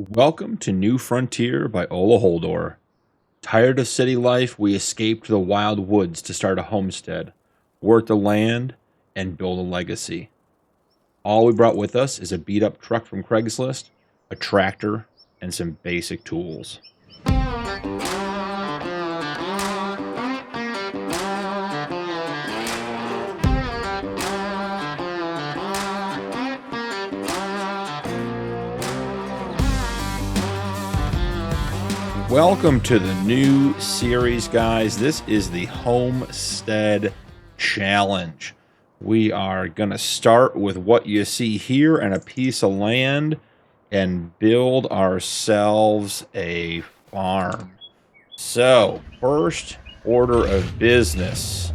Welcome to New Frontier by Ola Holdor. Tired of city life, we escaped to the wild woods to start a homestead, work the land, and build a legacy. All we brought with us is a beat-up truck from Craigslist, a tractor, and some basic tools. Welcome to the new series, guys. This is the Homestead Challenge. We are going to start with what you see here and a piece of land and build ourselves a farm. So, first order of business.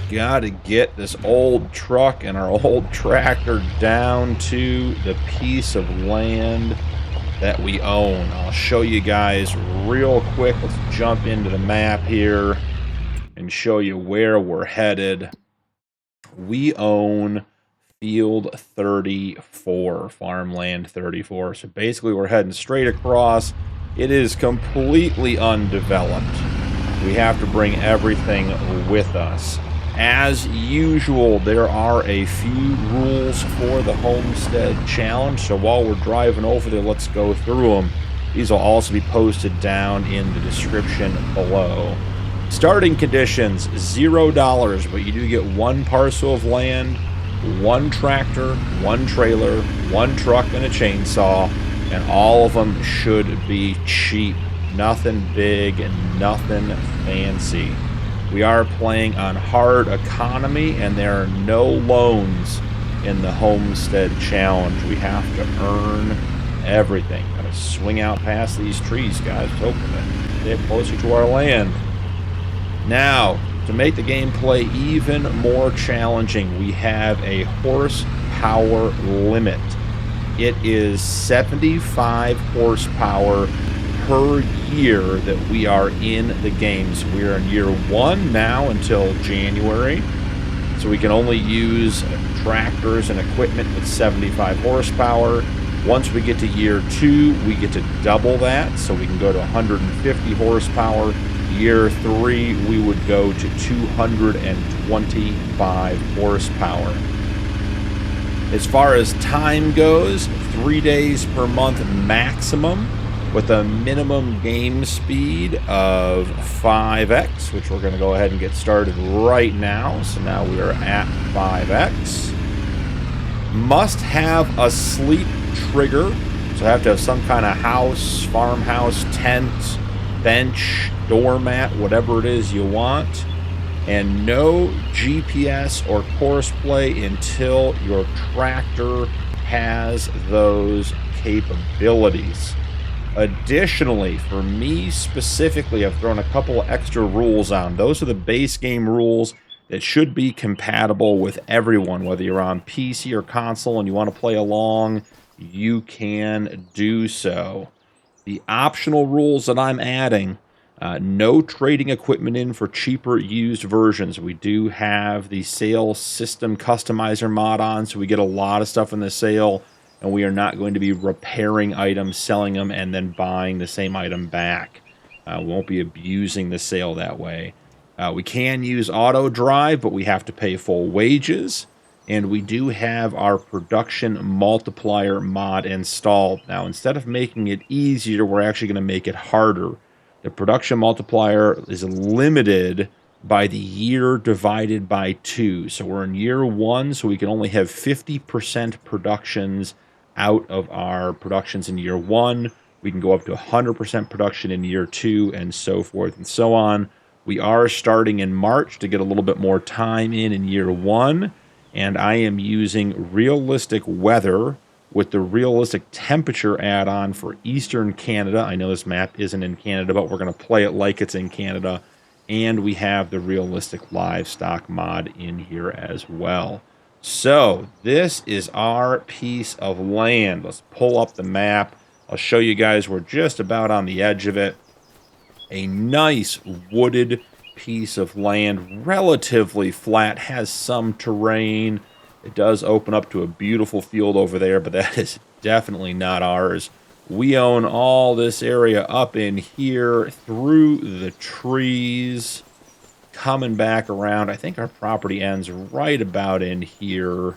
Got to get this old truck and our old tractor down to the piece of land that we own. I'll show you guys real quick. Let's jump into the map here and show you where we're headed. We own Field 34, Farmland 34. So basically we're heading straight across. It is completely undeveloped. We have to bring everything with us. As usual, there are a few rules for the Homestead Challenge, so while we're driving over there, let's go through them. These will also be posted down in the description below. Starting conditions, $0, but you do get one parcel of land, one tractor, one trailer, one truck, and a chainsaw, and all of them should be cheap. Nothing big and nothing fancy. We are playing on hard economy, and there are no loans in the Homestead Challenge. We have to earn everything. Gotta swing out past these trees, guys. Hoping to get closer to our land. Now, to make the gameplay even more challenging, we have a horsepower limit. It is 75 horsepower per year that we are in the games. We are in year 1 now until January, so we can only use tractors and equipment with 75 horsepower. Once we get to year 2, we get to double that, so we can go to 150 horsepower. Year 3, we would go to 225 horsepower. As far as time goes, 3 days per month maximum, with a minimum game speed of 5x, which we're going to go ahead and get started right now. So now we are at 5x. Must have a sleep trigger. So I have to have some kind of house, farmhouse, tent, bench, doormat, whatever it is you want. And no GPS or Courseplay until your tractor has those capabilities. Additionally, for me specifically, I've thrown a couple of extra rules on. Those are the base game rules that should be compatible with everyone, whether you're on PC or console and you want to play along, you can do so. The optional rules that I'm adding, no trading equipment in for cheaper used versions. We do have the sale system customizer mod on, so we get a lot of stuff in the sale. And we are not going to be repairing items, selling them, and then buying the same item back. We won't be abusing the sale that way. We can use auto drive, but we have to pay full wages. And we do have our production multiplier mod installed. Now, instead of making it easier, we're actually going to make it harder. The production multiplier is limited by the year divided by 2. So we're in year 1, so we can only have 50% productions out of our productions in year 1. We can go up to 100% production in year 2, and so forth and so on. We are starting in March to get a little bit more time in year 1, and I am using realistic weather with the realistic temperature add-on for Eastern Canada. I know this map isn't in Canada, but we're going to play it like it's in Canada. And we have the realistic livestock mod in here as well. So this is our piece of land. Let's pull up the map. I'll show you guys. We're just about on the edge of it. A nice wooded piece of land, relatively flat, has some terrain. It does open up to a beautiful field over there, but that is definitely not ours. We own all this area up in here through the trees, coming back around. I think our property ends right about in here,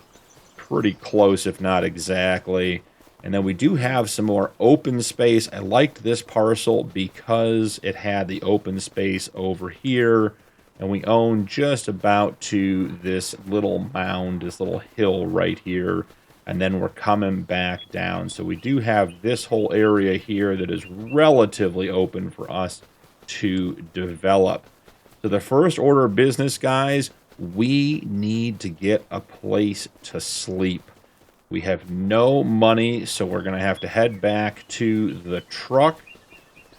pretty close, if not exactly. And then we do have some more open space. I liked this parcel because it had the open space over here. And we own just about to this little mound, this little hill right here. And then we're coming back down. So we do have this whole area here that is relatively open for us to develop. So the first order of business, guys, we need to get a place to sleep. We have no money, so we're going to have to head back to the truck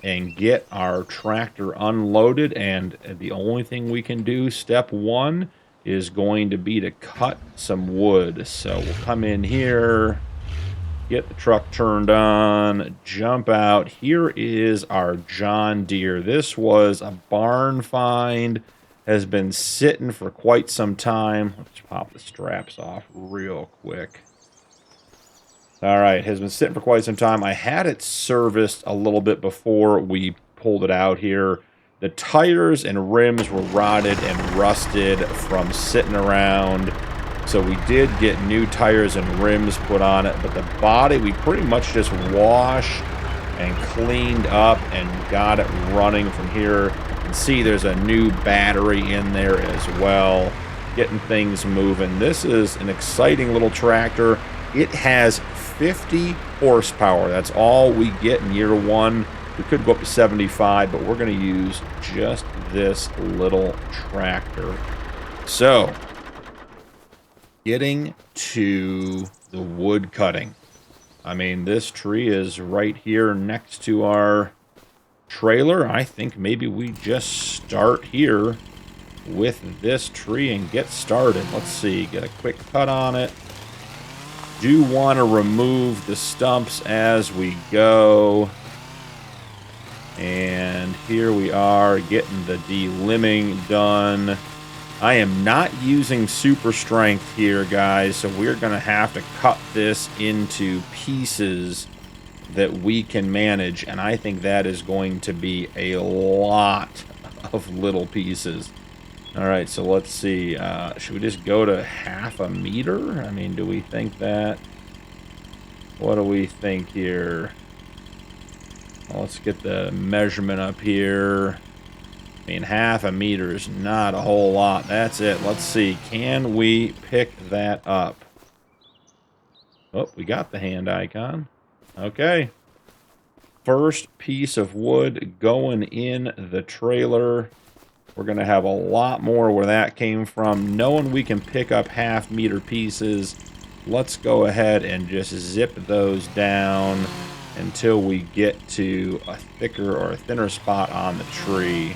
and get our tractor unloaded. And the only thing we can do, step one, is going to be to cut some wood. So we'll come in here, get the truck turned on, jump out. Here is our John Deere. This was a barn find, has been sitting for quite some time. Let's pop the straps off real quick. All right, has been sitting for quite some time. I had it serviced a little bit before we pulled it out here. The tires and rims were rotted and rusted from sitting around. So we did get new tires and rims put on it, but the body we pretty much just washed and cleaned up and got it running from here. You can see there's a new battery in there as well, getting things moving. This is an exciting little tractor. It has 50 horsepower. That's all we get in year one. We could go up to 75, but we're going to use just this little tractor. So, getting to the wood cutting. I mean, this tree is right here next to our trailer. I think maybe we just start here with this tree and get started. Let's see, get a quick cut on it. Do want to remove the stumps as we go. And here we are getting the delimbing done. I am not using super strength here, guys, so we're going to have to cut this into pieces that we can manage, and I think that is going to be a lot of little pieces. All right, so let's see. Should we just go to 1/2 meter? I mean, do we think that? What do we think here? Well, let's get the measurement up here. I mean, 1/2 meter is not a whole lot. That's it. Let's see. Can we pick that up? Oh, we got the hand icon. Okay. First piece of wood going in the trailer. We're going to have a lot more where that came from. Knowing we can pick up 1/2 meter pieces, let's go ahead and just zip those down until we get to a thicker or a thinner spot on the tree.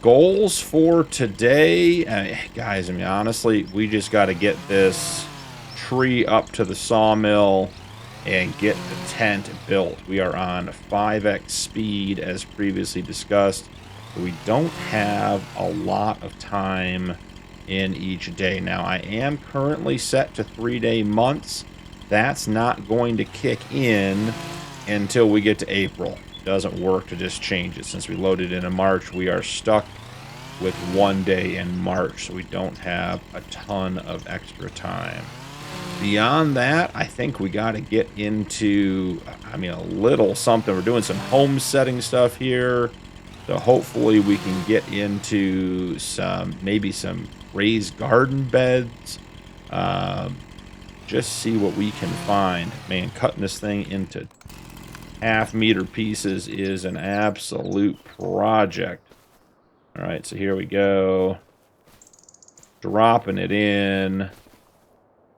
Goals for today, guys, I mean, honestly, we just got to get this tree up to the sawmill and get the tent built. We are on 5x speed, as previously discussed. We don't have a lot of time in each day. Now, I am currently set to 3-day months. That's not going to kick in until we get to April. It doesn't work to just change it. Since we loaded in March, we are stuck with 1 day in March, so we don't have a ton of extra time. Beyond that, I think we got to get into, I mean, a little something. We're doing some homesteading stuff here. So hopefully we can get into maybe some raised garden beds. Just see what we can find. Man, cutting this thing into 1/2 meter pieces is an absolute project. All right, so here we go. Dropping it in.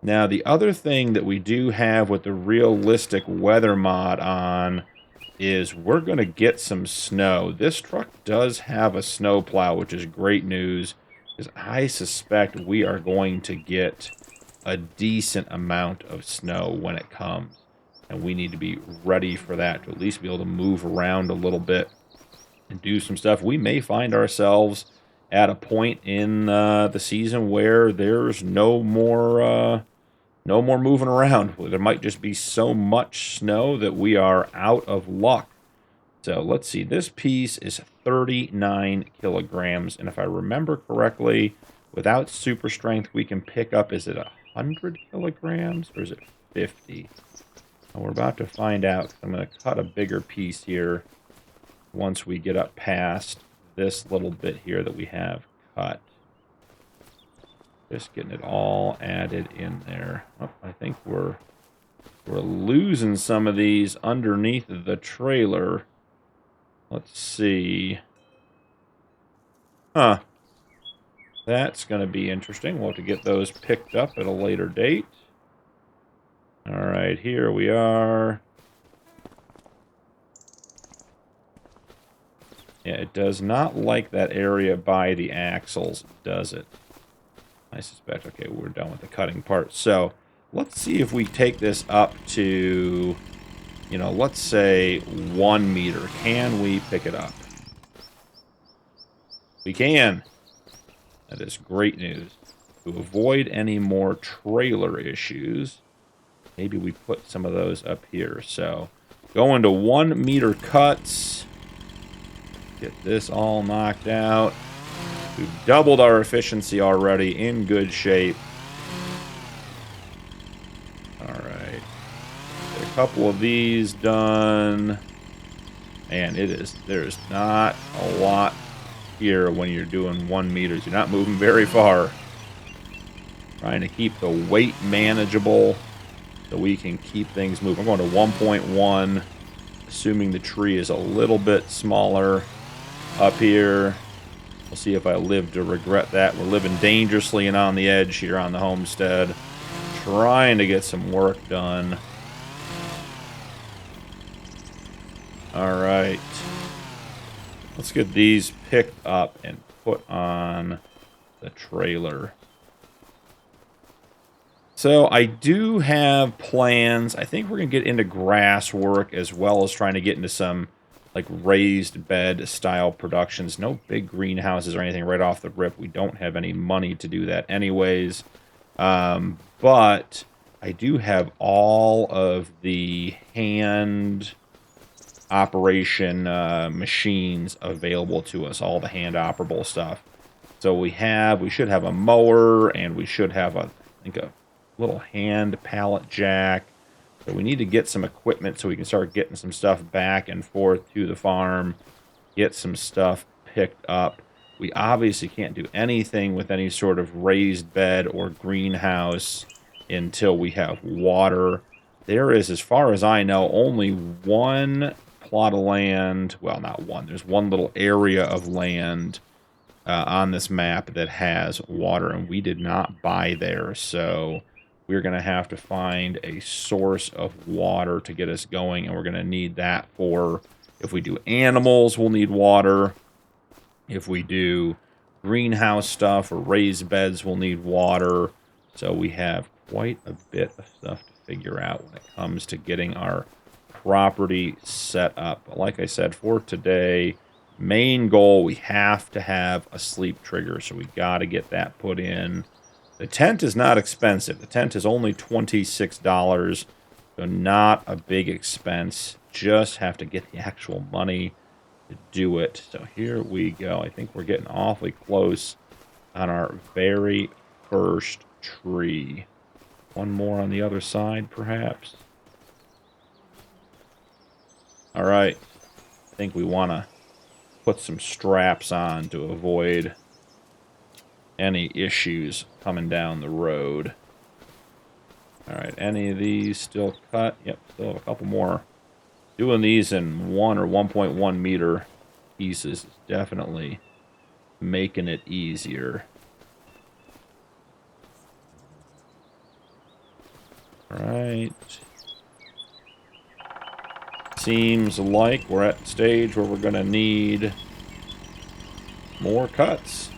Now, the other thing that we do have with the realistic weather mod on is we're going to get some snow. This truck does have a snow plow, which is great news, because I suspect we are going to get a decent amount of snow when it comes. And we need to be ready for that, to at least be able to move around a little bit and do some stuff. We may find ourselves at a point in the season where there's no more No more moving around. There might just be so much snow that we are out of luck. So let's see. This piece is 39 kilograms. And if I remember correctly, without super strength, we can pick up, is it 100 kilograms or is it 50? Well, we're about to find out. I'm going to cut a bigger piece here once we get up past this little bit here that we have cut. Just getting it all added in there. Oh, I think we're losing some of these underneath the trailer. Let's see. Huh. That's going to be interesting. We'll have to get those picked up at a later date. All right, here we are. Yeah, it does not like that area by the axles, does it? I suspect. Okay, we're done with the cutting part. So let's see if we take this up to, you know, let's say 1 meter. Can we pick it up? We can. That is great news. To avoid any more trailer issues, maybe we put some of those up here. So going to 1 meter cuts. Get this all knocked out. We've doubled our efficiency already, in good shape. Alright. Get a couple of these done. And there's not a lot here when you're doing 1 meter. You're not moving very far. Trying to keep the weight manageable so we can keep things moving. I'm going to 1.1, assuming the tree is a little bit smaller up here. We'll see if I live to regret that. We're living dangerously and on the edge here on the homestead. Trying to get some work done. Alright. Let's get these picked up and put on the trailer. So I do have plans. I think we're going to get into grass work as well as trying to get into some like raised bed style productions. No big greenhouses or anything right off the rip. We don't have any money to do that anyways. But I do have all of the hand operation machines available to us, all the hand operable stuff. So we should have a mower, and we should have I think a little hand pallet jack. So we need to get some equipment so we can start getting some stuff back and forth to the farm, get some stuff picked up. We obviously can't do anything with any sort of raised bed or greenhouse until we have water. There is, as far as I know, only one plot of land. Well, not one. There's one little area of land on this map that has water, and we did not buy there. So we're going to have to find a source of water to get us going, and we're going to need that for, if we do animals, we'll need water. If we do greenhouse stuff or raised beds, we'll need water. So we have quite a bit of stuff to figure out when it comes to getting our property set up. But like I said, for today, main goal, we have to have a sleep trigger, so we got to get that put in. The tent is not expensive. The tent is only $26, so not a big expense. Just have to get the actual money to do it. So here we go. I think we're getting awfully close on our very first tree. One more on the other side, perhaps. All right. I think we want to put some straps on to avoid any issues coming down the road. All right, any of these still cut? Yep, still have a couple more. Doing these in 1 or 1.1 meter pieces is definitely making it easier. All right. Seems like we're at the stage where we're going to need more cuts.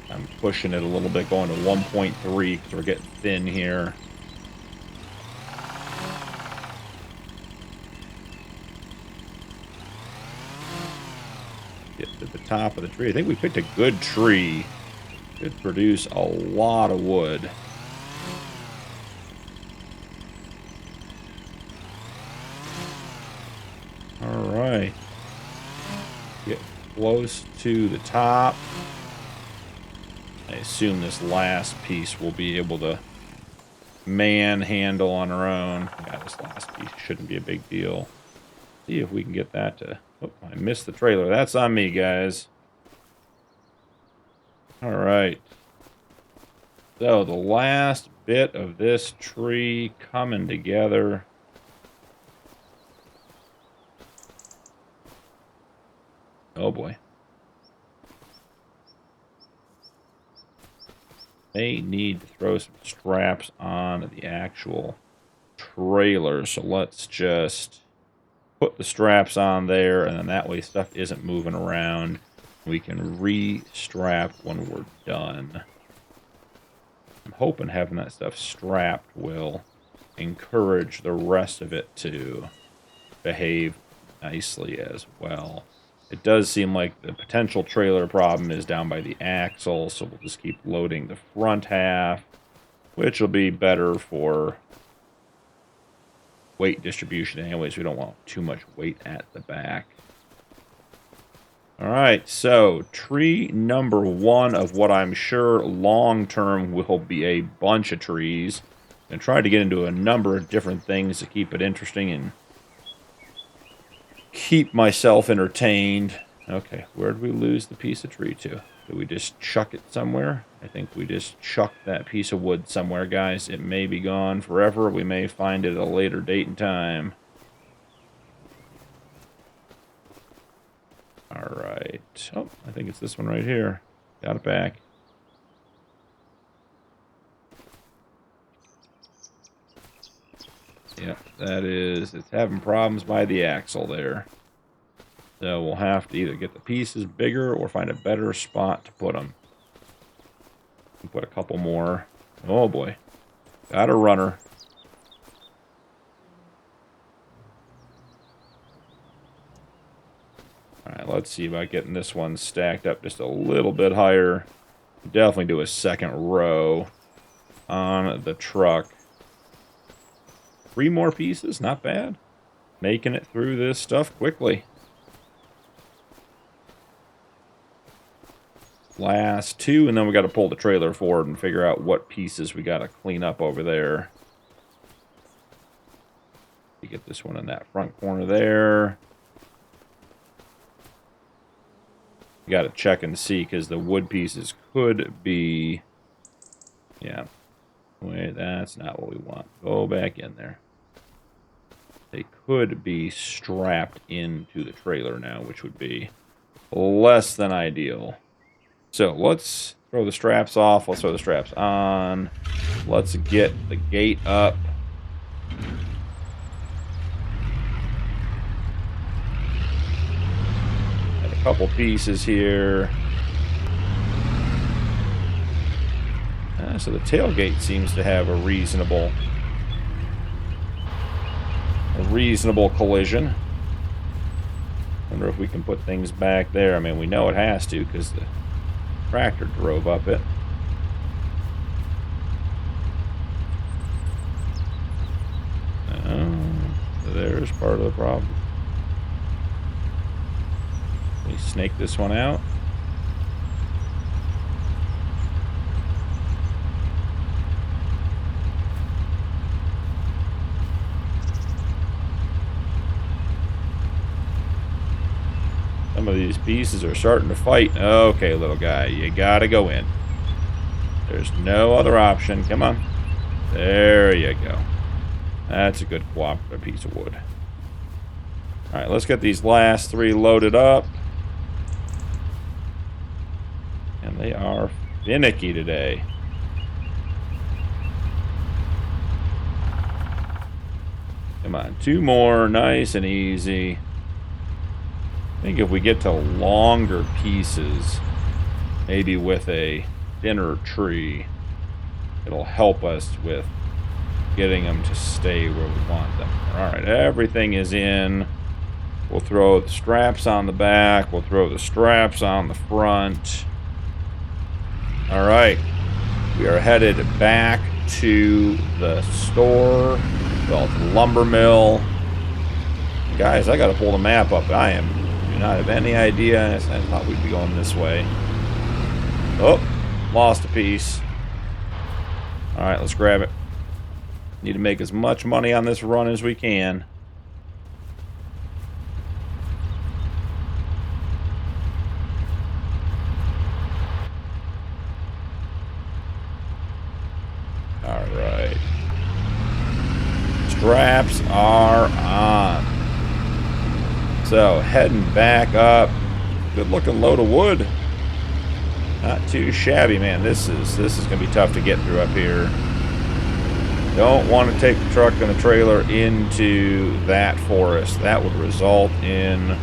I'm pushing it a little bit, going to 1.3 because we're getting thin here. top of the tree. I think we picked a good tree. Could produce a lot of wood. Alright. Get close to the top. I assume this last piece will be able to manhandle on our own. Yeah, this last piece shouldn't be a big deal. See if we can get that to... Oh, I missed the trailer. That's on me, guys. Alright. So, the last bit of this tree coming together. Oh boy. They need to throw some straps on the actual trailer. So let's just put the straps on there, and then that way stuff isn't moving around. We can re-strap when we're done. I'm hoping having that stuff strapped will encourage the rest of it to behave nicely as well. It does seem like the potential trailer problem is down by the axle, so we'll just keep loading the front half, which will be better for weight distribution anyways. We don't want too much weight at the back. Alright, so tree number 1 of what I'm sure long-term will be a bunch of trees. And try to get into a number of different things to keep it interesting and keep myself entertained. Okay, where did we lose the piece of tree to? Did we just chuck it somewhere? I think we just chucked that piece of wood somewhere, guys. It may be gone forever. We may find it at a later date and time. Alright. Oh, I think it's this one right here. Got it back. Yep, that is, it's having problems by the axle there. So we'll have to either get the pieces bigger or find a better spot to put them. Put a couple more. Oh boy. Got a runner. Alright, let's see about getting this one stacked up just a little bit higher. Definitely do a second row on the truck. 3 more pieces, not bad. Making it through this stuff quickly. Last 2, and then we got to pull the trailer forward and figure out what pieces we got to clean up over there. You get this one in that front corner there. You got to check and see because the wood pieces could be... Yeah. Wait, that's not what we want. Go back in there. They could be strapped into the trailer now, which would be less than ideal. So let's throw the straps off. Let's throw the straps on. Let's get the gate up. Got a couple pieces here. So the tailgate seems to have a reasonable collision. Wonder if we can put things back there. I mean, we know it has to because the tractor drove up it. So there's part of the problem. We snake this one out. Some of these pieces are starting to fight. Okay, little guy, you gotta go in. There's no other option. Come on. There you go. That's a good cooperative piece of wood. Alright, let's get these last 3 loaded up. And they are finicky today. Come on, 2 more. Nice and easy. I think if we get to longer pieces, maybe with a thinner tree, it'll help us with getting them to stay where we want them. Alright, everything is in. We'll throw the straps on the back. We'll throw the straps on the front. All right. We are headed back to the store. Well, to the lumber mill. Guys, I got to pull the map up. Do not have any idea. I thought we'd be going this way. Oh, lost a piece. All right, let's grab it. Need to make as much money on this run as we can. All right. Straps are on. So, heading back up. Good looking load of wood. Not too shabby, man. This is going to be tough to get through up here. Don't want to take the truck and the trailer into that forest. That would result in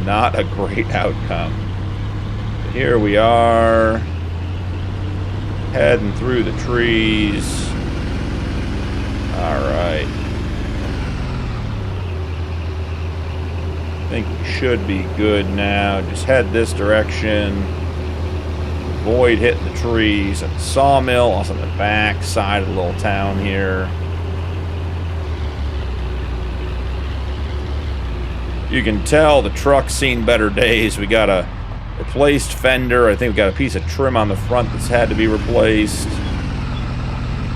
not a great outcome. But here we are. Heading through the trees. Alright. I think we should be good now. Just head this direction. Avoid hitting the trees. At the sawmill, also on the back side of the little town here. You can tell the truck's seen better days. We got a replaced fender. I think we got a piece of trim on the front that's had to be replaced.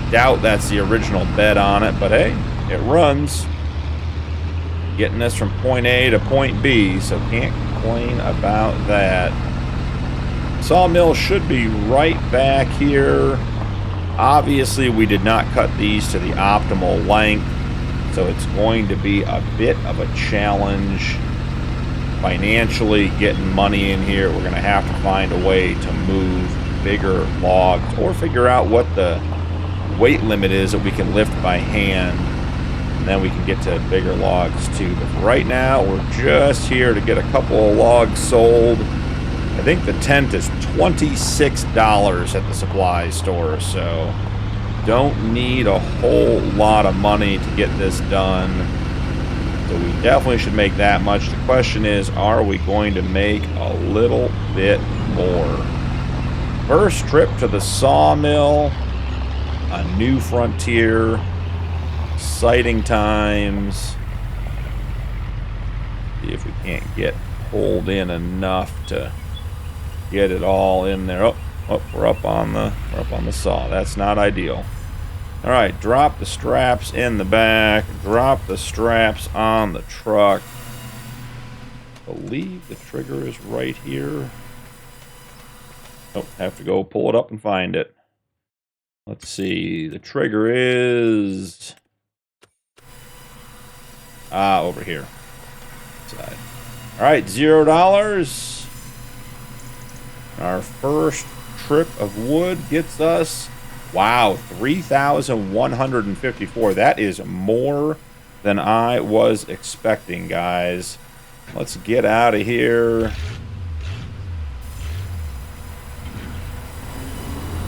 Doubt that's the original bed on it, but hey, it runs. Getting us from point A to point B, so can't complain about that. Sawmill should be right back here. Obviously, we did not cut these to the optimal length, so it's going to be a bit of a challenge financially getting money in here. We're going to have to find a way to move bigger logs or figure out what the weight limit is that we can lift by hand, and then we can get to bigger logs too. But for right now, we're just here to get a couple of logs sold. I think the tent is $26 at the supply store, so don't need a whole lot of money to get this done. So we definitely should make that much. The question is, are we going to make a little bit more? First trip to the sawmill, a new frontier, sighting times. See if we can't get pulled in enough to get it all in there. Oh, we're up on the saw. That's not ideal. All right, drop the straps in the back. Drop the straps on the truck. I believe the trigger is right here. Oh, have to go pull it up and find it. Let's see. The trigger is over here. Side. All right, $0. Our first trip of wood gets us, wow, 3,154. That is more than I was expecting, guys. Let's get out of here.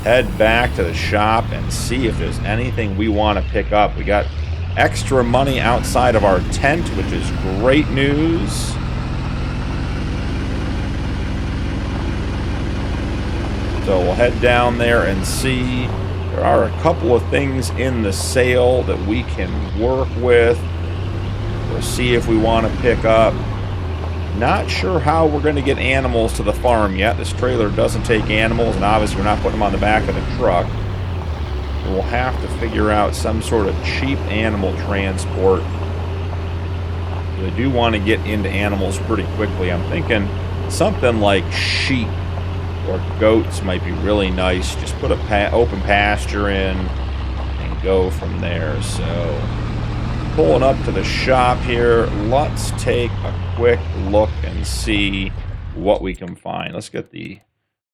Head back to the shop and see if there's anything we want to pick up. We got extra money outside of our tent, which is great news. So we'll head down there and see. There are a couple of things in the sale that we can work with. We'll see if we want to pick up. Not sure how we're going to get animals to the farm yet. This trailer doesn't take animals, and obviously we're not putting them on the back of the truck. We'll have to figure out some sort of cheap animal transport. I do want to get into animals pretty quickly. I'm thinking something like sheep or goats might be really nice. Just put a open pasture in and go from there. So pulling up to the shop here, let's take a quick look and see what we can find. Let's get the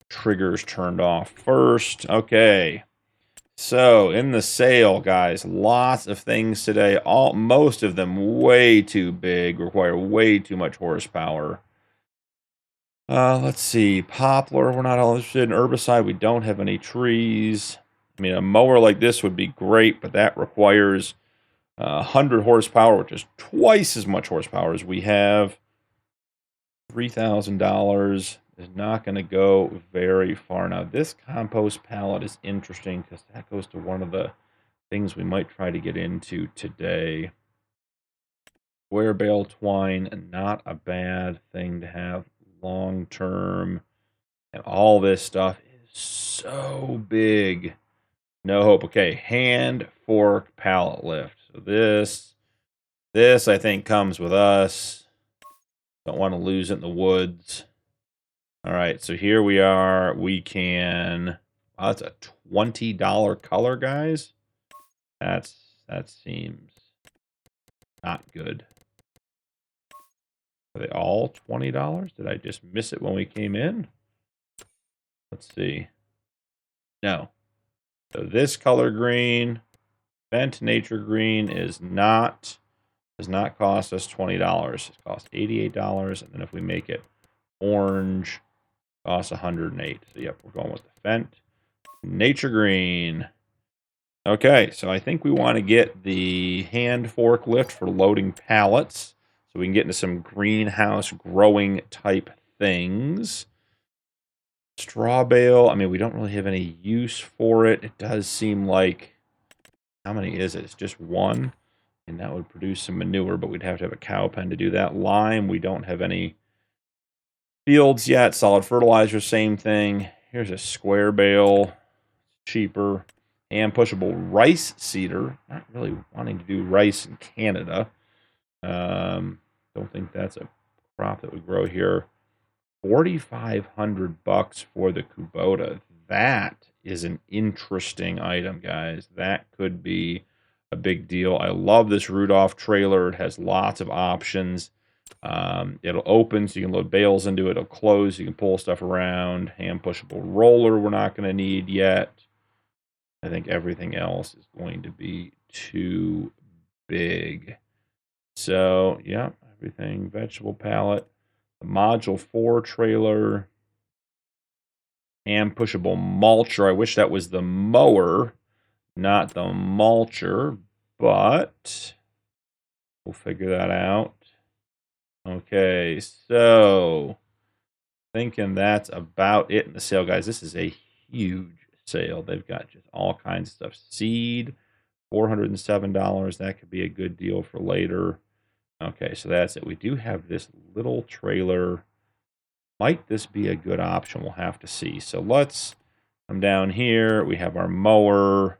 triggers turned off first. Okay, so in the sale, guys, lots of things today. Most of them way too big, require way too much horsepower. Let's see. Poplar, we're not all interested in. Herbicide, we don't have any trees. I mean, a mower like this would be great, but that requires 100 horsepower, which is twice as much horsepower as we have. $3,000 is not going to go very far. Now, this compost pallet is interesting because that goes to one of the things we might try to get into today. Square bale twine, not a bad thing to have long term. And all this stuff is so big. No hope. Okay, hand fork pallet lift. So this I think comes with us. Don't want to lose it in the woods. All right, so here we are. We can. Wow, that's a $20 color, guys. That seems not good. Are they all $20? Did I just miss it when we came in? Let's see. No. So this color green, Bent Nature Green, does not cost us $20. It costs $88, and then if we make it orange, it costs $108. So yep, we're going with the Bent Nature Green. Okay, so I think we want to get the hand forklift for loading pallets, so we can get into some greenhouse growing type things. Straw bale, I mean, we don't really have any use for it. It does seem like, how many is it? It's just one, and that would produce some manure, but we'd have to have a cow pen to do that. Lime, we don't have any fields yet. Solid fertilizer, same thing. Here's a square bale, cheaper. And pushable rice seeder. Not really wanting to do rice in Canada. Don't think that's a crop that would grow here. $4,500 for the Kubota. That is an interesting item, guys. That could be a big deal. I love this Rudolph trailer. It has lots of options. It'll open so you can load bales into it. It'll close so you can pull stuff around. Hand pushable roller we're not going to need yet. I think everything else is going to be too big. So, yeah, everything. Vegetable pallet. The Module 4 trailer. And pushable mulcher. I wish that was the mower, not the mulcher. But we'll figure that out. Okay, so thinking that's about it in the sale, guys. This is a huge sale. They've got just all kinds of stuff. Seed, $407. That could be a good deal for later. Okay, so that's it. We do have this little trailer. Might this be a good option? We'll have to see. So let's come down here. We have our mower.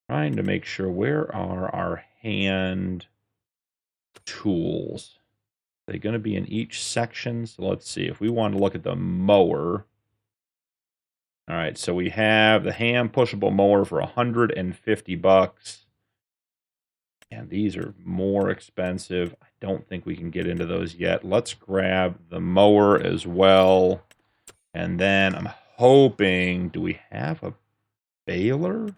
Trying to make sure, where are our hand tools? Are they going to be in each section? So let's see. If we want to look at the mower. All right, so we have the hand pushable mower for $150. And these are more expensive. I don't think we can get into those yet. Let's grab the mower as well. And then I'm hoping, do we have a baler?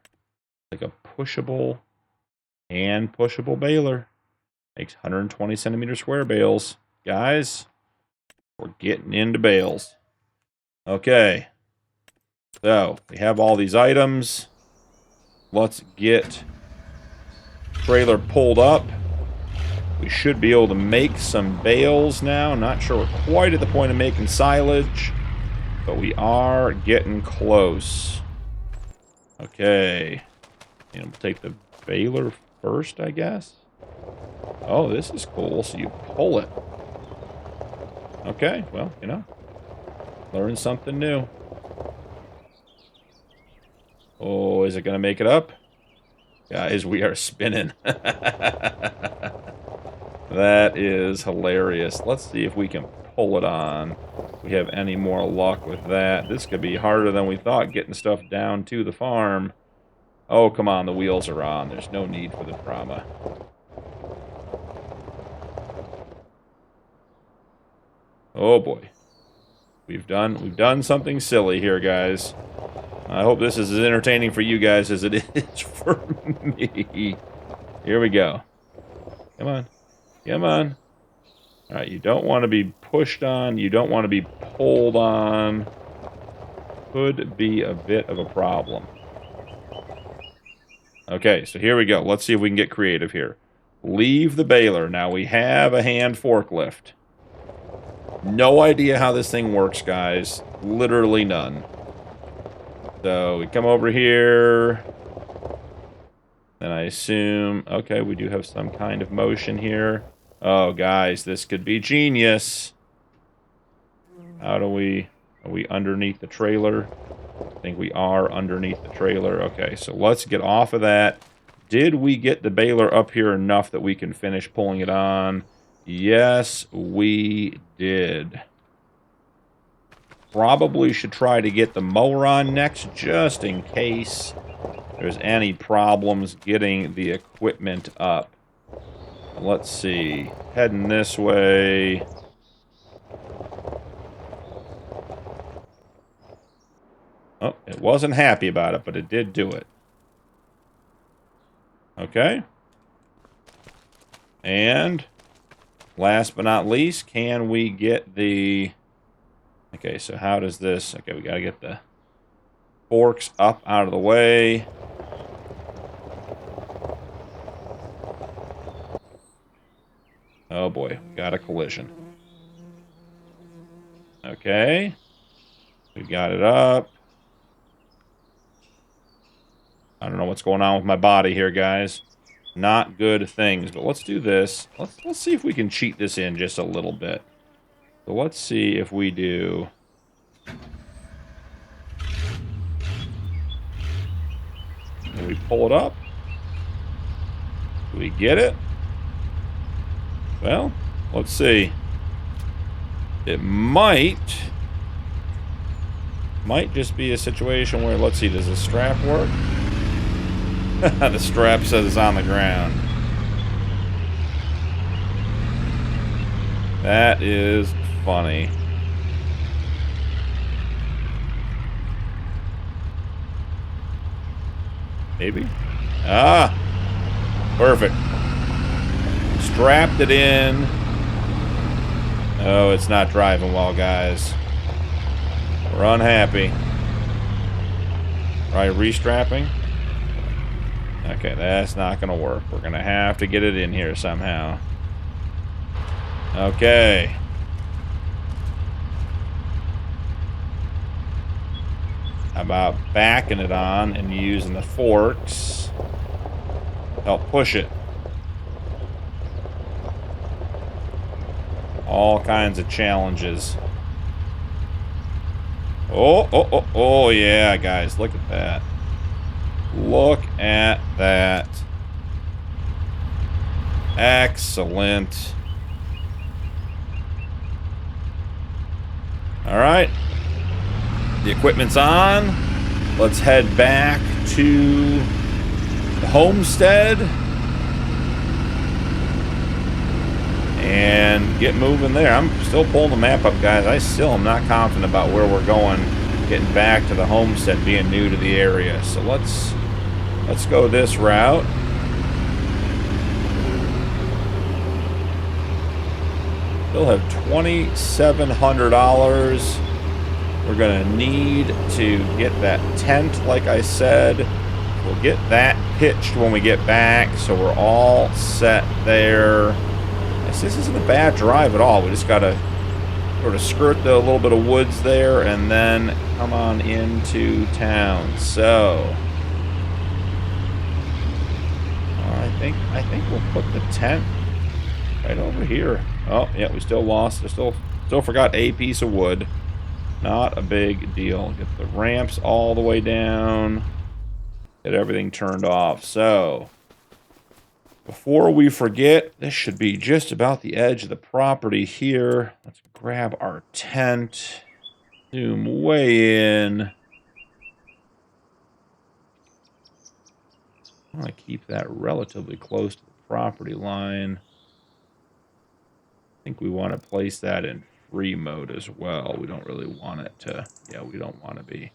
Like a pushable hand pushable baler. Makes 120 centimeter square bales. Guys, we're getting into bales. Okay. So, we have all these items. Let's get trailer pulled up. We should be able to make some bales now. Not sure we're quite at the point of making silage, but we are getting close. Okay. And we'll take the baler first, I guess. Oh, this is cool. So you pull it. Okay, well, you know, learn something new. Oh, is it going to make it up? Guys, we are spinning. That is hilarious. Let's see if we can pull it on. If we have any more luck with that. This could be harder than we thought, getting stuff down to the farm. Oh, come on, the wheels are on. There's no need for the drama. Oh boy. We've done something silly here, guys. I hope this is as entertaining for you guys as it is for me. Here we go. Come on. Come on. Alright, you don't want to be pushed on. You don't want to be pulled on. Could be a bit of a problem. Okay, so here we go. Let's see if we can get creative here. Leave the baler. Now we have a hand forklift. No idea how this thing works, guys. Literally none. So we come over here. And I assume... Okay, we do have some kind of motion here. Oh, guys, this could be genius. How do we... Are we underneath the trailer? I think we are underneath the trailer. Okay, so let's get off of that. Did we get the baler up here enough that we can finish pulling it on? Yes, we did. Probably should try to get the mower on next, just in case there's any problems getting the equipment up. Let's see. Heading this way. Oh, it wasn't happy about it, but it did do it. Okay. And last but not least, can we get the... Okay, so how does this... Okay, we gotta get the forks up out of the way. Oh boy, got a collision. Okay. We got it up. I don't know what's going on with my body here, guys. Not good things, but let's do this. Let's see if we can cheat this in just a little bit. So let's see if we do... Can we pull it up? Do we get it? Well, let's see. It might just be a situation where, let's see, does the strap work? The strap says it's on the ground. That is funny. Maybe? Ah! Perfect. Strapped it in. Oh, it's not driving well, guys. We're unhappy. Right, restrapping? Okay, that's not going to work. We're going to have to get it in here somehow. Okay. How about backing it on and using the forks to help push it? All kinds of challenges. Oh, yeah, guys. Look at that. Look at that. Excellent. All right. The equipment's on. Let's head back to the Homestead and get moving there. I'm still pulling the map up, guys. I still am not confident about where we're going, getting back to the Homestead, being new to the area. So let's go this route. Still have $2,700. We're gonna need to get that tent, like I said. We'll get that pitched when we get back, so we're all set there. This isn't a bad drive at all. We just gotta sort of skirt the little bit of woods there and then come on into town. So I think we'll put the tent right over here. Oh yeah, we still lost. Still forgot a piece of wood. Not a big deal. Get the ramps all the way down. Get everything turned off. So before we forget, this should be just about the edge of the property here. Let's grab our tent. Zoom way in. I want to keep that relatively close to the property line. I think we want to place that in free mode as well. We don't really want it to... Yeah, we don't want to be...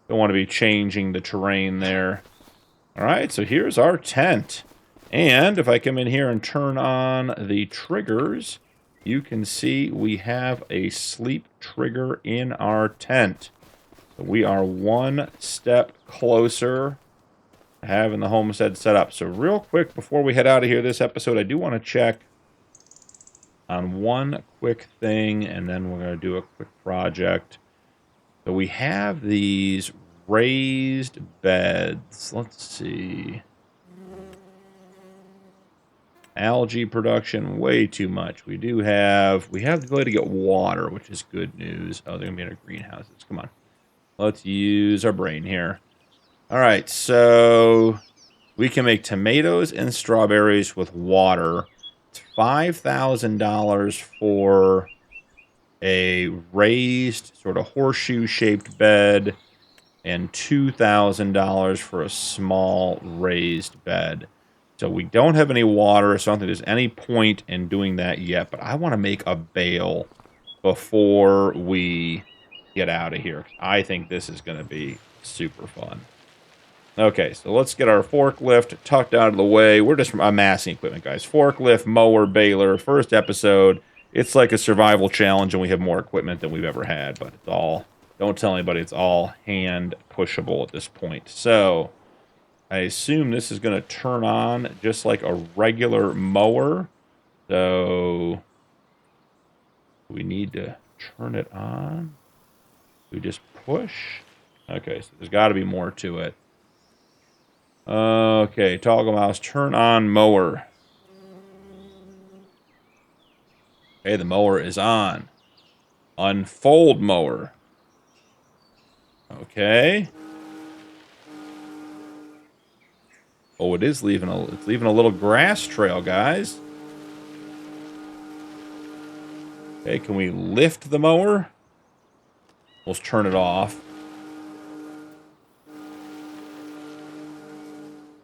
Don't want to be changing the terrain there. All right, so here's our tent. And if I come in here and turn on the triggers, you can see we have a sleep trigger in our tent. So we are one step closer to having the homestead set up. So real quick, before we head out of here this episode, I do want to check on one quick thing, and then we're going to do a quick project. So we have these raised beds. Let's see. Algae production, way too much. We have the ability to get water, which is good news. Oh, they're going to be in our greenhouses. Come on. Let's use our brain here. All right, so we can make tomatoes and strawberries with water. It's $5,000 for a raised sort of horseshoe-shaped bed and $2,000 for a small raised bed. So we don't have any water, so I don't think there's any point in doing that yet. But I want to make a bale before we get out of here. I think this is going to be super fun. Okay, so let's get our forklift tucked out of the way. We're just amassing equipment, guys. Forklift, mower, baler. First episode. It's like a survival challenge, and we have more equipment than we've ever had. But it's all, don't tell anybody, it's all hand pushable at this point. So I assume this is going to turn on just like a regular mower. So we need to turn it on. We just push. Okay, so there's got to be more to it. Okay, toggle mouse, turn on mower. Okay, the mower is on. Unfold mower. Okay. Oh, it's leaving a little grass trail, guys. Okay, can we lift the mower? Let's turn it off.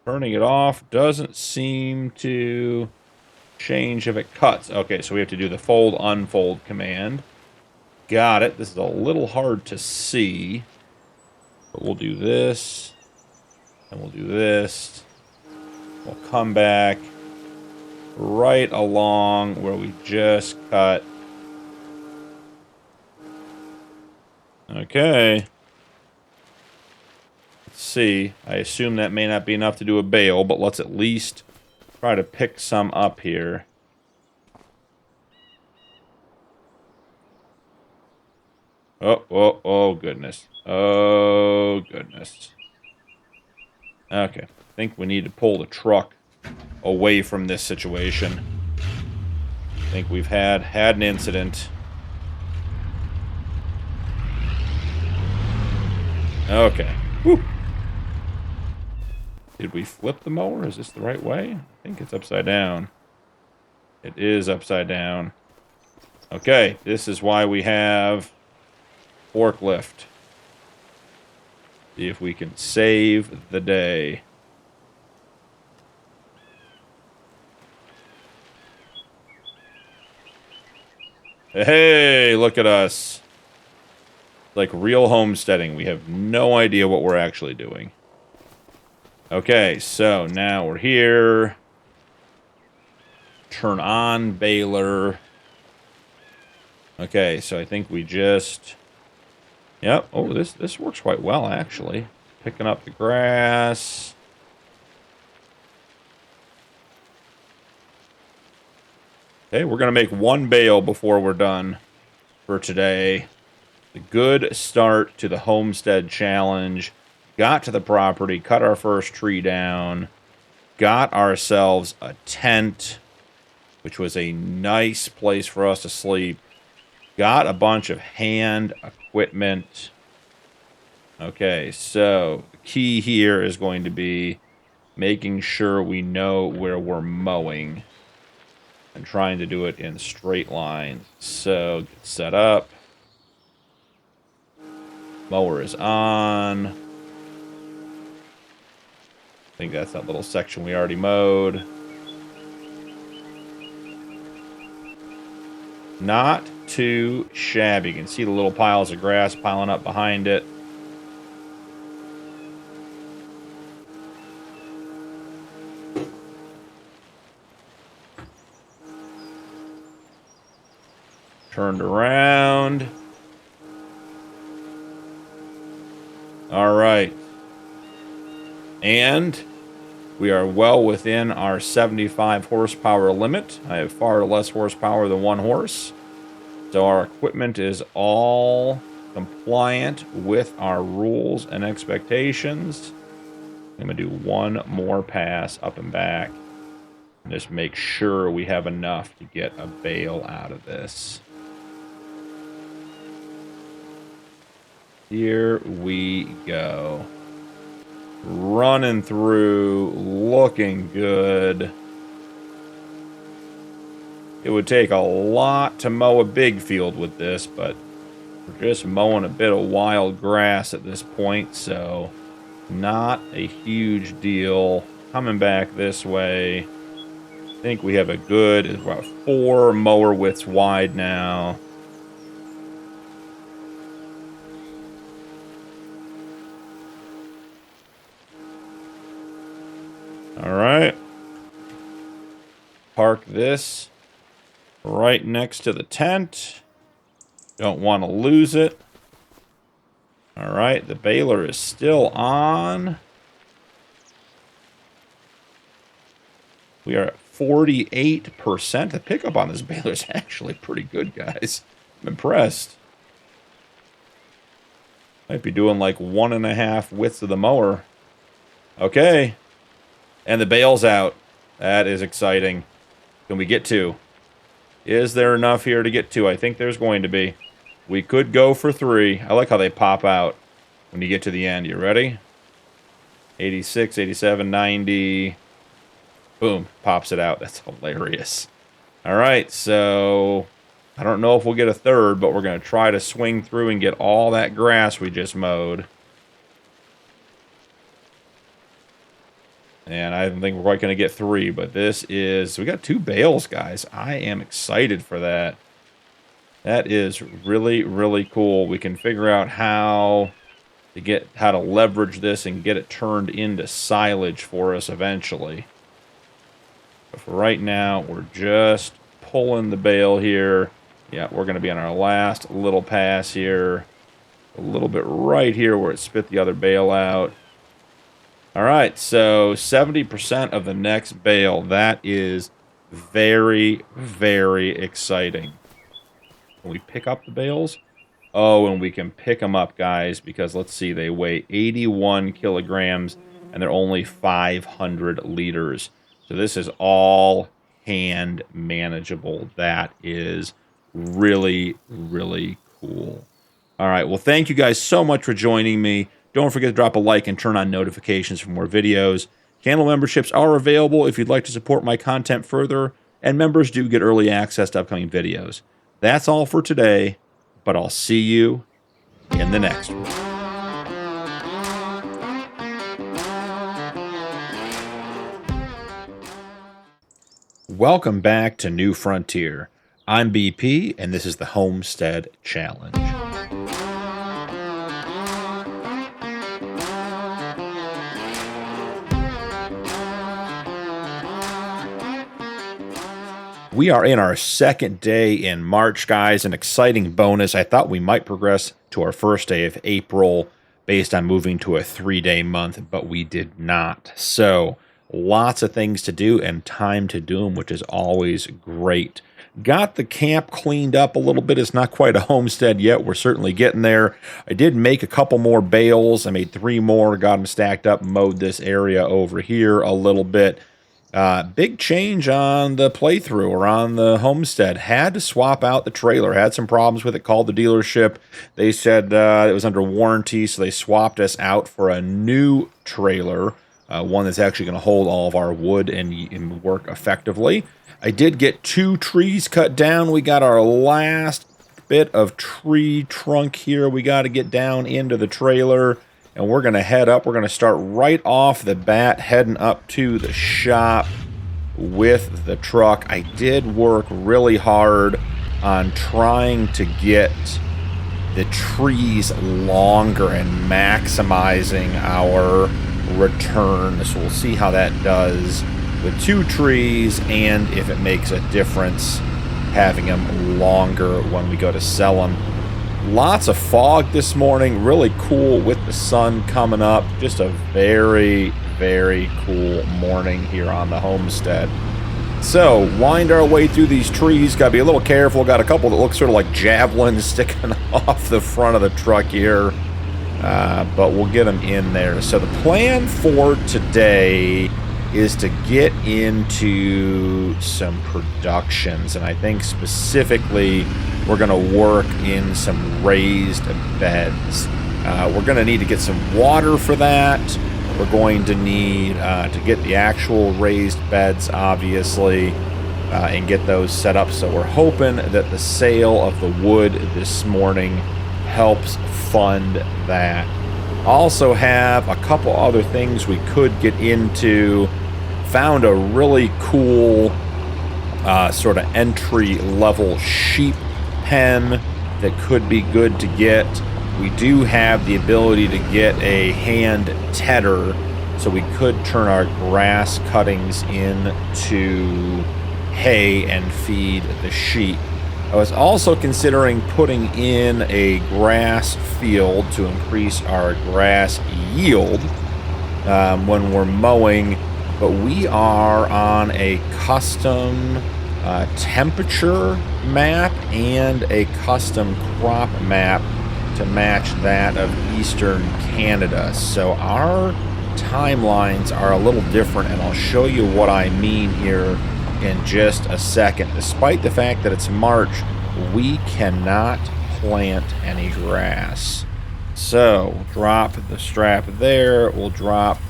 Turning it off doesn't seem to change if it cuts. Okay, so we have to do the fold, unfold command. Got it. This is a little hard to see. But we'll do this. And we'll do this. We'll come back right along where we just cut. Okay. Let's see. I assume that may not be enough to do a bale, but let's at least try to pick some up here. Oh, goodness. Oh, goodness. Okay. I think we need to pull the truck away from this situation. I think we've had an incident. Okay. Whew. Did we flip the mower? Is this the right way? I think it's upside down. It is upside down. Okay, this is why we have forklift. See if we can save the day. Hey, look at us. Like real homesteading. We have no idea what we're actually doing. Okay, so now we're here. Turn on baler. Okay, so I think we just... Yep. Oh, this works quite well, actually. Picking up the grass. Okay, we're going to make one bale before we're done for today. A good start to the Homestead Challenge. Got to the property, cut our first tree down. Got ourselves a tent, which was a nice place for us to sleep. Got a bunch of hand equipment. Okay, so the key here is going to be making sure we know where we're mowing and trying to do it in straight lines. So get set up. Mower is on. I think that's that little section we already mowed. Not too shabby. You can see the little piles of grass piling up behind it. Turned around. All right. And We are well within our 75 horsepower limit. I have far less horsepower than 1 horse. So our equipment is all compliant with our rules and expectations. I'm going to do one more pass up and back. And just make sure we have enough to get a bale out of this. Here we go. Running through, looking good. It would take a lot to mow a big field with this, but we're just mowing a bit of wild grass at this point, so not a huge deal. Coming back this way, I think we have a good, about 4 mower widths wide now. All right. Park this right next to the tent. Don't want to lose it. All right, the baler is still on. We are at 48%. The pickup on this baler is actually pretty good, guys. I'm impressed. Might be doing like 1.5 widths of the mower. Okay. And the bale's out. That is exciting. Can we get 2? Is there enough here to get 2? I think there's going to be. We could go for 3. I like how they pop out when you get to the end. You ready? 86, 87, 90. Boom. Pops it out. That's hilarious. All right. So I don't know if we'll get a 3rd, but we're going to try to swing through and get all that grass we just mowed. And I don't think we're quite going to get 3, but this is... We got 2 bales, guys. I am excited for that. That is really, really cool. We can figure out how to leverage this and get it turned into silage for us eventually. But for right now, we're just pulling the bale here. Yeah, we're going to be on our last little pass here. A little bit right here where it spit the other bale out. All right, so 70% of the next bale. That is very, very exciting. Can we pick up the bales? Oh, and we can pick them up, guys, because let's see, they weigh 81 kilograms, and they're only 500 liters. So this is all hand manageable. That is really, really cool. All right, well, thank you guys so much for joining me. Don't forget to drop a like and turn on notifications for more videos. Channel memberships are available if you'd like to support my content further, and members do get early access to upcoming videos. That's all for today, but I'll see you in the next one. Welcome back to New Frontier. I'm BP, and this is the Homestead Challenge. We are in our 2nd day in March, guys. An exciting bonus. I thought we might progress to our first day of April based on moving to a 3-day month, but we did not. So lots of things to do and time to do them, which is always great. Got the camp cleaned up a little bit. It's not quite a homestead yet. We're certainly getting there. I did make a couple more bales. I made 3 more, got them stacked up, mowed this area over here a little bit. Big change on the playthrough or on the homestead. Had to swap out the trailer. Had some problems with it. Called the dealership. They said it was under warranty, so they swapped us out for a new trailer. One that's actually going to hold all of our wood and work effectively. I did get 2 trees cut down. We got our last bit of tree trunk here. We got to get down into the trailer. And we're going to head up. We're going to start right off the bat, heading up to the shop with the truck. I did work really hard on trying to get the trees longer and maximizing our return. So we'll see how that does with 2 trees and if it makes a difference having them longer when we go to sell them. Lots of fog this morning, really cool with the sun coming up. Just a very, very cool morning here on the homestead. So, wind our way through these trees. Got to be a little careful. Got a couple that look sort of like javelins sticking off the front of the truck here. But we'll get them in there. So the plan for today is to get into some productions. And I think specifically we're going to work in some raised beds. We're going to need to get some water for that. We're going to need to get the actual raised beds, obviously, and get those set up. So we're hoping that the sale of the wood this morning helps fund that. Also have a couple other things we could get into. Found a really cool sort of entry-level sheep pen that could be good to get. We do have the ability to get a hand tedder, so we could turn our grass cuttings into hay and feed the sheep. I was also considering putting in a grass field to increase our grass yield when we're mowing, but we are on a custom temperature map and a custom crop map to match that of Eastern Canada. So our timelines are a little different, and I'll show you what I mean here in just a second. Despite the fact that it's March, we cannot plant any grass. So drop the strap there. We'll drop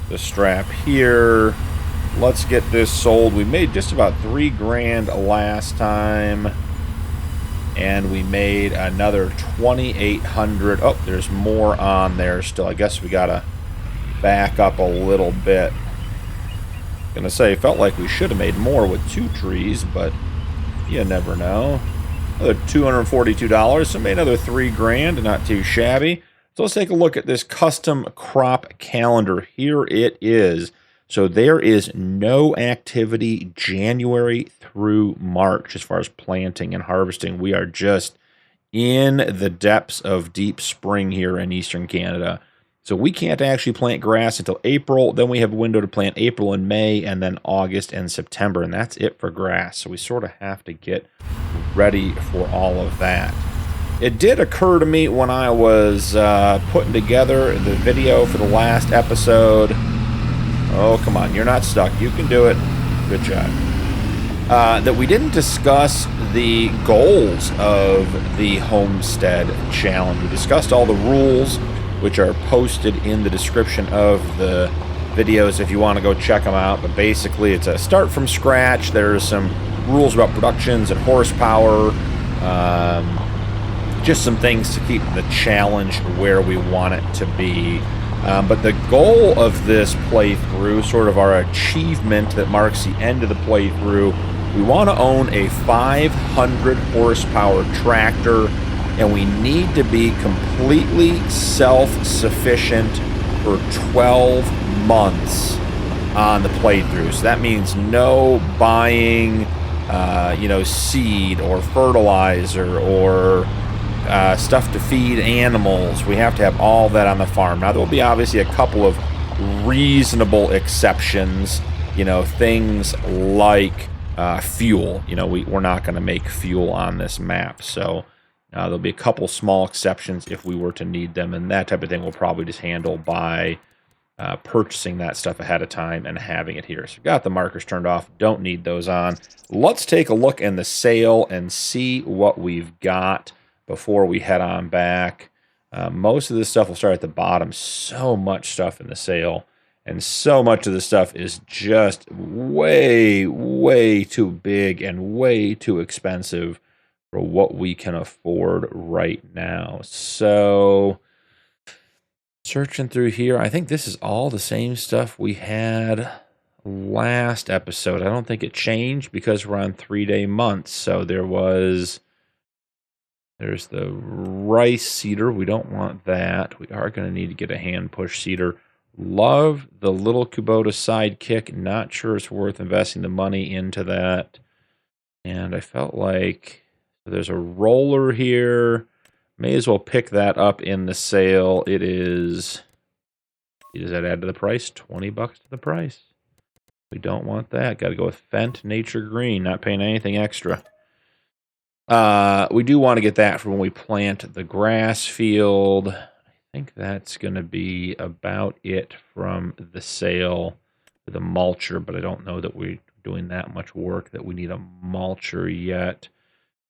the strap here. Let's get this sold. We made just about $3 grand last time, and we made another 2,800. Oh, there's more on there still. I guess we gotta back up a little bit. Gonna say, felt like we should have made more with 2 trees, but you never know. Another $242, so made another $3 grand, not too shabby. So let's take a look at this custom crop calendar. Here it is. So there is no activity January through March as far as planting and harvesting. We are just in the depths of deep spring here in Eastern Canada. So we can't actually plant grass until April. Then we have a window to plant April and May, and then August and September. And that's it for grass. So we sort of have to get ready for all of that. It did occur to me when I was putting together the video for the last episode. Oh, come on. You're not stuck. You can do it. Good job. That we didn't discuss the goals of the Homestead Challenge. We discussed all the rules, which are posted in the description of the videos if you want to go check them out. But basically, it's a start from scratch. There's some rules about productions and horsepower. Just some things to keep the challenge where we want it to be. But the goal of this playthrough, sort of our achievement that marks the end of the playthrough, we want to own a 500 horsepower tractor, and we need to be completely self-sufficient for 12 months on the playthrough. So that means no buying, seed or fertilizer or stuff to feed animals. We have to have all that on the farm. Now, there will be obviously a couple of reasonable exceptions, things like fuel. We're not going to make fuel on this map. So there'll be a couple small exceptions if we were to need them, and that type of thing we'll probably just handle by purchasing that stuff ahead of time and having it here. So we've got the markers turned off. Don't need those on. Let's take a look in the sale and see what we've got before we head on back. Most of this stuff will start at the bottom. So much stuff in the sale, and so much of the stuff is just way, way too big and way too expensive for what we can afford right now. So searching through here, I think this is all the same stuff we had last episode. I don't think it changed because we're on 3-day months. So there's the rice seeder. We don't want that. We are going to need to get a hand push seeder. Love the little Kubota Sidekick. Not sure it's worth investing the money into that. And I felt like there's a roller here. May as well pick that up in the sale. It is... Does that add to the price? 20 bucks to the price. We don't want that. Got to go with Fendt Nature Green. Not paying anything extra. We do want to get that for when we plant the grass field. I think that's going to be about it from the sale for the mulcher, but I don't know that we're doing that much work that we need a mulcher yet.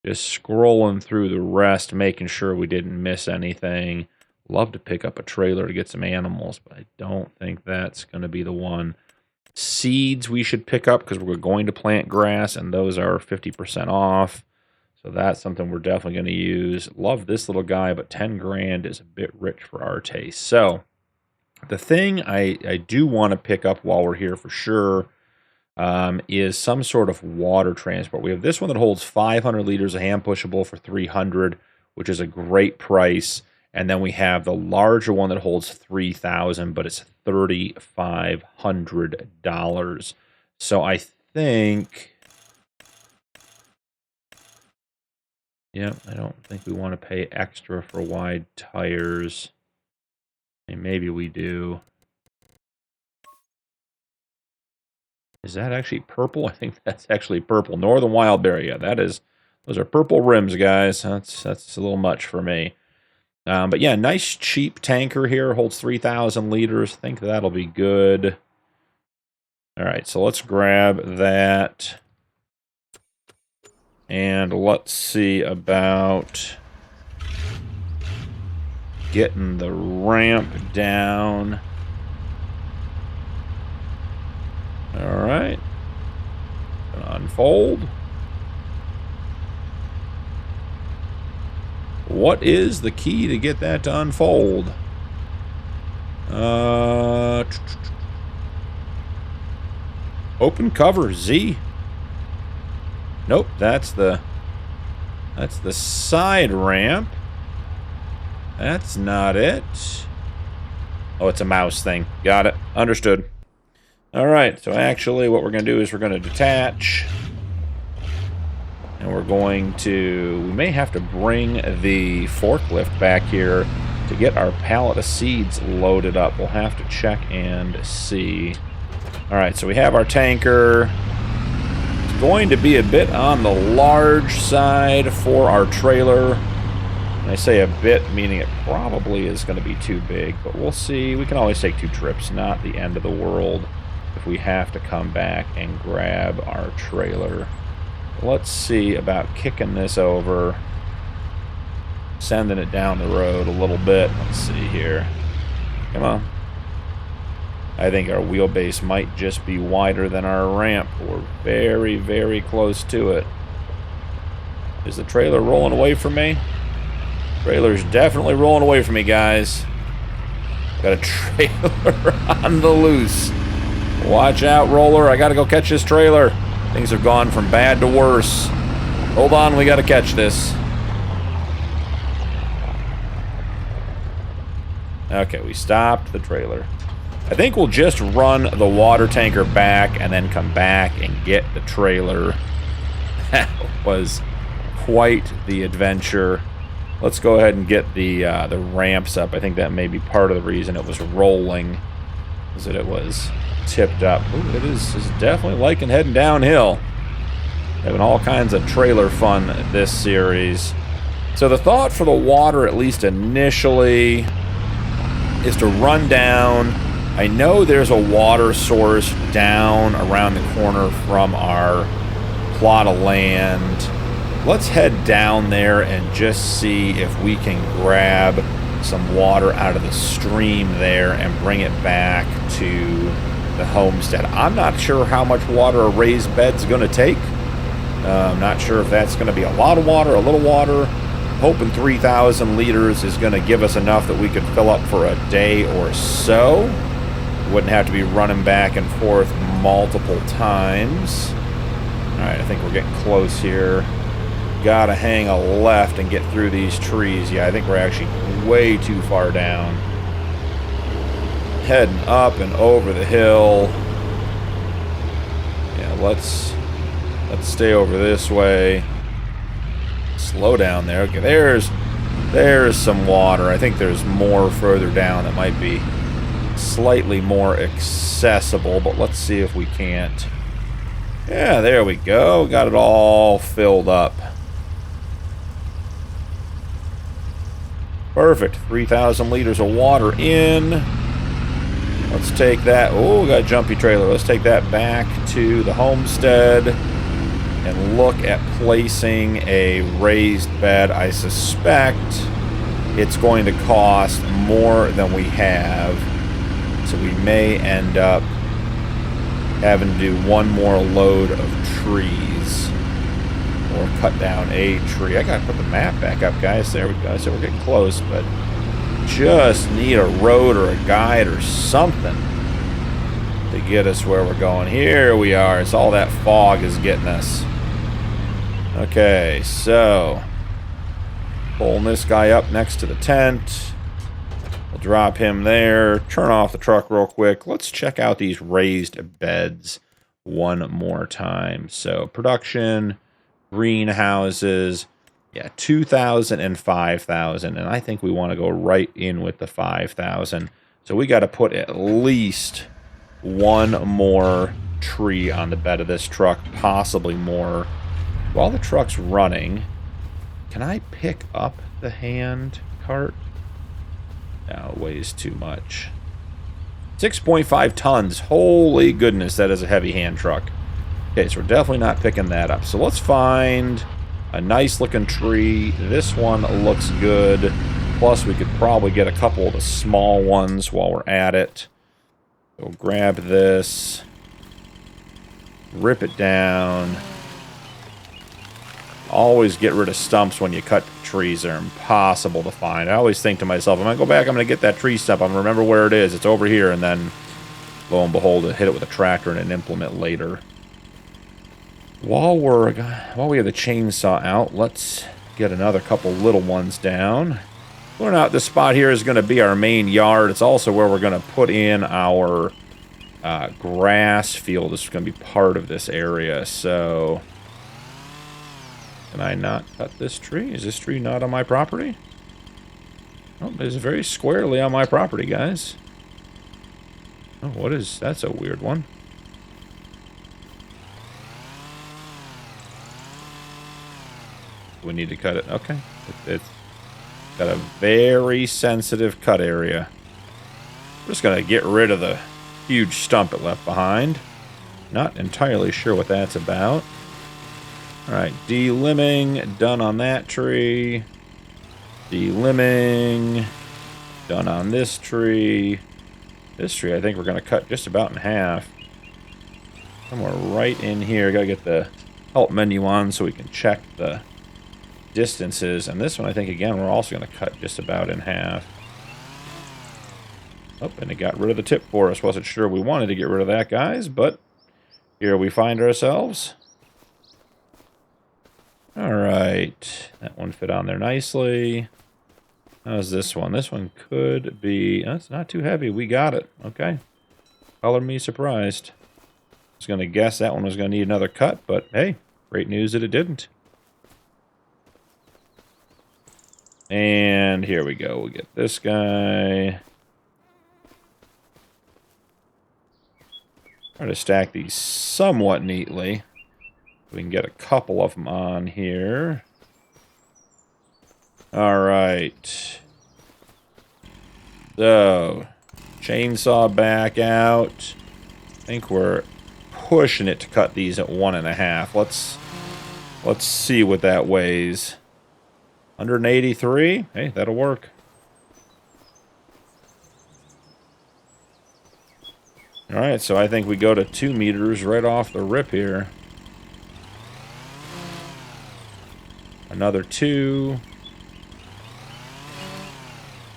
Just scrolling through the rest, making sure we didn't miss anything. Love to pick up a trailer to get some animals, but I don't think that's going to be the one. Seeds we should pick up because we're going to plant grass, and those are 50% off. So that's something we're definitely going to use. Love this little guy, but 10 grand is a bit rich for our taste. So the thing I do want to pick up while we're here for sure is some sort of water transport. We have this one that holds 500 liters of hand pushable for $300, which is a great price. And then we have the larger one that holds 3,000, but it's $3,500. So I think, yeah, I don't think we want to pay extra for wide tires. I mean, maybe we do. Is that actually purple? I think that's actually purple. Northern Wildberry, yeah, that is. Those are purple rims, guys. That's a little much for me. But yeah, nice cheap tanker here. Holds 3,000 liters. Think that'll be good. All right, so let's grab that. And let's see about getting the ramp down. All right. Gonna unfold. What is the key to get that to unfold? Open cover Z. Nope, that's the side ramp. That's not it. Oh, it's a mouse thing. Got it. Understood. All right, so actually what we're going to do is we're going to detach. And we're going to... We may have to bring the forklift back here to get our pallet of seeds loaded up. We'll have to check and see. All right, so we have our tanker. It's going to be a bit on the large side for our trailer. And I say a bit, meaning it probably is going to be too big, but we'll see. We can always take 2 trips, not the end of the world, if we have to come back and grab our trailer. Let's see about kicking this over, sending it down the road a little bit. Let's see here. Come on. I think our wheelbase might just be wider than our ramp. We're very, very close to it. Is the trailer rolling away from me? Trailer's definitely rolling away from me, guys. Got a trailer on the loose. Watch out, roller. I gotta go catch this trailer. Things have gone from bad to worse. Hold on, we gotta catch this. Okay, we stopped the trailer. I think we'll just run the water tanker back and then come back and get the trailer. That was quite the adventure. Let's go ahead and get the ramps up. I think that may be part of the reason it was rolling, is that it was tipped up. Ooh, it is definitely liking heading downhill. Having all kinds of trailer fun this series. So the thought for the water, at least initially, is to run down. I know there's a water source down around the corner from our plot of land. Let's head down there and just see if we can grab some water out of the stream there and bring it back to the homestead. I'm not sure how much water a raised bed's going to take. I'm not sure if that's going to be a lot of water, a little water. Hoping 3,000 liters is going to give us enough that we could fill up for a day or so. Wouldn't have to be running back and forth multiple times. Alright, I think we're getting close here. Gotta hang a left and get through these trees. Yeah, I think we're actually way too far down. Heading up and over the hill. Yeah, let's stay over this way. Slow down there. Okay, there's There's some water. I think there's more further down that might be slightly more accessible, but let's see if we can't. Yeah, there we go. Got it all filled up. Perfect. 3,000 liters of water in. Let's take that. Oh, we got a jumpy trailer. Let's take that back to the homestead and look at placing a raised bed. I suspect it's going to cost more than we have, so we may end up having to do one more load of trees or cut down a tree. I gotta put the map back up, guys. There we go. So we're getting close, but just need a road or a guide or something to get us where we're going. Here we are. It's all that fog is getting us. Okay, so pulling this guy up next to the tent. We'll drop him there. Turn off the truck real quick. Let's check out these raised beds one more time. So production, greenhouses, yeah, 2,000 and 5,000, and I think we want to go right in with the 5,000. So we got to put at least one more tree on the bed of this truck, possibly more. While the truck's running, can I pick up the hand cart? No, it weighs too much. 6.5 tons. Holy goodness, that is a heavy hand truck. Okay, so we're definitely not picking that up. So let's find a nice looking tree. This one looks good. Plus, we could probably get a couple of the small ones while we're at it. We'll grab this. Rip it down. Always get rid of stumps when you cut trees. They're impossible to find. I always think to myself, I'm going to go back, I'm going to get that tree stump. I'm going to remember where it is. It's over here. And then, lo and behold, hit it with a tractor and an implement later. While we have the chainsaw out, let's get another couple little ones down. Learn out this spot here is going to be our main yard. It's also where we're going to put in our grass field. This is going to be part of this area. So, can I not cut this tree? Is this tree not on my property? Oh, it's very squarely on my property, guys. Oh, what is... That's a weird one. We need to cut it. Okay. It's got a very sensitive cut area. I'm just going to get rid of the huge stump it left behind. Not entirely sure what that's about. Alright, delimbing. Done on that tree. Delimbing. Done on this tree. This tree I think we're going to cut just about in half. Somewhere right in here. Got to get the help menu on so we can check the distances. And this one I think again we're also going to cut just about in half. Oh, and it got rid of the tip for us. Wasn't sure we wanted to get rid of that, guys, but here we find ourselves. Alright, that one fit on there nicely. How's this one? This one could be... That's not too heavy. We got it. Okay. Color me surprised. I was going to guess that one was going to need another cut, but hey, great news that it didn't. And here we go. We'll get this guy. Try to stack these somewhat neatly. We can get a couple of them on here. Alright. So, chainsaw back out. I think we're pushing it to cut these at 1.5. Let's see what that weighs. 183? Hey, that'll work. Alright, so I think we go to 2 meters right off the rip here. Another 2.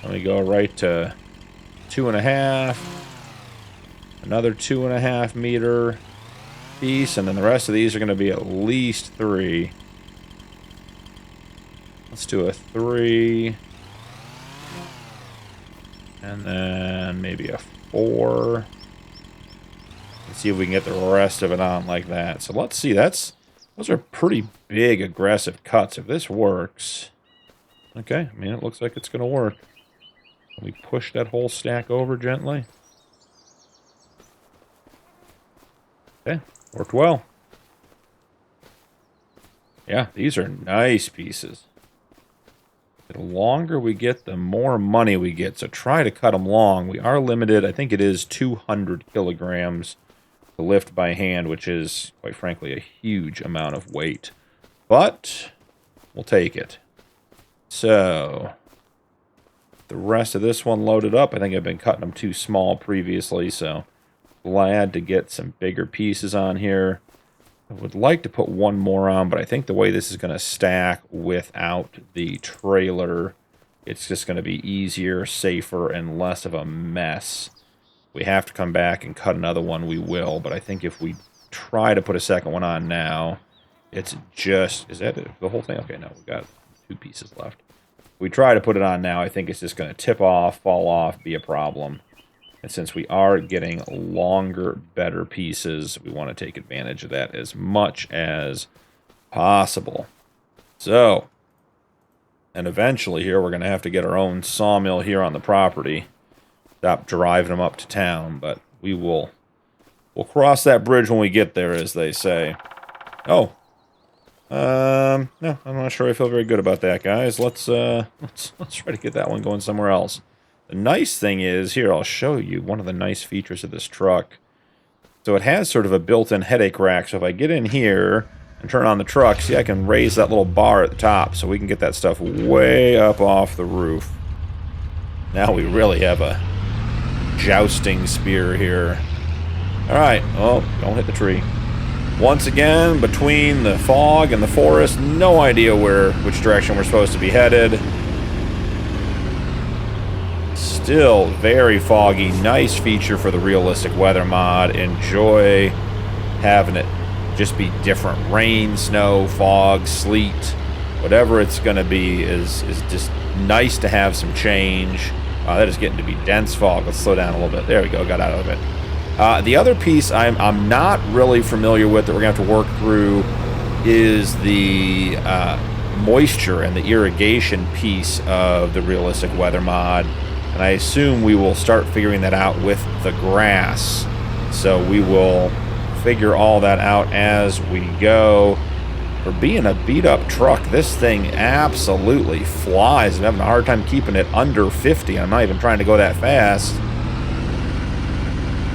Let me go right to 2.5. Another 2.5 meter piece, and then the rest of these are going to be at least 3. Let's do a 3. And then maybe a 4. Let's see if we can get the rest of it on like that. So let's see. Those are pretty big, aggressive cuts. If this works, Okay, I mean, it looks like it's going to work. Can we push that whole stack over gently? Okay, worked well. Yeah, these are nice pieces. The longer we get, the more money we get. So try to cut them long. We are limited. I think it is 200 kilograms to lift by hand, which is, quite frankly, a huge amount of weight. But we'll take it. So the rest of this one loaded up. I think I've been cutting them too small previously, so glad to get some bigger pieces on here. I would like to put one more on, but I think the way this is going to stack without the trailer, it's just going to be easier, safer, and less of a mess. We have to come back and cut another one, we will, but I think if we try to put a second one on now, it's just... Is that it? The whole thing? Okay, no, we've got 2 pieces left. If we try to put it on now, I think it's just going to tip off, fall off, be a problem. And since we are getting longer, better pieces, we want to take advantage of that as much as possible. So, and eventually here we're going to have to get our own sawmill here on the property. Stop driving them up to town, but we'll cross that bridge when we get there, as they say. Oh. No, I'm not sure I feel very good about that, guys. Let's try to get that one going somewhere else. The nice thing is, here, I'll show you one of the nice features of this truck. So it has sort of a built-in headache rack, so if I get in here and turn on the truck, see, I can raise that little bar at the top so we can get that stuff way up off the roof. Now we really have a jousting spear here. Alright, oh, don't hit the tree. Once again, between the fog and the forest, no idea which direction we're supposed to be headed. Still very foggy. Nice feature for the realistic weather mod. Enjoy having it just be different. Rain, snow, fog, sleet, whatever it's going to be is just nice to have some change. That is getting to be dense fog. Let's slow down a little bit. There we go. Got out of it. The other piece I'm not really familiar with that we're going to have to work through is the moisture and the irrigation piece of the realistic weather mod. And I assume we will start figuring that out with the grass. So we will figure all that out as we go. For being a beat-up truck, this thing absolutely flies. I'm having a hard time keeping it under 50. I'm not even trying to go that fast.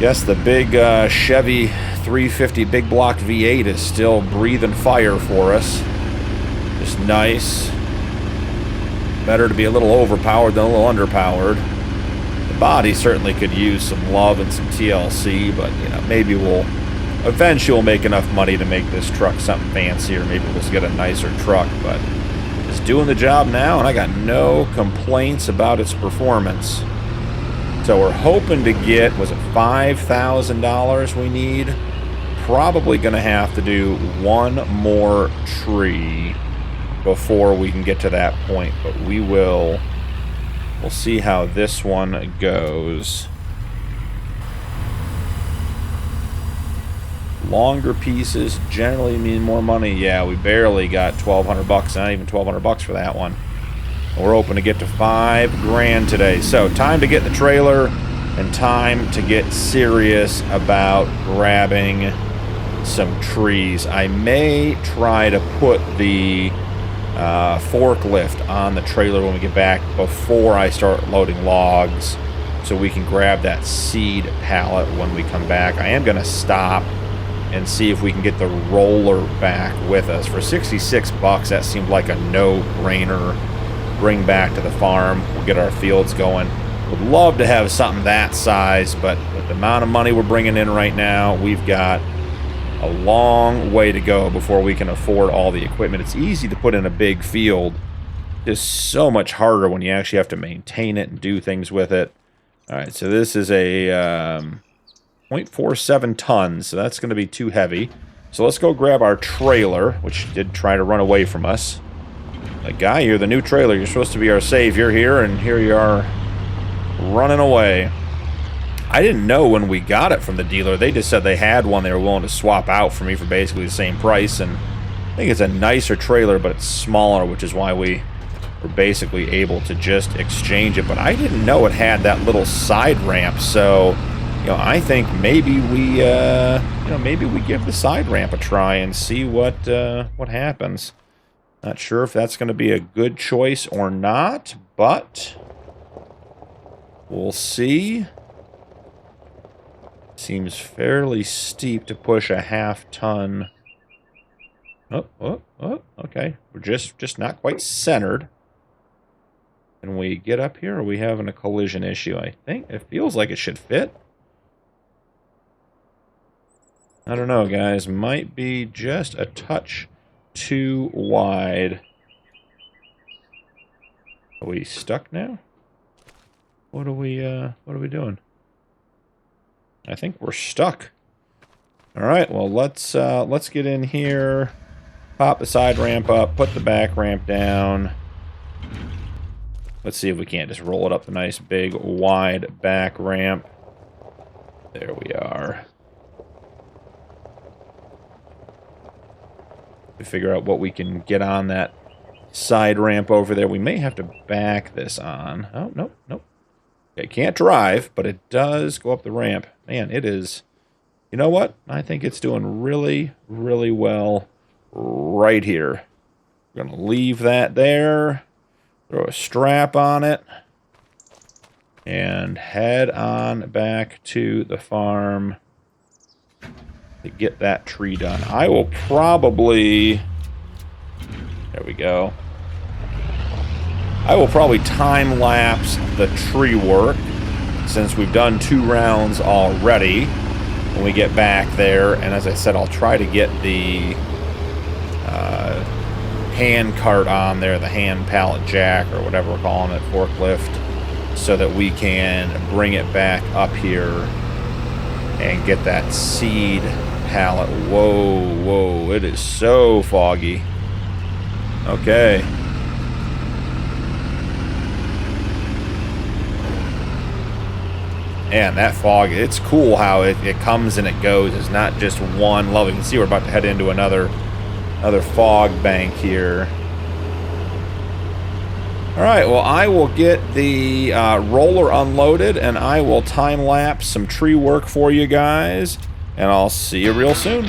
Yes, the big Chevy 350 big block V8 is still breathing fire for us. Just nice. Better to be a little overpowered than a little underpowered. The body certainly could use some love and some TLC, but you know, maybe eventually we'll make enough money to make this truck something fancier. Maybe we'll just get a nicer truck, but it's doing the job now, and I got no complaints about its performance. So we're hoping to get, was it $5,000 we need? Probably going to have to do one more tree before we can get to that point, but we'll see how this one goes. Longer pieces generally mean more money. Yeah, we barely got $1,200, not even $1,200 for that one. We're hoping to get to $5,000 today. So time to get the trailer and time to get serious about grabbing some trees. I may try to put the forklift on the trailer when we get back before I start loading logs so we can grab that seed pallet when we come back. I am going to stop and see if we can get the roller back with us. For $66, that seemed like a no-brainer. Bring back to the farm. We'll get our fields going. Would love to have something that size, but with the amount of money we're bringing in right now, we've got a long way to go before we can afford all the equipment. It's easy to put in a big field. It's so much harder when you actually have to maintain it and do things with it. All right, so this is a 0.47 tons, so that's going to be too heavy. So let's go grab our trailer, which did try to run away from us. Like, guy, you're the new trailer. You're supposed to be our savior here, and here you are running away. I didn't know when we got it from the dealer. They just said they had one they were willing to swap out for me for basically the same price, and I think it's a nicer trailer, but it's smaller, which is why we we're basically able to just exchange it. But I didn't know it had that little side ramp, so I think maybe we maybe we give the side ramp a try and see what happens. Not sure if that's going to be a good choice or not, but we'll see. Seems fairly steep to push a half-ton. Oh, okay. We're just not quite centered. Can we get up here, or are we having a collision issue? I think it feels like it should fit. I don't know, guys. Might be just a touch too wide. Are we stuck now? What are we doing? I think we're stuck. All right, well, let's get in here, pop the side ramp up, put the back ramp down. Let's see if we can't just roll it up the nice big wide back ramp. There we are. We figure out what we can get on that side ramp over there. We may have to back this on. Oh, nope. It can't drive, but it does go up the ramp. Man, it is... You know what? I think it's doing really, really well right here. We're going to leave that there. Throw a strap on it. And head on back to the farm to get that tree done. I will probably... There we go. I will probably time-lapse the tree work, since we've done 2 rounds already, when we get back there. And as I said, I'll try to get the hand cart on there, the hand pallet jack, or whatever we're calling it, forklift, so that we can bring it back up here and get that seed pallet. Whoa, it is so foggy. Okay. And that fog, it's cool how it comes and it goes. It's not just one level. You can see we're about to head into another fog bank here. All right, well, I will get the roller unloaded, and I will time-lapse some tree work for you guys, and I'll see you real soon.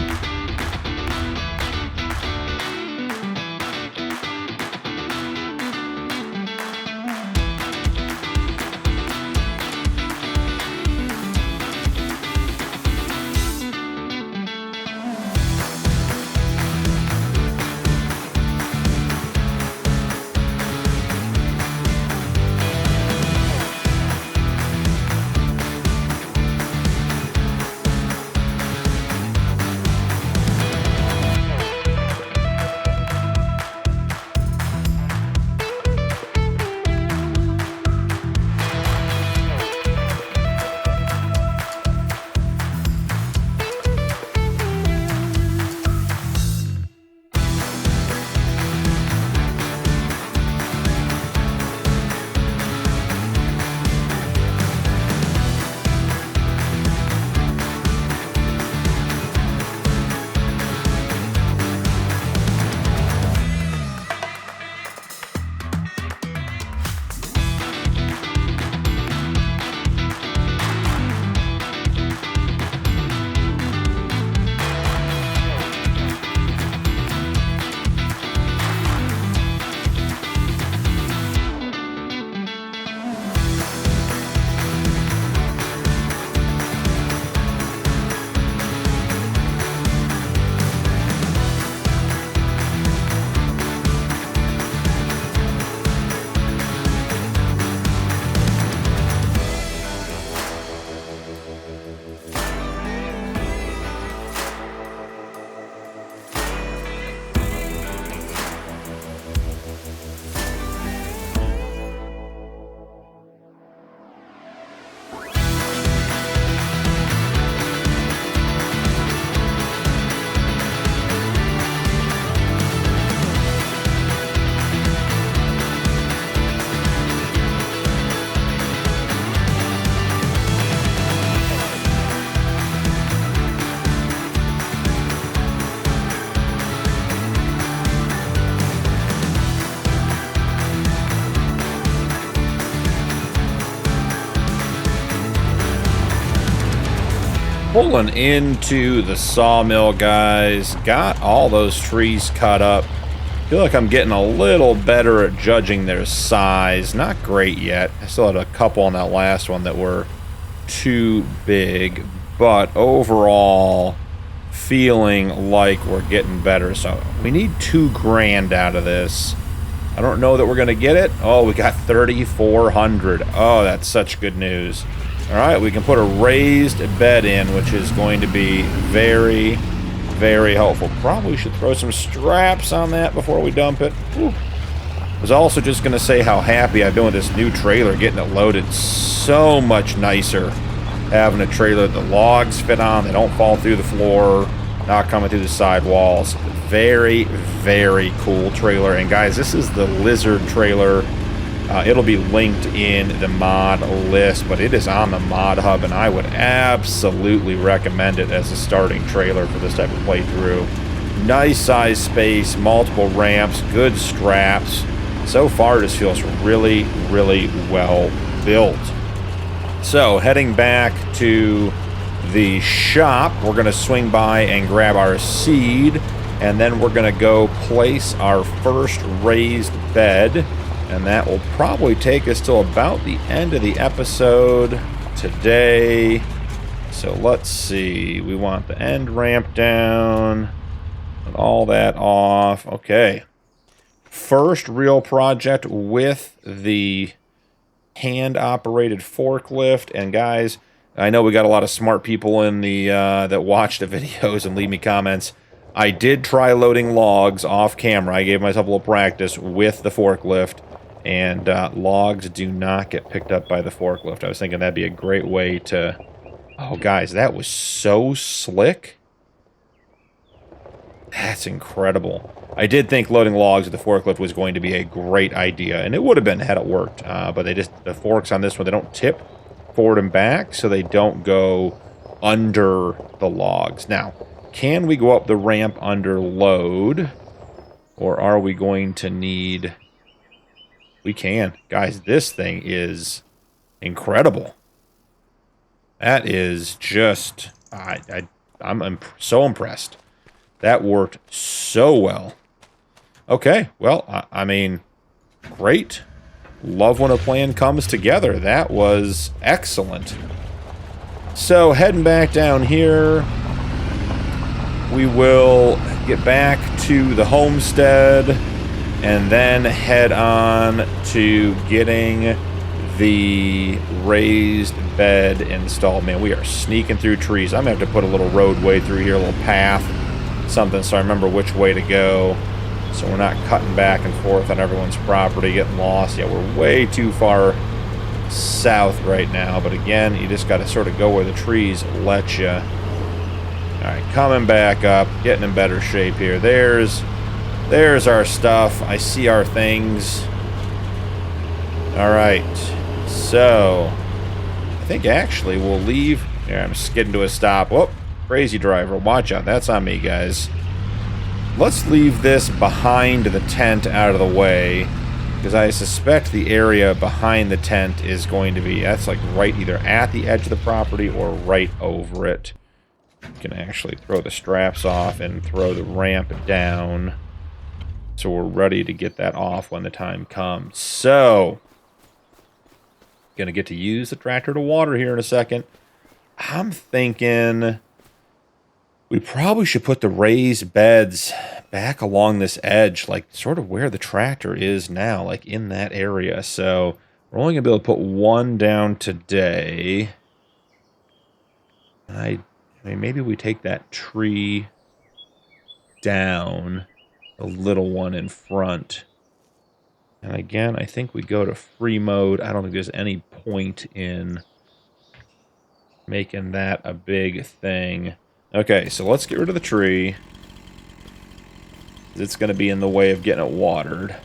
Pulling into the sawmill, guys. Got all those trees cut up. Feel like I'm getting a little better at judging their size. Not great yet. I still had a couple on that last one that were too big, but overall feeling like we're getting better. So we need $2,000 out of this. I don't know that we're gonna get it. Oh, we got 3,400. Oh, that's such good news. All right, we can put a raised bed in, which is going to be very, very helpful. Probably should throw some straps on that before we dump it. Whew. I was also just going to say how happy I've been with this new trailer, getting it loaded. So much nicer having a trailer the logs fit on. They don't fall through the floor, not coming through the side walls. Very, very cool trailer. And guys, this is the Lizard trailer. It'll be linked in the mod list, but it is on the mod hub, and I would absolutely recommend it as a starting trailer for this type of playthrough. Nice size space, multiple ramps, good straps. So far, this feels really, really well built. So, heading back to the shop, we're going to swing by and grab our seed, and then we're going to go place our first raised bed. And that will probably take us till about the end of the episode today. So let's see. We want the end ramp down and all that off. Okay. First real project with the hand-operated forklift. And guys, I know we got a lot of smart people in the that watch the videos and leave me comments. I did try loading logs off camera. I gave myself a little practice with the forklift. And logs do not get picked up by the forklift. I was thinking that'd be a great way to... Oh, guys, that was so slick. That's incredible. I did think loading logs with the forklift was going to be a great idea, and it would have been had it worked. But the forks on this one, they don't tip forward and back, so they don't go under the logs. Now, can we go up the ramp under load, or are we going to need... We can. Guys, this thing is incredible. That is just... I'm so impressed. That worked so well. Okay, well, I mean, great. Love when a plan comes together. That was excellent. So, heading back down here, we will get back to the homestead and then head on to getting the raised bed installed. Man, we are sneaking through trees. I'm going to have to put a little roadway through here, a little path, something, so I remember which way to go. So we're not cutting back and forth on everyone's property, getting lost. Yeah, we're way too far south right now. But again, you just got to sort of go where the trees let you. All right, coming back up, getting in better shape here. There's our stuff. I see our things. All right. So, I think actually we'll leave. There, I'm skidding to a stop. Whoop. Crazy driver. Watch out. That's on me, guys. Let's leave this behind the tent out of the way, because I suspect the area behind the tent is going to be, that's like right either at the edge of the property or right over it. You can actually throw the straps off and throw the ramp down. So we're ready to get that off when the time comes. So, gonna get to use the tractor to water here in a second. I'm thinking we probably should put the raised beds back along this edge, like sort of where the tractor is now, like in that area. So we're only gonna be able to put one down today. I mean, maybe we take that tree down. The little one in front. And again, I think we go to free mode. I don't think there's any point in making that a big thing. Okay, so let's get rid of the tree. It's going to be in the way of getting it watered.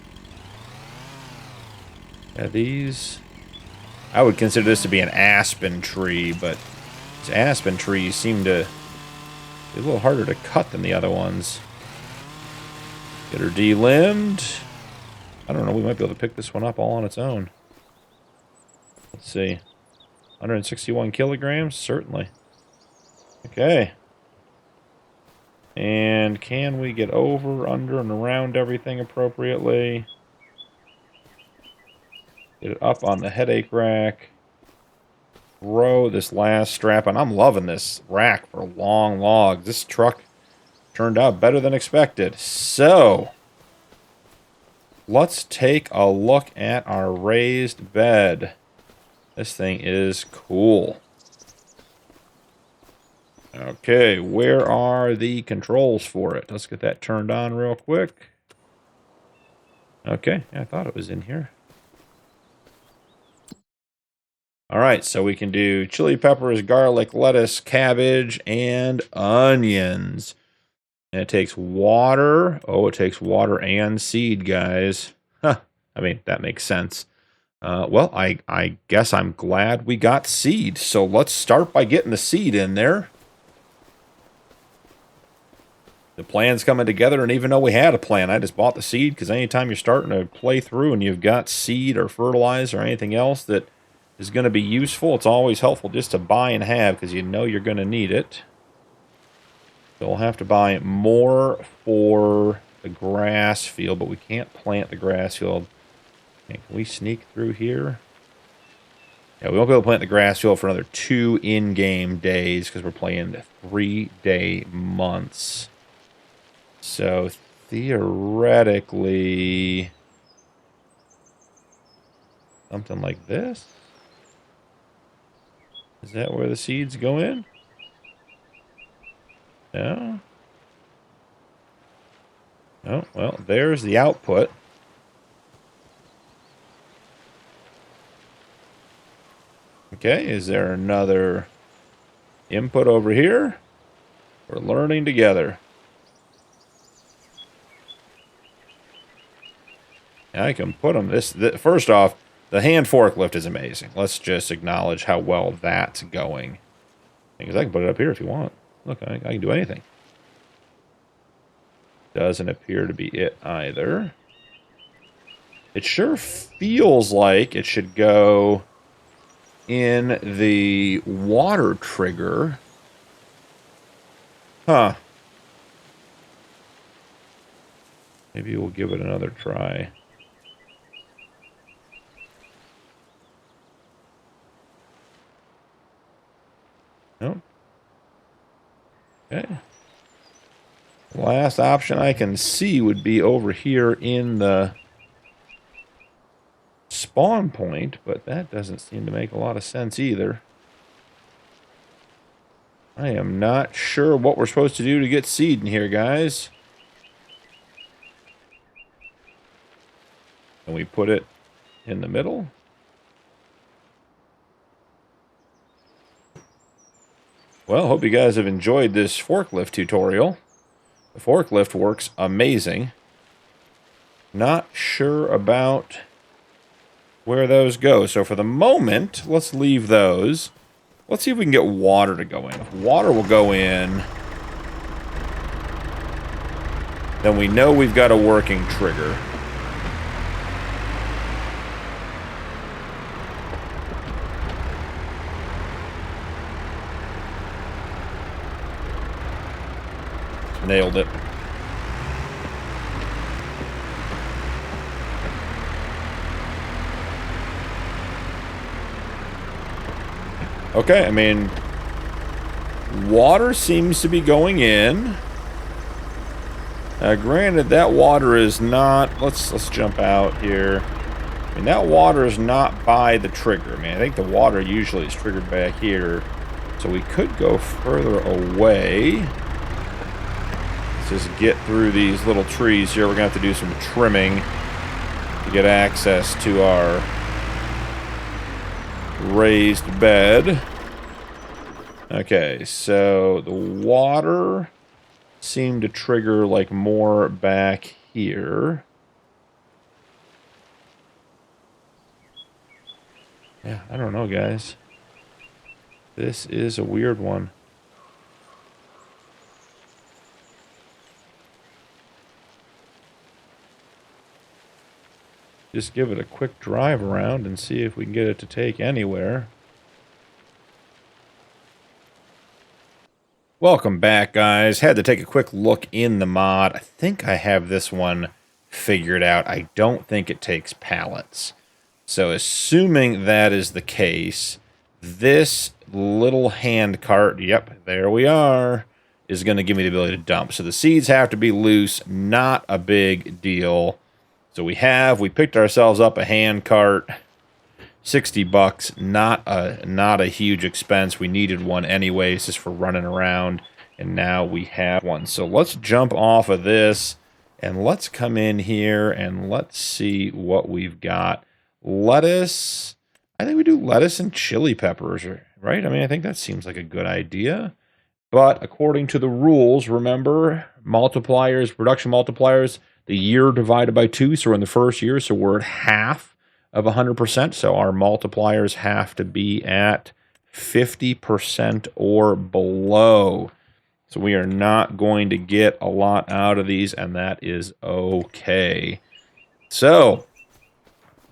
Yeah, these... I would consider this to be an aspen tree, but these aspen trees seem to be a little harder to cut than the other ones. Get her de-limbed. I don't know, we might be able to pick this one up all on its own. Let's see. 161 kilograms? Certainly. Okay. And can we get over, under, and around everything appropriately? Get it up on the headache rack. Throw this last strap on. I'm loving this rack for long logs. This truck turned out better than expected. So, let's take a look at our raised bed. This thing is cool. Okay, where are the controls for it? Let's get that turned on real quick. Okay, I thought it was in here. All right, so we can do chili peppers, garlic, lettuce, cabbage, and onions. And it takes water. Oh, it takes water and seed, guys. Huh. I mean, that makes sense. Well, I guess I'm glad we got seed. So let's start by getting the seed in there. The plan's coming together, and even though we had a plan, I just bought the seed because anytime you're starting to play through and you've got seed or fertilizer or anything else that is going to be useful, it's always helpful just to buy and have because you know you're going to need it. So we'll have to buy more for the grass field, but we can't plant the grass field. Okay, can we sneak through here? Yeah, we won't be able to plant the grass field for another 2 in-game days because we're playing 3-day months. So theoretically, something like this. Is that where the seeds go in? No. Oh, well, there's the output. Okay, is there another input over here? We're learning together. I can put them first off, the hand forklift is amazing. Let's just acknowledge how well that's going. Because I can put it up here if you want. Look, I can do anything. Doesn't appear to be it either. It sure feels like it should go in the water trigger. Huh. Maybe we'll give it another try. Nope. Okay. Last option I can see would be over here in the spawn point, but that doesn't seem to make a lot of sense either. I am not sure what we're supposed to do to get seed in here, guys. Can we put it in the middle? Well, hope you guys have enjoyed this forklift tutorial. The forklift works amazing. Not sure about where those go. So for the moment, let's leave those. Let's see if we can get water to go in. If water will go in, then we know we've got a working trigger. Nailed it. Okay, I mean, water seems to be going in. Granted, that water is not... Let's jump out here. I mean, that water is not by the trigger. I mean, I think the water usually is triggered back here. So we could go further away. Let's just get through these little trees here. We're going to have to do some trimming to get access to our raised bed. Okay, so the water seemed to trigger like more back here. Yeah, I don't know, guys. This is a weird one. Just give it a quick drive around and see if we can get it to take anywhere. Welcome back, guys. Had to take a quick look in the mod. I think I have this one figured out. I don't think it takes pallets. So assuming that is the case, this little hand cart, yep, there we are, is going to give me the ability to dump. So the seeds have to be loose, not a big deal. So we picked ourselves up a hand cart, 60 bucks, not a huge expense. We needed one anyways, just for running around, and now we have one. So let's jump off of this, and let's come in here, and let's see what we've got. Lettuce, I think we do lettuce and chili peppers, right? I mean, I think that seems like a good idea. But according to the rules, remember, multipliers, production multipliers, the year divided by 2, so we're in the first year, so we're at half of 100%, so our multipliers have to be at 50% or below. So we are not going to get a lot out of these, and that is okay. So,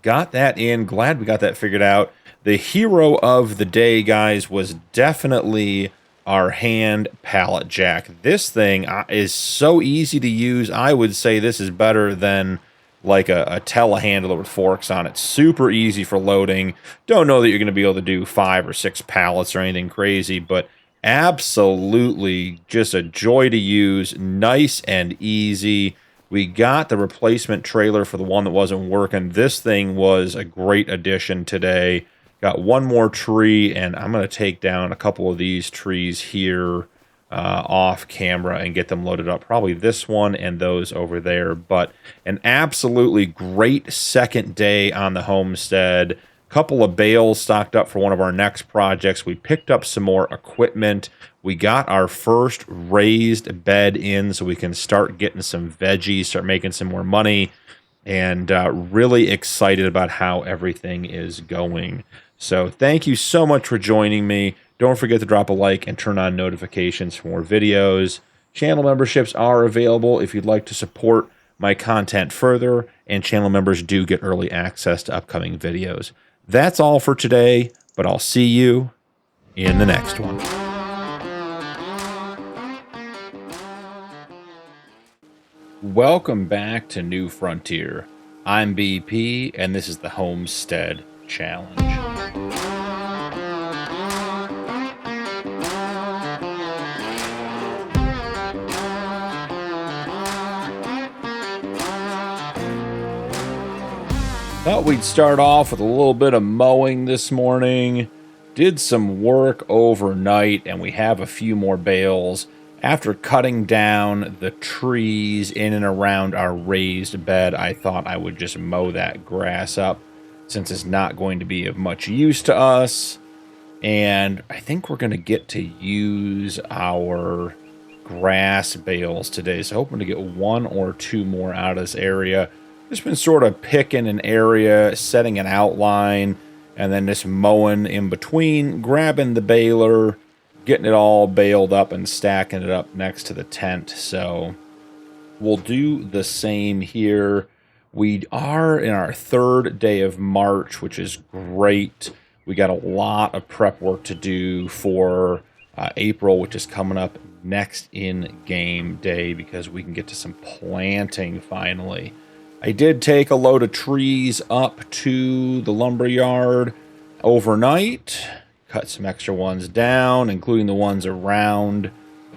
got that in. Glad we got that figured out. The hero of the day, guys, was definitely our hand pallet jack. This thing is so easy to use. I would say this is better than like a telehandler with forks on it. Super easy for loading. Don't know that you're going to be able to do 5 or 6 pallets or anything crazy, but absolutely just a joy to use. Nice and easy. We got the replacement trailer for the one that wasn't working. This thing was a great addition today. Got one more tree, and I'm going to take down a couple of these trees here off camera and get them loaded up. Probably this one and those over there. But an absolutely great second day on the homestead. Couple of bales stocked up for one of our next projects. We picked up some more equipment. We got our first raised bed in so we can start getting some veggies, start making some more money, and really excited about how everything is going. So thank you so much for joining me. Don't forget to drop a like and turn on notifications for more videos. Channel memberships are available if you'd like to support my content further, and channel members do get early access to upcoming videos. That's all for today, but I'll see you in the next one. Welcome back to New Frontier. I'm BP, and this is the Homestead Challenge. Thought we'd start off with a little bit of mowing this morning. Did some work overnight, and we have a few more bales. After cutting down the trees in and around our raised bed, I thought I would just mow that grass up since it's not going to be of much use to us. And I think we're going to get to use our grass bales today. So hoping to get 1 or 2 more out of this area. Just been sort of picking an area, setting an outline, and then just mowing in between, grabbing the baler, getting it all baled up and stacking it up next to the tent. So we'll do the same here. We are in our 3rd day of March, which is great. We got a lot of prep work to do for April, which is coming up next in-game day, because we can get to some planting finally. I did take a load of trees up to the lumber yard overnight, cut some extra ones down, including the ones around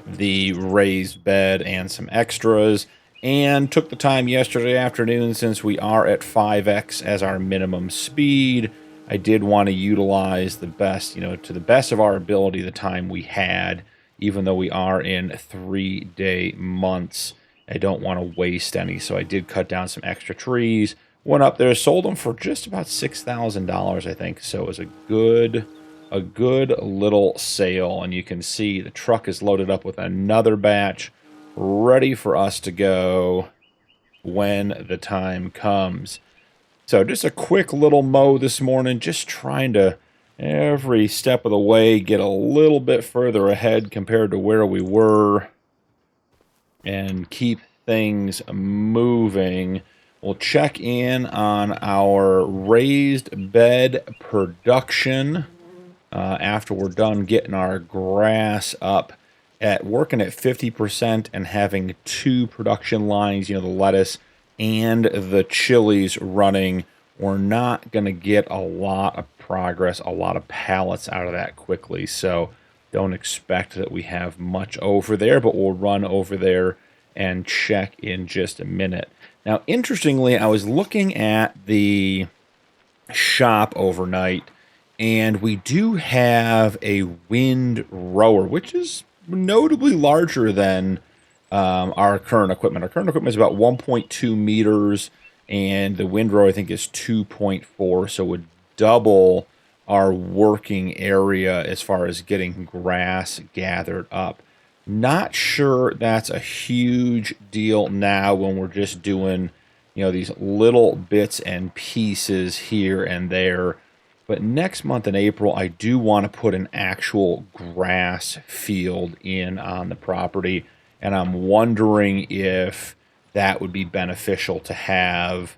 the raised bed and some extras, and took the time yesterday afternoon, since we are at 5x as our minimum speed. I did want to utilize the best, to the best of our ability, the time we had, even though we are in 3-day months. I don't want to waste any, so I did cut down some extra trees. Went up there, sold them for just about $6,000, I think. So it was a good little sale, and you can see the truck is loaded up with another batch, ready for us to go when the time comes. So just a quick little mow this morning, just trying to every step of the way get a little bit further ahead compared to where we were, and keep things moving. We'll check in on our raised bed production after we're done getting our grass up. at working at 50% and having 2 production lines, you know, the lettuce and the chilies running, we're not going to get a lot of progress, a lot of pallets out of that quickly. So don't expect that we have much over there, but we'll run over there and check in just a minute. Now, interestingly, I was looking at the shop overnight, and we do have a wind rower, which is notably larger than our current equipment. Our current equipment is about 1.2 meters, and the wind rower, I think, is 2.4, so it would double our working area as far as getting grass gathered up. Not sure that's a huge deal now when we're just doing, you know, these little bits and pieces here and there. But next month in April, I do want to put an actual grass field in on the property. And I'm wondering if that would be beneficial to have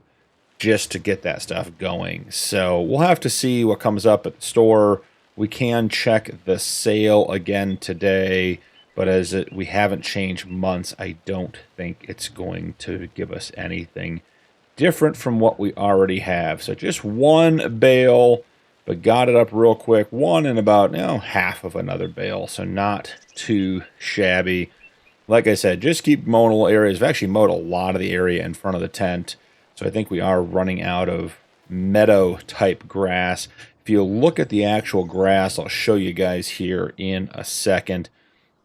just to get that stuff going. So we'll have to see what comes up at the store. We can check the sale again today, but as we haven't changed months, I don't think it's going to give us anything different from what we already have. So just one bale, but got it up real quick. One and about, you know, half of another bale, so not too shabby. Like I said, just keep mowing little areas. I've actually mowed a lot of the area in front of the tent, so I think we are running out of meadow-type grass. If you look at the actual grass, I'll show you guys here in a second.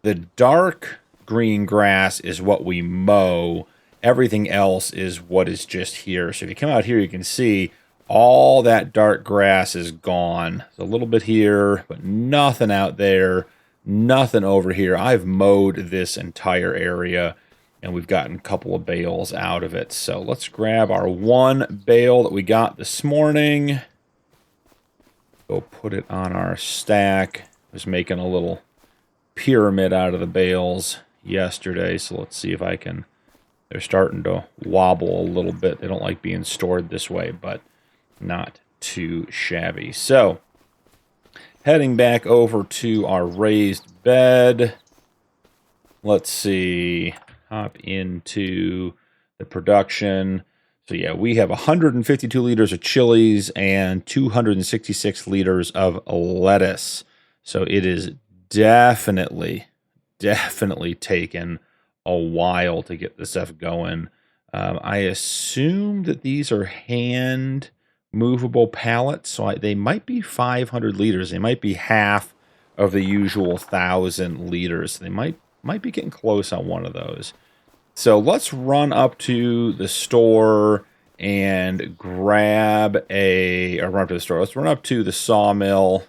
The dark green grass is what we mow. Everything else is what is just here. So if you come out here, you can see all that dark grass is gone. There's a little bit here, but nothing out there, nothing over here. I've mowed this entire area, and we've gotten a couple of bales out of it. So let's grab our one bale that we got this morning. Go put it on our stack. I was making a little pyramid out of the bales yesterday, so let's see if I can. They're starting to wobble a little bit. They don't like being stored this way, but not too shabby. So heading back over to our raised bed. Let's see. Hop into the production. So yeah, we have 152 liters of chilies and 266 liters of lettuce. So it is definitely taken a while to get this stuff going. I assume that these are hand movable pallets, so they might be 500 liters. They might be half of the usual 1,000 liters. They might be getting close on one of those. So let's run up to the store and grab let's run up to the sawmill.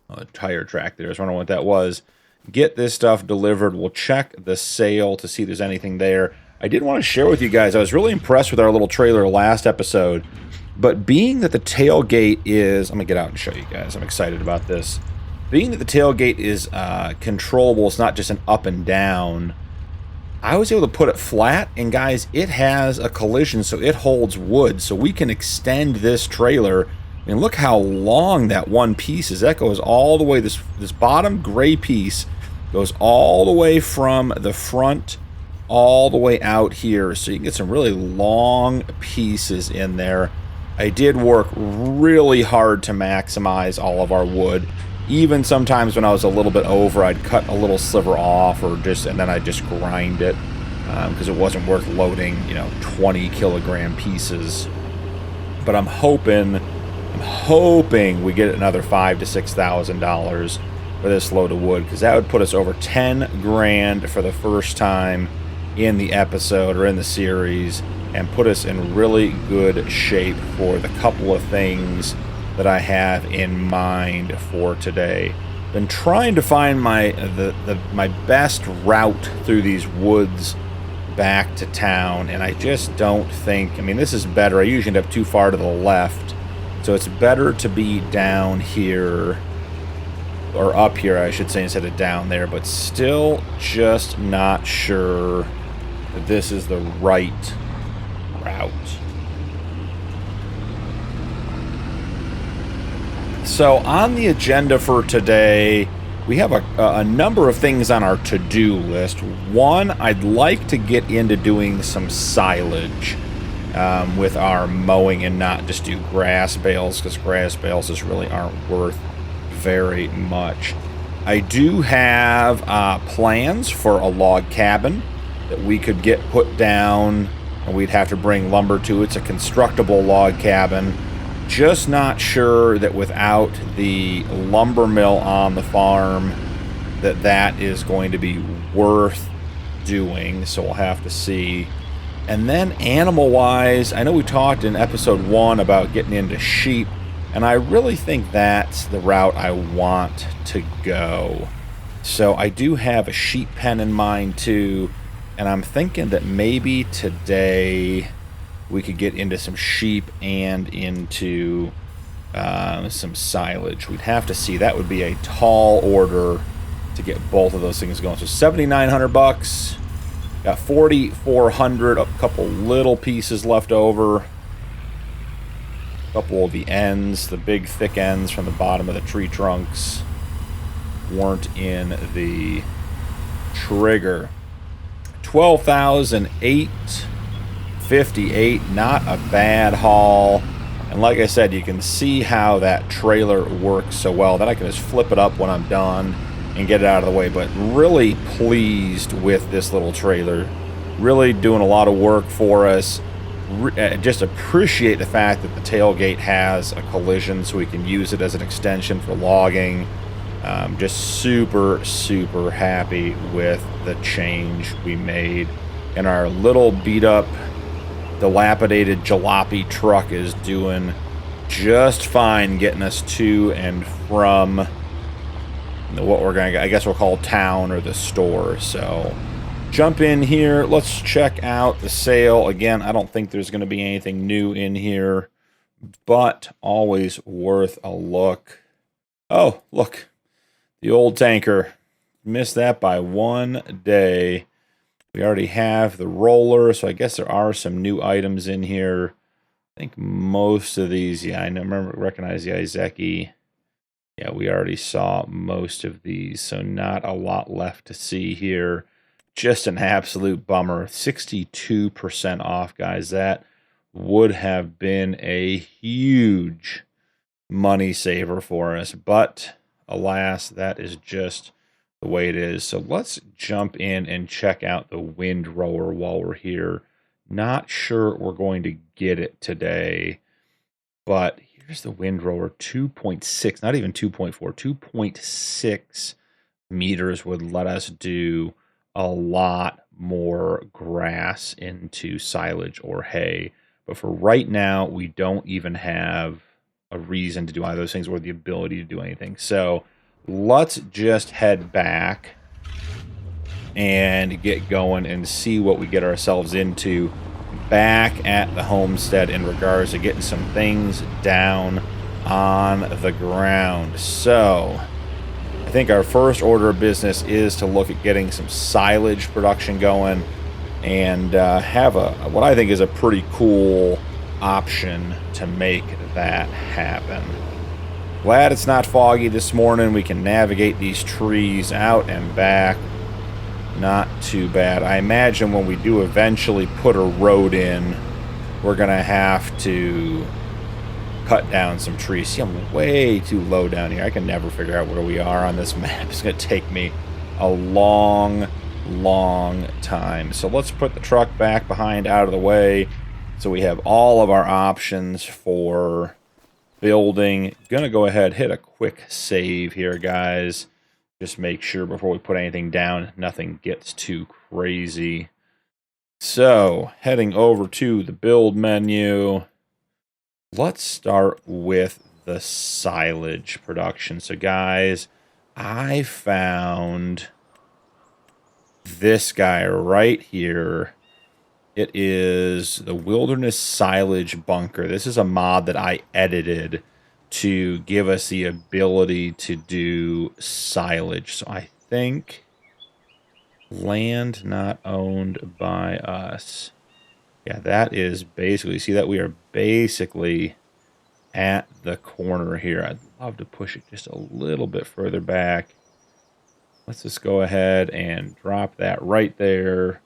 A tire track there. I was wondering what that was. Get this stuff delivered. We'll check the sale to see if there's anything there. I did want to share with you guys, I was really impressed with our little trailer last episode, but being that the tailgate is, I'm going to get out and show you guys. I'm excited about this. Being that the tailgate is controllable, it's not just an up and down, I was able to put it flat, and guys, it has a collision, so it holds wood, so we can extend this trailer. I mean, look how long that one piece is. That goes all the way, this bottom gray piece goes all the way from the front all the way out here, so you can get some really long pieces in there. I did work really hard to maximize all of our wood. Even sometimes when I was a little bit over, I'd cut a little sliver off, and then I'd just grind it because it wasn't worth loading, 20 kilogram pieces. But I'm hoping we get another $5,000 to $6,000 for this load of wood, because that would put us over 10 grand for the first time in the episode or in the series, and put us in really good shape for the couple of things that I have in mind for today. Been trying to find my best route through these woods back to town, and I just don't think, this is better. I usually end up too far to the left, so it's better to be down here, or up here I should say, instead of down there, but still just not sure that this is the right route. So on the agenda for today, we have a number of things on our to-do list. One, I'd like to get into doing some silage with our mowing and not just do grass bales, because grass bales just really aren't worth very much. I do have plans for a log cabin that we could get put down, and we'd have to bring lumber to. It's a constructible log cabin. Just not sure that without the lumber mill on the farm that is going to be worth doing, so we'll have to see. And then animal-wise, I know we talked in episode 1 about getting into sheep, and I really think that's the route I want to go. So I do have a sheep pen in mind too, and I'm thinking that maybe today we could get into some sheep and into some silage. We'd have to see. That would be a tall order to get both of those things going. So $7,900. Got 4,400. A couple little pieces left over. A couple of the ends, the big thick ends from the bottom of the tree trunks, weren't in the trigger. 12,858, not a bad haul. And like I said, you can see how that trailer works so well. Then I can just flip it up when I'm done and get it out of the way. But really pleased with this little trailer. Really doing a lot of work for us. Just appreciate the fact that the tailgate has a collision so we can use it as an extension for logging. Just super, super happy with the change we made. And our little beat up, dilapidated jalopy truck is doing just fine getting us to and from what we're going to, I guess we'll call town or the store. So jump in here. Let's check out the sale. Again, I don't think there's going to be anything new in here, but always worth a look. Oh, look. The old tanker. Missed that by one day. We already have the roller, so I guess there are some new items in here. I think most of these, yeah, I recognize the Izeki. Yeah, we already saw most of these, so not a lot left to see here. Just an absolute bummer. 62% off, guys. That would have been a huge money saver for us, but alas, that is just the way it is. So let's jump in and check out the windrower while we're here. Not sure we're going to get it today, but here's the windrower. 2.6, not even 2.4, 2.6 meters would let us do a lot more grass into silage or hay. But for right now, we don't even have a reason to do either of those things or the ability to do anything. So let's just head back and get going and see what we get ourselves into back at the homestead in regards to getting some things down on the ground. So I think our first order of business is to look at getting some silage production going and have what I think is a pretty cool option to make that happen. Glad it's not foggy this morning. We can navigate these trees out and back. Not too bad. I imagine when we do eventually put a road in, we're gonna have to cut down some trees. See, I'm way too low down here. I can never figure out where we are on this map. It's gonna take me a long time. So let's put the truck back behind out of the way so we have all of our options for building. Gonna go ahead, hit a quick save here, guys. Just make sure before we put anything down, nothing gets too crazy. So, heading over to the build menu. Let's start with the silage production. So, guys, I found this guy right here. It is the Wilderness Silage Bunker. This is a mod that I edited to give us the ability to do silage. So I think land not owned by us. Yeah, that is basically, see that we are basically at the corner here. I'd love to push it just a little bit further back. Let's just go ahead and drop that right there.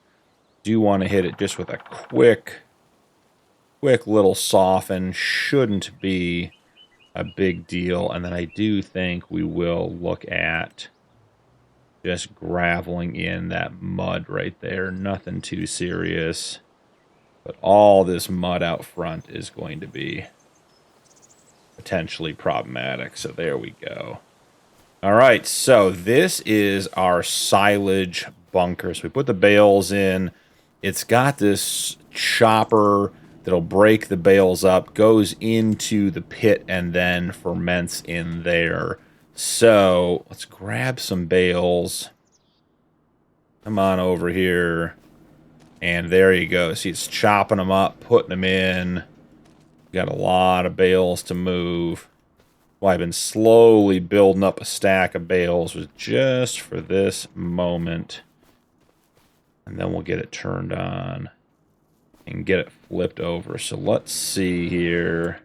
Do want to hit it just with a quick little soften. Shouldn't be a big deal. And then I do think we will look at just graveling in that mud right there. Nothing too serious. But all this mud out front is going to be potentially problematic. So there we go. All right, so this is our silage bunker. So we put the bales in. It's got this chopper that'll break the bales up, goes into the pit, and then ferments in there. So let's grab some bales. Come on over here. And there you go. See, it's chopping them up, putting them in. Got a lot of bales to move. Well, I've been slowly building up a stack of bales just for this moment. And then we'll get it turned on and get it flipped over. So let's see here.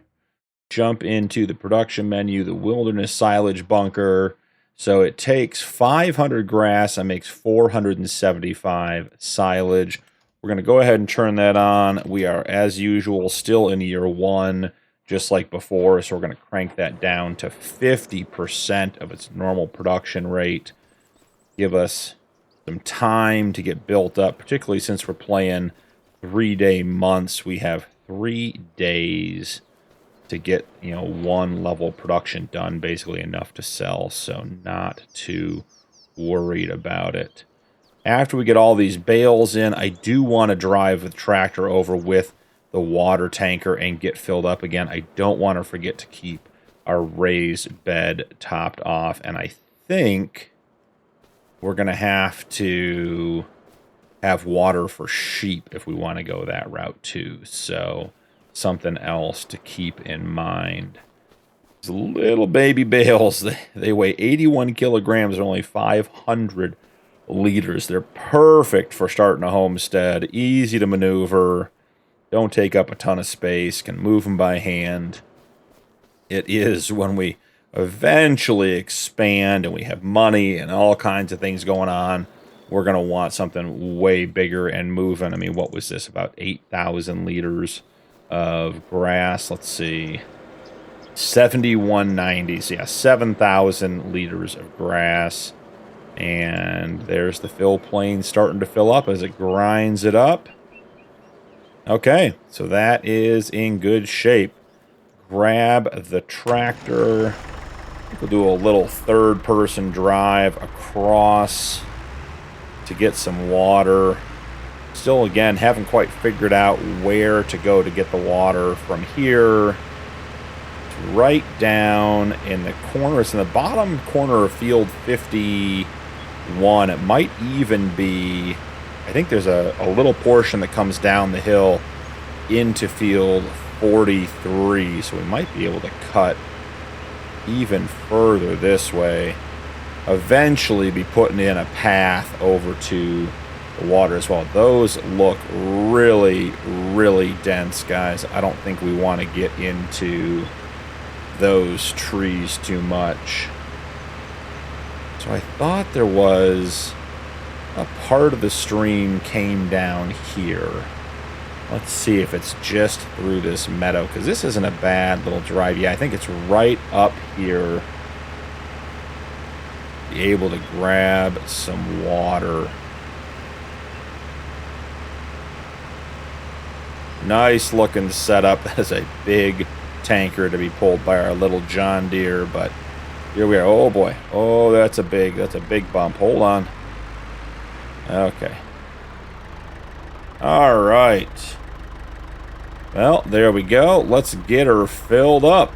Jump into the production menu, the wilderness silage bunker. So it takes 500 grass and makes 475 silage. We're going to go ahead and turn that on. We are, as usual, still in year one, just like before. So we're going to crank that down to 50% of its normal production rate. Give us some time to get built up, particularly since we're playing 3-day months. We have 3 days to get, one level production done, basically enough to sell. So not too worried about it. After we get all these bales in, I do want to drive the tractor over with the water tanker and get filled up again. I don't want to forget to keep our raised bed topped off. And I think we're going to have to have water for sheep if we want to go that route too. So something else to keep in mind. These little baby bales, they weigh 81 kilograms and only 500 liters. They're perfect for starting a homestead. Easy to maneuver. Don't take up a ton of space. Can move them by hand. It is when we eventually expand and we have money and all kinds of things going on, we're going to want something way bigger and moving. I mean, what was this? About 8,000 liters of grass. Let's see. 7190. So yeah, 7,000 liters of grass. And there's the fill plane starting to fill up as it grinds it up. Okay, so that is in good shape. Grab the tractor. We'll do a little third-person drive across to get some water. Still, again, haven't quite figured out where to go to get the water from here. It's right down in the corner. It's in the bottom corner of field 51. It might even be, I think there's a little portion that comes down the hill into field 43. So we might be able to cut even further this way. Eventually be putting in a path over to the water as well. Those look really, really dense, guys. I don't think we want to get into those trees too much. So I thought there was a part of the stream came down here. Let's see if it's just through this meadow, because this isn't a bad little drive. Yeah, I think it's right up here. Be able to grab some water. Nice looking setup. That is a big tanker to be pulled by our little John Deere, but here we are. Oh boy. Oh, that's a big bump. Hold on. Okay. All right. Well, there we go. Let's get her filled up.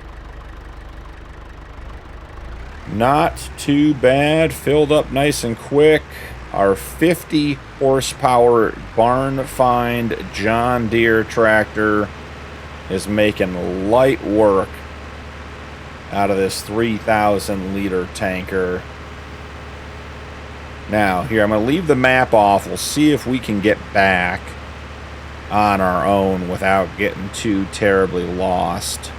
Not too bad. Filled up nice and quick. Our 50 horsepower barn find John Deere tractor is making light work out of this 3,000 liter tanker. Now, here, I'm going to leave the map off. We'll see if we can get back on our own without getting too terribly lost.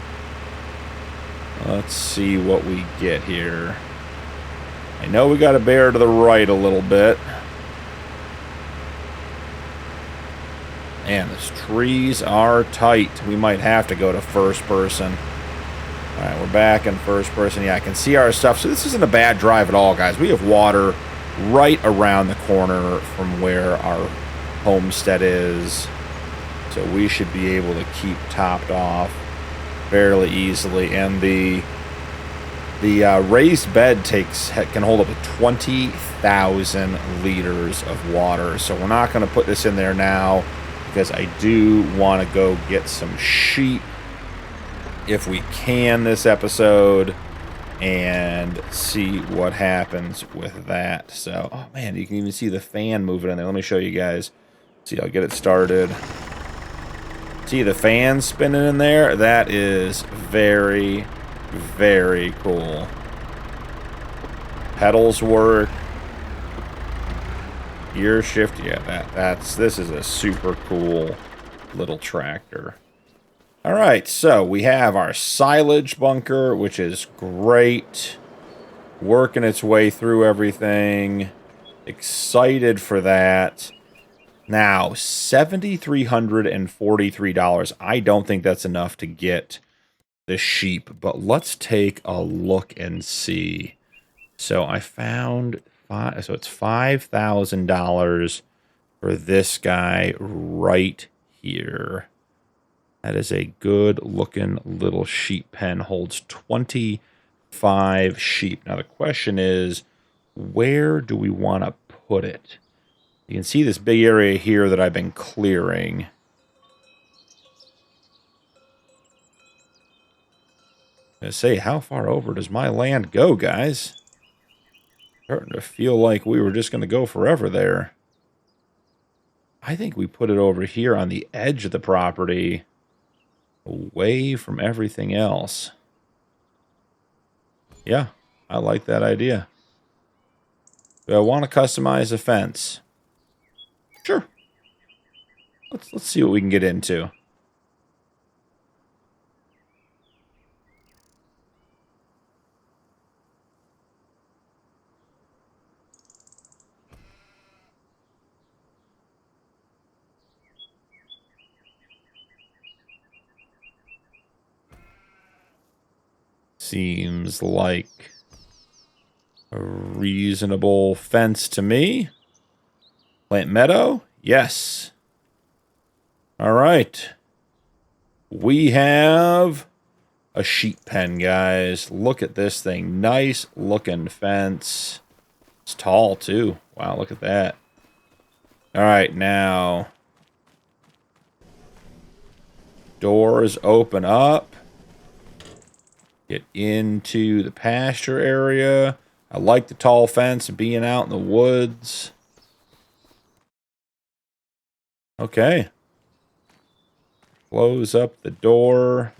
Let's see what we get here. I know we got to bear to the right a little bit. Man, these trees are tight. We might have to go to first person. All right, we're back in first person. Yeah, I can see our stuff. So this isn't a bad drive at all, guys. We have water right around the corner from where our homestead is. So we should be able to keep topped off fairly easily. And the raised bed can hold up to 20,000 liters of water. So we're not going to put this in there now because I do want to go get some sheep if we can this episode and see what happens with that. So, oh man, you can even see the fan moving in there. Let me show you guys. See, I'll get it started. See the fan spinning in there? That is very, very cool. Pedals work. Gear shift, yeah, this is a super cool little tractor. All right, so we have our silage bunker, which is great. Working its way through everything. Excited for that. Now, $7,343. I don't think that's enough to get the sheep, but let's take a look and see. So I found, so it's $5,000 for this guy right here. That is a good looking little sheep pen. Holds 25 sheep. Now the question is, where do we want to put it? You can see this big area here that I've been clearing. I say, how far over does my land go, guys? Starting to feel like we were just going to go forever there. I think we put it over here on the edge of the property, away from everything else. Yeah, I like that idea. Do I want to customize a fence? Sure. Let's see what we can get into. Seems like a reasonable fence to me. Plant meadow? Yes. All right. We have a sheep pen, guys. Look at this thing. Nice looking fence. It's tall, too. Wow, look at that. All right, now. Doors open up. Get into the pasture area. I like the tall fence and being out in the woods. Okay. Close up the door.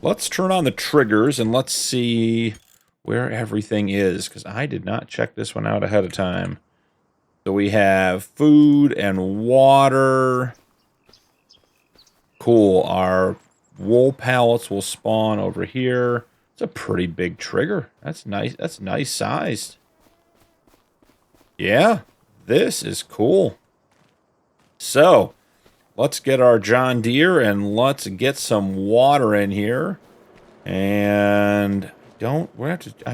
Let's turn on the triggers and let's see where everything is, because I did not check this one out ahead of time. So we have food and water. Cool. Our wool pallets will spawn over here. It's a pretty big trigger. That's nice. That's nice sized. Yeah, this is cool. So, let's get our John Deere and let's get some water in here. And I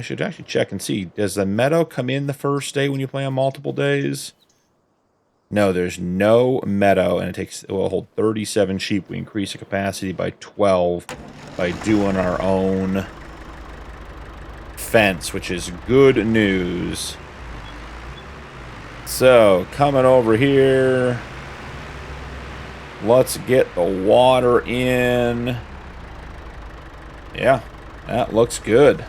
should actually check and see. Does the meadow come in the first day when you play on multiple days? No, there's no meadow, and it will hold 37 sheep. We increase the capacity by 12 by doing our own fence, which is good news. So, coming over here, let's get the water in. Yeah, that looks good.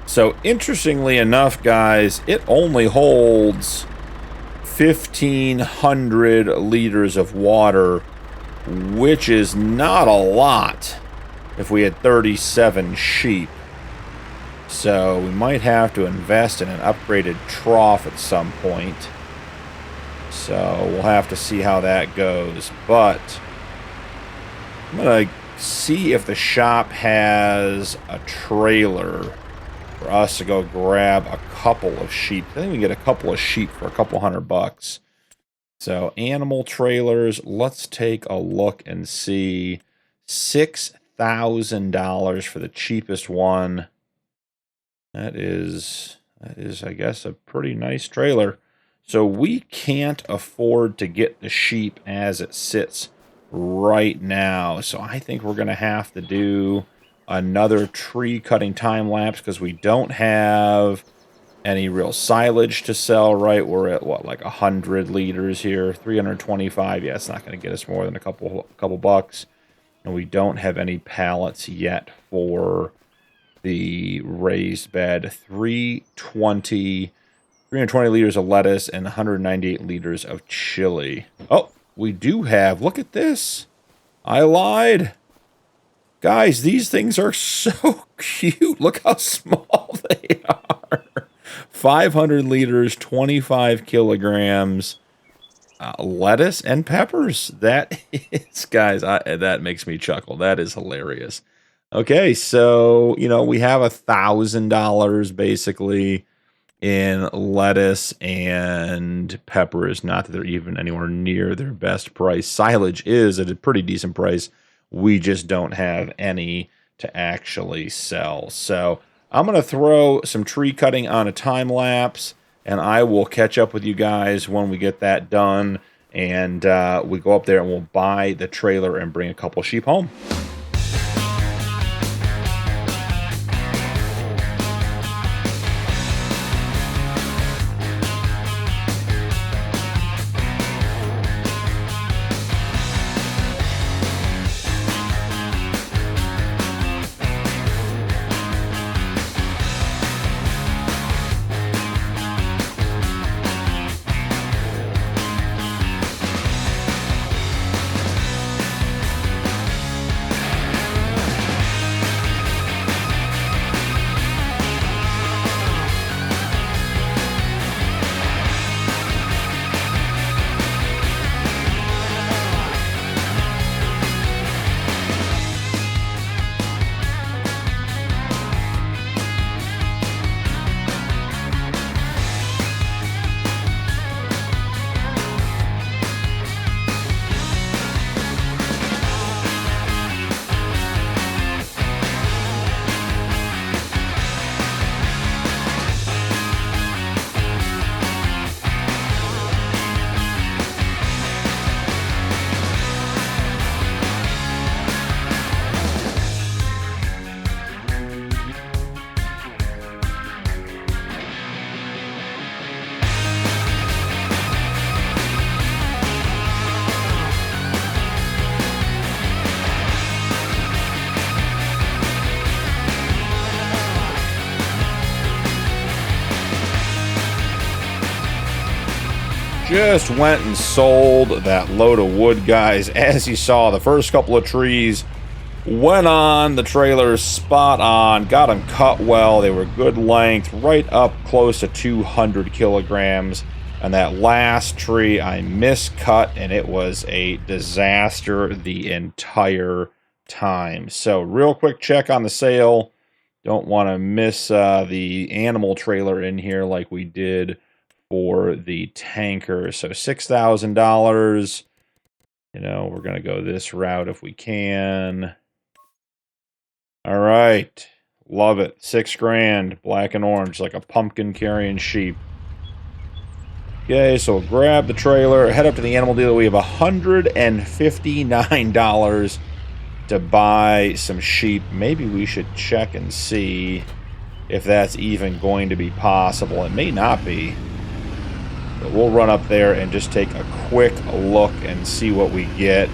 So, interestingly enough, guys, it only holds 1,500 liters of water, which is not a lot if we had 37 sheep. So we might have to invest in an upgraded trough at some point. So we'll have to see how that goes. But I'm going to see if the shop has a trailer. for us to go grab a couple of sheep. I think we get a couple of sheep for a couple $100. So animal trailers, let's take a look and see. $6,000 for the cheapest one. That is, I guess, a pretty nice trailer. So we can't afford to get the sheep as it sits right now. So I think we're going to have to do another tree cutting time lapse because we don't have any real silage to sell, right? We're at what, like 100 liters here, 325. Yeah, it's not going to get us more than a couple bucks. And we don't have any pallets yet for the raised bed. 320 liters of lettuce and 198 liters of chili. Oh, we do have, look at this. I lied. Guys, these things are so cute. Look how small they are. 500 liters, 25 kilograms, lettuce and peppers. That is, guys, that makes me chuckle. That is hilarious. Okay, so, you know, we have $1,000 basically in lettuce and peppers. Not that they're even anywhere near their best price. Silage is at a pretty decent price. We just don't have any to actually sell. So I'm going to throw some tree cutting on a time lapse, and I will catch up with you guys when we get that done. And we go up there and we'll buy the trailer and bring a couple sheep home. Just went and sold that load of wood, guys. As you saw, the first couple of trees went on the trailer spot on, got them cut well. They were good length, right up close to 200 kilograms. And that last tree I miscut, and it was a disaster the entire time. So real quick check on the sale. Don't want to miss the animal trailer in here like we did for the tanker. So $6,000. You know, we're going to go this route if we can. All right. Love it. $6,000. Black and orange, like a pumpkin carrying sheep. Okay, so we'll grab the trailer, head up to the animal dealer. We have $159 to buy some sheep. Maybe we should check and see if that's even going to be possible. It may not be. But we'll run up there and just take a quick look and see what we get.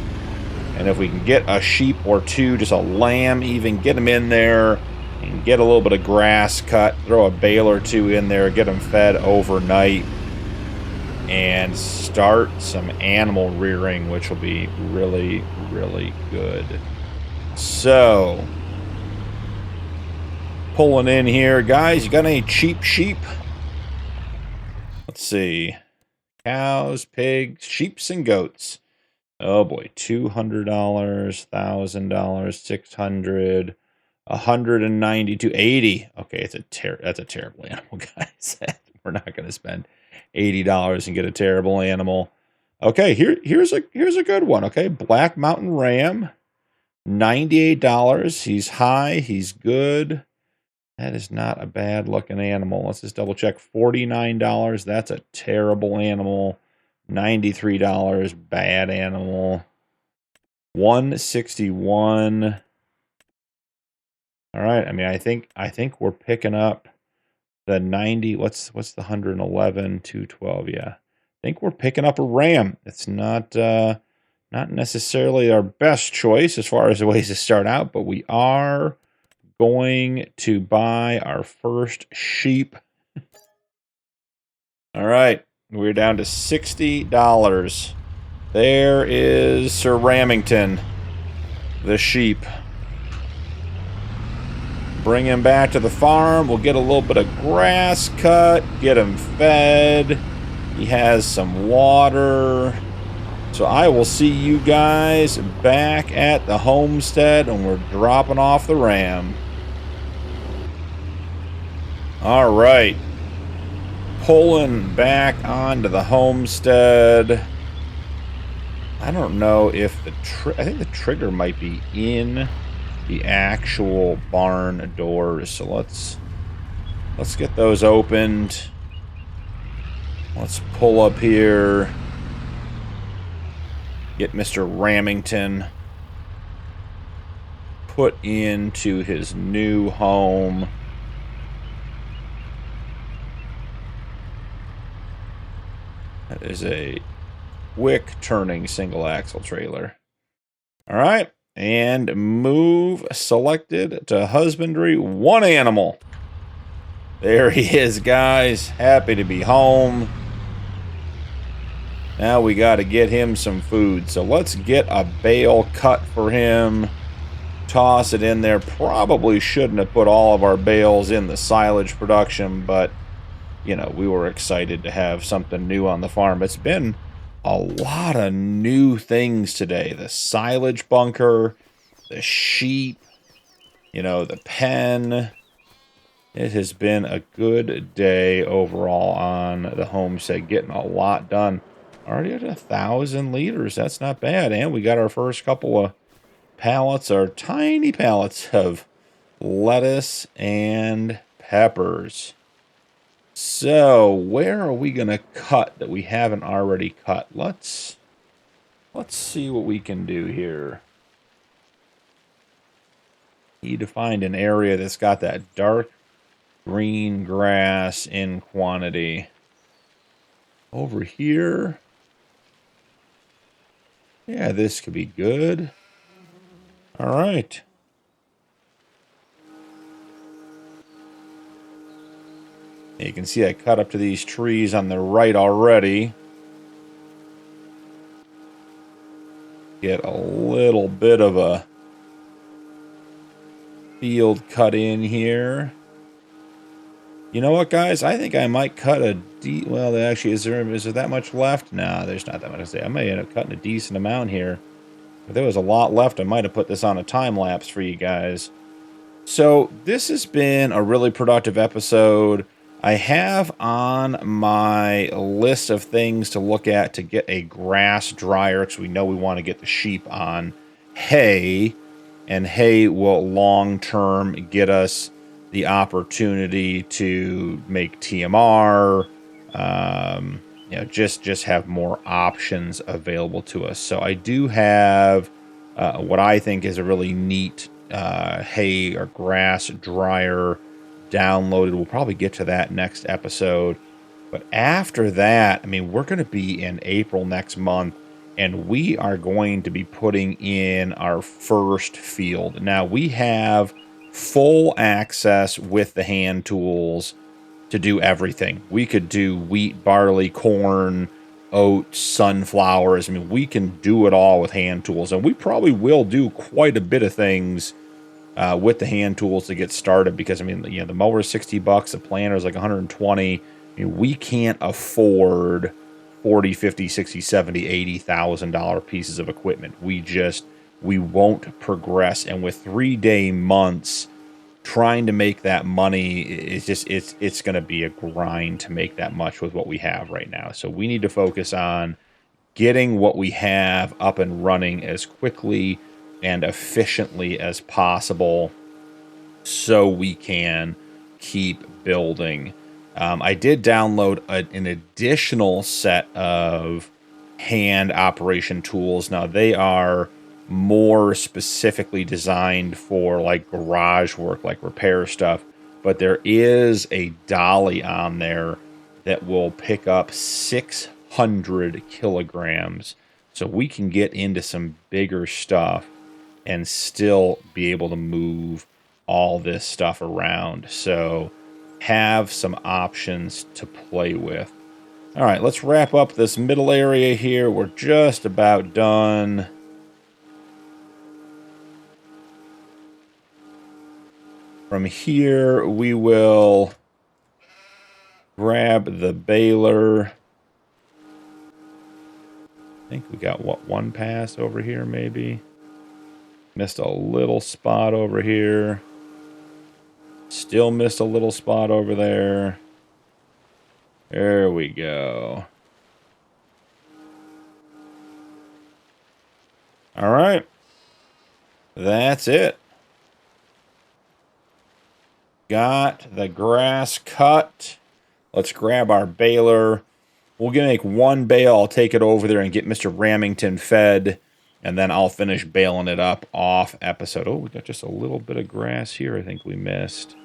And if we can get a sheep or two, just a lamb even, get them in there and get a little bit of grass cut, throw a bale or two in there, get them fed overnight, and start some animal rearing, which will be really, really good. So, pulling in here, guys, you got any cheap sheep? Let's see. Cows, pigs, sheeps, and goats. Oh boy, $200, $1,000, $600, 192, 80. Okay, that's a terrible animal, guys. We're not going to spend $80 and get a terrible animal. Okay, here's a good one. Okay, Black Mountain Ram, $98. He's high. He's good. That is not a bad looking animal. Let's just double check. $49. That's a terrible animal. $93. Bad animal. 161. All right. I mean, I think we're picking up the 90. What's the 111? 212. Yeah. I think we're picking up a Ram. It's not necessarily our best choice as far as the ways to start out, but we are going to buy our first sheep. All right, we're down to $60. There is Sir Ramington, the sheep. Bring him back to the farm. We'll get a little bit of grass cut, get him fed. He has some water. So I will see you guys back at the homestead, and we're dropping off the ram. All right, pulling back onto the homestead. I don't know if I think the trigger might be in the actual barn doors. So let's get those opened. Let's pull up here. Get Mr. Ramington put into his new home. That is a quick turning single axle trailer. All right. And move selected to husbandry. One animal. There he is, guys. Happy to be home. Now we got to get him some food. So let's get a bale cut for him. Toss it in there. Probably shouldn't have put all of our bales in the silage production, but you know, we were excited to have something new on the farm. It's been a lot of new things today. The silage bunker, the sheep, you know, the pen. It has been a good day overall on the homestead. Getting a lot done. Already at 1,000 liters. That's not bad. And we got our first couple of pallets, our tiny pallets of lettuce and peppers. So, where are we going to cut that we haven't already cut? Let's see what we can do here. Need to find an area that's got that dark green grass in quantity. Over here. Yeah, this could be good. All right. You can see I cut up to these trees on the right already. Get a little bit of a field cut in here. You know what, guys? I think I might cut a well, actually, is there that much left? No, there's not that much to say. I may end up cutting a decent amount here. If there was a lot left, I might have put this on a time lapse for you guys. So this has been a really productive episode. I have on my list of things to look at to get a grass dryer, because we know we want to get the sheep on hay, and hay will long-term get us the opportunity to make TMR, you know, just have more options available to us. So I do have what I think is a really neat hay or grass dryer downloaded. We'll probably get to that next episode. But after that, I mean, we're going to be in April next month, and we are going to be putting in our first field. Now, we have full access with the hand tools to do everything. We could do wheat, barley, corn, oats, sunflowers. I mean, we can do it all with hand tools, and we probably will do quite a bit of things with the hand tools to get started, because I mean, you know, the mower is $60, the planter is like 120. I mean, we can't afford 40, 50, 60, 70, $80,000 pieces of equipment. We won't progress. And with 3-day months, trying to make that money is just, it's going to be a grind to make that much with what we have right now. So we need to focus on getting what we have up and running as quickly and efficiently as possible so we can keep building. I did download an additional set of hand operation tools. Now they are more specifically designed for like garage work, like repair stuff, but there is a dolly on there that will pick up 600 kilograms, so we can get into some bigger stuff and still be able to move all this stuff around. So have some options to play with. All right, let's wrap up this middle area here. We're just about done. From here, we will grab the baler. I think we got, what, one pass over here, maybe? Missed a little spot over here. Still missed a little spot over there. There we go. All right. That's it. Got the grass cut. Let's grab our baler. We're going to make one bale. I'll take it over there and get Mr. Ramington fed. And then I'll finish baling it up off episode. Oh, we got just a little bit of grass here I think we missed.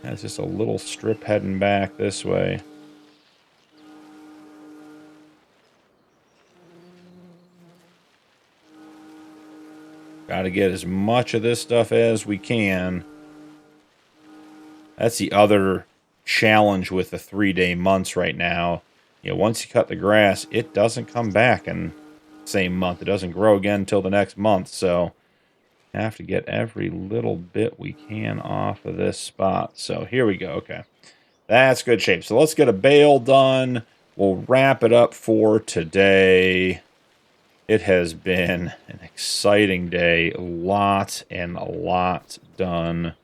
That's just a little strip heading back this way. Got to get as much of this stuff as we can. That's the other challenge with the 3-day months right now. You know, once you cut the grass, it doesn't come back in the same month. It doesn't grow again until the next month. So have to get every little bit we can off of this spot. So here we go. Okay, that's good shape. So let's get a bale done. We'll wrap it up for today. It has been an exciting day. Lots and lots done.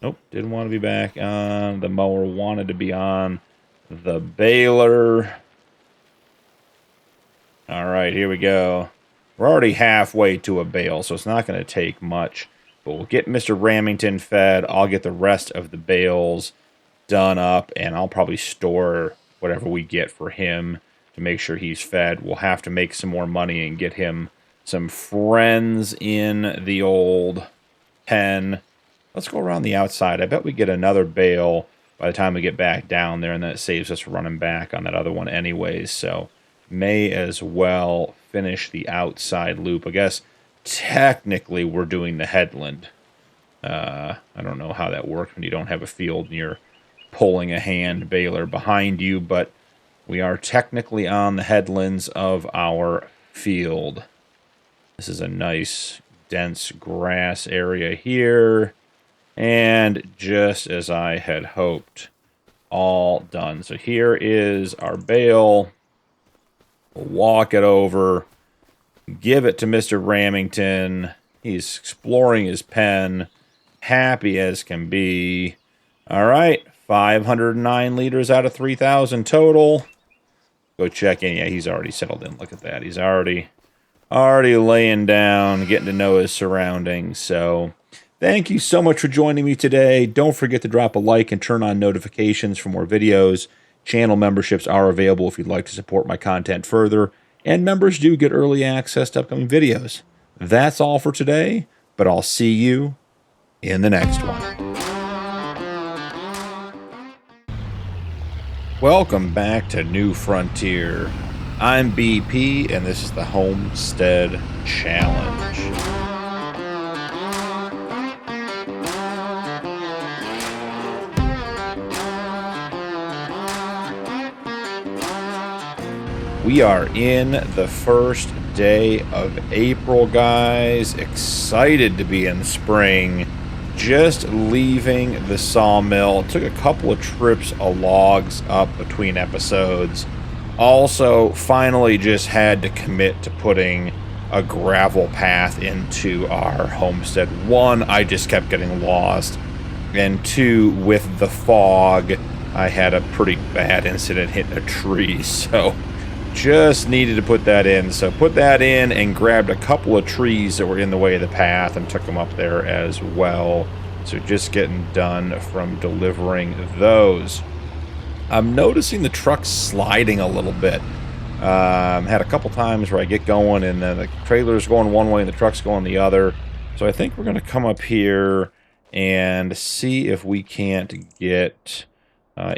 Nope, didn't want to be back on the mower. Wanted to be on the baler. All right, here we go. We're already halfway to a bale, so it's not going to take much. But we'll get Mr. Ramington fed. I'll get the rest of the bales done up, and I'll probably store whatever we get for him to make sure he's fed. We'll have to make some more money and get him some friends in the old pen. Let's go around the outside. I bet we get another bale by the time we get back down there, and then it saves us running back on that other one anyways. So may as well finish the outside loop. I guess technically we're doing the headland. I don't know how that works when you don't have a field and you're pulling a hand baler behind you, but we are technically on the headlands of our field. This is a nice dense grass area here. And just as I had hoped, all done. So here is our bale. We'll walk it over, give it to Mr. Ramington. He's exploring his pen, happy as can be. All right, 509 liters out of 3,000 total. Go check in. Yeah, he's already settled in. Look at that. He's already laying down, getting to know his surroundings. So thank you so much for joining me today. Don't forget to drop a like and turn on notifications for more videos. Channel memberships are available if you'd like to support my content further, and members do get early access to upcoming videos. That's all for today, but I'll see you in the next one. Welcome back to New Frontier. I'm BP, and this is the Homestead Challenge. We are in the first day of April, guys. Excited to be in spring. Just leaving the sawmill. Took a couple of trips of logs up between episodes. Also, finally just had to commit to putting a gravel path into our homestead. One, I just kept getting lost. And two, with the fog, I had a pretty bad incident hitting a tree. So just needed to put that in. So put that in and grabbed a couple of trees that were in the way of the path and took them up there as well. So just getting done from delivering those. I'm noticing the truck sliding a little bit. Had a couple times where I get going and then the trailer's going one way and the truck's going the other. So I think we're going to come up here and see if we can't get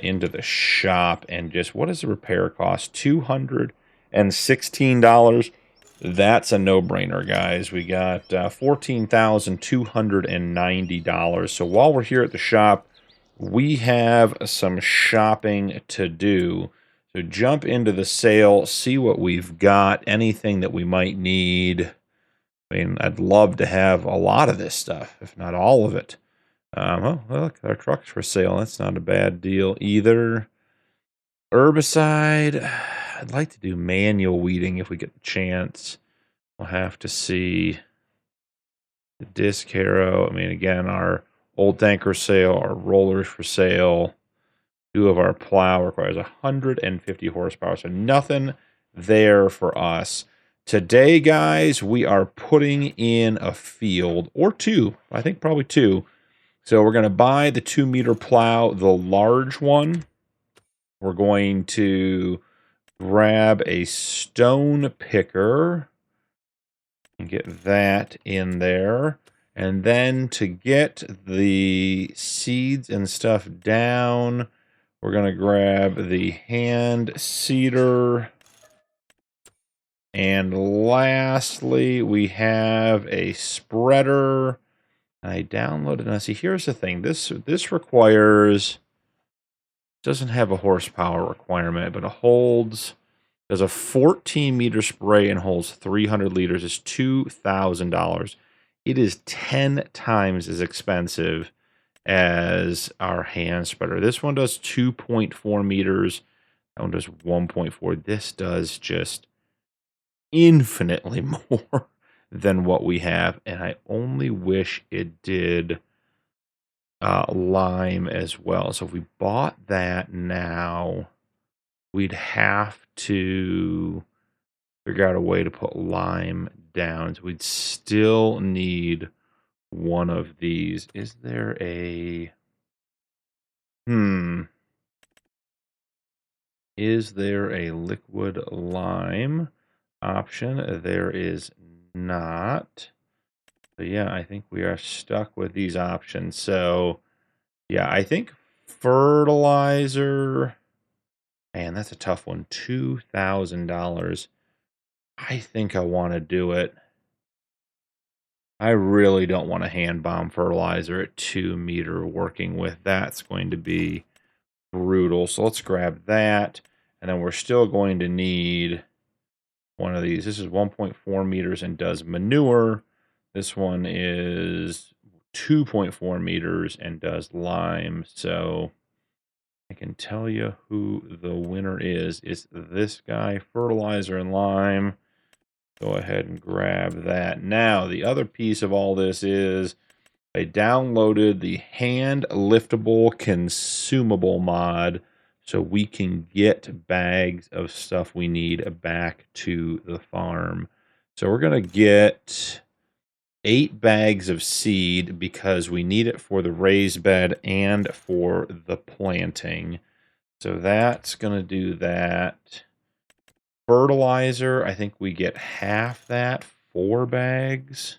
into the shop and just, what does the repair cost? $216. That's a no-brainer, guys. We got $14,290. So while we're here at the shop, we have some shopping to do. So jump into the sale, see what we've got, anything that we might need. I mean, I'd love to have a lot of this stuff, if not all of it. Oh, look, our truck's for sale. That's not a bad deal either. Herbicide. I'd like to do manual weeding if we get the chance. We'll have to see. The disc harrow. I mean, again, our old tanker sale, our rollers for sale. Two of our plow requires 150 horsepower, so nothing there for us. Today, guys, we are putting in a field, or two, I think probably two. So we're going to buy the 2-meter plow, the large one. We're going to grab a stone picker and get that in there. And then to get the seeds and stuff down, we're going to grab the hand seeder. And lastly, we have a spreader. I downloaded, and I see, here's the thing. This requires, doesn't have a horsepower requirement, but it holds, does a 14-meter spray and holds 300 liters. It's $2,000. It is 10 times as expensive as our hand spreader. This one does 2.4 meters. That one does 1.4. This does just infinitely more than what we have, and I only wish it did lime as well. So if we bought that now, we'd have to figure out a way to put lime down. So we'd still need one of these. Is there a is there a liquid lime option? There is not. So yeah, I think we are stuck with these options. So yeah, I think fertilizer, man, that's a tough one. $2,000. I think I want to do it. I really don't want to hand bomb fertilizer at 2-meter working with. That's going to be brutal. So let's grab that. And then we're still going to need one of these. This is 1.4 meters and does manure. This one is 2.4 meters and does lime. So I can tell you who the winner is. It's this guy, fertilizer and lime. Go ahead and grab that. Now, the other piece of all this is I downloaded the hand liftable consumable mod so we can get bags of stuff we need back to the farm. So we're going to get 8 bags of seed because we need it for the raised bed and for the planting. So that's going to do that. Fertilizer, I think we get half that, 4 bags.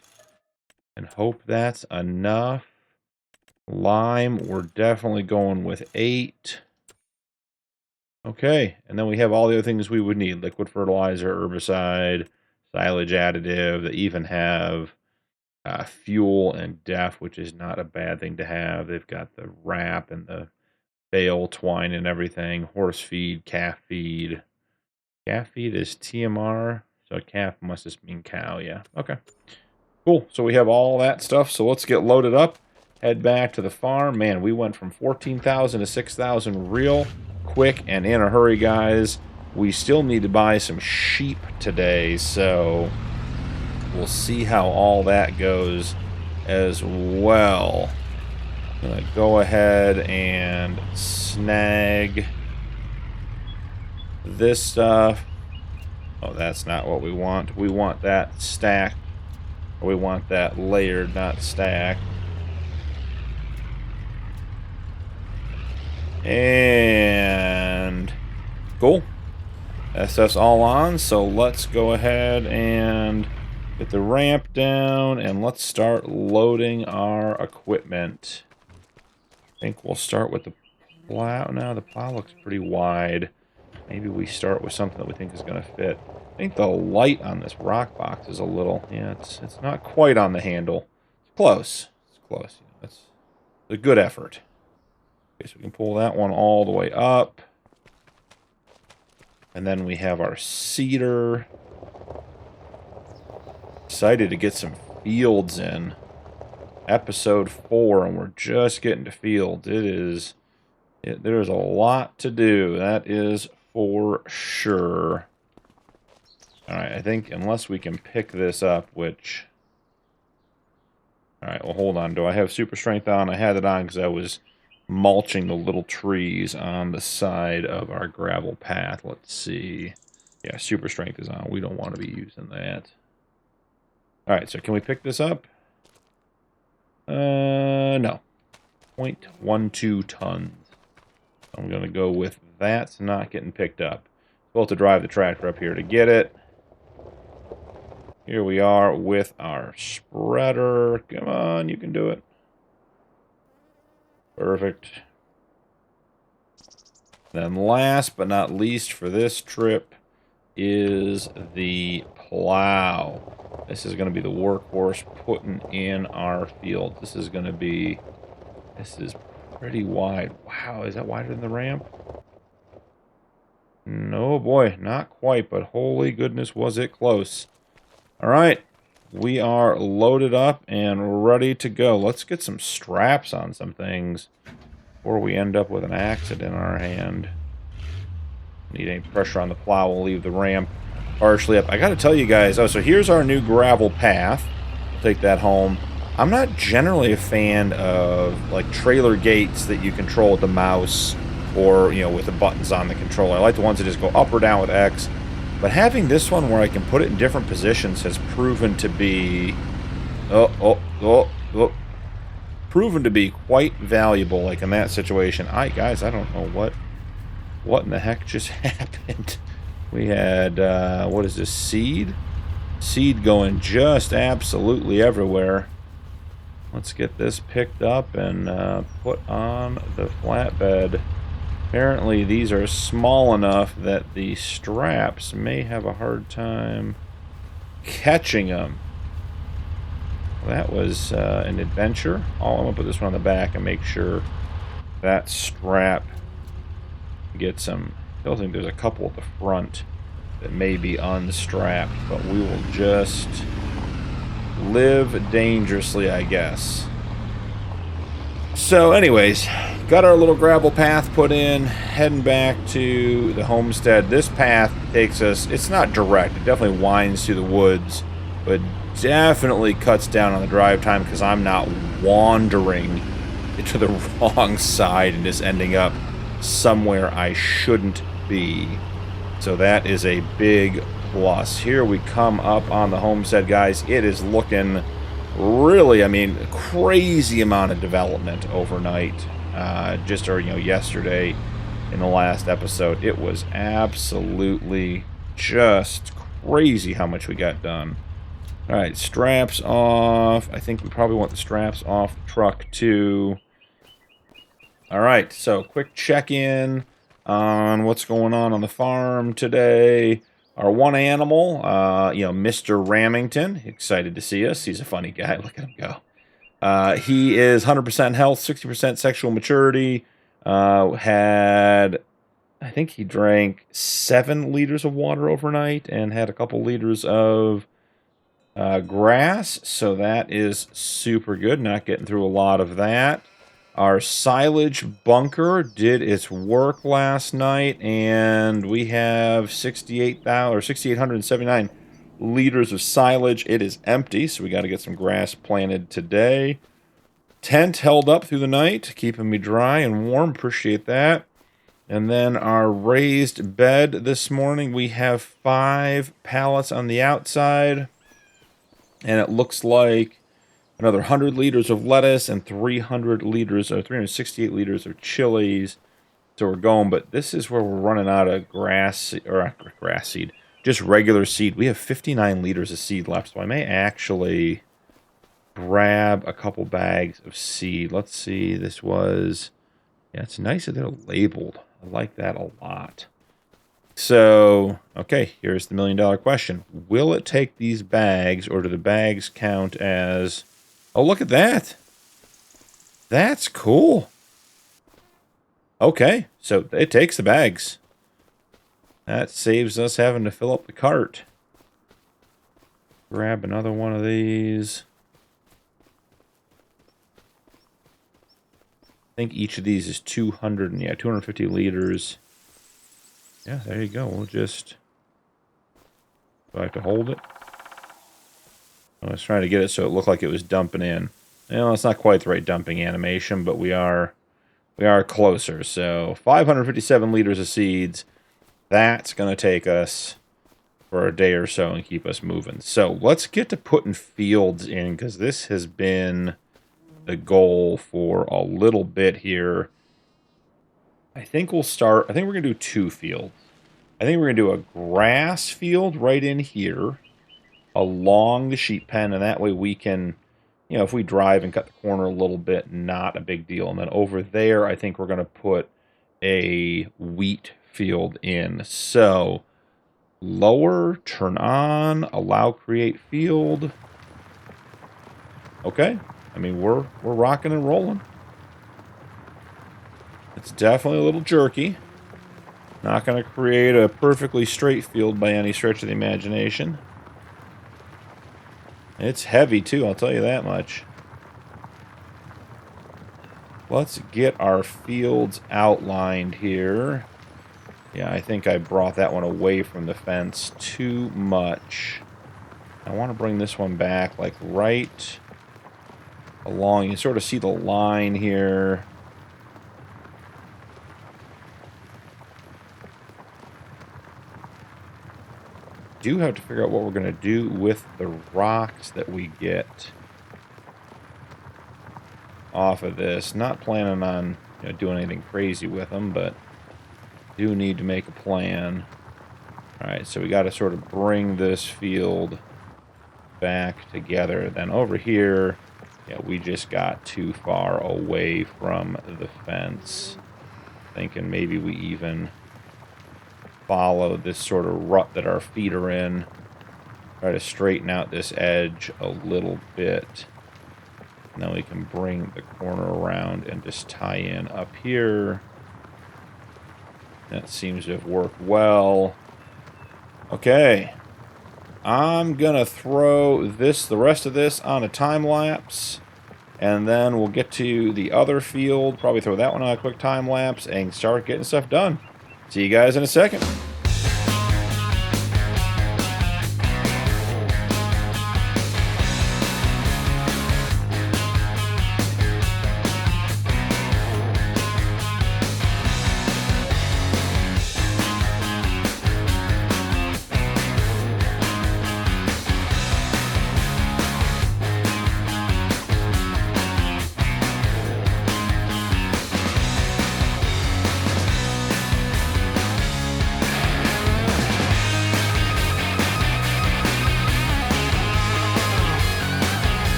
And hope that's enough. Lime, we're definitely going with 8. Okay, and then we have all the other things we would need. Liquid fertilizer, herbicide, silage additive. They even have fuel and DEF, which is not a bad thing to have. They've got the wrap and the bale twine and everything. Horse feed, calf feed. Calf feed is TMR, so calf must just mean cow, yeah. Okay, cool. So we have all that stuff, so let's get loaded up. Head back to the farm. Man, we went from 14,000 to 6,000 real quick and in a hurry, guys. We still need to buy some sheep today, so we'll see how all that goes as well. I'm going to go ahead and snag this stuff. Oh, that's not what we want. We want that stacked. We want that layered, not stacked. And cool. That stuff's all on, so let's go ahead and get the ramp down and let's start loading our equipment. I think we'll start with the plow. Now the plow looks pretty wide. Maybe we start with something that we think is going to fit. I think the light on this rock box is a little... Yeah, it's not quite on the handle. It's close. It's close. That's a good effort. Okay, so we can pull that one all the way up. And then we have our cedar. Excited to get some fields in. Episode 4, and we're just getting to fields. There's a lot to do. That is for sure. Alright, I think unless we can pick this up, which... Alright, well, hold on. Do I have super strength on? I had it on because I was mulching the little trees on the side of our gravel path. Let's see. Yeah, super strength is on. We don't want to be using that. Alright, so can we pick this up? No. 0.12 tons. I'm going to go with that's not getting picked up. We'll have to drive the tractor up here to get it. Here we are with our spreader. Come on, you can do it. Perfect. Then last but not least for this trip is the plow. This is going to be the workhorse putting in our field. This is pretty wide. Wow, is that wider than the ramp? No, boy, not quite, but holy goodness, was it close. All right, we are loaded up and ready to go. Let's get some straps on some things before we end up with an axe in our hand. Need any pressure on the plow, we'll leave the ramp partially up. I got to tell you guys, so here's our new gravel path. I'll take that home. I'm not generally a fan of like trailer gates that you control with the mouse or, you know, with the buttons on the controller. I like the ones that just go up or down with X. But having this one where I can put it in different positions has proven to be proven to be quite valuable, like in that situation. Guys, I don't know what in the heck just happened. We had what is this, seed going just absolutely everywhere. Let's get this picked up and put on the flatbed. Apparently these are small enough that the straps may have a hard time catching them. That was an adventure. I'm going to put this one on the back and make sure that strap gets some. I still think there's a couple at the front that may be unstrapped, but we will just live dangerously, I guess. So anyways, got our little gravel path put in, heading back to the homestead. This path takes us, it's not direct, it definitely winds through the woods, but definitely cuts down on the drive time because I'm not wandering to the wrong side and just ending up somewhere I shouldn't be. So that is a big plus. Here we come up on the homestead, guys. It is looking really, I mean, crazy amount of development overnight. Yesterday in the last episode, it was absolutely just crazy how much we got done. All right, straps off. I think we probably want the straps off the truck too. All right, so quick check-in on what's going on the farm today. Our one animal, Mr. Ramington, excited to see us. He's a funny guy. Look at him go. He is 100% health, 60% sexual maturity. I think he drank 7 liters of water overnight and had a couple liters of grass. So that is super good. Not getting through a lot of that. Our silage bunker did its work last night, and we have 6,879 liters of silage. It is empty, so we got to get some grass planted today. Tent held up through the night, keeping me dry and warm. Appreciate that. And then our raised bed this morning, we have 5 pallets on the outside. And it looks like another 100 liters of lettuce and 300 liters or 368 liters of chilies. So we're going, but this is where we're running out of grass seed, just regular seed. We have 59 liters of seed left, so I may actually grab a couple bags of seed. Let's see, this was, yeah, it's nice that they're labeled. I like that a lot. So, okay, here's the $1,000,000 question. Will it take these bags, or do the bags count as... Oh, look at that. That's cool. Okay, so it takes the bags. That saves us having to fill up the cart. Grab another one of these. I think each of these is 250 liters. Yeah, there you go. We'll just... Do I have to hold it? I was trying to get it so it looked like it was dumping in. You know, it's not quite the right dumping animation, but we are closer. So 557 liters of seeds. That's going to take us for a day or so and keep us moving. So let's get to putting fields in, because this has been the goal for a little bit here. I think we'll start, I think we're going to do 2 fields. I think we're going to do a grass field right in here along the sheep pen, and that way we can, you know, if we drive and cut the corner a little bit, not a big deal. And then over there, I think we're going to put a wheat field in. So lower, turn on, allow create field. Okay. I mean, we're rocking and rolling. It's definitely a little jerky. Not going to create a perfectly straight field by any stretch of the imagination. It's heavy too, I'll tell you that much. Let's get our fields outlined here. Yeah, I think I brought that one away from the fence too much. I want to bring this one back, like right along. You sort of see the line here. Do have to figure out what we're going to do with the rocks that we get off of this. Not planning on, you know, doing anything crazy with them, but do need to make a plan. Alright, so we got to sort of bring this field back together. Then over here, yeah, we just got too far away from the fence. Thinking maybe we even follow this sort of rut that our feet are in. Try to straighten out this edge a little bit. And then we can bring the corner around and just tie in up here. That seems to have worked well. Okay. I'm gonna throw the rest of this on a time lapse. And then we'll get to the other field. Probably throw that one on a quick time lapse and start getting stuff done. See you guys in a second.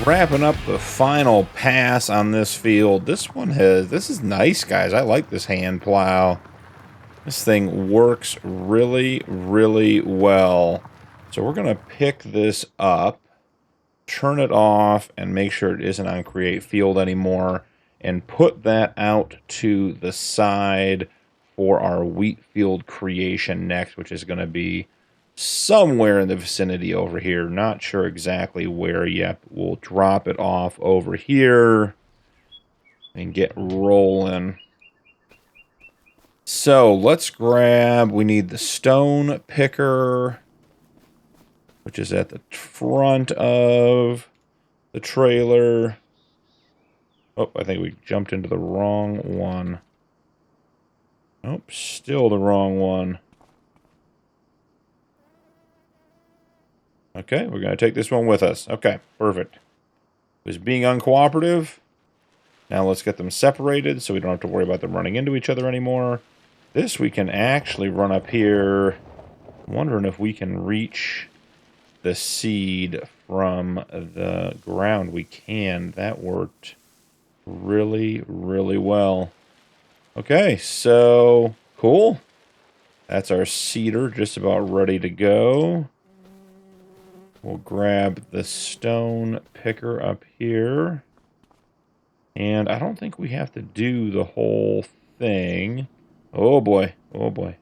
Wrapping up the final pass on this field. This is nice, guys. I like this hand plow. This thing works really, really well. So we're going to pick this up, turn it off, and make sure it isn't on create field anymore, and put that out to the side for our wheat field creation next, which is going to be somewhere in the vicinity over here. Not sure exactly where yet. We'll drop it off over here and get rolling. So let's grab, we need the stone picker, which is at the front of the trailer. Oh, I think we jumped into the wrong one. Nope, still the wrong one. Okay, we're going to take this one with us. Okay, perfect. It was being uncooperative. Now let's get them separated so we don't have to worry about them running into each other anymore. This we can actually run up here. I'm wondering if we can reach the seed from the ground. We can. That worked really, really well. Okay, so cool. That's our seeder just about ready to go. We'll grab the stone picker up here. And I don't think we have to do the whole thing. Oh boy, oh boy.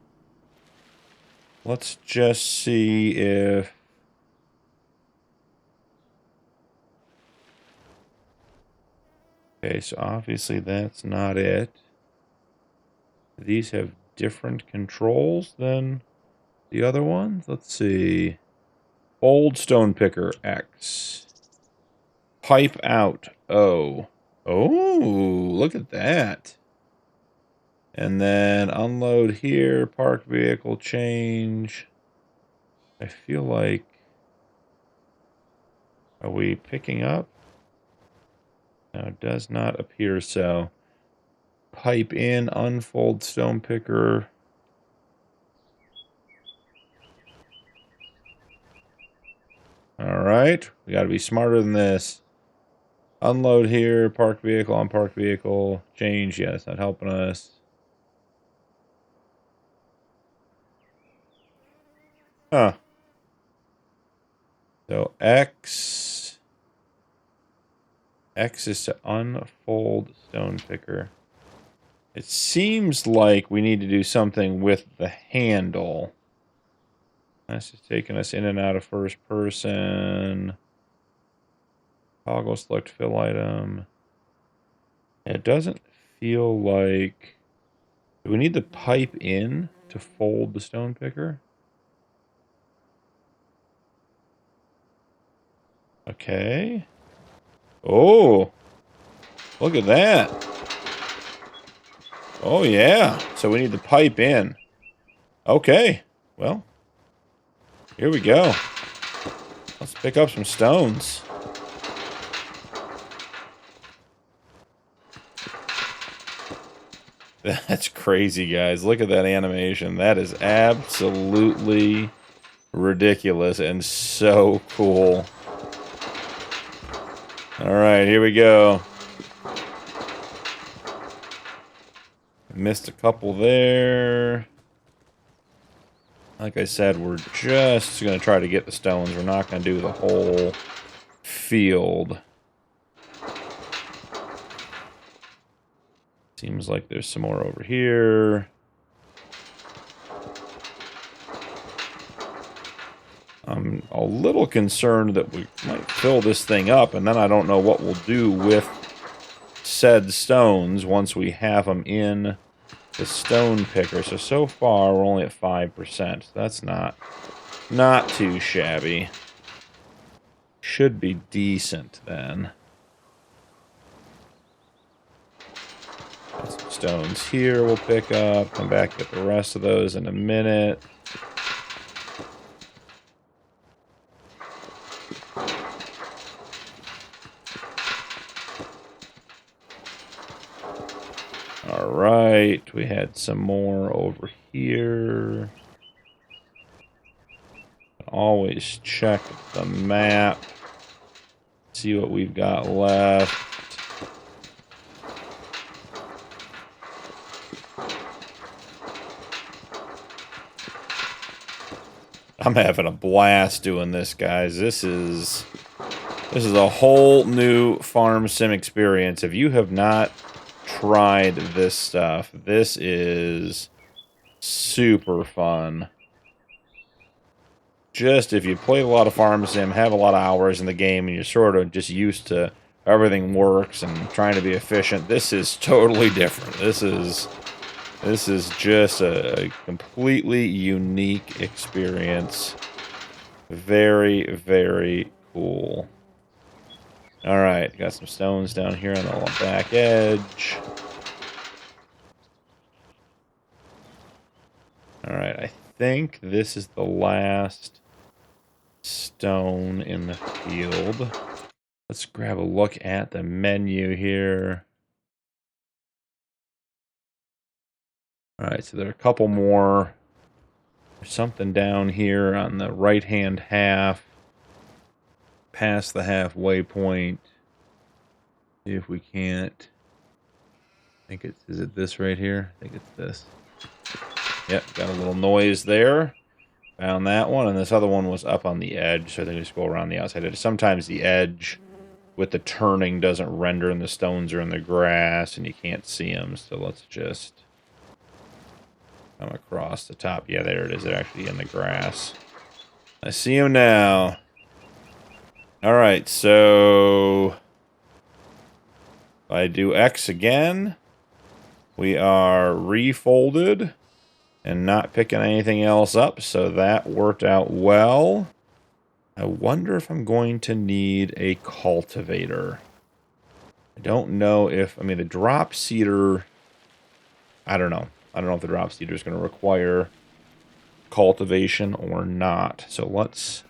Let's just see if... Okay, so obviously that's not it. These have different controls than the other ones. Let's see. Old stone picker, X. Pipe out, O. Oh, look at that. And then unload here, park vehicle, change. I feel like... Are we picking up? No, it does not appear so. Pipe in, unfold stone picker. Alright, we gotta be smarter than this. Unload here, park vehicle, on park vehicle, change. Yeah, it's not helping us. Huh. So X is to unfold stone picker. It seems like we need to do something with the handle. That's just taking us in and out of first person. Toggle select fill item. It doesn't feel like... Do we need the pipe in to fold the stone picker? Okay. Oh! Look at that! Oh yeah! So we need the pipe in. Okay. Well. Here we go. Let's pick up some stones. That's crazy, guys. Look at that animation. That is absolutely ridiculous and so cool. Alright, here we go. Missed a couple there. Like I said, we're just going to try to get the stones. We're not going to do the whole field. Seems like there's some more over here. I'm a little concerned that we might fill this thing up, and then I don't know what we'll do with said stones once we have them in the stone picker. So far, we're only at 5%. That's not too shabby. Should be decent, then. Got some stones here we'll pick up. Come back, get the rest of those in a minute. Alright, we had some more over here. Always check the map. See what we've got left. I'm having a blast doing this, guys. This is a whole new farm sim experience. If you have not tried this stuff, this is super fun. Just if you play a lot of farm sim, have a lot of hours in the game, and you're sort of just used to how everything works and trying to be efficient, this is totally different. This is This is just a completely unique experience. Very, very cool. All right, got some stones down here on the back edge. All right, I think this is the last stone in the field. Let's grab a look at the menu here. All right, so there are a couple more. There's something down here on the right-hand half, past the halfway point. See if we can't. I think it's, is it this right here? I think it's this. Yep, got a little noise there. Found that one, and this other one was up on the edge, so I think we just go around the outside. Sometimes the edge with the turning doesn't render, and the stones are in the grass, and you can't see them, so let's just come across the top. Yeah, there it is. They're actually in the grass. I see them now. All right, so if I do X again, we are refolded and not picking anything else up, so that worked out well. I wonder if I'm going to need a cultivator. I don't know if, I mean, the drop seeder, I don't know. I don't know if the drop seeder is going to require cultivation or not. So let's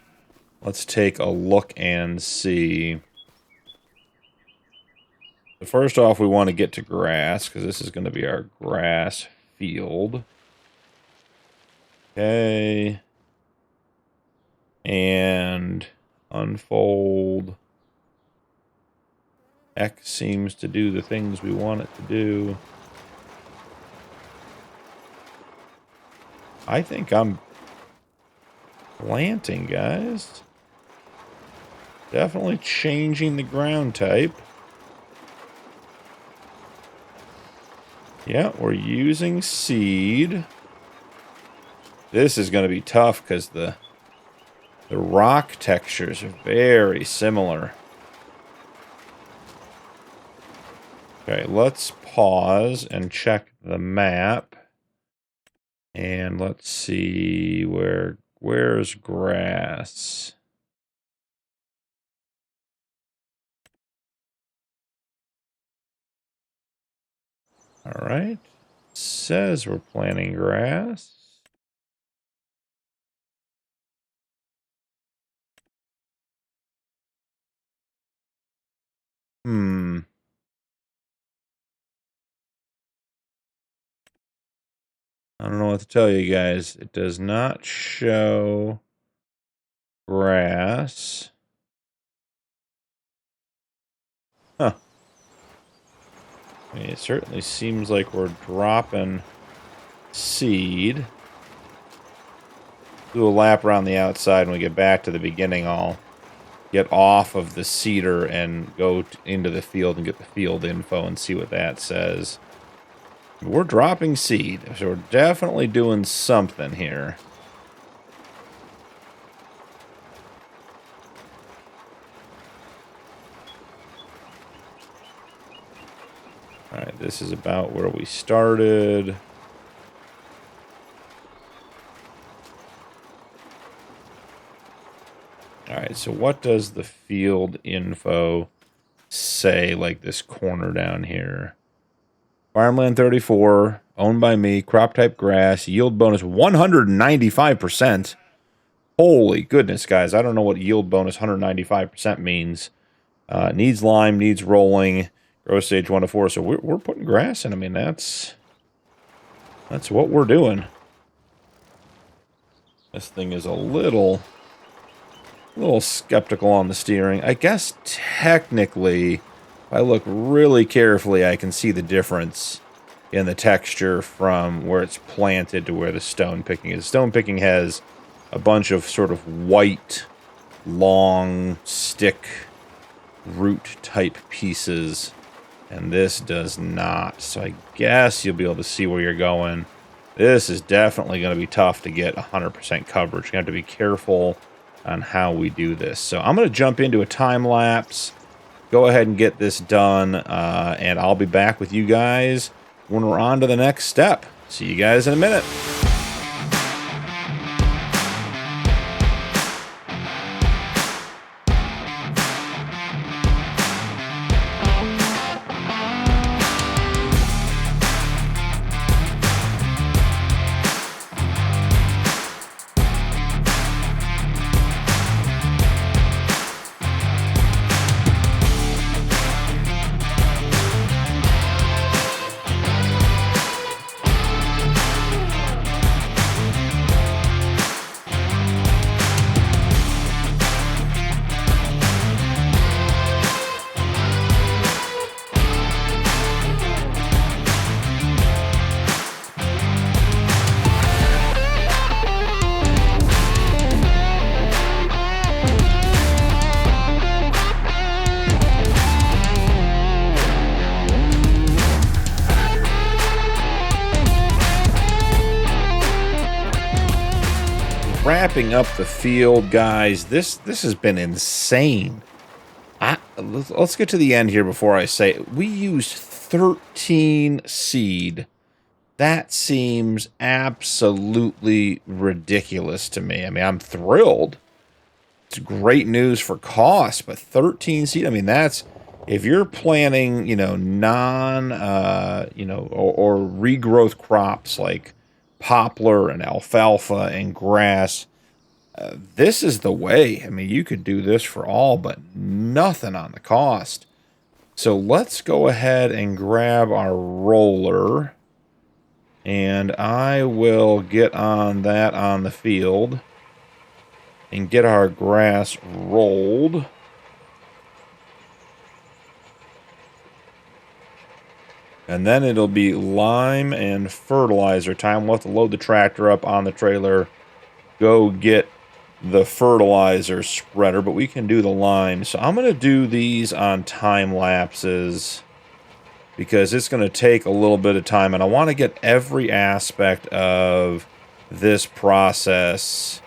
take a look and see. So first off, we want to get to grass, because this is going to be our grass field. Okay. And unfold. X seems to do the things we want it to do. I think I'm planting, guys. Definitely changing the ground type. Yeah, we're using seed. This is going to be tough because the rock textures are very similar. Okay, let's pause and check the map. And let's see where's grass. All right. Says we're planting grass. I don't know what to tell you guys. It does not show grass. Huh. I mean, it certainly seems like we're dropping seed. Do a lap around the outside. When we get back to the beginning, I'll get off of the seeder and go into the field and get the field info and see what that says. We're dropping seed, so we're definitely doing something here. Alright, this is about where we started. Alright, so what does the field info say, like this corner down here? Farmland 34, owned by me, crop type grass, yield bonus 195%. Holy goodness, guys. I don't know what yield bonus 195% means. Needs lime, needs rolling, growth stage 1 to 4. So we're putting grass in. I mean, that's what we're doing. This thing is a little skeptical on the steering. I guess technically, if I look really carefully, I can see the difference in the texture from where it's planted to where the stone picking is. Stone picking has a bunch of sort of white, long stick root type pieces, and this does not. So I guess you'll be able to see where you're going. This is definitely going to be tough to get 100% coverage. You have to be careful on how we do this. So I'm going to jump into a time lapse. Go ahead and get this done, and I'll be back with you guys when we're on to the next step. See you guys in a minute. Wrapping up the field, guys. This has been insane. Let's get to the end here before I say it. We used 13 seed. That seems absolutely ridiculous to me. I mean, I'm thrilled. It's great news for cost, but 13 seed. I mean, that's if you're planting, you know, or regrowth crops like poplar and alfalfa and grass. This is the way. I mean, you could do this for all but nothing on the cost. So let's go ahead and grab our roller, and I will get on that on the field and get our grass rolled. And then it'll be lime and fertilizer time. We'll have to load the tractor up on the trailer, go get the fertilizer spreader, but we can do the lime. So I'm going to do these on time lapses because it's going to take a little bit of time, and I want to get every aspect of this process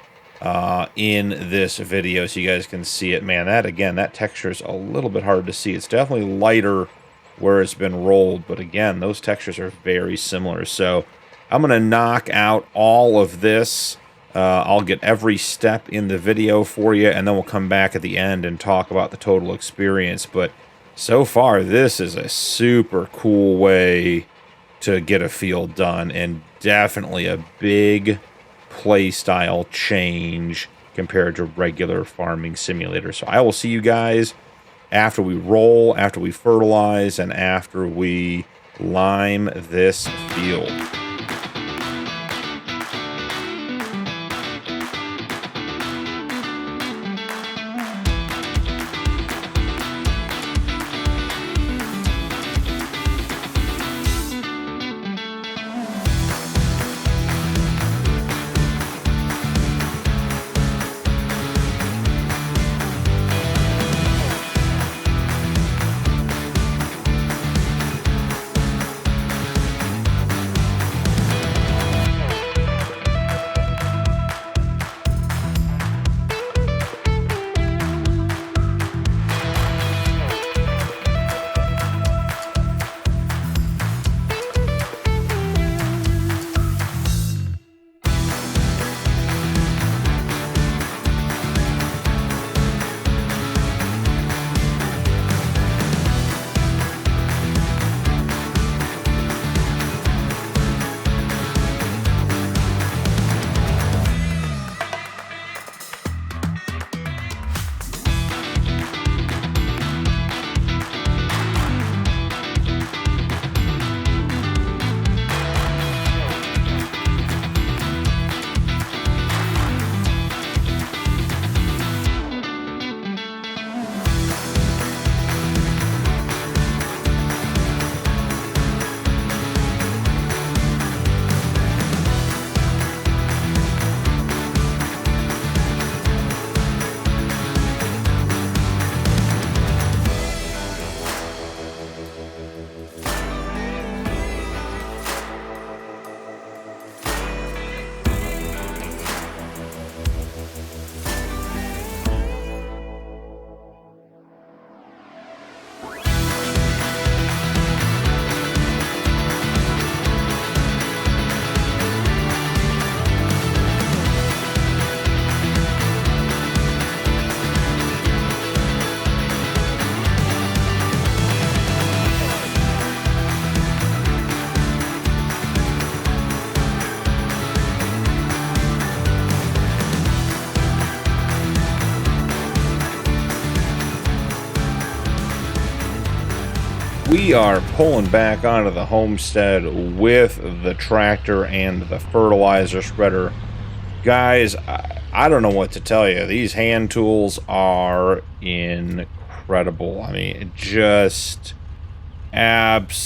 in this video so you guys can see it. Man, that texture is a little bit hard to see. It's definitely lighter where it's been rolled, but again, those textures are very similar. So I'm going to knock out all of this. I'll get every step in the video for you, and then we'll come back at the end and talk about the total experience. But so far, this is a super cool way to get a field done, and definitely a big play style change compared to regular farming simulator. So I will see you guys after we roll, after we fertilize, and after we lime this field. we are pulling back onto the homestead with the tractor and the fertilizer spreader. Guys, I don't know what to tell you. These hand tools are incredible. I mean, just absolutely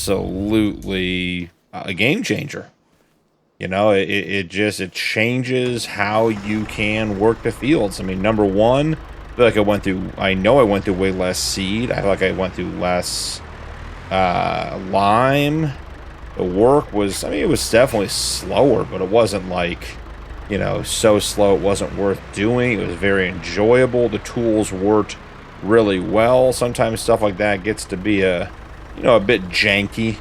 a game changer. You know, it changes how you can work the fields. I mean, number one, I feel like I know I went through way less seed. I feel like I went through less lime. The work was, I mean, it was definitely slower, but it wasn't like, you know, so slow it wasn't worth doing. It was very enjoyable. The tools worked really well. Sometimes stuff like that gets to be a bit janky.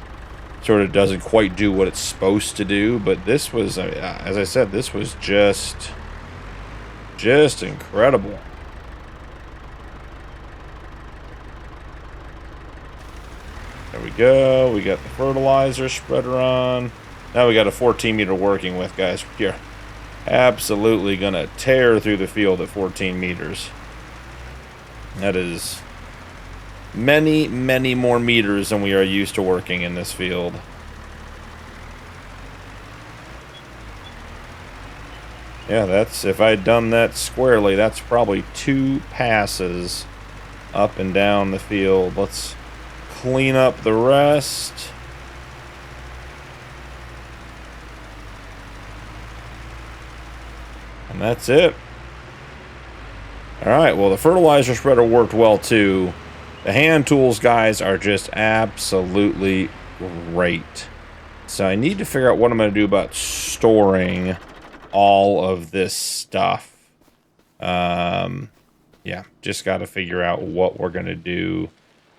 Sort of doesn't quite do what it's supposed to do, but this was, as I said, this was just incredible. There we go. We got the fertilizer spreader on. Now we got a 14 meter working with, guys. We're absolutely gonna tear through the field at 14 meters. That is many, many more meters than we are used to working in this field. Yeah, that's, if I had done that squarely, that's probably 2 passes up and down the field. Let's clean up the rest. And that's it. Alright, well, the fertilizer spreader worked well too. The hand tools, guys, are just absolutely great. So I need to figure out what I'm going to do about storing all of this stuff. Yeah, just got to figure out what we're going to do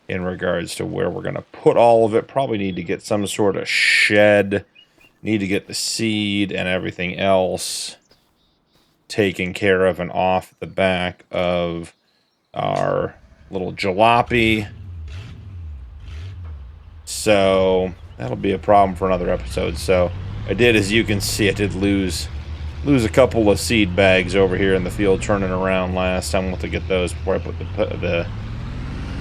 in regards to where we're going to put all of it. Probably need to get some sort of shed. Need to get the seed and everything else taken care of and off the back of our little jalopy. So that'll be a problem for another episode. So I did, as you can see, I did lose a couple of seed bags over here in the field turning around last time. We'll have to get those before I put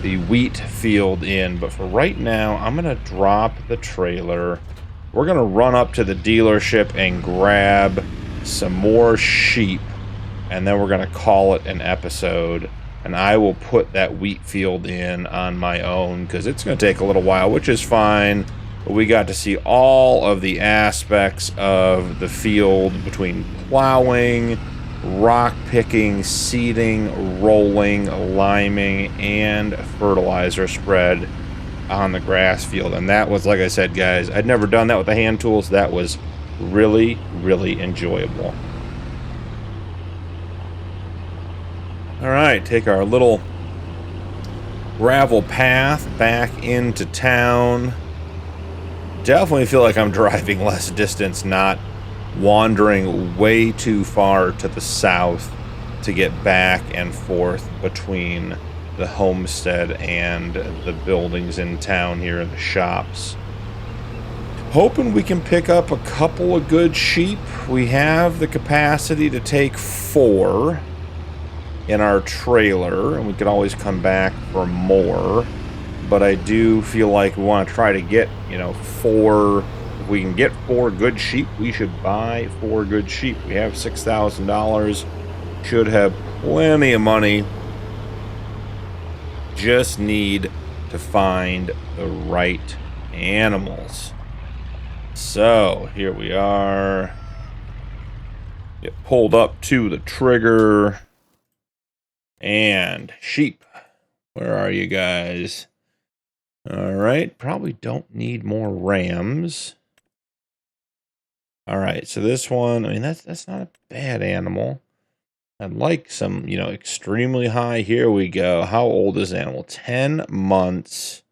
the wheat field in. But for right now, I'm gonna drop the trailer. We're gonna run up to the dealership and grab some more sheep, and then we're gonna call it an episode. And I will put that wheat field in on my own because it's going to take a little while, which is fine. But we got to see all of the aspects of the field between plowing, rock picking, seeding, rolling, liming, and fertilizer spread on the grass field. And that was, like I said, guys, I'd never done that with the hand tools. That was really, really enjoyable. All right, take our little gravel path back into town. Definitely feel like I'm driving less distance, not wandering way too far to the south to get back and forth between the homestead and the buildings in town here and the shops. Hoping we can pick up a couple of good sheep. We have the capacity to take 4 in our trailer, and we can always come back for more, but I do feel like we want to try to get, 4. If we can get 4 good sheep, we should buy 4 good sheep. We have $6,000, should have plenty of money, just need to find the right animals. So here we are, get pulled up to the trigger. And sheep, where are you guys? All right, probably don't need more rams. All right, so this one, I mean, that's not a bad animal. I'd like some, extremely high. Here we go. How old is the animal? 10 months,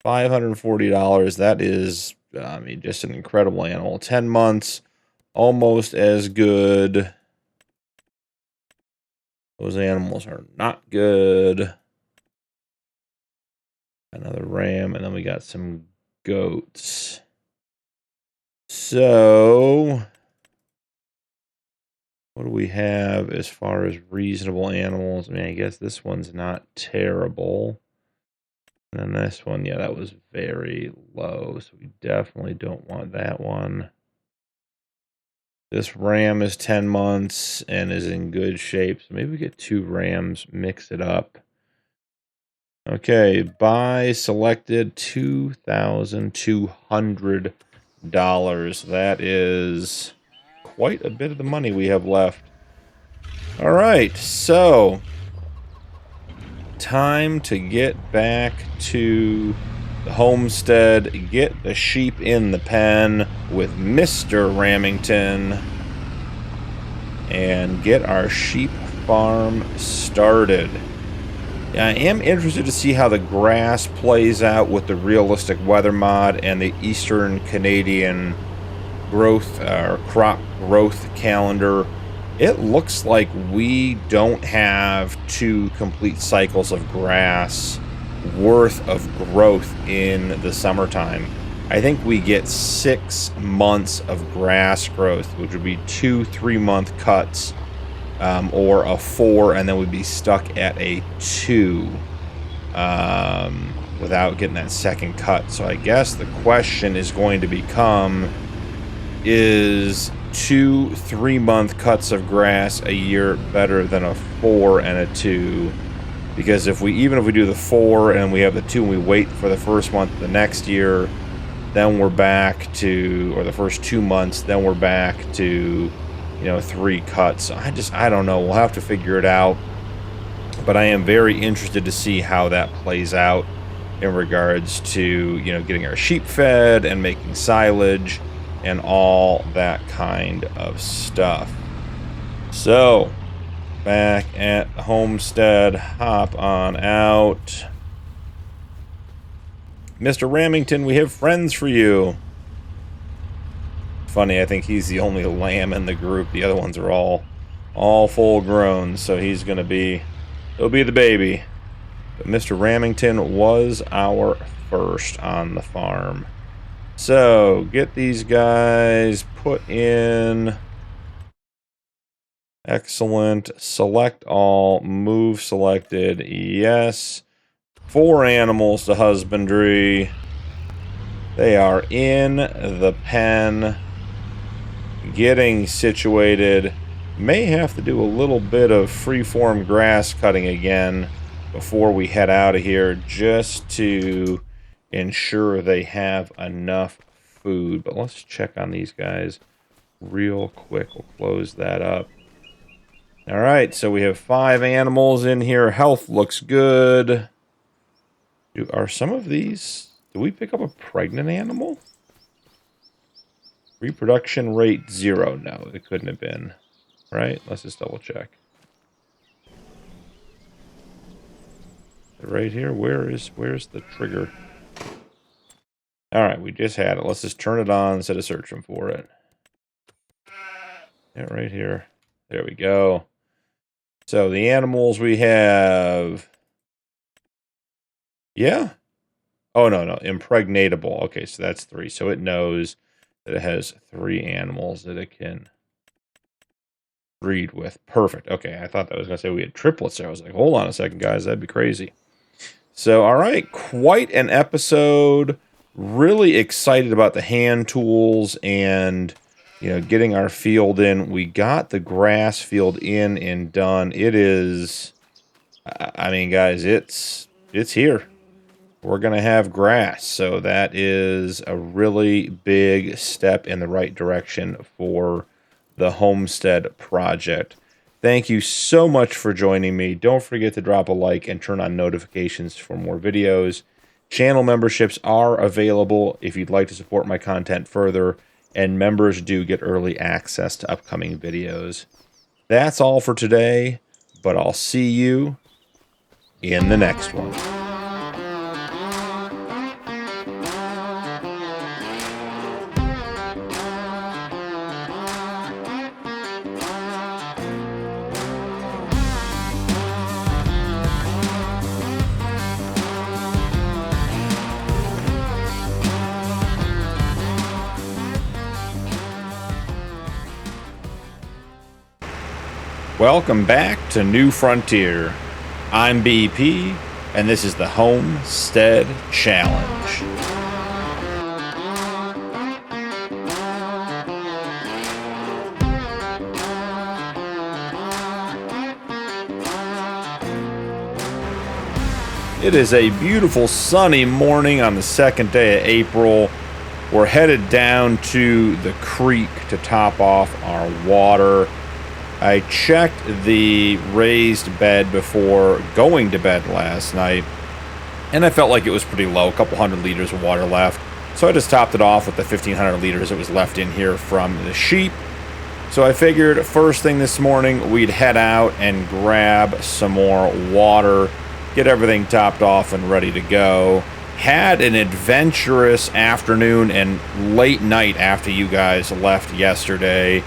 $540. That is, I mean, just an incredible animal. 10 months, almost as good. Those animals are not good. Another ram, and then we got some goats. So, what do we have as far as reasonable animals? I mean, I guess this one's not terrible. And then this one, yeah, that was very low, so we definitely don't want that one. This RAM is 10 months and is in good shape, so maybe we get 2 RAMs, mix it up. Okay, buy selected $2,200. That is quite a bit of the money we have left. All right, so time to get back to the homestead, get the sheep in the pen with Mr. Ramington, and get our sheep farm started. I am interested to see how the grass plays out with the realistic weather mod and the Eastern Canadian growth or crop growth calendar. It looks like we don't have 2 complete cycles of grass worth of growth in the summertime. I think we get 6 months of grass growth, which would be 2 3-month cuts, or a 4, and then we'd be stuck at a 2 without getting that second cut. So I guess the question is going to become, is 2 3-month cuts of grass a year better than a 4 and a 2? Because even if we do the 4 and we have the 2 and we wait for the first month the next year, then we're back to, or the first 2 months, then we're back to, 3 cuts. I don't know. We'll have to figure it out. But I am very interested to see how that plays out in regards to, getting our sheep fed and making silage and all that kind of stuff. So, back at the homestead, hop on out. Mr. Ramington, we have friends for you. Funny, I think he's the only lamb in the group. The other ones are all full grown, so he'll be the baby. But Mr. Ramington was our first on the farm. So, get these guys put in. Excellent. Select all. Move selected. Yes. 4 animals to husbandry. They are in the pen. Getting situated. May have to do a little bit of freeform grass cutting again before we head out of here, just to ensure they have enough food. But let's check on these guys real quick. We'll close that up. All right, so we have 5 animals in here. Health looks good. Are some of these... Do we pick up a pregnant animal? Reproduction rate 0. No, it couldn't have been. Right? Let's just double check. Right here. Where's the trigger? All right, we just had it. Let's just turn it on instead of searching for it. Yeah, right here. There we go. So the animals we have... Yeah. Oh, no. Impregnatable. Okay, so that's 3. So it knows that it has 3 animals that it can breed with. Perfect. Okay, I thought that was going to say we had triplets there. I was like, hold on a second, guys. That'd be crazy. So, all right. Quite an episode. Really excited about the hand tools and, getting our field in. We got the grass field in and done. It is, I mean, guys, it's here. We're going to have grass. So that is a really big step in the right direction for the Homestead project. Thank you so much for joining me. Don't forget to drop a like and turn on notifications for more videos. Channel memberships are available if you'd like to support my content further, and members do get early access to upcoming videos. That's all for today, but I'll see you in the next one. Welcome back to New Frontier. I'm BP, and this is the Homestead Challenge. It is a beautiful sunny morning on the second day of April. We're headed down to the creek to top off our water. I checked the raised bed before going to bed last night, and I felt like it was pretty low, a couple hundred liters of water left. So I just topped it off with the 1,500 liters that was left in here from the sheep. So I figured first thing this morning we'd head out and grab some more water, get everything topped off and ready to go. Had an adventurous afternoon and late night after you guys left yesterday.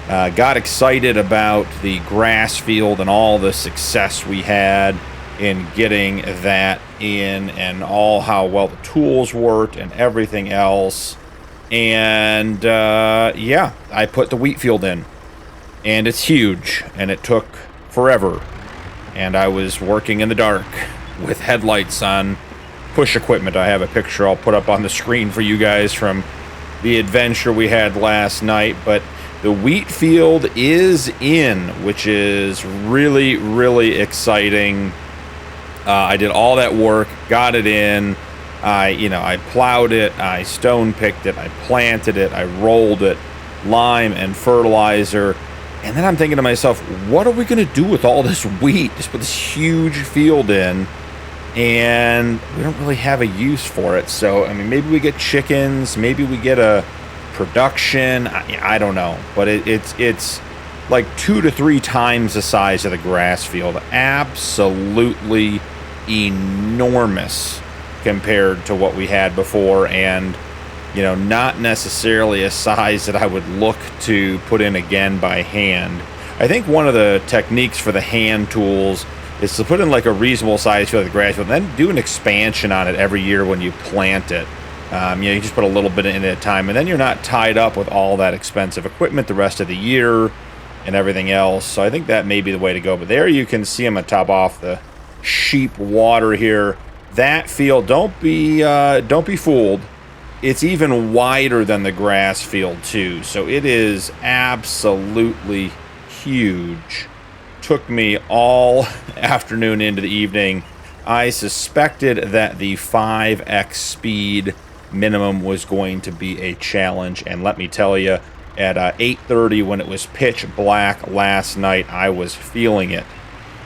Got excited about the grass field and all the success we had in getting that in, and all how well the tools worked and everything else. And yeah, I put the wheat field in, and it's huge, and it took forever. And I was working in the dark with headlights on push equipment. I have a picture I'll put up on the screen for you guys from the adventure we had last night. But the wheat field is in, which is really, really exciting. I did all that work, got it in. I plowed it, I stone picked it, I planted it, I rolled it, lime and fertilizer. And then I'm thinking to myself, what are we going to do with all this wheat? Just put this huge field in, and we don't really have a use for it. So, I mean, maybe we get chickens, maybe we get a production. I don't know. But it's like 2 to 3 times the size of the grass field. Absolutely enormous compared to what we had before, and not necessarily a size that I would look to put in again by hand. I think one of the techniques for the hand tools is to put in like a reasonable size field of the grass field, and then do an expansion on it every year when you plant it. You just put a little bit in at a time, and then you're not tied up with all that expensive equipment the rest of the year and everything else. So I think that may be the way to go. But there you can see I'm gonna top off the sheep water here. That field, don't be fooled. It's even wider than the grass field too, so it is absolutely huge. Took me all afternoon into the evening. I suspected that the 5x speed minimum was going to be a challenge, and let me tell you, at 8:30 when it was pitch black last night, I was feeling it.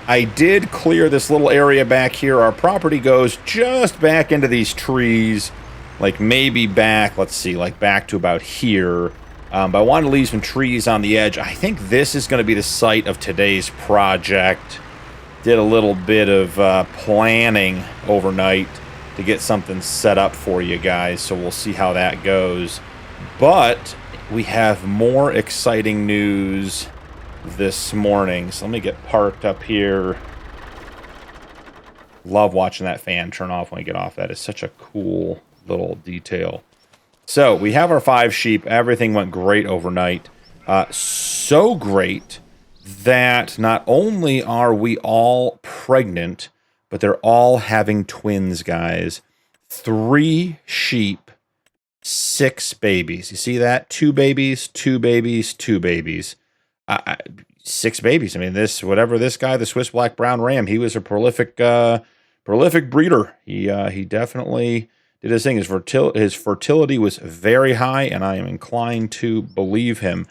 I did clear this little area back here. Our property goes just back into these trees, like maybe back, let's see, like back to about here. But I wanted to leave some trees on the edge. I think this is going to be the site of today's project. Did a little bit of planning overnight to get something set up for you guys, so we'll see how that goes. But we have more exciting news this morning. So let me get parked up here. Love watching that fan turn off when we get off. That is such a cool little detail. So we have our 5 sheep. Everything went great overnight. So great that not only are we all pregnant, but they're all having twins, guys. 3 sheep, 6 babies. You see that? 2 babies, 2 babies, 2 babies. 6 babies. I mean, whatever this guy, the Swiss Black Brown Ram, he was a prolific breeder. He definitely did his thing. His fertility was very high, and I am inclined to believe him.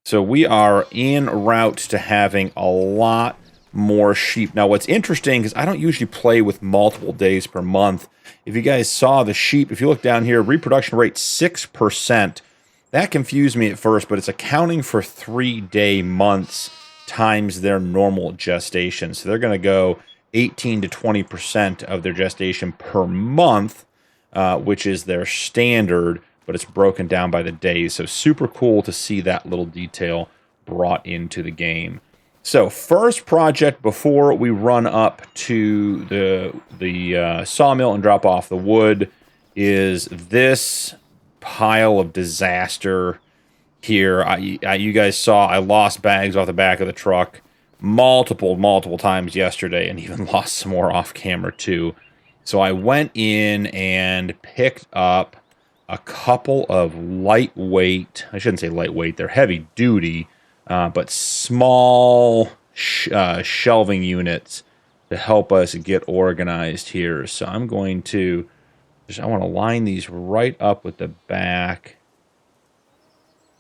So we are en route to having a lot more sheep. Now, what's interesting is I don't usually play with multiple days per month. If you guys saw the sheep, if you look down here, reproduction rate 6%. That confused me at first, but it's accounting for 3-day months times their normal gestation. So they're going to go 18 to 20% of their gestation per month, which is their standard, but it's broken down by the days. So super cool to see that little detail brought into the game. So first project before we run up to the sawmill and drop off the wood is this pile of disaster here. You guys saw I lost bags off the back of the truck multiple times yesterday and even lost some more off camera too. So I went in and picked up a couple of lightweight, I shouldn't say lightweight, they're heavy duty, but small shelving units to help us get organized here. So I'm going to, I want to line these right up with the back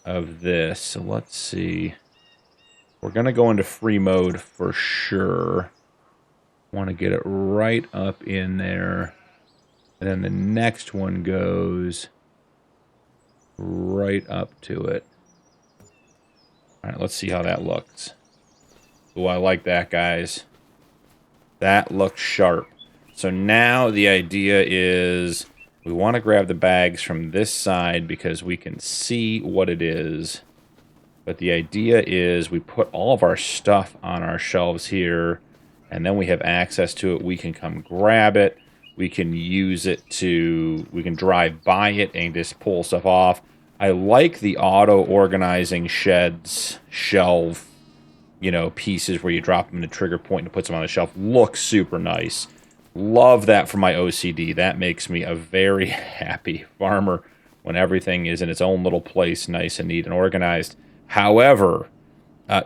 of this. So let's see. We're going to go into free mode for sure. Want to get it right up in there. And then the next one goes right up to it. All right, let's see how that looks. Oh, I like that, guys. That looks sharp. So now the idea is we want to grab the bags from this side because we can see what it is. But the idea is we put all of our stuff on our shelves here, and then we have access to it. We can come grab it. We can use it to, we can drive by it and just pull stuff off. I like the auto-organizing sheds, shelf, you know, pieces where you drop them in a trigger point and puts them on the shelf. Looks super nice. Love that for my OCD. That makes me a very happy farmer when everything is in its own little place, nice and neat and organized. However,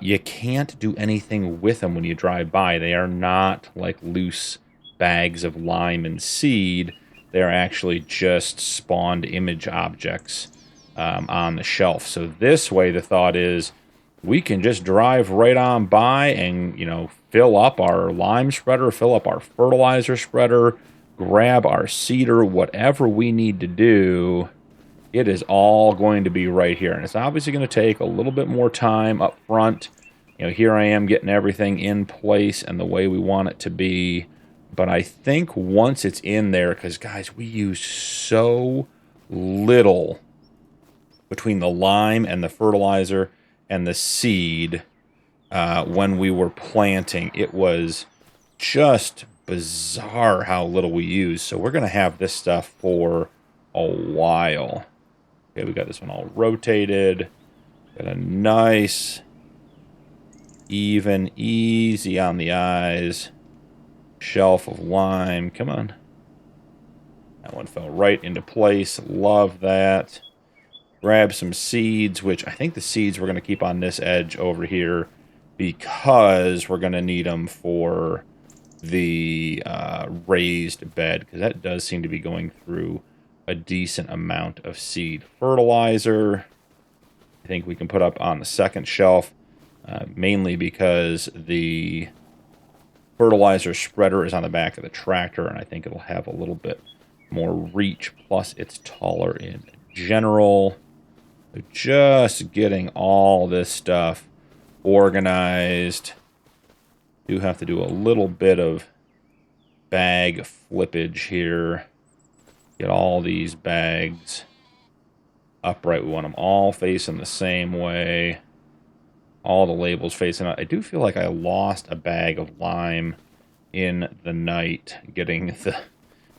you can't do anything with them when you drive by. They are not like loose bags of lime and seed. They're actually just spawned image objects on the shelf. So this way, the thought is we can just drive right on by and, you know, fill up our lime spreader, fill up our fertilizer spreader, grab our seeder, whatever we need to do. It is all going to be right here. And it's obviously going to take a little bit more time up front. You know, here I am getting everything in place and the way we want it to be. But I think once it's in there, because, guys, we use so little between the lime and the fertilizer and the seed when we were planting. It was just bizarre how little we use. So we're going to have this stuff for a while. Okay, we got this one all rotated. Got a nice, even, easy on the eyes shelf of lime. Come on. That one fell right into place. Love that. Grab some seeds, which I think the seeds we're going to keep on this edge over here because we're going to need them for the raised bed, because that does seem to be going through a decent amount of seed. Fertilizer, I think we can put up on the second shelf, mainly because the fertilizer spreader is on the back of the tractor, and I think it'll have a little bit more reach, plus it's taller in general. So just getting all this stuff organized. Do have to do a little bit of bag flippage here. Get all these bags upright. We want them all facing the same way. All the labels facing out. I do feel like I lost a bag of lime in the night getting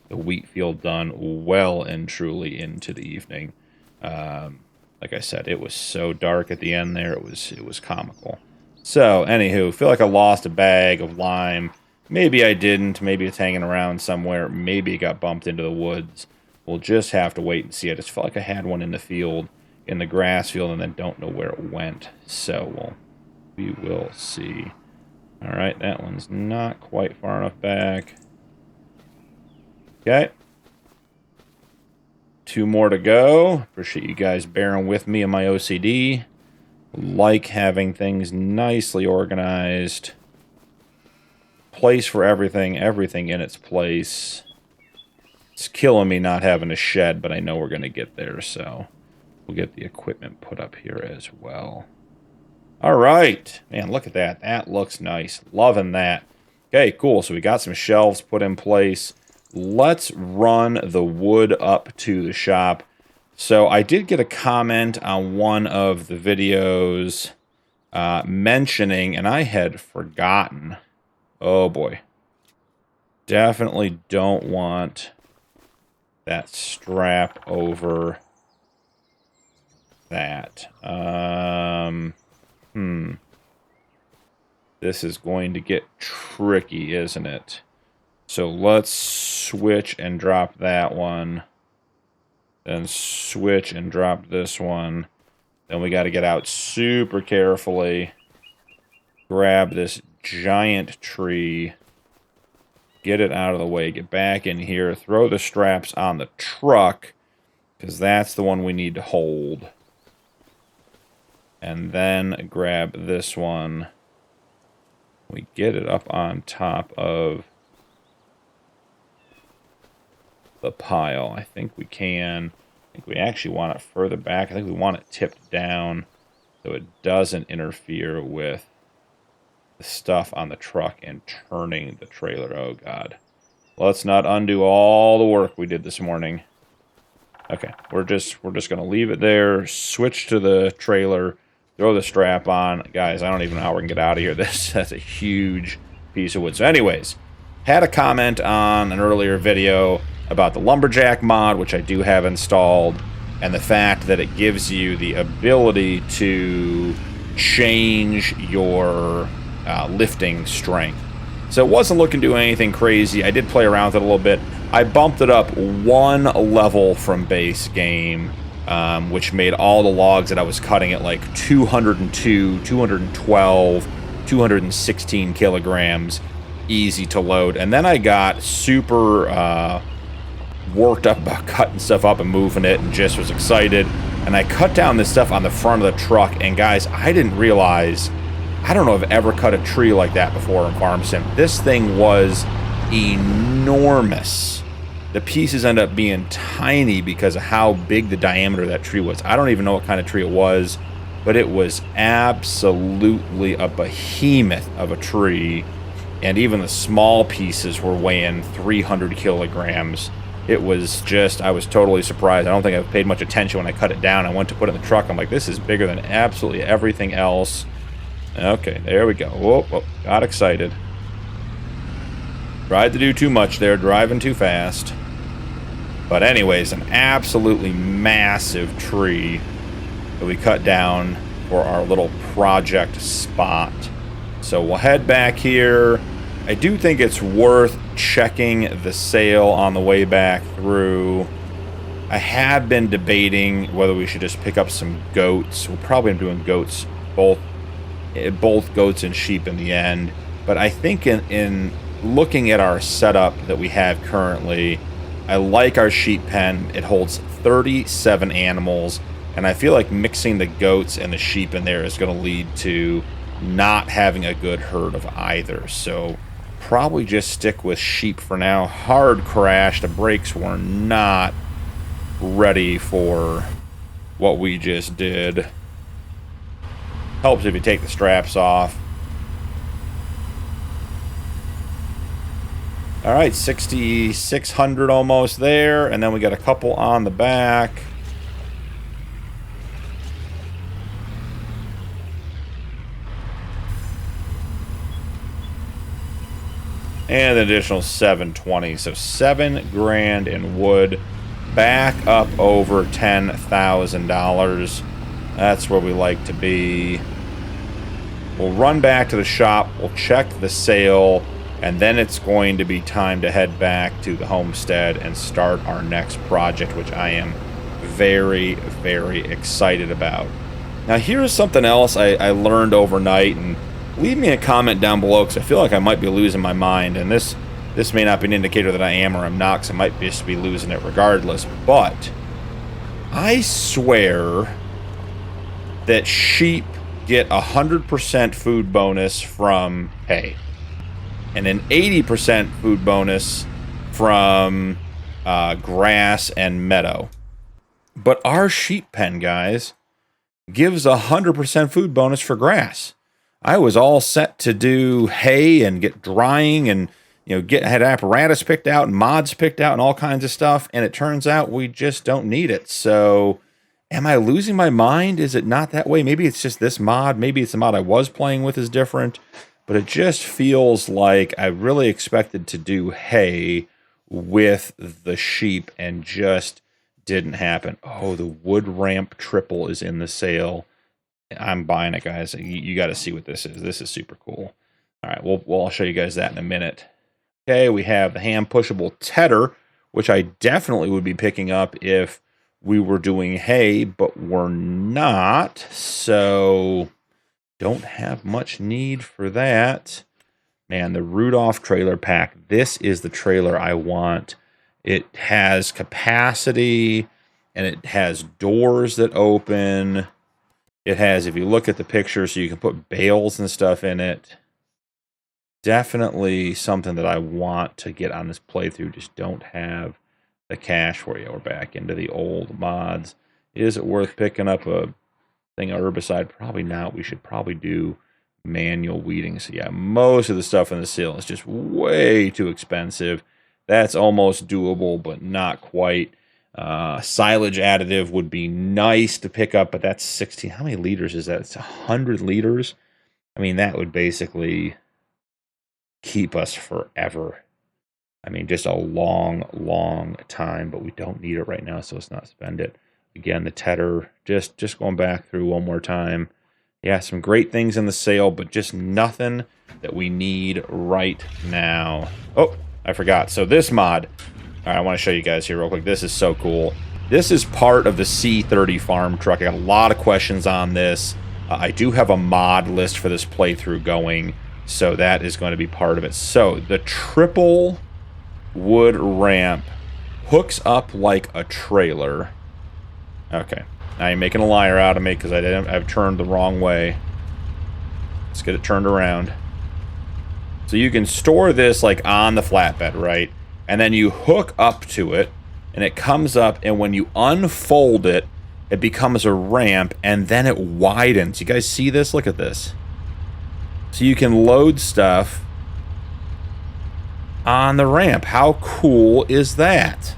the wheat field done well and truly into the evening. Like I said, it was so dark at the end there. It was comical. So, anywho, feel like I lost a bag of lime. Maybe I didn't. Maybe it's hanging around somewhere. Maybe it got bumped into the woods. We'll just have to wait and see. I just felt like I had one in the field, in the grass field, and then don't know where it went. So, we will see. All right, that one's not quite far enough back. Okay. 2 more to go. Appreciate you guys bearing with me and my OCD. Like having things nicely organized. Place for everything, everything in its place. It's killing me not having a shed, but I know we're going to get there, so we'll get the equipment put up here as well. All right. Man, look at that. That looks nice. Loving that. Okay, cool. So we got some shelves put in place. Let's run the wood up to the shop. So I did get a comment on one of the videos mentioning, and I had forgotten. Oh boy. Definitely don't want that strap over that. this is going to get tricky, isn't it? So let's switch and drop that one. Then switch and drop this one. Then we got to get out super carefully. Grab this giant tree. Get it out of the way. Get back in here. Throw the straps on the truck, because that's the one we need to hold. And then grab this one. We get it up on top of the pile. I think we can. I think we actually want it further back. I think we want it tipped down so it doesn't interfere with the stuff on the truck and turning the trailer. Oh, God. Let's not undo all the work we did this morning. Okay, we're just going to leave it there, switch to the trailer, throw the strap on. Guys, I don't even know how we can get out of here. That's a huge piece of wood. So anyways, had a comment on an earlier video about the lumberjack mod, which I do have installed, and the fact that it gives you the ability to change your lifting strength. So it wasn't looking to do anything crazy. I did play around with it a little bit. I bumped it up one level from base game, which made all the logs that I was cutting at like 202, 212, 216 kilograms easy to load. And then I got super worked up about cutting stuff up and moving it and just was excited. And I cut down this stuff on the front of the truck. And guys, I didn't realize, I don't know if I've ever cut a tree like that before in Farm Sim. This thing was enormous. The pieces end up being tiny because of how big the diameter of that tree was. I don't even know what kind of tree it was, but it was absolutely a behemoth of a tree. And even the small pieces were weighing 300 kilograms. It was just, I was totally surprised. I don't think I paid much attention when I cut it down. I went to put it in the truck. I'm like, this is bigger than absolutely everything else. Okay, there we go. Whoa, whoa, got excited. Tried to do too much there, driving too fast. But anyways, an absolutely massive tree that we cut down for our little project spot. So we'll head back here. I do think it's worth checking the sale on the way back through. I have been debating whether we should just pick up some goats. We'll probably end up doing goats, both goats and sheep in the end. But I think in looking at our setup that we have currently, I like our sheep pen. It holds 37 animals, and I feel like mixing the goats and the sheep in there is going to lead to not having a good herd of either. So probably just stick with sheep for now. Hard crash. The brakes were not ready for what we just did. Helps if you take the straps off. All right, 6,600 almost there, and then we got a couple on the back. And an additional 720, so $7,000 in wood, back up over $10,000. That's where we like to be. We'll run back to the shop, we'll check the sale, and then it's going to be time to head back to the homestead and start our next project, which I am very, very excited about. Now, here's something else I learned overnight, and leave me a comment down below because I feel like I might be losing my mind, and this may not be an indicator that I am or I'm not, because I might just be losing it regardless, but I swear that sheep get 100% food bonus from hay and an 80% food bonus from grass and meadow. But our sheep pen, guys, gives 100% food bonus for grass. I was all set to do hay and get drying and, you know, had apparatus picked out and mods picked out and all kinds of stuff, and it turns out we just don't need it. So am I losing my mind? Is it not that way? Maybe it's just this mod. Maybe it's the mod I was playing with is different. But it just feels like I really expected to do hay with the sheep and just didn't happen. Oh, the wood ramp triple is in the sale. I'm buying it, guys. You got to see what this is. This is super cool. All right, I'll show you guys that in a minute. Okay, we have the hand pushable tedder, which I definitely would be picking up if we were doing hay, but we're not. So don't have much need for that. Man, the Rudolph trailer pack. This is the trailer I want. It has capacity, and it has doors that open. It has, if you look at the picture, so you can put bales and stuff in it. Definitely something that I want to get on this playthrough. Just don't have the cash for you. We're back into the old mods. Is it worth picking up a thing of herbicide? Probably not. We should probably do manual weeding. So yeah, most of the stuff in the sale is just way too expensive. That's almost doable, but not quite. Silage additive would be nice to pick up, but that's 16. How many liters is that? It's 100 liters. I mean, that would basically keep us forever. I mean, just a long, long time, but we don't need it right now, so let's not spend it. Again, the tedder, just going back through one more time. Yeah, some great things in the sale, but just nothing that we need right now. Oh, I forgot. So this mod, all right, I want to show you guys here real quick. This is so cool. This is part of the C30 farm truck. I got a lot of questions on this. I do have a mod list for this playthrough going, so that is going to be part of it. So the triple wood ramp hooks up like a trailer. Okay. Now you're making a liar out of me because I've turned the wrong way. Let's get it turned around. So you can store this like on the flatbed, right? And then you hook up to it, and it comes up, and when you unfold it, it becomes a ramp, and then it widens. You guys see this? Look at this. So you can load stuff on the ramp. How cool is that?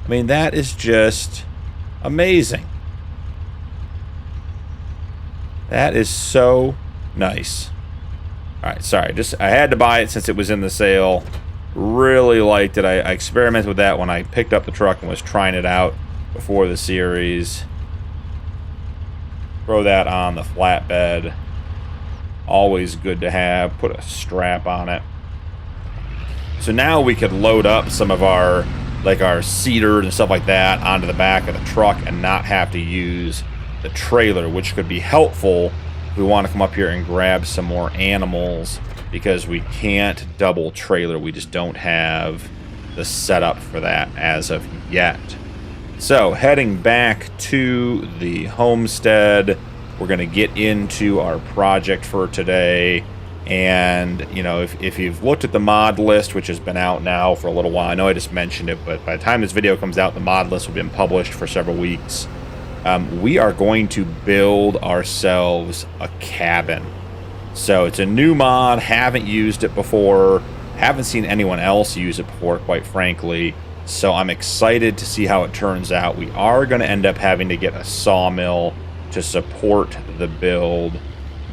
I mean, that is just amazing. That is so nice. All right, sorry. I had to buy it since it was in the sale. Really liked it. I experimented with that when I picked up the truck and was trying it out before the series. Throw that on the flatbed. Always good to have. Put a strap on it. So now we could load up some of our, like our cedar and stuff like that onto the back of the truck and not have to use the trailer, which could be helpful if we want to come up here and grab some more animals, because we can't double trailer. We just don't have the setup for that as of yet. So heading back to the homestead, we're going to get into our project for today. And, you know, if you've looked at the mod list, which has been out now for a little while, I know I just mentioned it, but by the time this video comes out, the mod list will have been published for several weeks. We are going to build ourselves a cabin. So it's a new mod, haven't used it before, haven't seen anyone else use it before, quite frankly. So I'm excited to see how it turns out. We are going to end up having to get a sawmill to support the build.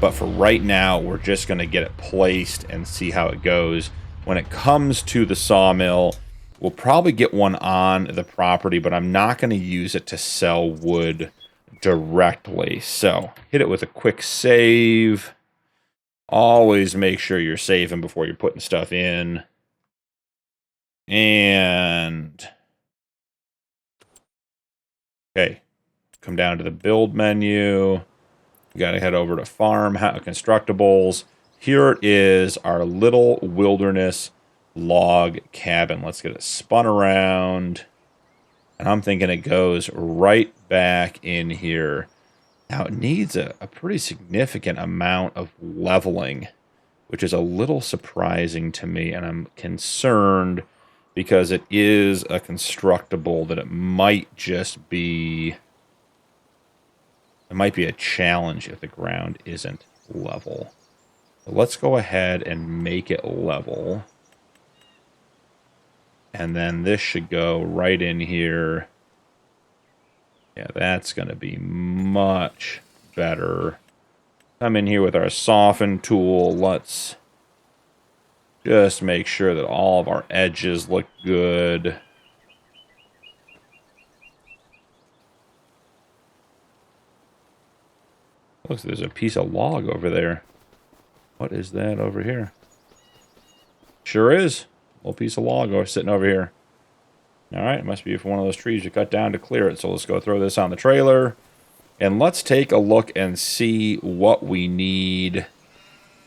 But for right now, we're just going to get it placed and see how it goes. When it comes to the sawmill, we'll probably get one on the property, but I'm not going to use it to sell wood directly. So hit it with a quick save. Always make sure you're saving before you're putting stuff in. And okay, come down to the build menu. You got to head over to farm constructibles. Here it is, our little wilderness log cabin. Let's get it spun around. And I'm thinking it goes right back in here. Now it needs a pretty significant amount of leveling, which is a little surprising to me. And I'm concerned because it is a constructible that it might just be... It might be a challenge if the ground isn't level. So let's go ahead and make it level. And then this should go right in here. Yeah, that's going to be much better. Come in here with our soften tool. Let's just make sure that all of our edges look good. Looks like there's a piece of log over there. What is that over here? Sure is. A little piece of log sitting over here. All right, it must be for one of those trees you cut down to clear it. So let's go throw this on the trailer. And let's take a look and see what we need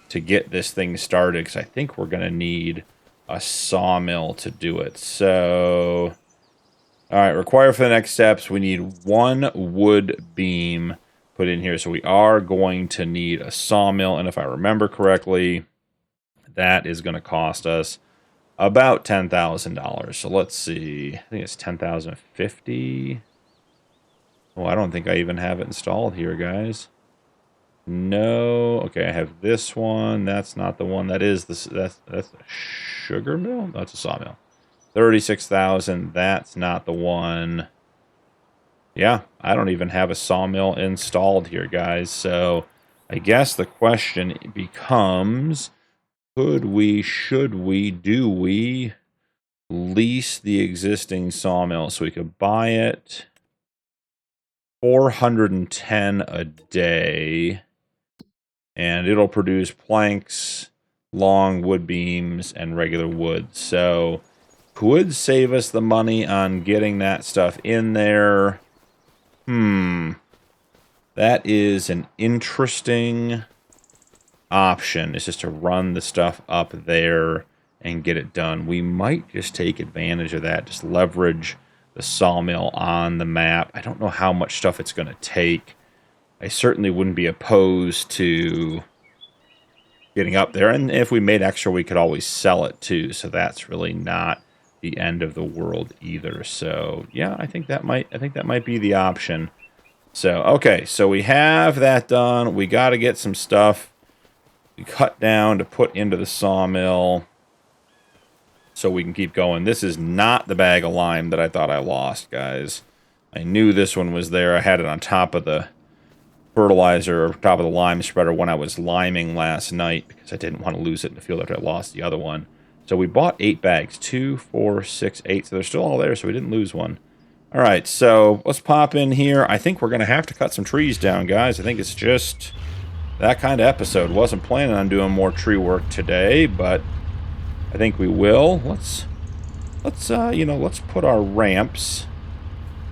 to get this thing started. Because I think we're going to need a sawmill to do it. So, all right, required for the next steps, we need 1 wood beam put in here. So we are going to need a sawmill. And if I remember correctly, that is going to cost us about $10,000. So let's see. I think it's $10,050. Oh, I don't think I even have it installed here, guys. No. Okay, I have this one. That's not the one. That is this. That's a sugar mill. That's a sawmill. 36,000. That's not the one. Yeah, I don't even have a sawmill installed here, guys. So I guess the question becomes, could we, should we, do we lease the existing sawmill so we could buy it? 410 a day, and it'll produce planks, long wood beams, and regular wood. So could save us the money on getting that stuff in there. That is an interesting option. It's just to run the stuff up there and get it done. We might just take advantage of that, just leverage the sawmill on the map. I don't know how much stuff it's going to take. I certainly wouldn't be opposed to getting up there, and if we made extra, we could always sell it too. So that's really not the end of the world either. So yeah, I think that might be the option. So okay, so we have that done. We got to get some stuff we cut down to put into the sawmill so we can keep going. This is not the bag of lime that I thought I lost, guys. I knew this one was there. I had it on top of the fertilizer, or top of the lime spreader when I was liming last night, because I didn't want to lose it in the field after I lost the other one. So we bought 8 bags. 2, 4, 6, 8. So they're still all there, so we didn't lose one. All right, so let's pop in here. I think we're going to have to cut some trees down, guys. I think it's just that kind of episode. Wasn't planning on doing more tree work today, but I think we will. Let's put our ramps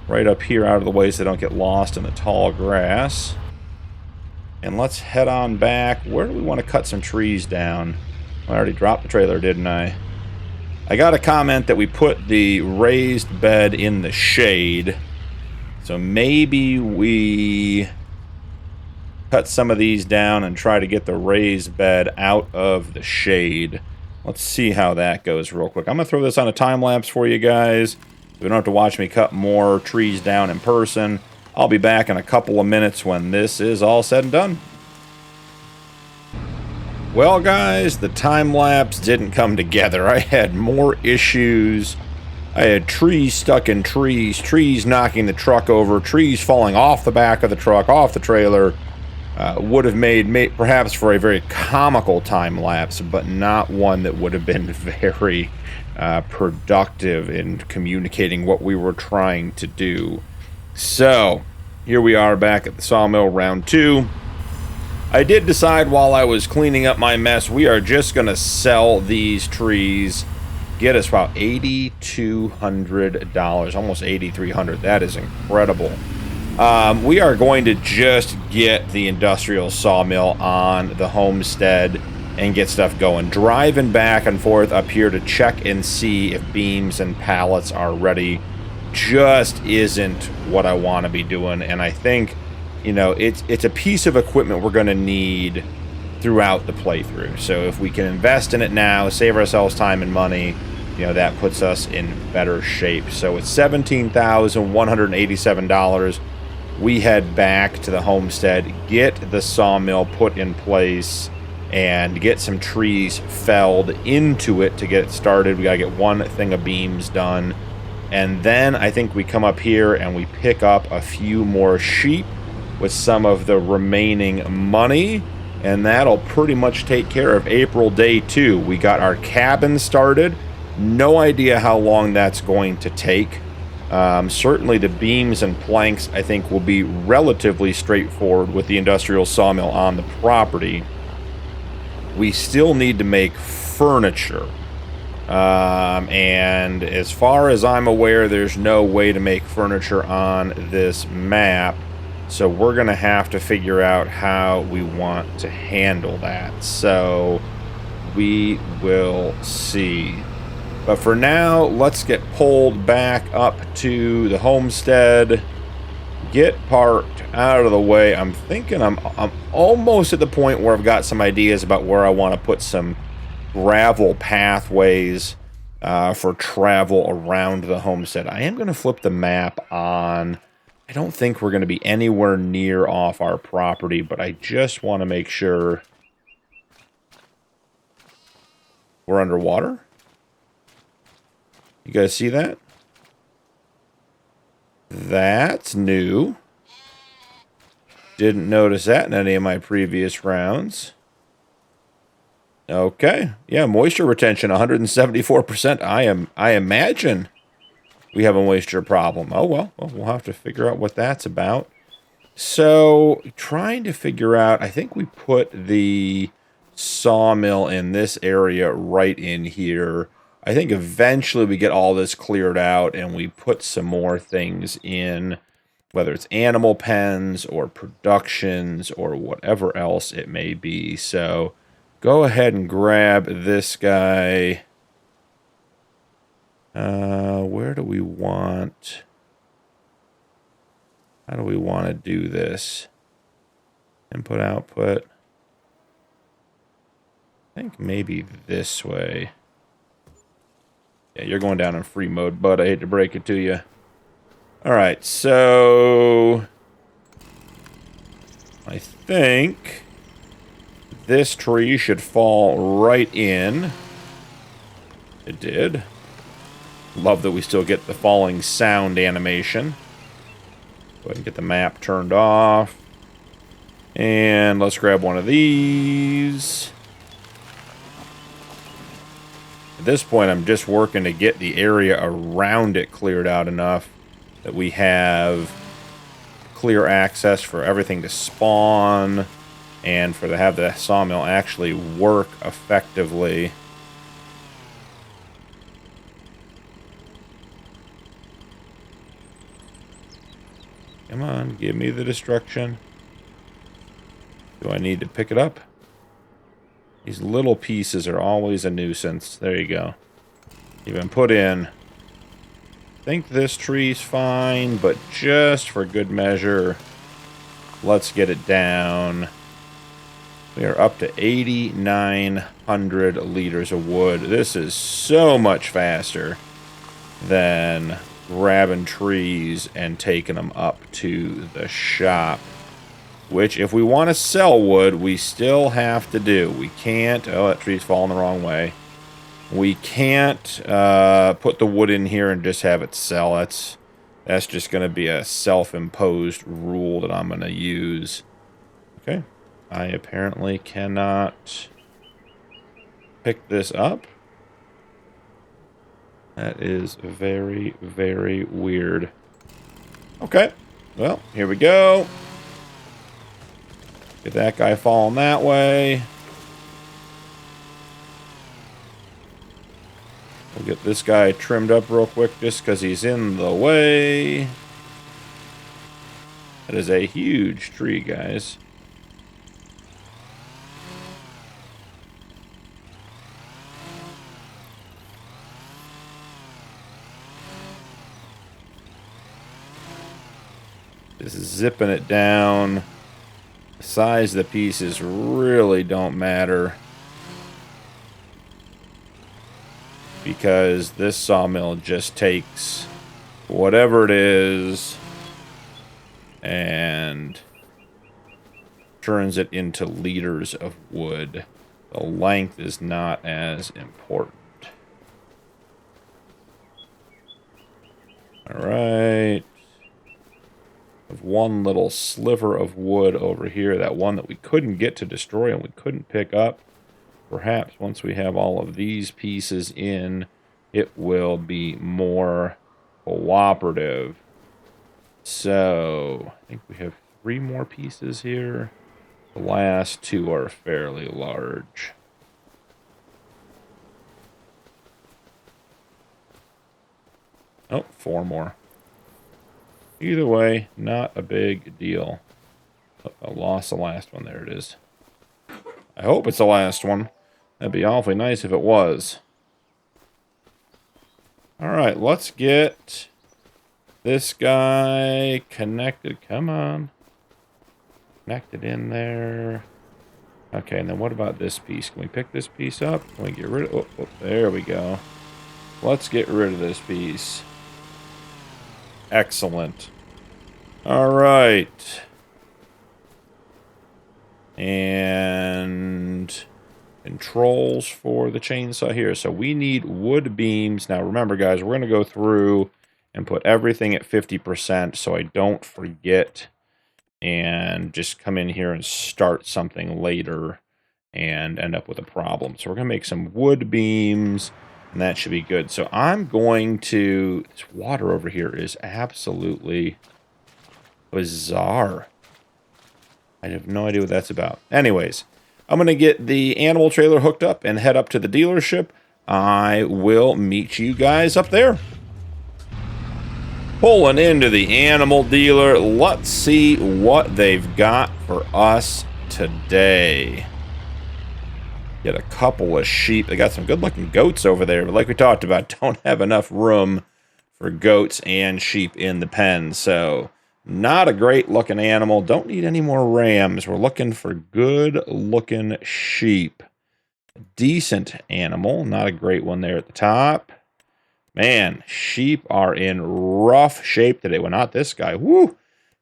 right up here out of the way so they don't get lost in the tall grass. And let's head on back. Where do we want to cut some trees down? I already dropped the trailer, didn't I? I got a comment that we put the raised bed in the shade. So maybe we cut some of these down and try to get the raised bed out of the shade. Let's see how that goes real quick. I'm going to throw this on a time lapse for you guys. You don't have to watch me cut more trees down in person. I'll be back in a couple of minutes when this is all said and done. Well, guys, the time lapse didn't come together. I had more issues. I had trees stuck in trees, trees knocking the truck over, trees falling off the back of the truck, off the trailer. Would have made perhaps for a very comical time lapse, but not one that would have been very productive in communicating what we were trying to do. So here we are back at the sawmill, round 2. I did decide while I was cleaning up my mess, we are just going to sell these trees, get us about $8,200, almost $8,300. That is incredible. We are going to just get the industrial sawmill on the Homestead and get stuff going. Driving back and forth up here to check and see if beams and pallets are ready just isn't what I want to be doing. And I think, you know, it's a piece of equipment we're going to need throughout the playthrough. So if we can invest in it now, save ourselves time and money, you know, that puts us in better shape. So it's $17,187. We head back to the Homestead, get the sawmill put in place, and get some trees felled into it to get it started. We gotta get one thing of beams done. And then I think we come up here and we pick up a few more sheep with some of the remaining money. And that'll pretty much take care of April day 2. We got our cabin started. No idea how long that's going to take. Certainly the beams and planks, I think, will be relatively straightforward with the industrial sawmill on the property. we still need to make furniture. And as far as I'm aware, there's no way to make furniture on this map. So we're going to have to figure out how we want to handle that. So we will see. But for now, let's get pulled back up to the homestead. Get parked out of the way. I'm thinking I'm almost at the point where I've got some ideas about where I want to put some gravel pathways for travel around the homestead. I am going to flip the map on. I don't think we're going to be anywhere near off our property, but I just want to make sure we're underwater. You guys see that? That's new. Didn't notice that in any of my previous rounds. Okay. Yeah, moisture retention, 174%. I imagine we have a moisture problem. Oh, well, we'll have to figure out what that's about. So, trying to figure out, I think we put the sawmill in this area right in here. I think eventually we get all this cleared out and we put some more things in, whether it's animal pens or productions or whatever else it may be. So, go ahead and grab this guy. Where do we want... How do we want to do this? Input, output. I think maybe this way. Yeah, you're going down in free mode, bud. I hate to break it to you. Alright, so... I think... this tree should fall right in. It did. Love that we still get the falling sound animation. Go ahead and get the map turned off. And let's grab one of these. At this point, I'm just working to get the area around it cleared out enough that we have clear access for everything to spawn and for to have the sawmill actually work effectively. Come on, give me the destruction. Do I need to pick it up? These little pieces are always a nuisance. There you go. You've been put in. I think this tree's fine, but just for good measure, let's get it down. We are up to 8,900 liters of wood. This is so much faster than grabbing trees and taking them up to the shop. Which, if we want to sell wood, we still have to do. We can't... Oh, that tree's falling the wrong way. We can't put the wood in here and just have it sell. That's just going to be a self-imposed rule that I'm going to use. Okay. I apparently cannot pick this up. That is very, very weird. Okay. Well, here we go. Get that guy falling that way. We'll get this guy trimmed up real quick just because he's in the way. That is a huge tree, guys. Just zipping it down. The size of the pieces really don't matter, because this sawmill just takes whatever it is and turns it into liters of wood. The length is not as important. All right. One little sliver of wood over here, that one that we couldn't get to destroy and we couldn't pick up. Perhaps once we have all of these pieces in, it will be more cooperative. So, I think we have 3 more pieces here. The last 2 are fairly large. Oh, 4 more. Either way, not a big deal. Oh, I lost the last one. There it is. I hope it's the last one. That'd be awfully nice if it was. Alright, let's get this guy connected. Come on. Connected in there. Okay, and then what about this piece? Can we pick this piece up? Can we get rid of... Oh, there we go. Let's get rid of this piece. Excellent. Alright. And... controls for the chainsaw here. So we need wood beams. Now remember, guys, we're going to go through and put everything at 50% so I don't forget and just come in here and start something later and end up with a problem. So we're going to make some wood beams, and that should be good. So I'm going to... this water over here is absolutely bizarre. I have no idea what that's about. Anyways, I'm going to get the animal trailer hooked up and head up to the dealership. I will meet you guys up there. Pulling into the animal dealer. Let's see what they've got for us today. Get a couple of sheep. They got some good-looking goats over there, but like we talked about, don't have enough room for goats and sheep in the pen, so not a great-looking animal. Don't need any more rams. We're looking for good-looking sheep. Decent animal. Not a great one there at the top. Man, sheep are in rough shape today. Well, not this guy. Woo!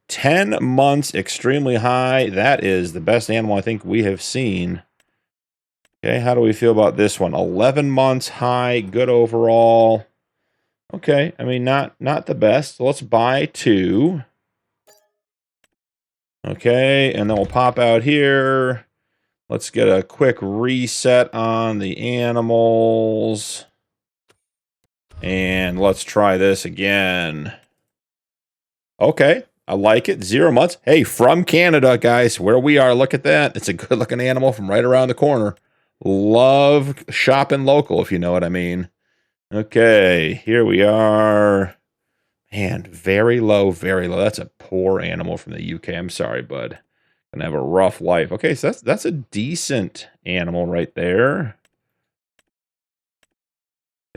10 months, extremely high. That is the best animal I think we have seen. Okay, how do we feel about this one? 11 months high, good overall. Okay, I mean, not the best. So let's buy 2. Okay, and then we'll pop out here. Let's get a quick reset on the animals. And let's try this again. Okay, I like it. 0 months. Hey, from Canada, guys, where we are. Look at that. It's a good-looking animal from right around the corner. Love shopping local, if you know what I mean. Okay, here we are. Man, very low, very low. That's a poor animal from the UK. I'm sorry, bud. Gonna have a rough life. Okay, so that's a decent animal right there.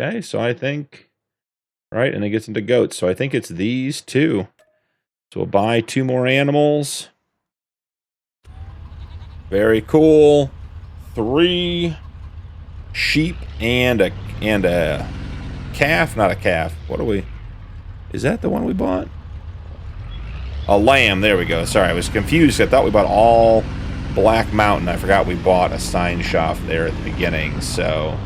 Okay, so I think, right, and it gets into goats. So I think it's these 2. So we'll buy 2 more animals. Very cool. 3 sheep and a calf. Not a calf. What are we? Is that the one we bought? A lamb. There we go. Sorry, I was confused. I thought we bought all Black Mountain. I forgot we bought a sign shop there at the beginning. So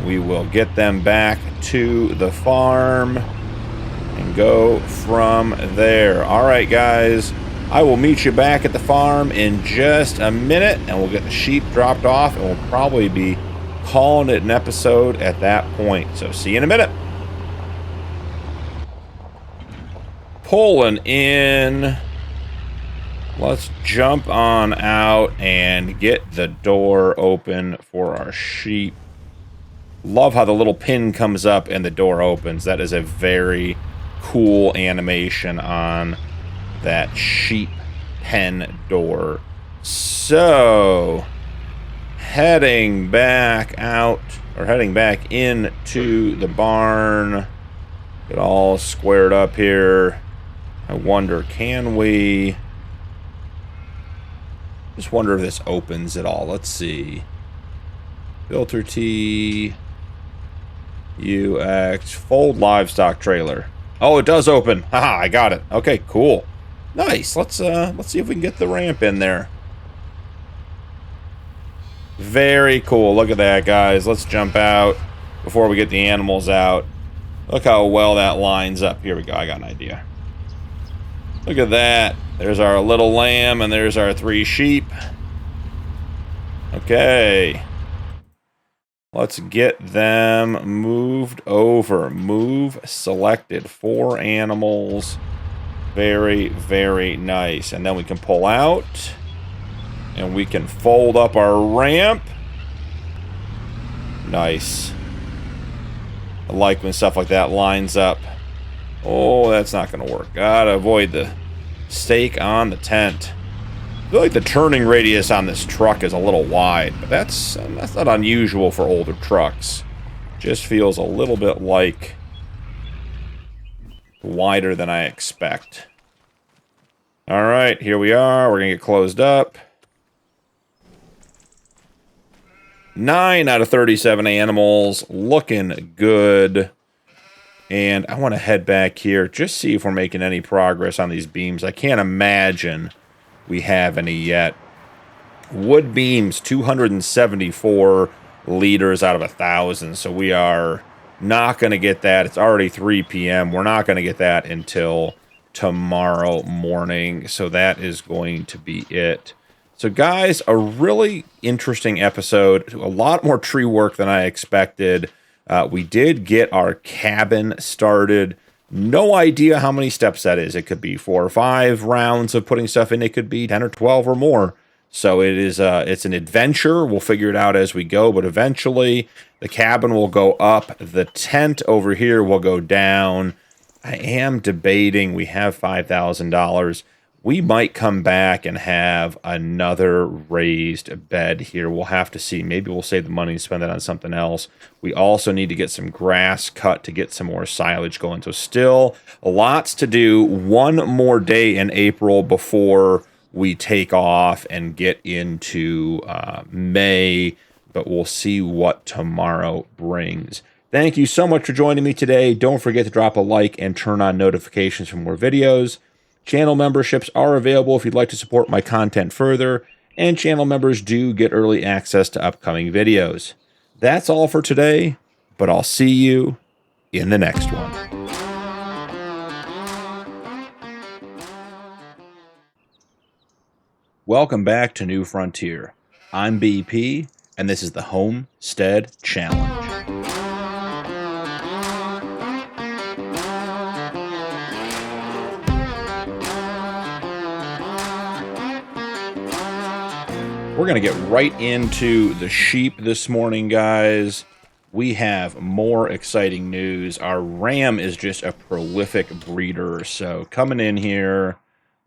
we will get them back to the farm and go from there. All right, guys. I will meet you back at the farm in just a minute, and we'll get the sheep dropped off, and we'll probably be calling it an episode at that point. So see you in a minute. Pulling in. Let's jump on out and get the door open for our sheep. Love how the little pin comes up and the door opens. That is a very cool animation on that sheep pen door. So, heading back out, or heading back into the barn. Get all squared up here. I wonder, can we... just wonder if this opens at all. Let's see. Filter T... UX... Fold livestock trailer. Oh, it does open. Haha, I got it. Okay, cool. Nice. Let's see if we can get the ramp in there. Very cool. Look at that, guys. Let's jump out before we get the animals out. Look how well that lines up. Here we go. I got an idea. Look at that. There's our little lamb, and there's our 3 sheep. Okay. Let's get them moved over. Move selected. 4 animals. Very, very nice. And then we can pull out. And we can fold up our ramp. Nice. I like when stuff like that lines up. Oh, that's not going to work. Gotta avoid the stake on the tent. I feel like the turning radius on this truck is a little wide, but that's not unusual for older trucks. Just feels a little bit like wider than I expect. All right, here we are. We're going to get closed up. 9 out of 37 animals. Looking good. And I want to head back here, just see if we're making any progress on these beams. I can't imagine we have any yet. Wood beams, 274 liters out of 1,000. So we are not going to get that. It's already 3 p.m. We're not going to get that until tomorrow morning. So that is going to be it. So guys, a really interesting episode. A lot more tree work than I expected. We did get our cabin started. No idea how many steps that is. It could be 4 or 5 rounds of putting stuff in. It could be 10 or 12 or more. So it is it's an adventure. We'll figure it out as we go, but eventually the cabin will go up. The tent over here will go down. I am debating, we have $5,000. We might come back and have another raised bed here. We'll have to see. Maybe we'll save the money and spend that on something else. We also need to get some grass cut to get some more silage going. So still lots to do. One more day in April before we take off and get into May. But we'll see what tomorrow brings. Thank you so much for joining me today. Don't forget to drop a like and turn on notifications for more videos. Channel memberships are available if you'd like to support my content further, and channel members do get early access to upcoming videos. That's all for today, but I'll see you in the next one. Welcome back to New Frontier. I'm BP, and this is the Homestead Challenge. We're going to get right into the sheep this morning, guys. We have more exciting news. Our ram is just a prolific breeder. So coming in here,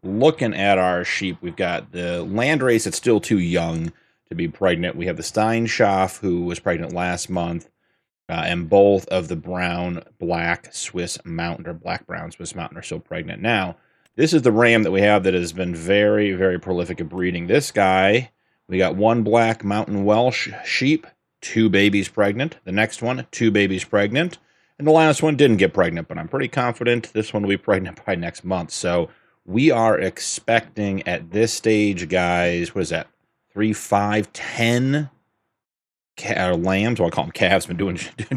looking at our sheep, we've got the landrace that's still too young to be pregnant. We have the Steinschaft, who was pregnant last month, and both of the brown-black Swiss Mountain, or black-brown Swiss Mountain, are still pregnant. Now, this is the ram that we have that has been very, very prolific at breeding. This guy... We got 1 black mountain Welsh sheep, 2 babies pregnant. The next one, 2 babies pregnant. And the last one didn't get pregnant, but I'm pretty confident this one will be pregnant by next month. So we are expecting at this stage, guys, what is that? 3, 5, 10 lambs. Well, I call them calves. Been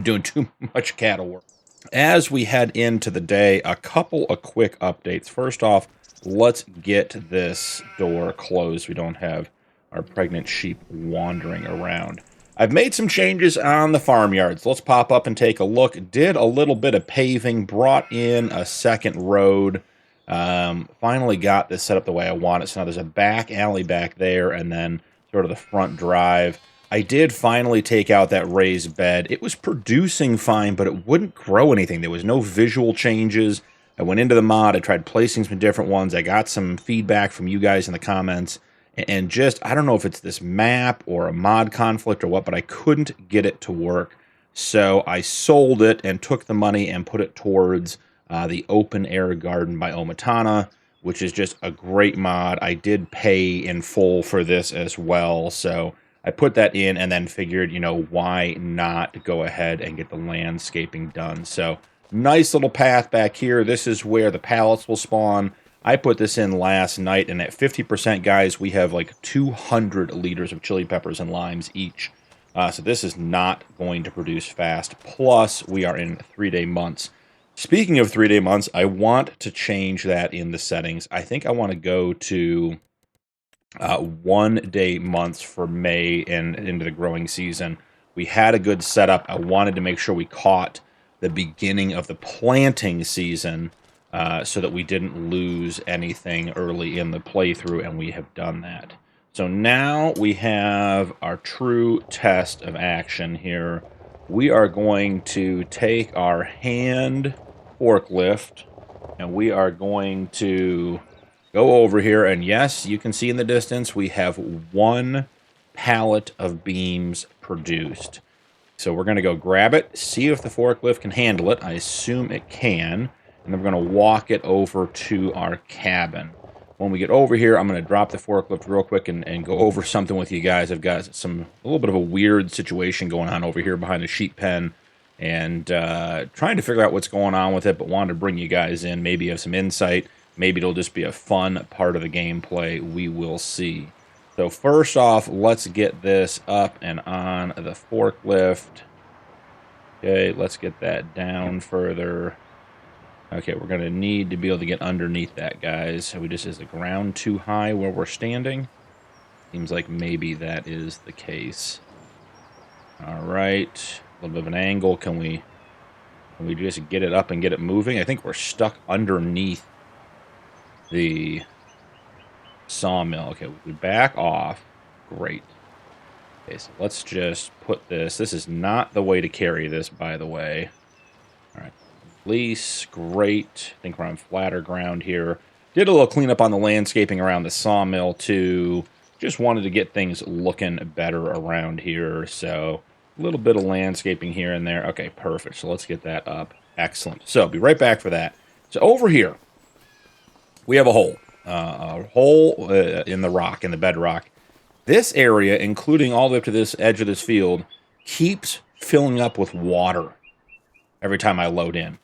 doing too much cattle work. As we head into the day, a couple of quick updates. First off, let's get this door closed. We don't have our pregnant sheep wandering around. I've made some changes on the farmyards. Let's pop up and take a look. Did a little bit of paving, brought in a second road. Finally got this set up the way I want it. So now there's a back alley back there and then sort of the front drive. I did finally take out that raised bed. It was producing fine, but it wouldn't grow anything. There was no visual changes. I went into the mod. I tried placing some different ones. I got some feedback from you guys in the comments. And just, I don't know if it's this map or a mod conflict or what, but I couldn't get it to work. So I sold it and took the money and put it towards the Open Air Garden by Omatana, which is just a great mod. I did pay in full for this as well. So I put that in and then figured, you know, why not go ahead and get the landscaping done. So nice little path back here. This is where the pallets will spawn. I put this in last night, and at 50%, guys, we have like 200 liters of chili peppers and limes each. So this is not going to produce fast. Plus, we are in 3-day months. Speaking of 3-day months, I want to change that in the settings. I think I want to go to 1-day months for May and into the growing season. We had a good setup. I wanted to make sure we caught the beginning of the planting season, so that we didn't lose anything early in the playthrough, and we have done that. So now we have our true test of action here. we are going to take our hand forklift and we are going to go over here. And yes, you can see in the distance, we have 1 pallet of beams produced. So we're going to go grab it, see if the forklift can handle it. I assume it can. And then we're going to walk it over to our cabin. When we get over here, I'm going to drop the forklift real quick and go over something with you guys. I've got a little bit of a weird situation going on over here behind the sheep pen. And trying to figure out what's going on with it, but wanted to bring you guys in. Maybe you have some insight. Maybe it'll just be a fun part of the gameplay. We will see. So first off, let's get this up and on the forklift. Okay, let's get that down further. Okay, we're going to need to be able to get underneath that, guys. So is the ground too high where we're standing? Seems like maybe that is the case. All right, a little bit of an angle. Can we just get it up and get it moving? I think we're stuck underneath the sawmill. Okay, we back off. Great. Okay, so let's just put this. This is not the way to carry this, by the way. All right, release. Great. I think we're on flatter ground here. Did a little cleanup on the landscaping around the sawmill, too. Just wanted to get things looking better around here. So a little bit of landscaping here and there. Okay, perfect. So let's get that up. Excellent. So I'll be right back for that. So over here, we have a hole. In the rock, in the bedrock. This area, including all the way up to this edge of this field, keeps filling up with water every time I load in.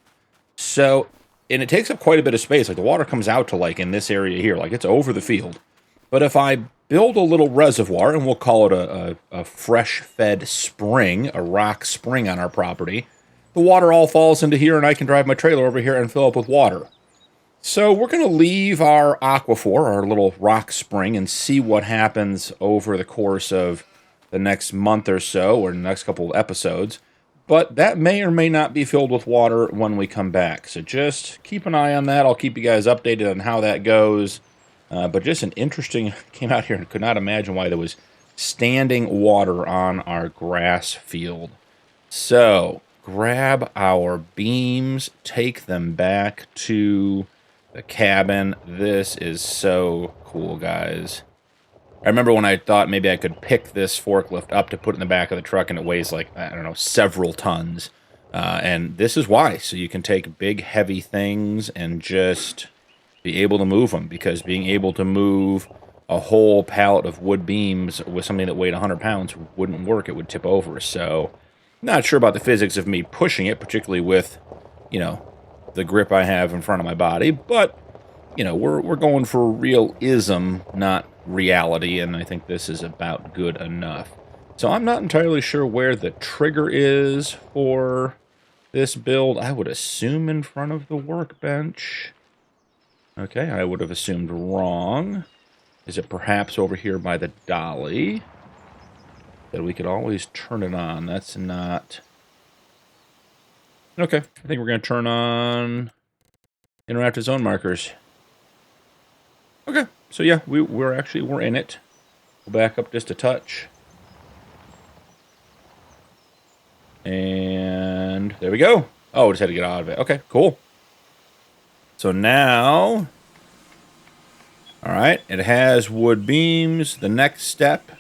So, and it takes up quite a bit of space. Like the water comes out to like in this area here, like it's over the field. But if I build a little reservoir, and we'll call it a fresh-fed spring, a rock spring on our property, the water all falls into here, and I can drive my trailer over here and fill up with water. So we're going to leave our aquifer, our little rock spring, and see what happens over the course of the next month or so, or the next couple of episodes. But that may or may not be filled with water when we come back. So just keep an eye on that. I'll keep you guys updated on how that goes. But just an interesting, came out here and could not imagine why there was standing water on our grass field. So grab our beams, take them back to the cabin. This is so cool, guys. I remember when I thought maybe I could pick this forklift up to put in the back of the truck, and it weighs like, I don't know, several tons. And this is why. So you can take big, heavy things and just be able to move them, because being able to move a whole pallet of wood beams with something that weighed 100 pounds wouldn't work. It would tip over. So not sure about the physics of me pushing it, particularly with, you know, the grip I have in front of my body, but you know, we're going for realism, not reality, and I think this is about good enough. So I'm not entirely sure where the trigger is for this build. I would assume in front of the workbench. Okay, I would have assumed wrong. Is it perhaps over here by the dolly? That we could always turn it on. That's not... Okay, I think we're going to turn on interactive zone markers. Okay, so yeah, we're in it. We'll back up just a touch. And there we go. Oh, just had to get out of it. Okay, cool. So now, all right, it has wood beams. The next step,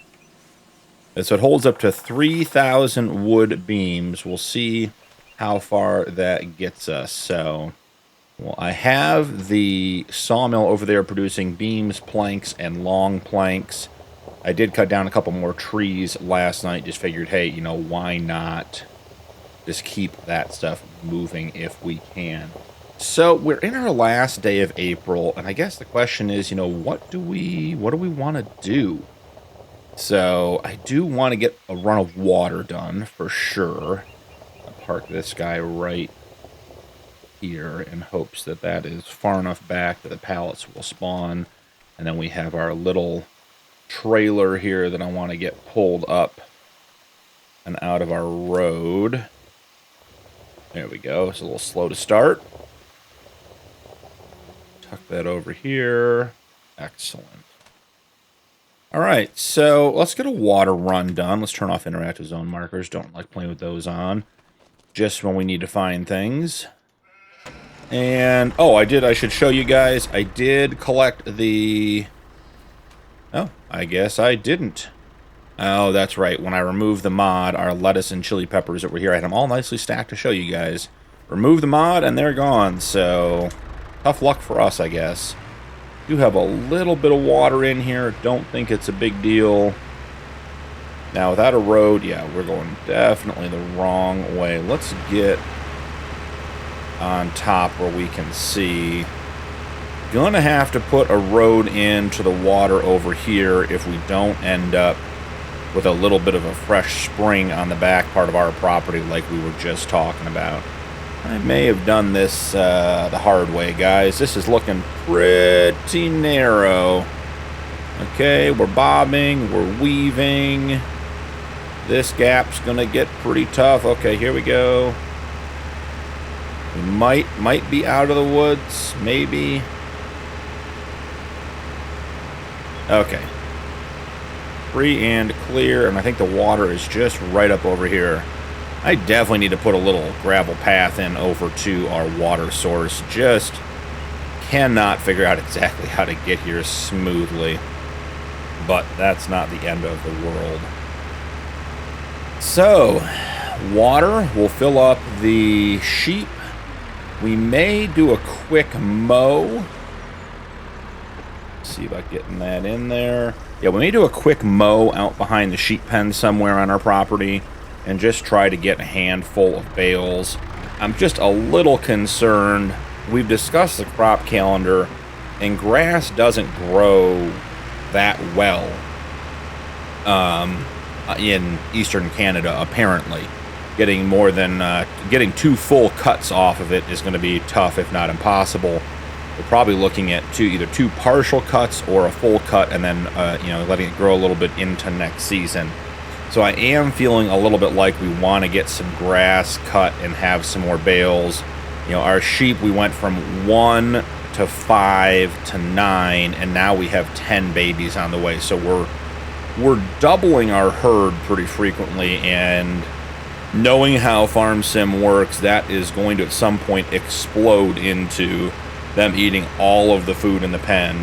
so it holds up to 3,000 wood beams. We'll see how far that gets us. So, well, I have the sawmill over there producing beams, planks, and long planks. I did cut down a couple more trees last night. Just figured, hey, you know, why not just keep that stuff moving if we can. So we're in our last day of April, and I guess the question is, you know, what do we want to do? So I do want to get a run of water done for sure. Park this guy right here in hopes that that is far enough back that the pallets will spawn. And then we have our little trailer here that I want to get pulled up and out of our road. There we go. It's a little slow to start. Tuck that over here. Excellent. All right, so let's get a water run done. Let's turn off interactive zone markers. Don't like playing with those on. Just when we need to find things. And, oh, I should show you guys. I did collect the... Oh, I guess I didn't. Oh, that's right. When I removed the mod, our lettuce and chili peppers that were here, I had them all nicely stacked to show you guys. Remove the mod, and they're gone, so tough luck for us, I guess. Do have a little bit of water in here. Don't think it's a big deal. Now, without a road, yeah, we're going definitely the wrong way. Let's get on top where we can see. Gonna have to put a road into the water over here if we don't end up with a little bit of a fresh spring on the back part of our property like we were just talking about. I may have done this the hard way, guys. This is looking pretty narrow. Okay, we're bobbing, we're weaving. This gap's gonna get pretty tough. Okay, here we go. We might be out of the woods, maybe. Okay. Free and clear, and I think the water is just right up over here. I definitely need to put a little gravel path in over to our water source. Just cannot figure out exactly how to get here smoothly. But that's not the end of the world. So, water will fill up the sheep. We may do a quick mow. See about getting that in there. Yeah, we may do a quick mow out behind the sheep pen somewhere on our property and just try to get a handful of bales. I'm just a little concerned. We've discussed the crop calendar, and grass doesn't grow that well in eastern Canada, apparently. Getting more than getting 2 full cuts off of it is going to be tough, if not impossible. We're probably looking at either 2 partial cuts or a full cut, and then letting it grow a little bit into next season. So I am feeling a little bit like we want to get some grass cut and have some more bales. You know, our sheep, we went from 1 to 5 to 9, and now we have 10 babies on the way. So we're doubling our herd pretty frequently, and knowing how Farm Sim works, that is going to at some point explode into them eating all of the food in the pen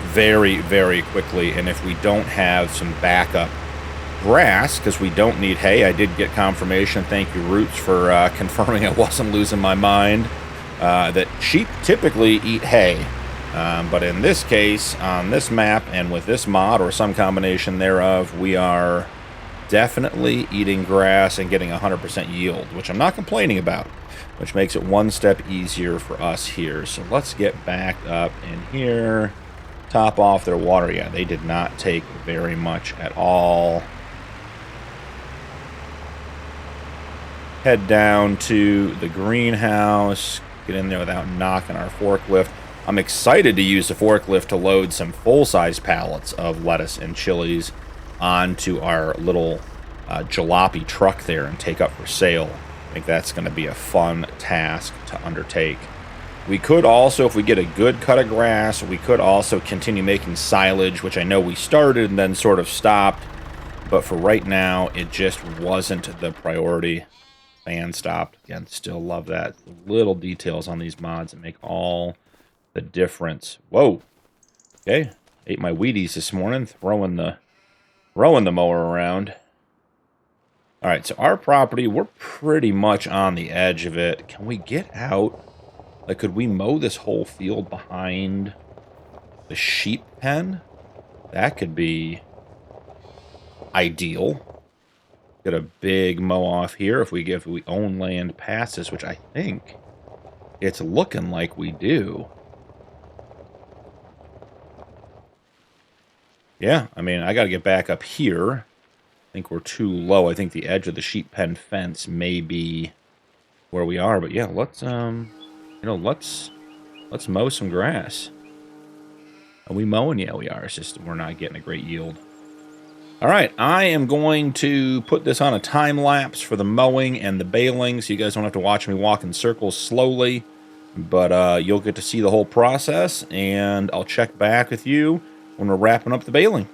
very, very quickly. And if we don't have some backup grass, because we don't need hay. I did get confirmation, thank you Roots for confirming I wasn't losing my mind, that sheep typically eat hay, but in this case, on this map and with this mod or some combination thereof, we are definitely eating grass and getting 100% yield, which I'm not complaining about, which makes it one step easier for us here. So let's get back up in here, top off their water. Yeah, they did not take very much at all. Head down to the greenhouse, get in there without knocking our forklift. I'm excited to use the forklift to load some full-size pallets of lettuce and chilies onto our little jalopy truck there and take up for sale. I think that's going to be a fun task to undertake. We could also, if we get a good cut of grass, we could also continue making silage, which I know we started and then sort of stopped. But for right now, it just wasn't the priority. Fan stopped. Again, still love that. The little details on these mods that make all the difference. Whoa. Okay. Ate my Wheaties this morning, throwing the mower around. All right, so our property, we're pretty much on the edge of it. Can we get out? Like, could we mow this whole field behind the sheep pen? That could be ideal. Get a big mow off here if we own land past this, which I think it's looking like we do. Yeah, I mean, I got to get back up here. I think we're too low. I think the edge of the sheep pen fence may be where we are. But yeah, let's let's mow some grass. Are we mowing? Yeah, we are. It's just we're not getting a great yield. All right, I am going to put this on a time lapse for the mowing and the baling, so you guys don't have to watch me walk in circles slowly, but you'll get to see the whole process, and I'll check back with you when we're wrapping up the baling.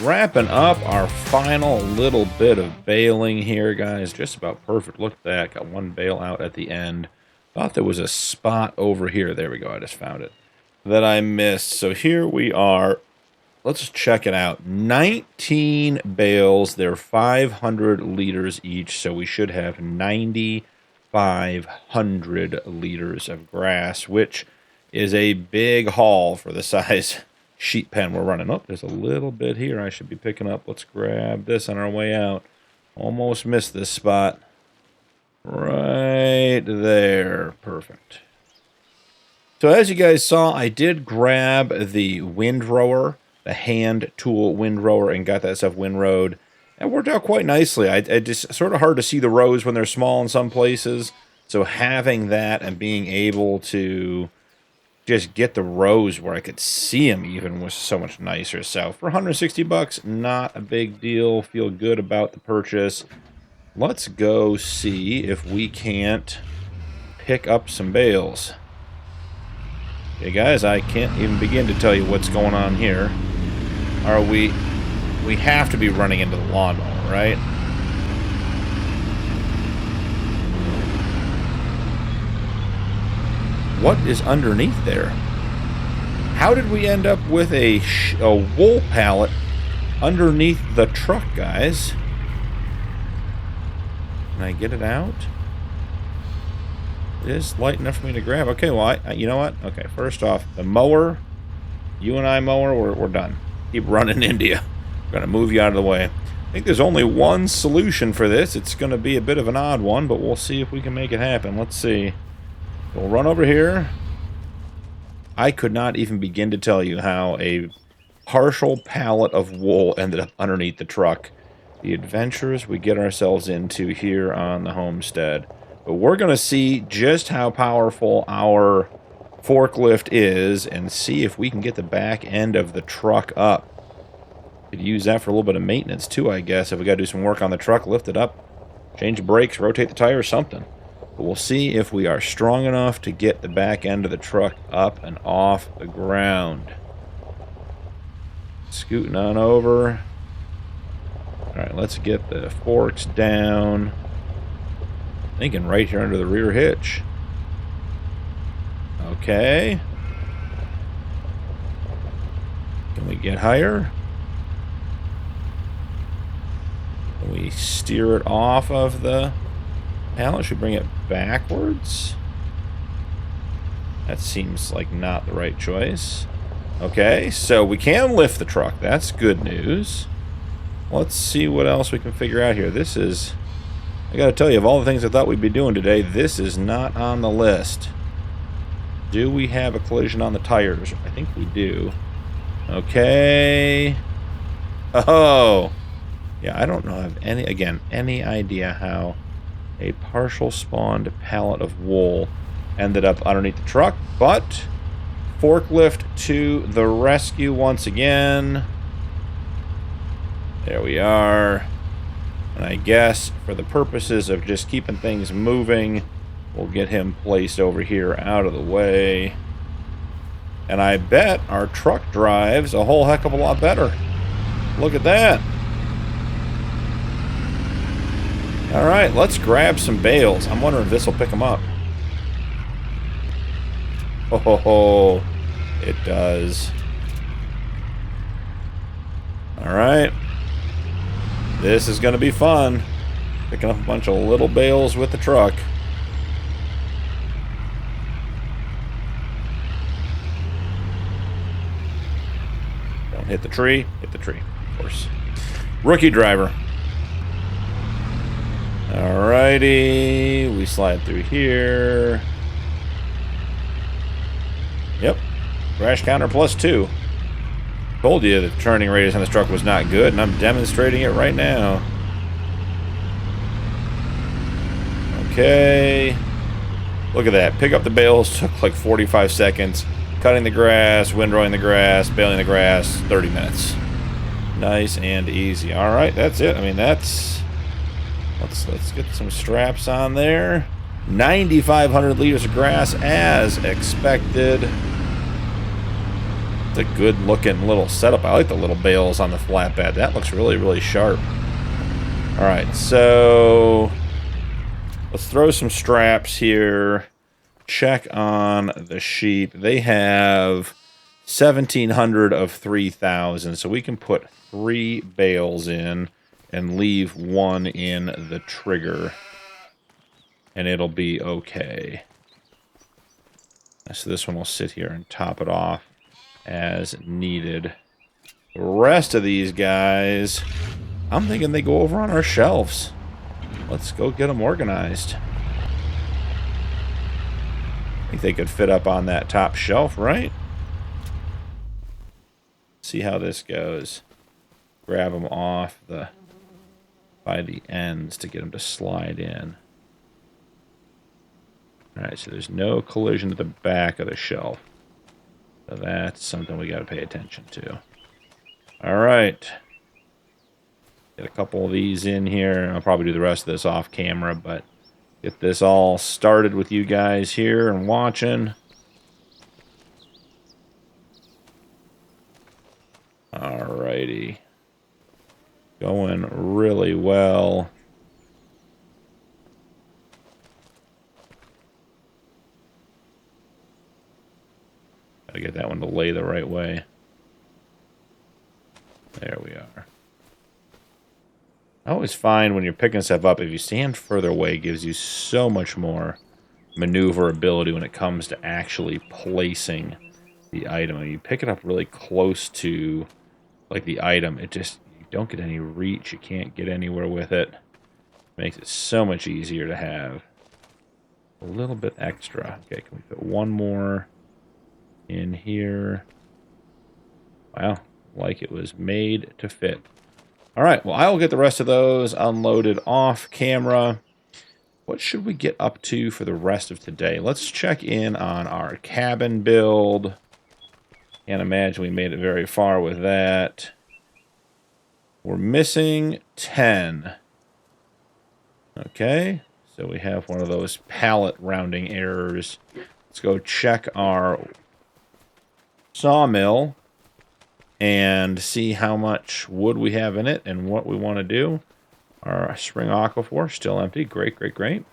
Wrapping up our final little bit of baling here, guys. Just about perfect. Look at that. Got one bale out at the end. Thought there was a spot over here. There we go. I just found it. That I missed. So here we are. Let's check it out. 19 bales. They're 500 liters each. So we should have 9,500 liters of grass, which is a big haul for the size sheet pen we're running. Oh, there's a little bit here I should be picking up. Let's grab this on our way out. Almost missed this spot. Right there. Perfect. So as you guys saw, I did grab the windrower, the hand tool windrower, and got that stuff windrowed. It worked out quite nicely. I just sort of hard to see the rows when they're small in some places. So having that and being able to just get the rows where I could see them even was so much nicer. So for 160 bucks, not a big deal. Feel good about the purchase. Let's go see if we can't pick up some bales. Okay, guys, I can't even begin to tell you what's going on here. Are we have to be running into the lawnmower, right? What is underneath there? How did we end up with a wool pallet underneath the truck, guys? Can I get it out? It is light enough for me to grab. Okay, well, you know what? Okay, first off, the mower, you and I mower, we're done. Keep running, India. We're going to move you out of the way. I think there's only one solution for this. It's going to be a bit of an odd one, but we'll see if we can make it happen. Let's see. We'll run over here. I could not even begin to tell you how a partial pallet of wool ended up underneath the truck. The adventures we get ourselves into here on the Homestead. But we're going to see just how powerful our forklift is and see if we can get the back end of the truck up. Could use that for a little bit of maintenance too, I guess. If we got to do some work on the truck, lift it up, change the brakes, rotate the tires, something. But we'll see if we are strong enough to get the back end of the truck up and off the ground. Scooting on over. Alright, let's get the forks down. Thinking right here under the rear hitch. Okay. Can we get higher? Can we steer it off of the pallet? Should we bring it backwards? That seems like not the right choice. Okay, so we can lift the truck. That's good news. Let's see what else we can figure out here. This is... I gotta tell you, of all the things I thought we'd be doing today, this is not on the list. Do we have a collision on the tires? I think we do. Okay. Oh! Yeah, I don't know, have any idea how a partial spawned pallet of wool ended up underneath the truck, but forklift to the rescue once again. There we are. And I guess for the purposes of just keeping things moving, we'll get him placed over here out of the way. And I bet our truck drives a whole heck of a lot better. Look at that. All right, let's grab some bales. I'm wondering if this will pick them up. Oh, it does. All right. This is going to be fun. Picking up a bunch of little bales with the truck. Don't hit the tree. Hit the tree, of course. Rookie driver. Alrighty. We slide through here. Yep. Crash counter +2. Told you the turning radius on this truck was not good, and I'm demonstrating it right now. Okay. Look at that. Pick up the bales took like 45 seconds. Cutting the grass, windrowing the grass, baling the grass, 30 minutes. Nice and easy. All right, that's it. I mean, that's... Let's get some straps on there. 9,500 liters of grass as expected. It's a good looking little setup. I like the little bales on the flatbed. That looks really, really sharp. All right, so let's throw some straps here. Check on the sheep. They have 1,700 of 3,000, so we can put 3 bales in and leave 1 in the trigger, and it'll be okay. So this one will sit here and top it off. as needed. The rest of these guys, I'm thinking they go over on our shelves. Let's go get them organized. I think they could fit up on that top shelf, right? See how this goes. Grab them off by the ends to get them to slide in. Alright, so there's no collision to the back of the shelf. So that's something we got to pay attention to. Alright. Get a couple of these in here. I'll probably do the rest of this off camera, but get this all started with you guys here and watching. Alrighty. Going really well. Gotta get that one to lay the right way. There we are. I always find when you're picking stuff up, if you stand further away, it gives you so much more maneuverability when it comes to actually placing the item. When you pick it up really close to like the item, it just, you don't get any reach. You can't get anywhere with it. Makes it so much easier to have a little bit extra. Okay, can we put one more in here? Wow, like it was made to fit. All right, well, I will get the rest of those unloaded off camera. What should we get up to for the rest of today? Let's check in on our cabin build. Can't imagine we made it very far with that. We're missing 10. Okay, so we have one of those pallet rounding errors. Let's go check our sawmill and see how much wood we have in it and what we want to do. Our spring aquifer still empty. Great, great, great.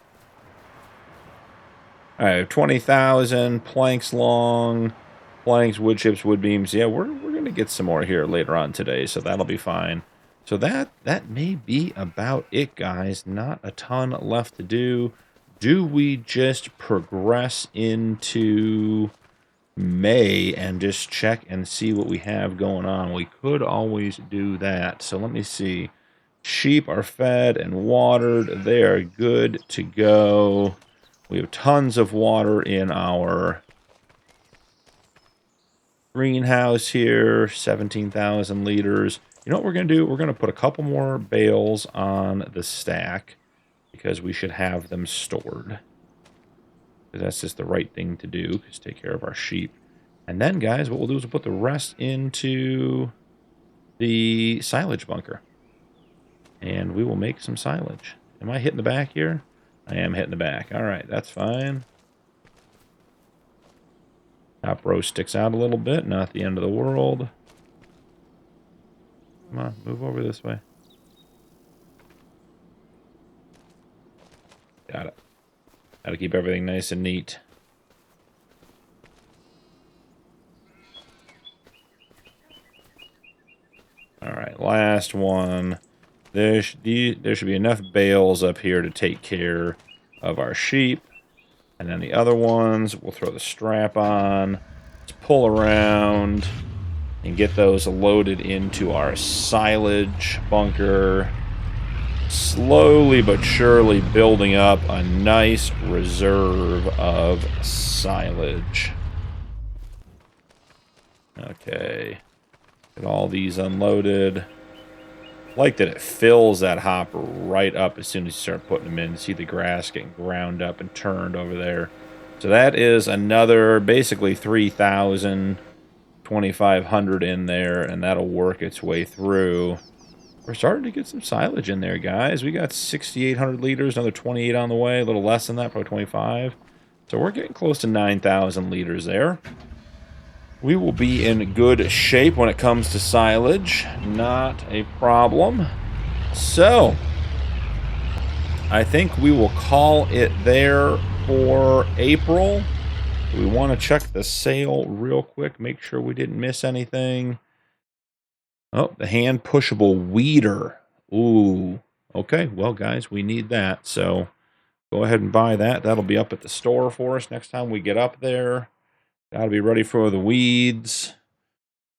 All right, 20,000 planks long. Planks, wood chips, wood beams. Yeah, we're going to get some more here later on today, so that'll be fine. So that may be about it, guys. Not a ton left to do. Do we just progress into May and just check and see what we have going on? We could always do that. So let me see. Sheep are fed and watered. They are good to go. We have tons of water in our greenhouse here. 17,000 liters. You know what we're going to do? We're going to put a couple more bales on the stack because we should have them stored. That's just the right thing to do, because take care of our sheep. And then, guys, what we'll do is we'll put the rest into the silage bunker. And we will make some silage. Am I hitting the back here? I am hitting the back. All right, that's fine. Top row sticks out a little bit. Not the end of the world. Come on, move over this way. Got it. Got to keep everything nice and neat. All right, last one. There should be enough bales up here to take care of our sheep. And then the other ones, we'll throw the strap on. Let's pull around and get those loaded into our silage bunker. Slowly but surely building up a nice reserve of silage. Okay. Get all these unloaded. I like that it fills that hopper right up as soon as you start putting them in. See the grass getting ground up and turned over there. So that is another basically 3,000, 2,500 in there, and that'll work its way through. We're starting to get some silage in there, guys. We got 6,800 liters, another 28 on the way, a little less than that, probably 25. So we're getting close to 9,000 liters there. We will be in good shape when it comes to silage. Not a problem. So, I think we will call it there for April. We want to check the sale real quick, make sure we didn't miss anything. Oh, the hand pushable weeder. Ooh. Okay, well, guys, we need that. So, go ahead and buy that. That'll be up at the store for us next time we get up there. Got to be ready for the weeds.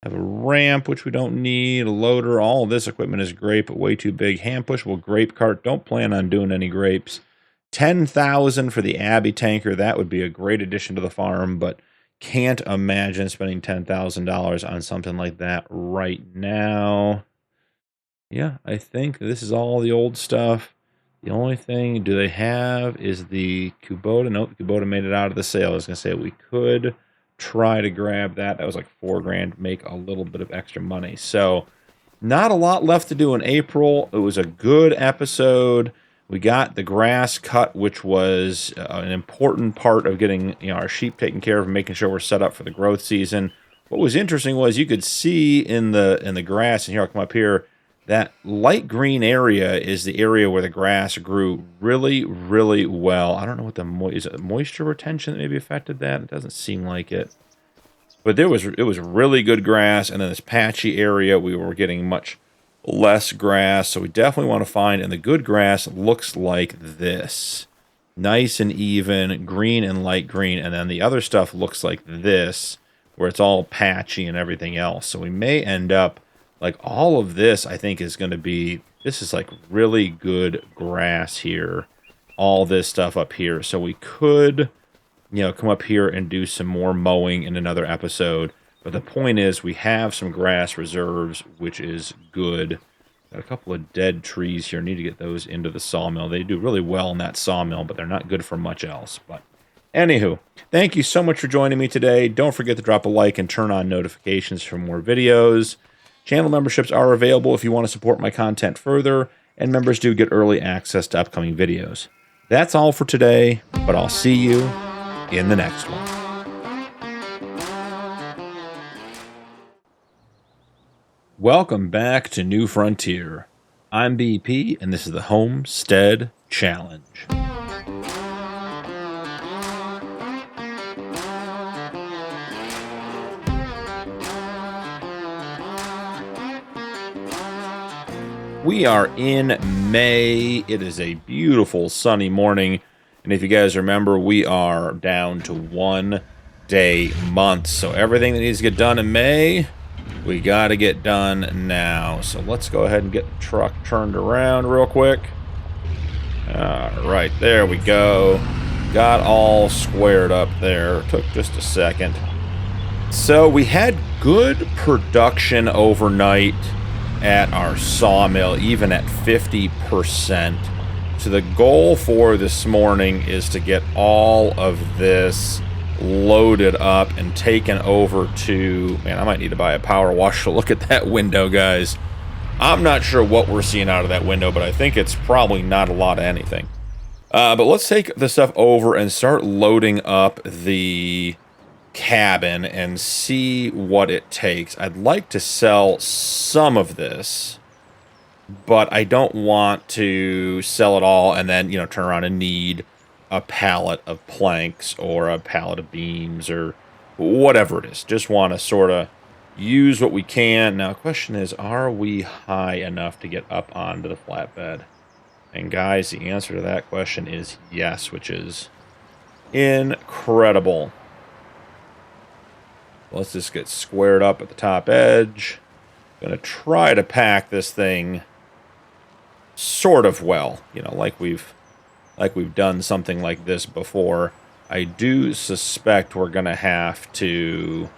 Have a ramp, which we don't need. A loader. All of this equipment is great, but way too big. Hand pushable grape cart. Don't plan on doing any grapes. 10,000 for the Abbey tanker. That would be a great addition to the farm, but can't imagine spending $10,000 on something like that right now. Yeah, I think this is all the old stuff. The only thing do they have is the Kubota. Nope, Kubota made it out of the sale. I was going to say we could try to grab that. That was like $4 grand, make a little bit of extra money. So not a lot left to do in April. It was a good episode. We got the grass cut, which was an important part of getting our sheep taken care of and making sure we're set up for the growth season. What was interesting was you could see in the grass, and here I'll come up here, that light green area is the area where the grass grew really, really well. I don't know what is it moisture retention that maybe affected that? It doesn't seem like it. But it was really good grass, and then this patchy area we were getting much less grass. So we definitely want to find, and the good grass looks like this. Nice and even, green and light green, and then the other stuff looks like this, where it's all patchy and everything else. So we may end up like all of this, I think, is going to be, this is like really good grass here. All this stuff up here. So we could, come up here and do some more mowing in another episode. But the point is we have some grass reserves, which is good. Got a couple of dead trees here. Need to get those into the sawmill. They do really well in that sawmill, but they're not good for much else. But anywho, thank you so much for joining me today. Don't forget to drop a like and turn on notifications for more videos. Channel memberships are available if you want to support my content further, and members do get early access to upcoming videos. That's all for today, but I'll see you in the next one. Welcome back to New Frontier. I'm BP, and this is the Homestead Challenge. We are in May. It is a beautiful sunny morning. And if you guys remember, we are down to 1 day months. So everything that needs to get done in May, we got to get done now. So let's go ahead and get the truck turned around real quick. All right, there we go. Got all squared up there. Took just a second. So we had good production overnight at our sawmill, even at 50%. So the goal for this morning is to get all of this loaded up and taken over to, man, I might need to buy a power washer. Look at that window, guys. I'm not sure what we're seeing out of that window, but I think it's probably not a lot of anything. But let's take the stuff over and start loading up the cabin and see what it takes. I'd like to sell some of this, but I don't want to sell it all and then, turn around and need a pallet of planks or a pallet of beams or whatever it is. Just want to sort of use what we can. Now, the question is, are we high enough to get up onto the flatbed? And guys, the answer to that question is yes, which is incredible. Let's just get squared up at the top edge. Gonna try to pack this thing sort of well, like we've done something like this before. I do suspect we're gonna have to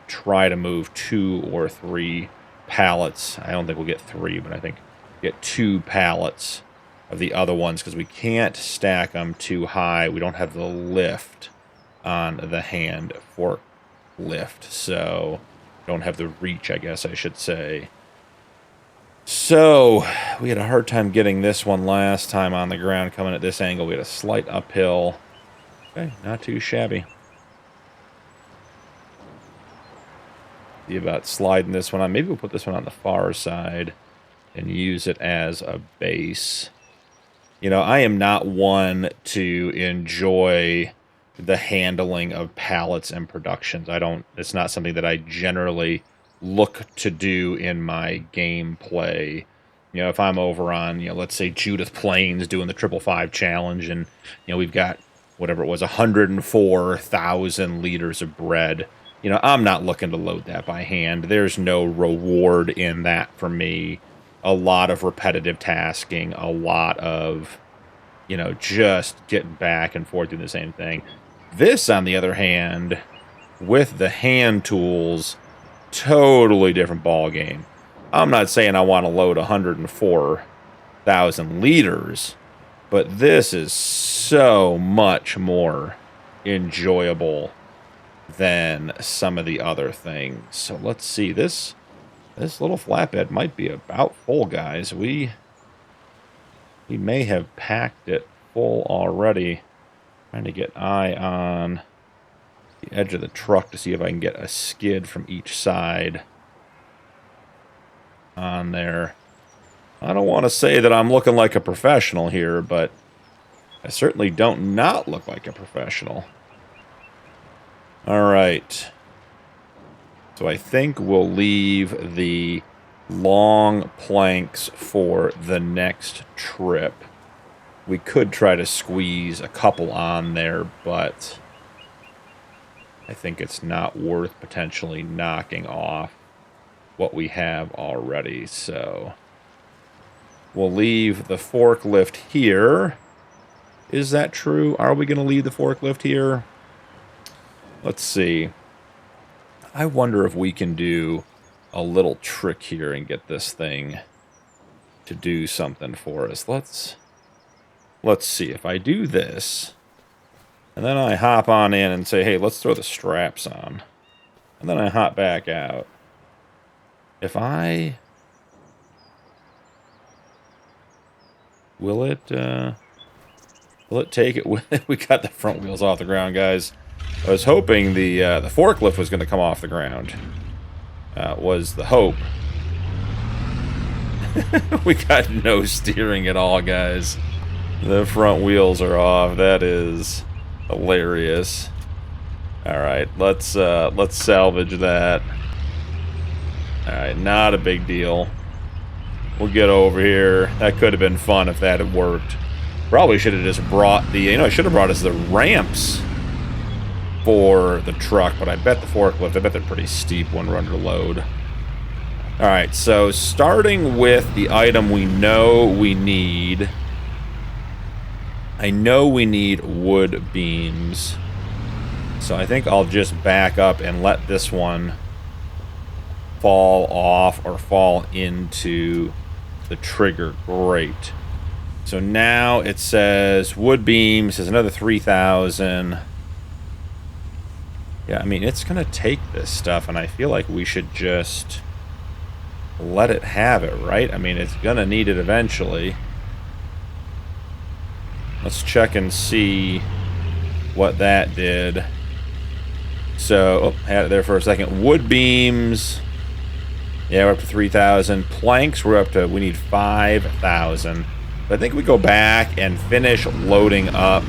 try to move 2 or 3 pallets. I don't think we'll get 3, but I think get 2 pallets of the other ones because we can't stack them too high. We don't have the lift on the hand fork lift, so don't have the reach, I guess I should say. So we had a hard time getting this one last time on the ground coming at this angle. We had a slight uphill. Okay, not too shabby. See about sliding this one on. Maybe we'll put this one on the far side and use it as a base. I am not one to enjoy the handling of pallets and productions. It's not something that I generally look to do in my gameplay. If I'm over on, let's say Judith Plains doing the 555 challenge and, we've got whatever it was, 104,000 liters of bread. You know, I'm not looking to load that by hand. There's no reward in that for me. A lot of repetitive tasking, a lot of, you know, just getting back and forth doing the same thing. This, on the other hand, with the hand tools, totally different ball game. I'm not saying I want to load 104,000 liters, but this is so much more enjoyable than some of the other things. So let's see. This little flatbed might be about full, guys. We may have packed it full already. Trying to get eye on the edge of the truck to see if I can get a skid from each side on there. I don't want to say that I'm looking like a professional here, but I certainly don't not look like a professional. All right. So I think we'll leave the long planks for the next trip. We could try to squeeze a couple on there, but I think it's not worth potentially knocking off what we have already. So we'll leave the forklift here. Is that true? Are we going to leave the forklift here? Let's see. I wonder if we can do a little trick here and get this thing to do something for us. Let's see. If I do this, and then I hop on in and say, hey, let's throw the straps on. And then I hop back out. If I... Will it take it with it? We got the front wheels off the ground, guys. I was hoping the forklift was going to come off the ground. Was the hope. We got no steering at all, guys. The front wheels are off. That is hilarious. All right, let's salvage that. All right, not a big deal. We'll get over here. That could have been fun if that had worked. Probably should have just brought the, I should have brought us the ramps for the truck, but I bet the forklift, I bet they're pretty steep when we're under load. All right, so starting with the item we know we need. I know we need wood beams. So I think I'll just back up and let this one fall off or fall into the trigger. Great. So now it says wood beams is another 3,000. Yeah, I mean, it's going to take this stuff, and I feel like we should just let it have it, right? I mean, it's going to need it eventually. Let's check and see what that did. So, oh, had it there for a second. Wood beams. Yeah, we're up to 3,000. Planks, we need 5,000. But I think we go back and finish loading up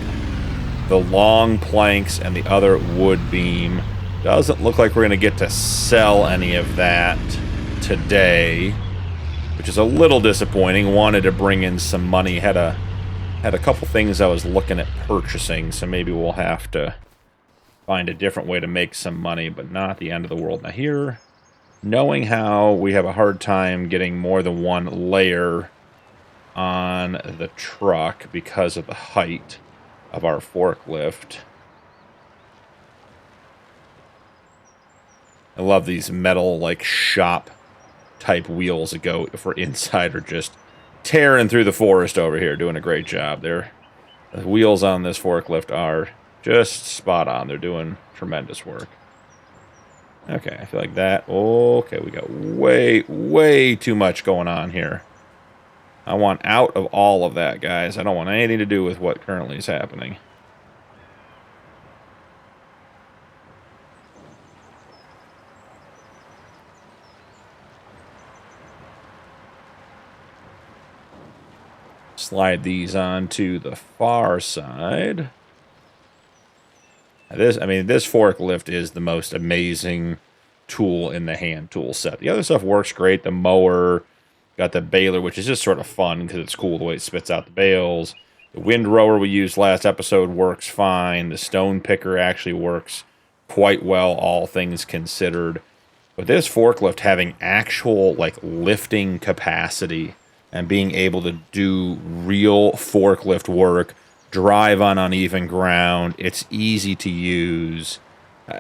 the long planks and the other wood beam. Doesn't look like we're going to get to sell any of that today, which is a little disappointing. Wanted to bring in some money. Had a couple things I was looking at purchasing, so maybe we'll have to find a different way to make some money, but not the end of the world. Now here, knowing how we have a hard time getting more than one layer on the truck because of the height of our forklift. I love these metal, like, shop type wheels that go for inside are just tearing through the forest over here, doing a great job. The wheels on this forklift are just spot on. They're doing tremendous work. Okay, I feel like that. Okay, we got way too much going on here. I want out of all of that, guys. I don't want anything to do with what currently is happening. Slide these onto the far side. This forklift is the most amazing tool in the hand tool set. The other stuff works great. The mower, got the baler, which is just sort of fun because it's cool the way it spits out the bales. The windrower we used last episode works fine. The stone picker actually works quite well, all things considered. But this forklift having actual, like, lifting capacity and being able to do real forklift work, drive on uneven ground, it's easy to use.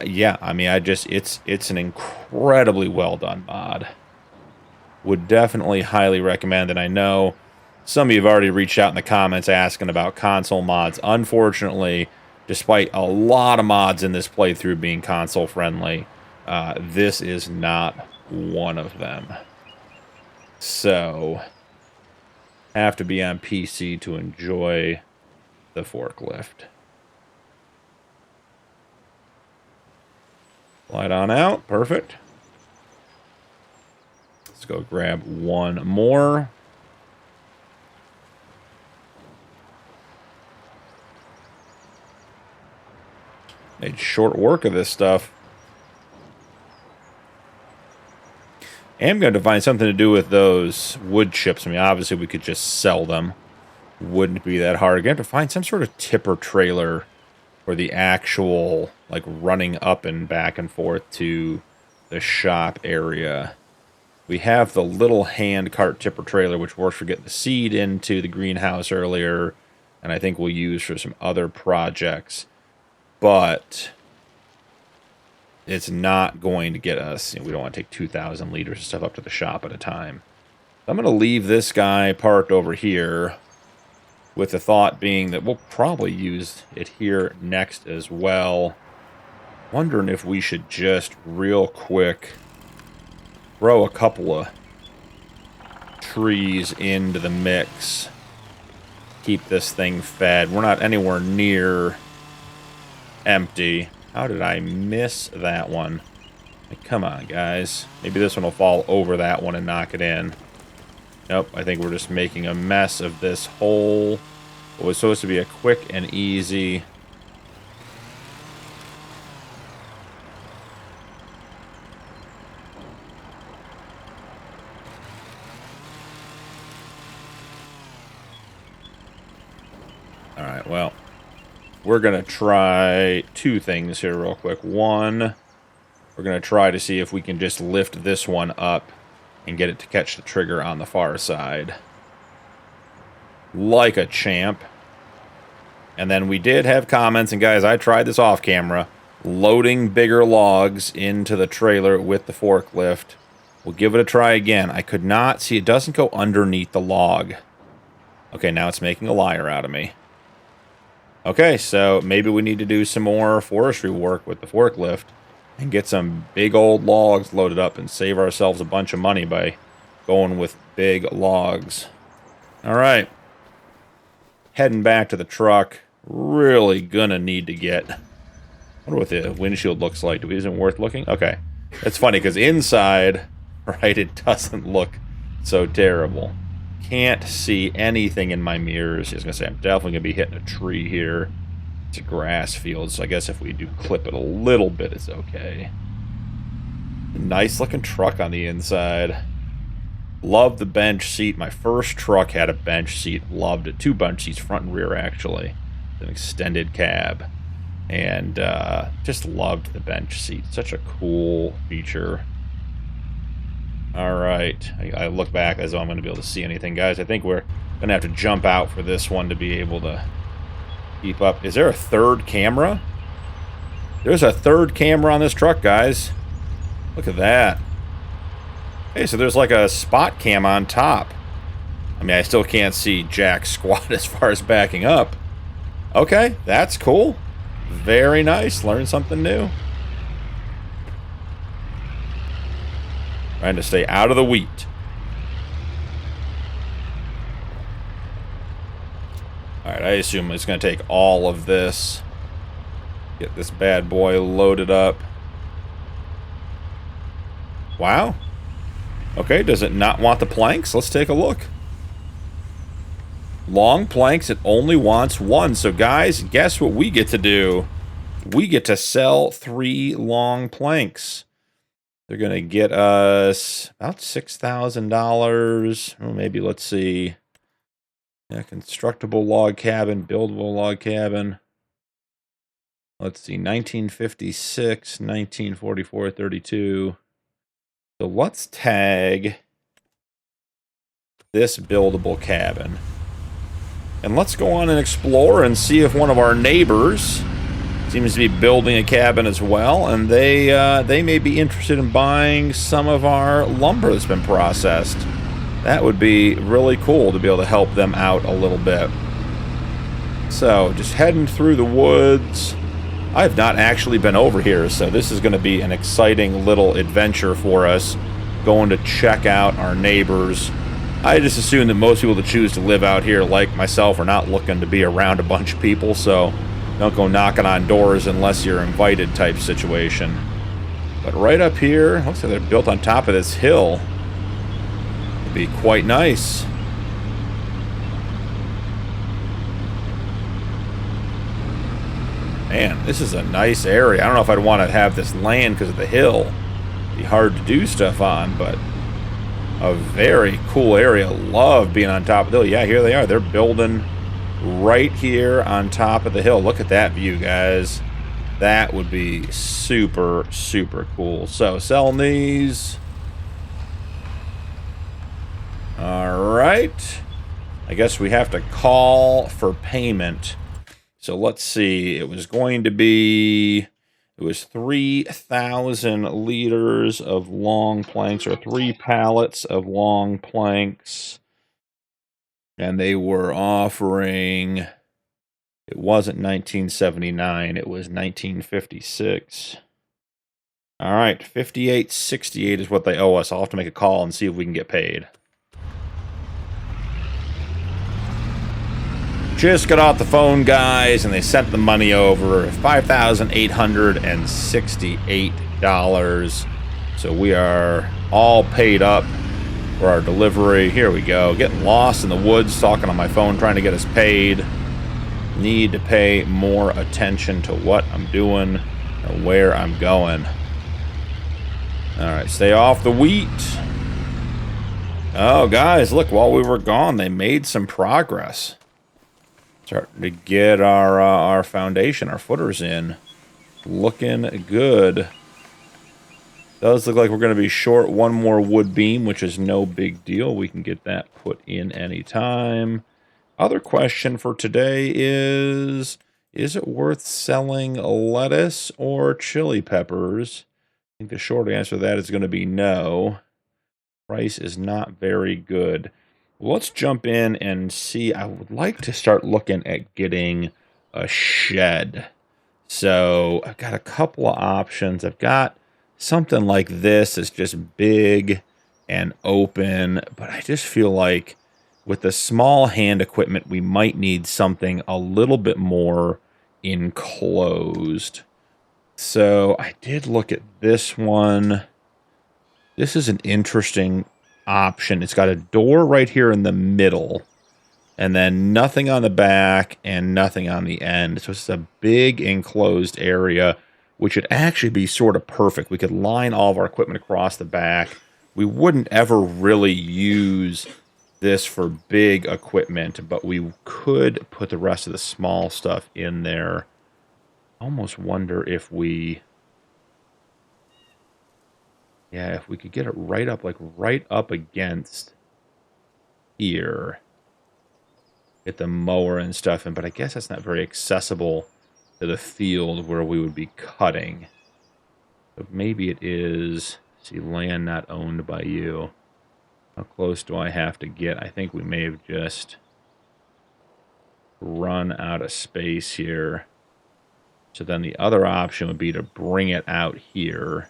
Yeah, I mean, it's an incredibly well done mod. Would definitely highly recommend it. I know some of you have already reached out in the comments asking about console mods. Unfortunately, despite a lot of mods in this playthrough being console friendly, this is not one of them. So, have to be on PC to enjoy the forklift. Slide on out. Perfect. Let's go grab one more. Made short work of this stuff. I am going to find something to do with those wood chips. I mean, obviously we could just sell them. Wouldn't be that hard. Again, to find some sort of tipper trailer for the actual, like, running up and back and forth to the shop area. We have the little hand cart tipper trailer, which works for getting the seed into the greenhouse earlier, and I think we'll use for some other projects. But it's not going to get us, we don't want to take 2,000 liters of stuff up to the shop at a time. I'm going to leave this guy parked over here, with the thought being that we'll probably use it here next as well. Wondering if we should just real quick throw a couple of trees into the mix. Keep this thing fed. We're not anywhere near empty. How did I miss that one? Like, come on, guys. Maybe this one will fall over that one and knock it in. Nope, I think we're just making a mess of this whole... What was supposed to be a quick and easy... Alright, well, we're going to try two things here real quick. One, we're going to try to see if we can just lift this one up and get it to catch the trigger on the far side. Like a champ. And then we did have comments, and guys, I tried this off camera, loading bigger logs into the trailer with the forklift. We'll give it a try again. I could not see, it doesn't go underneath the log. Okay, now it's making a liar out of me. Okay, so maybe we need to do some more forestry work with the forklift and get some big old logs loaded up and save ourselves a bunch of money by going with big logs. All right. Heading back to the truck. Really gonna need to get... I wonder what the windshield looks like. Is it worth looking? Okay. It's funny because inside, right, it doesn't look so terrible. Can't see anything in my mirrors. I was going to say, I'm definitely going to be hitting a tree here. It's a grass field, so I guess if we do clip it a little bit, it's okay. Nice looking truck on the inside. Love the bench seat. My first truck had a bench seat. Loved it. Two bench seats, front and rear, actually. An extended cab. And just loved the bench seat. Such a cool feature. Alright, I look back as though I'm going to be able to see anything. Guys, I think we're going to have to jump out for this one to be able to keep up. Is there a third camera? There's a third camera on this truck, guys. Look at that. Hey, so there's like a spot cam on top. I mean, I still can't see jack squat as far as backing up. Okay, that's cool. Very nice. Learned something new. Trying to stay out of the wheat. Alright, I assume it's going to take all of this. Get this bad boy loaded up. Wow. Okay, does it not want the planks? Let's take a look. Long planks, it only wants one. So guys, guess what we get to do? We get to sell 3 long planks. They're going to get us about $6,000. Well, maybe, let's see. Yeah, constructible log cabin, buildable log cabin. Let's see, 1956, 1944, 32. So let's tag this buildable cabin. And let's go on and explore and see if one of our neighbors seems to be building a cabin as well, and they may be interested in buying some of our lumber that's been processed. That would be really cool to be able to help them out a little bit. So, just heading through the woods. I've not actually been over here, so this is going to be an exciting little adventure for us, going to check out our neighbors. I just assume that most people that choose to live out here, like myself, are not looking to be around a bunch of people, so don't go knocking on doors unless you're invited type situation. But right up here, looks like they're built on top of this hill. It'd be quite nice. Man, this is a nice area. I don't know if I'd want to have this land because of the hill. It'd be hard to do stuff on, but a very cool area. Love being on top of the hill. Yeah, here they are. They're building right here on top of the hill. Look at that view, guys. That would be super, super cool. So, selling these. Alright. I guess we have to call for payment. So, let's see. It was going to be... It was 3,000 liters of long planks, or 3 pallets of long planks. And they were offering, it wasn't 1979, it was 1956. All right, 58.68 is what they owe us. I'll have to make a call and see if we can get paid. Just got off the phone, guys, and they sent the money over, $5,868. So we are all paid up for our delivery. Here we go. Getting lost in the woods, talking on my phone, trying to get us paid. Need to pay more attention to what I'm doing and where I'm going. All right, stay off the wheat. Oh, guys, look, while we were gone, they made some progress. Starting to get our foundation, our footers in. Looking good. Does look like we're going to be short one more wood beam, which is no big deal. We can get that put in anytime. Other question for today is it worth selling lettuce or chili peppers? I think the short answer to that is going to be no. Price is not very good. Let's jump in and see. I would like to start looking at getting a shed. So I've got a couple of options. I've got something like this that's just big and open, but I just feel like with the small hand equipment, we might need something a little bit more enclosed. So I did look at this one. This is an interesting option. It's got a door right here in the middle, and then nothing on the back and nothing on the end. So it's a big enclosed area, which would actually be sort of perfect. We could line all of our equipment across the back. We wouldn't ever really use this for big equipment, but we could put the rest of the small stuff in there. I almost wonder if we... Yeah, if we could get it right up, like right up against here. Get the mower and stuff in, but I guess that's not very accessible to the field where we would be cutting. But maybe it is, see, land not owned by you. How close do I have to get? I think we may have just run out of space here. So then the other option would be to bring it out here.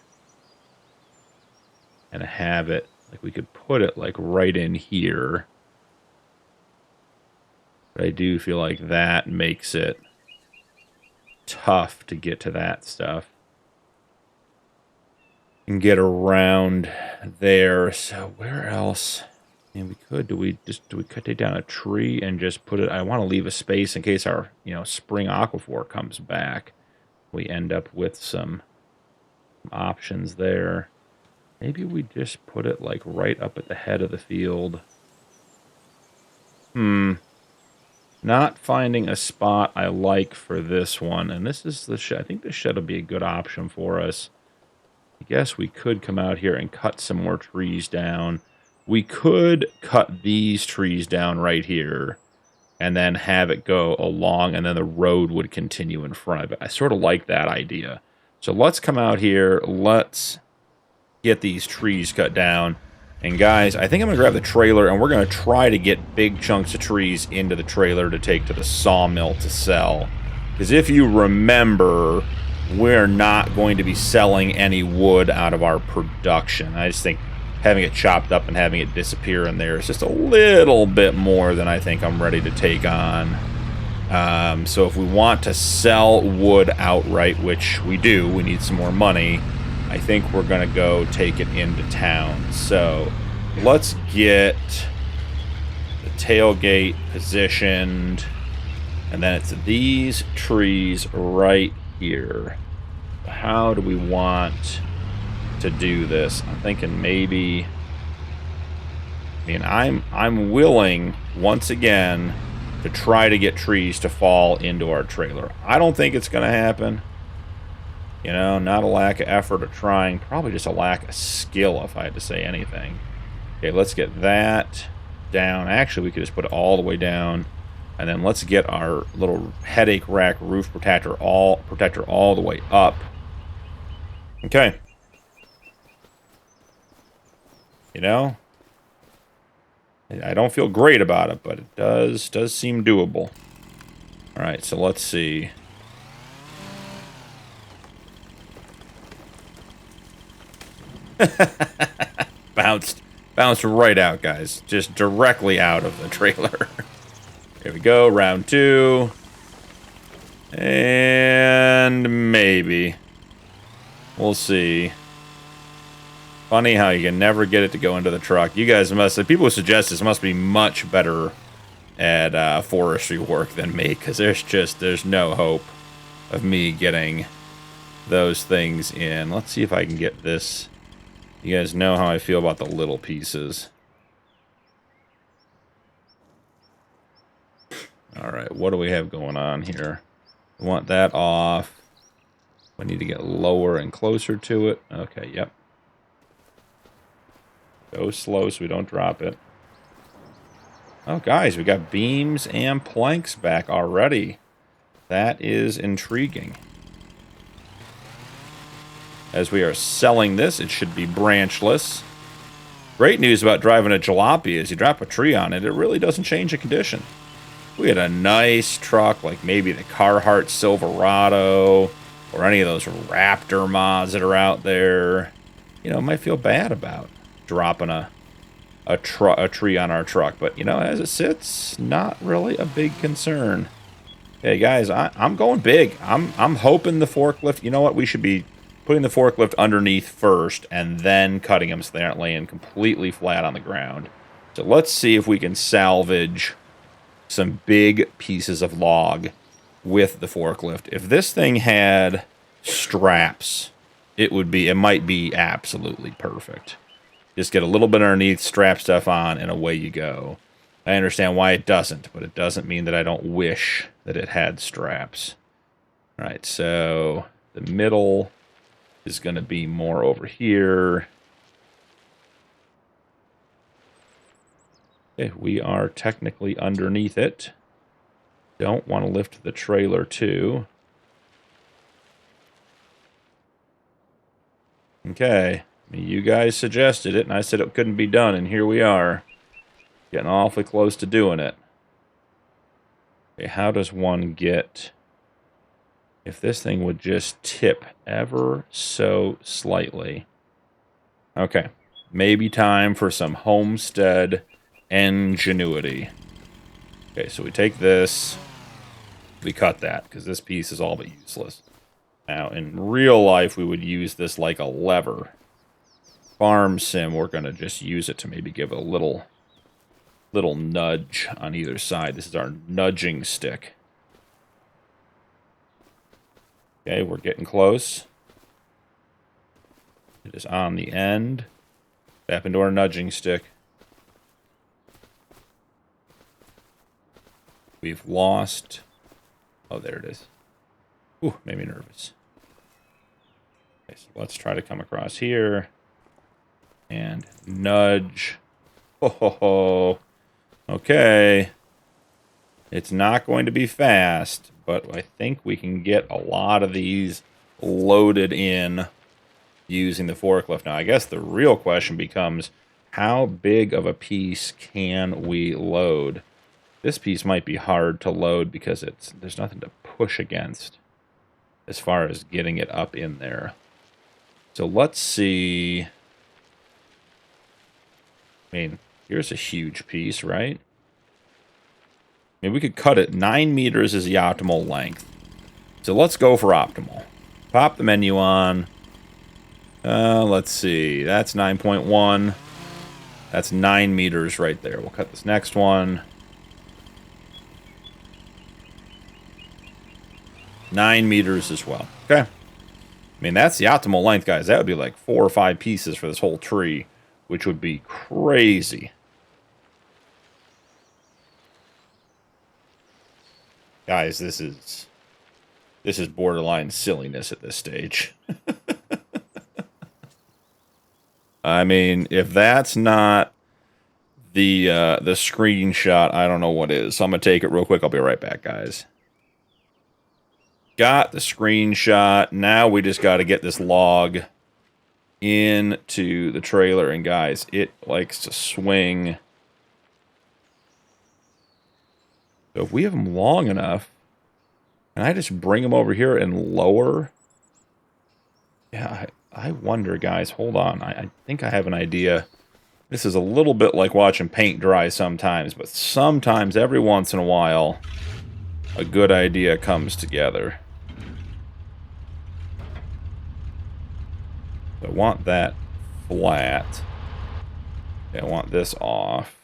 And have it, like we could put it like right in here. But I do feel like that makes it tough to get to that stuff. And get around there. So where else? And we could, do we cut down a tree and just put it, I want to leave a space in case our, spring aquifer comes back. We end up with some options there. Maybe we just put it like right up at the head of the field. Not finding a spot I like for this one. And this is the shed. I think this shed will be a good option for us. I guess we could come out here and cut some more trees down. We could cut these trees down right here and then have it go along, and then the road would continue in front of it. I sort of like that idea. So let's come out here. Let's get these trees cut down. And guys, I think I'm going to grab the trailer, and we're going to try to get big chunks of trees into the trailer to take to the sawmill to sell. Because if you remember, we're not going to be selling any wood out of our production. I just think having it chopped up and having it disappear in there is just a little bit more than I think I'm ready to take on. So if we want to sell wood outright, which we do, we need some more money, I think we're going to go take it into town. So let's get the tailgate positioned, and then it's these trees right here. How do we want to do this? I'm thinking maybe, I mean, I'm willing once again to try to get trees to fall into our trailer. I don't think it's going to happen. You know, not a lack of effort or trying, probably just a lack of skill, if I had to say anything. Okay, let's get that down. Actually, we could just put it all the way down, and then let's get our little headache rack roof protector all the way up. Okay. You know, I don't feel great about it, but it does seem doable. All right, so let's see. Bounced right out, guys. Just directly out of the trailer. Here we go, round 2. And maybe. We'll see. Funny how you can never get it to go into the truck. You guys must, the people who suggest this must be much better at forestry work than me, because there's no hope of me getting those things in. Let's see if I can get this. You guys know how I feel about the little pieces. All right, what do we have going on here? We want that off. We need to get lower and closer to it. Okay, yep. Go slow so we don't drop it. Oh, guys, we got beams and planks back already. That is intriguing. As we are selling this, it should be branchless. Great news about driving a jalopy is you drop a tree on it, it really doesn't change the condition. We had a nice truck, like maybe the Carhartt Silverado, or any of those Raptor mods that are out there. You know, might feel bad about dropping a tree on our truck. But, you know, as it sits, not really a big concern. Hey, guys, I'm going big. I'm hoping the forklift, you know what, we should be putting the forklift underneath first and then cutting them so they aren't laying completely flat on the ground. So let's see if we can salvage some big pieces of log with the forklift. If this thing had straps, it might be absolutely perfect. Just get a little bit underneath, strap stuff on, and away you go. I understand why it doesn't, but it doesn't mean that I don't wish that it had straps. All right, so the middle is going to be more over here. Okay, we are technically underneath it. Don't want to lift the trailer too. Okay, you guys suggested it, and I said it couldn't be done, and here we are. Getting awfully close to doing it. Okay, how does one get... If this thing would just tip ever so slightly. Okay, maybe time for some Homestead ingenuity. Okay, so we take this, we cut that, because this piece is all but useless. Now, in real life, we would use this like a lever. Farm sim, we're going to just use it to maybe give it a little nudge on either side. This is our nudging stick. Okay, we're getting close. It is on the end. Tap into our nudging stick. We've lost... Oh, there it is. Ooh, made me nervous. Okay, so let's try to come across here. And nudge. Ho, ho, ho. Okay. It's not going to be fast, but I think we can get a lot of these loaded in using the forklift. Now, I guess the real question becomes, how big of a piece can we load? This piece might be hard to load because there's nothing to push against as far as getting it up in there. So let's see. I mean, here's a huge piece, right? I mean, we could cut it. 9 meters is the optimal length. So let's go for optimal. Pop the menu on. Let's see. That's 9.1. That's 9 meters right there. We'll cut this next one. 9 meters as well. Okay. I mean, that's the optimal length, guys. That would be like 4 or 5 pieces for this whole tree, which would be crazy. Guys, this is borderline silliness at this stage. I mean, if that's not the screenshot, I don't know what is. So I'm gonna take it real quick. I'll be right back, guys. Got the screenshot. Now we just got to get this log into the trailer. And guys, it likes to swing. So if we have them long enough, can I just bring them over here and lower? Yeah, I wonder, guys. Hold on. I think I have an idea. This is a little bit like watching paint dry sometimes, but sometimes, every once in a while, a good idea comes together. So I want that flat. Okay, I want this off.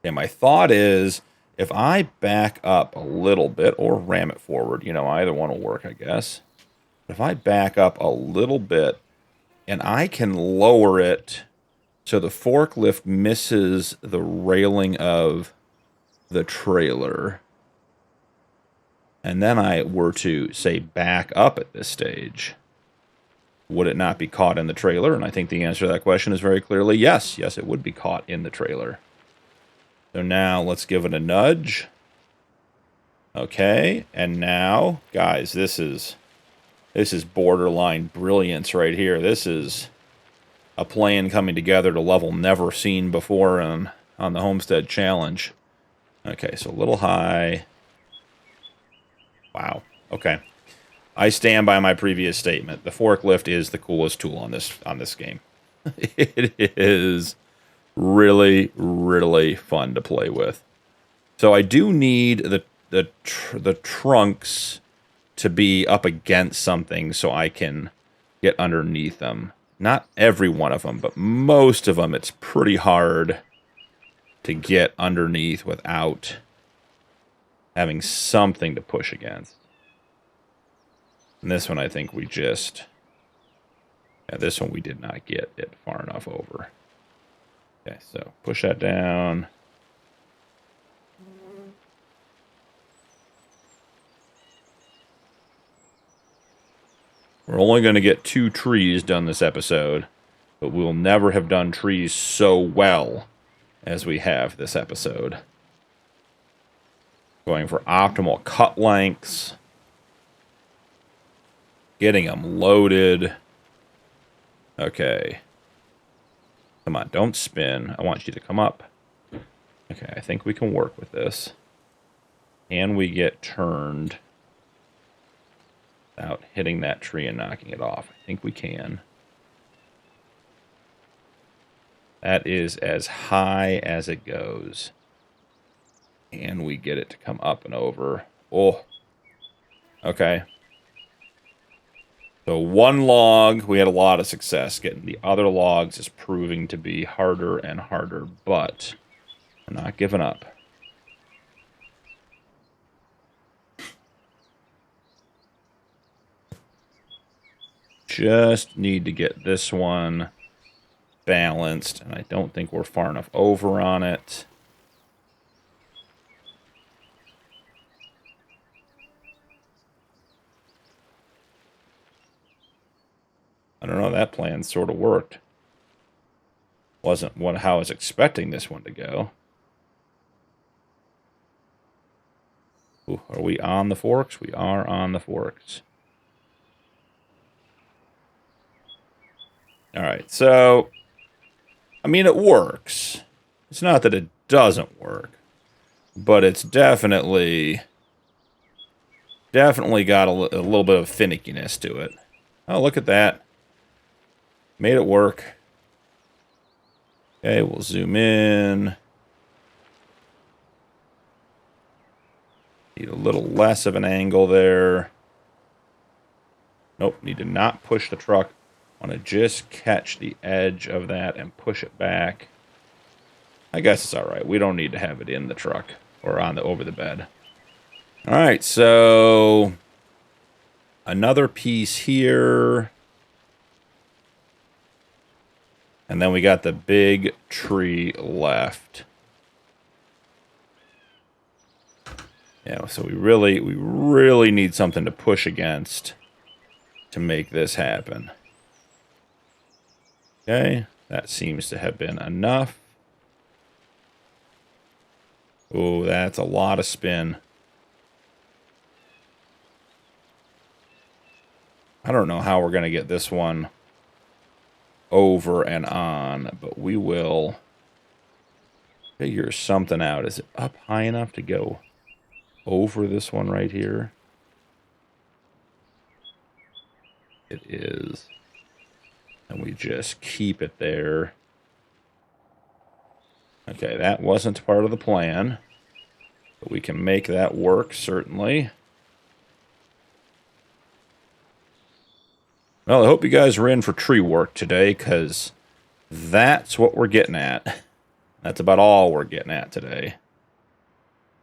And my thought is, if I back up a little bit, or ram it forward, you know, either one will work, I guess. But if I back up a little bit, and I can lower it so the forklift misses the railing of the trailer, and then I were to, say, back up at this stage, would it not be caught in the trailer? And I think the answer to that question is very clearly yes. Yes, it would be caught in the trailer. So now let's give it a nudge. Okay, and now, guys, this is borderline brilliance right here. This is a plan coming together to level never seen before on the Homestead Challenge. Okay, so a little high. Wow. Okay. I stand by my previous statement. The forklift is the coolest tool on this game. It is really, really fun to play with. So I do need the trunks to be up against something so I can get underneath them. Not every one of them, but most of them, it's pretty hard to get underneath without having something to push against. And this one, I think we just... Yeah, this one we did not get it far enough over. Okay, so push that down. We're only going to get 2 trees done this episode, but we'll never have done trees so well as we have this episode. Going for optimal cut lengths. Getting them loaded. Okay. Come on, don't spin. I want you to come up. Okay, I think we can work with this. Can we get turned without hitting that tree and knocking it off? I think we can. That is as high as it goes. And we get it to come up and over. Oh. Okay. So one log, we had a lot of success getting. The other logs is proving to be harder and harder, but we're not giving up. Just need to get this one balanced, and I don't think we're far enough over on it. I don't know, that plan sort of worked. Wasn't how I was expecting this one to go. Ooh, are we on the forks? We are on the forks. All right, so, I mean, it works. It's not that it doesn't work, but it's definitely got a little bit of finickiness to it. Oh, look at that. Made it work. Okay, we'll zoom in. Need a little less of an angle there. Nope, need to not push the truck. Want to just catch the edge of that and push it back. I guess it's all right. We don't need to have it in the truck or on the over the bed. All right, so another piece here. And then we got the big tree left. Yeah, so we really need something to push against to make this happen. Okay, that seems to have been enough. Oh, that's a lot of spin. I don't know how we're going to get this one over and on, but we will figure something out. Is it up high enough to go over this one right here? It is. And we just keep it there. Okay, that wasn't part of the plan, but we can make that work, certainly. Well, I hope you guys are in for tree work today, because that's what we're getting at. That's about all we're getting at today.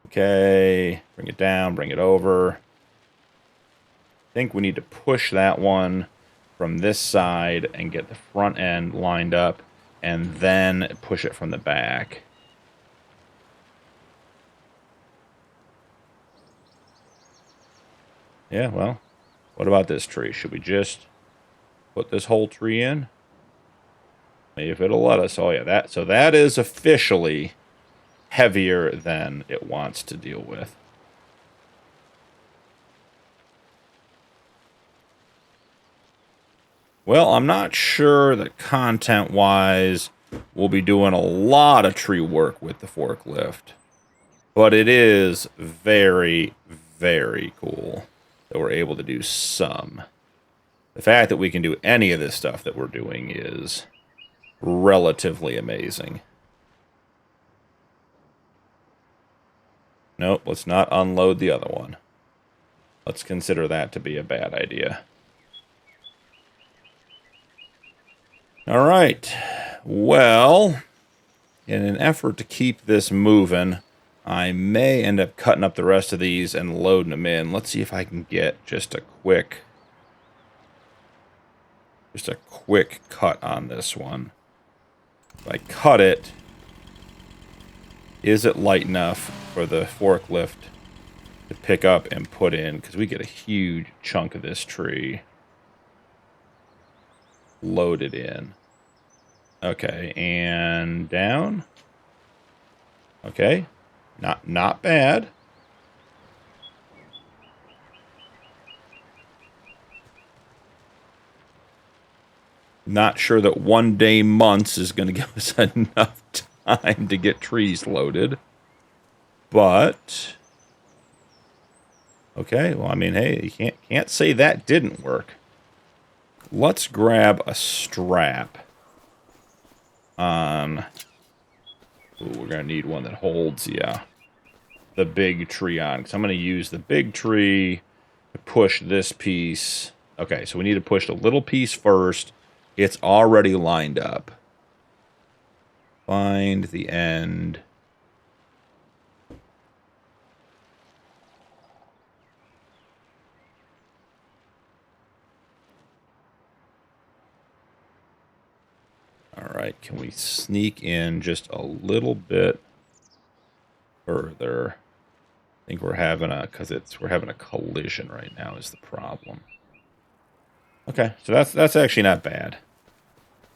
Okay, bring it down, bring it over. I think we need to push that one from this side and get the front end lined up, and then push it from the back. Yeah, well, what about this tree? Should we just put this whole tree in? Maybe if it'll let us. Oh yeah, so that is officially heavier than it wants to deal with. Well, I'm not sure that content-wise we'll be doing a lot of tree work with the forklift, but it is very, very cool that we're able to do some. The fact that we can do any of this stuff that we're doing is relatively amazing. Nope, let's not unload the other one. Let's consider that to be a bad idea. All right. Well, in an effort to keep this moving, I may end up cutting up the rest of these and loading them in. Let's see if I can get just a quick cut on this one. If I cut it, is it light enough for the forklift to pick up and put in? Because we get a huge chunk of this tree loaded in. Okay, and down. Okay, not bad. Not sure that 1 day months is going to give us enough time to get trees loaded. But okay, well, I mean, hey, you can't say that didn't work. Let's grab a strap on. Ooh, we're going to need one that holds, yeah, the big tree on. Because I'm going to use the big tree to push this piece. Okay, so we need to push the little piece first. It's already lined up. Find the end. All right, can we sneak in just a little bit further? I think we're having we're having a collision right now is the problem. Okay, so that's actually not bad.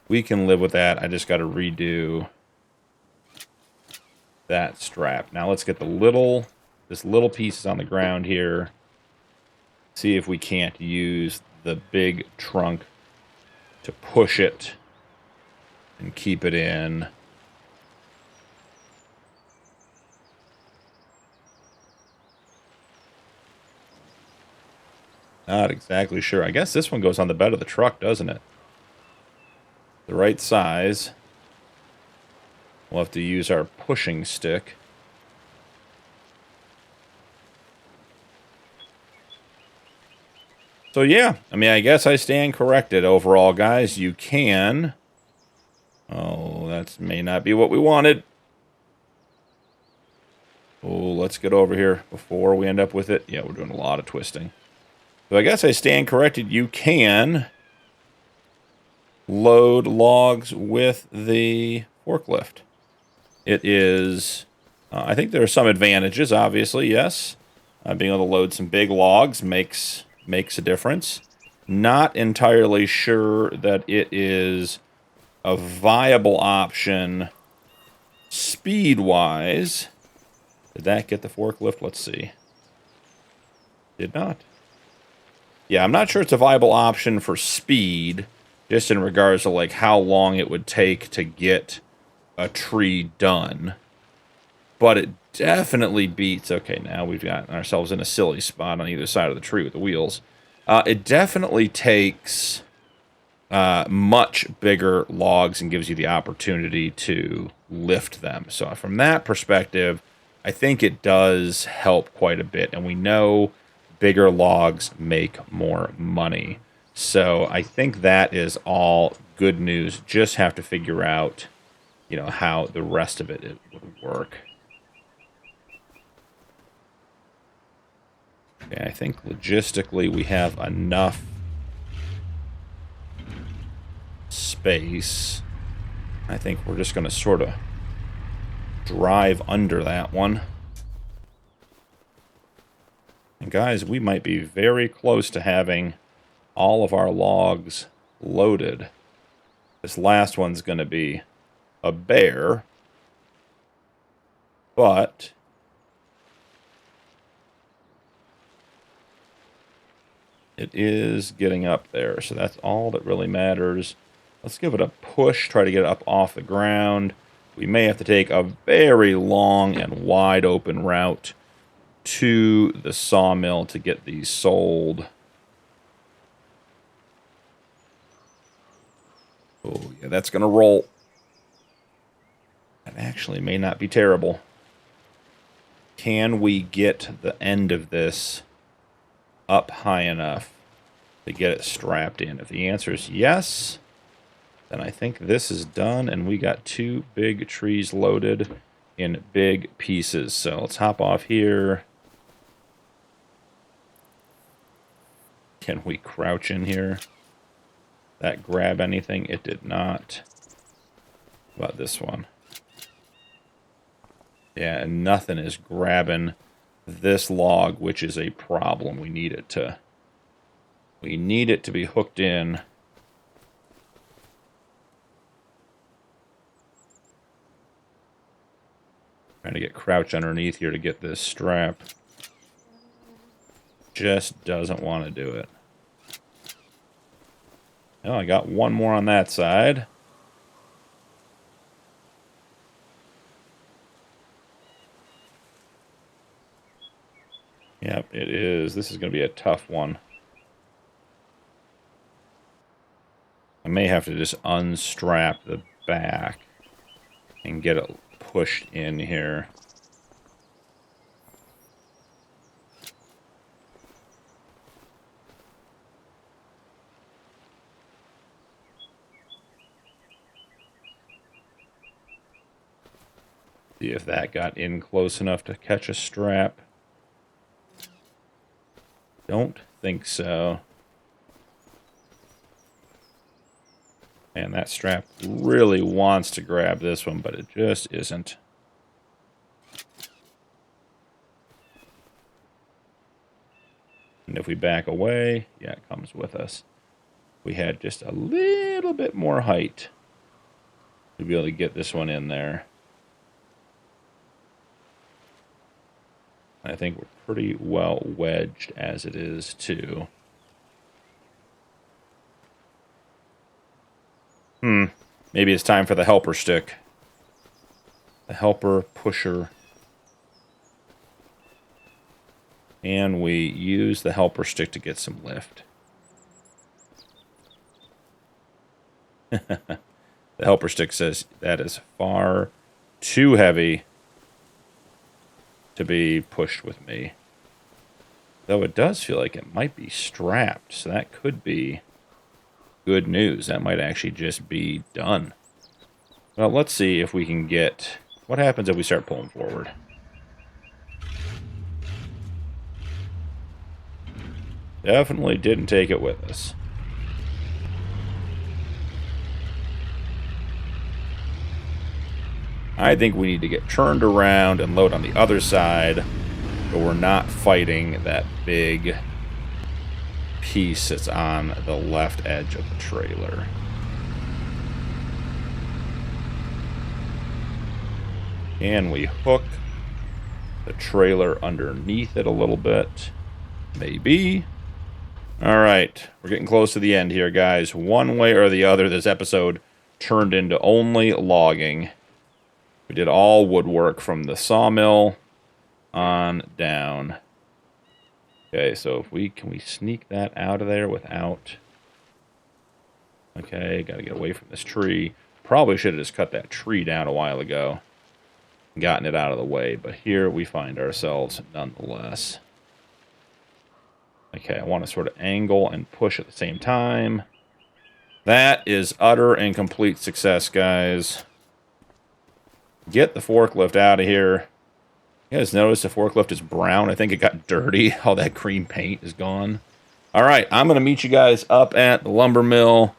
We can live with that. I just got to redo that strap. Now let's get this little pieces on the ground here. See if we can't use the big trunk to push it and keep it in. Not exactly sure. I guess this one goes on the bed of the truck, doesn't it? The right size. We'll have to use our pushing stick. So yeah, I mean, I guess I stand corrected overall, guys. You can... Oh, that may not be what we wanted. Oh, let's get over here before we end up with it. Yeah, we're doing a lot of twisting. So I guess I stand corrected. You can load logs with the forklift. It is... I think there are some advantages, obviously, yes. Being able to load some big logs makes a difference. Not entirely sure that it is a viable option speed-wise. Did that get the forklift? Let's see. Did not. Yeah, I'm not sure it's a viable option for speed, just in regards to like how long it would take to get a tree done. But it definitely beats... Okay, now we've got ourselves in a silly spot on either side of the tree with the wheels. It definitely takes much bigger logs and gives you the opportunity to lift them. So from that perspective, I think it does help quite a bit. And we know bigger logs make more money. So I think that is all good news. Just have to figure out, you know, how the rest of it would work. Okay, I think logistically we have enough space. I think we're just going to sort of drive under that one. And guys, we might be very close to having all of our logs loaded. This last one's going to be a bear, but it is getting up there, so that's all that really matters. Let's give it a push, try to get it up off the ground. We may have to take a very long and wide open route to the sawmill to get these sold. Oh, yeah, that's going to roll. That actually may not be terrible. Can we get the end of this up high enough to get it strapped in? If the answer is yes, then I think this is done, and we got 2 big trees loaded in big pieces. So let's hop off here. Can we crouch in here? That grab anything? It did not. How about this one? Yeah, and nothing is grabbing this log, which is a problem. We need it to be hooked in. Trying to get crouched underneath here to get this strap. Just doesn't want to do it. Oh, I got one more on that side. Yep, it is. This is going to be a tough one. I may have to just unstrap the back and get it pushed in here. See if that got in close enough to catch a strap. Don't think so. Man, Man, that strap really wants to grab this one, but it just isn't. And if we back away, yeah, it comes with us. We had just a little bit more height to be able to get this one in there. I think we're pretty well wedged as it is, too. Maybe it's time for the helper stick. The helper pusher. And we use the helper stick to get some lift. The helper stick says that is far too heavy to be pushed with me. Though it does feel like it might be strapped, so that could be good news. That might actually just be done. Well, let's see if we can get... What happens if we start pulling forward? Definitely didn't take it with us. I think we need to get turned around and load on the other side, but we're not fighting that big piece that's on the left edge of the trailer. Can we hook the trailer underneath it a little bit? Maybe. All right, we're getting close to the end here, guys. One way or the other, this episode turned into only logging. We did all woodwork from the sawmill on down. Okay, so if can we sneak that out of there without... Okay, gotta get away from this tree. Probably should have just cut that tree down a while ago. Gotten it out of the way, but here we find ourselves nonetheless. Okay, I want to sort of angle and push at the same time. That is utter and complete success, guys. Get the forklift out of here. You guys notice the forklift is brown? I think it got dirty. All that green paint is gone. All right, I'm going to meet you guys up at the lumber mill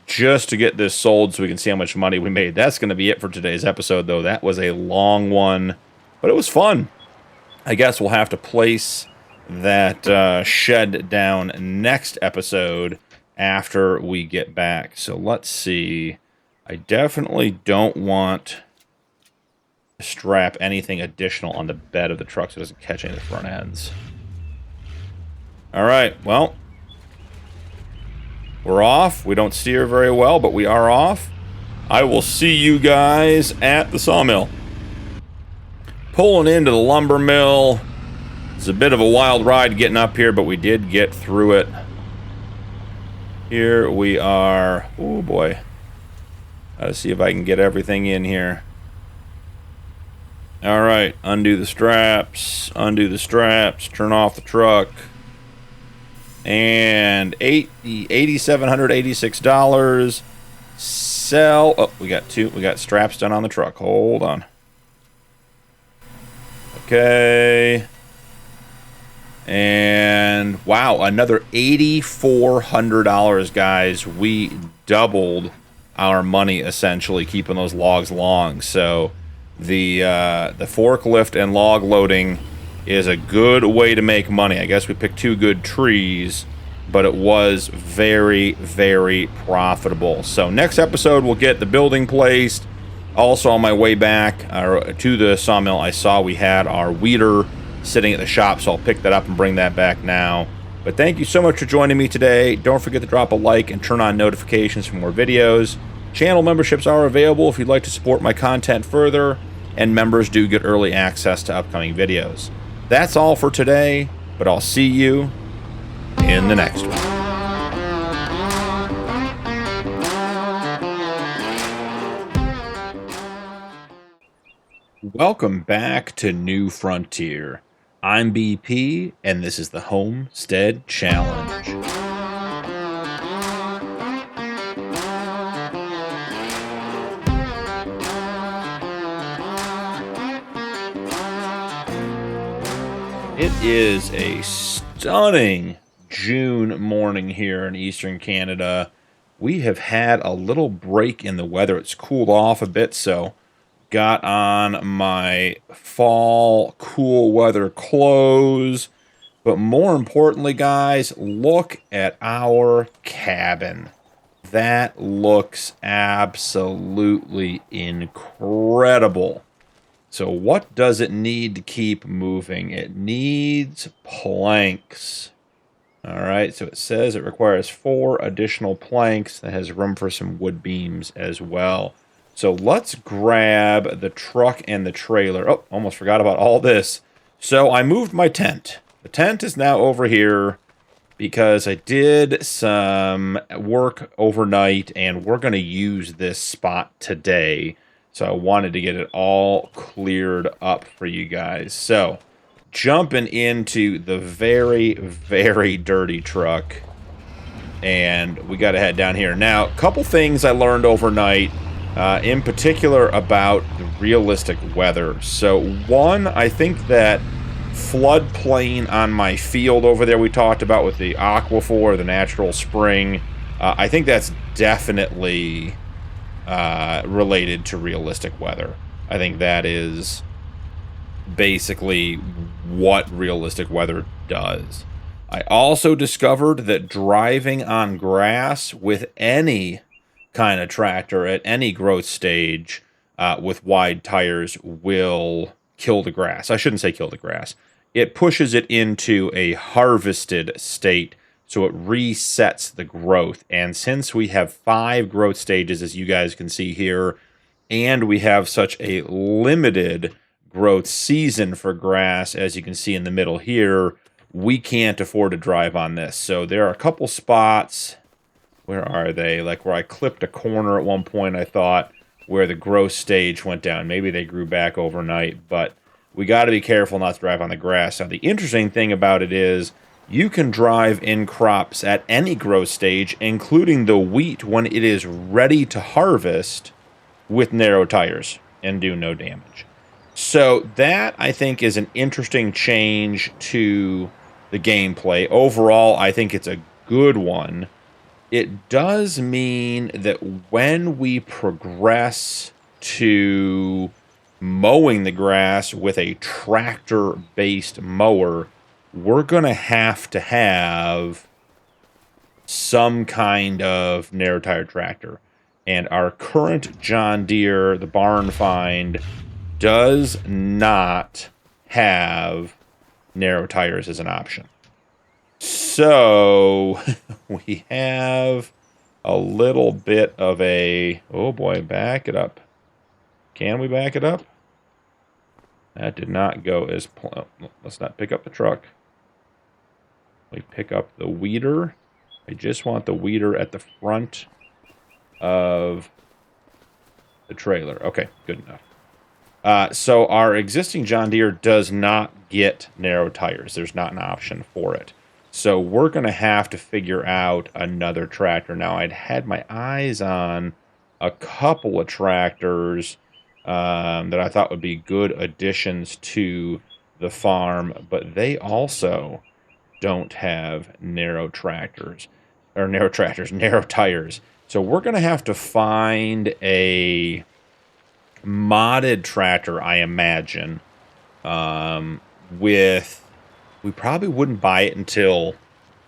just to get this sold so we can see how much money we made. That's going to be it for today's episode, though. That was a long one, but it was fun. I guess we'll have to place that shed down next episode after we get back. So let's see. I definitely don't want... strap anything additional on the bed of the truck so it doesn't catch any of the front ends. Alright, well, we're off. We don't steer very well, but we are off. I will see you guys at the sawmill. Pulling into the lumber mill. It's a bit of a wild ride getting up here, but we did get through it. Here we are. Oh boy. Gotta see if I can get everything in here. All right, undo the straps, turn off the truck, and $8,786. Sell. Oh, we got straps done on the truck. Hold on. Okay. And wow, another $8,400, guys. We doubled our money essentially, keeping those logs long. So the forklift and log loading is a good way to make money. I guess we picked two good trees, but it was very, very profitable. So next episode, we'll get the building placed. Also, on my way back to the sawmill, I saw we had our weeder sitting at the shop, so I'll pick that up and bring that back now. But thank you so much for joining me today. Don't forget to drop a like and turn on notifications for more videos. Channel memberships are available if you'd like to support my content further, and members do get early access to upcoming videos. That's all for today, but I'll see you in the next one. Welcome back to New Frontier. I'm BP, and this is the Homestead Challenge. It is a stunning June morning here in Eastern Canada. we have had a little break in the weather. It's cooled off a bit, so got on my fall cool weather clothes. But more importantly, guys, look at our cabin. That looks absolutely incredible. So what does it need to keep moving? It needs planks. All right, so it says it requires 4 additional planks. That has room for some wood beams as well. So let's grab the truck and the trailer. Oh, almost forgot about all this. So I moved my tent. The tent is now over here because I did some work overnight, and we're going to use this spot today. So I wanted to get it all cleared up for you guys. So jumping into the very, very dirty truck, and we got to head down here. Now, a couple things I learned overnight, in particular about the realistic weather. So one, I think that floodplain on my field over there we talked about with the aquifer, the natural spring, I think that's definitely related to realistic weather. I think that is basically what realistic weather does. I also discovered that driving on grass with any kind of tractor at any growth stage with wide tires will kill the grass. I shouldn't say kill the grass. It pushes it into a harvested state, so it resets the growth. And since we have 5 growth stages, as you guys can see here, and we have such a limited growth season for grass, as you can see in the middle here, we can't afford to drive on this. So there are a couple spots, where are they? Like where I clipped a corner at one point, I thought, where the growth stage went down. Maybe they grew back overnight, but we got to be careful not to drive on the grass. Now, the interesting thing about it is you can drive in crops at any growth stage, including the wheat, when it is ready to harvest with narrow tires and do no damage. So that, I think, is an interesting change to the gameplay. Overall, I think it's a good one. It does mean that when we progress to mowing the grass with a tractor-based mower, we're going to have some kind of narrow tire tractor. And our current John Deere, the barn find, does not have narrow tires as an option. So we have a little bit of a, oh boy, back it up. Can we back it up? That did not go as planned. Let's not pick up the truck. We pick up the weeder. I just want the weeder at the front of the trailer. Okay, good enough. So our existing John Deere does not get narrow tires. There's not an option for it. So we're going to have to figure out another tractor. Now, I'd had my eyes on a couple of tractors that I thought would be good additions to the farm, but they also don't have narrow tires. So we're going to have to find a modded tractor, I imagine, we probably wouldn't buy it until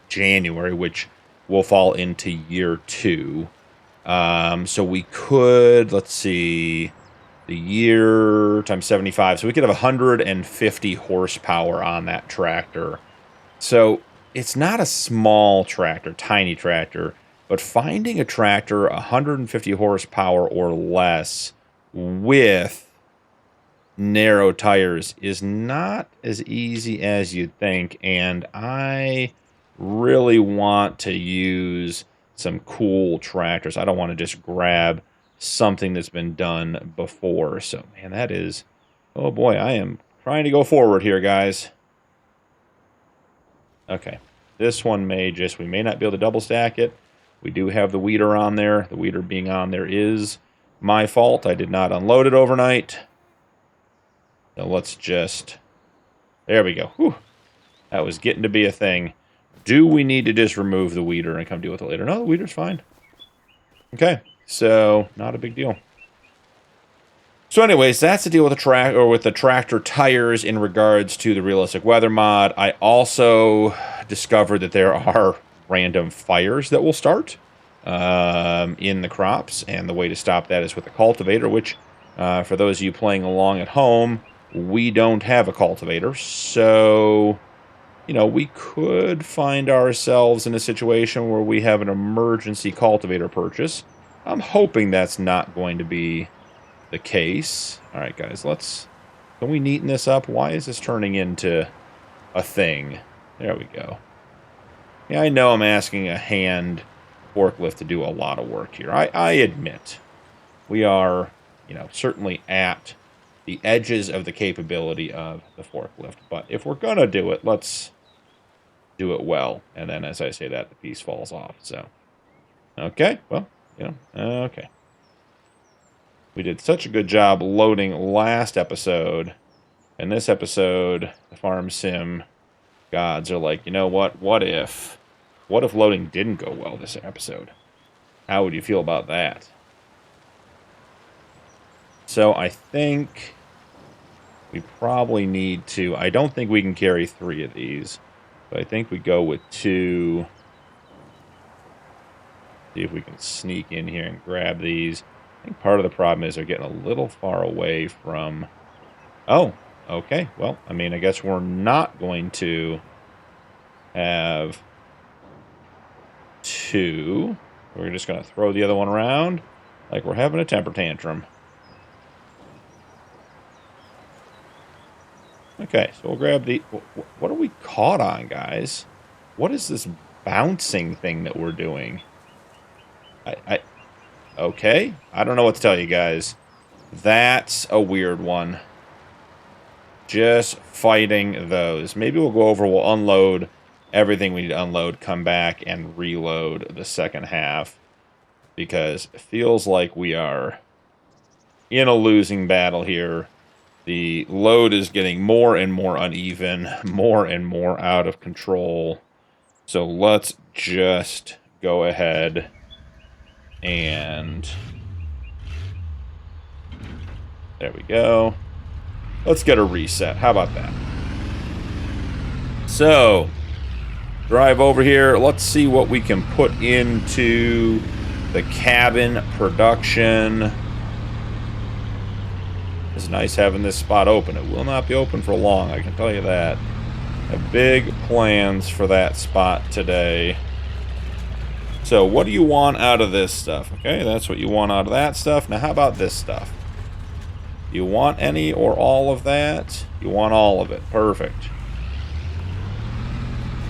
January, which will fall into year 2. So we could, let's see, the year times 75. So we could have 150 horsepower on that tractor. So it's not a small tractor, tiny tractor, but finding a tractor 150 horsepower or less with narrow tires is not as easy as you'd think, and I really want to use some cool tractors. I don't want to just grab something that's been done before. So, man, that is, oh boy, I am trying to go forward here, guys. Okay, this one we may not be able to double stack it. We do have the weeder on there. The weeder being on there is my fault. I did not unload it overnight. So let's just, there we go. Whew. That was getting to be a thing. Do we need to just remove the weeder and come deal with it later? No, the weeder's fine. Okay, so not a big deal. So anyways, that's the deal with the tractor tires in regards to the realistic weather mod. I also discovered that there are random fires that will start in the crops, and the way to stop that is with a cultivator, which for those of you playing along at home, we don't have a cultivator, so you know, we could find ourselves in a situation where we have an emergency cultivator purchase. I'm hoping that's not going to be the case. All right, guys, can we neaten this up? Why is this turning into a thing? There we go. Yeah, I know I'm asking a hand forklift to do a lot of work here. I admit we are, you know, certainly at the edges of the capability of the forklift. But if we're going to do it, let's do it well. And then as I say that, the piece falls off. So, okay, well, you know, okay. We did such a good job loading last episode. And this episode, the Farm Sim gods are like, you know what? What if loading didn't go well this episode? How would you feel about that? So I think we probably need to... I don't think we can carry 3 of these. But I think we go with 2. See if we can sneak in here and grab these. I think part of the problem is they're getting a little far away from... Oh, okay. Well, I mean, I guess we're not going to have 2. We're just going to throw the other one around like we're having a temper tantrum. Okay, so we'll grab the... What are we caught on, guys? What is this bouncing thing that we're doing? Okay, I don't know what to tell you guys. That's a weird one. Just fighting those. Maybe we'll go over, we'll unload everything we need to unload, come back and reload the second half. Because it feels like we are in a losing battle here. The load is getting more and more uneven, more and more out of control. So let's just go ahead and there we go. Let's get a reset. How about that? So, drive over here. Let's see what we can put into the cabin production. It's nice having this spot open. It will not be open for long, I can tell you that. I have big plans for that spot today. So what do you want out of this stuff? Okay, that's what you want out of that stuff. Now how about this stuff? You want any or all of that? You want all of it. Perfect.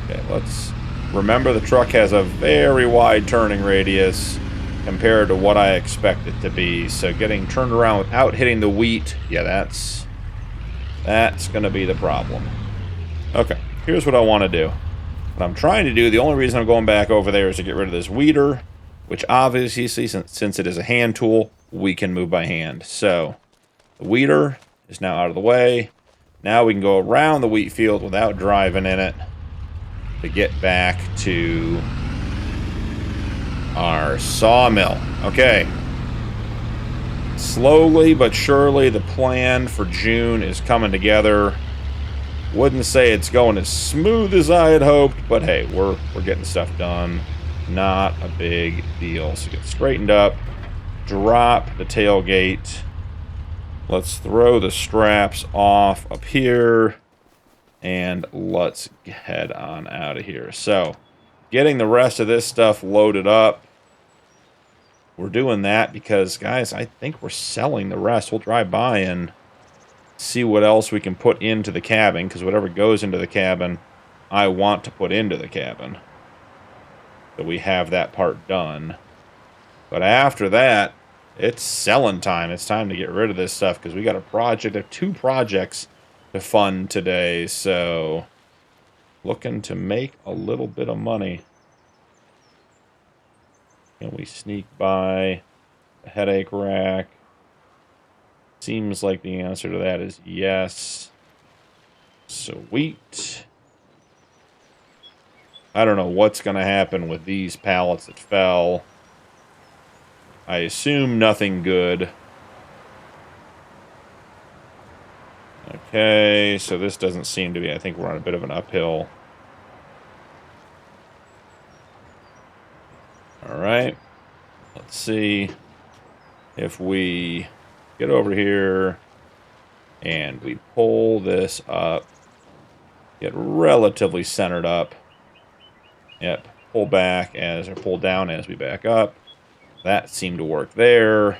Okay, let's remember the truck has a very wide turning radius compared to what I expect it to be. So getting turned around without hitting the wheat, yeah, that's going to be the problem. Okay, here's what I want to do. What I'm trying to do, the only reason I'm going back over there is to get rid of this weeder, which obviously, since it is a hand tool, we can move by hand. So the weeder is now out of the way. Now we can go around the wheat field without driving in it to get back to our sawmill. Okay. Slowly but surely, the plan for June is coming together. Wouldn't say it's going as smooth as I had hoped, but hey, we're getting stuff done. Not a big deal. So get straightened up, drop the tailgate. Let's throw the straps off up here, and let's head on out of here. So, getting the rest of this stuff loaded up. We're doing that because, guys, I think we're selling the rest. We'll drive by and see what else we can put into the cabin, because whatever goes into the cabin, I want to put into the cabin. So we have that part done. But after that, it's selling time. It's time to get rid of this stuff, because we got a project, 2 projects to fund today. So, looking to make a little bit of money. Can we sneak by a headache rack? Seems like the answer to that is yes. Sweet. I don't know what's going to happen with these pallets that fell. I assume nothing good. Okay, so this doesn't seem to be... I think we're on a bit of an uphill. Alright. Let's see if we get over here and we pull this up. Get relatively centered up. Yep. Pull back or pull down as we back up. That seemed to work there.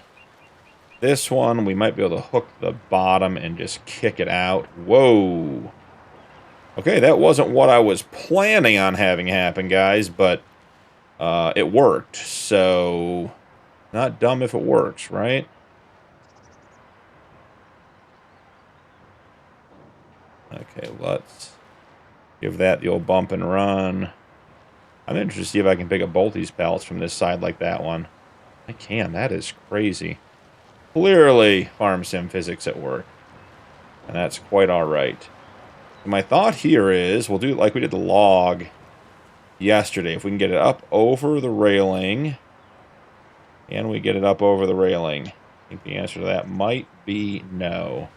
This one, we might be able to hook the bottom and just kick it out. Whoa. Okay, that wasn't what I was planning on having happen, guys, but it worked. So, not dumb if it works, right? Okay, let's give that the old bump and run. I'm interested to see if I can pick up both these pallets from this side like that one. I can. That is crazy. Clearly, farm sim physics at work. And that's quite alright. My thought here is, we'll do it like we did the log yesterday. If we can get it up over the railing, and we get it up over the railing. I think the answer to that might be no.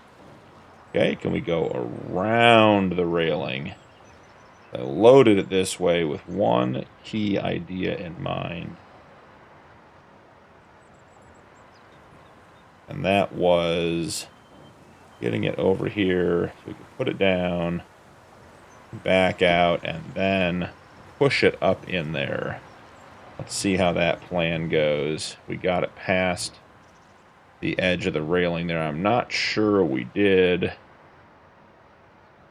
Okay, can we go around the railing? I loaded it this way with one key idea in mind. And that was getting it over here so we could put it down, back out, and then push it up in there. Let's see how that plan goes. We got it past the edge of the railing there. I'm not sure we did.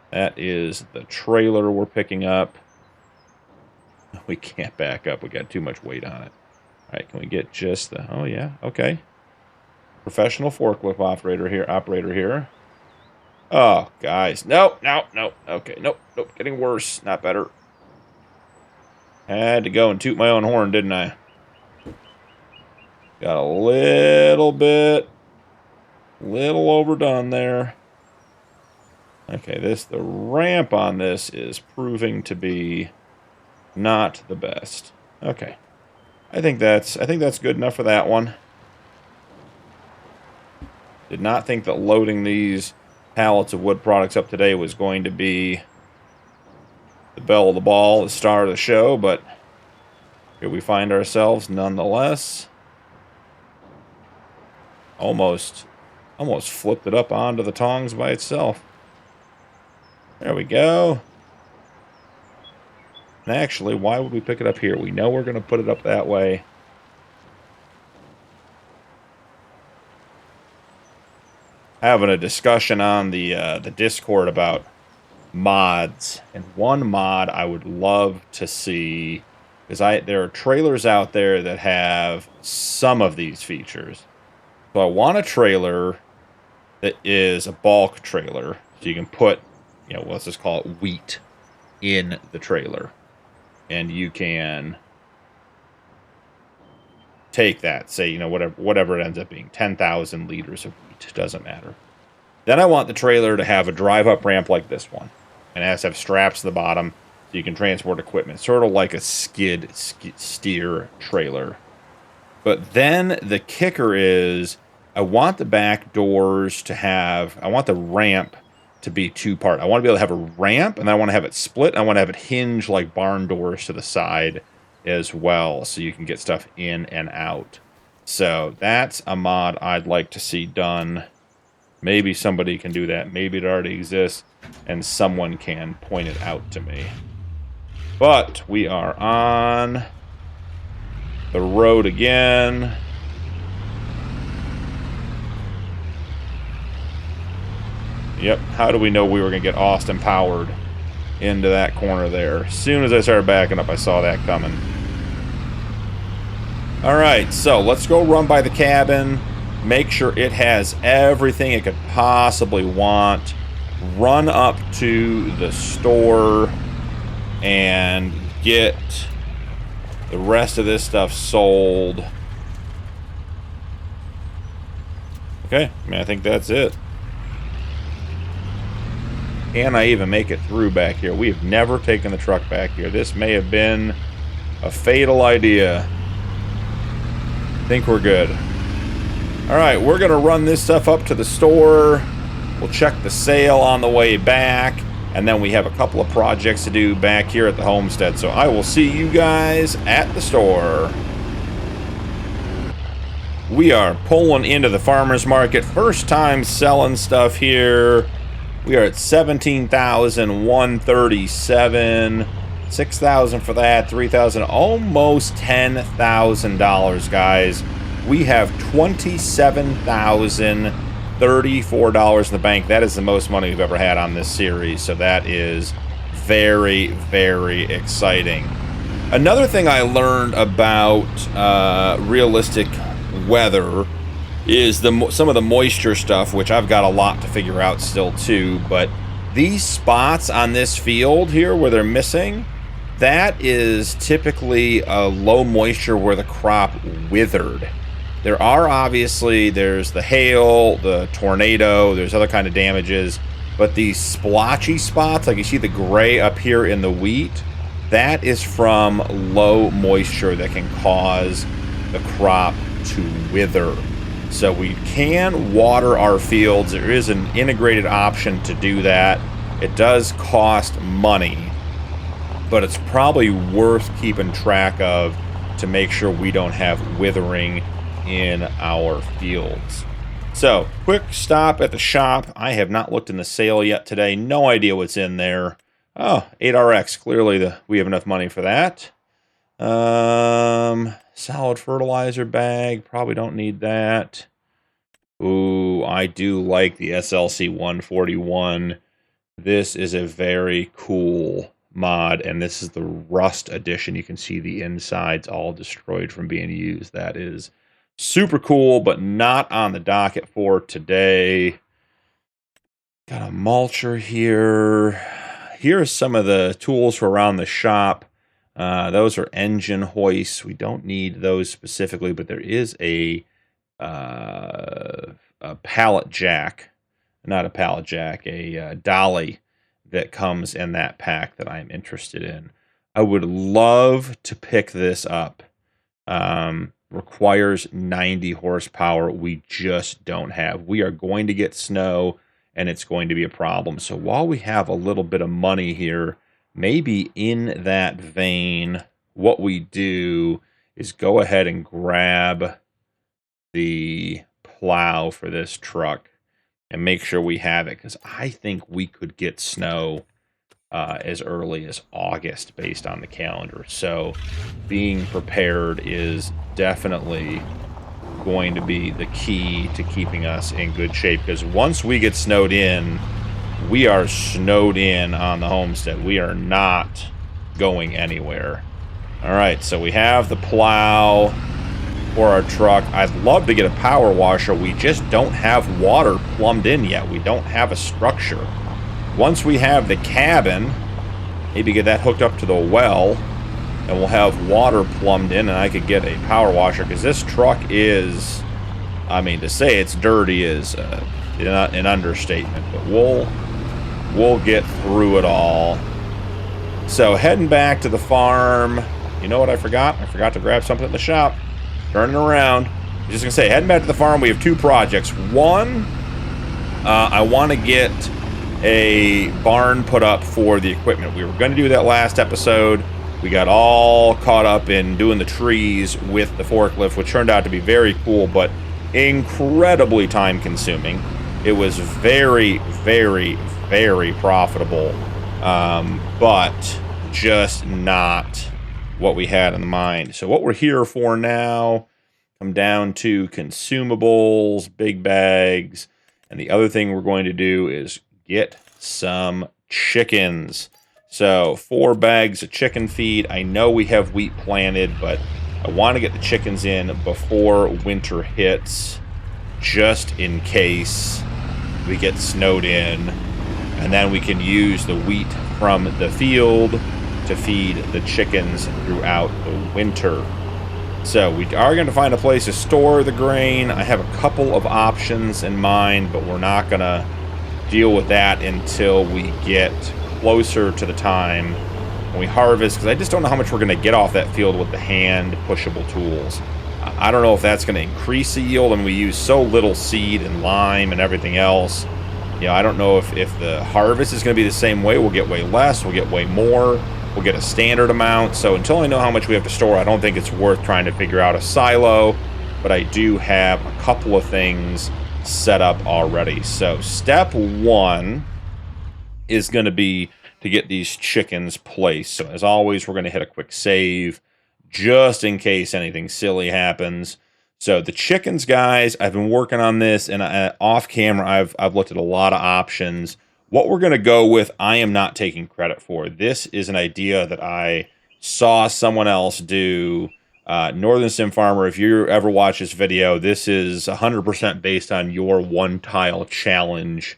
That is the trailer we're picking up. We can't back up. We got too much weight on it. All right, can we get just the... Oh, yeah, okay. Professional forklift operator here. Oh, guys. No. Okay, nope. Getting worse. Not better. Had to go and toot my own horn, didn't I? Got a little overdone there. Okay, the ramp on this is proving to be not the best. Okay. I think that's good enough for that one. Did not think that loading these pallets of wood products up today was going to be the belle of the ball, the star of the show, but here we find ourselves nonetheless. Almost flipped it up onto the tongs by itself. There we go. And actually, why would we pick it up here? We know we're going to put it up that way. Having a discussion on the Discord about mods, and one mod I would love to see is there are trailers out there that have some of these features. So I want a trailer that is a bulk trailer, so you can put, let's just call it wheat in the trailer, and you can take that, say, whatever it ends up being, 10,000 liters of wheat, doesn't matter. Then I want the trailer to have a drive-up ramp like this one, and it has to have straps to the bottom so you can transport equipment, sort of like a skid steer trailer. But then the kicker is, I want the back doors to have, I want the ramp to be two-part. I want to be able to have a ramp, and I want to have it split. I want to have it hinge like barn doors to the side as well, so you can get stuff in and out. So that's a mod I'd like to see done. Maybe somebody can do that. Maybe it already exists, and someone can point it out to me. But we are on the road again. Yep, how do we know we were going to get Austin powered into that corner there? As soon as I started backing up, I saw that coming. Alright, so let's go run by the cabin. Make sure it has everything it could possibly want. Run up to the store and get the rest of this stuff sold. Okay, I think that's it. Can I even make it through back here? We have never taken the truck back here. This may have been a fatal idea. I think we're good. All right, we're going to run this stuff up to the store. We'll check the sale on the way back. And then we have a couple of projects to do back here at the homestead. So I will see you guys at the store. We are pulling into the farmer's market. First time selling stuff here. We are at $17,137. $6,000 for that, $3,000, almost $10,000, guys. We have $27,034 in the bank. That is the most money we've ever had on this series, so that is very, very exciting. Another thing I learned about realistic weather is some of the moisture stuff, which I've got a lot to figure out still too, but these spots on this field here where they're missing, that is typically a low moisture where the crop withered. There are obviously, there's the hail, the tornado, there's other kind of damages, but these splotchy spots, like you see the gray up here in the wheat, that is from low moisture that can cause the crop to wither. So we can water our fields. There is an integrated option to do that. It does cost money, but it's probably worth keeping track of to make sure we don't have withering in our fields. So, quick stop at the shop. I have not looked in the sale yet today. No idea what's in there. Oh, 8RX. Clearly we have enough money for that. Solid fertilizer bag. Probably don't need that. Ooh, I do like the SLC 141. This is a very cool mod, and this is the Rust edition. You can see the insides all destroyed from being used. That is super cool, but not on the docket for today. Got a mulcher here. Here are some of the tools for around the shop. Those are engine hoists. We don't need those specifically, but there is a pallet jack. Not a pallet jack, a dolly that comes in that pack that I'm interested in. I would love to pick this up. Requires 90 horsepower. We just don't have. We are going to get snow, and it's going to be a problem. So while we have a little bit of money here, maybe in that vein, what we do is go ahead and grab the plow for this truck and make sure we have it, because I think we could get snow as early as August based on the calendar. So being prepared is definitely going to be the key to keeping us in good shape, because once we get snowed in, we are snowed in on the homestead. We are not going anywhere. All right, so we have the plow for our truck. I'd love to get a power washer. We just don't have water plumbed in yet. We don't have a structure. Once we have the cabin, maybe get that hooked up to the well, and we'll have water plumbed in, and I could get a power washer, because this truck is, I mean, to say it's dirty is an understatement, but we'll get through it all. So heading back to the farm. You know what I forgot? I forgot to grab something at the shop. Turning around. I was just gonna say, heading back to the farm, we have two projects. One, I want to get a barn put up for the equipment. We were going to do that last episode. We got all caught up in doing the trees with the forklift, which turned out to be very cool, but incredibly time consuming. It was very, very, very profitable, but just not what we had in mind. So what we're here for now, come down to consumables, big bags, and the other thing we're going to do is get some chickens. So 4 bags of chicken feed. I know we have wheat planted, but I want to get the chickens in before winter hits, just in case we get snowed in, and then we can use the wheat from the field to feed the chickens throughout the winter. So we are going to find a place to store the grain. I have a couple of options in mind, but we're not going to deal with that until we get closer to the time when we harvest, because I just don't know how much we're going to get off that field with the hand pushable tools. I don't know if that's going to increase the yield, and we use so little seed and lime and everything else. You know, I don't know if the harvest is going to be the same way. We'll get way less, we'll get way more, we'll get a standard amount. So until I know how much we have to store, I don't think it's worth trying to figure out a silo. But I do have a couple of things set up already. So step one is going to be to get these chickens placed. So as always, we're going to hit a quick save just in case anything silly happens. So the chickens, guys, I've been working on this, and off camera, I've looked at a lot of options. What we're going to go with, I am not taking credit for. This is an idea that I saw someone else do. Northern Sim Farmer, if you ever watch this video, this is 100% based on your one-tile challenge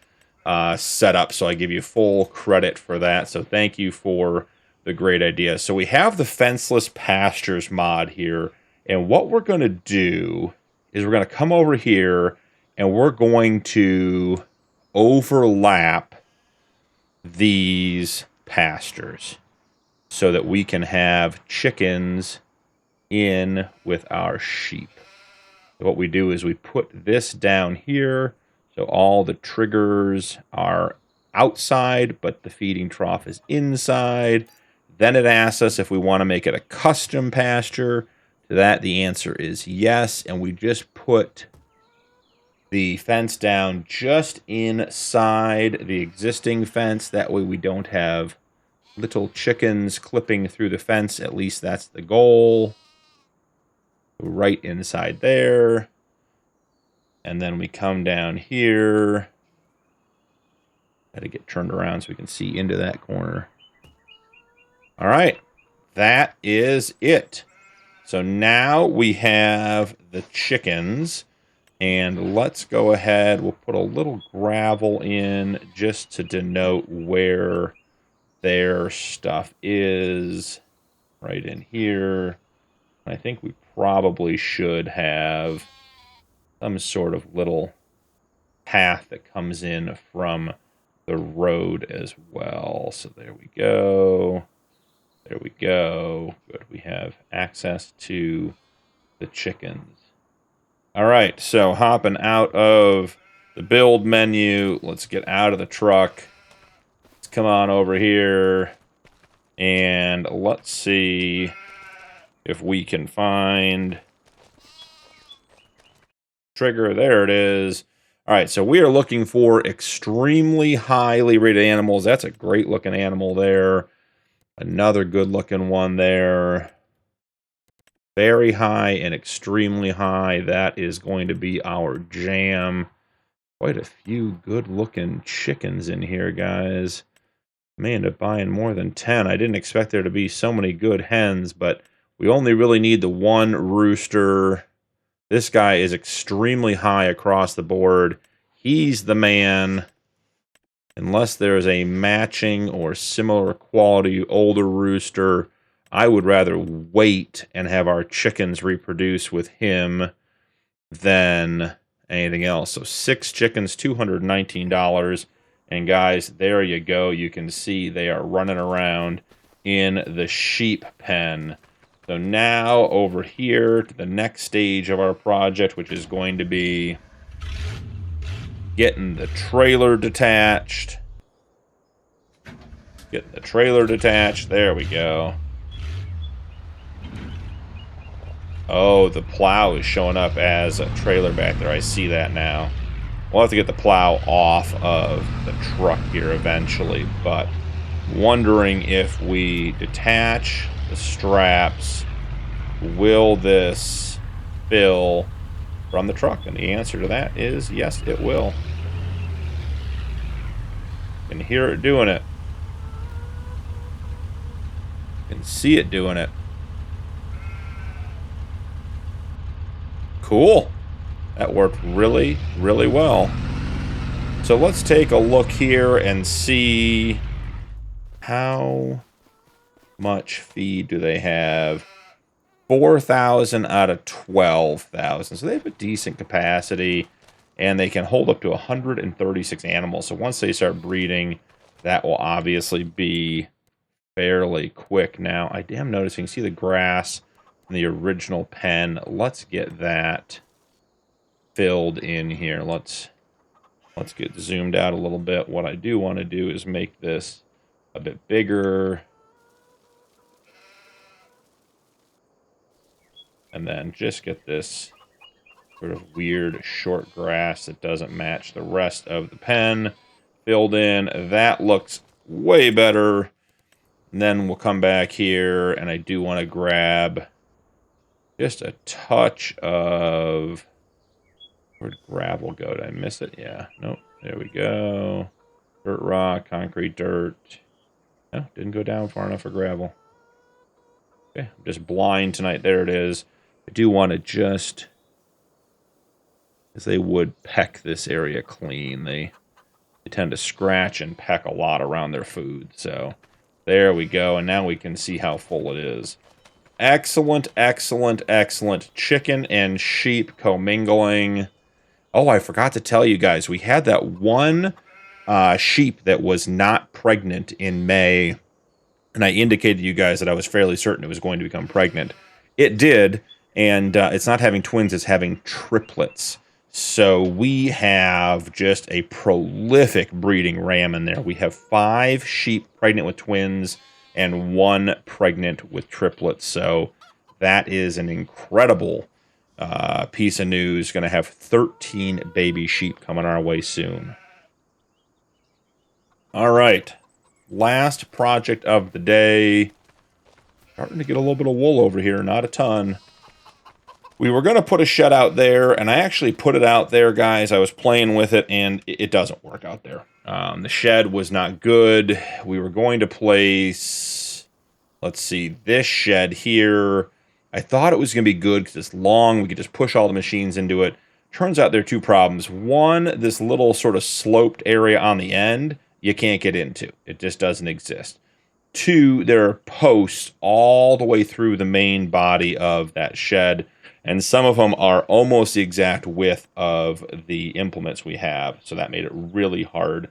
setup. So I give you full credit for that. So thank you for the great idea. So we have the Fenceless Pastures mod here. And what we're going to do is we're going to come over here and we're going to overlap these pastures so that we can have chickens in with our sheep. So what we do is we put this down here so all the triggers are outside, but the feeding trough is inside. Then it asks us if we want to make it a custom pasture. To that, the answer is yes, and we just put the fence down just inside the existing fence. That way we don't have little chickens clipping through the fence. At least that's the goal. Right inside there. And then we come down here. Got to get turned around so we can see into that corner. All right, that is it. So now we have the chickens, and let's go ahead. We'll put a little gravel in just to denote where their stuff is. Right in here. I think we probably should have some sort of little path that comes in from the road as well. So there we go. There we go. Good. We have access to the chickens. All right. So hopping out of the build menu, let's get out of the truck. Let's come on over here and let's see if we can find trigger. There it is. All right. So we are looking for extremely highly rated animals. That's a great looking animal there. Another good-looking one there. Very high and extremely high. That is going to be our jam. Quite a few good-looking chickens in here, guys. I may end up buying more than 10. I didn't expect there to be so many good hens, but we only really need the one rooster. This guy is extremely high across the board. He's the man. Unless there's a matching or similar quality older rooster, I would rather wait and have our chickens reproduce with him than anything else. So 6 chickens, $219. And guys, there you go. You can see they are running around in the sheep pen. So now over here to the next stage of our project, which is going to be getting the trailer detached. Getting the trailer detached. There we go. Oh, the plow is showing up as a trailer back there. I see that now. We'll have to get the plow off of the truck here eventually, but wondering if we detach the straps, will this fill from the truck? And the answer to that is yes, it will. You can hear it doing it. You can see it doing it. Cool. That worked really, really well. So let's take a look here and see how much feed do they have. 4,000 out of 12,000. So they have a decent capacity, and they can hold up to 136 animals. So once they start breeding, that will obviously be fairly quick. Now, I am noticing, see the grass the original pen. Let's get that filled in here. Let's get zoomed out a little bit. What I do want to do is make this a bit bigger. And then just get this sort of weird short grass that doesn't match the rest of the pen filled in. That looks way better. And then we'll come back here, and I do want to grab just a touch of... Where'd gravel go? Did I miss it? Yeah. Nope. There we go. Dirt, rock, concrete, dirt. No, didn't go down far enough for gravel. Okay, I'm just blind tonight. There it is. I do want to just... As they would peck this area clean. They tend to scratch and peck a lot around their food. So there we go. And now we can see how full it is. Excellent, excellent, excellent. Chicken and sheep commingling. Oh, I forgot to tell you guys. We had that one sheep that was not pregnant in May. And I indicated to you guys that I was fairly certain it was going to become pregnant. It did. And it's not having twins. It's having triplets. So we have just a prolific breeding ram in there. We have 5 sheep pregnant with twins and 1 pregnant with triplets. So that is an incredible piece of news. Going to have 13 baby sheep coming our way soon. All right. Last project of the day. Starting to get a little bit of wool over here. Not a ton. We were going to put a shed out there, and I actually put it out there, guys. I was playing with it, and it doesn't work out there. The shed was not good. We were going to place, let's see, this shed here. I thought it was going to be good because it's long. We could just push all the machines into it. Turns out there are 2 problems. One, this little sort of sloped area on the end, you can't get into. It just doesn't exist. 2, there are posts all the way through the main body of that shed. And some of them are almost the exact width of the implements we have. So that made it really hard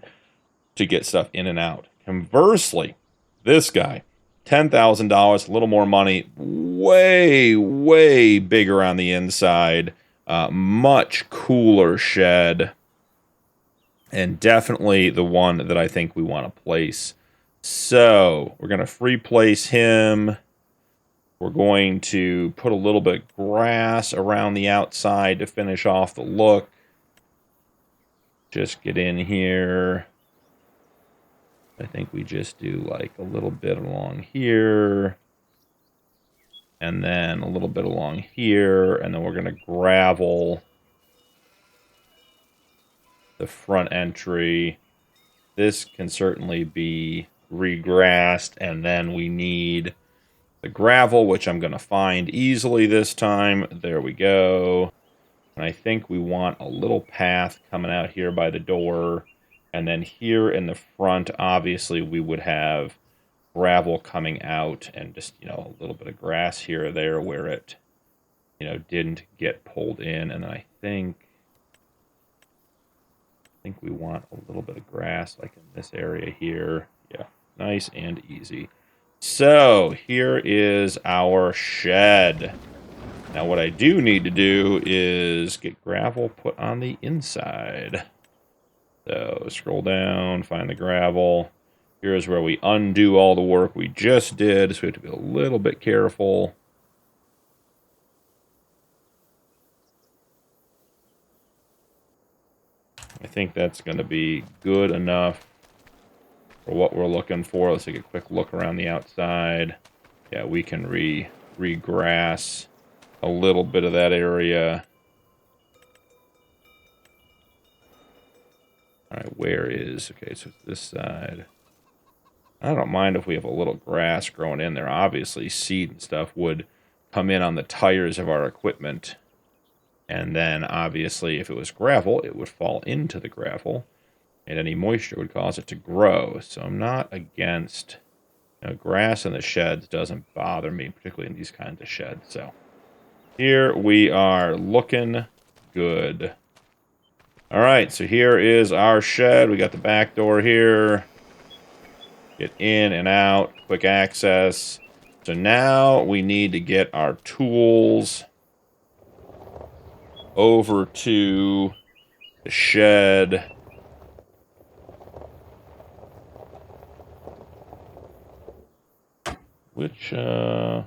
to get stuff in and out. Conversely, this guy, $10,000, a little more money, way, way bigger on the inside, much cooler shed, and definitely the one that I think we want to place. So we're going to free place him. We're going to put a little bit of grass around the outside to finish off the look. Just get in here. I think we just do like a little bit along here. And then a little bit along here. And then we're going to gravel the front entry. This can certainly be regrassed. And then we need the gravel, which I'm going to find easily this time. There we go. And I think we want a little path coming out here by the door. And then here in the front, obviously, we would have gravel coming out and just, you know, a little bit of grass here or there where it, you know, didn't get pulled in. And then I think we want a little bit of grass like in this area here. Yeah, nice and easy. So, here is our shed. Now, what I do need to do is get gravel put on the inside. So, scroll down, find the gravel. Here's where we undo all the work we just did, so we have to be a little bit careful. I think that's going to be good enough for what we're looking for. Let's take a quick look around the outside. Yeah, we can regrass a little bit of that area. All right, where is... Okay, so it's this side. I don't mind if we have a little grass growing in there. Obviously, seed and stuff would come in on the tires of our equipment. And then, obviously, if it was gravel, it would fall into the gravel. And any moisture would cause it to grow. So I'm not against, you know, grass in the sheds doesn't bother me, particularly in these kinds of sheds. So here we are looking good. All right, so here is our shed. We got the back door here. Get in and out, quick access. So now we need to get our tools over to the shed. Which, it's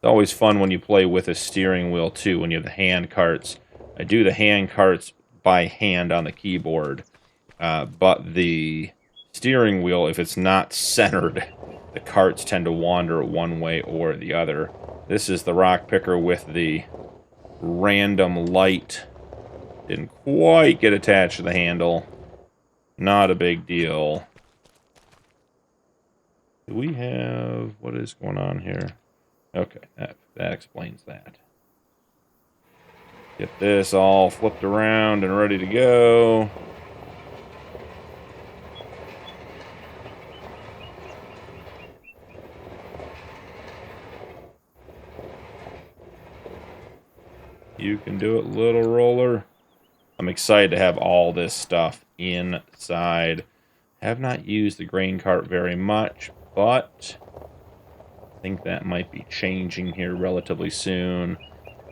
always fun when you play with a steering wheel, too, when you have the hand carts. I do the hand carts by hand on the keyboard, but the steering wheel, if it's not centered, the carts tend to wander one way or the other. This is the rock picker with the random light. Didn't quite get attached to the handle. Not a big deal. Do we have... what is going on here? Okay, that explains that. Get this all flipped around and ready to go. You can do it, little roller. I'm excited to have all this stuff inside. Have not used the grain cart very much, but I think that might be changing here relatively soon.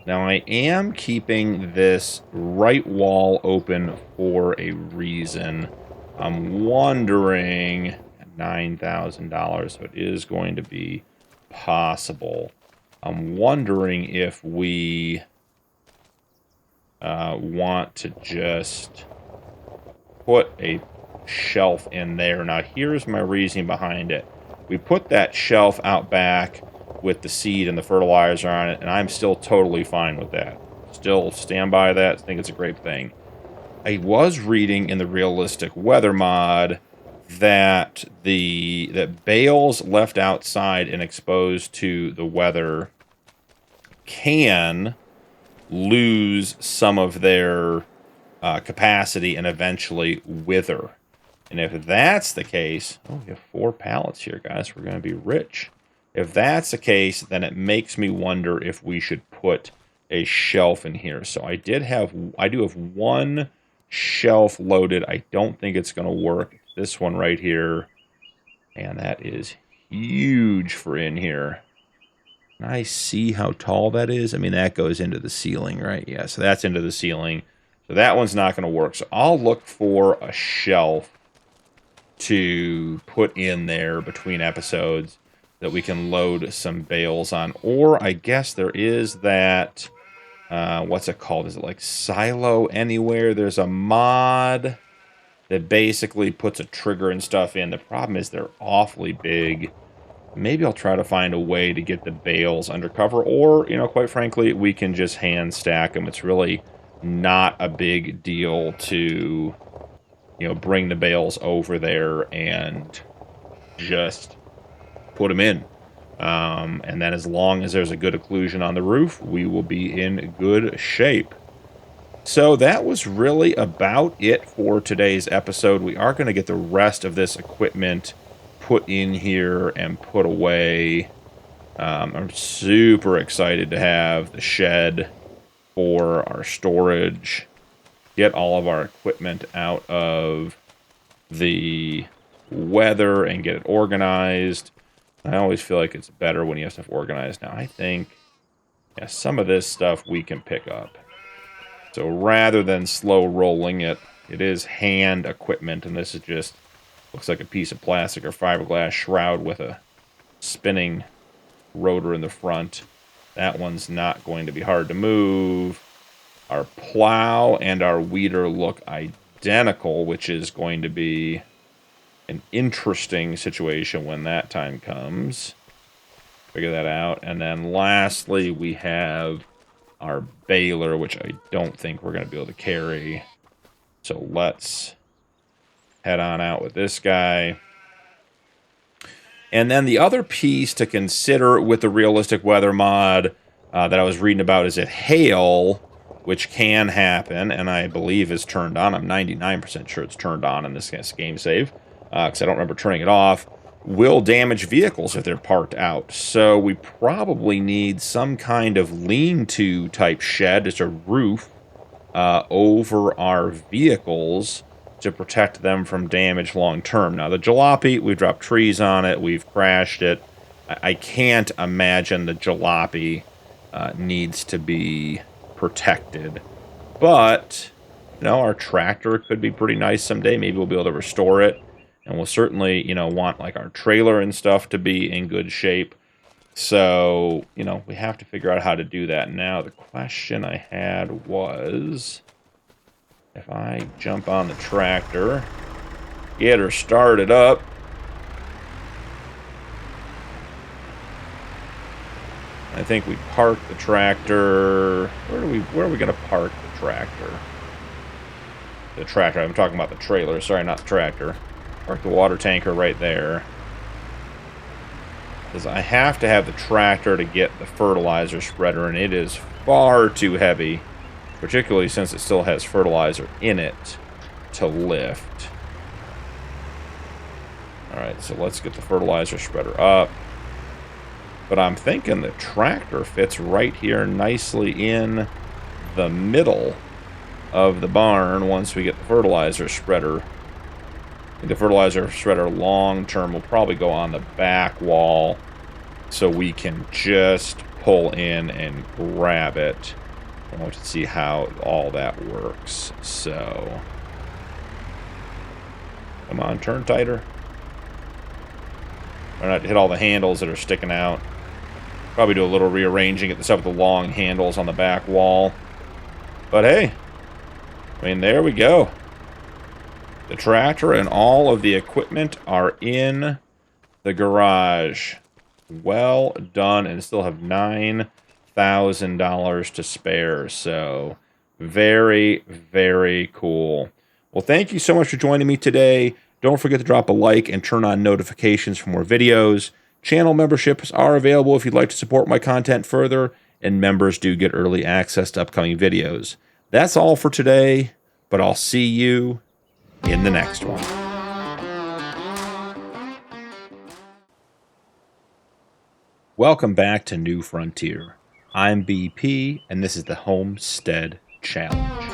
Now, I am keeping this right wall open for a reason. I'm wondering, $9,000, so it is going to be possible. I'm wondering if we want to just put a shelf in there. Now, here's my reasoning behind it. We put that shelf out back with the seed and the fertilizer on it, and I'm still totally fine with that. Still stand by that. I think it's a great thing. I was reading in the realistic weather mod that that bales left outside and exposed to the weather can lose some of their capacity and eventually wither. And if that's the case, oh, we have 4 pallets here, guys. We're going to be rich. If that's the case, then it makes me wonder if we should put a shelf in here. So I do have one shelf loaded. I don't think it's going to work. This one right here, and that is huge for in here. Can I see how tall that is? I mean, that goes into the ceiling, right? Yeah, so that's into the ceiling. So that one's not going to work. So I'll look for a shelf to put in there between episodes that we can load some bales on. Or I guess there is that, what's it called? Is it like Silo Anywhere? There's a mod that basically puts a trigger and stuff in. The problem is they're awfully big. Maybe I'll try to find a way to get the bales undercover, or, you know, quite frankly, we can just hand stack them. It's really not a big deal to, you know, bring the bales over there and just put them in. And then as long as there's a good occlusion on the roof, we will be in good shape. So that was really about it for today's episode. We are going to get the rest of this equipment put in here and put away. I'm super excited to have the shed for our storage. Get all of our equipment out of the weather and get it organized. I always feel like it's better when you have stuff organized. Now, I think, yeah, some of this stuff we can pick up. So rather than slow rolling it, it is hand equipment, and this is just, looks like a piece of plastic or fiberglass shroud with a spinning rotor in the front. That one's not going to be hard to move. Our plow and our weeder look identical, which is going to be an interesting situation when that time comes. Figure that out. And then lastly, we have our baler, which I don't think we're going to be able to carry. So let's head on out with this guy. And then the other piece to consider with the realistic weather mod that I was reading about is that hail, which can happen, and I believe is turned on. I'm 99% sure it's turned on in this game save, because I don't remember turning it off, will damage vehicles if they're parked out. So we probably need some kind of lean-to type shed, just a roof, over our vehicles to protect them from damage long term. Now, the jalopy, we've dropped trees on it, we've crashed it. I can't imagine the jalopy needs to be protected. But, you know, our tractor could be pretty nice someday. Maybe we'll be able to restore it. And we'll certainly, you know, want like our trailer and stuff to be in good shape. So, you know, we have to figure out how to do that. Now, the question I had was, if I jump on the tractor, get her started up. I think we park the tractor. Where are we going to park the tractor? The tractor. I'm talking about the trailer. Sorry, not the tractor. Park the water tanker right there. Because I have to have the tractor to get the fertilizer spreader, and it is far too heavy, particularly since it still has fertilizer in it to lift. Alright, so let's get the fertilizer spreader up. But I'm thinking the tractor fits right here nicely in the middle of the barn once we get the fertilizer spreader. The fertilizer shredder long term will probably go on the back wall so we can just pull in and grab it. I want to see how all that works. So, come on, turn tighter. Try not to hit all the handles that are sticking out. Probably do a little rearranging at the stuff with the long handles on the back wall. But hey, I mean, there we go. The tractor and all of the equipment are in the garage. Well done, and still have $9,000 to spare. So, very, very cool. Well, thank you so much for joining me today. Don't forget to drop a like and turn on notifications for more videos. Channel memberships are available if you'd like to support my content further, and members do get early access to upcoming videos. That's all for today, but I'll see you in the next one. Welcome back to New Frontier. I'm BP, and this is the Homestead Challenge.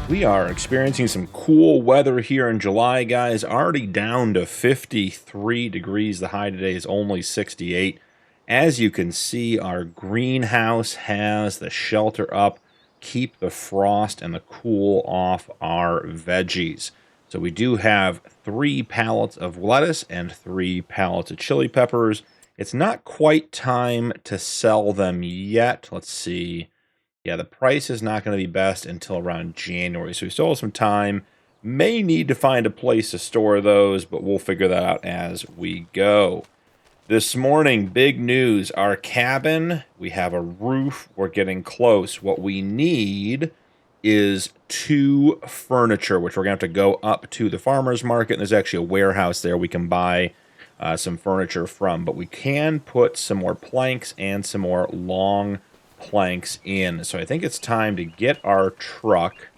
We are experiencing some cool weather here in July, guys. Already down to 53 degrees. The high today is only 68. As you can see, our greenhouse has the shelter up, keep the frost and the cool off our veggies. So we do have 3 pallets of lettuce and 3 pallets of chili peppers. It's not quite time to sell them yet. Let's see. Yeah, the price is not going to be best until around January, so we still have some time. May need to find a place to store those, but we'll figure that out as we go. This morning, big news. Our cabin, we have a roof. We're getting close. What we need is 2 furniture, which we're going to have to go up to the farmer's market. And there's actually a warehouse there we can buy some furniture from. But we can put some more planks and some more long planks in. So I think it's time to get our truck.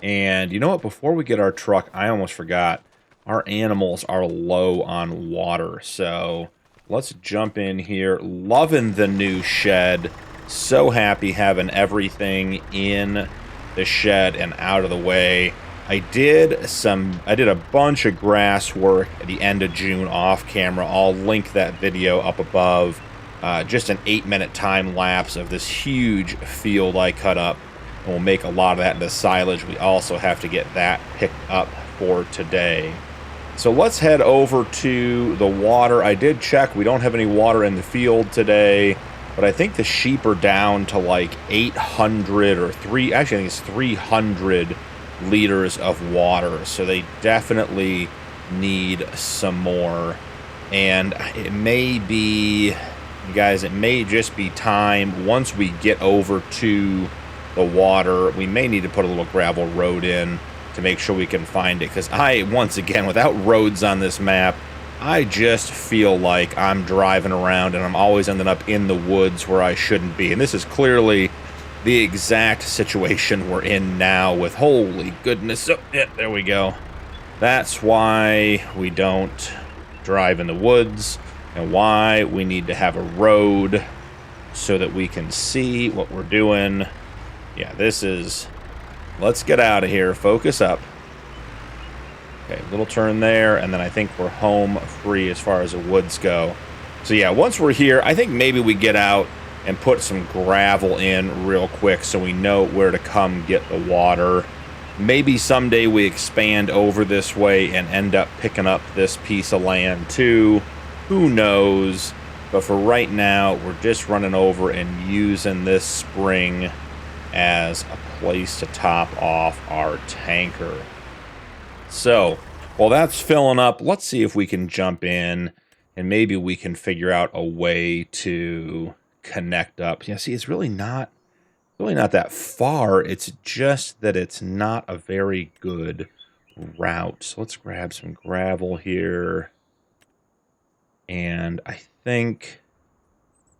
And you know what? Before we get our truck, I almost forgot. Our animals are low on water. So let's jump in here. Loving the new shed. So happy having everything in the shed and out of the way. I did a bunch of grass work at the end of June off camera. I'll link that video up above. Just an 8-minute time lapse of this huge field I cut up. And we'll make a lot of that into silage. We also have to get that picked up for today. So let's head over to the water. I did check. We don't have any water in the field today. But I think the sheep are down to like 800 or actually I think it's 300 liters of water. So they definitely need some more. And it may be... Guys, it may just be time, once we get over to the water, we may need to put a little gravel road in to make sure we can find it. Because once again, without roads on this map, I just feel like I'm driving around and I'm always ending up in the woods where I shouldn't be. And this is clearly the exact situation we're in now with, holy goodness. Oh, yeah, there we go. That's why we don't drive in the woods. And why we need to have a road so that we can see what we're doing. Yeah, this is... Let's get out of here. Focus up. Okay, little turn there, and then I think we're home free as far as the woods go. So yeah, once we're here, I think maybe we get out and put some gravel in real quick so we know where to come get the water. Maybe someday we expand over this way and end up picking up this piece of land too. Who knows? But for right now, we're just running over and using this spring as a place to top off our tanker. So, while that's filling up, let's see if we can jump in and maybe we can figure out a way to connect up. Yeah, see, it's really not that far. It's just that it's not a very good route. So let's grab some gravel here. And I think,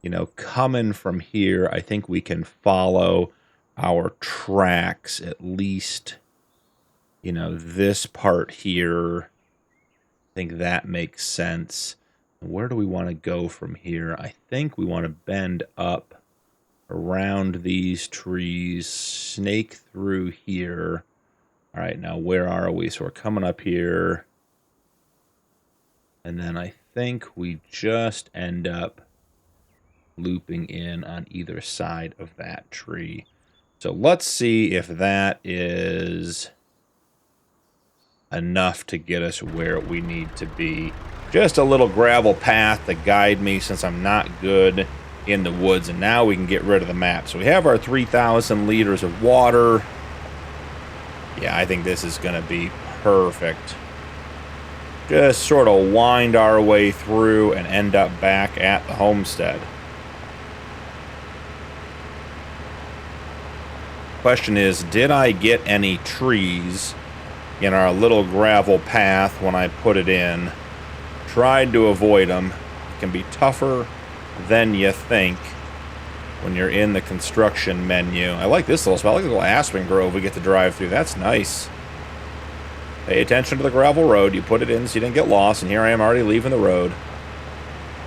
you know, coming from here, I think we can follow our tracks, at least, you know, this part here. I think that makes sense. Where do we want to go from here? I think we want to bend up around these trees, snake through here. All right, now where are we? So we're coming up here. And then I think we just end up looping in on either side of that tree. So let's see if that is enough to get us where we need to be. Just a little gravel path to guide me since I'm not good in the woods. And now we can get rid of the map. So we have our 3,000 liters of water. Yeah, I think this is going to be perfect. Just sort of wind our way through and end up back at the homestead. Question is, did I get any trees in our little gravel path when I put it in? Tried to avoid them. It can be tougher than you think when you're in the construction menu. I like this little spot. I like the little aspen grove we get to drive through. That's nice. Pay attention to the gravel road. You put it in so you didn't get lost, and here I am already leaving the road.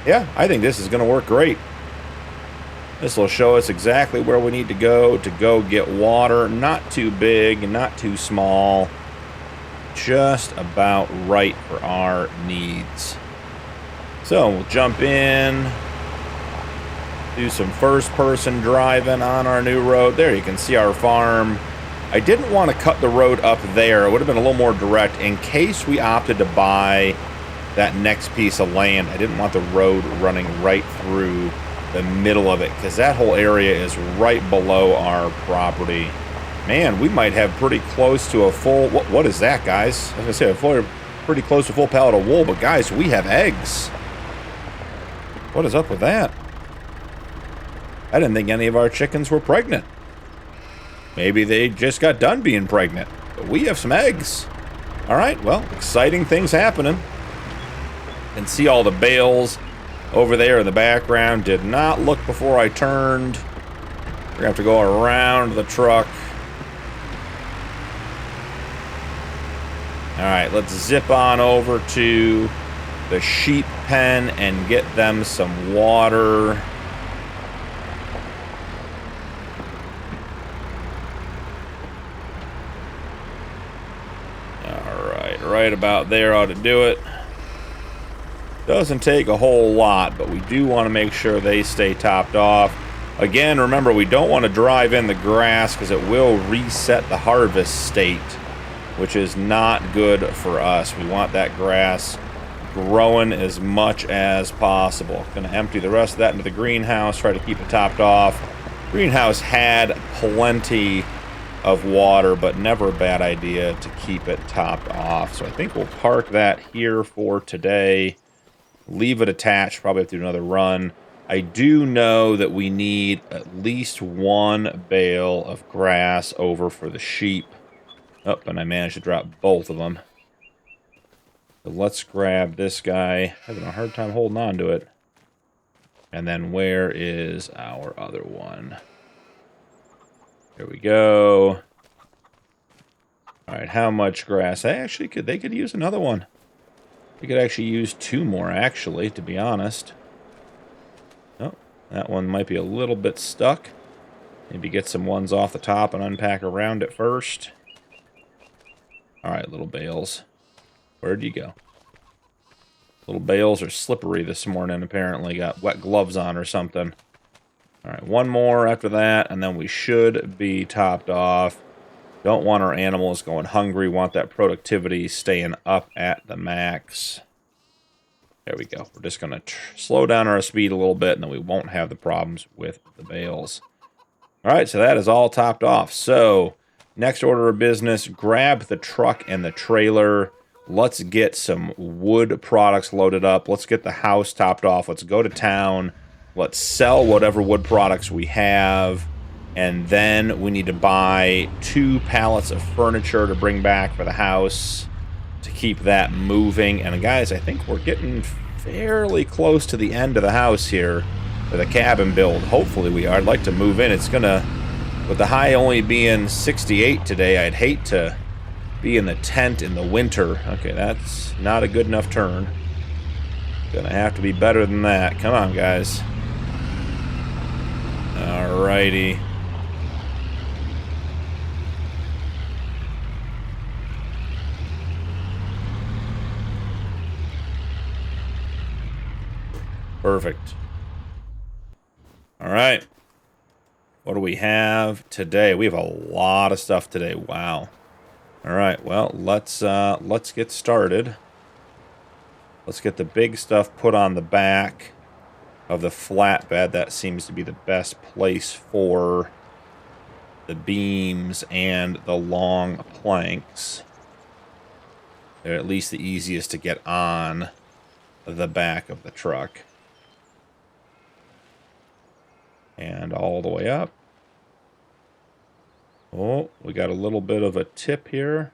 Yeah, I think this is going to work great. This will show us exactly where we need to go get water. Not too big, not too small. Just about right for our needs. So we'll jump in, do some first-person driving on our new road. There you can see our farm. I didn't want to cut the road up there. It would have been a little more direct in case we opted to buy that next piece of land. I didn't want the road running right through the middle of it because that whole area is right below our property. Man, we might have pretty close to a full... What is that, guys? I was going to say, pretty close to a full pallet of wool, but guys, we have eggs. What is up with that? I didn't think any of our chickens were pregnant. Maybe they just got done being pregnant. But we have some eggs. All right, well, exciting things happening. You can see all the bales over there in the background. Did not look before I turned. We're going to have to go around the truck. All right, let's zip on over to the sheep pen and get them some water. Right about there ought to do it. Doesn't take a whole lot, but we do want to make sure they stay topped off. Again, remember, we don't want to drive in the grass because it will reset the harvest state, which is not good for us. We want that grass growing as much as possible. Going to empty the rest of that into the greenhouse, try to keep it topped off. Greenhouse had plenty of water, but never a bad idea to keep it topped off. So I think we'll park that here for today. Leave it attached, probably have to do another run. I do know that we need at least one bale of grass over for the sheep. Oh, and I managed to drop both of them. So let's grab this guy. Having a hard time holding on to it. And then where is our other one? There we go. All right, how much grass? They could use another one. We could actually use two more, actually, to be honest. Oh, That one might be a little bit stuck. Maybe get some ones off the top and unpack around it first. All right, little bales. Where'd you go? Little bales are slippery this morning, apparently. Got wet gloves on or something. All right, one more after that, and then we should be topped off. Don't want our animals going hungry. Want that productivity staying up at the max. There we go. We're just going to slow down our speed a little bit, and then we won't have the problems with the bales. All right, so that is all topped off. So, next order of business, grab the truck and the trailer. Let's get some wood products loaded up. Let's get the house topped off. Let's go to town. Let's sell whatever wood products we have. And then we need to buy 2 pallets of furniture to bring back for the house to keep that moving. And guys, I think we're getting fairly close to the end of the house here for the cabin build. Hopefully we are. I'd like to move in. It's gonna, with the high only being 68 today, I'd hate to be in the tent in the winter. Okay, that's not a good enough turn. Gonna have to be better than that. Come on, guys. Alrighty. Perfect. Alright. What do we have today? We have a lot of stuff today. Wow. All right, well, let's get started. Let's get the big stuff put on the back of the flatbed. That seems to be the best place for the beams and the long planks. They're at least the easiest to get on the back of the truck. And all the way up. Oh, we got a little bit of a tip here.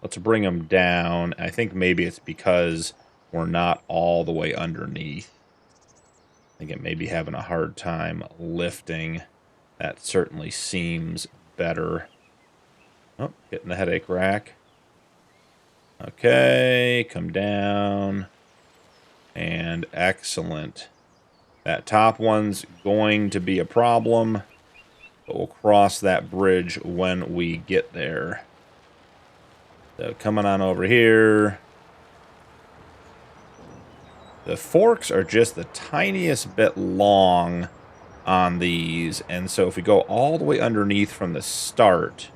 Let's bring them down. I think maybe it's because we're not all the way underneath. I think it may be having a hard time lifting. That certainly seems better. Oh, hitting the headache rack. Okay, come down. And excellent. That top one's going to be a problem. But we'll cross that bridge when we get there. So coming on over here. The forks are just the tiniest bit long on these. And so if we go all the way underneath from the start,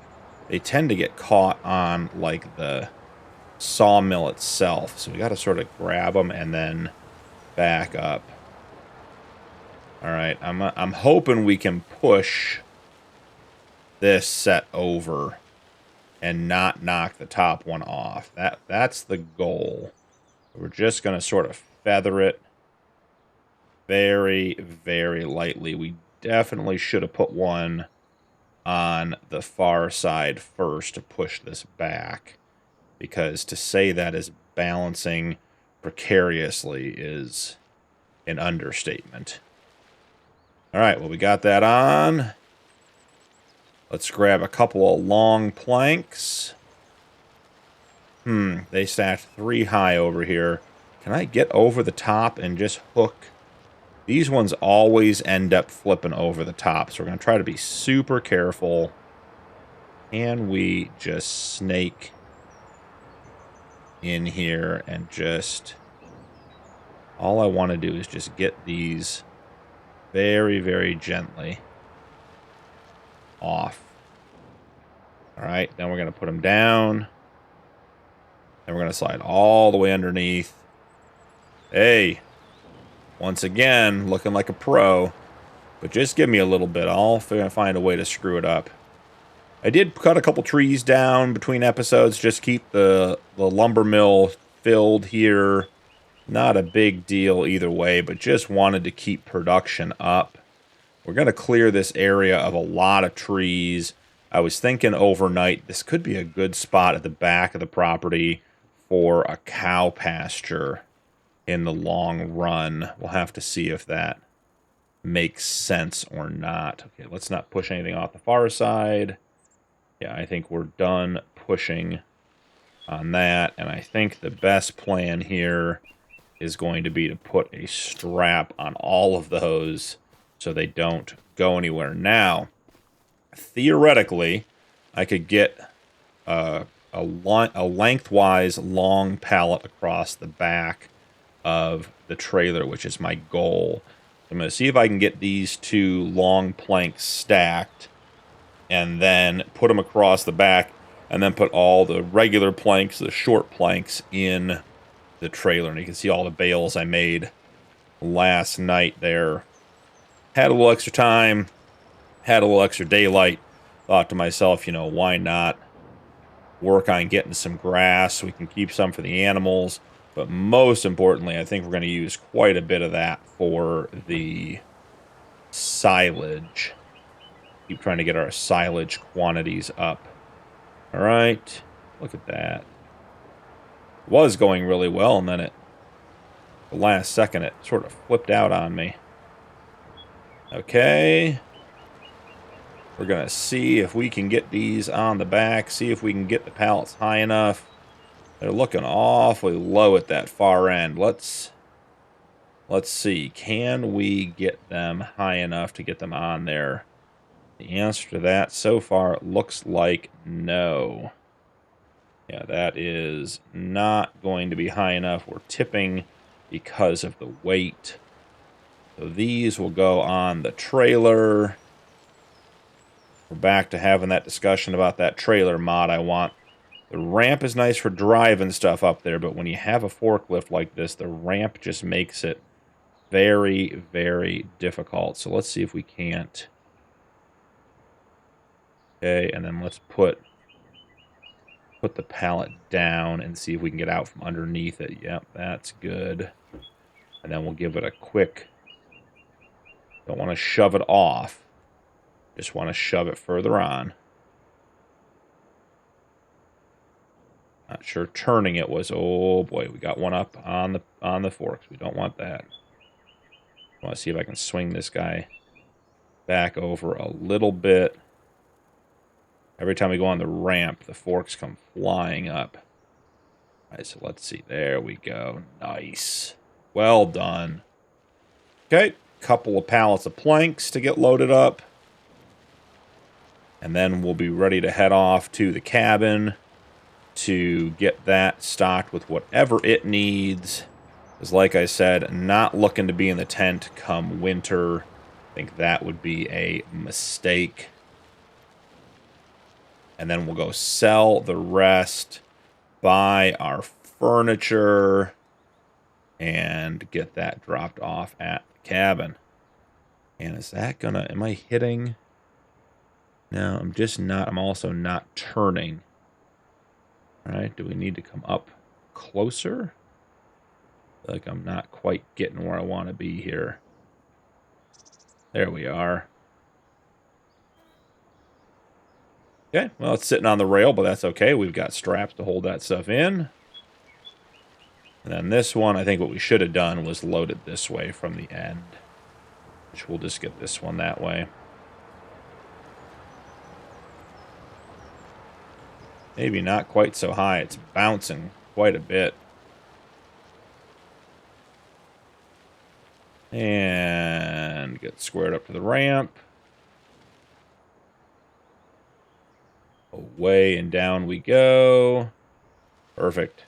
they tend to get caught on like the sawmill itself. So we got to sort of grab them and then back up. All right, I'm hoping we can push this set over and not knock the top one off. That's the goal. We're just going to sort of feather it very, very lightly. We definitely should have put one on the far side first to push this back, because to say that is balancing precariously is an understatement. All right, well, we got that on. Let's grab a couple of long planks. They stacked 3 high over here. Can I get over the top and just hook? These ones always end up flipping over the top, so we're going to try to be super careful. Can we just snake in here and just... All I want to do is just get these very, very gently off. All right, then we're going to put them down. Then we're going to slide all the way underneath. Hey, once again, looking like a pro. But just give me a little bit. I'll find a way to screw it up. I did cut a couple trees down between episodes. Just keep the lumber mill filled here. Not a big deal either way, but just wanted to keep production up. We're going to clear this area of a lot of trees. I was thinking overnight, this could be a good spot at the back of the property for a cow pasture in the long run. We'll have to see if that makes sense or not. Okay, let's not push anything off the far side. Yeah, I think we're done pushing on that. And I think the best plan here is going to be to put a strap on all of those so they don't go anywhere. Now, theoretically, I could get a lengthwise long pallet across the back of the trailer, which is my goal. I'm going to see if I can get these two long planks stacked and then put them across the back and then put all the regular planks, the short planks, in the trailer. And you can see all the bales I made last night there. Had a little extra time, had a little extra daylight. Thought to myself, you know, why not work on getting some grass so we can keep some for the animals. But most importantly, I think we're going to use quite a bit of that for the silage. Keep trying to get our silage quantities up. All right, look at that. It was going really well, and then at the last second, it sort of flipped out on me. Okay. We're going to see if we can get these on the back, see if we can get the pallets high enough. They're looking awfully low at that far end. Let's see. Can we get them high enough to get them on there? The answer to that so far looks like no. Yeah, that is not going to be high enough. We're tipping because of the weight. So these will go on the trailer. We're back to having that discussion about that trailer mod I want. The ramp is nice for driving stuff up there, but when you have a forklift like this, the ramp just makes it very, very difficult. So let's see if we can't. Okay, and then let's put the pallet down and see if we can get out from underneath it. Yep, that's good. And then we'll give it a quick... Don't want to shove it off. Just want to shove it further on. Not sure turning it was... Oh boy, we got one up on the forks. We don't want that. I want to see if I can swing this guy back over a little bit. Every time we go on the ramp, the forks come flying up. All right, so let's see. There we go. Nice. Well done. Okay, couple of pallets of planks to get loaded up. And then we'll be ready to head off to the cabin to get that stocked with whatever it needs. Because like I said, not looking to be in the tent come winter. I think that would be a mistake. And then we'll go sell the rest, buy our furniture, and get that dropped off at the cabin. And is that gonna... Am I hitting... No, I'm just not. I'm also not turning. All right, do we need to come up closer? I feel like I'm not quite getting where I want to be here. There we are. Okay, well, it's sitting on the rail, but that's okay. We've got straps to hold that stuff in. And then this one, I think what we should have done was load it this way from the end. Which we'll just get this one that way. Maybe not quite so high. It's bouncing quite a bit. And get squared up to the ramp. Away and down we go. Perfect.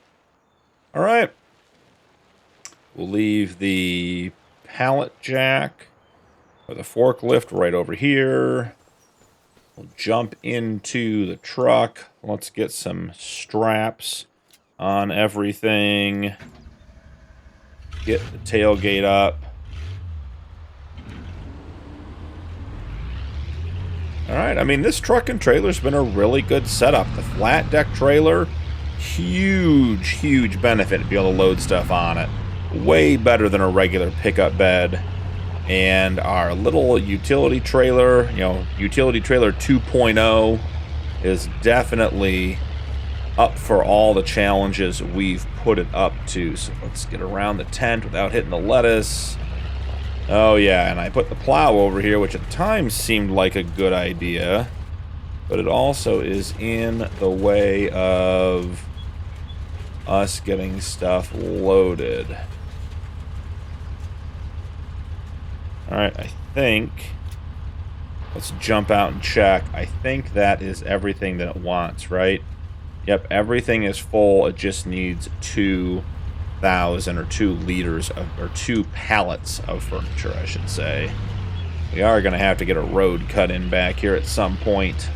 All right. We'll leave the pallet jack or the forklift right over here. We'll jump into the truck. Let's get some straps on everything. Get the tailgate up. All right, I mean, this truck and trailer's been a really good setup. The flat deck trailer, huge, huge benefit to be able to load stuff on it. Way better than a regular pickup bed. And our little utility trailer, you know, utility trailer 2.0 is definitely up for all the challenges we've put it up to. So let's get around the tent without hitting the lettuce. Oh yeah, and I put the plow over here, which at the time seemed like a good idea. But it also is in the way of us getting stuff loaded. All right, I think... Let's jump out and check. I think that is everything that it wants, right? Yep, everything is full. It just needs 2,000 or 2 liters of, or 2 pallets of furniture, I should say. We are going to have to get a road cut in back here at some point.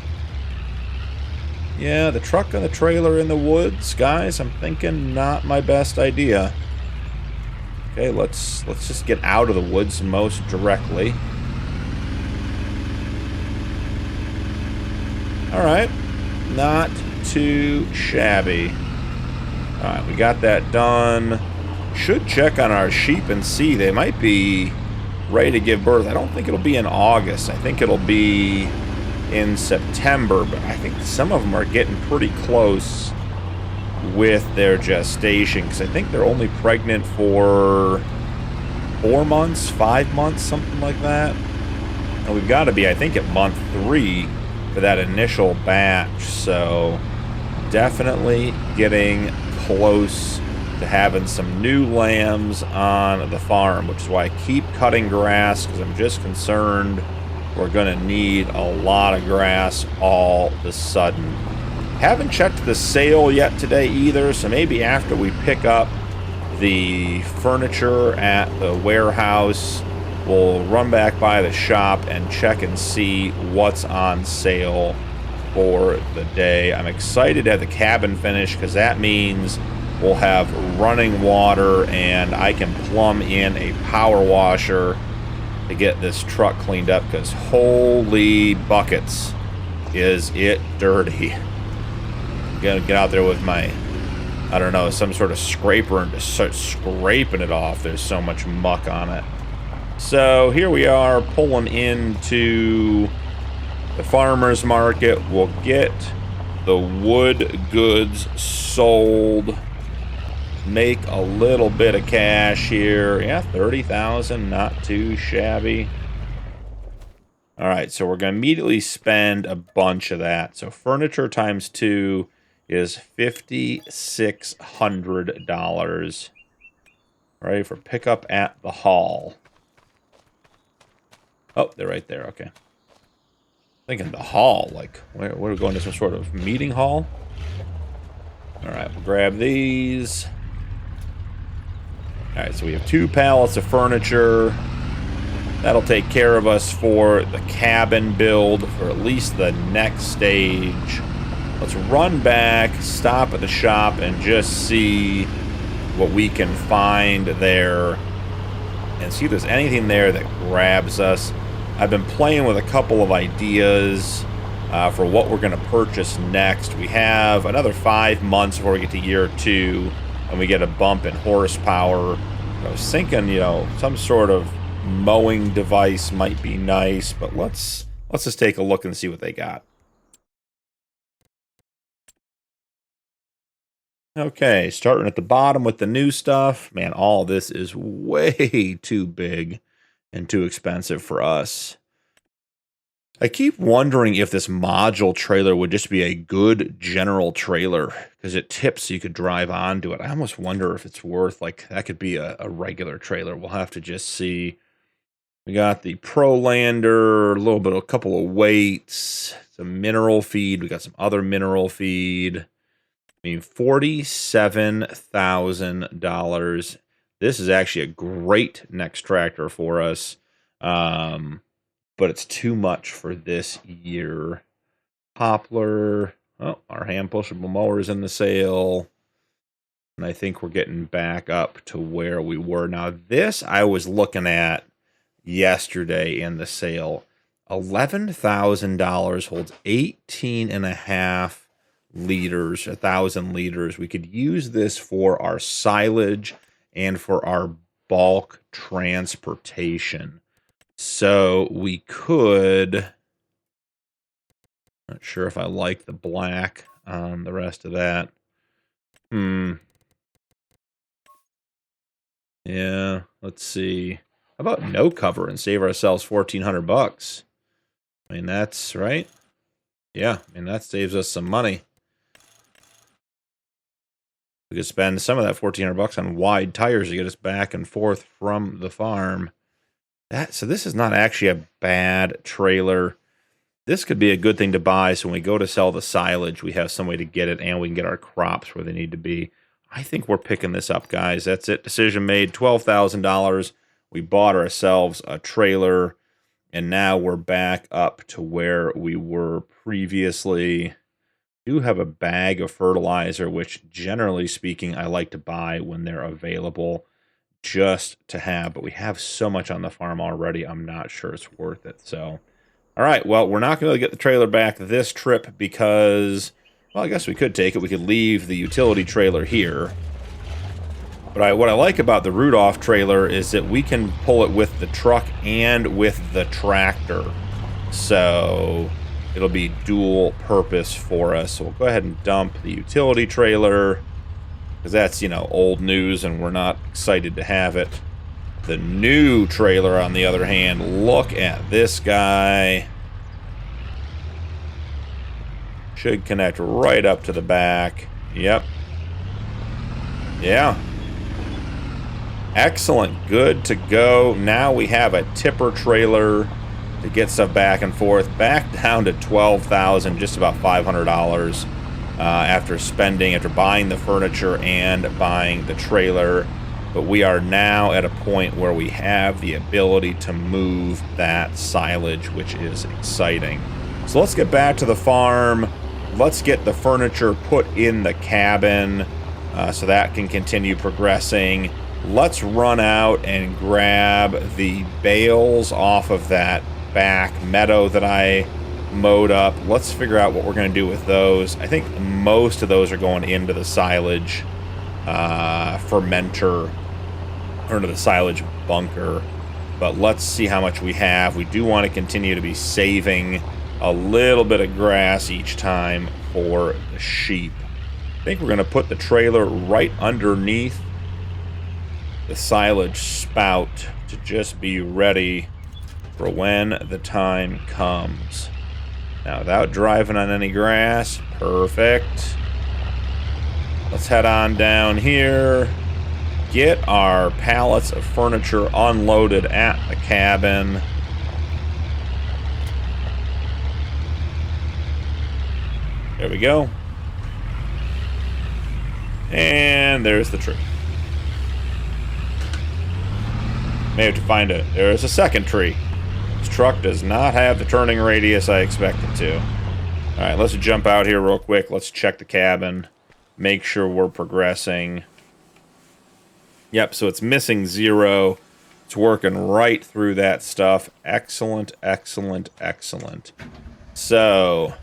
Yeah, the truck and the trailer in the woods, guys, I'm thinking not my best idea. Okay, let's just get out of the woods most directly. Alright, not too shabby. Alright, we got that done. Should check on our sheep and see. They might be ready to give birth. I don't think it'll be in August. I think it'll be in September, but I think some of them are getting pretty close with their gestation, because I think they're only pregnant for 4 months, 5 months, something like that. And we've got to be, I think, at month 3 for that initial batch, so definitely getting close to having some new lambs on the farm, which is why I keep cutting grass, because I'm just concerned we're going to need a lot of grass all of a sudden. Haven't checked the sale yet today either, so maybe after we pick up the furniture at the warehouse, we'll run back by the shop and check and see what's on sale for the day. I'm excited to have the cabin finished, because that means we'll have running water and I can plumb in a power washer to get this truck cleaned up, because holy buckets is it dirty. I'm gonna get out there with my, I don't know, some sort of scraper and just start scraping it off. There's so much muck on it. So here we are pulling into the farmer's market. We'll get the wood goods sold, make a little bit of cash here. Yeah, 30,000, not too shabby. All right, so we're going to immediately spend a bunch of that. So furniture times 2 is $5,600. Ready for pickup at the hall. Oh, they're right there. Okay. Thinking the hall, like, where we're going to some sort of meeting hall. All right, we'll grab these. All right, so we have 2 pallets of furniture. That'll take care of us for the cabin build for at least the next stage. Let's run back, stop at the shop, and just see what we can find there and see if there's anything there that grabs us. I've been playing with a couple of ideas for what we're going to purchase next. We have another 5 months before we get to year 2, and we get a bump in horsepower. I was thinking, you know, some sort of mowing device might be nice, but let's just take a look and see what they got. Okay, starting at the bottom with the new stuff. Man, all this is way too big and too expensive for us. I keep wondering if this module trailer would just be a good general trailer, because it tips so you could drive onto it. I almost wonder if it's worth, like, that could be a regular trailer. We'll have to just see. We got the Pro Lander, a couple of weights, some mineral feed. We got some other mineral feed. I mean, $47,000. This is actually a great next tractor for us. But it's too much for this year. Poplar. Oh, our hand pushable mower is in the sale. And I think we're getting back up to where we were. Now, this I was looking at yesterday in the sale. $11,000 holds 18.5 liters, 1,000 liters. We could use this for our silage and for our bulk transportation. So we could, not sure if I like the black on the rest of that. Yeah, let's see. How about no cover and save ourselves $1,400? I mean, that's right. Yeah, I mean, that saves us some money. We could spend some of that $1,400 on wide tires to get us back and forth from the farm. So this is not actually a bad trailer. This could be a good thing to buy, so when we go to sell the silage, we have some way to get it, and we can get our crops where they need to be. I think we're picking this up, guys. That's it. Decision made. $12,000. We bought ourselves a trailer, and now we're back up to where we were previously. Do have a bag of fertilizer, which generally speaking, I like to buy when they're available just to have, but we have so much on the farm already, I'm not sure it's worth it. So, all right, well, we're not going to get the trailer back this trip because, well, I guess we could take it. We could leave the utility trailer here. But what I like about the Rudolph trailer is that we can pull it with the truck and with the tractor. So it'll be dual purpose for us. So we'll go ahead and dump the utility trailer, because that's, you know, old news and we're not excited to have it. The new trailer, on the other hand, look at this guy. Should connect right up to the back. Yep. Yeah. Excellent. Good to go. Now we have a tipper trailer to get stuff back and forth. Back down to $12,000, just about $500. After buying the furniture and buying the trailer. But we are now at a point where we have the ability to move that silage, which is exciting. So let's get back to the farm. Let's get the furniture put in the cabin so that can continue progressing. Let's run out and grab the bales off of that back meadow that I mowed up. Let's figure out what we're going to do with those. I think most of those are going into the silage fermenter, or into the silage bunker. But let's see how much we have. We do want to continue to be saving a little bit of grass each time for the sheep. I think we're going to put the trailer right underneath the silage spout to just be ready for when the time comes. Now, without driving on any grass, perfect. Let's head on down here. Get our pallets of furniture unloaded at the cabin. There we go. And there's the tree. May have to find it. There's a second tree. This truck does not have the turning radius I expect it to. Alright, let's jump out here real quick. Let's check the cabin. Make sure we're progressing. Yep, so it's missing 0. It's working right through that stuff. Excellent, excellent, excellent. So,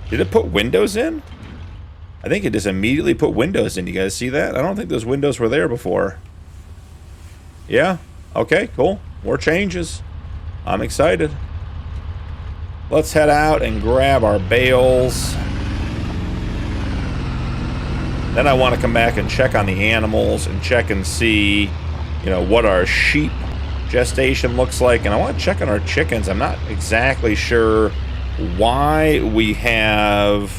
did it put windows in? I think it just immediately put windows in. You guys see that? I don't think those windows were there before. Yeah? Okay, cool. More changes. I'm excited. Let's head out and grab our bales. Then I want to come back and check on the animals and check and see, you know, what our sheep gestation looks like. And I want to check on our chickens. I'm not exactly sure why we have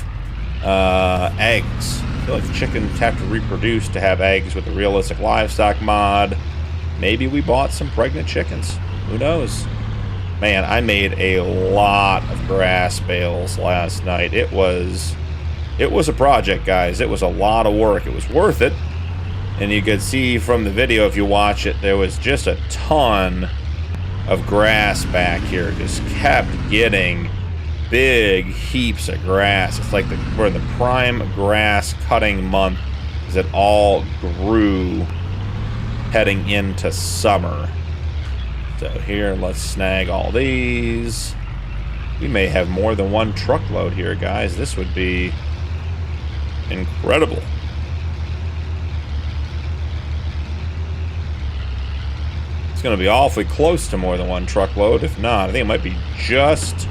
eggs. I feel like chickens have to reproduce to have eggs with the realistic livestock mod. Maybe we bought some pregnant chickens. Who knows? Man, I made a lot of grass bales last night. It was a project, guys. It was a lot of work. It was worth it. And you could see from the video, if you watch it, there was just a ton of grass back here. Just kept getting big heaps of grass. It's like we're in the prime grass cutting month, as it all grew heading into summer. So here, let's snag all these. We may have more than one truckload here, guys. This would be incredible. It's going to be awfully close to more than one truckload. If not, I think it might be just...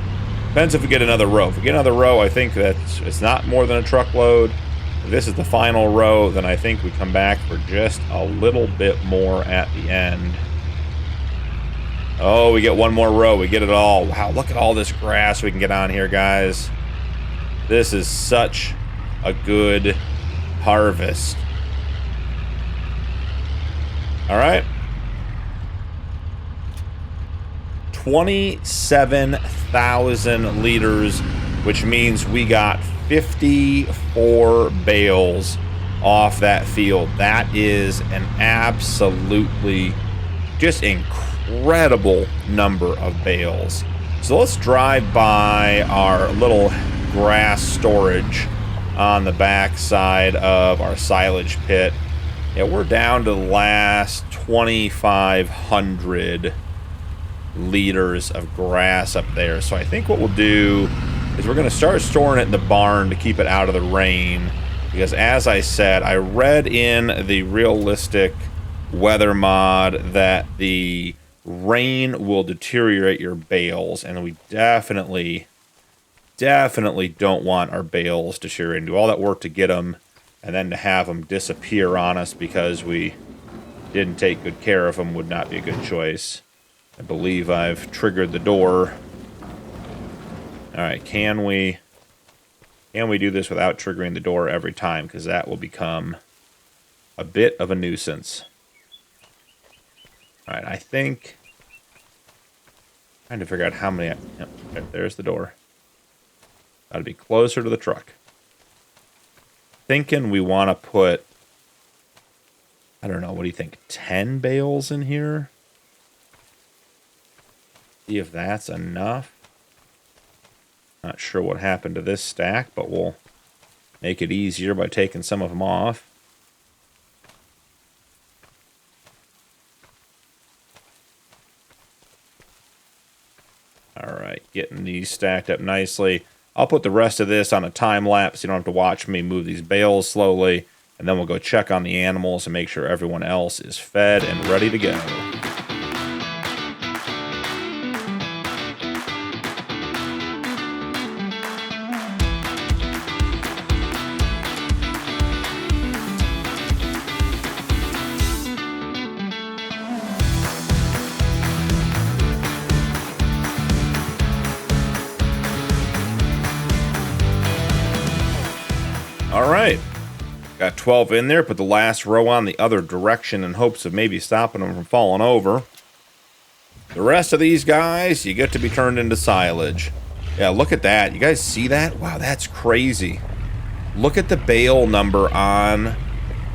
Depends if we get another row. If we get another row, I think that it's not more than a truckload. If this is the final row, then I think we come back for just a little bit more at the end. Oh, we get one more row. We get it all. Wow, look at all this grass we can get on here, guys. This is such a good harvest. All right. 27,000 liters, which means we got 54 bales off that field. That is an absolutely just incredible number of bales. So let's drive by our little grass storage on the back side of our silage pit. Yeah, we're down to the last 2,500 liters of grass up there. So I think what we'll do is we're going to start storing it in the barn to keep it out of the rain. Because as I said, I read in the realistic weather mod that the rain will deteriorate your bales, and we definitely don't want our bales deteriorating. Do all that work to get them, and then to have them disappear on us because we didn't take good care of them would not be a good choice. I believe I've triggered the door. All right, can we do this without triggering the door every time? Because that will become a bit of a nuisance. All right, I think... trying to figure out how many... yep, there's the door. Got to be closer to the truck. Thinking we want to put... I don't know, what do you think? 10 bales in here? See if that's enough. Not sure what happened to this stack, but we'll make it easier by taking some of them off. All right, getting these stacked up nicely. I'll put the rest of this on a time lapse. You don't have to watch me move these bales slowly. And then we'll go check on the animals and make sure everyone else is fed and ready to go. All right, got 12 in there, put the last row on the other direction in hopes of maybe stopping them from falling over. The rest of these guys, you get to be turned into silage. Yeah, look at that. You guys see that? Wow, that's crazy. Look at the bale number on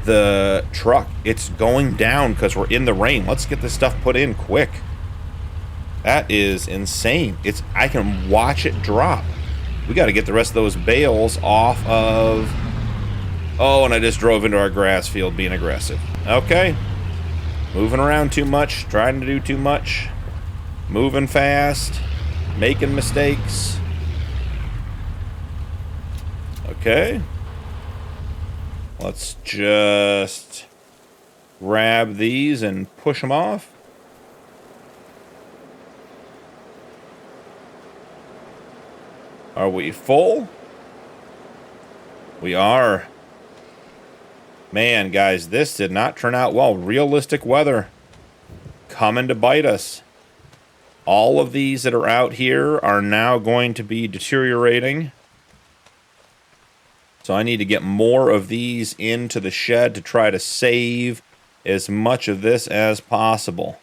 the truck. It's going down because we're in the rain. Let's get this stuff put in quick. That is insane. I can watch it drop. We got to get the rest of those bales off of... oh, and I just drove into our grass field being aggressive. Okay. Moving around too much, trying to do too much, moving fast, making mistakes. Okay. Let's just grab these and push them off. Are we full? We are. Man, guys, this did not turn out well. Realistic weather coming to bite us. All of these that are out here are now going to be deteriorating. So I need to get more of these into the shed to try to save as much of this as possible.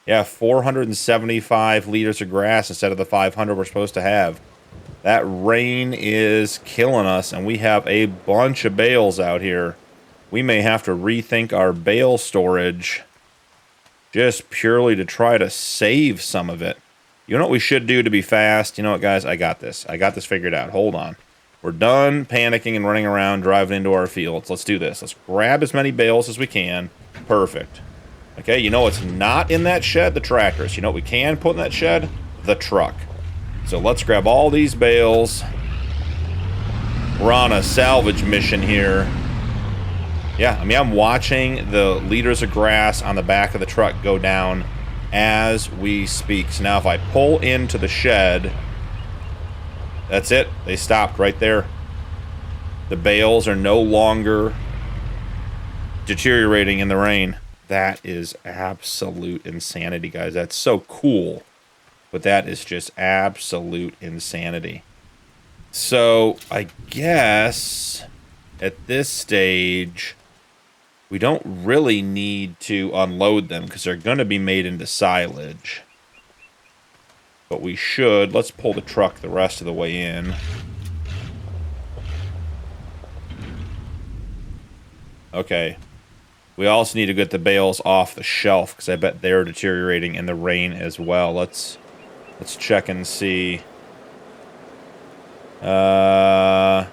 Yeah, 475 liters of grass instead of the 500 we're supposed to have. That rain is killing us, and we have a bunch of bales out here. We may have to rethink our bale storage just purely to try to save some of it. You know what we should do to be fast? You know what, guys? I got this. I got this figured out. Hold on. We're done panicking and running around driving into our fields. Let's do this. Let's grab as many bales as we can. Perfect. Okay, you know what's not in that shed? The tractors. You know what we can put in that shed? The truck. So let's grab all these bales. We're on a salvage mission here. Yeah, I mean, I'm watching the liters of grass on the back of the truck go down as we speak. So now if I pull into the shed, that's it. They stopped right there. The bales are no longer deteriorating in the rain. That is absolute insanity, guys. That's so cool. But that is just absolute insanity. So I guess at this stage, we don't really need to unload them because they're going to be made into silage. But we should. Let's pull the truck the rest of the way in. Okay. We also need to get the bales off the shelf, because I bet they're deteriorating in the rain as well. Let's check and see. Nope,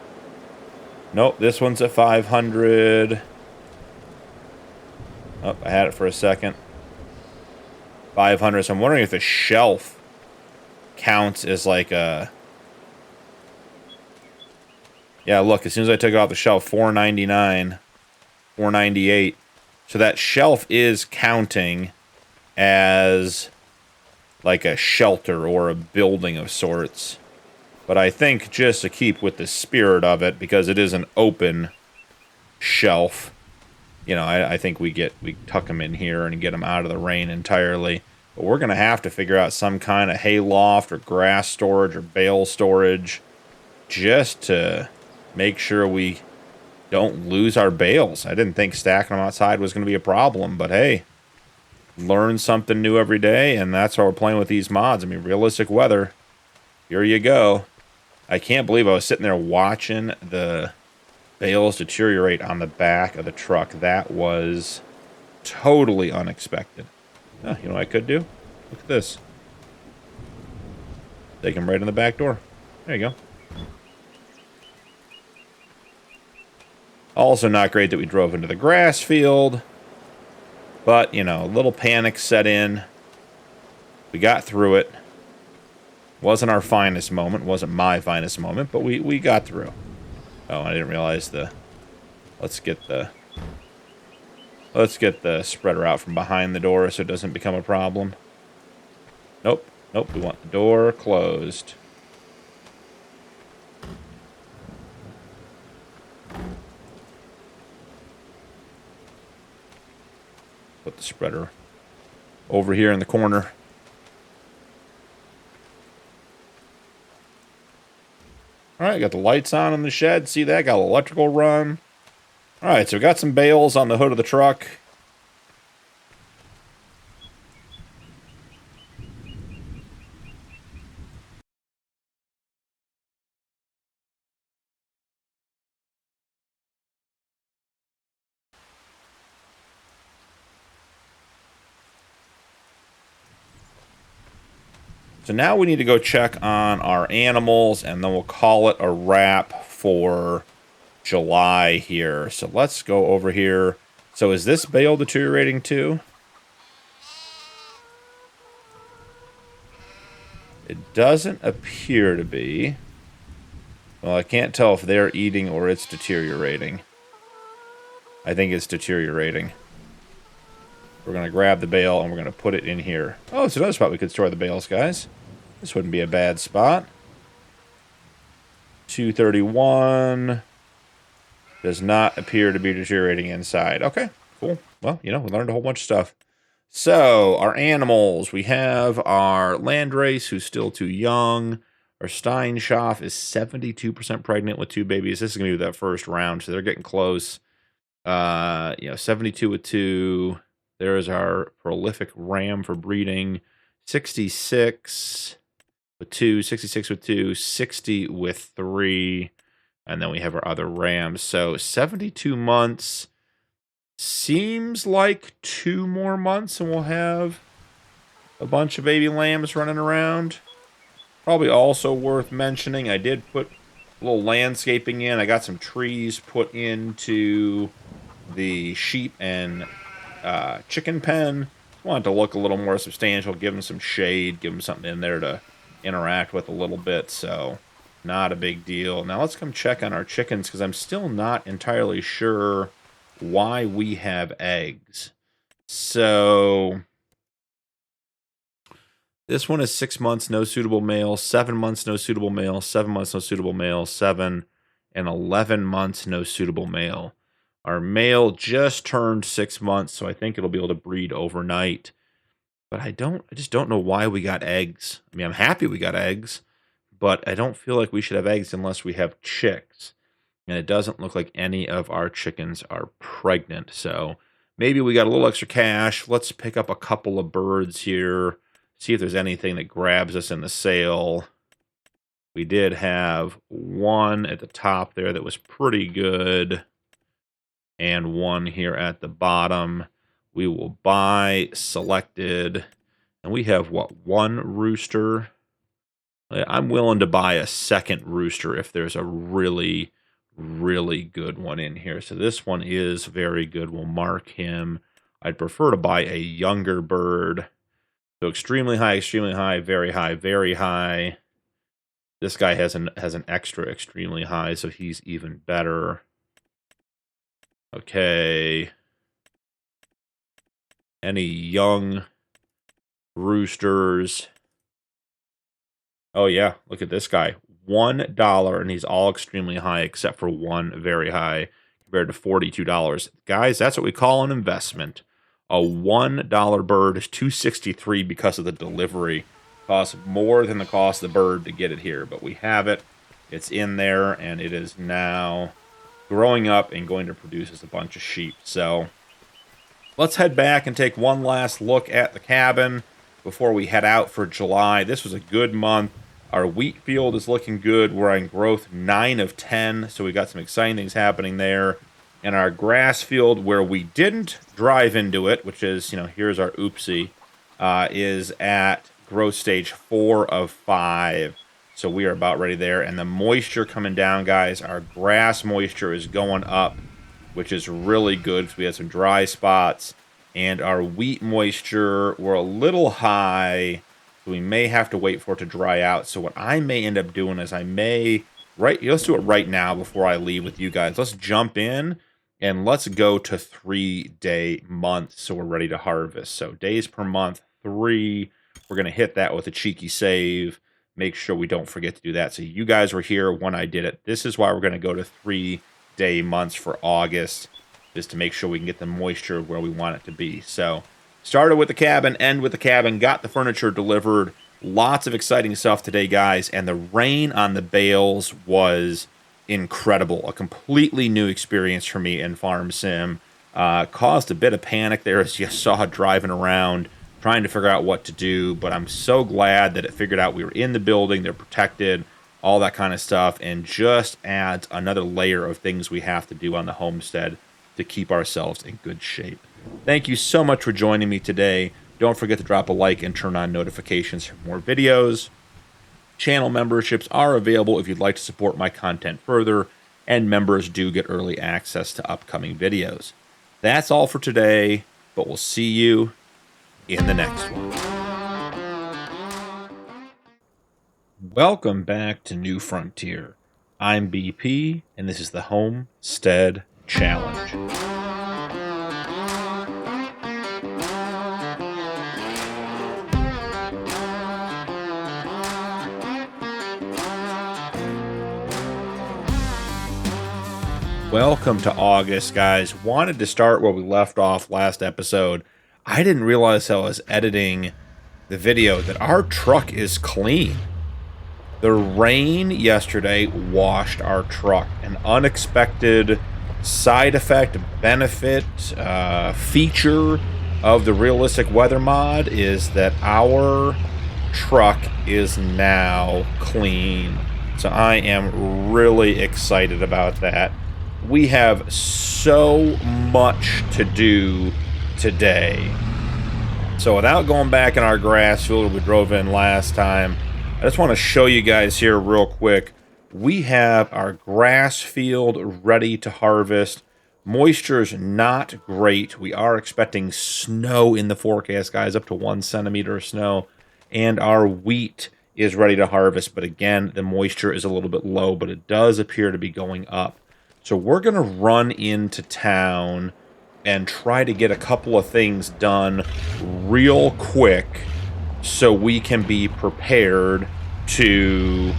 this one's at 500. Oh, I had it for a second. 500, so I'm wondering if the shelf counts as like a... Yeah, look, as soon as I took it off the shelf, $4.99, $4.98. So that shelf is counting as like a shelter or a building of sorts. But I think just to keep with the spirit of it, because it is an open shelf, you know, I think we tuck them in here and get them out of the rain entirely. But we're going to have to figure out some kind of hay loft or grass storage or bale storage just to make sure we don't lose our bales. I didn't think stacking them outside was going to be a problem, but hey, learn something new every day, and that's why we're playing with these mods. I mean, realistic weather, here you go. I can't believe I was sitting there watching the bales deteriorate on the back of the truck. That was totally unexpected. Oh, you know what I could do? Look at this. Take them right in the back door. There you go. Also not great that we drove into the grass field. But, you know, a little panic set in. We got through it. Wasn't our finest moment. Wasn't my finest moment, but we got through. Oh, I didn't realize the... Let's get the spreader out from behind the door so it doesn't become a problem. Nope. Nope, we want the door closed. Put the spreader over here in the corner. Alright, got the lights on in the shed. See that? Got electrical run. Alright, so we got some bales on the hood of the truck. So now we need to go check on our animals, and then we'll call it a wrap for July here. So let's go over here. So is this bale deteriorating too? It doesn't appear to be. Well, I can't tell if they're eating or it's deteriorating. I think it's deteriorating. We're going to grab the bale and we're going to put it in here. Oh, it's another spot we could store the bales, guys. This wouldn't be a bad spot. 231. Does not appear to be deteriorating inside. Okay, cool. Well, you know, we learned a whole bunch of stuff. So, our animals. We have our Landrace, who's still too young. Our Steinschaft is 72% pregnant with 2 babies. This is going to be that first round, so they're getting close. You know, 72 with 2. There's our prolific ram for breeding. 66 with 2, 66 with 2, 60 with 3. And then we have our other rams. So 72 months. Seems like 2 more months and we'll have a bunch of baby lambs running around. Probably also worth mentioning, I did put a little landscaping in. I got some trees put into the sheep and chicken pen. Wanted to look a little more substantial, give them some shade, give them something in there to interact with a little bit, so not a big deal. Now let's come check on our chickens, because I'm still not entirely sure why we have eggs. So this one is 6 months, no suitable male, 7 months, no suitable male, 7 months, no suitable male, 7 and 11 months, no suitable male. Our male just turned 6 months, so I think it'll be able to breed overnight. But I just don't know why we got eggs. I mean, I'm happy we got eggs, but I don't feel like we should have eggs unless we have chicks. And it doesn't look like any of our chickens are pregnant. So maybe we got a little extra cash. Let's pick up a couple of birds here. See if there's anything that grabs us in the sale. We did have one at the top there that was pretty good, and one here at the bottom. We will buy selected, and we have, what, one rooster? I'm willing to buy a second rooster if there's a really, really good one in here. So this one is very good. We'll mark him. I'd prefer to buy a younger bird. So extremely high, very high, very high. This guy has an extra extremely high, so he's even better. Okay. Any young roosters? Oh, yeah. Look at this guy. $1, and he's all extremely high except for one very high compared to $42. Guys, that's what we call an investment. A $1 bird is $263 because of the delivery. Costs more than the cost of the bird to get it here, but we have it. It's in there, and it is now growing up and going to produce us a bunch of sheep. So let's head back and take one last look at the cabin before we head out for July. This was a good month. Our wheat field is looking good. We're on growth 9 of 10, so we got some exciting things happening there. And our grass field, where we didn't drive into it, which is, here's our oopsie, is at growth stage 4 of 5. So we are about ready there. And the moisture coming down, guys, our grass moisture is going up, which is really good because we had some dry spots. And our wheat moisture, we're a little high, so we may have to wait for it to dry out. So what I may end up doing is let's do it right now before I leave with you guys. Let's jump in and let's go to 3-day months so we're ready to harvest. So days per month, 3. We're going to hit that with a cheeky save. Make sure we don't forget to do that. So you guys were here when I did it. This is why we're going to go to 3-day months for August, just to make sure we can get the moisture where we want it to be. So started with the cabin, end with the cabin, got the furniture delivered. Lots of exciting stuff today, guys. And the rain on the bales was incredible. A completely new experience for me in Farm Sim. Caused a bit of panic there as you saw driving around, trying to figure out what to do. But I'm so glad that it figured out we were in the building, they're protected, all that kind of stuff. And just adds another layer of things we have to do on the homestead to keep ourselves in good shape. Thank you so much for joining me today. Don't forget to drop a like and turn on notifications for more videos. Channel memberships are available if you'd like to support my content further, and members do get early access to upcoming videos. That's all for today, but we'll see you in the next one. Welcome back to New Frontier. I'm BP, and this is the Homestead Challenge. Welcome to August, guys. Wanted to start where we left off last episode. I didn't realize I was editing the video that our truck is clean. The rain yesterday washed our truck. An unexpected side effect, benefit, feature of the realistic weather mod is that our truck is now clean. So I am really excited about that. We have so much to do today. So without going back in our grass field we drove in last time, I just want to show you guys here real quick. We have our grass field ready to harvest. Moisture is not great. We are expecting snow in the forecast, guys, up to 1 centimeter of snow. And our wheat is ready to harvest. But again, the moisture is a little bit low, but it does appear to be going up. So we're going to run into town and try to get a couple of things done real quick so we can be prepared to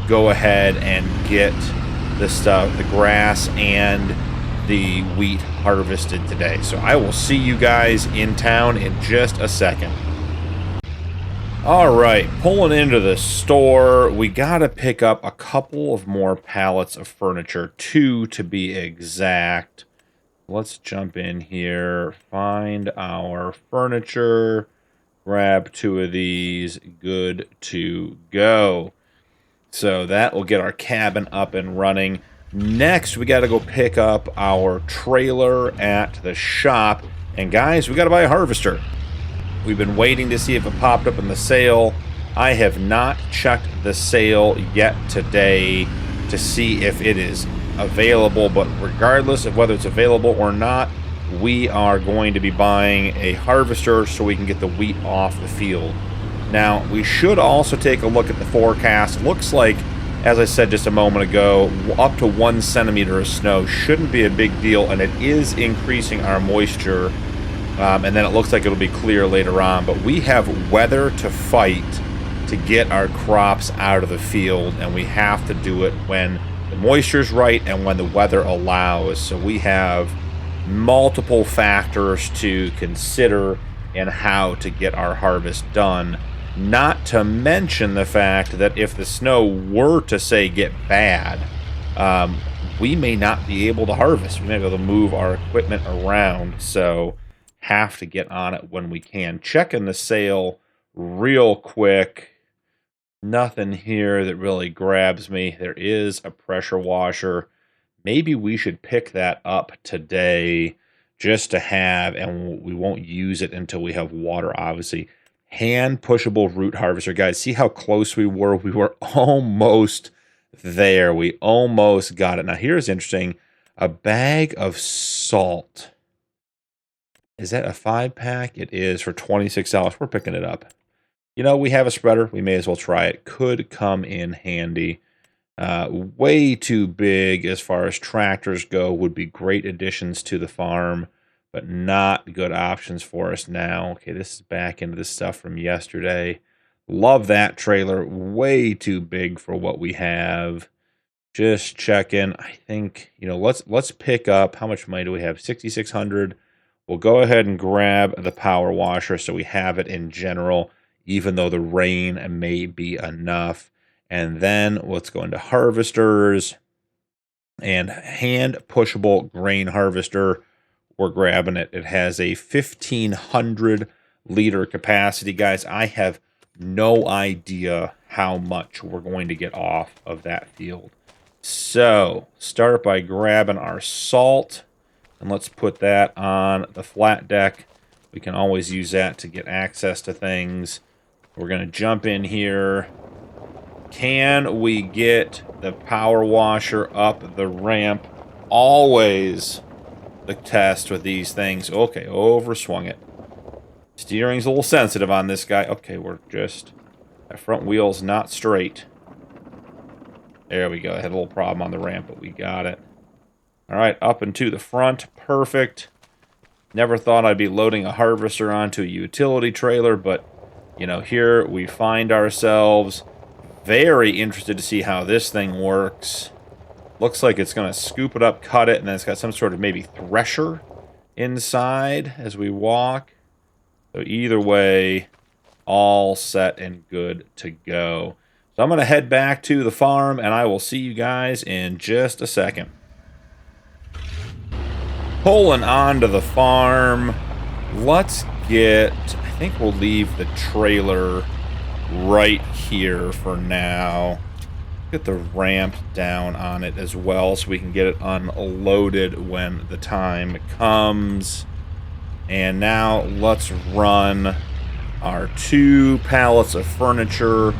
go ahead and get the stuff, the grass and the wheat harvested today. So I will see you guys in town in just a second. All right, pulling into the store, we got to pick up a couple of more pallets of furniture, 2 to be exact. Let's jump in here, find our furniture. Grab 2 of these. Good to go. So that will get our cabin up and running. Next, we got to go pick up our trailer at the shop. And guys, we got to buy a harvester. We've been waiting to see if it popped up in the sale. I have not checked the sale yet today to see if it is available, but regardless of whether it's available or not, we are going to be buying a harvester so we can get the wheat off the field. Now, we should also take a look at the forecast. Looks like, as I said just a moment ago, up to 1 centimeter of snow shouldn't be a big deal, and it is increasing our moisture. And then it looks like it'll be clear later on. But we have weather to fight to get our crops out of the field, and we have to do it when the moisture's right and when the weather allows. So we have multiple factors to consider in how to get our harvest done. Not to mention the fact that if the snow were to, say, get bad, we may not be able to harvest. We may be able to move our equipment around, so have to get on it when we can. Checking the sale real quick. Nothing here that really grabs me. There is a pressure washer. Maybe we should pick that up today just to have, and we won't use it until we have water, obviously. Hand pushable root harvester. Guys, see how close we were? We were almost there. We almost got it. Now, here's interesting. A bag of salt. Is that a 5-pack? It is for $26. We're picking it up. You know, we have a spreader. We may as well try it. Could come in handy. Way too big as far as tractors go. Would be great additions to the farm, but not good options for us now. Okay, this is back into the stuff from yesterday. Love that trailer. Way too big for what we have. Just checking. I think, you know, let's pick up. How much money do we have? 6,600. We'll go ahead and grab the power washer so we have it in general, even though the rain may be enough. And then let's go into harvesters and hand pushable grain harvester. We're grabbing it. It has a 1,500 liter capacity. Guys, I have no idea how much we're going to get off of that field. So start by grabbing our salt, and let's put that on the flat deck. We can always use that to get access to things. We're going to jump in here. Can we get the power washer up the ramp? Always the test with these things. Okay, overswung it. Steering's a little sensitive on this guy. Okay, we're just... that front wheel's not straight. There we go. I had a little problem on the ramp, but we got it. Alright, up and to the front. Perfect. Never thought I'd be loading a harvester onto a utility trailer, but, you know, here we find ourselves. Very interested to see how this thing works. Looks like it's going to scoop it up, cut it, and then it's got some sort of maybe thresher inside as we walk. So either way, all set and good to go. So I'm going to head back to the farm, and I will see you guys in just a second. Pulling onto the farm. Let's get... I think we'll leave the trailer right here for now. Get the ramp down on it as well so we can get it unloaded when the time comes. And now let's run our 2 pallets of furniture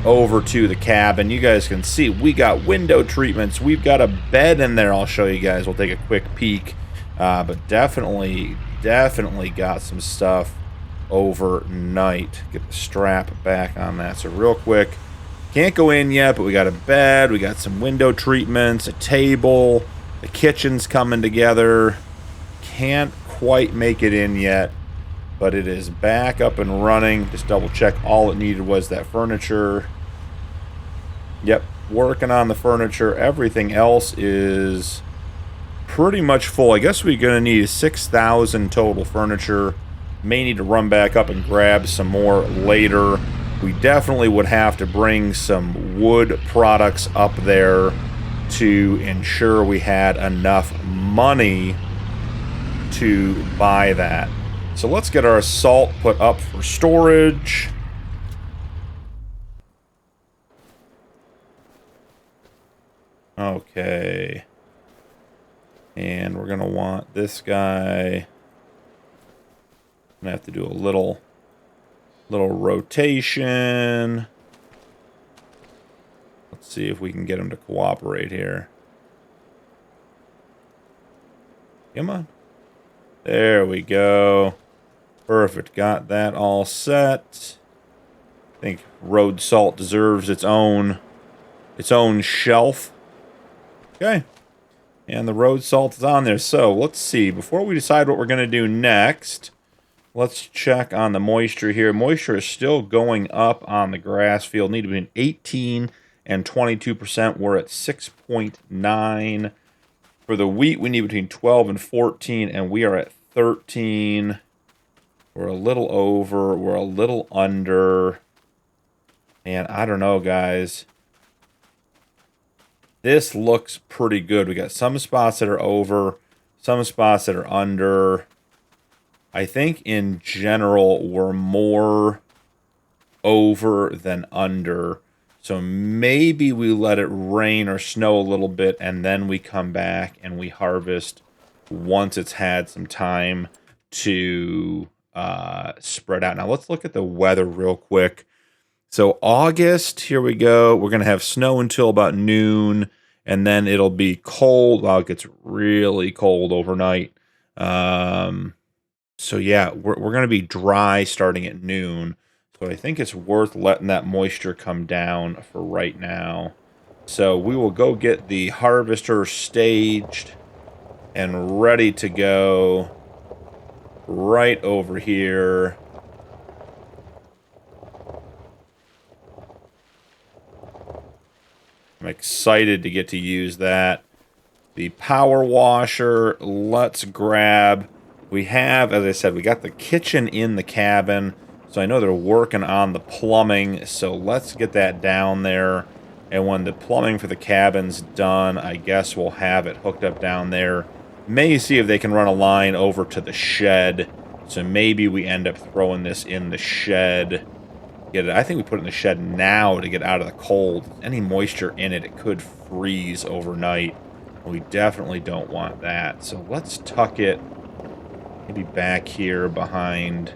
over to the cabin. You guys can see we got window treatments. We've got a bed in there. I'll show you guys. We'll take a quick peek. But definitely got some stuff overnight. Get the strap back on that. So real quick, can't go in yet, but we got a bed, we got some window treatments, a table, the kitchen's coming together. Can't quite make it in yet, but it is back up and running. Just double check, all it needed was that furniture. Yep, working on the furniture. Everything else is pretty much full. I guess we're gonna need 6,000 total furniture. May need to run back up and grab some more later. We definitely would have to bring some wood products up there to ensure we had enough money to buy that. So let's get our salt put up for storage. Okay. And we're going to want this guy. I'm going to have to do a little rotation. Let's see if we can get him to cooperate here. Come on. There we go. Perfect. Got that all set. I think road salt deserves its own shelf. Okay. And the road salt is on there. So let's see. Before we decide what we're going to do next, let's check on the moisture here. Moisture is still going up on the grass field. Need between 18 and 22%. We're at 6.9. For the wheat, we need between 12 and 14, and we are at 13. We're a little over. We're a little under. And I don't know, guys. This looks pretty good. We got some spots that are over, some spots that are under. I think in general, we're more over than under. So maybe we let it rain or snow a little bit, and then we come back and we harvest once it's had some time to spread out. Now let's look at the weather real quick. So August, here we go. We're going to have snow until about noon, and then it'll be cold. Wow, it gets really cold overnight. So yeah, we're going to be dry starting at noon. So I think it's worth letting that moisture come down for right now. So we will go get the harvester staged and ready to go right over here. I'm excited to get to use that. The power washer, let's grab. We have, as I said, we got the kitchen in the cabin. So I know they're working on the plumbing, so let's get that down there. And when the plumbing for the cabin's done, I guess we'll have it hooked up down there. May see if they can run a line over to the shed. So maybe we end up throwing this in the shed. Get it. I think we put it in the shed now to get out of the cold. Any moisture in it, it could freeze overnight. We definitely don't want that. So let's tuck it maybe back here behind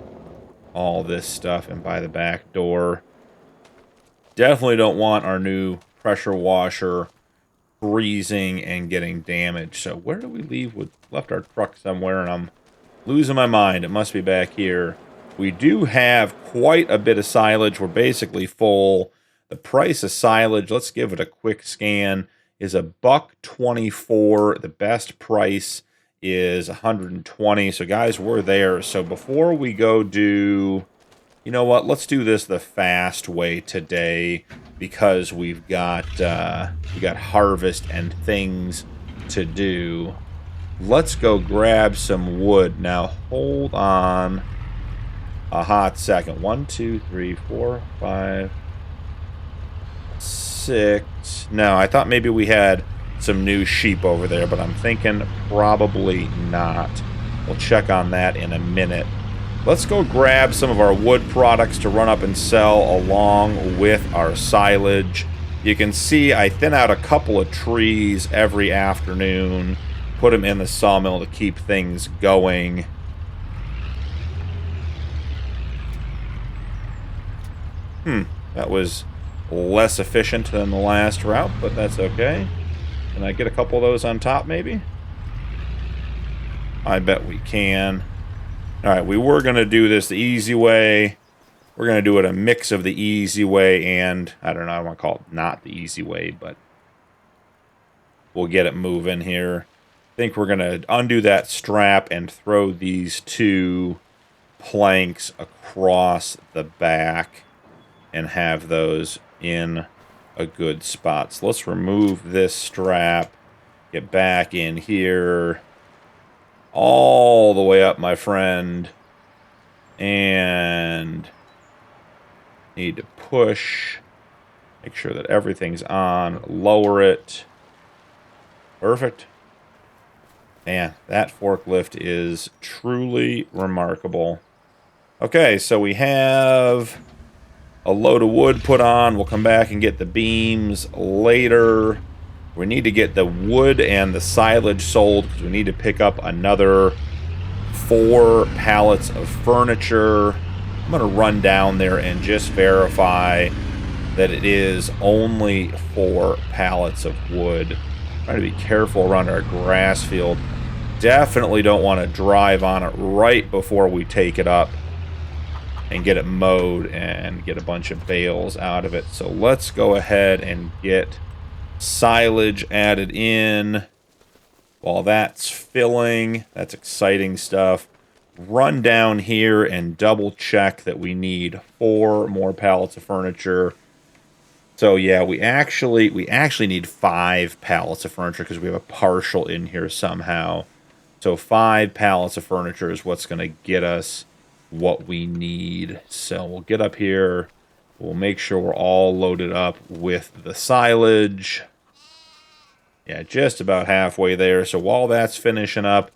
all this stuff and by the back door. Definitely don't want our new pressure washer freezing and getting damaged. So where did we leave? We left our truck somewhere and I'm losing my mind. It must be back here. We do have quite a bit of silage. We're basically full. The price of silage, let's give it a quick scan, is $1.24. The best price is 120. So guys, we're there. So before we go do, you know what, let's do this the fast way today because we've got harvest and things to do. Let's go grab some wood. Now hold on a hot second. 1, 2, 3, 4, 5, 6. No, I thought maybe we had some new sheep over there, but I'm thinking probably not. We'll check on that in a minute. Let's go grab some of our wood products to run up and sell along with our silage. You can see I thin out a couple of trees every afternoon, put them in the sawmill to keep things going. That was less efficient than the last route, but that's okay. Can I get a couple of those on top, maybe? I bet we can. Alright, we were going to do this the easy way. We're going to do it a mix of the easy way and, I don't know, I want to call it not the easy way, but we'll get it moving here. I think we're going to undo that strap and throw these two planks across the back and have those in a good spot. So let's remove this strap, get back in here, all the way up, my friend, and need to push, make sure that everything's on, lower it. Perfect. Man, that forklift is truly remarkable. Okay, so we have a load of wood put on. We'll come back and get the beams later. We need to get the wood and the silage sold because we need to pick up another 4 pallets of furniture. I'm going to run down there and just verify that it is only 4 pallets of wood. Trying to be careful around our grass field. Definitely don't want to drive on it right before we take it up and get it mowed and get a bunch of bales out of it. So let's go ahead and get silage added in while that's filling. That's exciting stuff. Run down here and double check that we need 4 more pallets of furniture. So yeah, we actually need 5 pallets of furniture because we have a partial in here somehow. So 5 pallets of furniture is what's going to get us what we need. So we'll get up here. We'll make sure we're all loaded up with the silage. Yeah, just about halfway there. So while that's finishing up,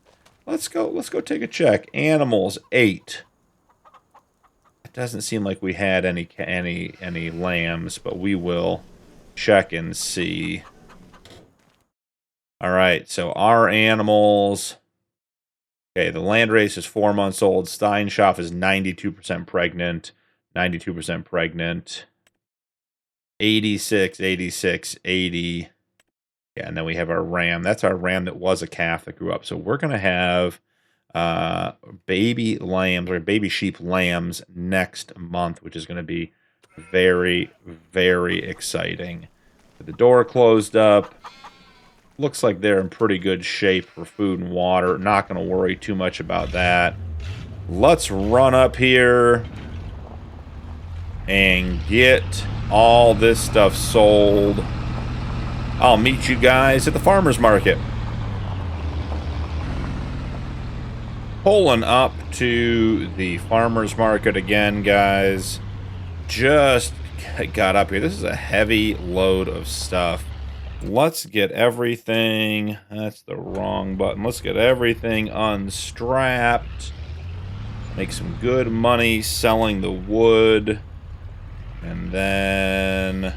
let's go take a check. Animals 8. It doesn't seem like we had any lambs, but we will check and see. All right, so our animals. Okay, the landrace is 4 months old. Steinshoff is 92% pregnant. 92% pregnant. 86, 86, 80. Yeah, and then we have our ram. That's our ram that was a calf that grew up. So we're going to have baby lambs or baby sheep lambs next month, which is going to be very, very exciting. The door closed up. Looks like they're in pretty good shape for food and water. Not going to worry too much about that. Let's run up here and get all this stuff sold. I'll meet you guys at the farmer's market. Pulling up to the farmer's market again, guys. Just got up here. This is a heavy load of stuff. Let's get everything. That's the wrong button. Let's get everything unstrapped. Make some good money selling the wood. And then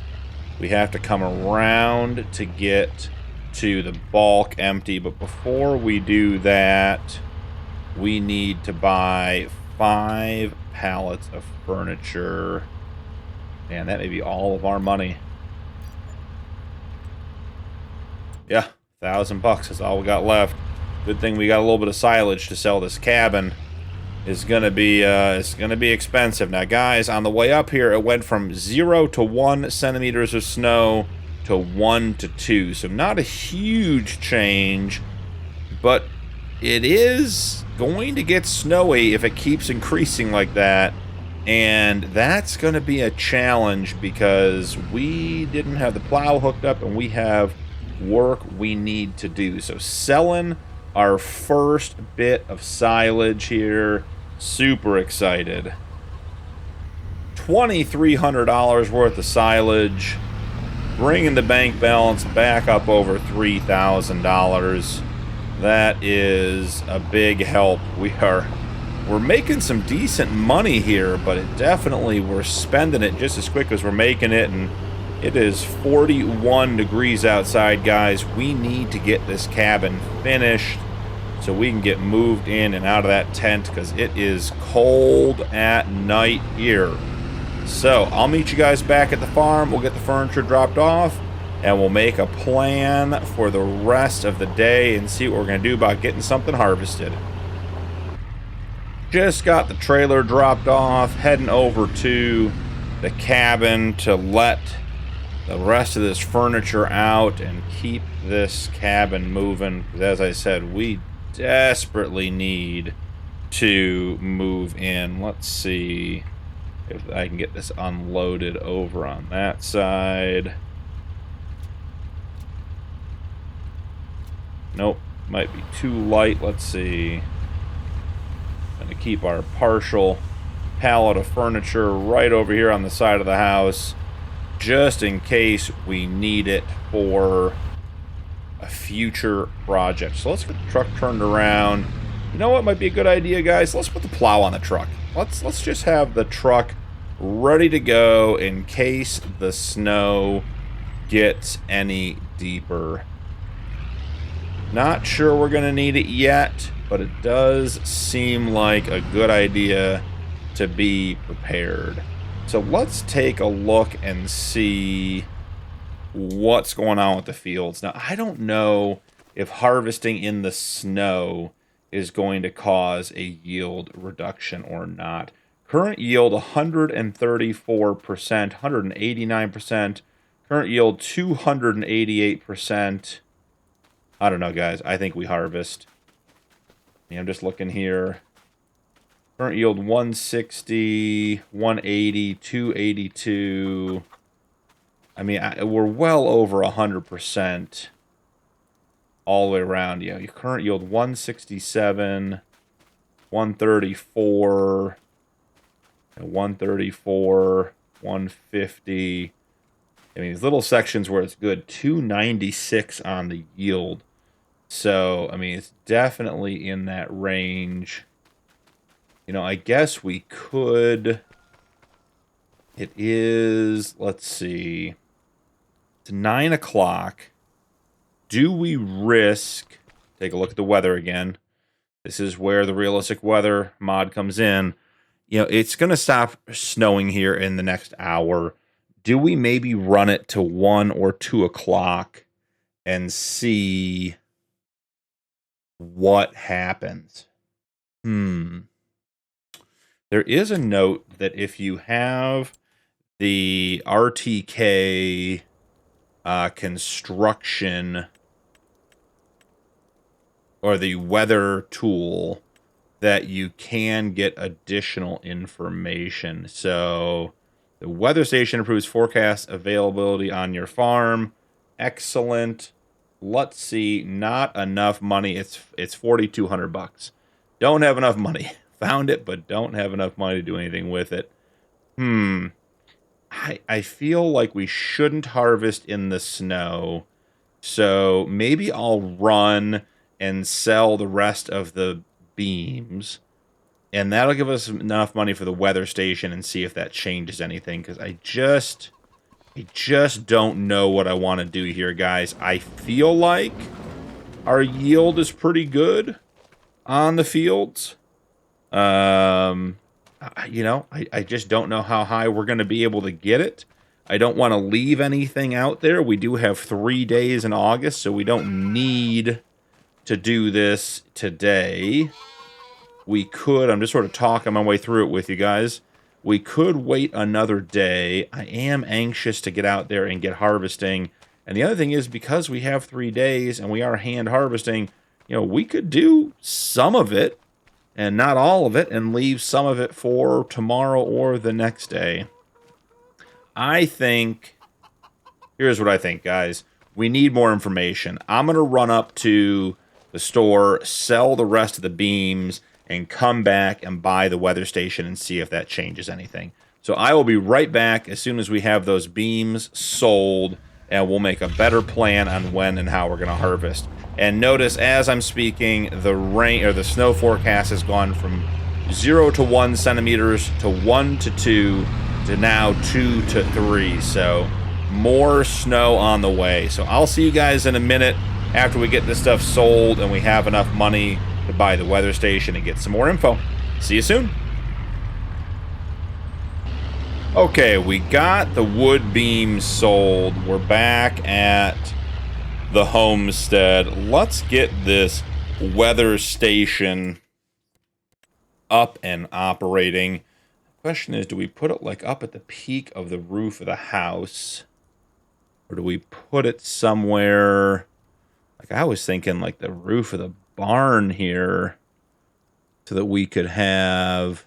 we have to come around to get to the bulk empty. But before we do that, we need to buy 5 pallets of furniture. Man, that may be all of our money. Yeah, $1,000. That's all we got left. Good thing we got a little bit of silage to sell. This cabin is gonna be expensive. Now, guys, on the way up here, it went from 0 to 1 centimeters of snow to 1 to 2. So not a huge change, but it is going to get snowy if it keeps increasing like that. And that's going to be a challenge because we didn't have the plow hooked up and we have work we need to do. So selling our first bit of silage here. Super excited. $2,300 worth of silage. Bringing the bank balance back up over $3,000. That is a big help. We're making some decent money here, but it definitely, we're spending it just as quick as we're making it, and it is 41 degrees outside, guys. We need to get this cabin finished so we can get moved in and out of that tent because it is cold at night here. So I'll meet you guys back at the farm. We'll get the furniture dropped off and we'll make a plan for the rest of the day and see what we're going to do about getting something harvested. Just got the trailer dropped off, heading over to the cabin to let the rest of this furniture out and keep this cabin moving. As I said, we desperately need to move in. Let's see if I can get this unloaded over on that side. Nope, might be too light. Let's see. Going to keep our partial pallet of furniture right over here on the side of the house, just in case we need it for a future project. So let's get the truck turned around. You know what might be a good idea, guys? Let's put the plow on the truck. Let's just have the truck ready to go in case the snow gets any deeper. Not sure we're going to need it yet, but it does seem like a good idea to be prepared. So let's take a look and see what's going on with the fields. Now, I don't know if harvesting in the snow is going to cause a yield reduction or not. Current yield 134%, 189%. Current yield 288%. I don't know, guys. I think we harvest. Yeah, I'm just looking here. Current yield 160, 180, 282. I mean, we're well over 100% all the way around. Yeah, your current yield 167, 134, 134, 150. I mean, these little sections where it's good, 296 on the yield. So, I mean, it's definitely in that range. You know, I guess we could... It is, let's see, it's 9 o'clock. Do we risk, take a look at the weather again. This is where the realistic weather mod comes in. You know, it's going to stop snowing here in the next hour. Do we maybe run it to 1 or 2 o'clock and see what happens? There is a note that if you have the RTK construction or the weather tool, that you can get additional information. So the weather station improves forecast availability on your farm. Excellent. Let's see. Not enough money. It's $4,200. Don't have enough money. Found it, but don't have enough money to do anything with it. I feel like we shouldn't harvest in the snow. So maybe I'll run and sell the rest of the beams. And that'll give us enough money for the weather station and see if that changes anything. Because I just don't know what I want to do here, guys. I feel like our yield is pretty good on the fields. You know, I just don't know how high we're going to be able to get it. I don't want to leave anything out there. We do have 3 days in August, so we don't need to do this today. We could, I'm just sort of talking my way through it with you guys. We could wait another day. I am anxious to get out there and get harvesting. And the other thing is, because we have 3 days and we are hand harvesting, you know, we could do some of it and not all of it, and leave some of it for tomorrow or the next day. I think, here's what I think, guys. We need more information. I'm going to run up to the store, sell the rest of the beams, and come back and buy the weather station and see if that changes anything. So I will be right back as soon as we have those beams sold, and we'll make a better plan on when and how we're going to harvest. And notice, as I'm speaking, the rain or the snow forecast has gone from 0 to 1 centimeters to 1 to 2 to now 2 to 3. So more snow on the way. So I'll see you guys in a minute after we get this stuff sold and we have enough money to buy the weather station and get some more info. See you soon. Okay, we got the wood beams sold. We're back at the homestead. Let's get this weather station up and operating. Question is, do we put it like up at the peak of the roof of the house, or do we put it somewhere, like I was thinking like the roof of the barn here, so that we could have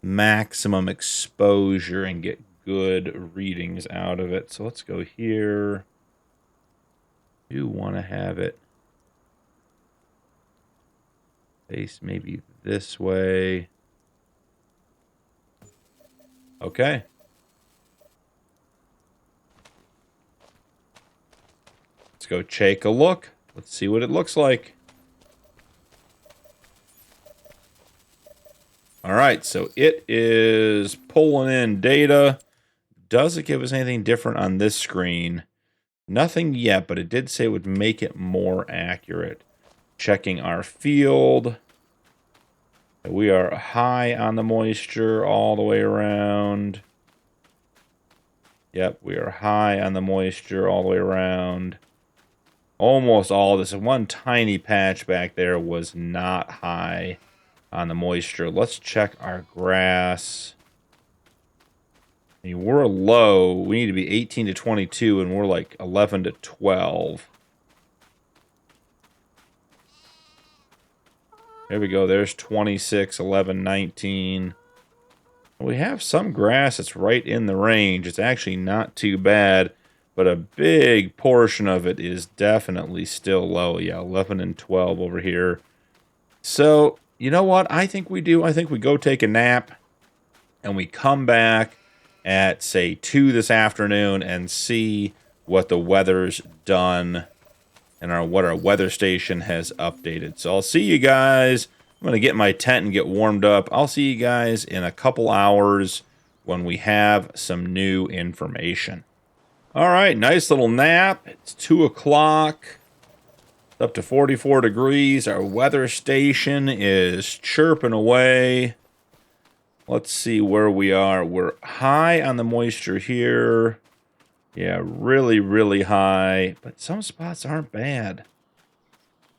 maximum exposure and get good readings out of it. So let's go here. Do want to have it face maybe this way. Okay. Let's go take a look. Let's see what it looks like. All right, so it is pulling in data. Does it give us anything different on this screen? Nothing yet, but it did say it would make it more accurate. Checking our field. We are high on the moisture all the way around. Yep, we are high on the moisture all the way around. Almost all this. One tiny patch back there was not high on the moisture. Let's check our grass. I mean, we're low. We need to be 18 to 22, and we're like 11 to 12. There we go. There's 26, 11, 19. We have some grass that's right in the range. It's actually not too bad, but a big portion of it is definitely still low. Yeah, 11 and 12 over here. So, you know what I think we do? I think we go take a nap, and we come back at, say, 2 this afternoon and see what the weather's done and what our weather station has updated. So I'll see you guys. I'm going to get my tent and get warmed up. I'll see you guys in a couple hours when we have some new information. All right, nice little nap. It's 2 o'clock. It's up to 44 degrees. Our weather station is chirping away. Let's see where we are. We're high on the moisture here. Yeah, really, really high. But some spots aren't bad.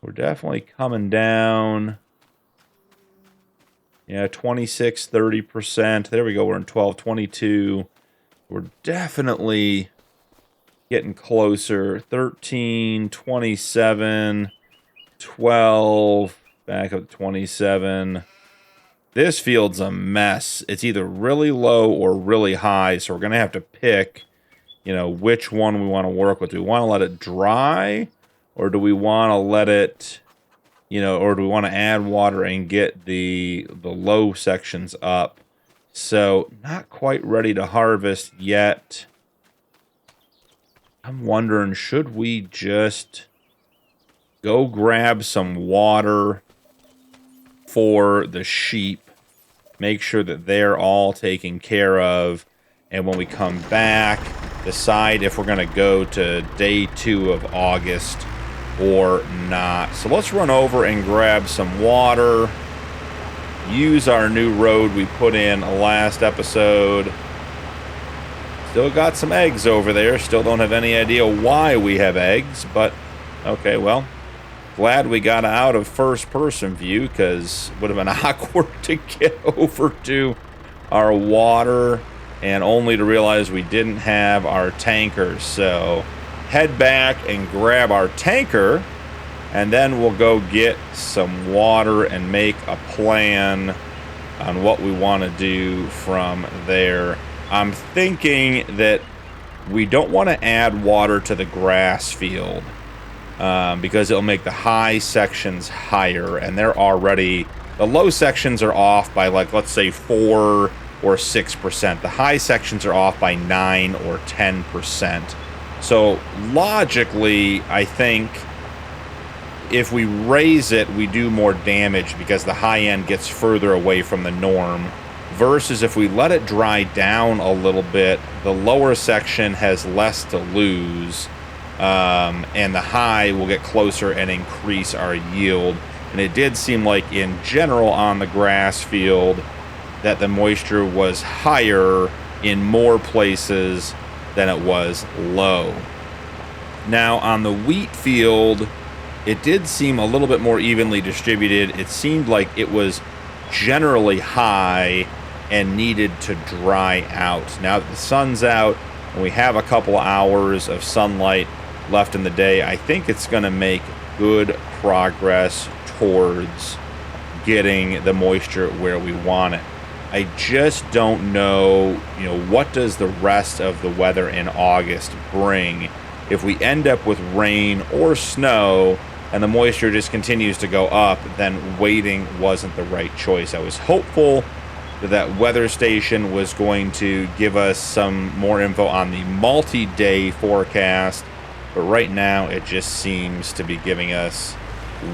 We're definitely coming down. Yeah, 26, 30%. There we go. We're in 12, 22. We're definitely getting closer. 13, 27, 12. Back up to 27. This field's a mess. It's either really low or really high. So we're going to have to pick, you know, which one we want to work with. Do we want to let it dry, or do we want to let it, you know, or do we want to add water and get the low sections up? So not quite ready to harvest yet. I'm wondering, should we just go grab some water for the sheep, make sure that they're all taken care of, and when we come back, decide if we're going to go to day 2 of August or not. So let's run over and grab some water, use our new road we put in last episode. Still got some eggs over there. Still don't have any idea why we have eggs, but okay, well, glad we got out of first-person view, because it would have been awkward to get over to our water and only to realize we didn't have our tanker. So head back and grab our tanker, and then we'll go get some water and make a plan on what we want to do from there. I'm thinking that we don't want to add water to the grass field because it'll make the high sections higher, and they're already, the low sections are off by, like, let's say 4 or 6%. The high sections are off by 9 or 10%. So logically, I think if we raise it, we do more damage because the high end gets further away from the norm. Versus if we let it dry down a little bit, the lower section has less to lose, and the high will get closer and increase our yield. And it did seem like in general on the grass field that the moisture was higher in more places than it was low. Now on the wheat field, it did seem a little bit more evenly distributed. It seemed like it was generally high and needed to dry out. Now that the sun's out and we have a couple hours of sunlight left in the day, I think it's going to make good progress towards getting the moisture where we want it. I just don't know, you know, what does the rest of the weather in August bring? If we end up with rain or snow and the moisture just continues to go up, then waiting wasn't the right choice. I was hopeful that weather station was going to give us some more info on the multi-day forecast, But right now, it just seems to be giving us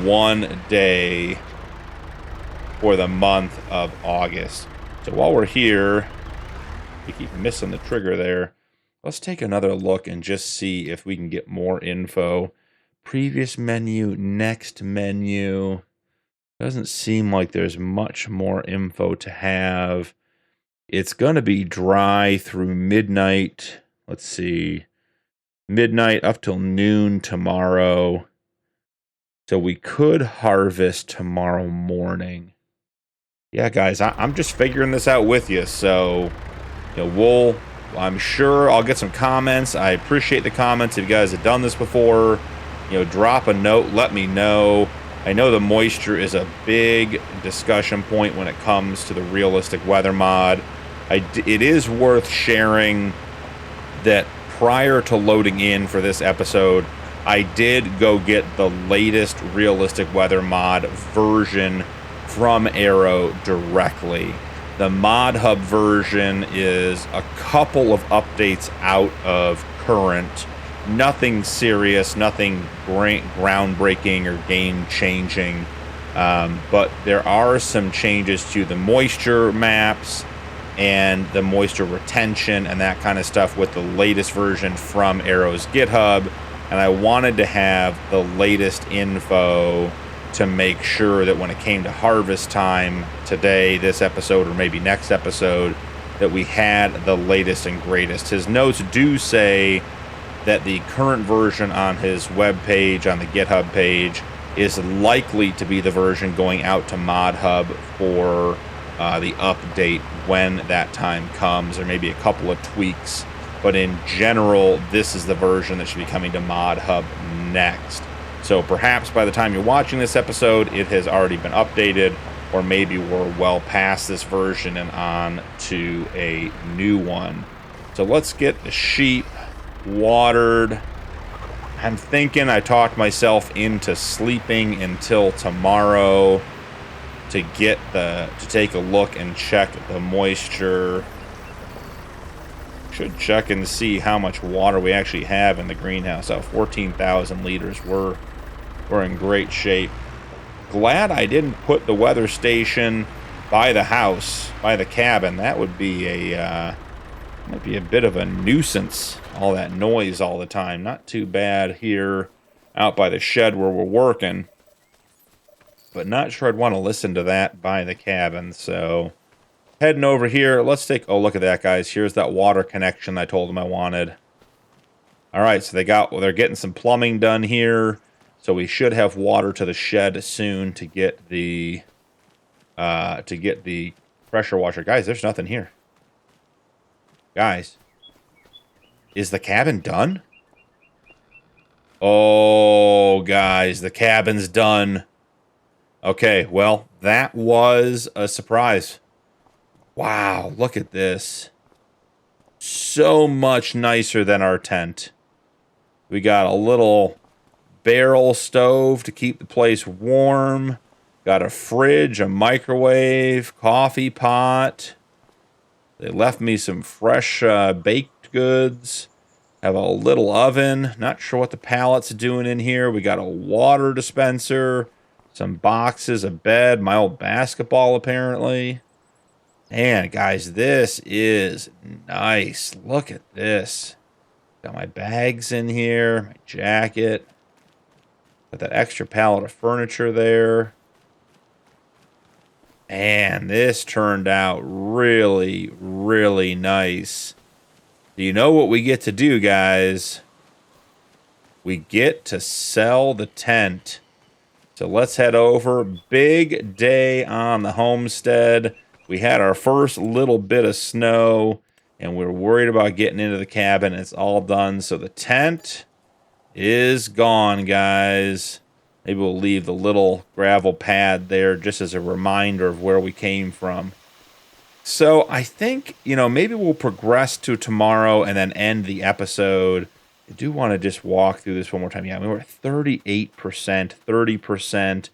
1 day for the month of August. So while we're here, we keep missing the trigger there. Let's take another look and just see if we can get more info. Previous menu, next menu. Doesn't seem like there's much more info to have. It's going to be dry through midnight. Let's see. Midnight up till noon tomorrow. So we could harvest tomorrow morning. Yeah, guys, I'm just figuring this out with you. So, you know, I'm sure I'll get some comments. I appreciate the comments. If you guys have done this before, you know, drop a note, let me know. I know the moisture is a big discussion point when it comes to the realistic weather mod. It is worth sharing that prior to loading in for this episode, I did go get the latest realistic weather mod version from Aero directly. The Mod Hub version is a couple of updates out of current. Nothing serious, nothing groundbreaking or game-changing. But there are some changes to the moisture maps and the moisture retention and that kind of stuff with the latest version from Aero's GitHub. And I wanted to have the latest info to make sure that when it came to harvest time today, this episode, or maybe next episode, that we had the latest and greatest. His notes do say that the current version on his web page, on the GitHub page, is likely to be the version going out to Mod Hub for the update when that time comes, or maybe a couple of tweaks. But in general, this is the version that should be coming to Mod Hub next. So perhaps by the time you're watching this episode, it has already been updated, or maybe we're well past this version and on to a new one. So let's get the sheep watered. I'm thinking I talked myself into sleeping until tomorrow to take a look and check the moisture. Should check and see how much water we actually have in the greenhouse. 14,000 liters. We're in great shape. Glad I didn't put the weather station by the house, by the cabin. That would be might be a bit of a nuisance. All that noise all the time. Not too bad here out by the shed where we're working. But not sure I'd want to listen to that by the cabin. So heading over here, let's take, oh, look at that, guys. Here's that water connection I told them I wanted. All right, so they're getting some plumbing done here. So we should have water to the shed soon to get the pressure washer. Guys, there's nothing here. Guys, is the cabin done? Oh, guys, the cabin's done. Okay, well, that was a surprise. Wow, look at this. So much nicer than our tent. We got a little barrel stove to keep the place warm. Got a fridge, a microwave, coffee pot. They left me some fresh baked goods. Have a little oven. Not sure what the pallet's doing in here. We got a water dispenser. Some boxes, a bed, my old basketball apparently. Man, guys, this is nice. Look at this. Got my bags in here, my jacket. Got that extra pallet of furniture there. Man, this turned out really, really nice. Do you know what we get to do, guys? We get to sell the tent. So let's head over. Big day on the homestead. We had our first little bit of snow, and we were worried about getting into the cabin. It's all done. So the tent is gone, guys. Maybe we'll leave the little gravel pad there just as a reminder of where we came from. So I think, maybe we'll progress to tomorrow and then end the episode. I do want to just walk through this one more time. Yeah, we were at 38%, 30%.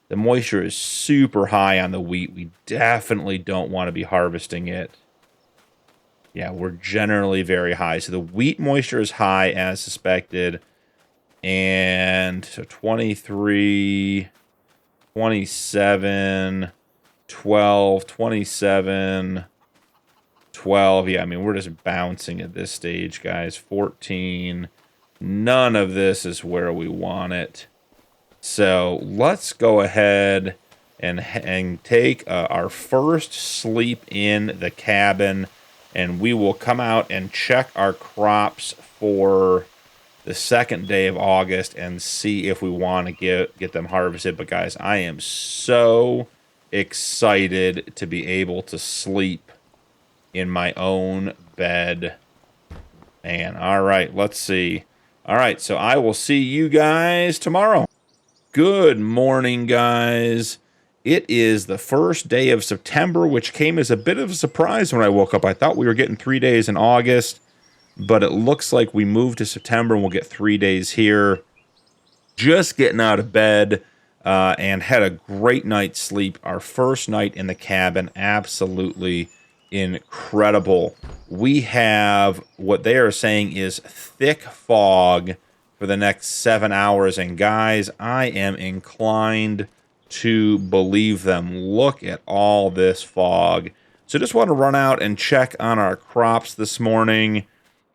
The moisture is super high on the wheat. We definitely don't want to be harvesting it. Yeah, we're generally very high. So the wheat moisture is high as suspected. And so 23, 27, 12, 27, 12. Yeah, I mean, we're just bouncing at this stage, guys. 14. None of this is where we want it. So let's go ahead and take our first sleep in the cabin, and we will come out and check our crops for the second day of August and see if we want to get them harvested. But guys, I am so excited to be able to sleep in my own bed. Man, all right, let's see. All right, so I will see you guys tomorrow. Good morning, guys. It is the first day of September, which came as a bit of a surprise when I woke up. I thought we were getting 3 days in August, but it looks like we moved to September and we'll get 3 days here. Just getting out of bed and had a great night's sleep. Our first night in the cabin, absolutely incredible. We have what they are saying is thick fog for the next 7 hours. And guys, I am inclined to believe them. Look at all this fog. So just want to run out and check on our crops this morning.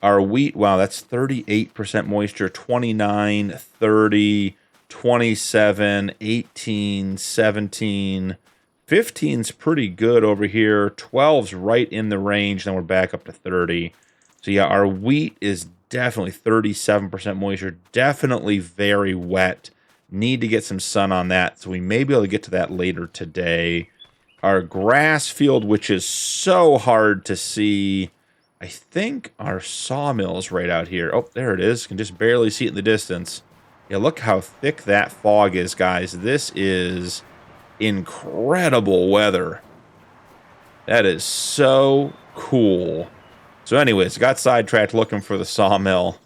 Our wheat, wow, that's 38% moisture, 29, 30, 27, 18, 17, 15's pretty good over here. 12's right in the range. Then we're back up to 30. So yeah, our wheat is definitely 37% moisture. Definitely very wet. Need to get some sun on that. So we may be able to get to that later today. Our grass field, which is so hard to see. I think our sawmill is right out here. Oh, there it is. Can just barely see it in the distance. Yeah, look how thick that fog is, guys. This is incredible weather. That is so cool. So anyways, got sidetracked looking for the sawmill.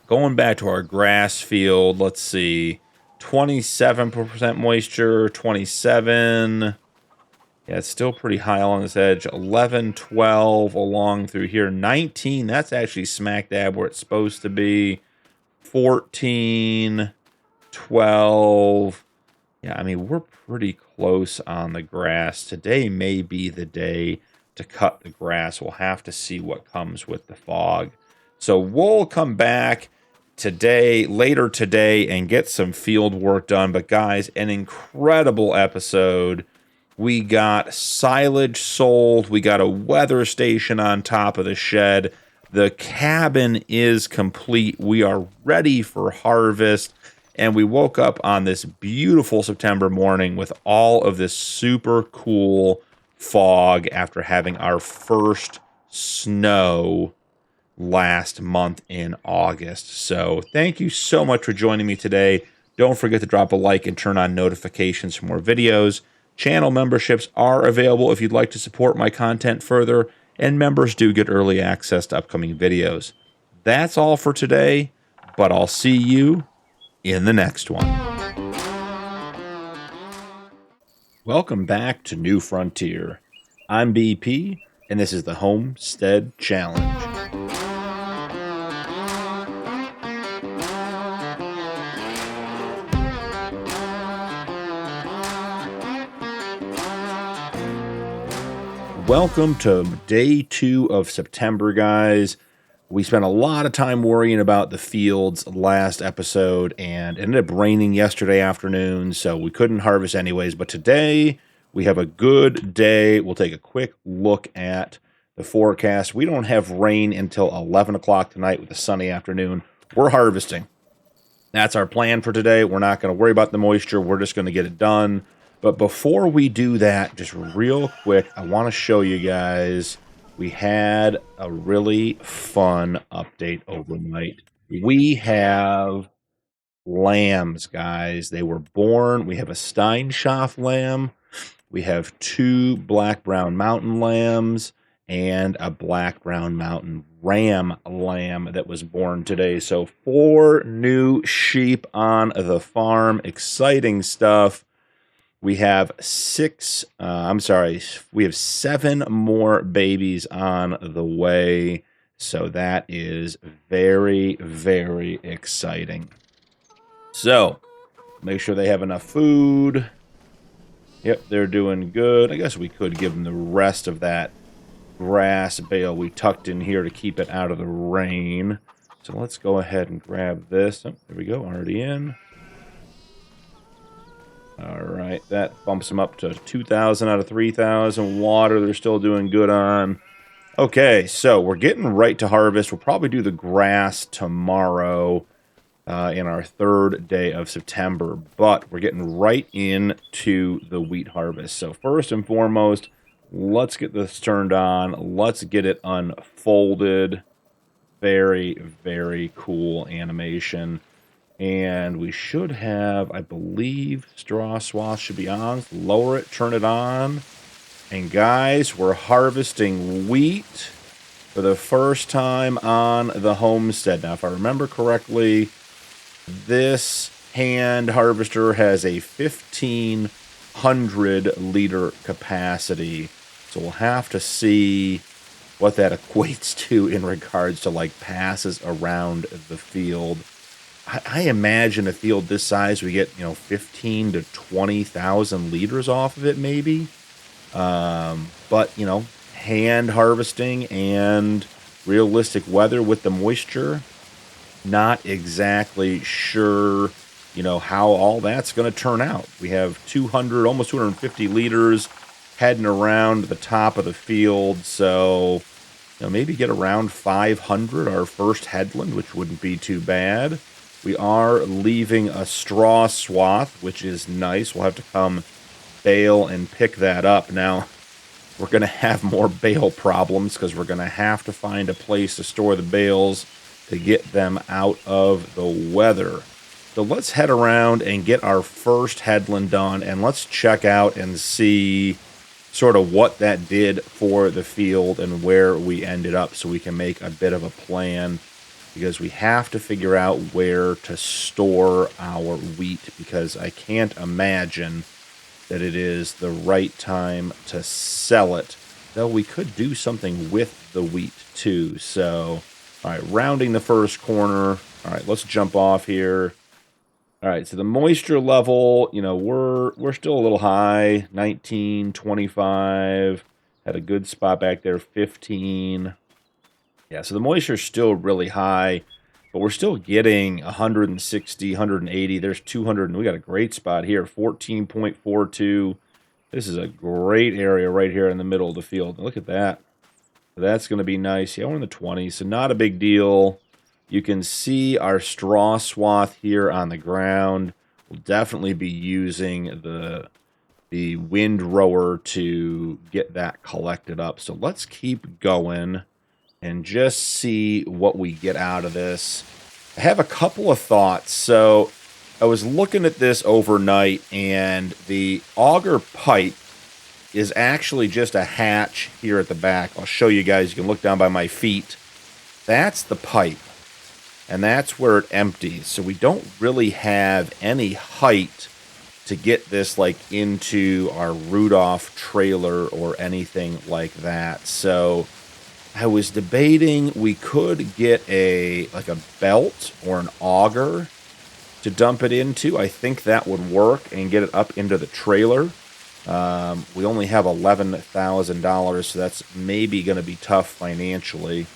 Going back to our grass field, let's see. 27% moisture, 27. Yeah, it's still pretty high along this edge. 11, 12 along through here. 19, that's actually smack dab where it's supposed to be. 14, 12. Yeah, I mean, we're pretty close on the grass. Today may be the day to cut the grass. We'll have to see what comes with the fog. So we'll come back today, later today, and get some field work done. But guys, an incredible episode. We got silage sold. We got a weather station on top of the shed. The cabin is complete. We are ready for harvest. And we woke up on this beautiful September morning with all of this super cool fog after having our first snow last month in August. So thank you so much for joining me today. Don't forget to drop a like and turn on notifications for more videos. Channel memberships are available if you'd like to support my content further, and members do get early access to upcoming videos. That's all for today, but I'll see you in the next one. Welcome back to New Frontier. I'm BP, and this is the Homestead Challenge. Welcome to day 2 of September, guys. We spent a lot of time worrying about the fields last episode, and it ended up raining yesterday afternoon, so we couldn't harvest anyways. But today, we have a good day. We'll take a quick look at the forecast. We don't have rain until 11 o'clock tonight with a sunny afternoon. We're harvesting. That's our plan for today. We're not going to worry about the moisture. We're just going to get it done. But before we do that, just real quick, I want to show you guys, we had a really fun update overnight. We have lambs, guys. They were born. We have a Steinschaft lamb. We have 2 black-brown mountain lambs and a black-brown mountain ram lamb that was born today. So 4 new sheep on the farm. Exciting stuff. We have 7 more babies on the way. So that is very, very exciting. So make sure they have enough food. Yep, they're doing good. I guess we could give them the rest of that grass bale we tucked in here to keep it out of the rain. So let's go ahead and grab this. Oh, there we go, already in. All right, that bumps them up to 2,000 out of 3,000. Water, they're still doing good on. Okay, so we're getting right to harvest. We'll probably do the grass tomorrow in our third day of September, but we're getting right into the wheat harvest. So first and foremost, let's get this turned on. Let's get it unfolded. Very, very cool animation. And we should have, I believe, straw swath should be on. Lower it, turn it on. And guys, we're harvesting wheat for the first time on the Homestead. Now, if I remember correctly, this hand harvester has a 1,500 liter capacity. So we'll have to see what that equates to in regards to like passes around the field. I imagine a field this size, we get, 15 to 20,000 liters off of it, maybe. But, hand harvesting and realistic weather with the moisture, not exactly sure, how all that's going to turn out. We have 200, almost 250 liters heading around the top of the field. So, maybe get around 500 our first headland, which wouldn't be too bad. We are leaving a straw swath, which is nice. We'll have to come bale and pick that up. Now, we're going to have more bale problems because we're going to have to find a place to store the bales to get them out of the weather. So let's head around and get our first headland done, and let's check out and see sort of what that did for the field and where we ended up so we can make a bit of a plan, because we have to figure out where to store our wheat, because I can't imagine that it is the right time to sell it. Though we could do something with the wheat too. So, all right, rounding the first corner. All right, let's jump off here. All right, so the moisture level, we're still a little high, 19, 25. Had a good spot back there, 15. Yeah, so the moisture is still really high, but we're still getting 160, 180. There's 200, and we got a great spot here, 14.42. This is a great area right here in the middle of the field. Look at that. That's going to be nice. Yeah, we're in the 20s, so not a big deal. You can see our straw swath here on the ground. We'll definitely be using the windrower to get that collected up. So let's keep going and just see what we get out of this. I have a couple of thoughts. So I was looking at this overnight, and the auger pipe is actually just a hatch here at the back. I'll show you guys. You can look down by my feet. That's the pipe, and that's where it empties. So we don't really have any height to get this like into our Rudolph trailer or anything like that. So I was debating we could get a belt or an auger to dump it into. I think that would work and get it up into the trailer. We only have $11,000, so that's maybe going to be tough financially.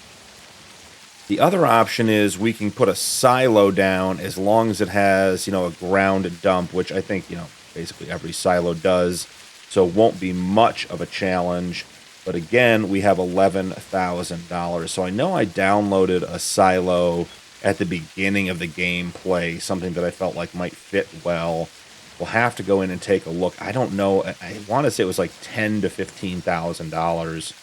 The other option is we can put a silo down as long as it has, a ground dump, which I think, basically every silo does. So it won't be much of a challenge. But again, we have $11,000. So I know I downloaded a silo at the beginning of the gameplay, something that I felt like might fit well. We'll have to go in and take a look. I don't know. I want to say it was like $10,000 to $15,000.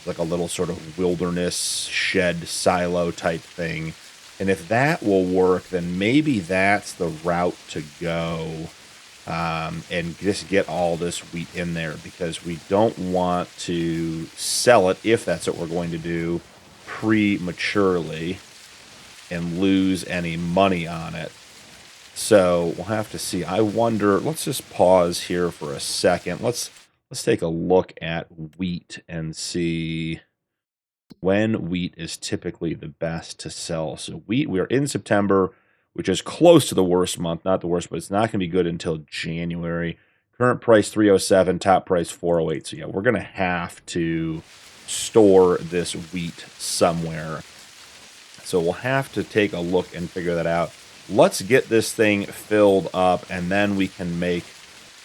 Like a little sort of wilderness shed silo type thing. And if that will work, then maybe that's the route to go. And just get all this wheat in there, because we don't want to sell it, if that's what we're going to do, prematurely and lose any money on it. So we'll have to see. I wonder, let's just pause here for a second. Let's take a look at wheat and see when wheat is typically the best to sell. So wheat, we are in September, which is close to the worst month, not the worst, but it's not going to be good until January. Current price 307, top price 408. So yeah, we're going to have to store this wheat somewhere. So we'll have to take a look and figure that out. Let's get this thing filled up, and then we can make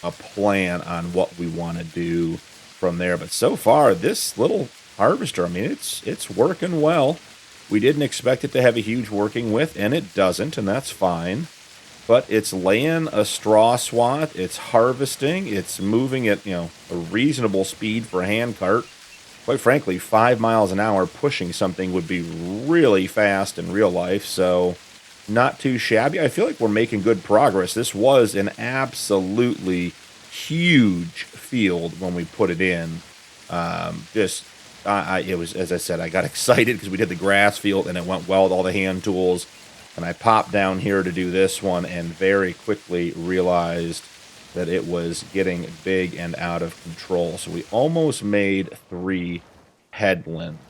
a plan on what we want to do from there. But so far, this little harvester, I mean, it's working well. We didn't expect it to have a huge working width, and it doesn't, and that's fine. But it's laying a straw swath, it's harvesting, it's moving at, a reasonable speed for a hand cart. Quite frankly, 5 miles an hour pushing something would be really fast in real life, so not too shabby. I feel like we're making good progress. This was an absolutely huge field when we put it in. It was, as I said, I got excited because we did the grass field and it went well with all the hand tools. And I popped down here to do this one and very quickly realized that it was getting big and out of control. So we almost made 3 headlands.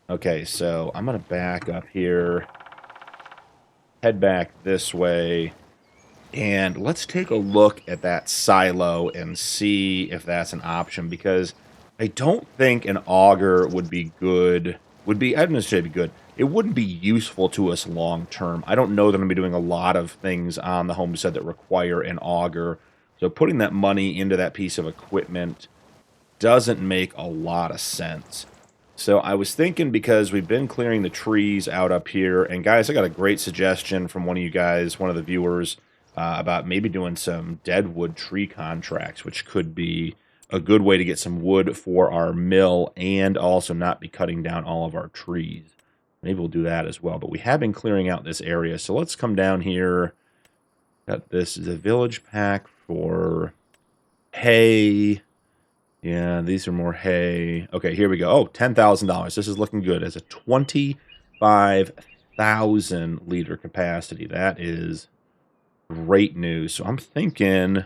Okay, so I'm going to back up here, head back this way, and let's take a look at that silo and see if that's an option, because I don't think an auger would be good. I don't say it'd be good. It wouldn't be useful to us long term. I don't know that I'm going to be doing a lot of things on the Homestead that require an auger. So putting that money into that piece of equipment doesn't make a lot of sense. So I was thinking, because we've been clearing the trees out up here, and guys, I got a great suggestion from one of you guys, one of the viewers, about maybe doing some deadwood tree contracts, which could be a good way to get some wood for our mill and also not be cutting down all of our trees. Maybe we'll do that as well. But we have been clearing out this area. So let's come down here. Got this is a village pack for hay. Yeah, these are more hay. Okay, here we go. Oh, $10,000. This is looking good. As a 25,000 liter capacity. That is great news. So I'm thinking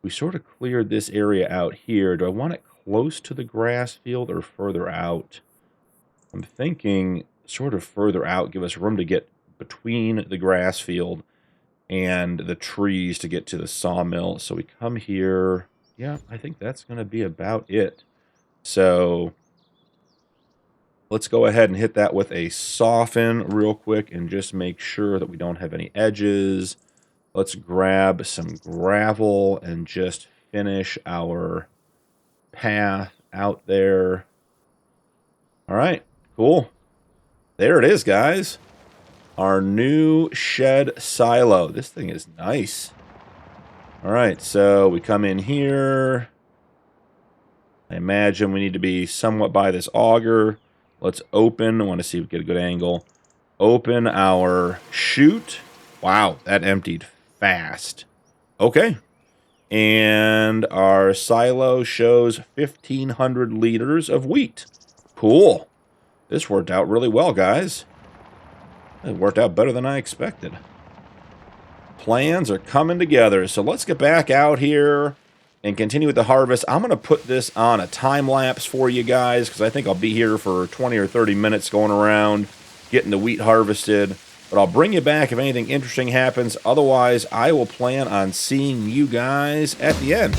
we sort of cleared this area out here. Do I want it close to the grass field or further out? I'm thinking sort of further out, give us room to get between the grass field and the trees to get to the sawmill. So we come here. Yeah, I think that's going to be about it. So let's go ahead and hit that with a soften real quick and just make sure that we don't have any edges. Let's grab some gravel and just finish our path out there. All right, cool. There it is, guys. Our new shed silo. This thing is nice. All right, so we come in here. I imagine we need to be somewhat by this auger. Let's open. I want to see if we get a good angle. Open our chute. Wow, that emptied fast. Okay. And our silo shows 1,500 liters of wheat. Cool. This worked out really well, guys. It worked out better than I expected. Plans are coming together. So let's get back out here and continue with the harvest. I'm going to put this on a time lapse for you guys, because I think I'll be here for 20 or 30 minutes going around getting the wheat harvested. But I'll bring you back if anything interesting happens. Otherwise, I will plan on seeing you guys at the end.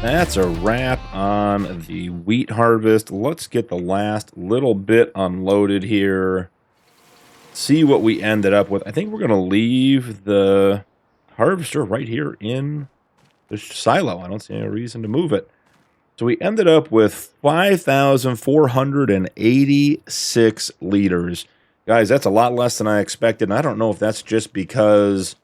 That's a wrap on the wheat harvest. Let's get the last little bit unloaded here. See what we ended up with. I think we're going to leave the harvester right here in the silo. I don't see any reason to move it. So we ended up with 5,486 liters. Guys, that's a lot less than I expected. And I don't know if that's just because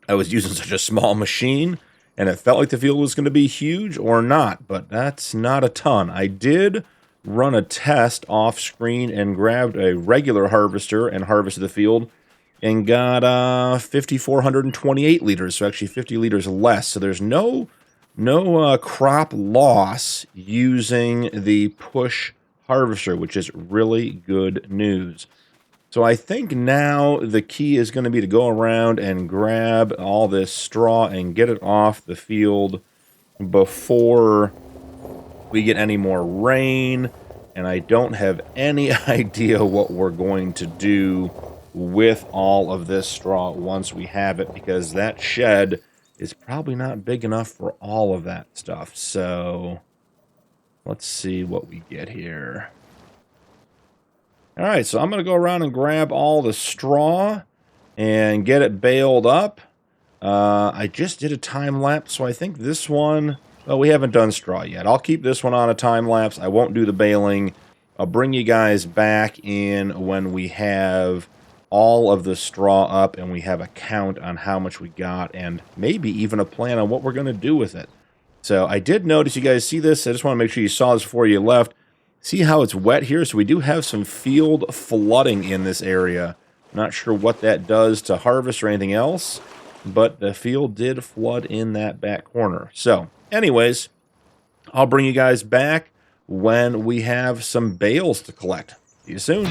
I was using such a small machine and it felt like the field was going to be huge or not, but that's not a ton. I did run a test off screen and grabbed a regular harvester and harvested the field and got 5,428 liters, so actually 50 liters less. So there's no crop loss using the push harvester, which is really good news. So I think now the key is going to be to go around and grab all this straw and get it off the field before we get any more rain. And I don't have any idea what we're going to do with all of this straw once we have it, because that shed is probably not big enough for all of that stuff. So let's see what we get here. All right, so I'm going to go around and grab all the straw and get it baled up. I just did a time lapse, so I think this one, well, we haven't done straw yet. I'll keep this one on a time lapse. I won't do the baling. I'll bring you guys back in when we have all of the straw up and we have a count on how much we got and maybe even a plan on what we're going to do with it. So I did notice, you guys see this? I just want to make sure you saw this before you left. See how it's wet here? So we do have some field flooding in this area. Not sure what that does to harvest or anything else, but the field did flood in that back corner. So anyways, I'll bring you guys back when we have some bales to collect. See you soon.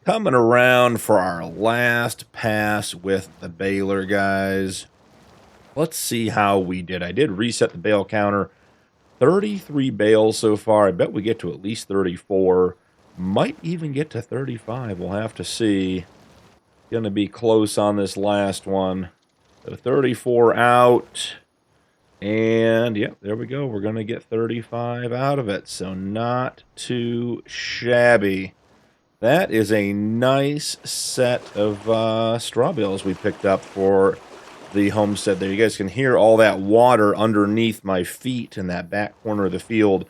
Coming around for our last pass with the baler, guys. Let's see how we did. I did reset the bale counter. 33 bales so far. I bet we get to at least 34. Might even get to 35. We'll have to see. Going to be close on this last one. So 34 out. And, yeah, there we go. We're going to get 35 out of it. So not too shabby. That is a nice set of straw bales we picked up for the homestead there. You guys can hear all that water underneath my feet in that back corner of the field.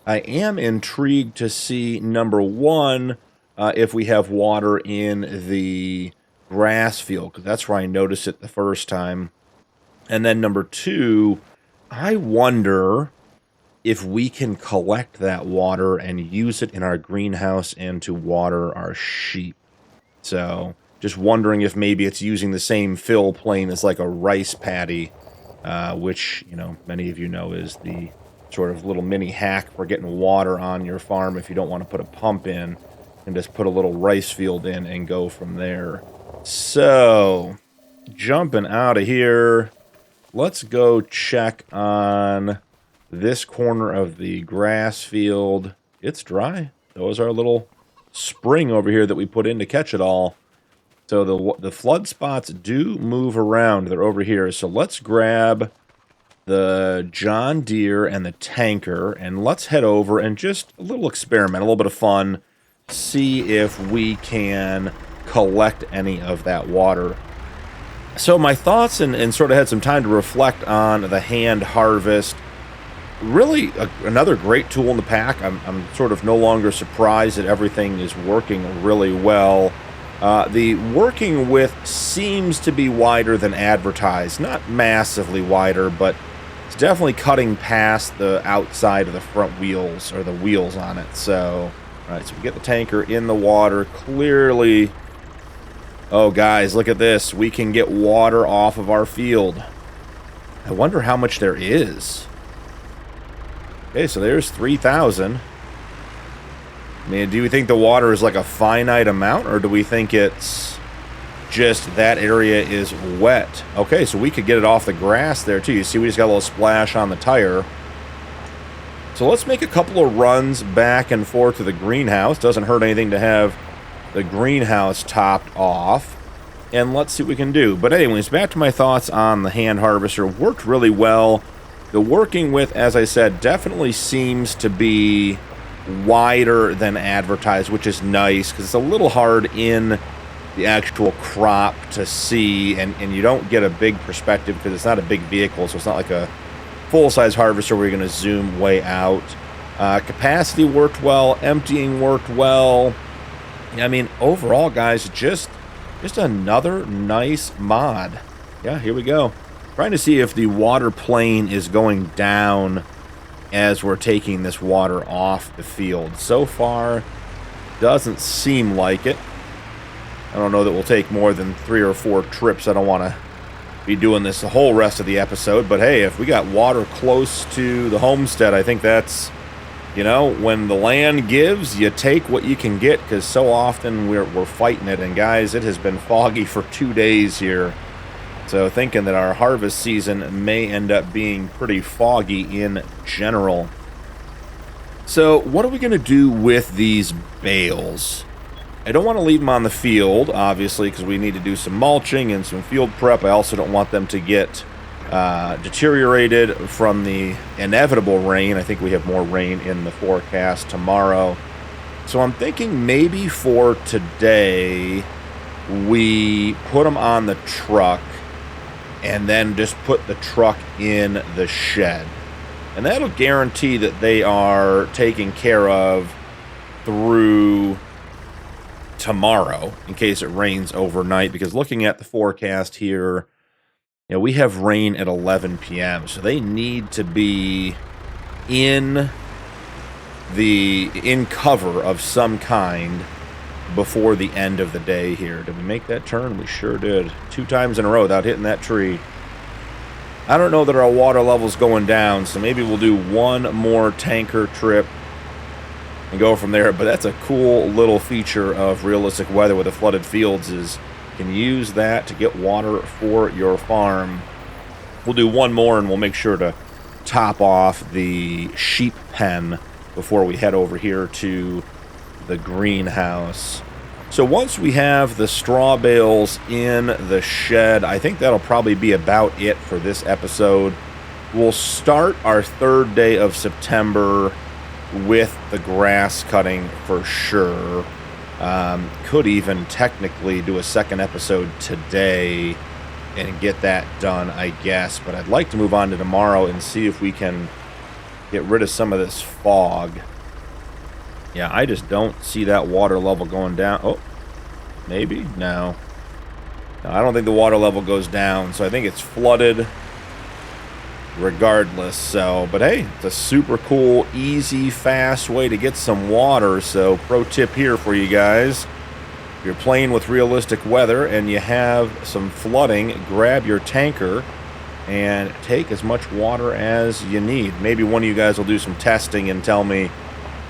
I am intrigued to see, number one, if we have water in the grass field, because that's where I noticed it the first time. And then number two, I wonder if we can collect that water and use it in our greenhouse and to water our sheep. So, just wondering if maybe it's using the same fill plane as like a rice paddy, which, you know, many of you know is the sort of little mini hack for getting water on your farm if you don't want to put a pump in, and just put a little rice field in and go from there. So, jumping out of here, let's go check on this corner of the grass field. It's dry. That was our little spring over here that we put in to catch it all. So the flood spots do move around. They're over here. So let's grab the John Deere and the tanker, and let's head over and just a little experiment, a little bit of fun, see if we can collect any of that water. So my thoughts, and sort of had some time to reflect on the hand harvest. Really another great tool in the pack. I'm sort of no longer surprised that everything is working really well. The working width seems to be wider than advertised. Not massively wider, but it's definitely cutting past the outside of the front wheels, or the wheels on it. So, all right, so we get the tanker in the water. Clearly, oh, guys, look at this. We can get water off of our field. I wonder how much there is. Okay, so there's 3,000. I mean, do we think the water is like a finite amount, or do we think it's just that area is wet? Okay, so we could get it off the grass there, too. You see, we just got a little splash on the tire. So let's make a couple of runs back and forth to the greenhouse. Doesn't hurt anything to have the greenhouse topped off. And let's see what we can do. But anyways, back to my thoughts on the hand harvester. Worked really well. The working width, as I said, definitely seems to be wider than advertised, which is nice, because it's a little hard in the actual crop to see, and you don't get a big perspective because it's not a big vehicle, so it's not like a full-size harvester where you're going to zoom way out. Capacity worked well. Emptying worked well. I mean, overall, guys, just another nice mod. Yeah, here we go. Trying to see if the water plane is going down as we're taking this water off the field. So far, doesn't seem like it. I don't know that we'll take more than 3 or 4 trips. I don't want to be doing this the whole rest of the episode, but hey, if we got water close to the homestead, I think that's, you know, when the land gives, you take what you can get, because so often we're fighting it. And guys, it has been foggy for 2 days here. So thinking that our harvest season may end up being pretty foggy in general. So what are we going to do with these bales? I don't want to leave them on the field, obviously, because we need to do some mulching and some field prep. I also don't want them to get deteriorated from the inevitable rain. I think we have more rain in the forecast tomorrow. So I'm thinking maybe for today, we put them on the truck and then just put the truck in the shed. And that'll guarantee that they are taken care of through tomorrow, in case it rains overnight. Because looking at the forecast here, you know, we have rain at 11 p.m. So they need to be in cover of some kind before the end of the day here. Did we make that turn? We sure did. 2 times in a row without hitting that tree. I don't know that our water level's going down, so maybe we'll do one more tanker trip and go from there. But that's a cool little feature of realistic weather with the flooded fields, is you can use that to get water for your farm. We'll do one more, and we'll make sure to top off the sheep pen before we head over here to the greenhouse. So once we have the straw bales in the shed, I think that'll probably be about it for this episode. We'll start our third day of September with the grass cutting for sure. Could even technically do a second episode today and get that done, I guess. But I'd like to move on to tomorrow and see if we can get rid of some of this fog. Yeah, I just don't see that water level going down. Oh, maybe? No. No, I don't think the water level goes down, so I think it's flooded regardless. So, but hey, it's a super cool, easy, fast way to get some water. So, pro tip here for you guys. If you're playing with realistic weather and you have some flooding, grab your tanker and take as much water as you need. Maybe one of you guys will do some testing and tell me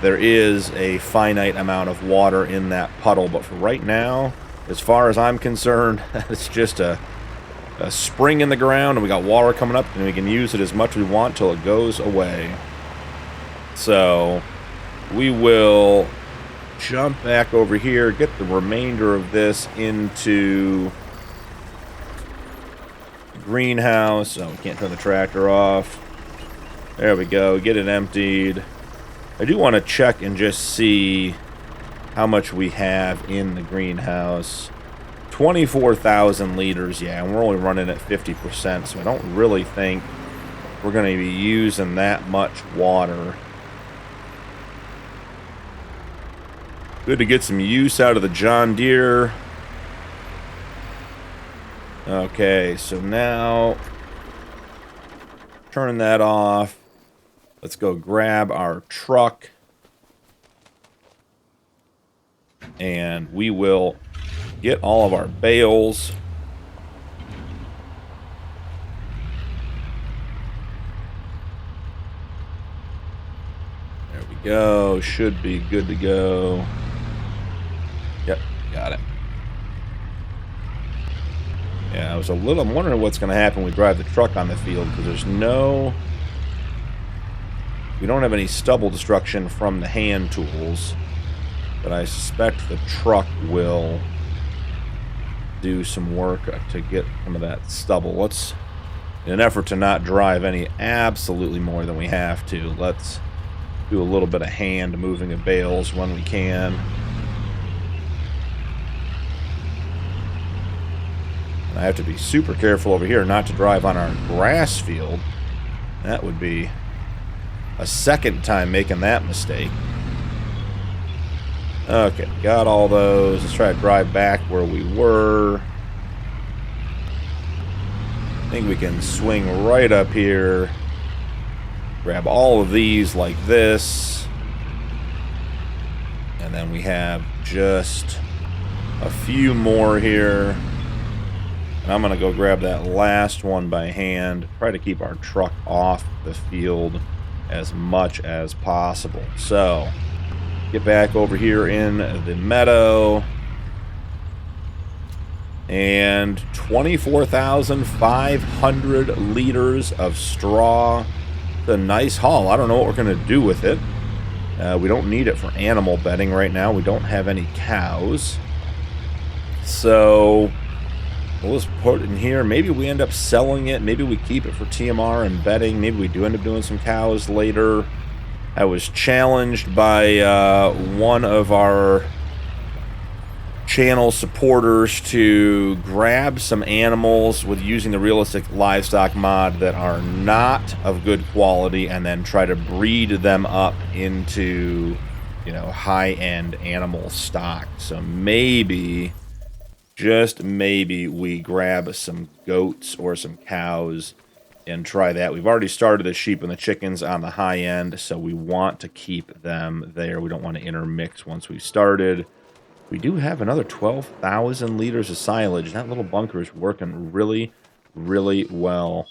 there is a finite amount of water in that puddle, but for right now, as far as I'm concerned, it's just a spring in the ground, and we got water coming up, and we can use it as much as we want till it goes away. So we will jump back over here, get the remainder of this into the greenhouse. Oh, we can't turn the tractor off. There we go, get it emptied. I do want to check and just see how much we have in the greenhouse. 24,000 liters, yeah, and we're only running at 50%, so I don't really think we're going to be using that much water. Good to get some use out of the John Deere. Okay, so now turn that off. Let's go grab our truck, and we will get all of our bales. There we go. Should be good to go. Yep, got it. Yeah, I'm wondering what's going to happen when we drive the truck on the field, because we don't have any stubble destruction from the hand tools, but I suspect the truck will do some work to get some of that stubble. Let's, in an effort to not drive any absolutely more than we have to, let's do a little bit of hand moving of bales when we can. And I have to be super careful over here not to drive on our grass field. That would be a second time making that mistake. Okay, got all those. Let's try to drive back where we were. I think we can swing right up here. Grab all of these like this. And then we have just a few more here. And I'm going to go grab that last one by hand. Try to keep our truck off the field as much as possible. So, get back over here in the meadow. And 24,500 liters of straw. It's a nice haul. I don't know what we're going to do with it. We don't need it for animal bedding right now. We don't have any cows. So we'll just put it in here. Maybe we end up selling it. Maybe we keep it for TMR and bedding. Maybe we do end up doing some cows later. I was challenged by one of our channel supporters to grab some animals with using the realistic livestock mod that are not of good quality and then try to breed them up into, high-end animal stock. So maybe, just maybe, we grab some goats or some cows and try that. We've already started the sheep and the chickens on the high end, so we want to keep them there. We don't want to intermix once we've started. We do have another 12,000 liters of silage. That little bunker is working really, really well.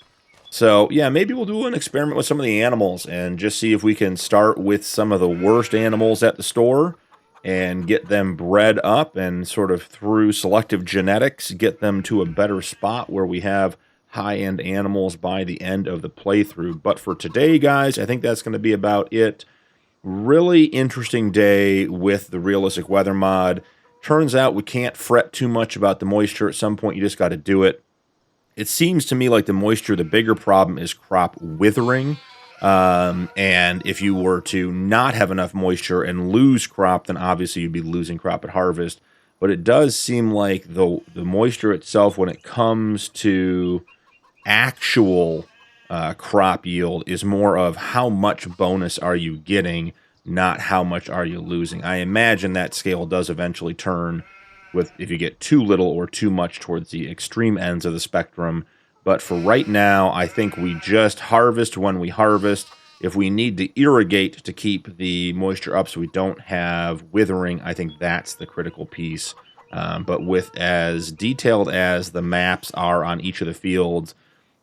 So, yeah, maybe we'll do an experiment with some of the animals and just see if we can start with some of the worst animals at the store and get them bred up and sort of through selective genetics get them to a better spot where we have high-end animals by the end of the playthrough. But for today, guys, I think that's going to be about it. Really interesting day with the realistic weather mod. Turns out we can't fret too much about the moisture. At some point, you just got to do it. It seems to me like the moisture, the bigger problem is crop withering. And if you were to not have enough moisture and lose crop, then obviously you'd be losing crop at harvest. But it does seem like the moisture itself, when it comes to actual crop yield, is more of how much bonus are you getting, not how much are you losing. I imagine that scale does eventually turn with if you get too little or too much towards the extreme ends of the spectrum. But for right now, I think we just harvest when we harvest. If we need to irrigate to keep the moisture up so we don't have withering, I think that's the critical piece. But with as detailed as the maps are on each of the fields,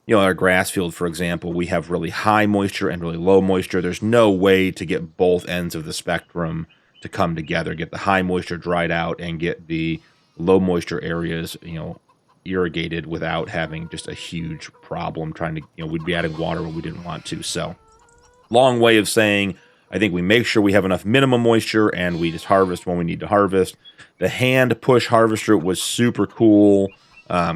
you know, our grass field, for example, we have really high moisture and really low moisture. There's no way to get both ends of the spectrum to come together, get the high moisture dried out and get the low moisture areas, you know, irrigated without having just a huge problem trying to, you know, we'd be adding water when we didn't want to. So long way of saying, I think we make sure we have enough minimum moisture and we just harvest when we need to harvest. The hand push harvester was super cool.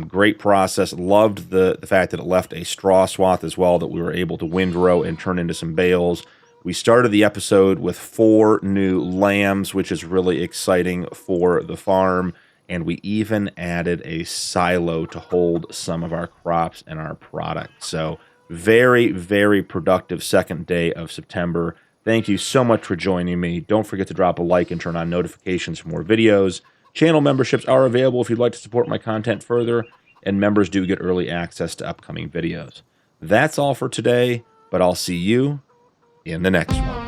Great process. Loved the fact that it left a straw swath as well that we were able to windrow and turn into some bales. We started the episode with 4 new lambs, which is really exciting for the farm. And we even added a silo to hold some of our crops and our product. So very, very productive second day of September. Thank you so much for joining me. Don't forget to drop a like and turn on notifications for more videos. Channel memberships are available if you'd like to support my content further, and members do get early access to upcoming videos. That's all for today, but I'll see you in the next one.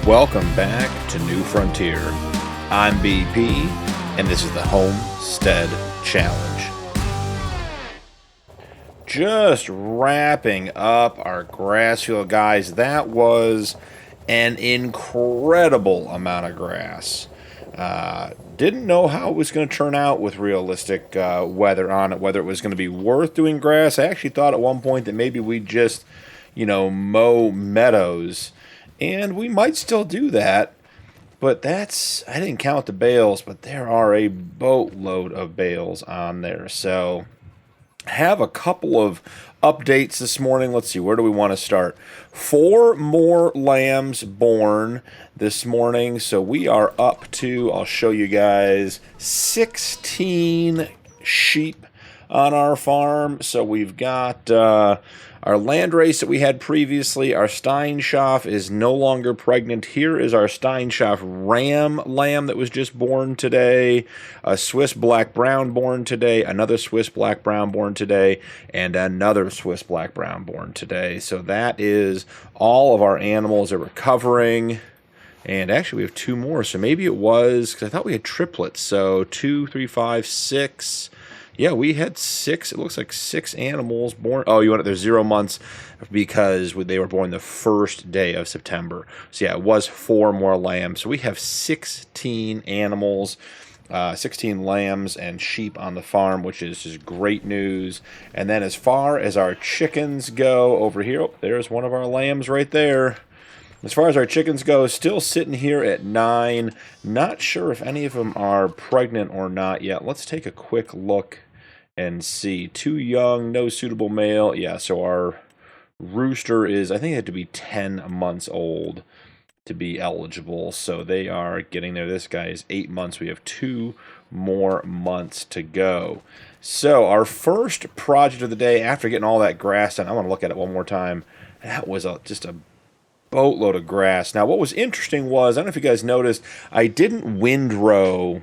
Welcome back to New Frontier. I'm BP, and this is the Homestead Challenge. Just wrapping up our grass field, guys. That was an incredible amount of grass. Didn't know how it was going to turn out with realistic weather on it, whether it was going to be worth doing grass. I actually thought at one point that maybe we'd just, mow meadows. And we might still do that, but I didn't count the bales, but there are a boatload of bales on there. So have a couple of updates this morning. Let's see, where do we want to start? 4 more lambs born this morning. So we are up to, I'll show you guys, 16 sheep on our farm. So we've got our landrace that we had previously. Our Steinschaft is no longer pregnant. Here is our Steinschaft ram lamb that was just born today. A Swiss black brown born today. Another Swiss black brown born today. And another Swiss black brown born today. So that is all of our animals that we're covering. And actually, we have 2 more. So maybe it was, because I thought we had triplets. So 2, 3, 5, 6. Yeah, we had 6. It looks like 6 animals born. Oh, you want it? There's 0 months because they were born the first day of September. So yeah, it was 4 more lambs. So we have 16 animals, 16 lambs and sheep on the farm, which is just great news. And then as far as our chickens go over here, oh, there's one of our lambs right there. As far as our chickens go, still sitting here at 9. Not sure if any of them are pregnant or not yet. Let's take a quick look and see. 2 young, no suitable male. Yeah, so our rooster is, I think it had to be 10 months old to be eligible. So they are getting there. This guy is 8 months. We have 2 more months to go. So our first project of the day, after getting all that grass done, I want to look at it one more time. That was just a boatload of grass. Now, what was interesting was, I don't know if you guys noticed, I didn't windrow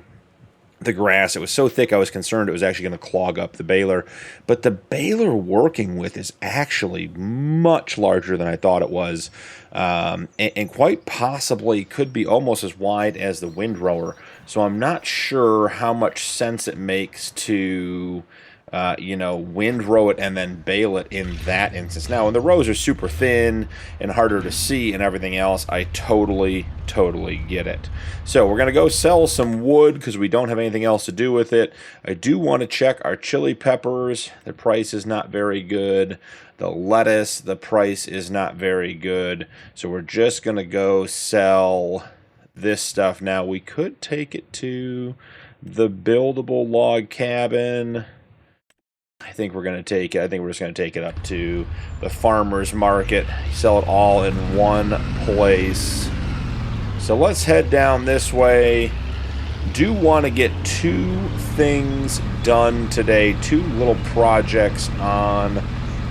the grass. It was so thick I was concerned it was actually going to clog up the baler. But the baler working with is actually much larger than I thought it was, and quite possibly could be almost as wide as the windrower. So I'm not sure how much sense it makes to windrow it and then bale it in that instance. Now, when the rows are super thin and harder to see and everything else, I totally get it. So we're going to go sell some wood because we don't have anything else to do with it. I do want to check our chili peppers. The price is not very good. The lettuce, the price is not very good. So we're just going to go sell this stuff. Now, we could take it to the buildable log cabin. I think we're going to take it. I think we're just going to take it up to the farmer's market. Sell it all in one place. So let's head down this way. Do want to get 2 things done today. 2 little projects on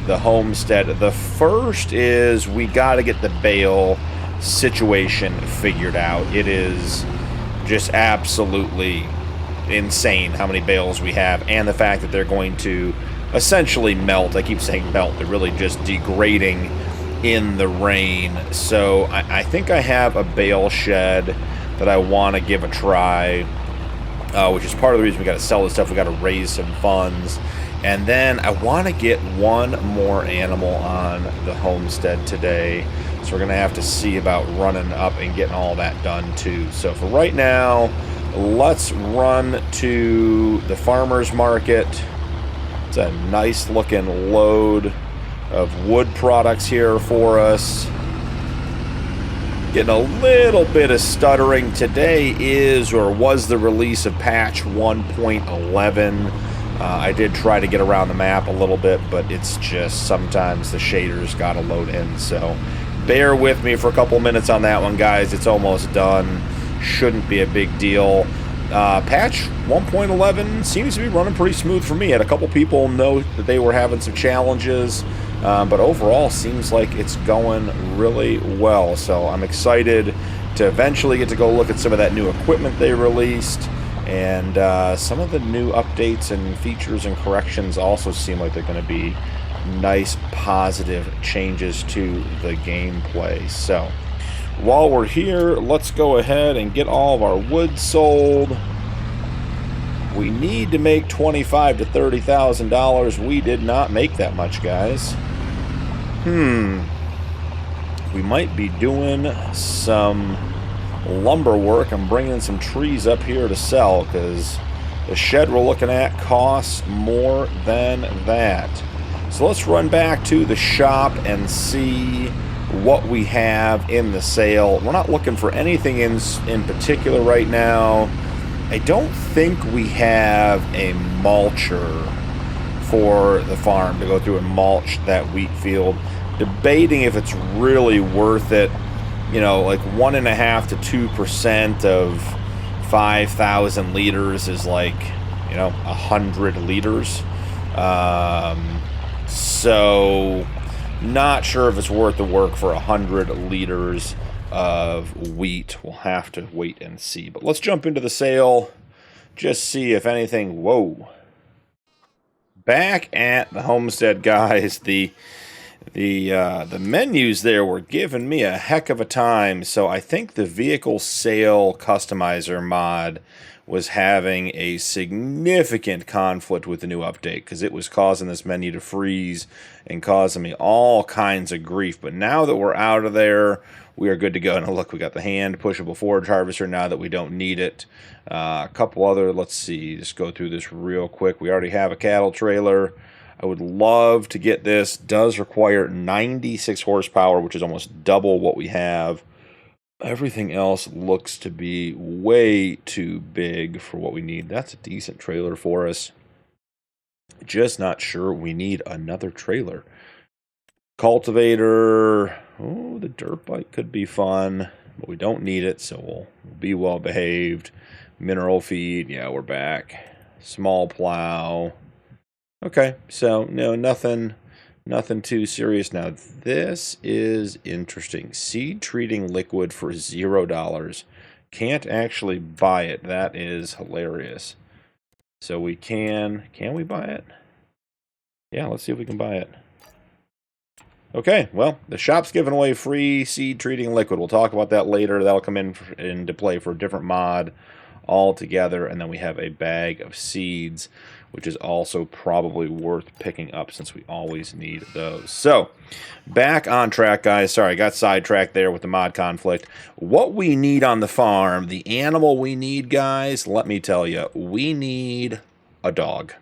the homestead. The first is we got to get the bale situation figured out. It is just absolutely insane how many bales we have, and the fact that they're going to essentially melt. I keep saying melt, they're really just degrading in the rain. So I think I have a bale shed that I want to give a try, which is part of the reason we got to sell this stuff. We got to raise some funds. And then I want to get 1 more animal on the homestead today. So we're going to have to see about running up and getting all that done too. So for right now, let's run to the farmer's market. It's a nice looking load of wood products here for us. Getting a little bit of stuttering. Today is or was the release of patch 1.11. I did try to get around the map a little bit, but it's just sometimes the shaders gotta load in. So bear with me for a couple minutes on that one, guys. It's almost done. Shouldn't be a big deal. Patch 1.11 seems to be running pretty smooth for me. I had a couple people note that they were having some challenges, but overall seems like it's going really well. So I'm excited to eventually get to go look at some of that new equipment they released, and some of the new updates and features and corrections also seem like they're going to be nice positive changes to the gameplay. So while we're here, let's go ahead and get all of our wood sold. We need to make $25,000 to $30,000. We did not make that much, guys. We might be doing some lumber work. I'm bringing some trees up here to sell because the shed we're looking at costs more than that. So let's run back to the shop and see what we have in the sale. We're not looking for anything in particular right now. I don't think we have a mulcher for the farm to go through and mulch that wheat field. Debating if it's really worth it. You know, like 1.5% to 2% of 5,000 liters is like, 100 liters. So not sure if it's worth the work for 100 liters of wheat. We'll have to wait and see. But let's jump into the sale. Just see if anything. Whoa. Back at the Homestead, guys. The menus there were giving me a heck of a time. So I think the vehicle sale customizer mod was having a significant conflict with the new update, because it was causing this menu to freeze and causing me all kinds of grief. But now that we're out of there, we are good to go. And look, we got the hand pushable forage harvester now that we don't need it. A couple other, let's see, just go through this real quick. We already have a cattle trailer. I would love to get this. Does require 96 horsepower, which is almost double what we have. Everything else looks to be way too big for what we need. That's a decent trailer for us. Just not sure we need another trailer. Cultivator. Oh, the dirt bike could be fun, but we don't need it, so we'll be well behaved. Mineral feed. Yeah, we're back. Small plow. Okay, so no, nothing too serious. Now, this is interesting. Seed treating liquid for $0. Can't actually buy it. That is hilarious. So we can we buy it? Yeah, let's see if we can buy it. Okay, well, the shop's giving away free seed treating liquid. We'll talk about that later. That'll come into play for a different mod altogether. And then we have a bag of seeds, which is also probably worth picking up since we always need those. So, back on track, guys. Sorry, I got sidetracked there with the mod conflict. What we need on the farm, the animal we need, guys, let me tell you, we need a dog.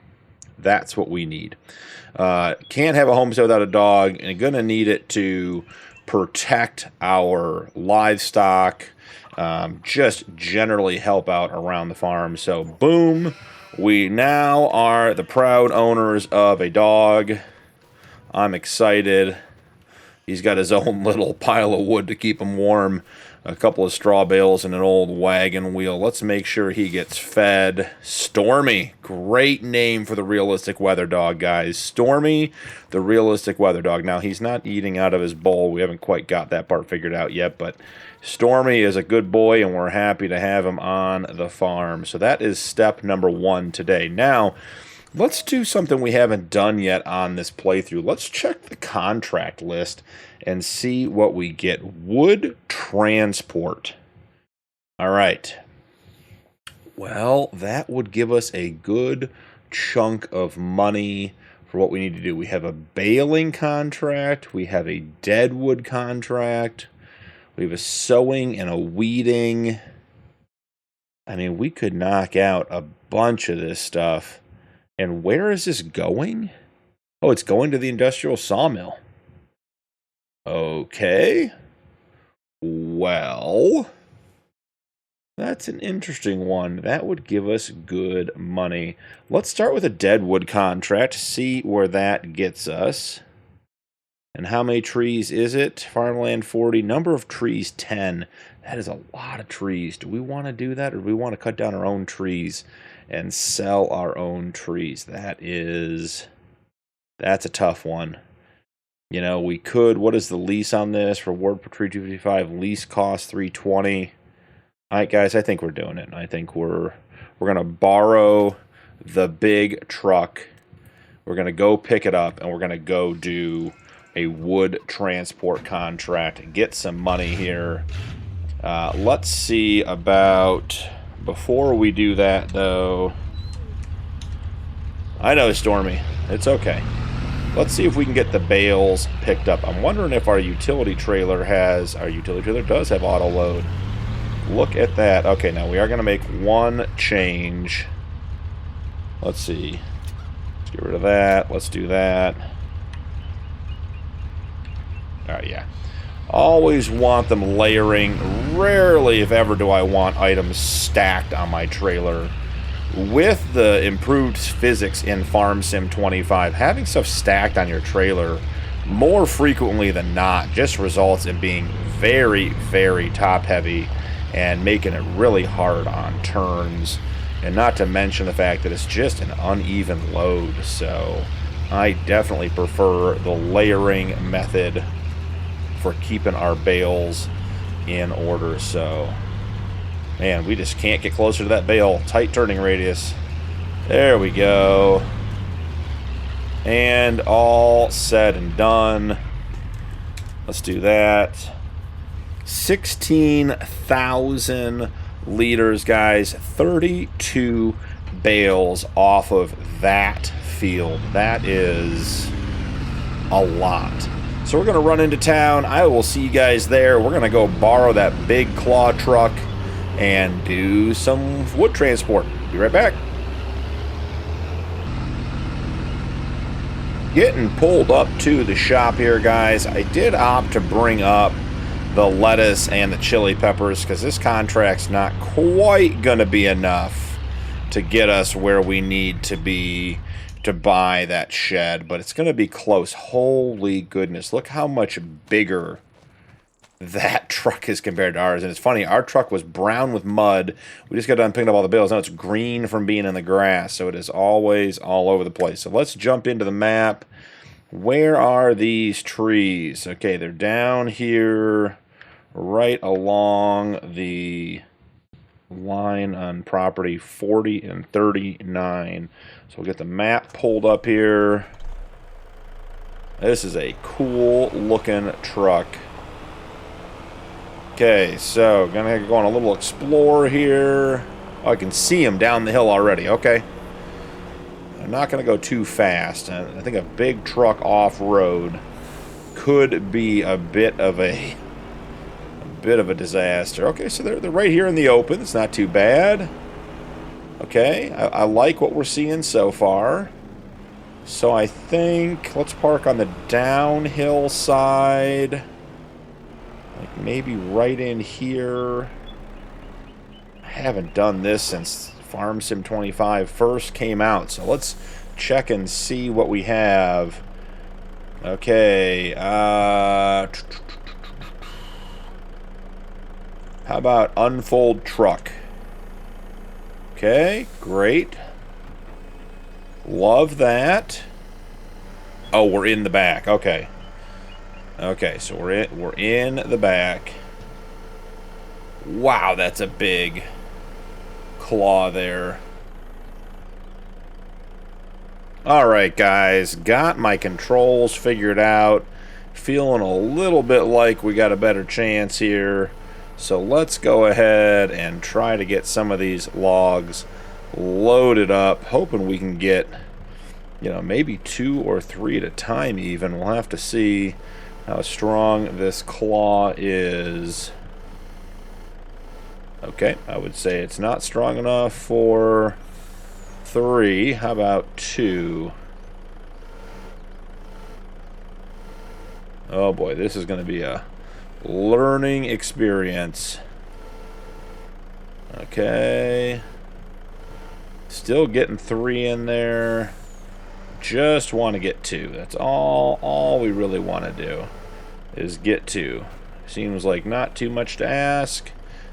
That's what we need. Can't have a homestead without a dog, and going to need it to protect our livestock, just generally help out around the farm. So, boom. We now are the proud owners of a dog. I'm excited. He's got his own little pile of wood to keep him warm. A couple of straw bales and an old wagon wheel. Let's make sure he gets fed. Stormy. Great name for the realistic weather dog, guys. Stormy, the realistic weather dog. Now, he's not eating out of his bowl. We haven't quite got that part figured out yet, but Stormy is a good boy, and we're happy to have him on the farm. So that is step number 1 today. Now, let's do something we haven't done yet on this playthrough. Let's check the contract list and see what we get. Wood transport. All right. Well, that would give us a good chunk of money for what we need to do. We have a baling contract. We have a deadwood contract. We have a sowing and a weeding. I mean, we could knock out a bunch of this stuff. And where is this going? Oh, it's going to the industrial sawmill. Okay. Well, that's an interesting one. That would give us good money. Let's start with a deadwood contract, see where that gets us. And how many trees is it? Farmland 40. Number of trees 10. That is a lot of trees. Do we want to do that, or do we want to cut down our own trees and sell our own trees? That's a tough one. You know, we could. What is the lease on this? Reward per tree 255. Lease cost 320. All right, guys, I think we're doing it. I think we're going to borrow the big truck. We're going to go pick it up, and we're going to go do a wood transport contract. Get some money here. Let's see about... Before we do that, though... I know, Stormy. It's okay. Let's see if we can get the bales picked up. I'm wondering if our utility trailer has... Our utility trailer does have auto load. Look at that. Okay, now we are going to make one change. Let's see. Let's get rid of that. Let's do that. Alright, yeah. Always want them layering. Rarely, if ever, do I want items stacked on my trailer. With the improved physics in Farm Sim 25, having stuff stacked on your trailer more frequently than not just results in being very, very top-heavy and making it really hard on turns. And not to mention the fact that it's just an uneven load, so I definitely prefer the layering method for keeping our bales in order. So, man, we just can't get closer to that bale. Tight turning radius. There we go. And all said and done. Let's do that. 16,000 liters, guys. 32 bales off of that field. That is a lot. So we're going to run into town. I will see you guys there. We're going to go borrow that big claw truck and do some wood transport. Be right back. Getting pulled up to the shop here, guys. I did opt to bring up the lettuce and the chili peppers because this contract's not quite going to be enough to get us where we need to be to buy that shed, but it's going to be close. Holy goodness, look how much bigger that truck is compared to ours. And it's funny, our truck was brown with mud. We just got done picking up all the bales. Now it's green from being in the grass, so it is always all over the place. So let's jump into the map. Where are these trees? Okay, they're down here right along the line on property 40 and 39. So we'll get the map pulled up here. This is a cool looking truck. Okay, so gonna go on a little explore here. Oh, I can see him down the hill already. Okay. I'm not gonna go too fast. I think a big truck off-road could be a bit of a disaster. Okay, so they're right here in the open. It's not too bad. Okay, I like what we're seeing so far. So I think let's park on the downhill side. Like maybe right in here. I haven't done this since Farm Sim 25 first came out. So let's check and see what we have. Okay, how about unfold truck? Okay, great. Love that. Oh, we're in the back. Okay. Okay, so we're in the back. Wow, that's a big claw there. All right, guys, got my controls figured out. Feeling a little bit like we got a better chance here. So let's go ahead and try to get some of these logs loaded up, hoping we can get, you know, maybe 2 or 3 at a time even. We'll have to see how strong this claw is. Okay, I would say it's not strong enough for 3. How about 2? Oh boy, this is going to be a learning experience. Okay. Still getting 3 in there. Just want to get 2. That's all we really want to do is get 2. Seems like not too much to ask.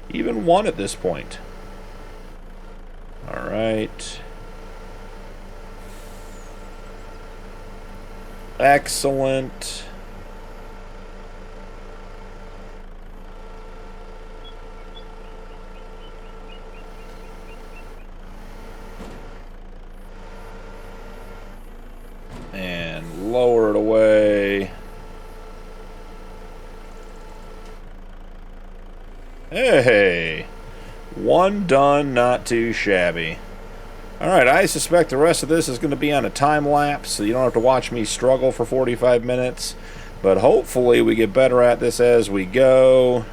Even 1 at this point. Alright. Excellent. And lower it away. Hey, 1 done, not too shabby. Alright, I suspect the rest of this is going to be on a time lapse, so you don't have to watch me struggle for 45 minutes. But hopefully we get better at this as we go,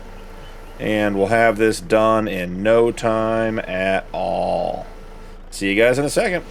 and we'll have this done in no time at all. See you guys in a second.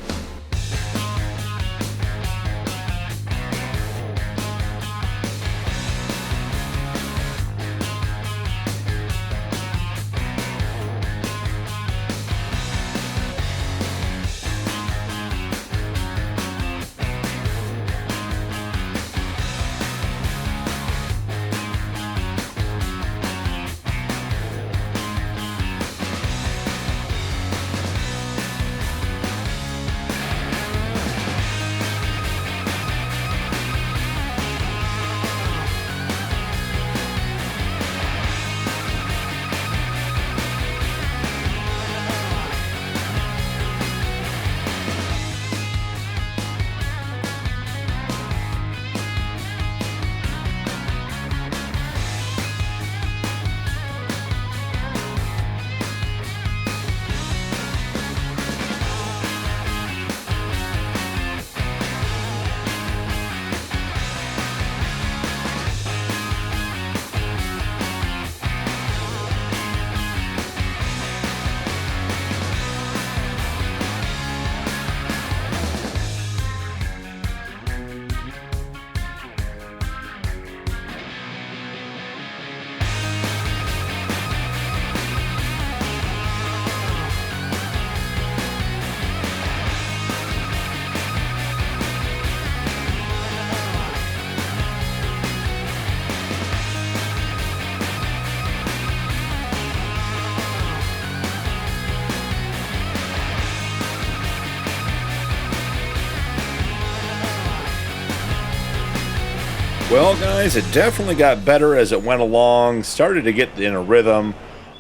Well, guys, it definitely got better as it went along. Started to get in a rhythm.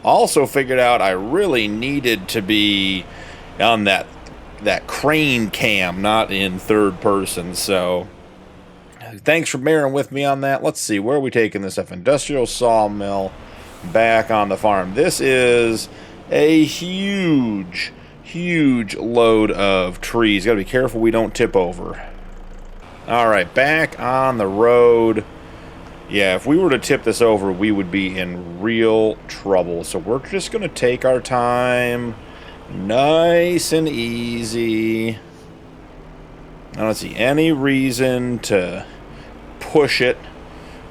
Also figured out I really needed to be on that crane cam, not in third person. So thanks for bearing with me on that. Let's see, where are we taking this stuff? Industrial sawmill, back on the farm. This is a huge load of trees. Got to be careful we don't tip over. All right, back on the road. Yeah, if we were to tip this over, we would be in real trouble. So we're just going to take our time, nice and easy. I don't see any reason to push it.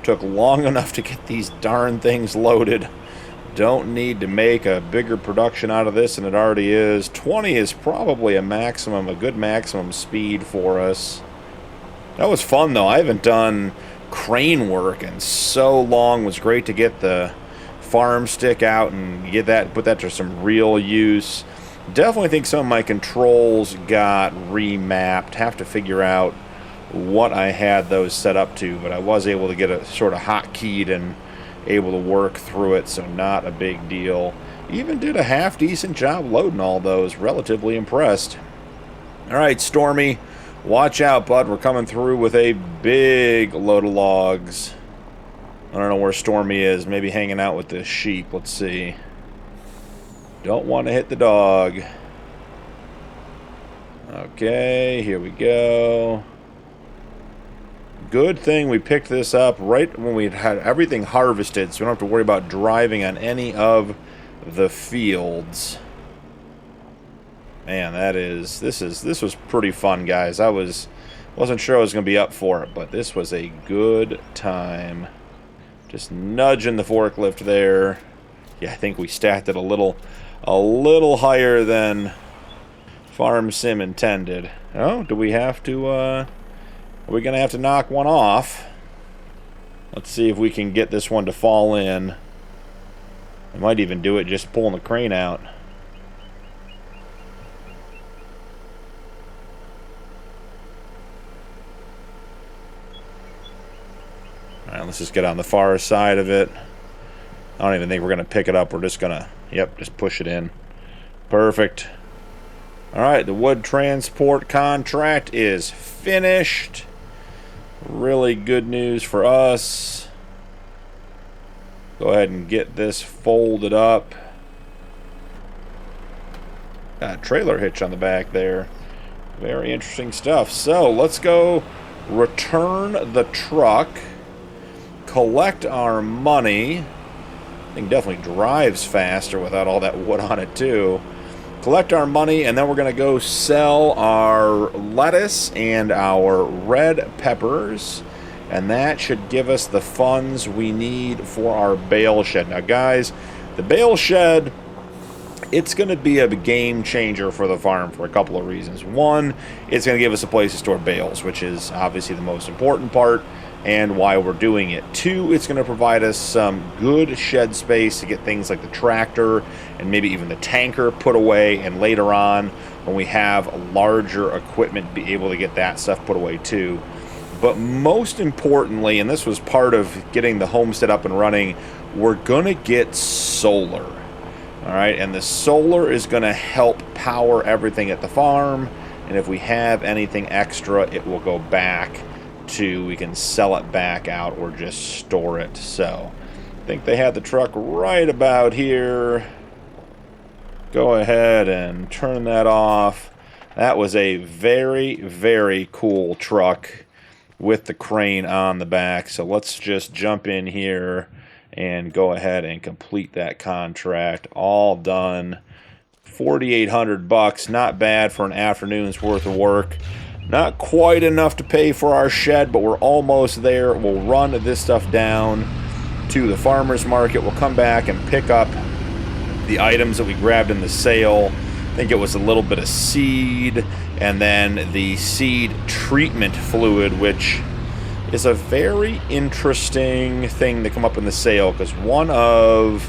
Took long enough to get these darn things loaded. Don't need to make a bigger production out of this than it already is. 20 is probably a maximum, a good maximum speed for us. That was fun, though. I haven't done crane work in so long. It was great to get the farm stick out and get that, put that to some real use. Definitely think some of my controls got remapped. Have to figure out what I had those set up to, but I was able to get it sort of hotkeyed and able to work through it, so not a big deal. Even did a half-decent job loading all those. Relatively impressed. All right, Stormy. Watch out, bud. We're coming through with a big load of logs. I don't know where Stormy is. Maybe hanging out with the sheep. Let's see. Don't want to hit the dog. Okay, here we go. Good thing we picked this up right when we had everything harvested, so we don't have to worry about driving on any of the fields. Man, this was pretty fun, guys. Wasn't sure I was going to be up for it, but this was a good time. Just nudging the forklift there. Yeah, I think we stacked it a little higher than Farm Sim intended. Oh, do we have to are we going to have to knock one off? Let's see if we can get this one to fall in. I might even do it just pulling the crane out. Alright, let's just get on the far side of it. I don't even think we're going to pick it up. We're just going to, yep, just push it in. Perfect. Alright, the wood transport contract is finished. Really good news for us. Go ahead and get this folded up. Got a trailer hitch on the back there. Very interesting stuff. So, let's go return the truck. Collect our money. Thing definitely drives faster without all that wood on it too. Collect our money, and then we're going to go sell our lettuce and our red peppers, and that should give us the funds we need for our bale shed. Now, guys, the bale shed, it's going to be a game changer for the farm for a couple of reasons. One, it's going to give us a place to store bales, which is obviously the most important part and why we're doing it. Two, it's going to provide us some good shed space to get things like the tractor and maybe even the tanker put away, and later on when we have larger equipment, be able to get that stuff put away too. But most importantly, and this was part of getting the homestead up and running, we're going to get solar. All right, and the solar is going to help power everything at the farm, and if we have anything extra, it will go back to, we can sell it back out or just store it. So I think they had the truck right about here. Go ahead and turn that off. That was a very cool truck with the crane on the back. So let's just jump in here and go ahead and complete that contract. All done. 4,800 bucks, not bad for an afternoon's worth of work. Not quite enough to pay for our shed, but we're almost there. We'll run this stuff down to the farmer's market. We'll come back and pick up the items that we grabbed in the sale. I think it was a little bit of seed and then the seed treatment fluid, which is a very interesting thing to come up in the sale, because one of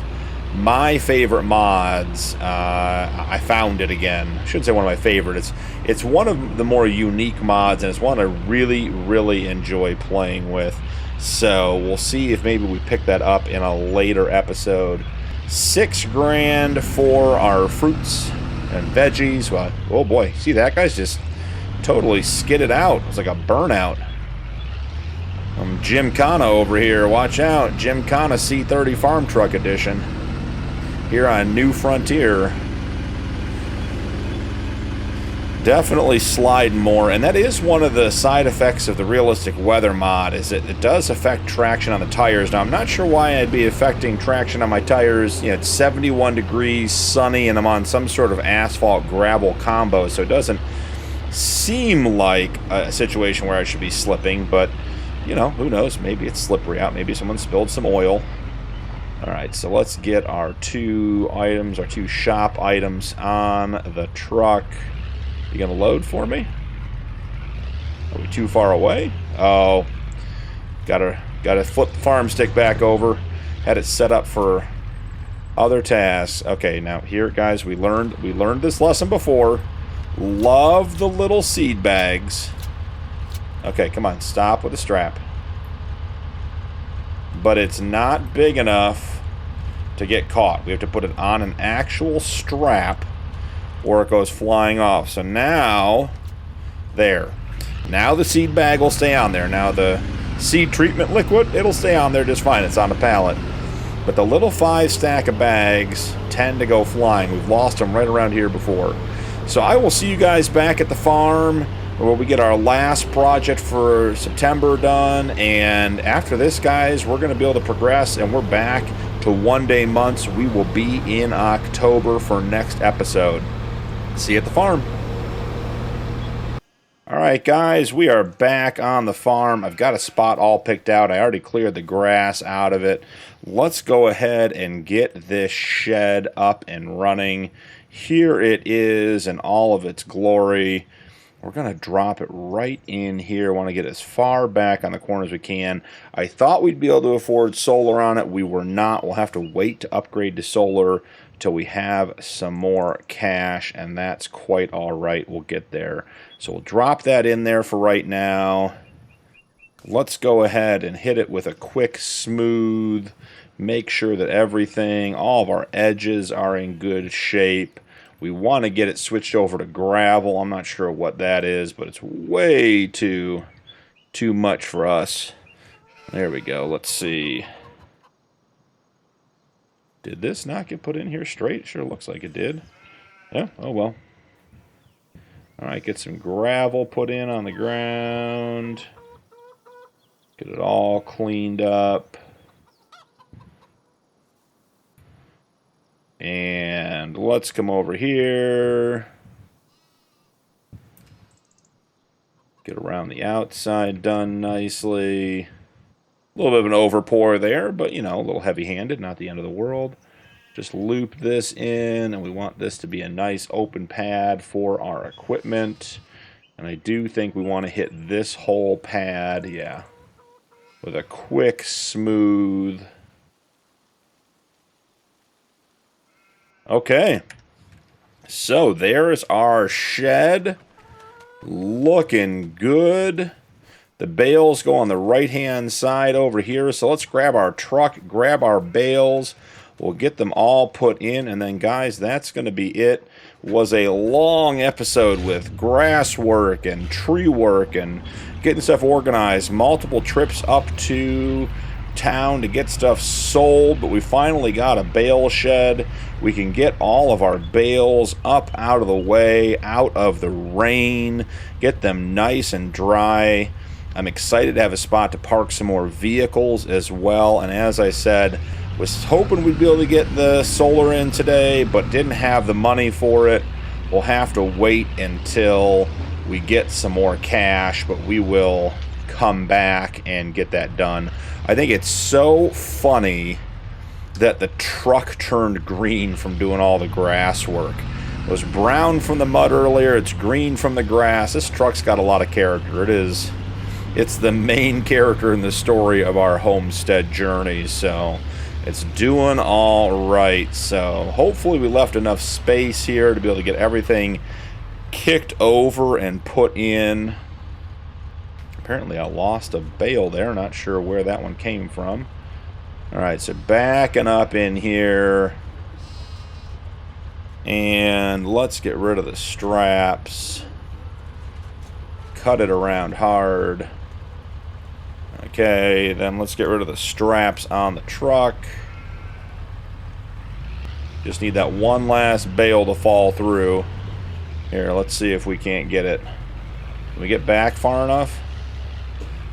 my favorite mods. I found it again. I shouldn't say one of my favorite. It's one of the more unique mods, and it's one I really, really enjoy playing with. So we'll see if maybe we pick that up in a later episode. $6 grand for our fruits and veggies. Well, oh boy, see that guy's just totally skidded out. It's like a burnout. Gymkhana over here. Watch out, Gymkhana C30 Farm Truck Edition. Here on New Frontier. Definitely sliding more, and that is one of the side effects of the realistic weather mod, is it does affect traction on the tires. Now, I'm not sure why I'd be affecting traction on my tires. You know, it's 71 degrees, sunny, and I'm on some sort of asphalt gravel combo, so it doesn't seem like a situation where I should be slipping, but, you know, who knows? Maybe it's slippery out. Maybe someone spilled some oil. Alright, so let's get our two items, our two shop items on the truck. You gonna load for me? Are we too far away? Oh, gotta flip the farm stick back over. Had it set up for other tasks. Okay, now here, guys, we learned this lesson before. Love the little seed bags. Okay, come on, stop with the strap. But it's not big enough to get caught. We have to put it on an actual strap or it goes flying off. So now, there. Now the seed bag will stay on there. Now the seed treatment liquid, it'll stay on there just fine. It's on the pallet. But the little 5 stack of bags tend to go flying. We've lost them right around here before. So I will see you guys back at the farm where we get our last project for September done. And after this, guys, we're going to be able to progress, and we're back to one-day months. We will be in October for next episode. See you at the farm. Alright, guys, we are back on the farm. I've got a spot all picked out. I already cleared the grass out of it. Let's go ahead and get this shed up and running. Here it is in all of its glory. We're going to drop it right in here. I want to get as far back on the corner as we can. I thought we'd be able to afford solar on it. We were not. We'll have to wait to upgrade to solar till we have some more cash, and that's quite all right. We'll get there. So we'll drop that in there for right now. Let's go ahead and hit it with a quick smooth. Make sure that everything, all of our edges are in good shape. We want to get it switched over to gravel. I'm not sure what that is, but it's way too much for us. There we go. Let's see. Did this not get put in here straight? Sure looks like it did. Yeah, oh well. Alright, get some gravel put in on the ground. Get it all cleaned up. And let's come over here. Get around the outside done nicely. A little bit of an overpour there, but, you know, a little heavy-handed, not the end of the world. Just loop this in, and we want this to be a nice open pad for our equipment. And I do think we want to hit this whole pad, yeah, with a quick, smooth. Okay, so there's our shed, looking good. The bales go on the right-hand side over here, so let's grab our truck, grab our bales. We'll get them all put in, and then, guys, that's going to be it. Was a long episode with grass work and tree work and getting stuff organized, multiple trips up to town to get stuff sold, but we finally got a bale shed. We can get all of our bales up out of the way, out of the rain, get them nice and dry. I'm excited to have a spot to park some more vehicles as well, and as I said, was hoping we'd be able to get the solar in today, but didn't have the money for it. We'll have to wait until we get some more cash, but we will come back and get that done. I think it's so funny that the truck turned green from doing all the grass work. It was brown from the mud earlier, it's green from the grass. This truck's got a lot of character. It's the main character in the story of our homestead journey, so It's doing all right. So hopefully we left enough space here to be able to get everything kicked over and put in. Apparently I lost a bale there. Not sure where that one came from. All right, so backing up in here. And let's get rid of the straps. Cut it around hard. Okay, then let's get rid of the straps on the truck. Just need that one last bale to fall through. Here, let's see if we can't get it. Can we get back far enough?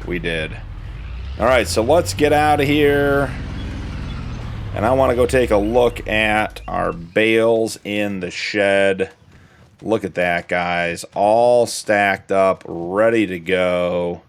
We did. Alright, so let's get out of here. And I want to go take a look at our bales in the shed. Look at that, guys. All stacked up, ready to go.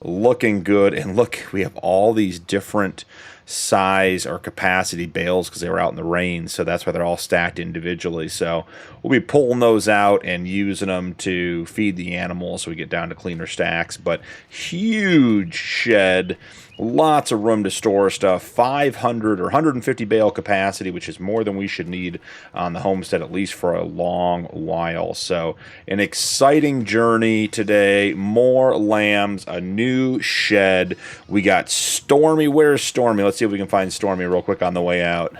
Looking good. And look, we have all these different size or capacity bales because they were out in the rain. So that's why they're all stacked individually. So we'll be pulling those out and using them to feed the animals so we get down to cleaner stacks. But huge shed. Lots of room to store stuff. 500 or 150 bale capacity, which is more than we should need on the homestead, at least for a long while. So an exciting journey today. More lambs, a new shed. We got Stormy. Where's Stormy? Let's see if we can find Stormy real quick on the way out.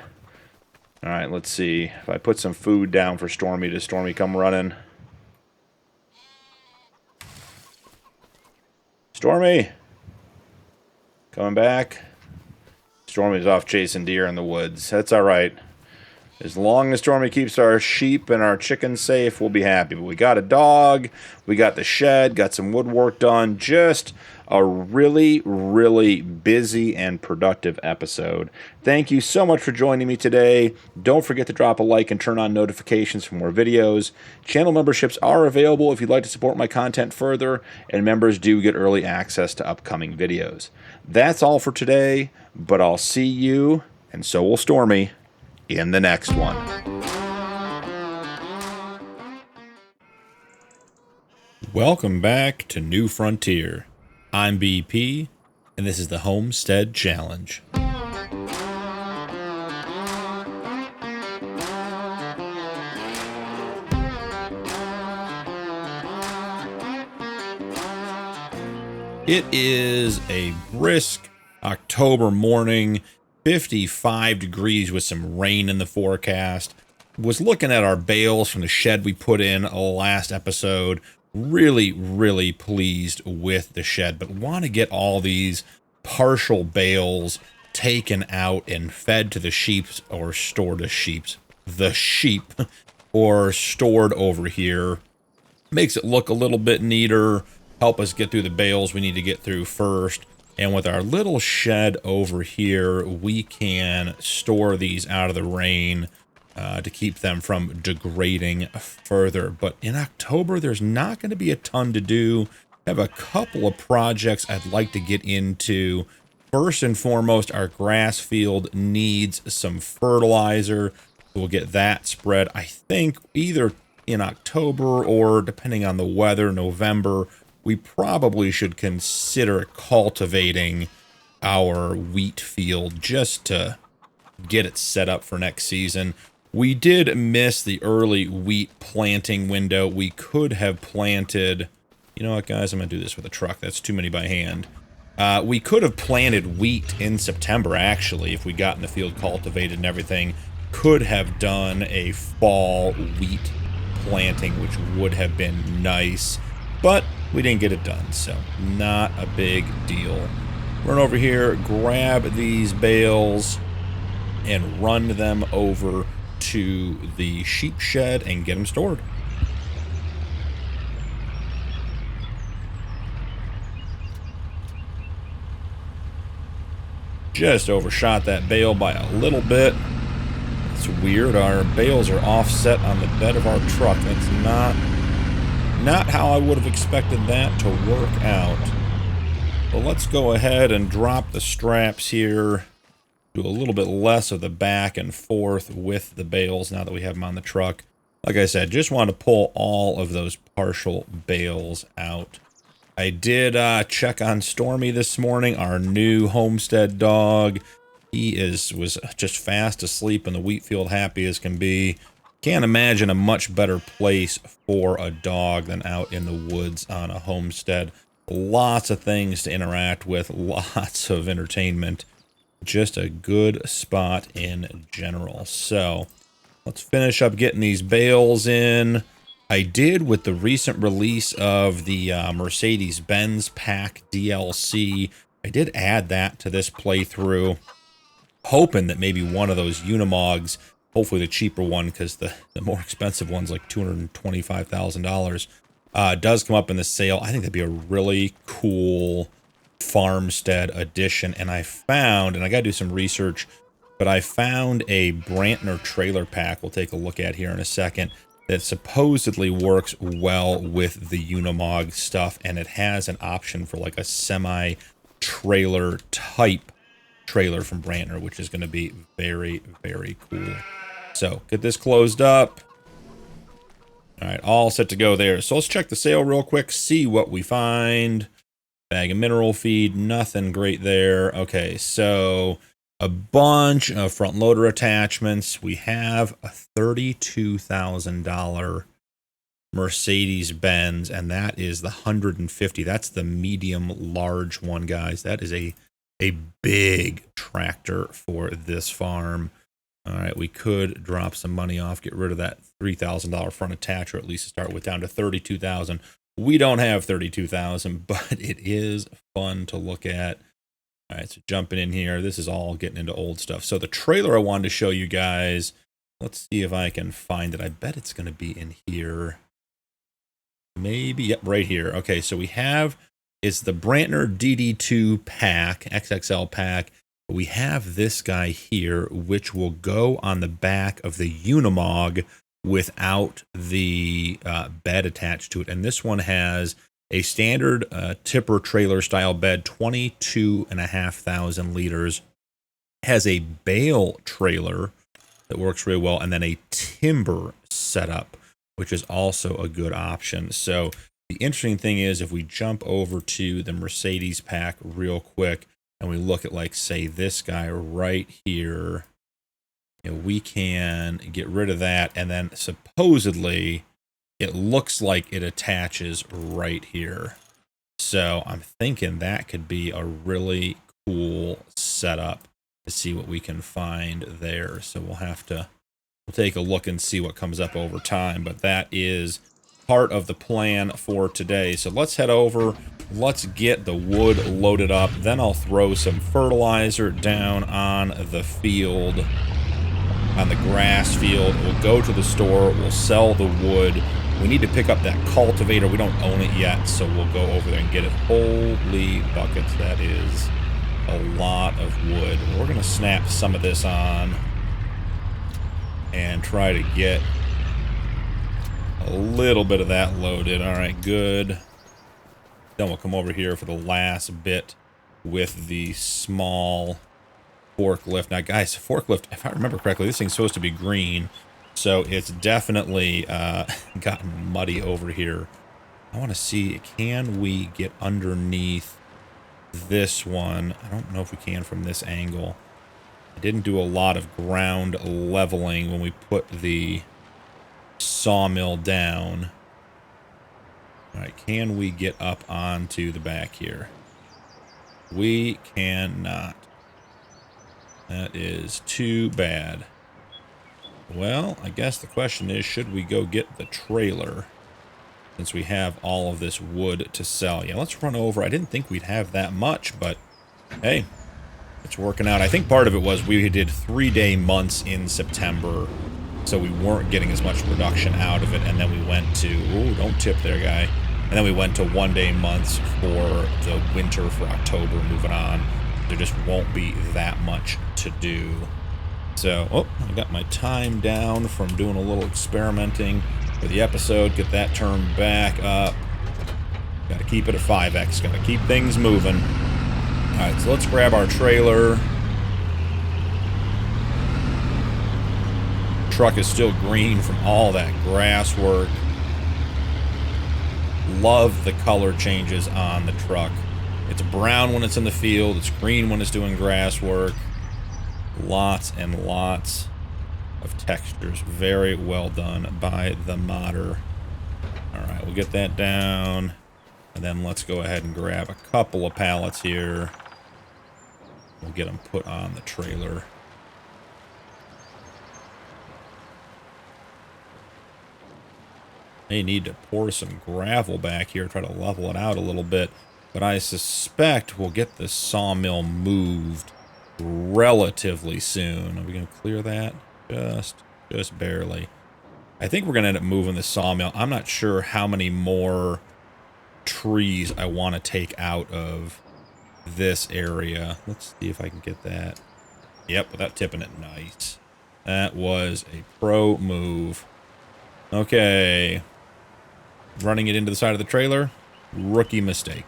All right, let's see. If I put some food down for Stormy, does Stormy come running? Stormy! Coming back. Stormy's off chasing deer in the woods. That's all right. As long as Stormy keeps our sheep and our chickens safe, we'll be happy. But we got a dog. We got the shed. Got some woodwork done. Just a really, really busy and productive episode. Thank you so much for joining me today. Don't forget to drop a like and turn on notifications for more videos. Channel memberships are available if you'd like to support my content further, and members do get early access to upcoming videos. That's all for today, but I'll see you, and so will Stormy, in the next one. Welcome back to New Frontier. I'm BP, and this is the Homestead Challenge. It is a brisk October morning, 55 degrees with some rain in the forecast. Was looking at our bales from the shed we put in last episode. Really, really pleased with the shed, but want to get all these partial bales taken out and fed to the sheep or stored to the sheep or stored over here. Makes it look a little bit neater, help us get through the bales we need to get through first. And with our little shed over here, we can store these out of the rain to keep them from degrading further. But in October, there's not going to be a ton to do. I have a couple of projects I'd like to get into. First and foremost, our grass field needs some fertilizer. We'll get that spread, I think, either in October or, depending on the weather, November. We probably should consider cultivating our wheat field just to get it set up for next season. We did miss the early wheat planting window. We could have planted... You know what, guys? I'm going to do this with a truck. That's too many by hand. We could have planted wheat in September, actually, if we got in the field cultivated and everything. Could have done a fall wheat planting, which would have been nice. But we didn't get it done, so not a big deal. Run over here, grab these bales, and run them over to the sheep shed and get them stored. Just overshot that bale by a little bit. It's weird, our bales are offset on the bed of our truck. That's not how I would have expected that to work out. But let's go ahead and drop the straps here. Do a little bit less of the back and forth with the bales now that we have them on the truck. Like I said, just want to pull all of those partial bales out. I did check on Stormy this morning, our new Homestead dog. He was just fast asleep in the wheat field, happy as can be. Can't imagine a much better place for a dog than out in the woods on a homestead. Lots of things to interact with, lots of entertainment. Just a good spot in general. So let's finish up getting these bales in. I did, with the recent release of the Mercedes-Benz pack DLC, I did add that to this playthrough, hoping that maybe one of those Unimogs, hopefully the cheaper one, because the more expensive one's like $225,000, does come up in the sale. I think that'd be a really cool farmstead edition. And I found, and I got to do some research, but I found a Brantner trailer pack we'll take a look at here in a second that supposedly works well with the Unimog stuff, and it has an option for like a semi-trailer type trailer from Brantner, which is going to be very, very cool. So get this closed up. All right, all set to go there. So let's check the sale real quick, see what we find. Bag of mineral feed, nothing great there. Okay, so a bunch of front loader attachments. We have a $32,000 Mercedes-Benz, and that is the 150. That's the medium large one, guys. That is a big tractor for this farm. All right, we could drop some money off, get rid of that $3,000 front attach, or at least start with down to $32,000. We don't have $32,000, but it is fun to look at. All right, so jumping in here, this is all getting into old stuff. So the trailer I wanted to show you guys, let's see if I can find it. I bet it's going to be in here. Maybe, yep, right here. Okay, so we have, it's the Brantner DD2 pack, XXL pack. We have this guy here, which will go on the back of the Unimog without the bed attached to it. And this one has a standard tipper trailer style bed, 22,500 liters, has a bale trailer that works really well, and then a timber setup, which is also a good option. So the interesting thing is, if we jump over to the Mercedes pack real quick and we look at, like, say, this guy right here, you know, we can get rid of that, and then supposedly it looks like it attaches right here. So I'm thinking that could be a really cool setup to see what we can find there. So we'll take a look and see what comes up over time. But that is part of the plan for today. So let's head over. Let's get the wood loaded up. Then I'll throw some fertilizer down on the field, on the grass field. We'll go to the store. We'll sell the wood. We need to pick up that cultivator. We don't own it yet, so we'll go over there and get it. Holy buckets, that is a lot of wood. We're going to snap some of this on and try to get a little bit of that loaded. All right, good. Then we'll come over here for the last bit with the small forklift. Now, guys, forklift, if I remember correctly, this thing's supposed to be green. So it's definitely gotten muddy over here. I want to see, can we get underneath this one? I don't know if we can from this angle. I didn't do a lot of ground leveling when we put the sawmill down. All right, can we get up onto the back here? We cannot. That is too bad. Well, I guess the question is, should we go get the trailer since we have all of this wood to sell? Yeah, let's run over. I didn't think we'd have that much, but hey, it's working out. I think part of it was we did 3-day months in September, so we weren't getting as much production out of it, and then we went to, ooh, don't tip there, guy. And then we went to 1-day months for the winter, for October, moving on. There just won't be that much to do. So, oh, I got my time down from doing a little experimenting for the episode. Get that turned back up. Got to keep it at 5x. Got to keep things moving. All right, so let's grab our trailer. Truck is still green from all that grass work. Love the color changes on the truck. It's brown when it's in the field. It's green when it's doing grass work. Lots and lots of textures. Very well done by the modder. All right, we'll get that down. And then let's go ahead and grab a couple of pallets here. We'll get them put on the trailer. May need to pour some gravel back here, try to level it out a little bit. But I suspect we'll get the sawmill moved relatively soon. Are we going to clear that? Just barely. I think we're going to end up moving the sawmill. I'm not sure how many more trees I want to take out of this area. Let's see if I can get that. Yep, without tipping it. Nice. That was a pro move. Okay. Running it into the side of the trailer. Rookie mistake.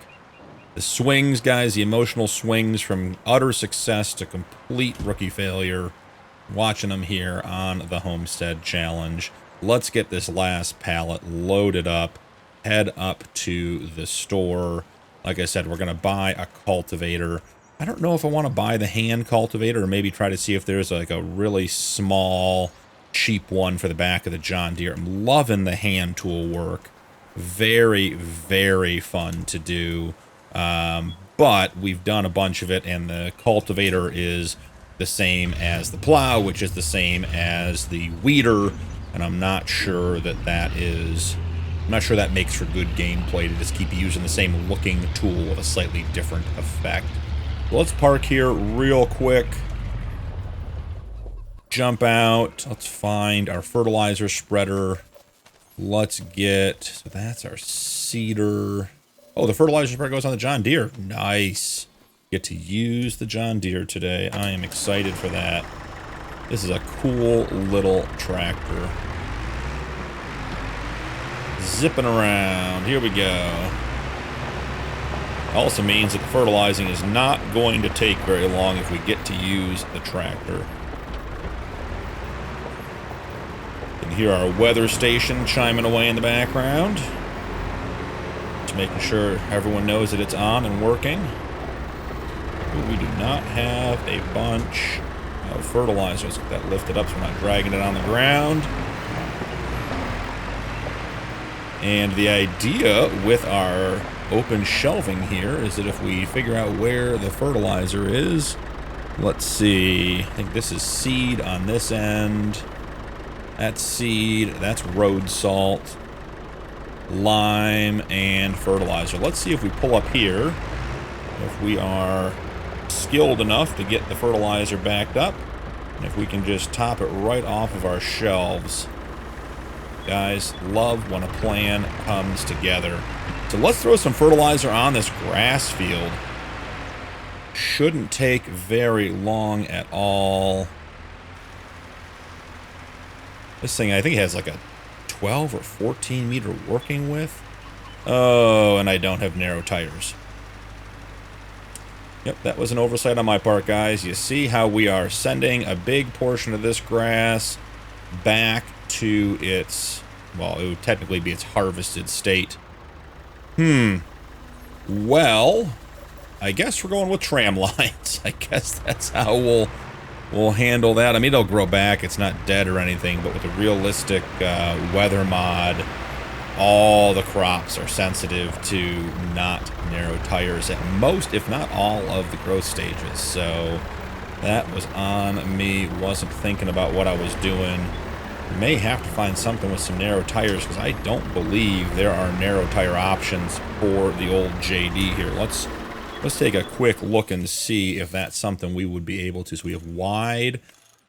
The swings, guys, the emotional swings from utter success to complete rookie failure. Watching them here on the Homestead Challenge. Let's get this last pallet loaded up. Head up to the store. Like I said, we're going to buy a cultivator. I don't know if I want to buy the hand cultivator or maybe try to see if there's like a really small, cheap one for the back of the John Deere. I'm loving the hand tool work. Very, very fun to do. But we've done a bunch of it, and the cultivator is the same as the plow, which is the same as the weeder, and I'm not sure that that makes for good gameplay to just keep using the same looking tool with a slightly different effect. So let's park here real quick. Jump out. Let's find our fertilizer spreader. Let's get... So that's our seeder. Oh, the fertilizer spreader goes on the John Deere. Nice. Get to use the John Deere today. I am excited for that. This is a cool little tractor. Zipping around. Here we go. Also means that the fertilizing is not going to take very long if we get to use the tractor. You can hear our weather station chiming away in the background. Just making sure everyone knows that it's on and working. Ooh, we do not have a bunch of fertilizer. Let's get that lifted up so we're not dragging it on the ground. And the idea with our open shelving here is that if we figure out where the fertilizer is, let's see, I think this is seed on this end. That's seed, that's road salt, lime, and fertilizer. Let's see if we pull up here, if we are skilled enough to get the fertilizer backed up, and if we can just top it right off of our shelves. Guys, love when a plan comes together. So let's throw some fertilizer on this grass field. Shouldn't take very long at all. This thing, I think it has like a 12 or 14 meter working width. Oh, and I don't have narrow tires. Yep, that was an oversight on my part, guys. You see how we are sending a big portion of this grass back to its, well, it would technically be its harvested state. Well, I guess we're going with tram lines. I guess that's how we'll handle that. I mean, it'll grow back. It's not dead or anything, but with a realistic weather mod, all the crops are sensitive to not narrow tires at most, if not all, of the growth stages. So that was on me. Wasn't thinking about what I was doing. May have to find something with some narrow tires because I don't believe there are narrow tire options for the old JD here. Let's take a quick look and see if that's something we would be able to. So we have wide,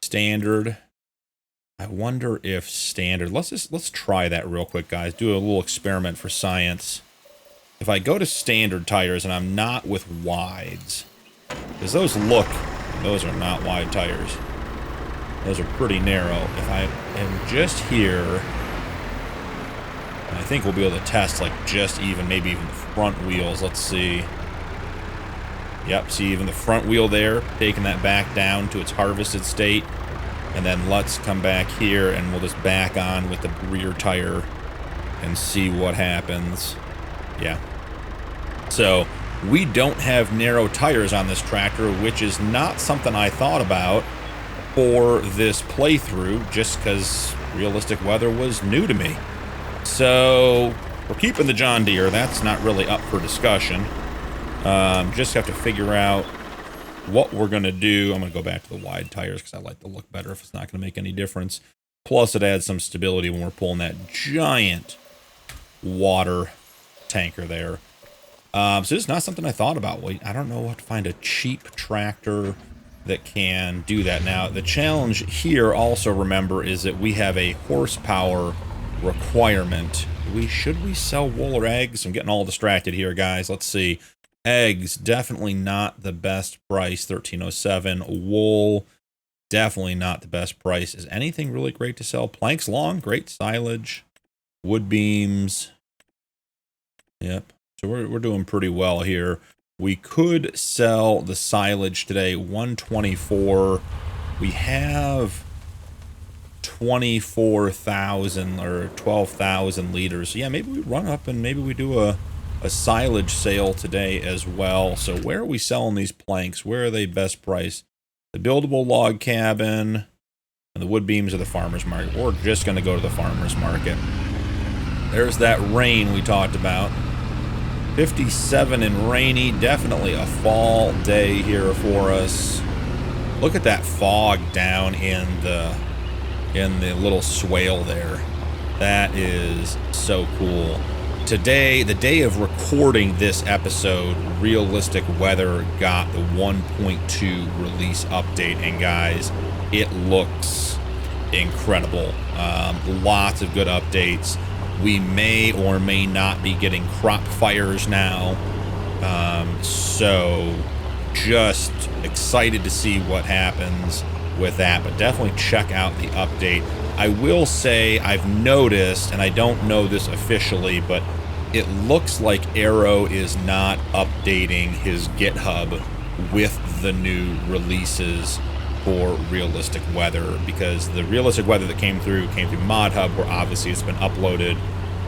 standard. I wonder if standard. Let's try that real quick, guys. Do a little experiment for science. If I go to standard tires and I'm not with wides, because those are not wide tires. Those are pretty narrow. If I am just here, I think we'll be able to test like just even, maybe even the front wheels. Let's see. Yep, see even the front wheel there, taking that back down to its harvested state. And then let's come back here and we'll just back on with the rear tire and see what happens. Yeah. So we don't have narrow tires on this tractor, which is not something I thought about. for this playthrough just because realistic weather was new to me. So we're keeping the John Deere. That's not really up for discussion. Just have to figure out what we're going to do. I'm going to go back to the wide tires because I like the look better if it's not going to make any difference. Plus, it adds some stability when we're pulling that giant water tanker there. So this is not something I thought about. I don't know how to find a cheap tractor that can do that. Now, the challenge here also, remember, is that we have a horsepower requirement. Should we sell wool or eggs? I'm getting all distracted here, guys. Let's see. Eggs, definitely not the best price, $13.07. Wool, definitely not the best price. Is anything really great to sell? Planks long, great silage. Wood beams. Yep. So we're doing pretty well here. We could sell the silage today, 124. We have 24,000 or 12,000 liters. So yeah, maybe we run up and maybe we do a silage sale today as well. So where are we selling these planks? Where are they best priced? The buildable log cabin and the wood beams of the farmer's market. We're just going to go to the farmer's market. There's that rain we talked about. 57 and rainy, definitely a fall day here for us. Look at that fog down in the little swale there. That is so cool. Today, the day of recording this episode, realistic weather got the 1.2 release update, and guys, it looks incredible. Lots of good updates. We may or may not be getting crop fires now. So just excited to see what happens with that, but definitely check out the update. I will say I've noticed, and I don't know this officially, but it looks like Arrow is not updating his GitHub with the new releases for realistic weather, because the realistic weather that came through ModHub, where obviously it's been uploaded,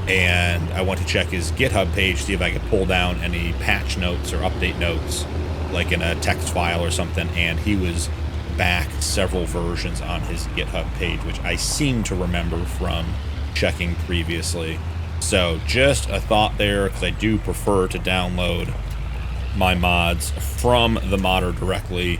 and I went to check his GitHub page, see if I could pull down any patch notes or update notes, like in a text file or something, and he was back several versions on his GitHub page, which I seem to remember from checking previously. So just a thought there, because I do prefer to download my mods from the modder directly,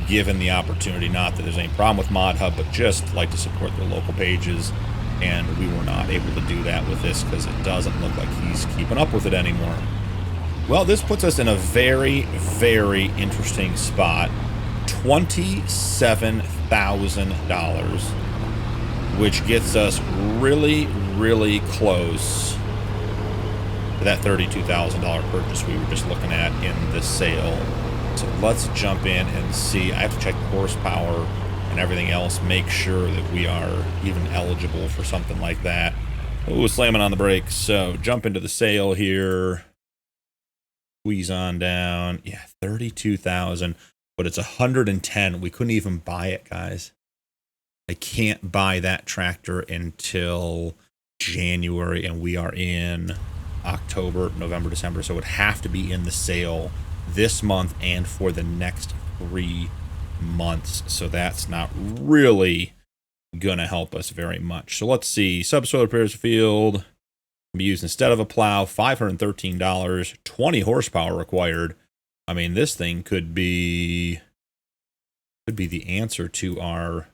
given the opportunity. Not that there's any problem with ModHub, but just like to support the local pages, and we were not able to do that with this because it doesn't look like he's keeping up with it anymore. Well, this puts us in a very, very interesting spot. $27,000, which gets us really, really close to that $32,000 purchase we were just looking at in the sale. So let's jump in and see. I have to check horsepower and everything else, make sure that we are even eligible for something like that. Ooh, slamming on the brakes. So jump into the sale here. Squeeze on down. Yeah, 32,000, but it's 110. We couldn't even buy it, guys. I can't buy that tractor until January, and we are in October, November, December, so it would have to be in the sale this month and for the next 3 months. So that's not really gonna help us very much. So let's see. Subsoil repairs field can be used instead of a plow. $513, 20 horsepower required. I mean, this thing could be the answer to our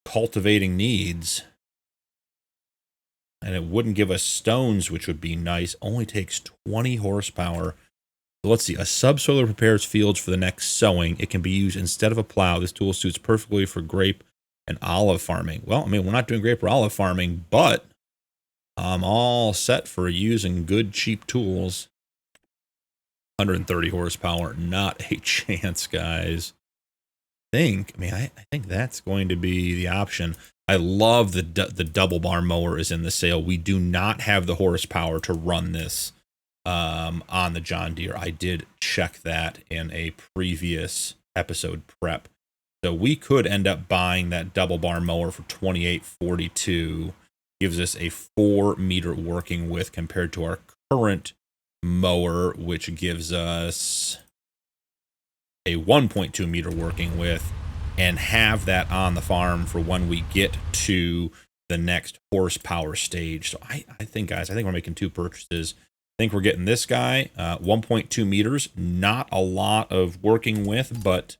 cultivating needs. And it wouldn't give us stones, which would be nice. Only takes 20 horsepower. So let's see. A subsoiler prepares fields for the next sowing. It can be used instead of a plow. This tool suits perfectly for grape and olive farming. Well, I mean, we're not doing grape or olive farming, but I'm all set for using good, cheap tools. 130 horsepower. Not a chance, guys. I think that's going to be the option. I love the double bar mower is in the sale. We do not have the horsepower to run this on the John Deere. I did check that in a previous episode prep. So we could end up buying that double bar mower for $28.42. Gives us a 4-meter working width compared to our current mower, which gives us a 1.2 meter working width. and have that on the farm for when we get to the next horsepower stage. So I think, guys, I think we're making 2 purchases. I think we're getting this guy, 1.2 meters, not a lot of working with, but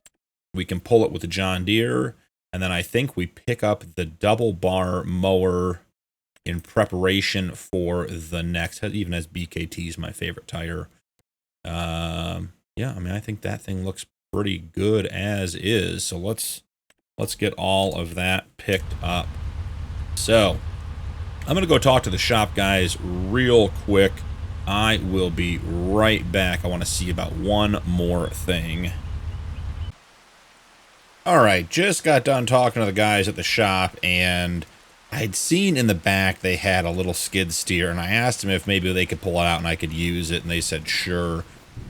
we can pull it with the John Deere. And then I think we pick up the double bar mower in preparation for the next, it even has BKT's my favorite tire. Yeah, I mean, I think that thing looks pretty good as is. So let's get all of that picked up. So I'm going to go talk to the shop guys real quick. I will be right back. I want to see about one more thing. All right, just got done talking to the guys at the shop, and I'd seen in the back they had a little skid steer, and I asked them if maybe they could pull it out and I could use it, and they said sure.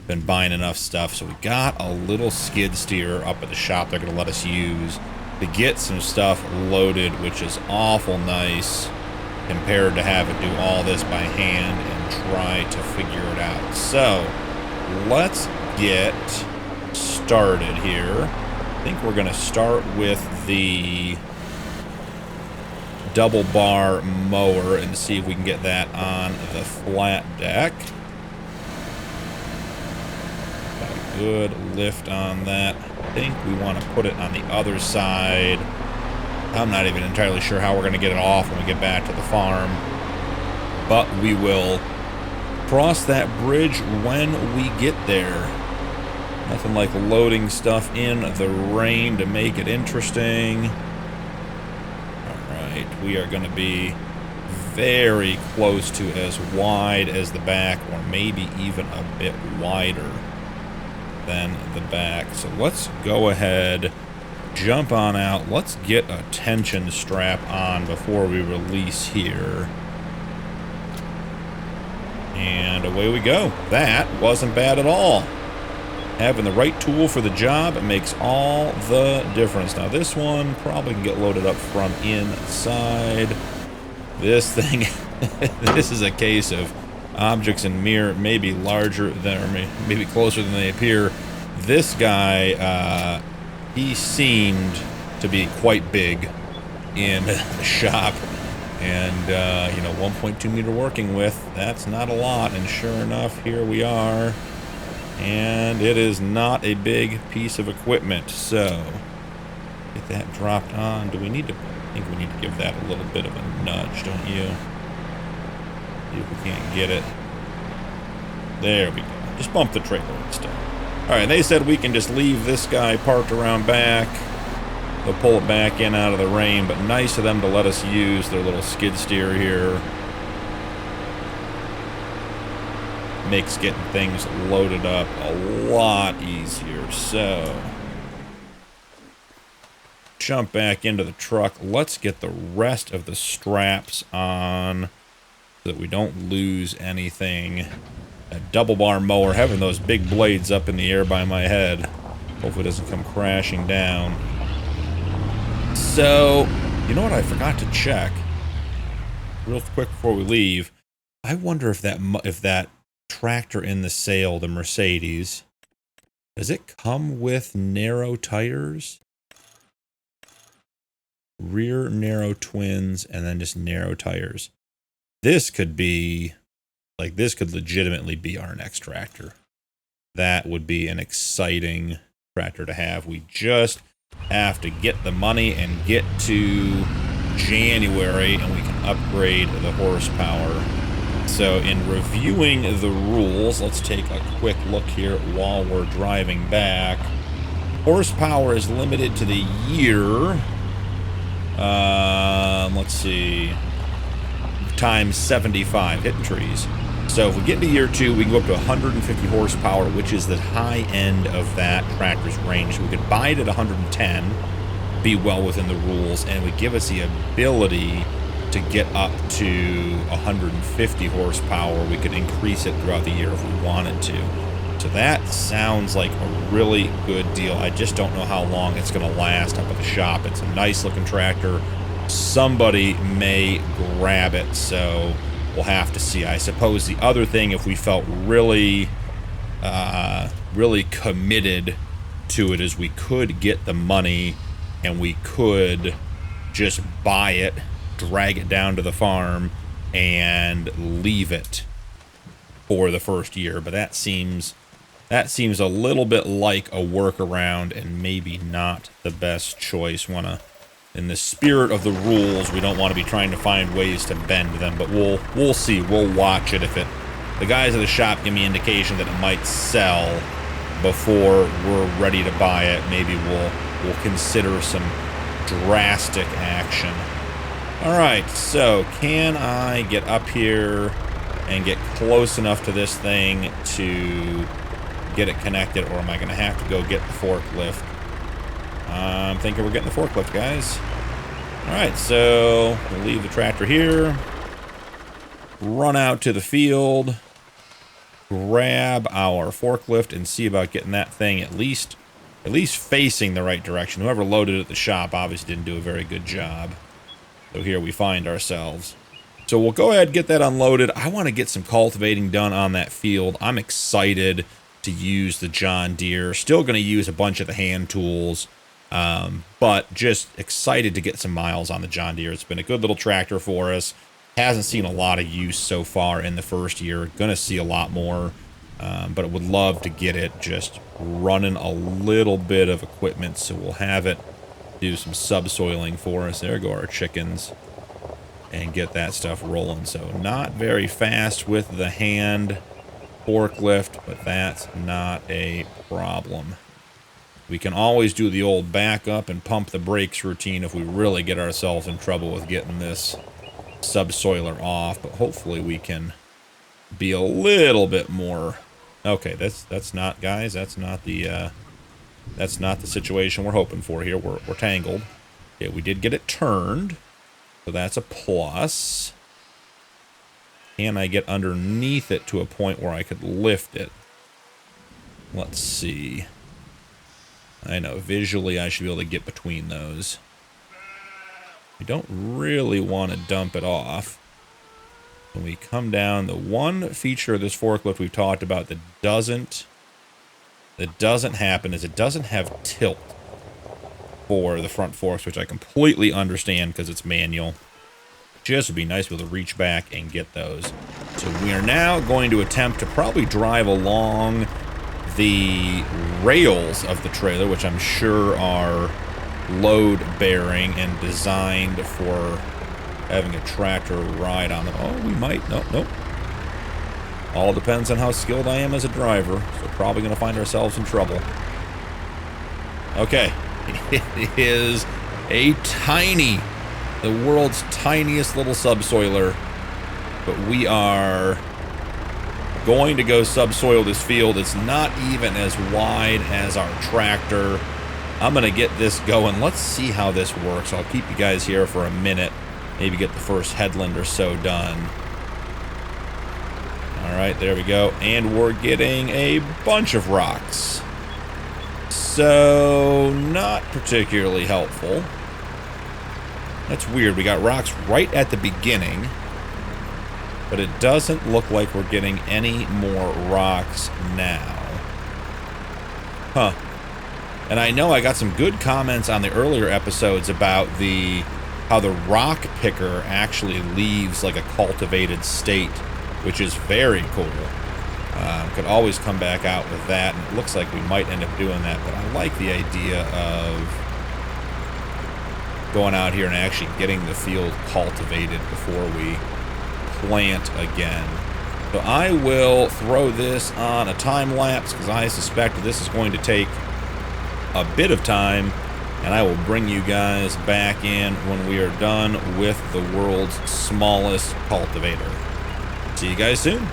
Been buying enough stuff, so we got a little skid steer up at the shop they're going to let us use to get some stuff loaded, which is awful nice compared to having to do all this by hand and try to figure it out. So let's get started here. I think we're going to start with the double bar mower and see if we can get that on the flat deck. Got a good lift on that. I think we want to put it on the other side. I'm not even entirely sure how we're going to get it off when we get back to the farm, but we will cross that bridge when we get there. Nothing like loading stuff in the rain to make it interesting. Alright, we are going to be very close to as wide as the back, or maybe even a bit wider than the back. So let's go ahead, jump on out. Let's get a tension strap on before we release here. And away we go. That wasn't bad at all. Having the right tool for the job, it makes all the difference. Now this one probably can get loaded up from inside. This thing, this is a case of objects in mirror, maybe larger than, or maybe closer than they appear. This guy, he seemed to be quite big in the shop. And, you know, 1.2 meter working with, that's not a lot. And sure enough, here we are. And it is not a big piece of equipment, so get that dropped on. Do we need to, I think we need to give that a little bit of a nudge, don't you? See if we can't get it. There we go. Just bump the trailer and stuff. Alright, they said we can just leave this guy parked around back. They'll pull it back in out of the rain, but nice of them to let us use their little skid steer here. Makes getting things loaded up a lot easier. So jump back into the truck. Let's get the rest of the straps on so that we don't lose anything. A double bar mower, having those big blades up in the air by my head. Hopefully it doesn't come crashing down. So, you know what I forgot to check real quick before we leave? I wonder if that tractor in the sale, the Mercedes, does it come with narrow tires? Rear narrow twins and then just narrow tires. This could be, like, this could legitimately be our next tractor. That would be an exciting tractor to have. We just have to get the money and get to January and we can upgrade the horsepower. So in reviewing the rules, let's take a quick look here while we're driving back. Horsepower is limited to the year. Let's see. Times 75, hitting trees. So if we get into year 2, we can go up to 150 horsepower, which is the high end of that tractor's range. We could buy it at 110, be well within the rules, and it would give us the ability to get up to 150 horsepower. We could increase it throughout the year if we wanted to. So that sounds like a really good deal. I just don't know how long it's going to last up at the shop. It's a nice looking tractor. Somebody may grab it, so we'll have to see. I suppose the other thing, if we felt really committed to it, is we could get the money and we could just buy it, drag it down to the farm, and leave it for the first year. But that seems a little bit like a workaround and maybe not the best choice. In the spirit of the rules, we don't want to be trying to find ways to bend them, but we'll see. We'll watch it. If the guys at the shop give me indication that it might sell before we're ready to buy it, maybe we'll consider some drastic action. All right, so can I get up here and get close enough to this thing to get it connected, or am I going to have to go get the forklift? I'm thinking we're getting the forklift, guys. All right, so we'll leave the tractor here, run out to the field, grab our forklift, and see about getting that thing at least facing the right direction. Whoever loaded it at the shop obviously didn't do a very good job. So here we find ourselves. So we'll go ahead and get that unloaded. I want to get some cultivating done on that field. I'm excited to use the John Deere. Still going to use a bunch of the hand tools, but just excited to get some miles on the John Deere. It's been a good little tractor for us. Hasn't seen a lot of use so far in the first year. Going to see a lot more, but I would love to get it just running a little bit of equipment, so we'll have it do some subsoiling for us. There go our chickens, and get that stuff rolling. So not very fast with the hand forklift, but that's not a problem. We can always do the old backup and pump the brakes routine if we really get ourselves in trouble with getting this subsoiler off, but hopefully we can be a little bit more. Okay, that's not, guys, that's not the situation we're hoping for here. We're tangled. Okay, we did get it turned, so that's a plus. Can I get underneath it to a point where I could lift it? Let's see. I know, visually I should be able to get between those. We don't really want to dump it off. When we come down, the one feature of this forklift we've talked about that doesn't happen is it doesn't have tilt for the front forks, which I completely understand because it's manual. Just would be nice to be able to reach back and get those. So we are now going to attempt to probably drive along the rails of the trailer, which I'm sure are load bearing and designed for having a tractor ride on them. Oh, we might. Nope. All depends on how skilled I am as a driver. So probably going to find ourselves in trouble. Okay. It is a the world's tiniest little subsoiler. But we are going to go subsoil this field. It's not even as wide as our tractor. I'm going to get this going. Let's see how this works. I'll keep you guys here for a minute. Maybe get the first headland or so done. All right, there we go. And we're getting a bunch of rocks. So, not particularly helpful. That's weird. We got rocks right at the beginning. But it doesn't look like we're getting any more rocks now. Huh. And I know I got some good comments on the earlier episodes about how the rock picker actually leaves like a cultivated state, which is very cool. Could always come back out with that, and it looks like we might end up doing that, but I like the idea of going out here and actually getting the field cultivated before we plant again. So I will throw this on a time lapse because I suspect this is going to take a bit of time, and I will bring you guys back in when we are done with the world's smallest cultivator. See you guys soon.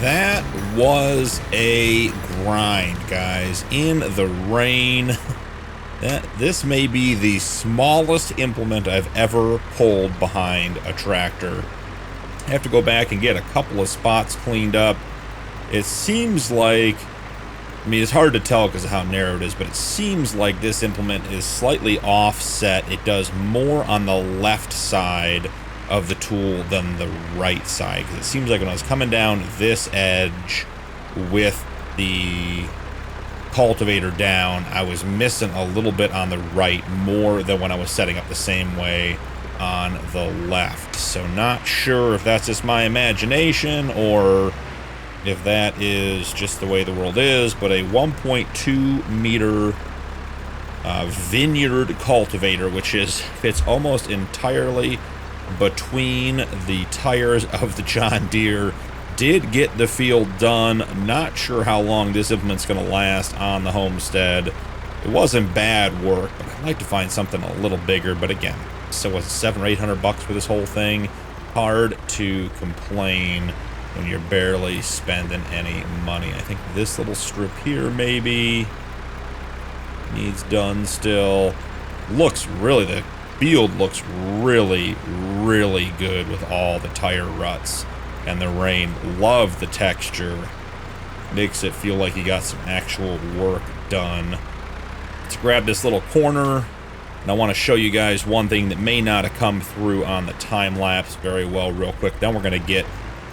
That was a grind, guys. In the rain. This may be the smallest implement I've ever pulled behind a tractor. I have to go back and get a couple of spots cleaned up. It seems like, I mean, it's hard to tell because of how narrow it is, but it seems like this implement is slightly offset. It does more on the left side of the tool than the right side, because it seems like when I was coming down this edge with the cultivator down, I was missing a little bit on the right more than when I was setting up the same way on the left. So not sure if that's just my imagination or if that is just the way the world is, but a 1.2 meter vineyard cultivator, which fits almost entirely between the tires of the John Deere, did get the field done. Not sure how long this implement's going to last on the Homestead. It wasn't bad work, but I'd like to find something a little bigger. But again, so was $700 or $800 for this whole thing. Hard to complain when you're barely spending any money. I think this little strip here maybe needs done still. Looks really, the field looks really, really good with all the tire ruts and the rain. Love the texture. Makes it feel like you got some actual work done. Let's grab this little corner, and I want to show you guys one thing that may not have come through on the time lapse very well real quick. Then we're going to get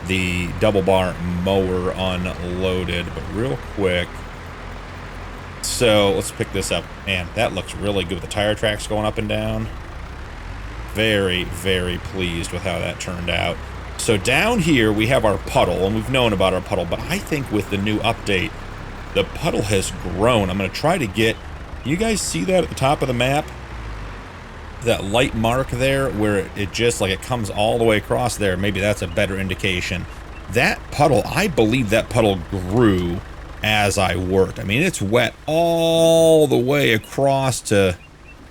the double bar mower unloaded, but real quick. So let's pick this up. Man, that looks really good with the tire tracks going up and down. Very, very pleased with how that turned out. So down here we have our puddle, and we've known about our puddle, but I think with the new update, the puddle has grown. I'm going to try to get, you guys see that at the top of the map? That light mark there where it just like it comes all the way across there. Maybe that's a better indication. That puddle, I believe that puddle grew as I worked. I mean, it's wet all the way across to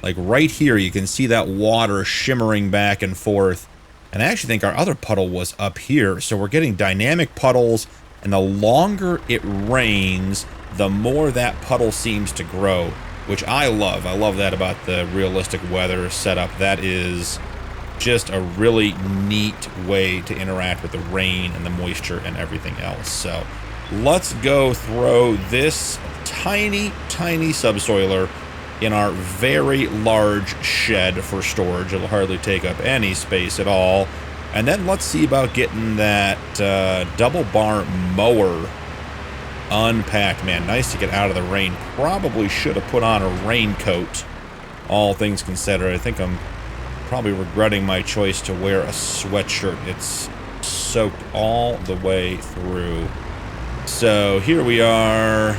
like right here. You can see that water shimmering back and forth. And I actually think our other puddle was up here. So we're getting dynamic puddles, and the longer it rains, the more that puddle seems to grow, which I love. I love that about the realistic weather setup. That is just a really neat way to interact with the rain and the moisture and everything else. So let's go throw this tiny, tiny subsoiler in our very large shed for storage. It'll hardly take up any space at all. And then let's see about getting that double bar mower unpacked. Man, nice to get out of the rain. Probably should have put on a raincoat, all things considered. I think I'm probably regretting my choice to wear a sweatshirt. It's soaked all the way through. So here we are.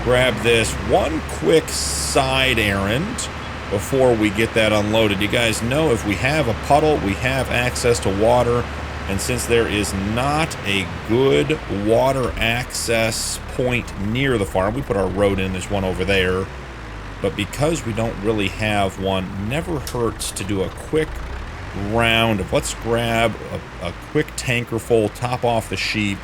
Grab this one quick side errand before we get that unloaded. You guys know if we have a puddle, we have access to water. And since there is not a good water access point near the farm, we put our road in. There's one over there. But because we don't really have one, never hurts to do a quick round of, let's grab a quick tanker full, top off the sheep,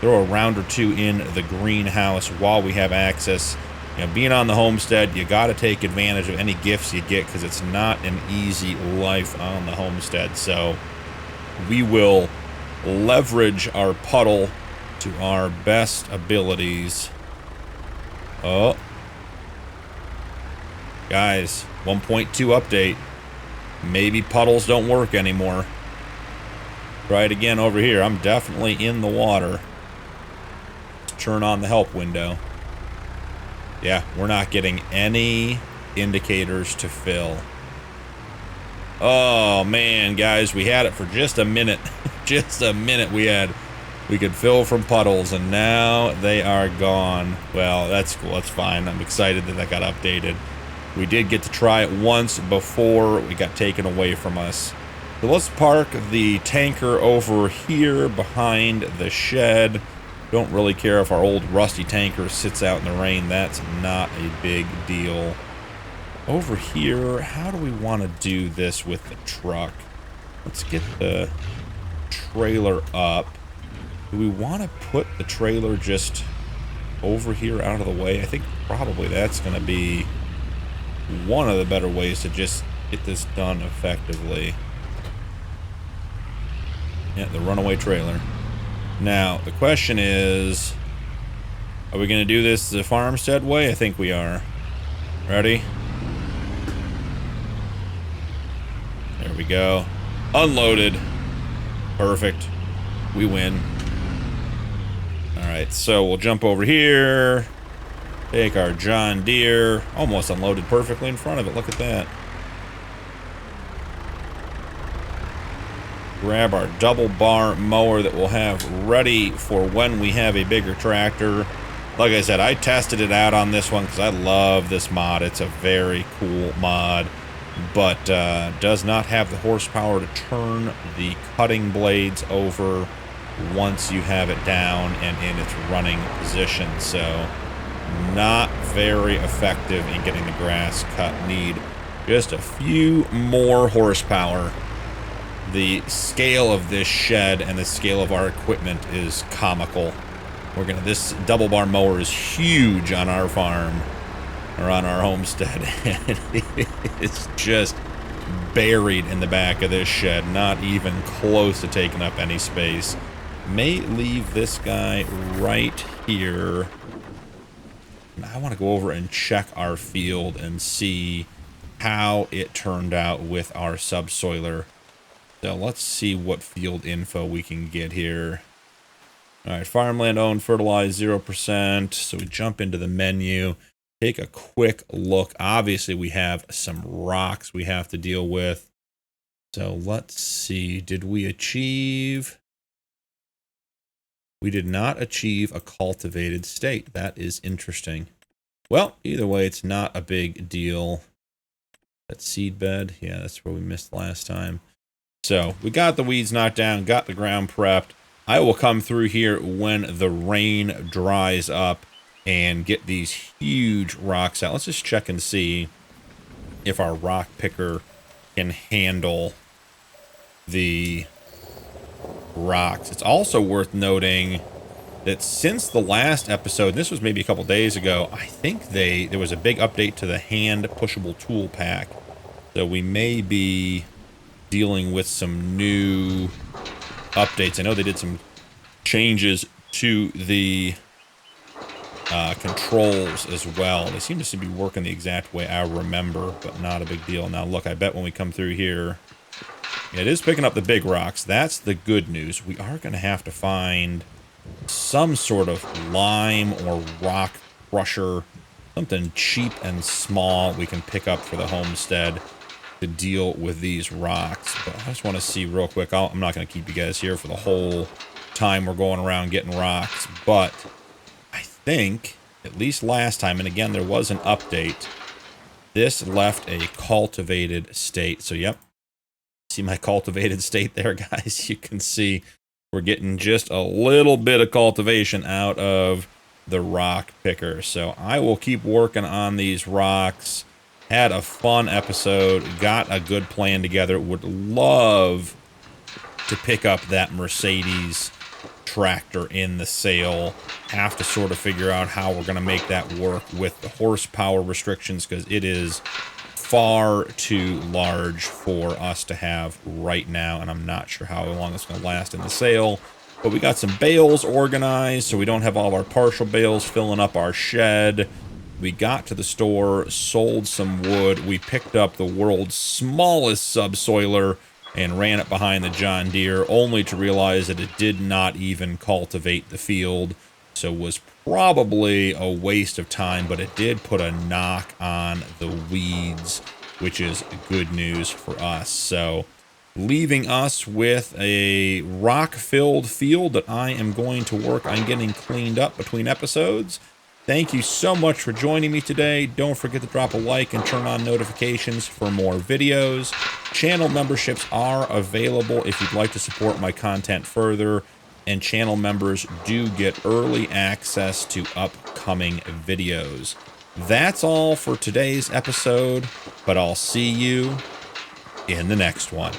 throw a round or two in the greenhouse while we have access. You know, being on the homestead, you got to take advantage of any gifts you get, because it's not an easy life on the homestead. So we will leverage our puddle to our best abilities. Oh, guys, 1.2 update. Maybe puddles don't work anymore. Try it again over here. I'm definitely in the water. Turn on the help window. Yeah, we're not getting any indicators to fill. Oh man, guys, we had it for just a minute. Just a minute we could fill from puddles, and now they are gone. Well, that's cool. That's fine. I'm excited that got updated. We did get to try it once before we got taken away from us. So let's park the tanker over here behind the shed. Don't really care if our old rusty tanker sits out in the rain. That's not a big deal. Over here, how do we want to do this with the truck? Let's get the trailer up. Do we want to put the trailer just over here out of the way? I think probably that's going to be one of the better ways to just get this done effectively. Yeah, the runaway trailer. Now, the question is, are we going to do this the farmstead way? I think we are. Ready? There we go. Unloaded. Perfect. We win. Alright, so we'll jump over here. Take our John Deere. Almost unloaded perfectly in front of it. Look at that. Grab our double bar mower that we'll have ready for when we have a bigger tractor. Like I said, I tested it out on this one because I love this mod. It's a very cool mod, but does not have the horsepower to turn the cutting blades over once you have it down and in its running position. So not very effective in getting the grass cut. Need just a few more horsepower. The scale of this shed and the scale of our equipment is comical. This double bar mower is huge on our farm, or on our homestead, and it's just buried in the back of this shed, not even close to taking up any space. May leave this guy right here. I want to go over and check our field and see how it turned out with our subsoiler. So let's see what field info we can get here. All right, farmland owned, fertilized 0%. So we jump into the menu, take a quick look. Obviously, we have some rocks we have to deal with. So let's see. Did we achieve? We did not achieve a cultivated state. That is interesting. Well, either way, it's not a big deal. That seed bed. Yeah, that's where we missed last time. So we got the weeds knocked down, got the ground prepped. I will come through here when the rain dries up and get these huge rocks out. Let's just check and see if our rock picker can handle the rocks. It's also worth noting that since the last episode, this was maybe a couple days ago, I think there was a big update to the hand pushable tool pack. So we may be dealing with some new updates. I know they did some changes to the controls as well. They seem to be working the exact way I remember, but not a big deal. Now look, I bet when we come through here, it is picking up the big rocks. That's the good news. We are going to have to find some sort of lime or rock crusher, something cheap and small we can pick up for the homestead to deal with these rocks. But I just want to see real quick. I'm not going to keep you guys here for the whole time we're going around getting rocks, but I think at least last time, and again there was an update, this left a cultivated state. So yep, see my cultivated state there, guys? You can see we're getting just a little bit of cultivation out of the rock picker. So I will keep working on these rocks. Had a fun episode, got a good plan together. Would love to pick up that Mercedes tractor in the sale. Have to sort of figure out how we're going to make that work with the horsepower restrictions, because it is far too large for us to have right now, and I'm not sure how long it's going to last in the sale. But we got some bales organized so we don't have all of our partial bales filling up our shed. We got to the store, sold some wood. We picked up the world's smallest subsoiler and ran it behind the John Deere, only to realize that it did not even cultivate the field. So it was probably a waste of time, but it did put a knock on the weeds, which is good news for us. So leaving us with a rock-filled field that I am going to work on getting cleaned up between episodes. Thank you so much for joining me today. Don't forget to drop a like and turn on notifications for more videos. Channel memberships are available if you'd like to support my content further, and channel members do get early access to upcoming videos. That's all for today's episode, but I'll see you in the next one.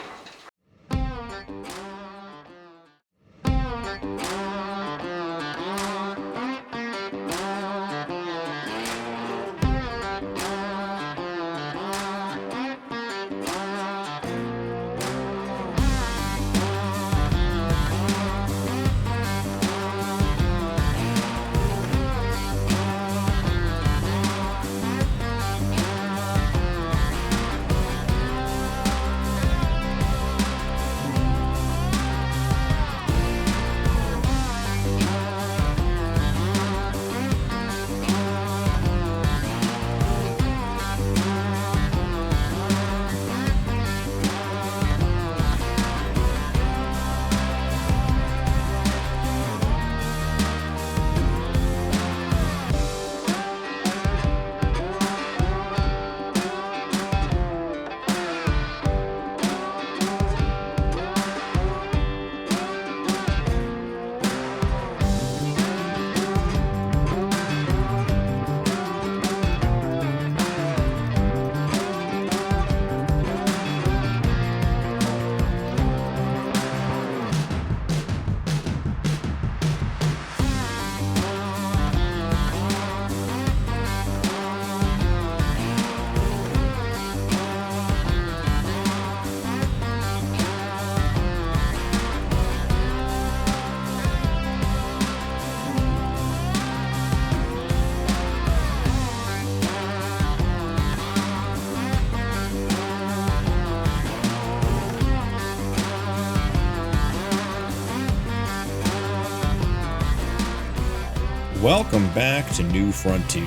Welcome back to New Frontier.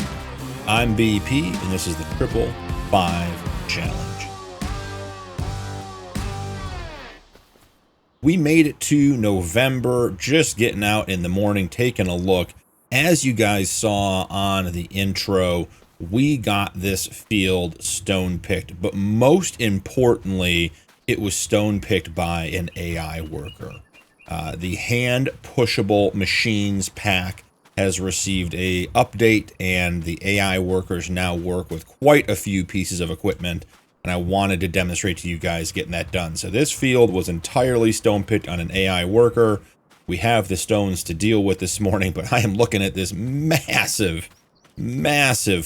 I'm BP, and this is the 555 Challenge. We made it to November, just getting out in the morning, taking a look. As you guys saw on the intro, we got this field stone picked, but most importantly, it was stone picked by an AI worker. The hand pushable machines pack has received a update, and the AI workers now work with quite a few pieces of equipment, and I wanted to demonstrate to you guys getting that done. So this field was entirely stone picked on an AI worker. We have the stones to deal with this morning, but I am looking at this massive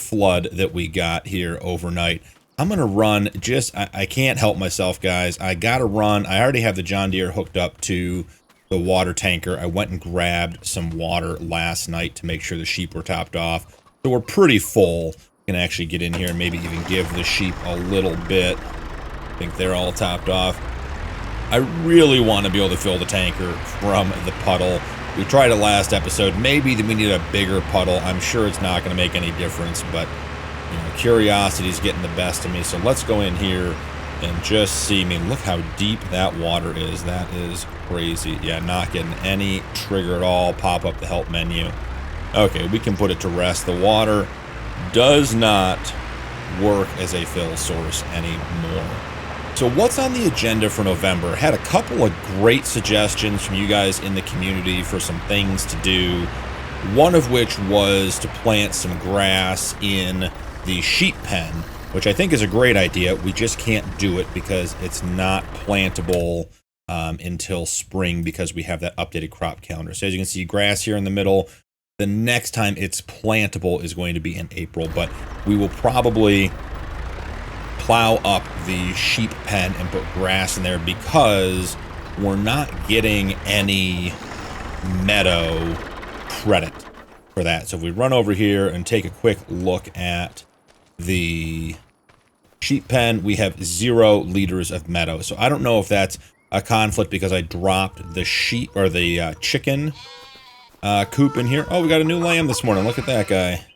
flood that we got here overnight. I'm gonna run I can't help myself, guys. I gotta run. I already have the John Deere hooked up to the water tanker. I went and grabbed some water last night to make sure the sheep were topped off. So we're pretty full. Can actually get in here and maybe even give the sheep a little bit. I think they're all topped off. I really want to be able to fill the tanker from the puddle. We tried it last episode. Maybe we need a bigger puddle. I'm sure it's not going to make any difference, but you know, curiosity's getting the best of me. So let's go in here and just see. I mean, look how deep that water is. That is crazy. Yeah, not getting any trigger at all. Pop up the help menu. Okay, we can put it to rest. The water does not work as a fill source anymore. So what's on the agenda for November? Had a couple of great suggestions from you guys in the community for some things to do. One of which was to plant some grass in the sheep pen, which I think is a great idea. We just can't do it because it's not plantable until spring because we have that updated crop calendar. So as you can see, grass here in the middle. The next time it's plantable is going to be in April, but we will probably plow up the sheep pen and put grass in there because we're not getting any meadow credit for that. So if we run over here and take a quick look at the sheep pen, we have 0 liters of meadow. So I don't know if that's a conflict because I dropped the sheep or the chicken coop in here. Oh, we got a new lamb this morning. Look at that guy.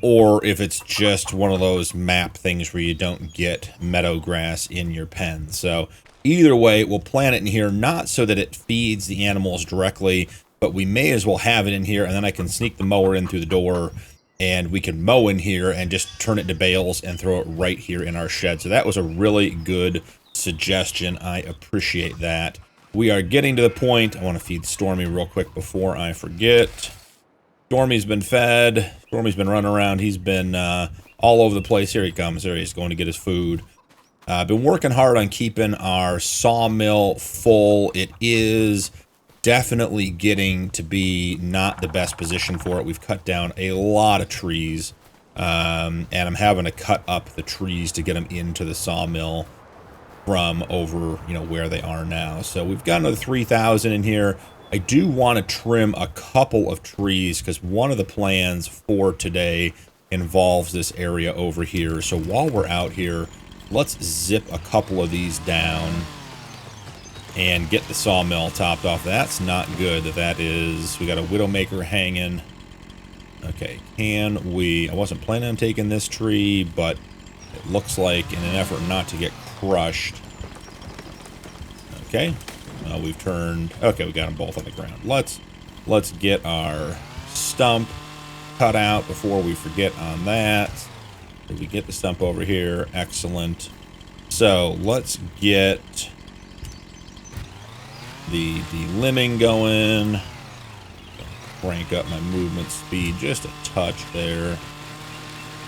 Or if it's just one of those map things where you don't get meadow grass in your pen. So either way, we'll plant it in here, not so that it feeds the animals directly, but we may as well have it in here, and then I can sneak the mower in through the door, and we can mow in here and just turn it to bales and throw it right here in our shed. So that was a really good suggestion. I appreciate that. We are getting to the point. I want to feed Stormy real quick before I forget. Stormy's been fed. Stormy's been running around. He's been all over the place. Here he comes. There he is, going to get his food. Been working hard on keeping our sawmill full. It is definitely getting to be not the best position for it. We've cut down a lot of trees, and I'm having to cut up the trees to get them into the sawmill from over, you know, where they are now. So we've got another 3,000 in here. I do want to trim a couple of trees because one of the plans for today involves this area over here. So while we're out here, let's zip a couple of these down and get the sawmill topped off. That's not good. That is, we got a Widowmaker hanging. Okay, can we, I wasn't planning on taking this tree, but it looks like in an effort not to get crushed. Okay, we've turned, okay, we got them both on the ground. Let's get our stump cut out before we forget on that. Did we get the stump over here? Excellent. So let's get the limbing going. Crank up my movement speed just a touch there.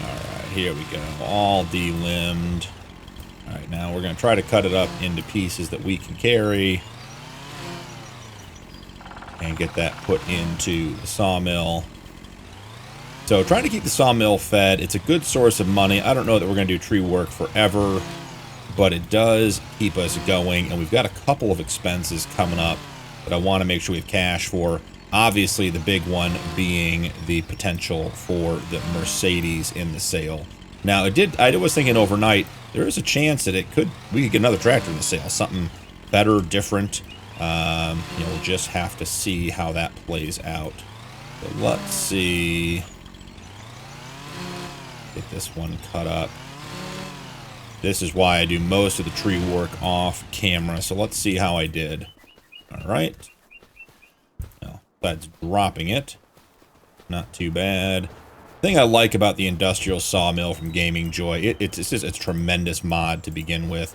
All right, here we go. All delimbed. All right, now we're going to try to cut it up into pieces that we can carry and get that put into the sawmill. So trying to keep the sawmill fed. It's a good source of money. I don't know that we're going to do tree work forever, but it does keep us going, and we've got a couple of expenses coming up that I want to make sure we have cash for. Obviously, the big one being the potential for the Mercedes in the sale. Now, I was thinking overnight, there is a chance that we could get another tractor in the sale, something better, different. You know, we'll just have to see how that plays out. So let's see. Get this one cut up. This is why I do most of the tree work off camera. So let's see how I did. All right. Well, that's dropping it. Not too bad. The thing I like about the industrial sawmill from Gaming Joy, it's just a tremendous mod to begin with,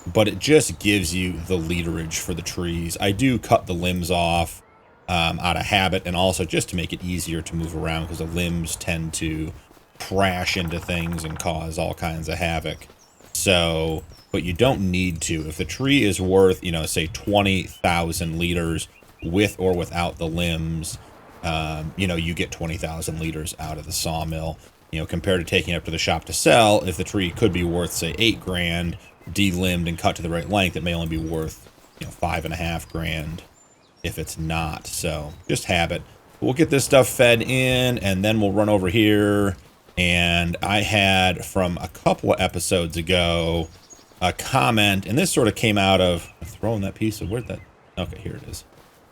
but it just gives you the leaderage for the trees. I do cut the limbs off out of habit, and also just to make it easier to move around, because the limbs tend to crash into things and cause all kinds of havoc. So, but you don't need to. If the tree is worth, you know, say 20,000 liters with or without the limbs, you know, you get 20,000 liters out of the sawmill, you know, compared to taking it up to the shop to sell. If the tree could be worth, say, 8 grand, delimbed and cut to the right length, it may only be worth, you know, 5.5 grand if it's not. So just habit. We'll get this stuff fed in, and then we'll run over here. And I had, from a couple of episodes ago, a comment, and this sort of came out of throwing that piece of, where'd that, okay, here it is.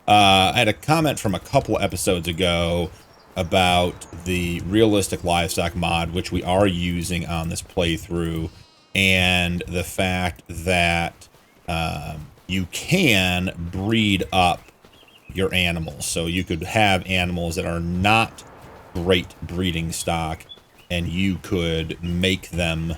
I had a comment from a couple episodes ago about the realistic livestock mod, which we are using on this playthrough, and the fact that you can breed up your animals. So you could have animals that are not great breeding stock, and you could make them,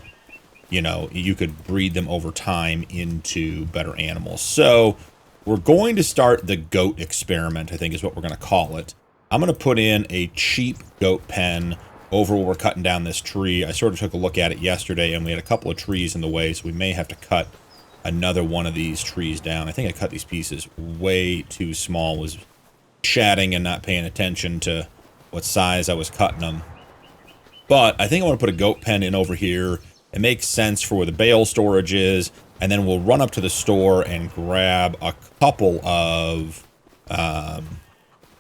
you know, you could breed them over time into better animals. So we're going to start the goat experiment, I think is what we're going to call it. I'm going to put in a cheap goat pen over where we're cutting down this tree. I sort of took a look at it yesterday, and we had a couple of trees in the way, so we may have to cut another one of these trees down. I think I cut these pieces way too small, was chatting and not paying attention to what size I was cutting them. But I think I want to put a goat pen in over here. It makes sense for where the bale storage is. And then we'll run up to the store and grab a couple of,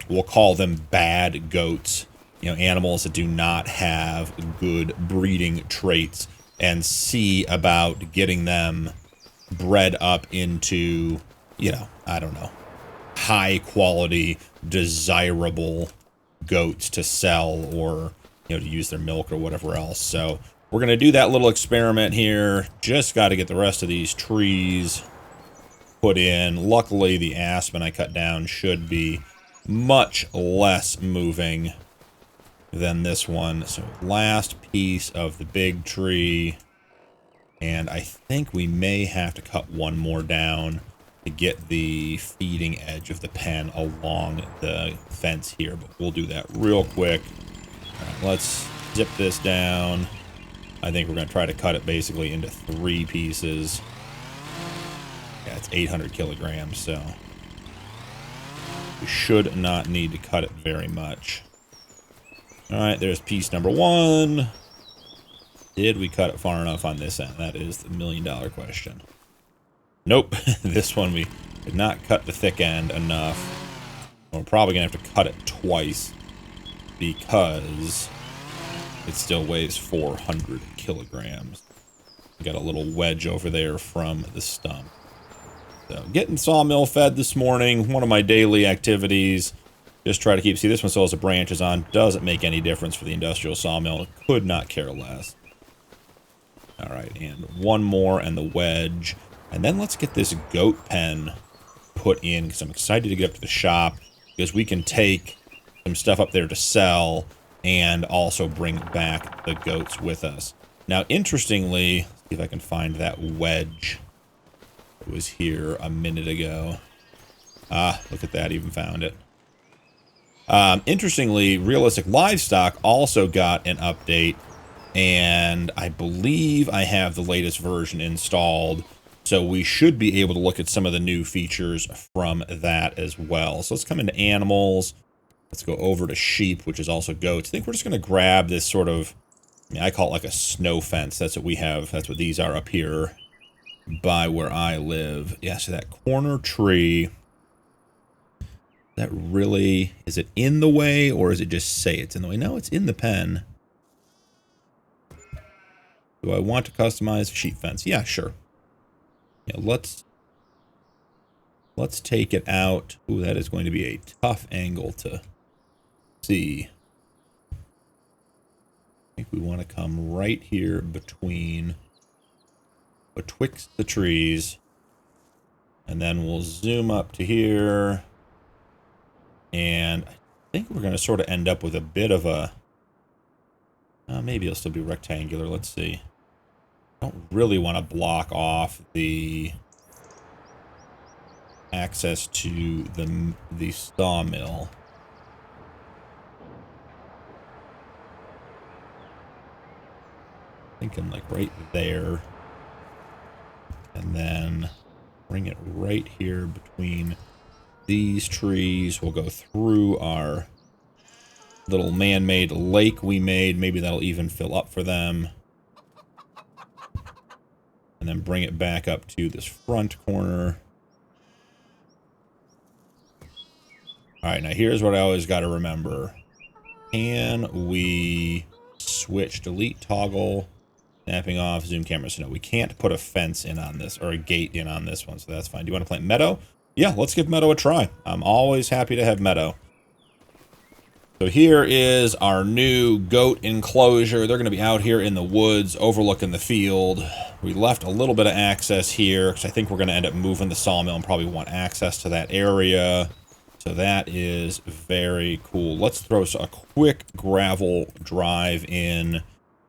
we'll call them bad goats. You know, animals that do not have good breeding traits, and see about getting them bred up into, you know, I don't know, high quality, desirable goats to sell, or, you know, to use their milk or whatever else. So we're going to do that little experiment here. Just got to get the rest of these trees put in. Luckily, the aspen I cut down should be much less moving than this one. So last piece of the big tree. And I think we may have to cut one more down to get the feeding edge of the pen along the fence here. But we'll do that real quick. All right, let's zip this down. I think we're going to try to cut it basically into 3 pieces. Yeah, it's 800 kilograms, so we should not need to cut it very much. All right, there's piece number 1. Did we cut it far enough on this end? That is the million-dollar question. Nope, this one we did not cut the thick end enough. We're probably going to have to cut it twice, because it still weighs 400 kilograms. We got a little wedge over there from the stump. So getting sawmill fed this morning, one of my daily activities. Just try to keep, see, this one still has the branches on. Doesn't make any difference for the industrial sawmill. Could not care less. All right, and one more and the wedge. And then let's get this goat pen put in, because I'm excited to get up to the shop, because we can take some stuff up there to sell and also bring back the goats with us. Now, interestingly, see if I can find that wedge. It was here a minute ago. Ah, look at that, even found it. Interestingly, Realistic Livestock also got an update, and I believe I have the latest version installed, so we should be able to look at some of the new features from that as well. So let's come into animals. Let's go over to sheep, which is also goats. I think we're just going to grab this sort of, I mean, I call it like a snow fence. That's what we have. That's what these are up here by where I live. Yeah, so that corner tree, that really, is it in the way, or is it just say it's in the way? No, it's in the pen. Do I want to customize a sheep fence? Yeah, sure. Yeah, let's take it out. Ooh, that is going to be a tough angle to see. I think we want to come right here betwixt the trees. And then we'll zoom up to here. And I think we're going to sort of end up with a bit of a... maybe it'll still be rectangular. Let's see. I don't really want to block off the access to the sawmill. Thinking like right there. And then bring it right here between these trees. We'll go through our little man-made lake we made. Maybe that'll even fill up for them. And then bring it back up to this front corner. Alright, now here's what I always got to remember. Can we switch, delete, toggle, snapping off, zoom camera? So no, we can't put a fence in on this, or a gate in on this one, so that's fine. Do you want to plant meadow? Yeah, let's give meadow a try. I'm always happy to have meadow. So here is our new goat enclosure. They're going to be out here in the woods overlooking the field. We left a little bit of access here because I think we're going to end up moving the sawmill and probably want access to that area. So that is very cool. Let's throw a quick gravel drive in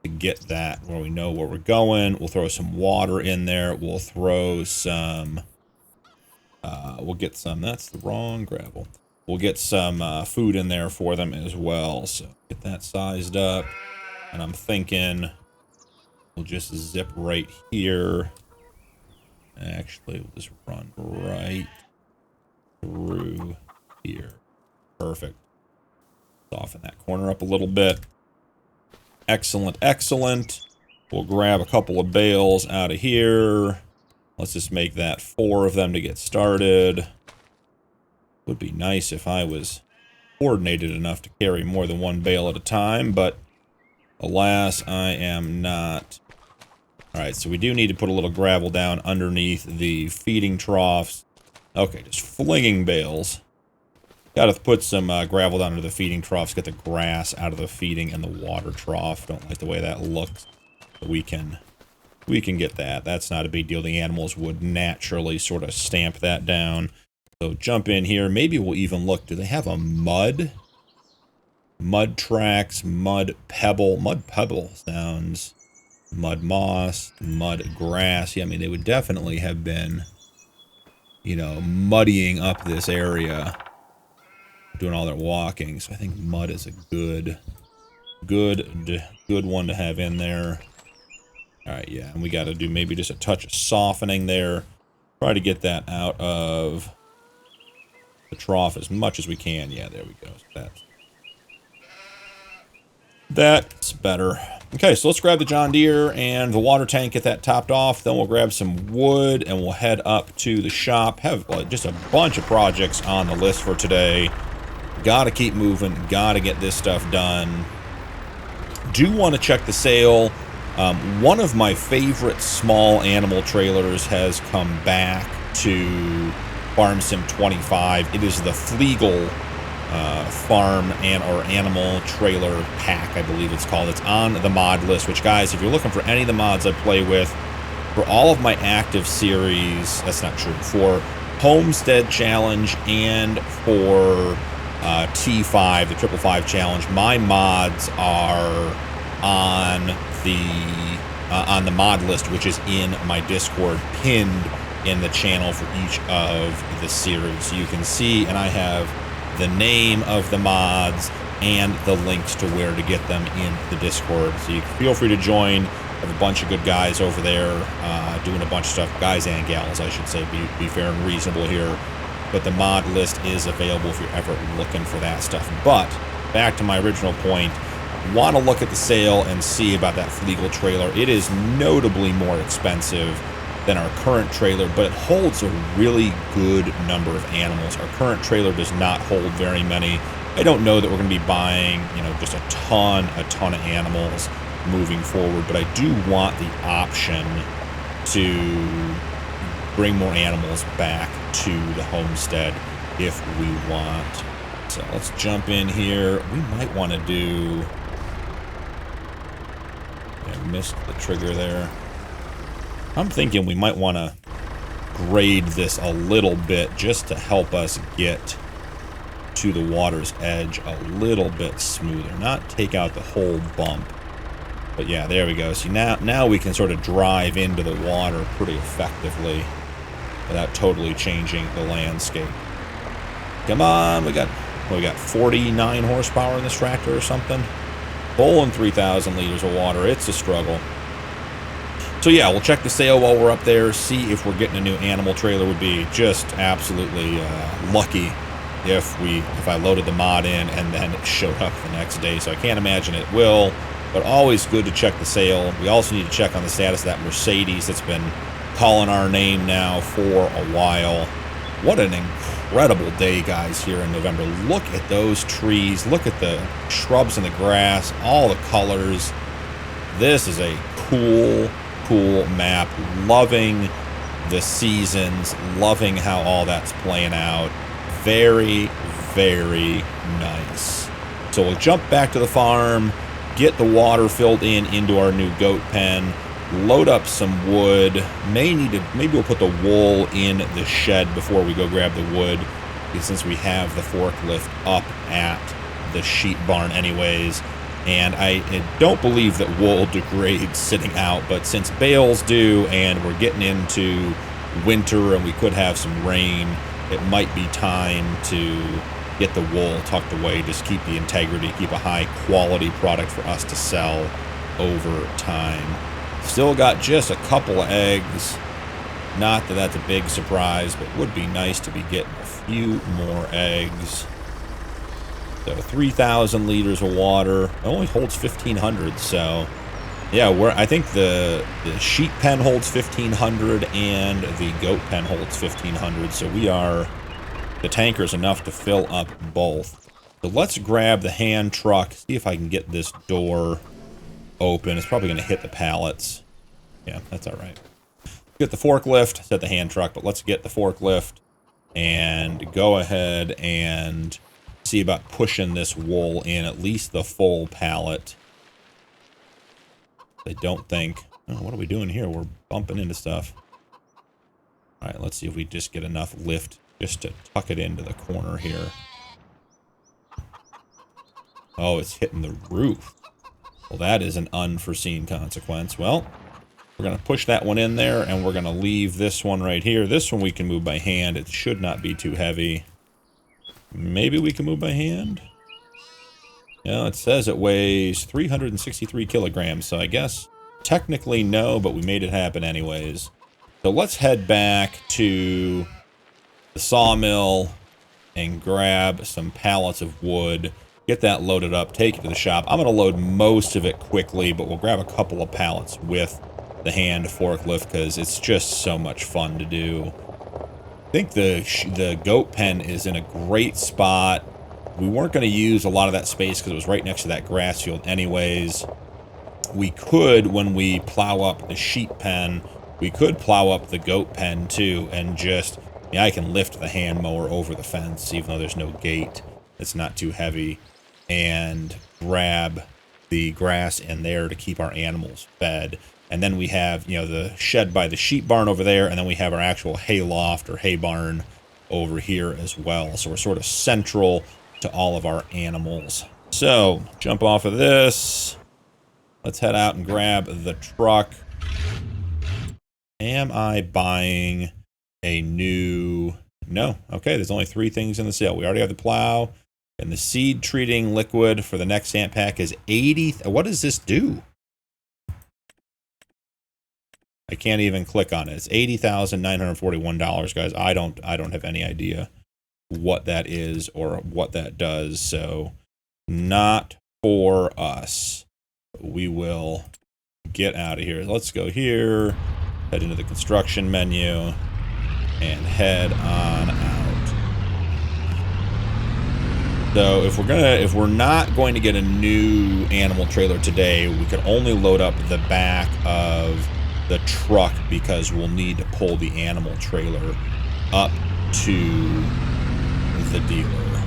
to get that where we know where we're going. We'll throw some water in there. We'll throw some... we'll get some... That's the wrong gravel. We'll get some food in there for them as well. So get that sized up. And I'm thinking we'll just zip right here. Actually, we'll just run right through here. Perfect. Soften that corner up a little bit. Excellent, excellent. We'll grab a couple of bales out of here. Let's just make that 4 of them to get started. Would be nice if I was coordinated enough to carry more than 1 bale at a time, but alas, I am not. Alright, so we do need to put a little gravel down underneath the feeding troughs. Okay, just flinging bales. Gotta put some gravel down into the feeding troughs, get the grass out of the feeding and the water trough. Don't like the way that looks. But we can get that. That's not a big deal. The animals would naturally sort of stamp that down. So jump in here. Maybe we'll even look. Do they have a mud? Mud tracks, mud pebble. Mud pebble sounds. Mud moss, mud grass. Yeah, I mean, they would definitely have been, you know, muddying up this area, doing all their walking. So I think mud is a good one to have in there. All right, yeah, and we got to do maybe just a touch of softening there. Try to get that out of the trough as much as we can. Yeah, there we go. That's better. Okay, so let's grab the John Deere and the water tank, get that topped off. Then we'll grab some wood and we'll head up to the shop. Have just a bunch of projects on the list for today. Gotta keep moving. Gotta get this stuff done. Do want to check the sale. One of my favorite small animal trailers has come back to Farm Sim 25. It is the Flegel farm or animal trailer pack, I believe it's called. It's on the mod list, which, guys, if you're looking for any of the mods I play with, for all of my active series, that's not true, for Homestead Challenge and for T5, the 555 Challenge, my mods are on the mod list, which is in my Discord, pinned in the channel for each of the series. So you can see, and I have the name of the mods and the links to where to get them in the Discord. So you feel free to join. I have a bunch of good guys over there doing a bunch of stuff. Guys and gals, I should say. Be fair and reasonable here. But the mod list is available if you're ever looking for that stuff. But back to my original point, want to look at the sale and see about that Flegel trailer. It is notably more expensive than our current trailer, but it holds a really good number of animals. Our current trailer does not hold very many. I don't know that we're going to be buying, you know, just a ton of animals moving forward, but I do want the option to bring more animals back to the homestead if we want. So let's jump in here. We might want to do... I missed the trigger there. I'm thinking we might want to grade this a little bit just to help us get to the water's edge a little bit smoother. Not take out the whole bump. But yeah, there we go. See, now we can sort of drive into the water pretty effectively without totally changing the landscape. Come on, we got 49 horsepower in this tractor or something. Pulling 3,000 liters of water. It's a struggle. So yeah, we'll check the sale while we're up there, see if we're getting a new animal trailer. Would be just absolutely lucky if I loaded the mod in and then it showed up the next day. So I can't imagine it will, but always good to check the sale. We also need to check on the status of that Mercedes that's been calling our name now for a while. What an incredible day, guys, here in November. Look at those trees. Look at the shrubs and the grass, all the colors. This is a cool map. Loving the seasons, loving how all that's playing out. Very, very nice. So we'll jump back to the farm, get the water filled into our new goat pen, load up some wood. Maybe we'll put the wool in the shed before we go grab the wood, because since we have the forklift up at the sheep barn anyways. And I don't believe that wool degrades sitting out, but since bales do and we're getting into winter and we could have some rain, it might be time to get the wool tucked away, just keep the integrity, keep a high quality product for us to sell over time. Still got just a couple of eggs. Not that that's a big surprise, but it would be nice to be getting a few more eggs. So 3,000 liters of water. It only holds 1,500, so yeah, I think the sheep pen holds 1,500 and the goat pen holds 1,500. So the tanker's enough to fill up both. So let's grab the hand truck, see if I can get this door open. It's probably going to hit the pallets. Yeah, that's all right. Get the forklift, set the hand truck, but let's get the forklift and go ahead and see about pushing this wool in, at least the full pallet. I don't think... Oh, what are we doing here? We're bumping into stuff. All right, let's see if we just get enough lift just to tuck it into the corner here. Oh, it's hitting the roof. Well, that is an unforeseen consequence. Well, we're going to push that one in there, and we're going to leave this one right here. This one we can move by hand. It should not be too heavy. Maybe we can move by hand? Yeah, it says it weighs 363 kilograms, so I guess technically no, but we made it happen anyways. So let's head back to the sawmill and grab some pallets of wood, get that loaded up, take it to the shop. I'm going to load most of it quickly, but we'll grab a couple of pallets with the hand forklift because it's just so much fun to do. I think the goat pen is in a great spot. We weren't going to use a lot of that space because it was right next to that grass field anyways. We could, when we plow up the sheep pen, we could plow up the goat pen too and just... Yeah, I can lift the hand mower over the fence even though there's no gate. It's not too heavy. And grab the grass in there to keep our animals fed. And then we have, you know, the shed by the sheep barn over there, and then we have our actual hay loft or hay barn over here as well. So we're sort of central to all of our animals. So, jump off of this. Let's head out and grab the truck. Am I buying a new... No. Okay, there's only 3 things in the sale. We already have the plow, and the seed treating liquid for the next stamp pack is 80... What does this do? I can't even click on it. It's $80,941, guys. I don't have any idea what that is or what that does. So, not for us. We will get out of here. Let's go here, head into the construction menu, and head on out. So if we're not going to get a new animal trailer today, we could only load up the back of the truck because we'll need to pull the animal trailer up to the dealer.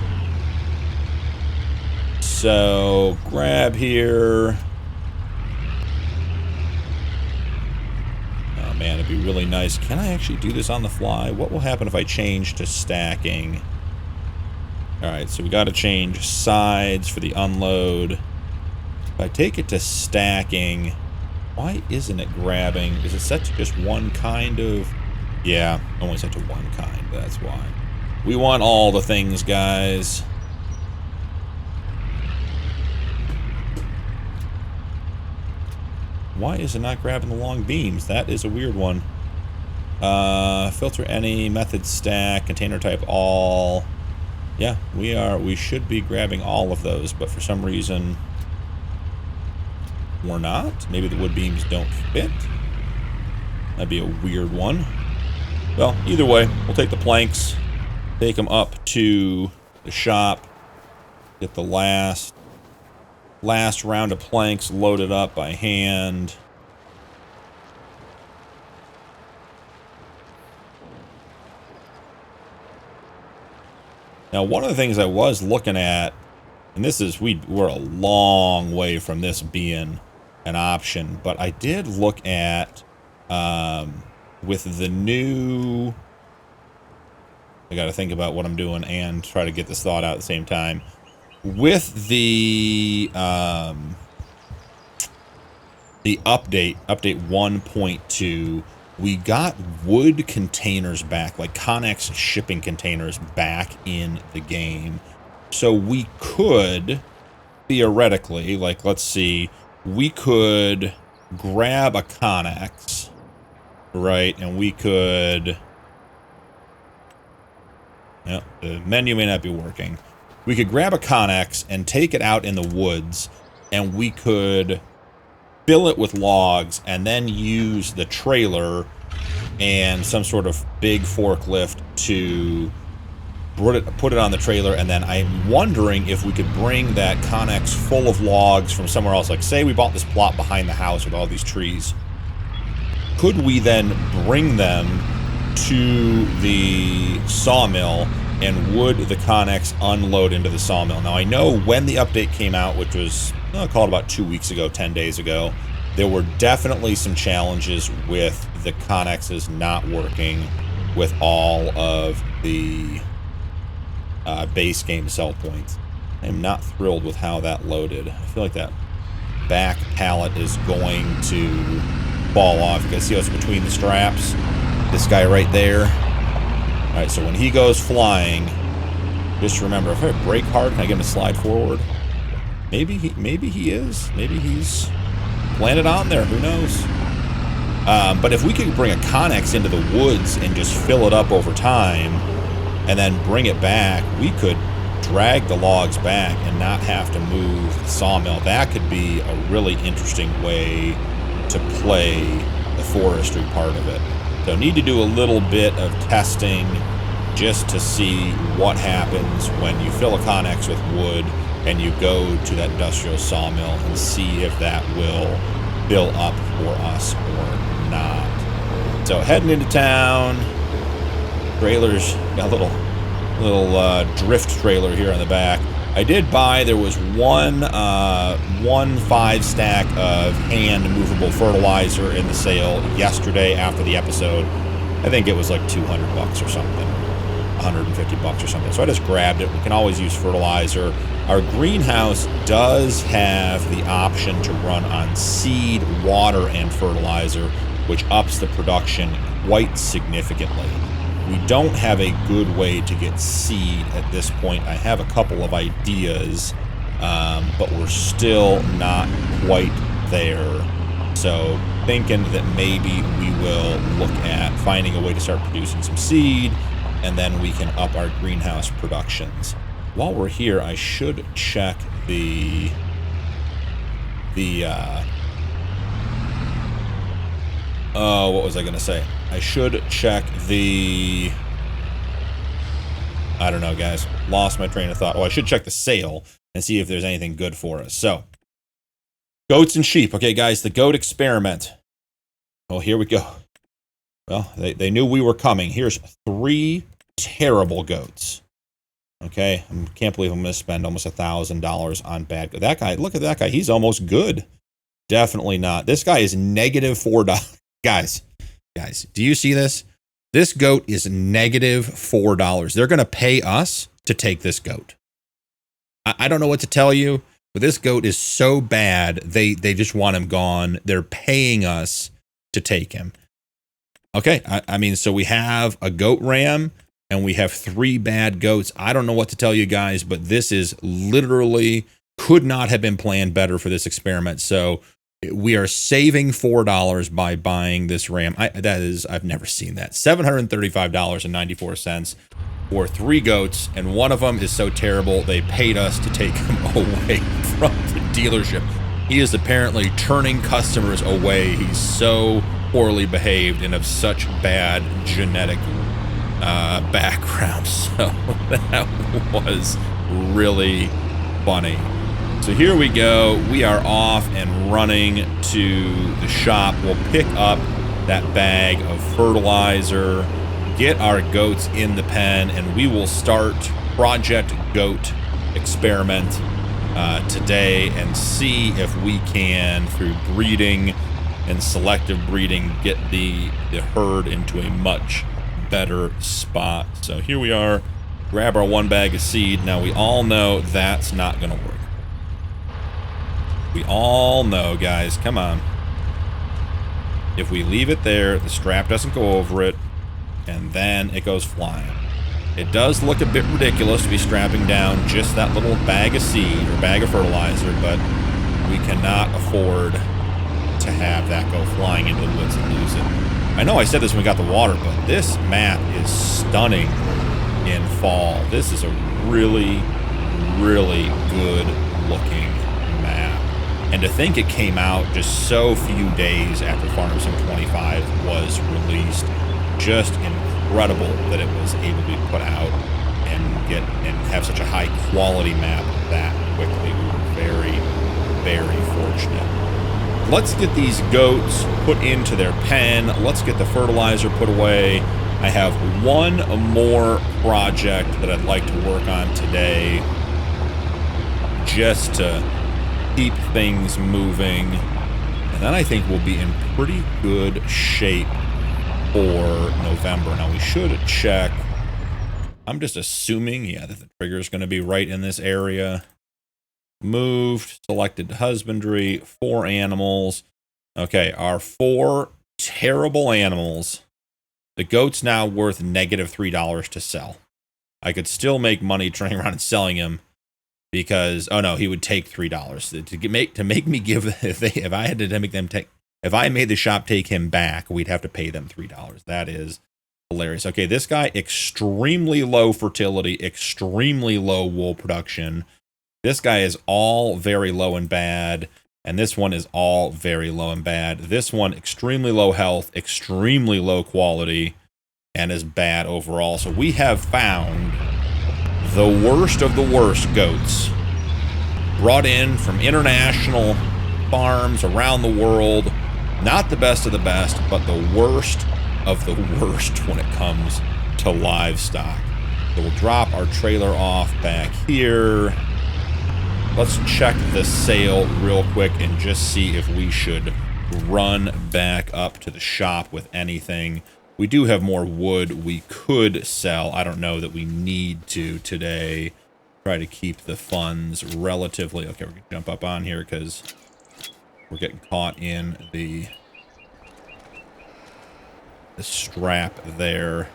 so grab here. Oh man, it'd be really nice. Can I actually do this on the fly? What will happen if I change to stacking? Alright, so we got to change sides for the unload. If I take it to stacking, why isn't it grabbing? Is it set to just one kind of... Yeah, only set to one kind, that's why. We want all the things, guys. Why is it not grabbing the long beams? That is a weird one. Filter any, method stack, container type all. Yeah, we should be grabbing all of those, but for some reason we're not. Maybe the wood beams don't fit. That'd be a weird one. Well, either way, we'll take the planks, take them up to the shop, get the last round of planks loaded up by hand. Now, one of the things I was looking at, and this is, we're a long way from this being an option, but I did look at, with the new, I got to think about what I'm doing and try to get this thought out at the same time. With the update 1.2, we got wood containers back, like Connex shipping containers back in the game. So we could, theoretically, like, let's see, we could grab a Connex, right, and we could... Yeah, the menu may not be working. We could grab a Connex and take it out in the woods, and we could fill it with logs and then use the trailer and some sort of big forklift to put it on the trailer. And then I'm wondering if we could bring that Connex full of logs from somewhere else. Like, say we bought this plot behind the house with all these trees. Could we then bring them to the sawmill, and would the Connex unload into the sawmill? Now, I know when the update came out, which was, I called about 2 weeks ago, 10 days ago, there were definitely some challenges with the Connexes not working with all of the base game sell points. I am not thrilled with how that loaded. I feel like that back pallet is going to fall off. You guys see what's between the straps? This guy right there. Alright, so when he goes flying, just remember, if I brake hard, can I get him to slide forward? Maybe he is. Maybe he's planted on there. Who knows? But if we could bring a Connex into the woods and just fill it up over time, and then bring it back, we could drag the logs back and not have to move the sawmill. That could be a really interesting way to play the forestry part of it. So need to do a little bit of testing just to see what happens when you fill a Connex with wood and you go to that industrial sawmill, and see if that will fill up for us or not. So heading into town, trailers, got a little drift trailer here on the back. I did buy, there was one 5-stack of hand movable fertilizer in the sale yesterday after the episode. I think it was like 200 bucks or something, 150 bucks or something. So I just grabbed it. We can always use fertilizer. Our greenhouse does have the option to run on seed, water, and fertilizer, which ups the production quite significantly. We don't have a good way to get seed at this point. I have a couple of ideas, but we're still not quite there. So thinking that maybe we will look at finding a way to start producing some seed, and then we can up our greenhouse productions. While we're here, I should check what was I going to say? I should check the... I don't know, guys. Lost my train of thought. Oh, I should check the sale and see if there's anything good for us. So, goats and sheep. Okay, guys, the goat experiment. Oh, here we go. Well, they knew we were coming. Here's 3 terrible goats. Okay, I can't believe I'm going to spend almost $1,000 on bad. That guy, look at that guy. He's almost good. Definitely not. This guy is negative $4. Guys, do you see this? This goat is negative $4. They're going to pay us to take this goat. I don't know what to tell you, but this goat is so bad, they just want him gone. They're paying us to take him. Okay, I mean, so we have a goat ram, and we have 3 bad goats. I don't know what to tell you guys, but this is literally could not have been planned better for this experiment. So we are saving $4 by buying this ram. I've never seen that. $735.94 for 3 goats, and one of them is so terrible they paid us to take him away from the dealership. He is apparently turning customers away. He's so poorly behaved and of such bad genetic background. So that was really funny. So here we go. We are off and running to the shop. We'll pick up that bag of fertilizer, get our goats in the pen, and we will start Project Goat experiment today and see if we can, through breeding and selective breeding, get the herd into a much better spot. So here we are. Grab our 1 bag of seed. Now we all know that's not going to work. We all know, guys. Come on. If we leave it there, the strap doesn't go over it, and then it goes flying. It does look a bit ridiculous to be strapping down just that little bag of seed or bag of fertilizer, but we cannot afford to have that go flying into the woods and lose it. I know I said this when we got the water, but this map is stunning in fall. This is a really, really good looking map. And to think it came out just so few days after Farm Sim 25 was released, just incredible that it was able to be put out and have such a high quality map that quickly. We were very, very fortunate. Let's get these goats put into their pen. Let's get the fertilizer put away. I have one more project that I'd like to work on today, just to keep things moving. And then I think we'll be in pretty good shape for November. Now we should check. I'm just assuming, yeah, that the trigger is going to be right in this area. Moved, selected husbandry, 4 animals. Okay, our 4 terrible animals. The goat's now worth negative $3 to sell. I could still make money turning around and selling him because, oh no, he would take $3 to make me give. If I had to make them take, if I made the shop take him back, we'd have to pay them $3. That is hilarious. Okay, this guy, extremely low fertility, extremely low wool production. This guy is all very low and bad, and this one is all very low and bad. This one, extremely low health, extremely low quality, and is bad overall. So we have found the worst of the worst goats, brought in from international farms around the world. Not the best of the best, but the worst of the worst when it comes to livestock. So we'll drop our trailer off back here. Let's check the sale real quick and just see if we should run back up to the shop with anything. We do have more wood we could sell. I don't know that we need to today. Try to keep the funds relatively... Okay, we're going to jump up on here because we're getting caught in the strap there.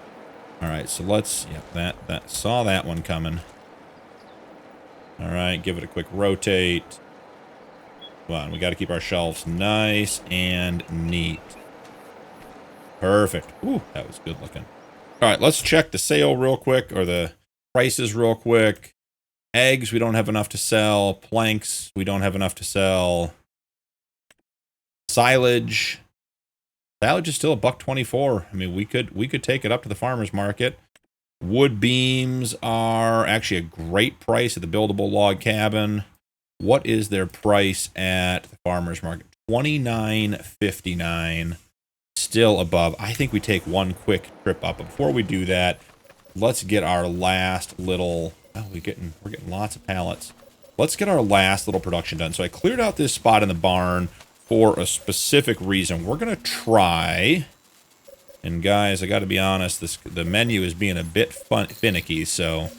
All right, so let's... Yeah, that saw that one coming. All right, give it a quick rotate. Come on, we got to keep our shelves nice and neat. Perfect. Ooh, that was good looking. All right, let's check the sale real quick, or the prices real quick. Eggs, we don't have enough to sell. Planks, we don't have enough to sell. Silage. Silage is still $1.24. I mean, we could take it up to the farmer's market. Wood beams are actually a great price at the buildable log cabin. What is their price at the farmer's market? $29.59. Still above. I think we take one quick trip up. But before we do that, let's get our last little Oh, we're getting lots of pallets. Let's get our last little production done. So I cleared out this spot in the barn for a specific reason. We're gonna try, and guys, I got to be honest, the menu is being a bit finicky, so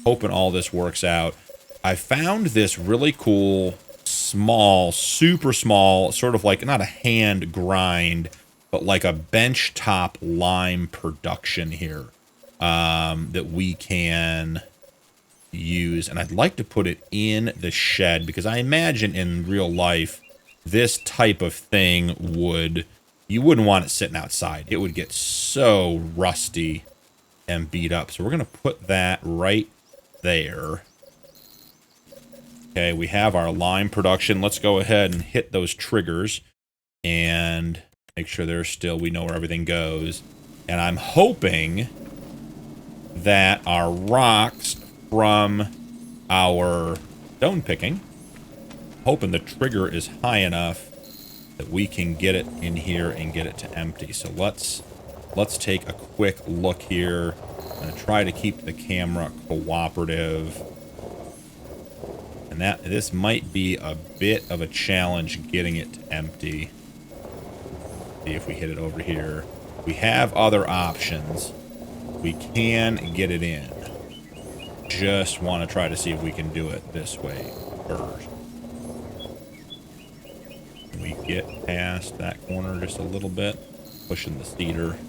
hoping all this works out. I found this really cool, small, super small, sort of like not a hand grind, but like a benchtop lime production here that we can use, and I'd like to put it in the shed because I imagine in real life this type of thing you wouldn't want it sitting outside. It would get so rusty and beat up. So we're gonna put that right there. Okay, we have our lime production. Let's go ahead and hit those triggers and make sure they're still, we know where everything goes. And I'm hoping that our rocks from our stone picking, hoping the trigger is high enough that we can get it in here and get it to empty. So let's take a quick look here. I'm gonna try to keep the camera cooperative. And this might be a bit of a challenge getting it to empty. See if we hit it over here. We have other options. We can get it in. Just want to try to see if we can do it this way first. Can we get past that corner just a little bit? Pushing the cedar.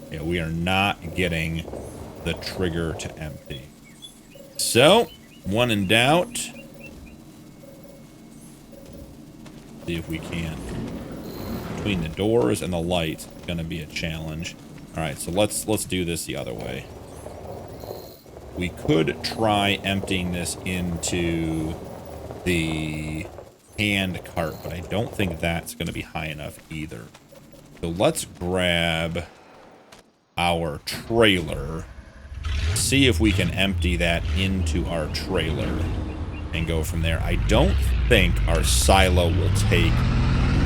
Yeah, we are not getting the trigger to empty. So, when in doubt, see if we can. Between the doors and the lights, it's going to be a challenge. All right, so let's do this the other way. We could try emptying this into the hand cart, but I don't think that's going to be high enough either. So let's grab our trailer, see if we can empty that into our trailer and go from there. I don't think our silo will take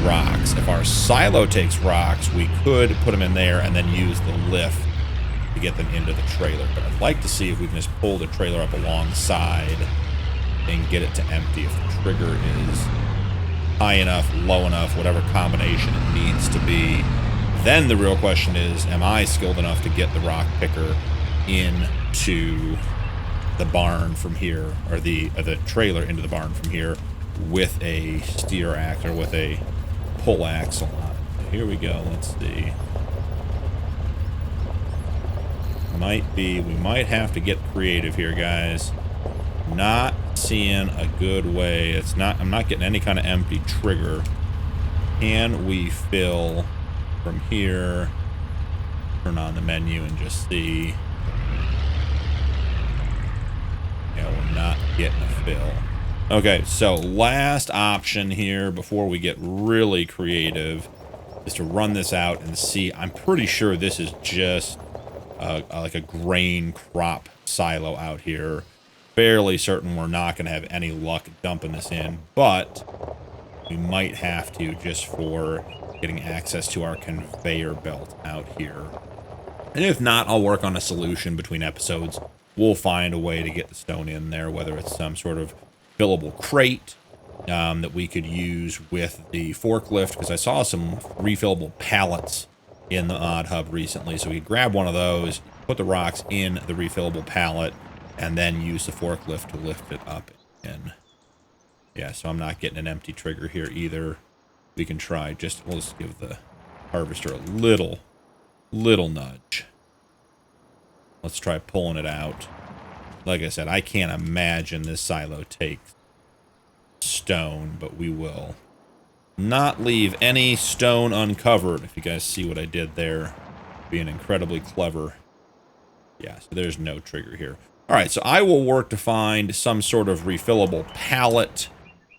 rocks. If our silo takes rocks, we could put them in there and then use the lift to get them into the trailer. But I'd like to see if we can just pull the trailer up alongside and get it to empty if the trigger is high enough, low enough, whatever combination it needs to be. Then the real question is, am I skilled enough to get the rock picker into the barn from here, or the trailer into the barn from here with a steer axe or with a pull axle on it? So here we go. Let's see. We might have to get creative here, guys. Not seeing a good way. I'm not getting any kind of empty trigger. Can we fill from here? Turn on the menu and just see. Yeah, we're not getting a fill. Okay, so last option here before we get really creative is to run this out and see. I'm pretty sure this is just like a grain crop silo out here. Fairly certain we're not going to have any luck dumping this in, but we might have to just for getting access to our conveyor belt out here. And if not, I'll work on a solution between episodes. We'll find a way to get the stone in there, whether it's some sort of fillable crate that we could use with the forklift, because I saw some refillable pallets in the Mod Hub recently, so we could grab one of those, put the rocks in the refillable pallet, and then use the forklift to lift it up. And yeah, so I'm not getting an empty trigger here either. We can try we'll just give the harvester a little nudge. Let's try pulling it out. Like I said, I can't imagine this silo takes stone, but we will not leave any stone uncovered. If you guys see what I did there, being incredibly clever. Yeah, so there's no trigger here. All right, so I will work to find some sort of refillable pallet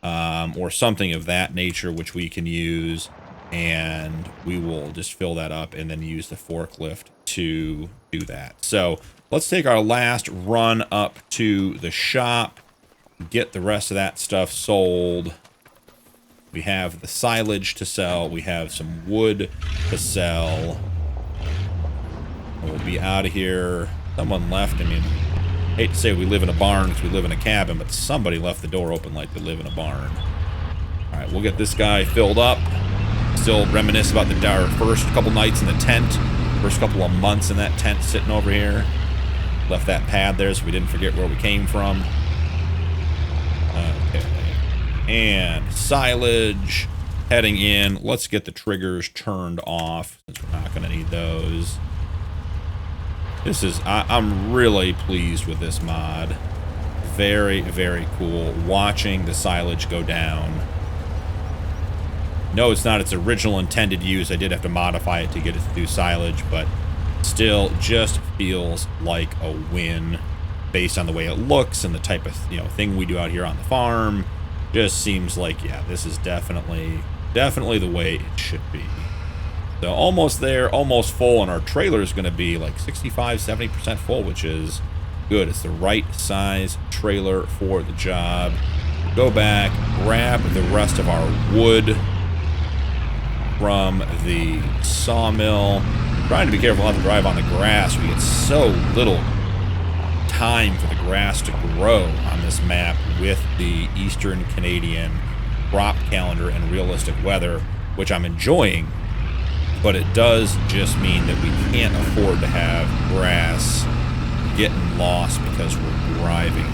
or something of that nature which we can use, and we will just fill that up and then use the forklift to do that. So let's take our last run up to the shop, get the rest of that stuff sold. We have the silage to sell. We have some wood to sell. We'll be out of here. Someone left. I mean, Hate to say we live in a barn because we live in a cabin, but somebody left the door open like they live in a barn. All right, we'll get this guy filled up. Still reminisce about our first couple nights in the tent. First couple of months in that tent sitting over here. Left that pad there so we didn't forget where we came from. Okay. And silage heading in. Let's get the triggers turned off since we're not going to need those. This is, I'm really pleased with this mod. Very, very cool. Watching the silage go down. No, it's not its original intended use. I did have to modify it to get it to do silage, but still just feels like a win based on the way it looks and the type of, thing we do out here on the farm. Just seems like, yeah, this is definitely the way it should be. So almost there, almost full, and our trailer is going to be like 65-70% full, which is good. It's the right size trailer for the job. Go back, grab the rest of our wood from the sawmill. Trying to be careful not to drive on the grass. We get so little time for the grass to grow on this map with the Eastern Canadian crop calendar and realistic weather, which I'm enjoying. But it does just mean that we can't afford to have grass getting lost because we're driving.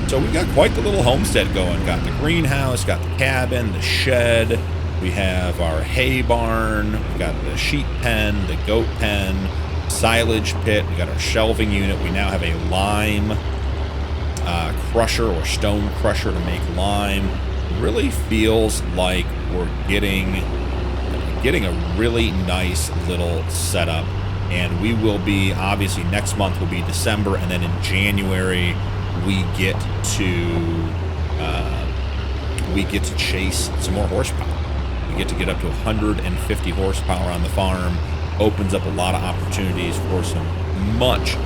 So we've got quite the little homestead going. Got the greenhouse, got the cabin, the shed. We have our hay barn. We've got the sheep pen, the goat pen, silage pit. We got our shelving unit. We now have a lime crusher or stone crusher to make lime. Really feels like we're getting a really nice little setup, and we will be, obviously next month will be December, and then in January we get to chase some more horsepower. We get to get up to 150 horsepower on the farm. Opens up a lot of opportunities for some much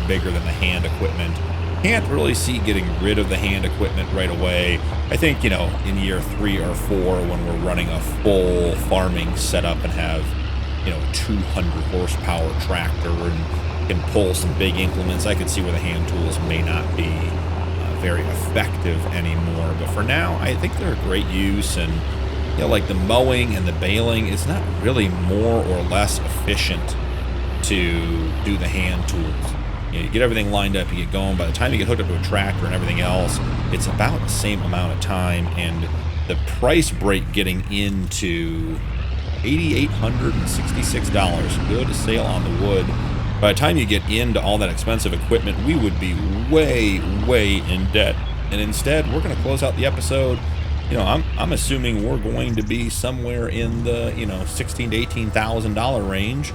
bigger than the hand equipment. Can't really see getting rid of the hand equipment right away. I think, in year 3 or 4, when we're running a full farming setup and have, a 200 horsepower tractor and can pull some big implements, I could see where the hand tools may not be very effective anymore. But for now, I think they're a great use, and like the mowing and the baling, it's not really more or less efficient to do the hand tools. You get everything lined up, you get going. By the time you get hooked up to a tractor and everything else, it's about the same amount of time. And the price break getting into $8,866, good sale on the wood. By the time you get into all that expensive equipment, we would be way in debt. And instead, we're going to close out the episode. I'm assuming we're going to be somewhere in the, $16,000 to $18,000 range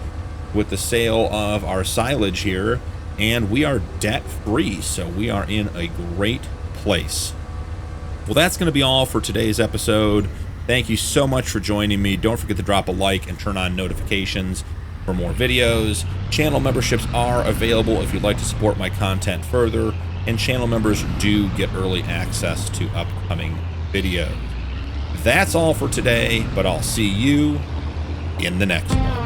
with the sale of our silage here. And we are debt-free, so we are in a great place. Well, that's going to be all for today's episode. Thank you so much for joining me. Don't forget to drop a like and turn on notifications for more videos. Channel memberships are available if you'd like to support my content further, and channel members do get early access to upcoming videos. That's all for today, but I'll see you in the next one.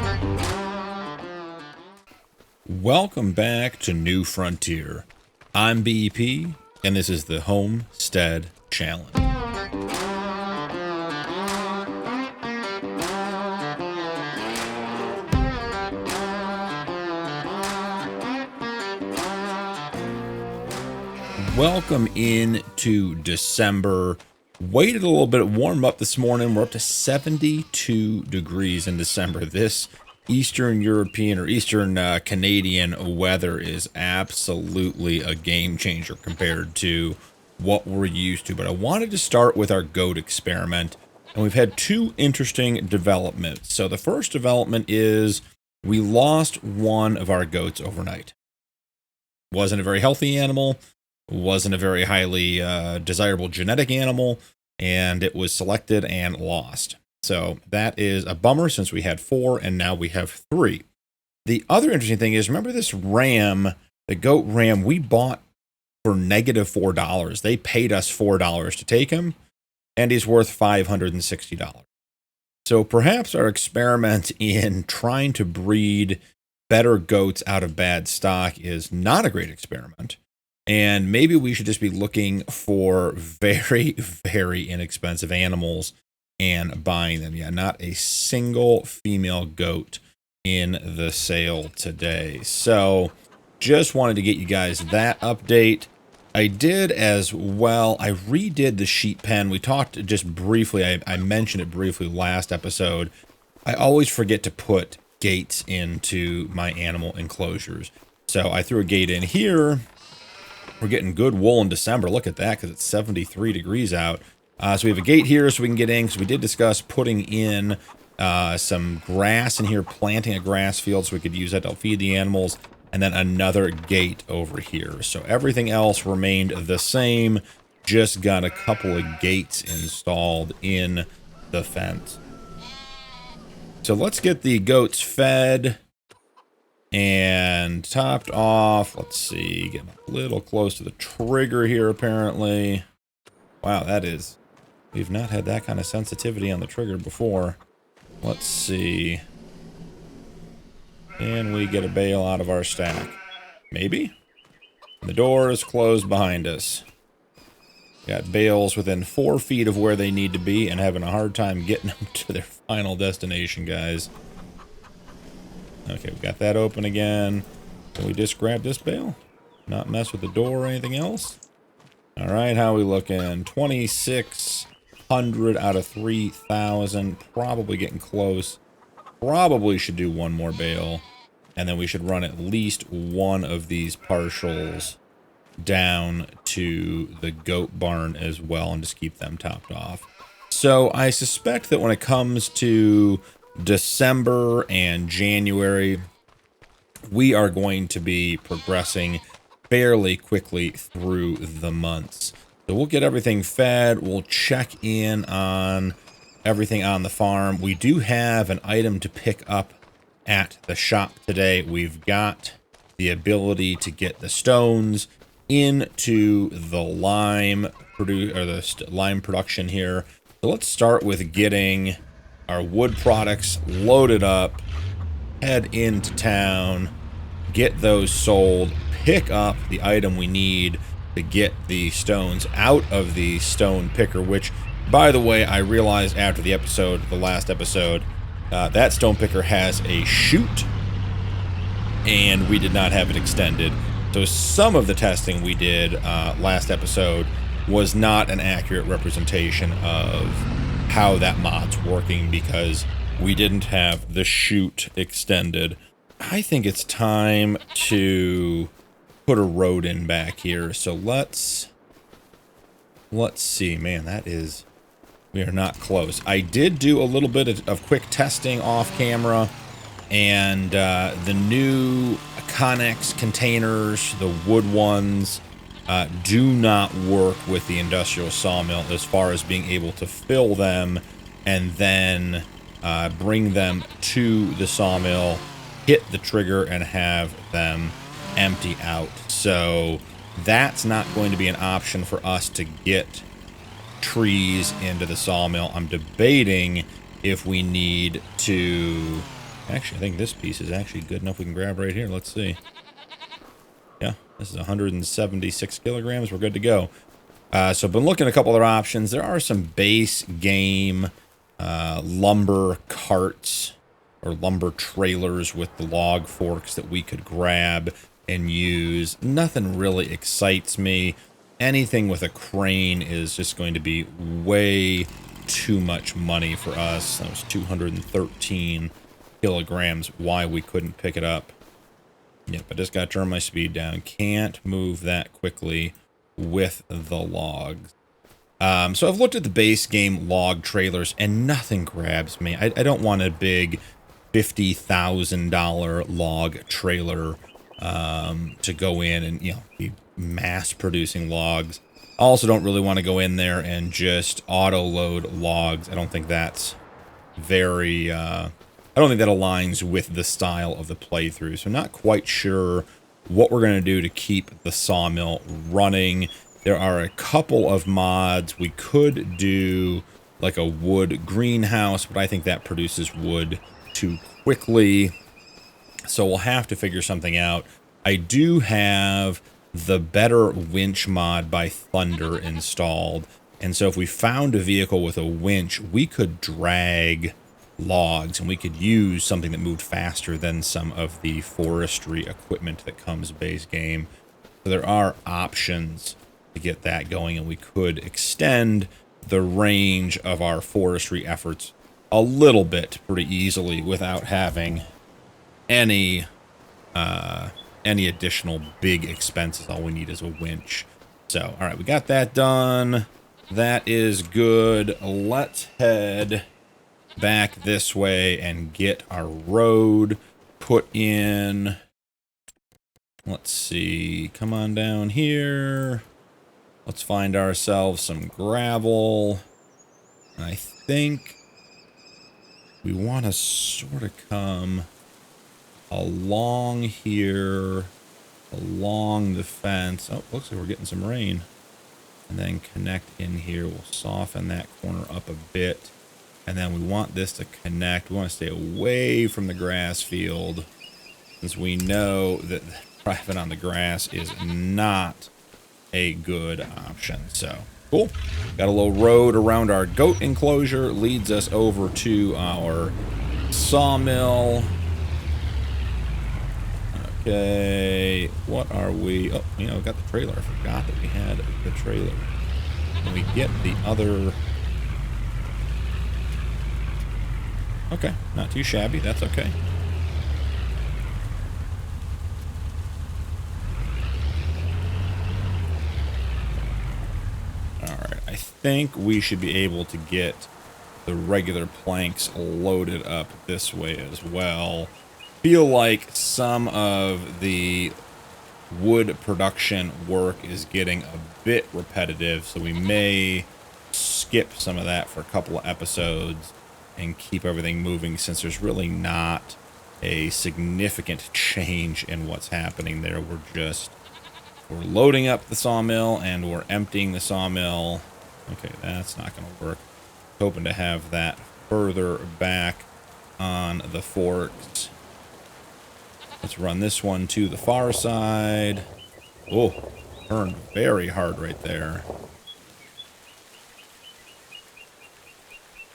Welcome back to New Frontier. I'm BEP, and this is the Homestead Challenge. Welcome into December. Waited a little bit, warmed up this morning. We're up to 72 degrees in December. This Eastern European or Eastern Canadian weather is absolutely a game changer compared to what we're used to. But I wanted to start with our goat experiment, and we've had two interesting developments. So the first development is we lost one of our goats overnight. Wasn't a very healthy animal, wasn't a very highly desirable genetic animal, and it was selected and lost. So that is a bummer since we had 4 and now we have 3. The other interesting thing is, remember this ram, the goat ram, we bought for -$4. They paid us $4 to take him, and he's worth $560. So perhaps our experiment in trying to breed better goats out of bad stock is not a great experiment. And maybe we should just be looking for very, very inexpensive animals and buying them. Yeah, not a single female goat in the sale today. So just wanted to get you guys that update. I did as well. I redid the sheep pen. We talked just briefly. I mentioned it briefly last episode. I always forget to put gates into my animal enclosures. So I threw a gate in here. We're getting good wool in December. Look at that, because it's 73 degrees out. So we have a gate here so we can get in, because we did discuss putting in some grass in here, planting a grass field so we could use that to feed the animals, and then another gate over here. So everything else remained the same, just got a couple of gates installed in the fence. So let's get the goats fed and topped off. Let's see, getting a little close to the trigger here apparently. Wow, that is, we've not had that kind of sensitivity on the trigger before. Let's see. Can we get a bale out of our stack? Maybe? The door is closed behind us. Got bales within 4 feet of where they need to be and having a hard time getting them to their final destination, guys. Okay, we got that open again. Can we just grab this bale? Not mess with the door or anything else? All right, how are we looking? 2,600 out of 3,000. Probably getting close. Probably should do one more bale. And then we should run at least one of these partials down to the goat barn as well and just keep them topped off. So I suspect that when it comes to December and January, we are going to be progressing fairly quickly through the months. So we'll get everything fed. We'll check in on everything on the farm. We do have an item to pick up at the shop today. We've got the ability to get the stones into the lime lime production here. So let's start with getting our wood products loaded up, head into town, get those sold, pick up the item we need to get the stones out of the stone picker, which, by the way, I realized after the last episode, that stone picker has a chute, and we did not have it extended. So some of the testing we did last episode was not an accurate representation of how that mod's working because we didn't have the chute extended. I think it's time to put a road in back here. So let's see. Man, we are not close. I did do a little bit of quick testing off camera, and the new Connex containers, the wood ones, do not work with the industrial sawmill as far as being able to fill them and then bring them to the sawmill, hit the trigger, and have them empty out. So that's not going to be an option for us to get trees into the sawmill. I'm debating if we need to... Actually, I think this piece is actually good enough we can grab right here. Let's see. Yeah, this is 176 kilograms. We're good to go. So I've been looking at a couple other options. There are some base game lumber carts or lumber trailers with the log forks that we could grab and use. Nothing really excites me. Anything with a crane is just going to be way too much money for us. That was 213 kilograms. Why we couldn't pick it up. Yep, I just got to turn my speed down. Can't move that quickly with the logs. So I've looked at the base game log trailers and nothing grabs me. I don't want a big $50,000 log trailer to go in and, you know, be mass producing logs. I also don't really want to go in there and just auto load logs. I don't think that's very I don't think that aligns with the style of the playthrough. So not quite sure what we're going to do to keep the sawmill running. There are a couple of mods. We could do like a wood greenhouse, but I think that produces wood too quickly. So we'll have to figure something out. I do have the better winch mod by Thunder installed. And so if we found a vehicle with a winch, we could drag logs and we could use something that moved faster than some of the forestry equipment that comes base game. So there are options to get that going, and we could extend the range of our forestry efforts a little bit pretty easily without having any additional big expenses. All we need is a winch. So, all right, we got that done. That is good. Let's head back this way and get our road put in. Let's see. Come on down here. Let's find ourselves some gravel. I think we want to sort of come along here, along the fence. Oh, looks like we're getting some rain. And then connect in here. We'll soften that corner up a bit. And then we want this to connect. We want to stay away from the grass field, since we know that driving on the grass is not a good option. So, cool. Got a little road around our goat enclosure. Leads us over to our sawmill. Okay, what are we? Oh, you know, we got the trailer. I forgot that we had the trailer. Can we get the other? Okay, not too shabby. That's okay. Alright, I think we should be able to get the regular planks loaded up this way as well. Feel like some of the wood production work is getting a bit repetitive, so we may skip some of that for a couple of episodes and keep everything moving, since there's really not a significant change in what's happening there. We're loading up the sawmill and we're emptying the sawmill. Okay, that's not going to work. Hoping to have that further back on the forks. Let's run this one to the far side. Oh, turned very hard right there.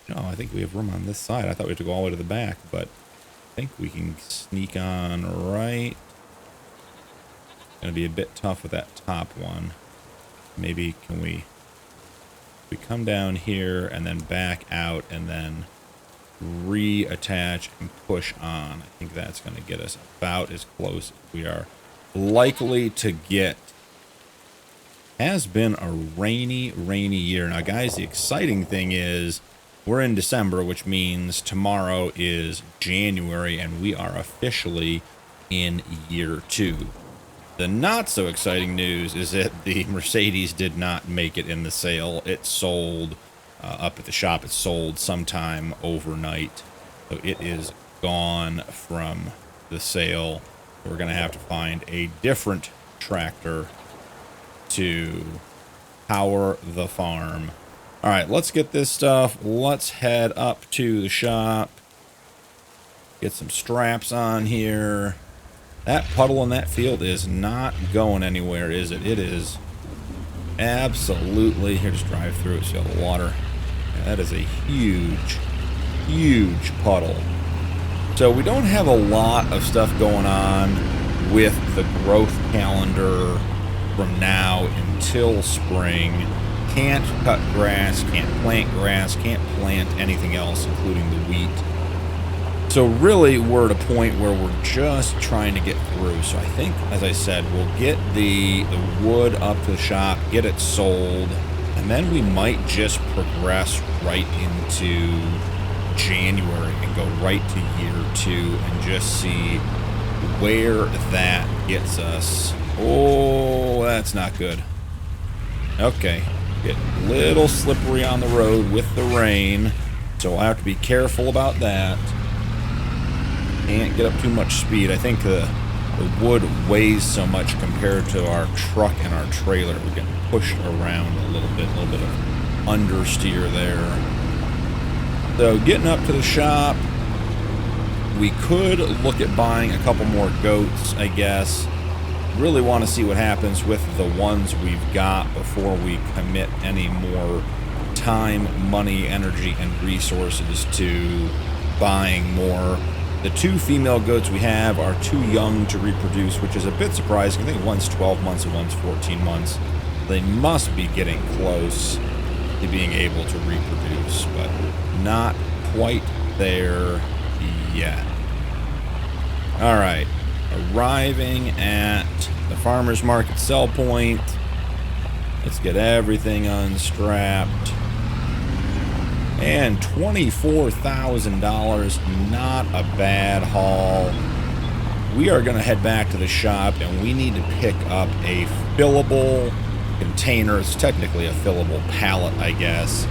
No, I think we have room on this side. I thought we had to go all the way to the back, but I think we can sneak on right. Gonna be a bit tough with that top one. Maybe can we come down here and then back out and then reattach and push on. I think that's going to get us about as close as we are likely to get. Has been a rainy year. Now, guys, the exciting thing is we're in December, which means tomorrow is January, and we are officially in year 2. The not so exciting news is that the Mercedes did not make it in the sale. It sold up at the shop. It sold sometime overnight, so it is gone from the sale. We're gonna have to find a different tractor to power the farm. All right, let's get this stuff. Let's head up to the shop, get some straps on here. That puddle in that field is not going anywhere, is it? It is absolutely. Here, just drive through it, see all the water. That is a huge puddle. So we don't have a lot of stuff going on with the growth calendar from now until spring. Can't cut grass, can't plant anything else, including the wheat. So really, we're at a point where we're just trying to get through. So I think, as I said, we'll get the wood up to the shop, get it sold, and then we might just progress right into January and go right to year 2 and just see where that gets us. Oh, that's not good. Okay, get a little slippery on the road with the rain, so we'll have to be careful about that. Can't get up too much speed. I think the wood weighs so much compared to our truck and our trailer. We're getting pushed around a little bit of understeer there. So getting up to the shop, we could look at buying a couple more goats, I guess. Really want to see what happens with the ones we've got before we commit any more time, money, energy, and resources to buying more. The 2 female goats we have are too young to reproduce, which is a bit surprising. I think one's 12 months and one's 14 months. They must be getting close to being able to reproduce, but not quite there yet. All right, arriving at the farmer's market sell point. Let's get everything unstrapped. And $24,000, not a bad haul. We are going to head back to the shop, and we need to pick up a fillable container. It's technically a fillable pallet, I guess.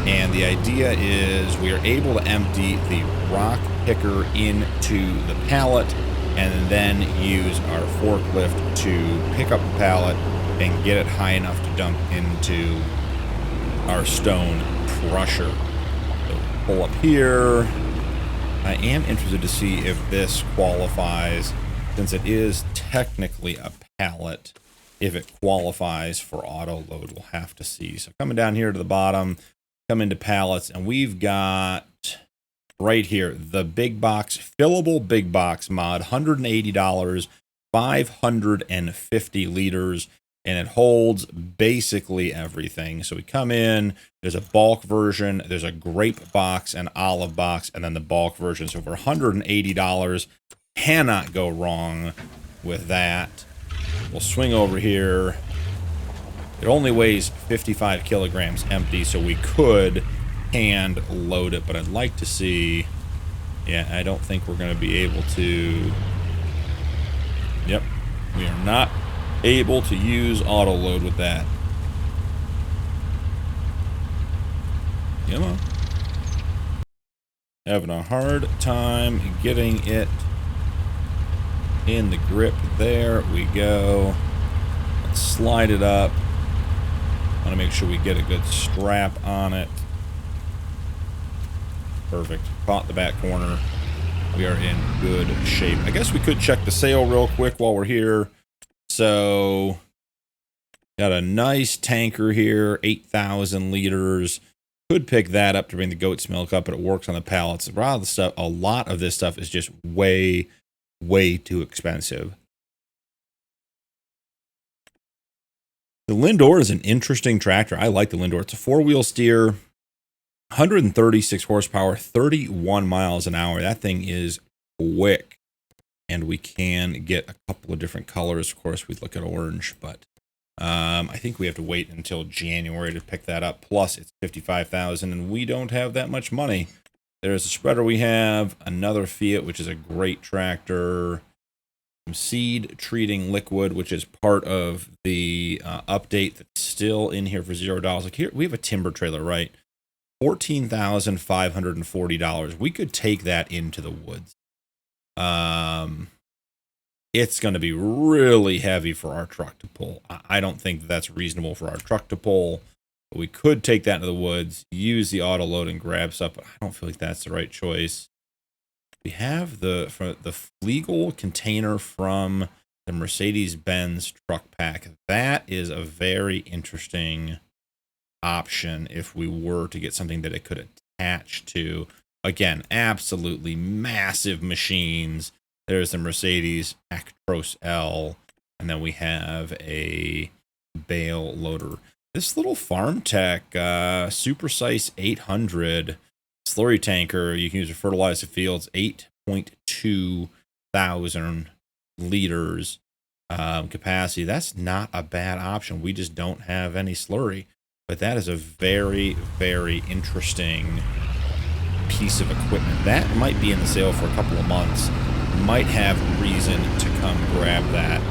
And the idea is we are able to empty the rock picker into the pallet and then use our forklift to pick up the pallet and get it high enough to dump into our stone crusher. So pull up here. I am interested to see if this qualifies, since it is technically a pallet. If it qualifies for auto load, we'll have to see. So coming down here to the bottom, come into pallets, and we've got right here the big box, fillable big box mod, $180, 550 liters, and it holds basically everything. So we come in, there's a bulk version, there's a grape box, an olive box, and then the bulk version. So for $180, cannot go wrong with that. We'll swing over here. It only weighs 55 kilograms empty, so we could hand load it, but I'd like to see. Yeah, I don't think we're going to be able to. Yep, we are not able to use auto load with that. Come on. Having a hard time getting it in the grip. There we go. Let's slide it up. I want to make sure we get a good strap on it. Perfect. Caught the back corner. We are in good shape. I guess we could check the sale real quick while we're here. So, got a nice tanker here, 8,000 liters. Could pick that up to bring the goat's milk up, but it works on the pallets. A lot of this stuff is just way too expensive. The Lindor is an interesting tractor. I like the Lindor. It's a 4-wheel steer, 136 horsepower, 31 miles an hour. That thing is quick. And we can get a couple of different colors. Of course, we'd look at orange, but I think we have to wait until January to pick that up. Plus, it's $55,000, and we don't have that much money. There's a spreader we have, another Fiat, which is a great tractor, some seed treating liquid, which is part of the update that's still in here for $0. Like here, we have a timber trailer, right? $14,540. We could take that into the woods. It's going to be really heavy for our truck to pull. I don't think that's reasonable for our truck to pull. But we could take that into the woods, use the auto load and grab stuff, but I don't feel like that's the right choice. We have the Flegel container from the Mercedes-Benz truck pack. That is a very interesting option if we were to get something that it could attach to. Again, absolutely massive machines. There's the Mercedes Actros L, and then we have a bale loader. This little Farm Tech Super Size 800 slurry tanker you can use to fertilize the fields, 8.2 thousand liters capacity. That's not a bad option. We just don't have any slurry, but that is a very interesting piece of equipment. That might be in the sale for a couple of months. Might have reason to come grab that.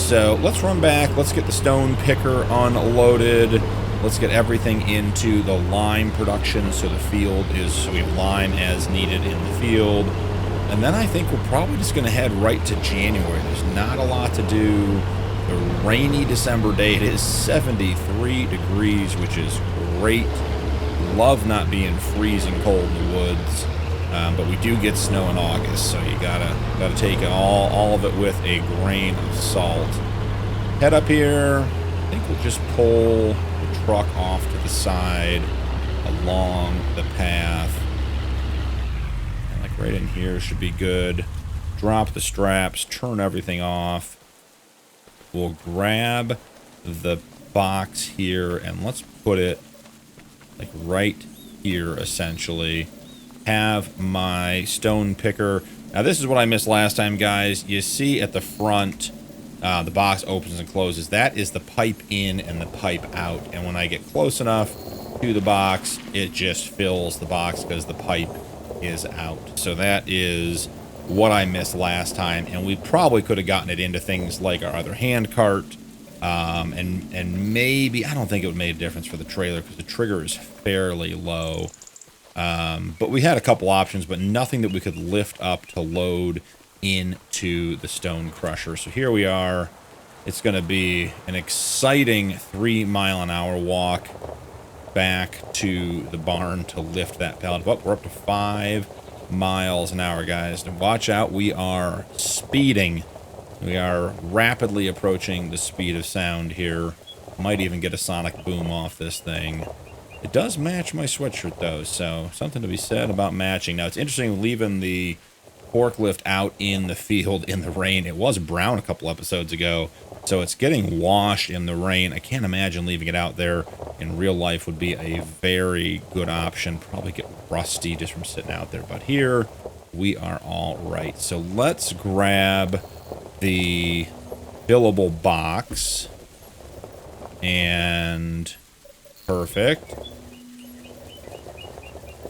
So let's run back. Let's get the stone picker unloaded. Let's get everything into the lime production so the field is, so we have lime as needed in the field. And then I think we're probably just going to head right to January. There's not a lot to do. The rainy December day, it is 73 degrees, which is great. Love not being freezing cold in the woods. But we do get snow in August, so you gotta take it all of it with a grain of salt. head up here. I think we'll just pull the truck off to the side along the path. And like right in here should be good. Drop the straps, turn everything off. We'll grab the box here and let's put it like right here essentially. Have my stone picker. Now this is what I missed last time, guys. You see at the front, the box opens and closes. That is the pipe in and the pipe out. And when I get close enough to the box, it just fills the box because the pipe is out. So that is what I missed last time. And we probably could have gotten it into things like our other hand cart. And maybe, I don't think it would make a difference for the trailer because the trigger is fairly low. But we had a couple options, but nothing that we could lift up to load into the stone crusher. So here we are. It's going to be an exciting 3-mile-an-hour walk back to the barn to lift that pallet. But we're up to 5 miles an hour, guys. And watch out, we are speeding. We are rapidly approaching the speed of sound here. Might even get a sonic boom off this thing. It does match my sweatshirt, though, so something to be said about matching. Now, it's interesting leaving the forklift out in the field in the rain. It was brown a couple episodes ago, so it's getting washed in the rain. I can't imagine leaving it out there in real life would be a very good option. Probably get rusty just from sitting out there, but here we are all right. So let's grab the fillable box, and perfect.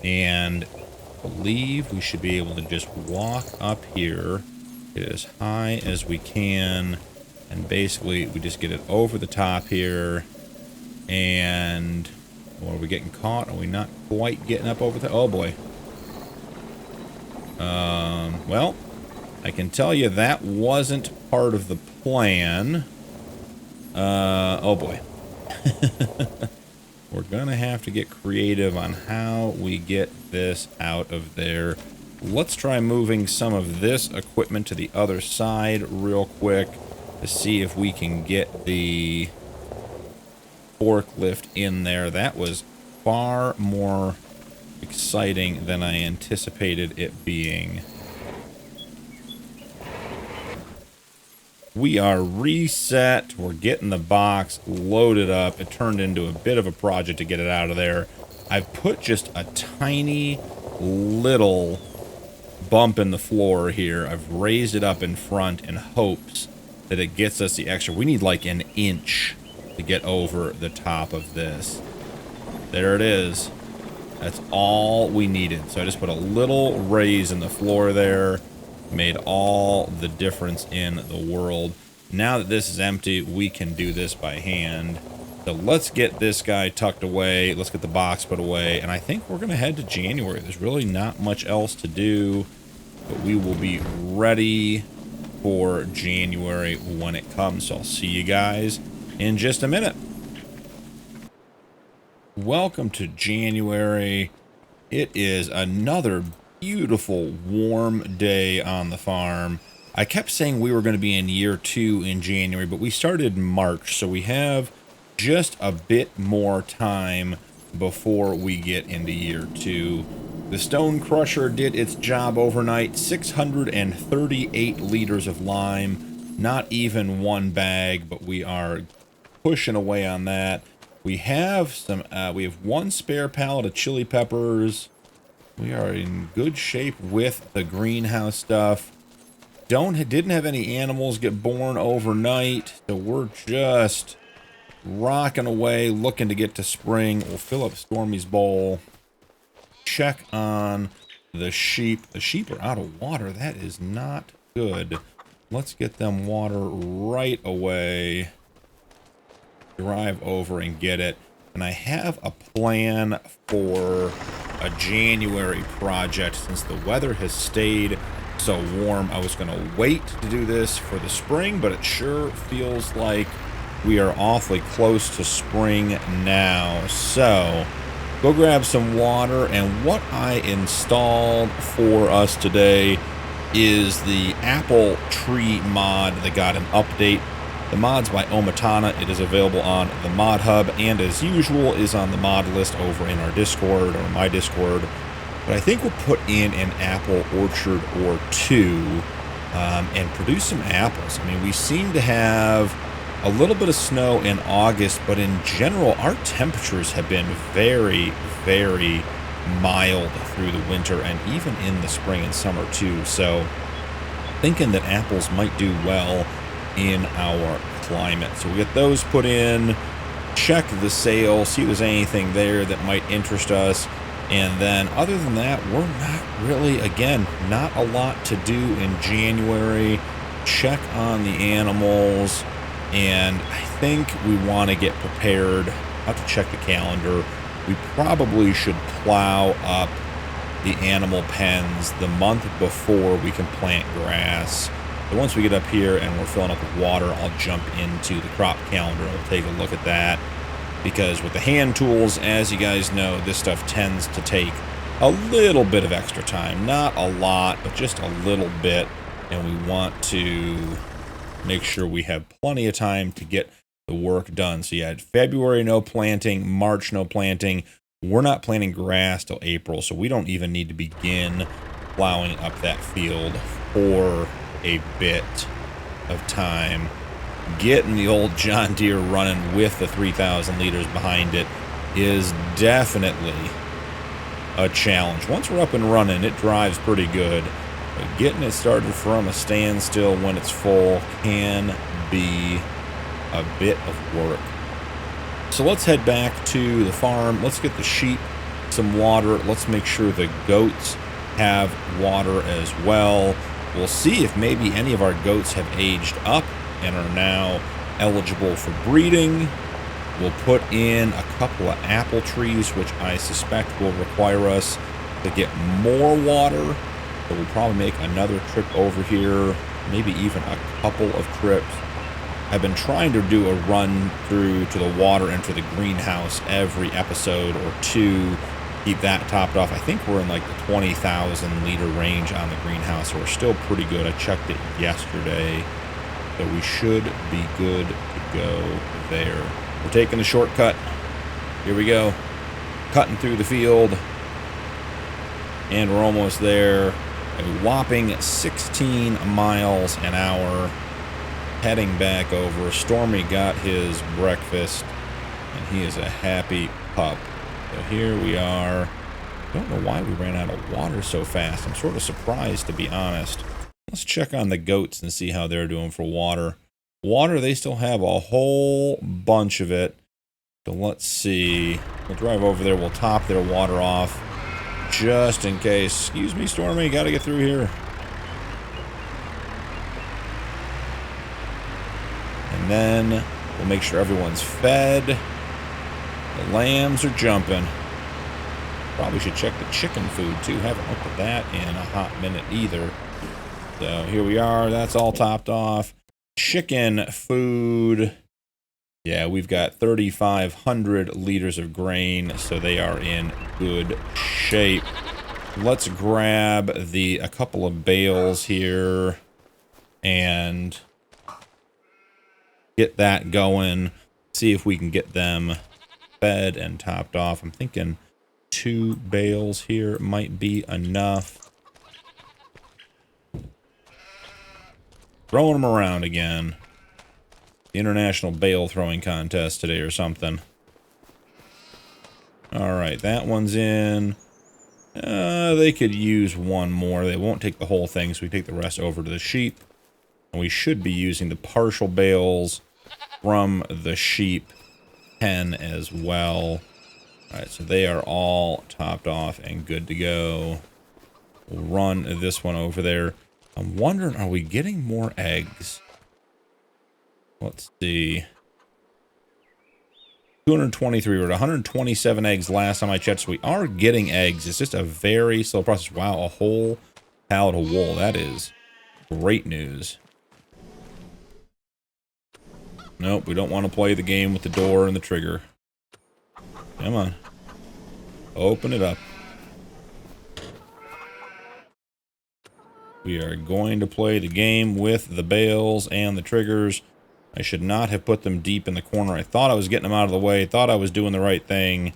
And I believe we should be able to just walk up here, get as high as we can, and basically we just get it over the top here. And well, are we getting caught? Are we not quite getting up over the, oh boy. Well, I can tell you that wasn't part of the plan. Oh boy. We're gonna have to get creative on how we get this out of there. Let's try moving some of this equipment to the other side real quick to see if we can get the forklift in there. That was far more exciting than I anticipated it being. We are reset. We're getting the box loaded up. It turned into a bit of a project to get it out of there. I've put just a tiny little bump in the floor here. I've raised it up in front in hopes that it gets us the extra. We need like an inch to get over the top of this. There it is. That's all we needed. So I just put a little raise in the floor there. Made all the difference in the world. Now that this is empty, we can do this by hand. So let's get this guy tucked away. Let's get the box put away. And I think we're going to head to January. There's really not much else to do. But we will be ready for January when it comes. So I'll see you guys in just a minute. Welcome to January. It is another beautiful warm day on the farm. I kept saying we were going to be in year 2 in January, but we started in March, so we have just a bit more time before we get into year 2. The stone crusher did its job overnight. 638 liters of lime, not even one bag, but we are pushing away on that. We have some we have one spare pallet of chili peppers. We are in good shape with the greenhouse stuff. Didn't have any animals get born overnight, so we're just rocking away, looking to get to spring. We'll fill up Stormy's bowl. Check on the sheep. The sheep are out of water. That is not good. Let's get them water right away. Drive over and get it. And I have a plan for a January project. Since the weather has stayed so warm, I was going to wait to do this for the spring, but it sure feels like we are awfully close to spring now. So go grab some water, and what I installed for us today is the apple tree mod that got an update. The mods by Omatana, it is available on the Mod Hub, and as usual is on the mod list over in our Discord, or my Discord. But I think we'll put in an apple orchard or two and produce some apples. I mean, we seem to have a little bit of snow in August, but in general, our temperatures have been very, very mild through the winter and even in the spring and summer too. So thinking that apples might do well in our climate. So we get those put in, check the sale, see if there's anything there that might interest us. And then other than that, we're not really, again, not a lot to do in January. Check on the animals. And I think we want to get prepared. I'll have to check the calendar. We probably should plow up the animal pens the month before we can plant grass. But once we get up here and we're filling up with water, I'll jump into the crop calendar. We'll take a look at that. Because with the hand tools, as you guys know, this stuff tends to take a little bit of extra time. Not a lot, but just a little bit. And we want to make sure we have plenty of time to get the work done. So yeah, February, no planting. March, no planting. We're not planting grass till April, so we don't even need to begin plowing up that field for a bit of time. Getting the old John Deere running with the 3,000 liters behind it is definitely a challenge. Once we're up and running, it drives pretty good. But getting it started from a standstill when it's full can be a bit of work. So let's head back to the farm. Let's get the sheep some water. Let's make sure the goats have water as well. We'll see if maybe any of our goats have aged up and are now eligible for breeding. We'll put in a couple of apple trees, which I suspect will require us to get more water. So we'll probably make another trip over here, maybe even a couple of trips. I've been trying to do a run through to the water and to the greenhouse every episode or two. Keep that topped off. I think we're in like the 20,000 liter range on the greenhouse, so we're still pretty good. I checked it yesterday. So we should be good to go there. We're taking the shortcut. Here we go. Cutting through the field. And we're almost there. A whopping 16 miles an hour. Heading back over. Stormy got his breakfast. And he is a happy pup. So here we are. Don't know why we ran out of water so fast. I'm sort of surprised, to be honest. Let's check on the goats and see how they're doing for water. Water, they still have a whole bunch of it. So let's see. We'll drive over there. We'll top their water off just in case. Excuse me, Stormy. Got to get through here. And then we'll make sure everyone's fed. The lambs are jumping. Probably should check the chicken food, too. Haven't looked at that in a hot minute either. So here we are. That's all topped off. Chicken food. Yeah, we've got 3,500 liters of grain, so they are in good shape. Let's grab a couple of bales here and get that going. See if we can get them fed and topped off. I'm thinking 2 bales here might be enough. Throwing them around again. International bale throwing contest today or something. Alright, that one's in. They could use one more. They won't take the whole thing, so we take the rest over to the sheep. And we should be using the partial bales from the sheep pen as well. Alright, so they are all topped off and good to go. We'll run this one over there. I'm wondering, are we getting more eggs? Let's see. 223. We're at 127 eggs last time I checked, so we are getting eggs. It's just a very slow process. Wow, a whole pallet of wool. That is great news. Nope, we don't want to play the game with the door and the trigger. Come on. Open it up. We are going to play the game with the bales and the triggers. I should not have put them deep in the corner. I thought I was getting them out of the way. Thought I was doing the right thing.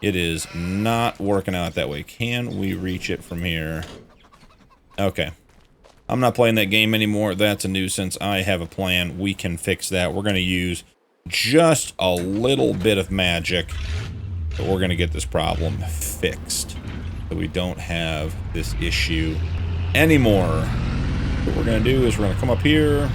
It is not working out that way. Can we reach it from here? Okay. I'm not playing that game anymore. That's a nuisance. I have a plan. We can fix that. We're going to use just a little bit of magic, but we're going to get this problem fixed so we don't have this issue anymore. What we're going to do is we're going to come up here.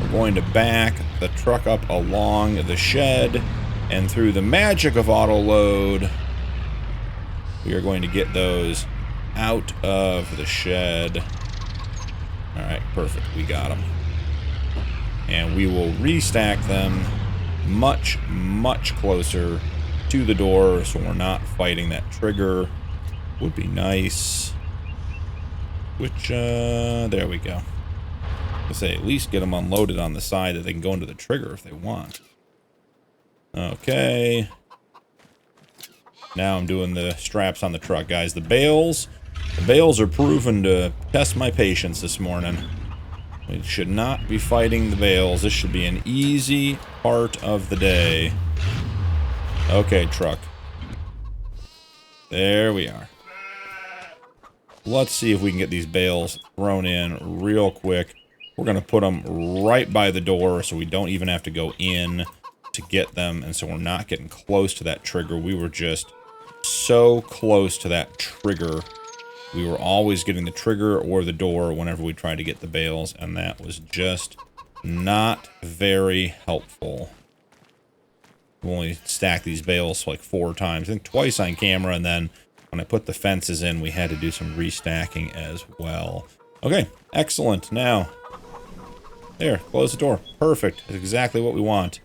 We're going to back the truck up along the shed, and through the magic of auto load, we are going to get those out of the shed. All right, perfect. We got them. And we will restack them much, much closer to the door so we're not fighting that trigger. Would be nice. Which, there we go. I say, at least get them unloaded on the side that they can go into the trigger if they want. Okay. Now I'm doing the straps on the truck, guys. The bales are proven to test my patience this morning. We should not be fighting the bales. This should be an easy part of the day. Okay, truck. There we are. Let's see if we can get these bales thrown in real quick. We're going to put them right by the door so we don't even have to go in to get them. And so we're not getting close to that trigger. We were just so close to that trigger. We were always getting the trigger or the door whenever we tried to get the bales, and that was just not very helpful. We only stacked these bales like 4 times, I think twice on camera, and then when I put the fences in, we had to do some restacking as well. Okay, excellent. Now, there, close the door. Perfect. That's exactly what we want.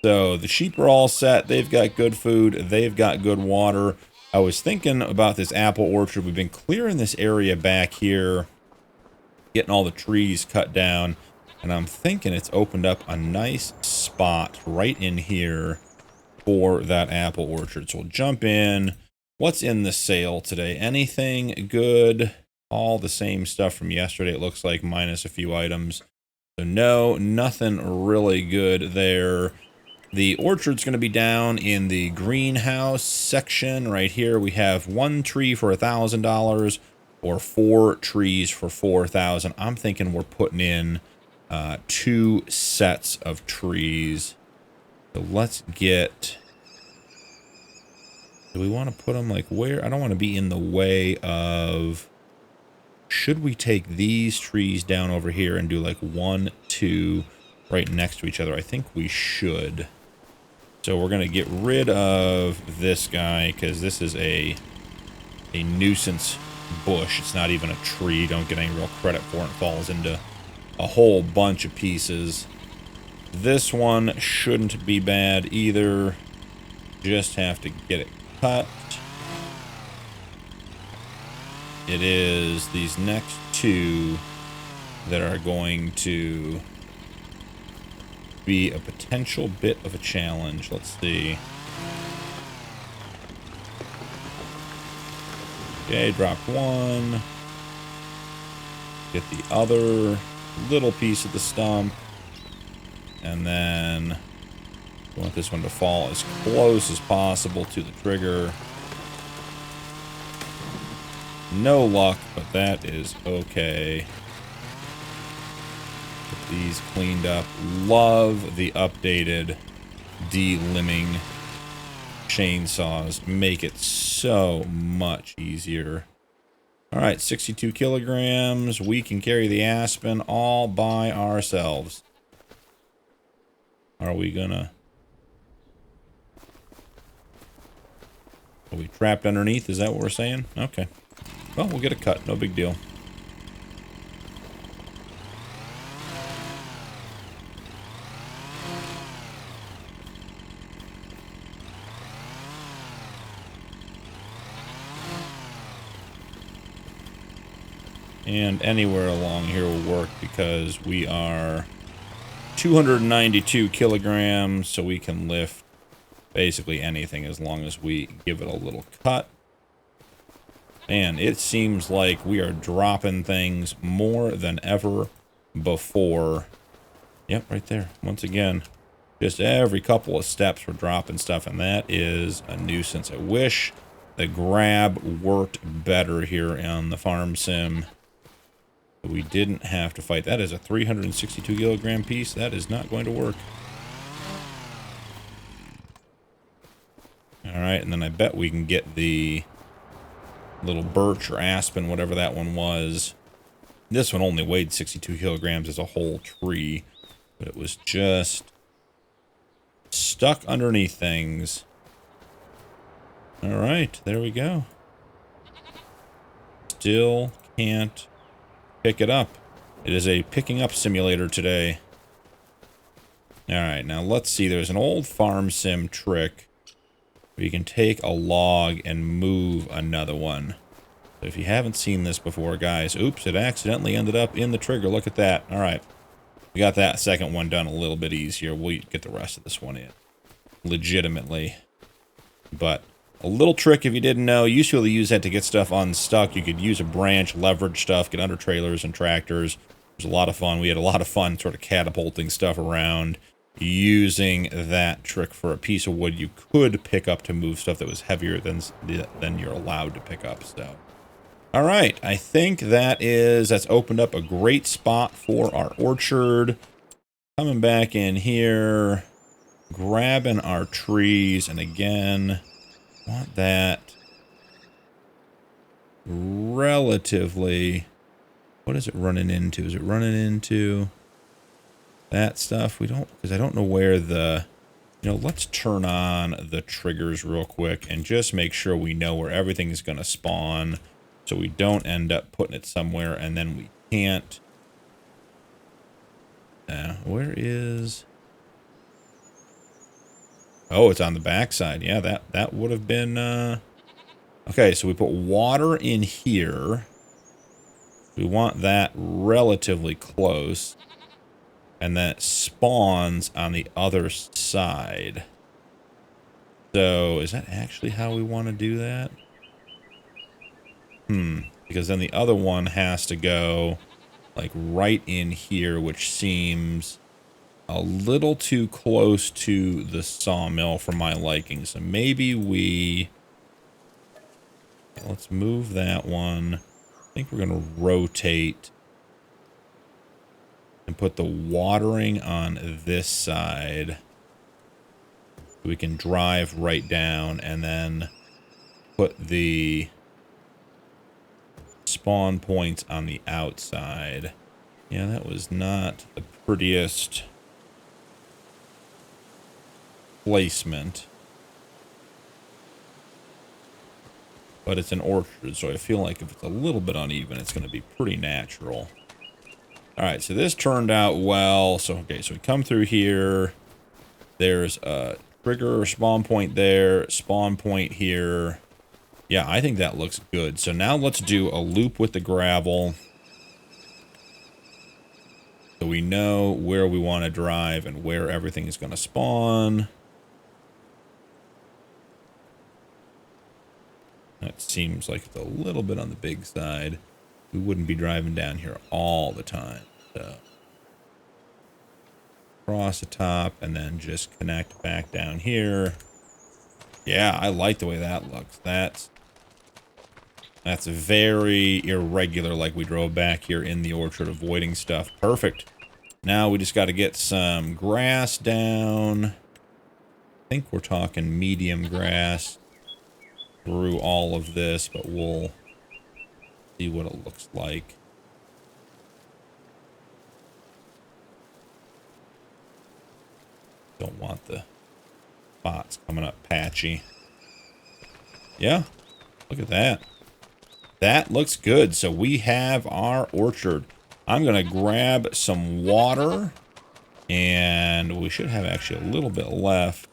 So the sheep are all set. They've got good food. They've got good water. I was thinking about this apple orchard. We've been clearing this area back here, getting all the trees cut down, and I'm thinking it's opened up a nice spot right in here for that apple orchard. So we'll jump in. What's in the sale today? Anything good? All the same stuff from yesterday, it looks like, minus a few items. So no, nothing really good there. The orchard's going to be down in the greenhouse section right here. We have 1 tree for $1,000 or 4 trees for $4,000. I'm thinking we're putting in 2 sets of trees. So let's get... Do we want to put them like where? I don't want to be in the way of... Should we take these trees down over here and do like 1, 2 right next to each other? I think we should. So we're going to get rid of this guy because this is a nuisance bush. It's not even a tree. Don't get any real credit for it. It falls into a whole bunch of pieces. This one shouldn't be bad either. Just have to get it cut. It is these next 2 that are going to be a potential bit of a challenge. Let's see. Okay, drop 1. Get the other little piece of the stump. And then we want this one to fall as close as possible to the trigger. No luck, but that is okay. Get these cleaned up. Love the updated de-limbing chainsaws. Make it so much easier. Alright, 62 kilograms. We can carry the Aspen all by ourselves. Are we gonna... Are we trapped underneath? Is that what we're saying? Okay. Well, we'll get a cut. No big deal. And anywhere along here will work because we are 292 kilograms, so we can lift basically anything as long as we give it a little cut. And it seems like we are dropping things more than ever before. Yep, right there. Once again, just every couple of steps we're dropping stuff, and that is a nuisance. I wish the grab worked better here on the farm sim. We didn't have to fight. That is a 362 kilogram piece. That is not going to work. Alright, and then I bet we can get the little birch or aspen, whatever that one was. This one only weighed 62 kilograms as a whole tree, but it was just stuck underneath things. Alright, there we go. Still can't pick it up. It is a picking up simulator today. Alright, now let's see. There's an old farm sim trick where you can take a log and move another one. So if you haven't seen this before, guys, oops, it accidentally ended up in the trigger. Look at that. Alright. We got that second one done a little bit easier. We'll get the rest of this one in. Legitimately. But a little trick if you didn't know, you used to be able to use that to get stuff unstuck. You could use a branch, leverage stuff, get under trailers and tractors. It was a lot of fun. We had a lot of fun sort of catapulting stuff around, using that trick for a piece of wood you could pick up to move stuff that was heavier than you're allowed to pick up. So, all right, I think that's opened up a great spot for our orchard. Coming back in here, grabbing our trees, and again, want that relatively. What is it running into? Is it running into that stuff? We don't, because I don't know where the, let's turn on the triggers real quick and just make sure we know where everything is going to spawn, so we don't end up putting it somewhere and then we can't. Where is? Oh, it's on the backside. Yeah, that would have been, okay, so we put water in here. We want that relatively close. And then it spawns on the other side. So, is that actually how we want to do that? Because then the other one has to go, like, right in here, which seems a little too close to the sawmill for my liking. So maybe let's move that one. I think we're going to rotate and put the watering on this side. We can drive right down and then put the spawn points on the outside. Yeah, that was not the prettiest placement, but it's an orchard, so I feel like if it's a little bit uneven, it's going to be pretty natural. All right, so this turned out well. So okay, so we come through here. There's a trigger spawn point there, spawn point here. Yeah, I think that looks good. So now let's do a loop with the gravel, so we know where we want to drive and where everything is going to spawn. That seems like it's a little bit on the big side. We wouldn't be driving down here all the time. So across the top and then just connect back down here. Yeah, I like the way that looks. That's very irregular, like we drove back here in the orchard, avoiding stuff. Perfect. Now we just got to get some grass down. I think we're talking medium grass through all of this, but we'll see what it looks like. Don't want the spots coming up patchy. Yeah, look at that. That looks good. So we have our orchard. I'm going to grab some water, and we should have actually a little bit left.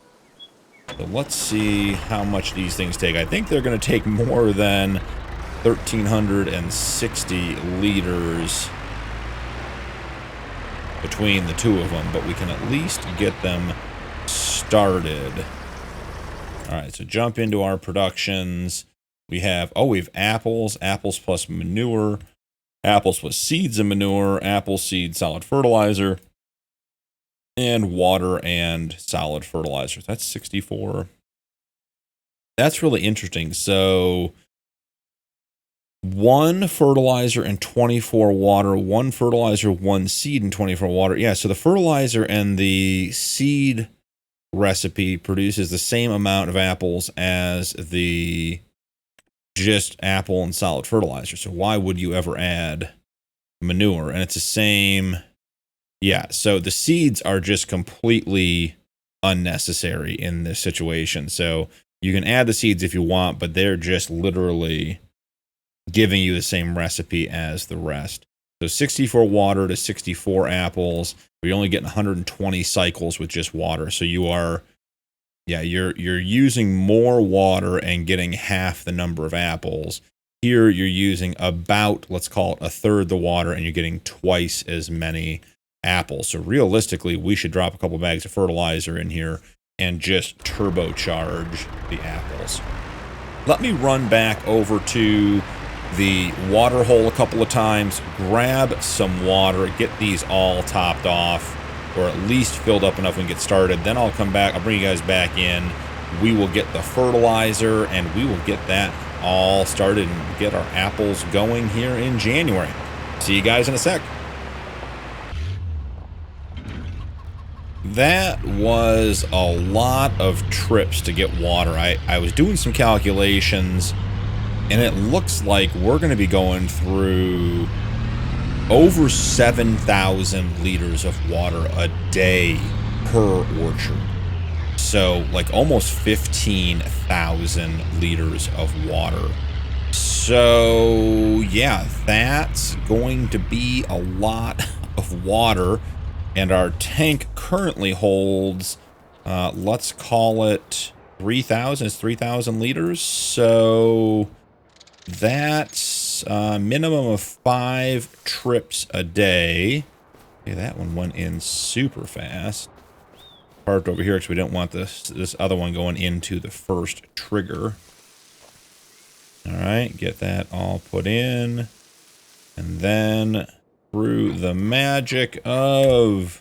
So let's see how much these things take. I think they're going to take more than 1,360 liters between the two of them, but we can at least get them started. All right, so jump into our productions. We have apples, apples plus manure, apples plus seeds and manure, apple seed solid fertilizer, And water and solid fertilizers. That's 64. That's really interesting. So 1 fertilizer and 24 water, 1 fertilizer, 1 seed and 24 water. Yeah, so the fertilizer and the seed recipe produces the same amount of apples as the just apple and solid fertilizer. So why would you ever add manure? And it's the same. Yeah, so the seeds are just completely unnecessary in this situation. So you can add the seeds if you want, but they're just literally giving you the same recipe as the rest. So 64 water to 64 apples. You're only getting 120 cycles with just water. So you are, yeah, you're using more water and getting half the number of apples. Here you're using about, let's call it a third the water, and you're getting twice as many apples. So realistically, we should drop a couple bags of fertilizer in here and just turbocharge the apples. Let me run back over to the water hole a couple of times, grab some water, get these all topped off, or at least filled up enough we can get started. Then I'll come back, I'll bring you guys back in. We will get the fertilizer and we will get that all started and get our apples going here in January. See you guys in a sec. That was a lot of trips to get water. I was doing some calculations, and it looks like we're going to be going through over 7,000 liters of water a day per orchard. So, like almost 15,000 liters of water. So, yeah, that's going to be a lot of water. And our tank currently holds, let's call it 3,000. It's 3,000 liters. So that's a minimum of 5 trips a day. Okay, that one went in super fast. Parked over here because we don't want this other one going into the first trigger. All right, get that all put in. And then through the magic of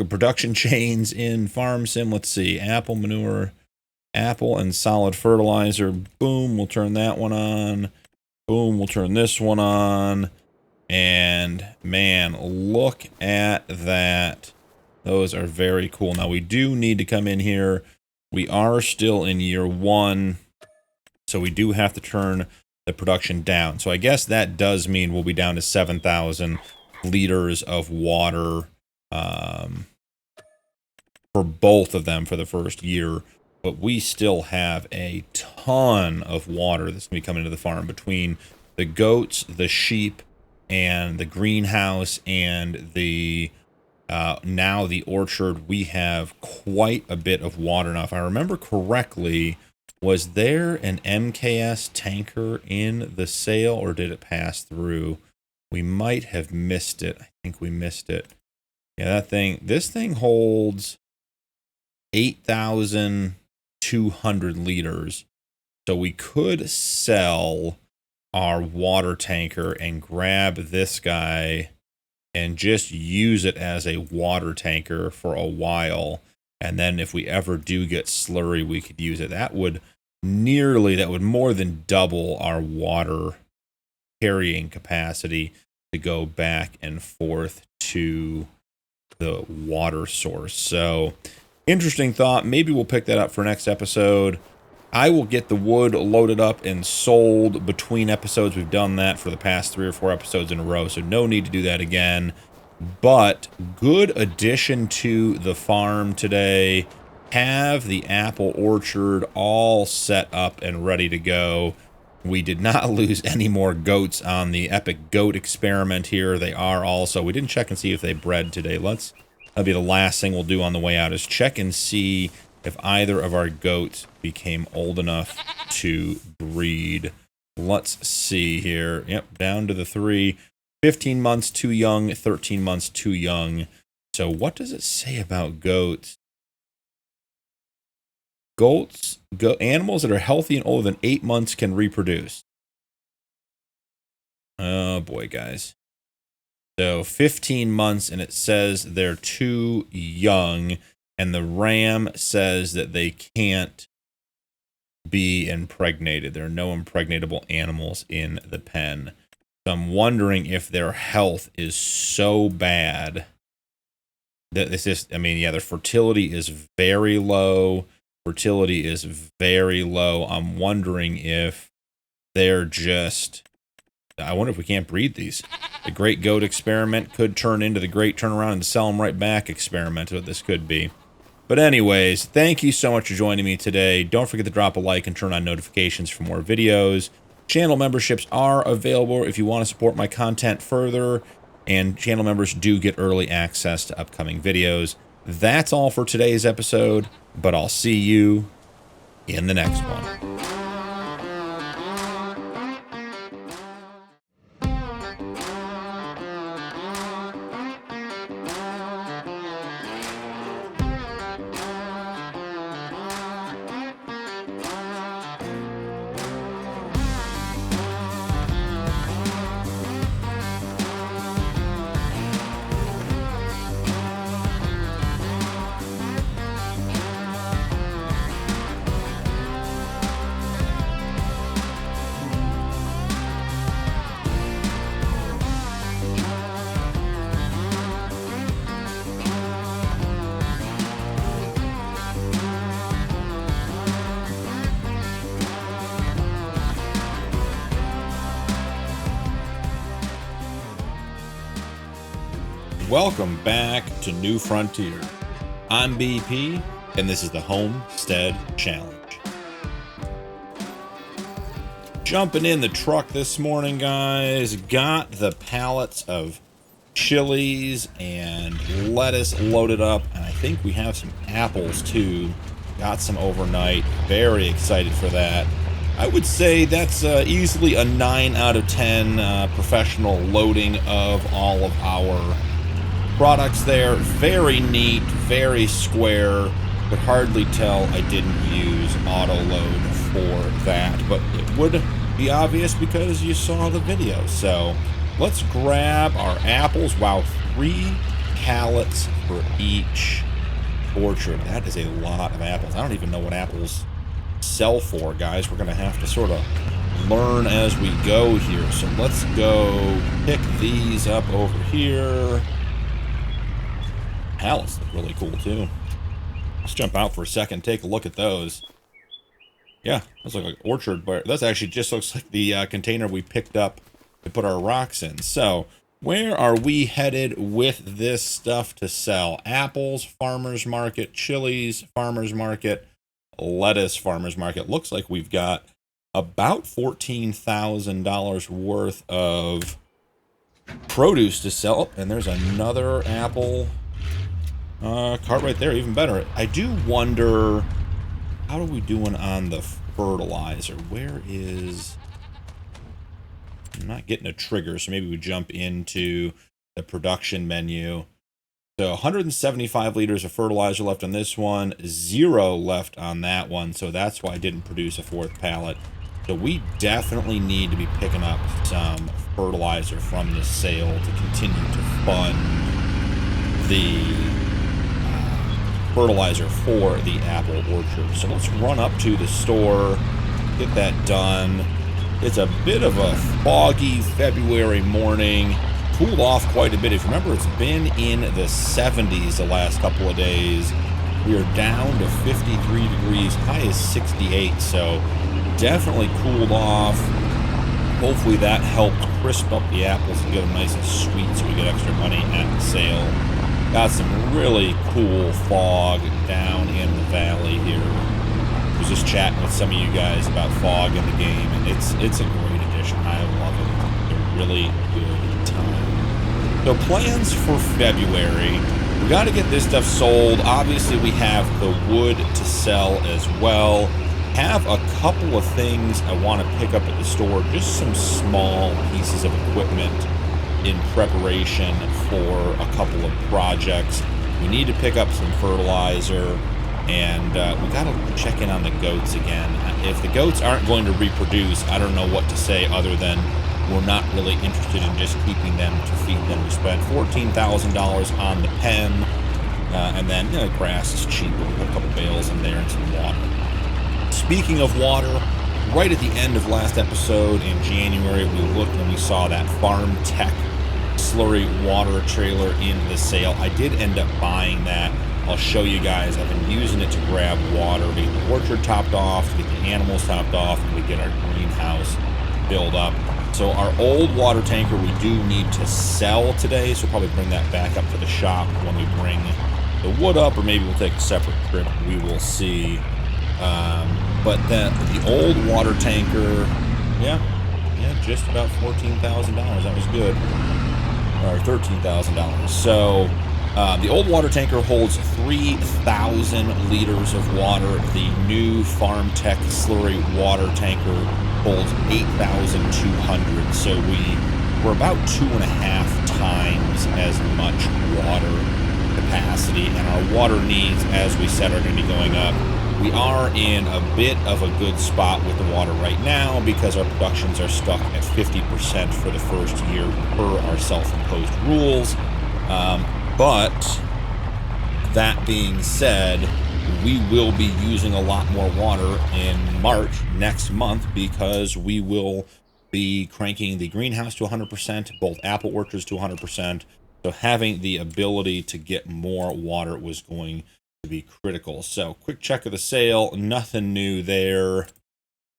production chains in Farm Sim. Let's see, apple manure, apple and solid fertilizer. Boom, we'll turn that one on. Boom, we'll turn this one on. And man, look at that. Those are very cool. Now we do need to come in here. We are still in year 1, so we do have to turn the production down. So I guess that does mean we'll be down to 7,000 liters of water for both of them for the first year. But we still have a ton of water that's going to be coming to the farm between the goats, the sheep, and the greenhouse, and the now the orchard. We have quite a bit of water. Now, if I remember correctly, was there an MKS tanker in the sale, or did it pass through? We might have missed it. I think we missed it. Yeah, this thing holds 8,200 liters. So we could sell our water tanker and grab this guy and just use it as a water tanker for a while. And then if we ever do get slurry, we could use it. That would more than double our water carrying capacity to go back and forth to the water source. So interesting thought. Maybe we'll pick that up for next episode. I will get the wood loaded up and sold between episodes. We've done that for the past 3 or 4 episodes in a row, so no need to do that again. But good addition to the farm today. Have the apple orchard all set up and ready to go. We did not lose any more goats on the epic goat experiment here. They are also, we didn't check and see if they bred today. That'll be the last thing we'll do on the way out, is check and see if either of our goats became old enough to breed. Let's see here. Yep, down to the 3. 15 months too young, 13 months too young. So what does it say about goats? Animals that are healthy and older than 8 months can reproduce. Oh boy, guys. So 15 months, and it says they're too young, and the RAM says that they can't be impregnated. There are no impregnatable animals in the pen. So I'm wondering if their health is so bad that it's just, I mean, yeah, their fertility is very low. Fertility is very low. I'm wondering if they're just, I wonder if we can't breed these. The Great Goat experiment could turn into the Great Turnaround and Sell them right back experiment, what this could be. But anyways, thank you so much for joining me today. Don't forget to drop a like and turn on notifications for more videos. Channel memberships are available if you want to support my content further, and channel members do get early access to upcoming videos. That's all for today's episode, but I'll see you in the next one. Welcome back to New Frontier. I'm BP, and this is the Homestead Challenge. Jumping in the truck this morning, guys. Got the pallets of chilies and lettuce loaded up, and I think we have some apples too. Got some overnight. Very excited for that. I would say that's easily a 9 out of 10 professional loading of all of our products there. Very neat, very square. Could hardly tell I didn't use auto load for that, but it would be obvious because you saw the video. So let's grab our apples. Wow, 3 pallets for each orchard. That is a lot of apples. I don't even know what apples sell for, guys. We're gonna have to sort of learn as we go here. So let's go pick these up over here. Pallets look really cool too. Let's jump out for a second, take a look at those. Yeah, those look like orchard, but that's actually just looks like the container we picked up to put our rocks in. So where are we headed with this stuff to sell? Apples, farmers market, chilies, farmers market, lettuce, farmers market. Looks like we've got about $14,000 worth of produce to sell. And there's another apple cart right there, even better. I do wonder, how are we doing on the fertilizer? Where is, I'm not getting a trigger, so maybe we jump into the production menu. So 175 liters of fertilizer left on this one, 0 left on that one, so that's why I didn't produce a 4th pallet. So we definitely need to be picking up some fertilizer from this sale to continue to fund the fertilizer for the apple orchard. So let's run up to the store, get that done. It's a bit of a foggy February morning. Cooled off quite a bit. If you remember, it's been in the 70s the last couple of days. We are down to 53 degrees, high as 68, so definitely cooled off. Hopefully that helped crisp up the apples and get them nice and sweet so we get extra money at the sale. Got some really cool fog down in the valley here. I was just chatting with some of you guys about fog in the game, and it's a great addition. I love it. It's a really good time. So plans for February. We got to get this stuff sold. Obviously, we have the wood to sell as well. Have a couple of things I want to pick up at the store. Just some small pieces of equipment in preparation for a couple of projects. We need to pick up some fertilizer, and we gotta check in on the goats again. If the goats aren't going to reproduce, I don't know what to say other than we're not really interested in just keeping them to feed them. We spent $14,000 on the pen, and then grass is cheap. We'll put a couple bales in there and some water. Speaking of water, right at the end of last episode in January, we looked and we saw that Farm Tech slurry water trailer in the sale. I did end up buying that. I'll show you guys. I've been using it to grab water, to get the orchard topped off, to get the animals topped off, and we get our greenhouse filled up. So our old water tanker we do need to sell today, so we'll probably bring that back up to the shop when we bring the wood up, or maybe we'll take a separate trip. We will see. But the old water tanker, yeah, just about $14,000. That was good. Or $13,000. So the old water tanker holds 3,000 liters of water. The new Farm Tech slurry water tanker holds 8,200. So we're about 2.5 times as much water capacity, and our water needs, as we said, are going to be going up. We are in a bit of a good spot with the water right now because our productions are stuck at 50% for the first year per our self-imposed rules. But that being said, we will be using a lot more water in March next month because we will be cranking the greenhouse to 100%, both apple orchards to 100%. So having the ability to get more water was going to be critical. So quick check of the sale, nothing new there.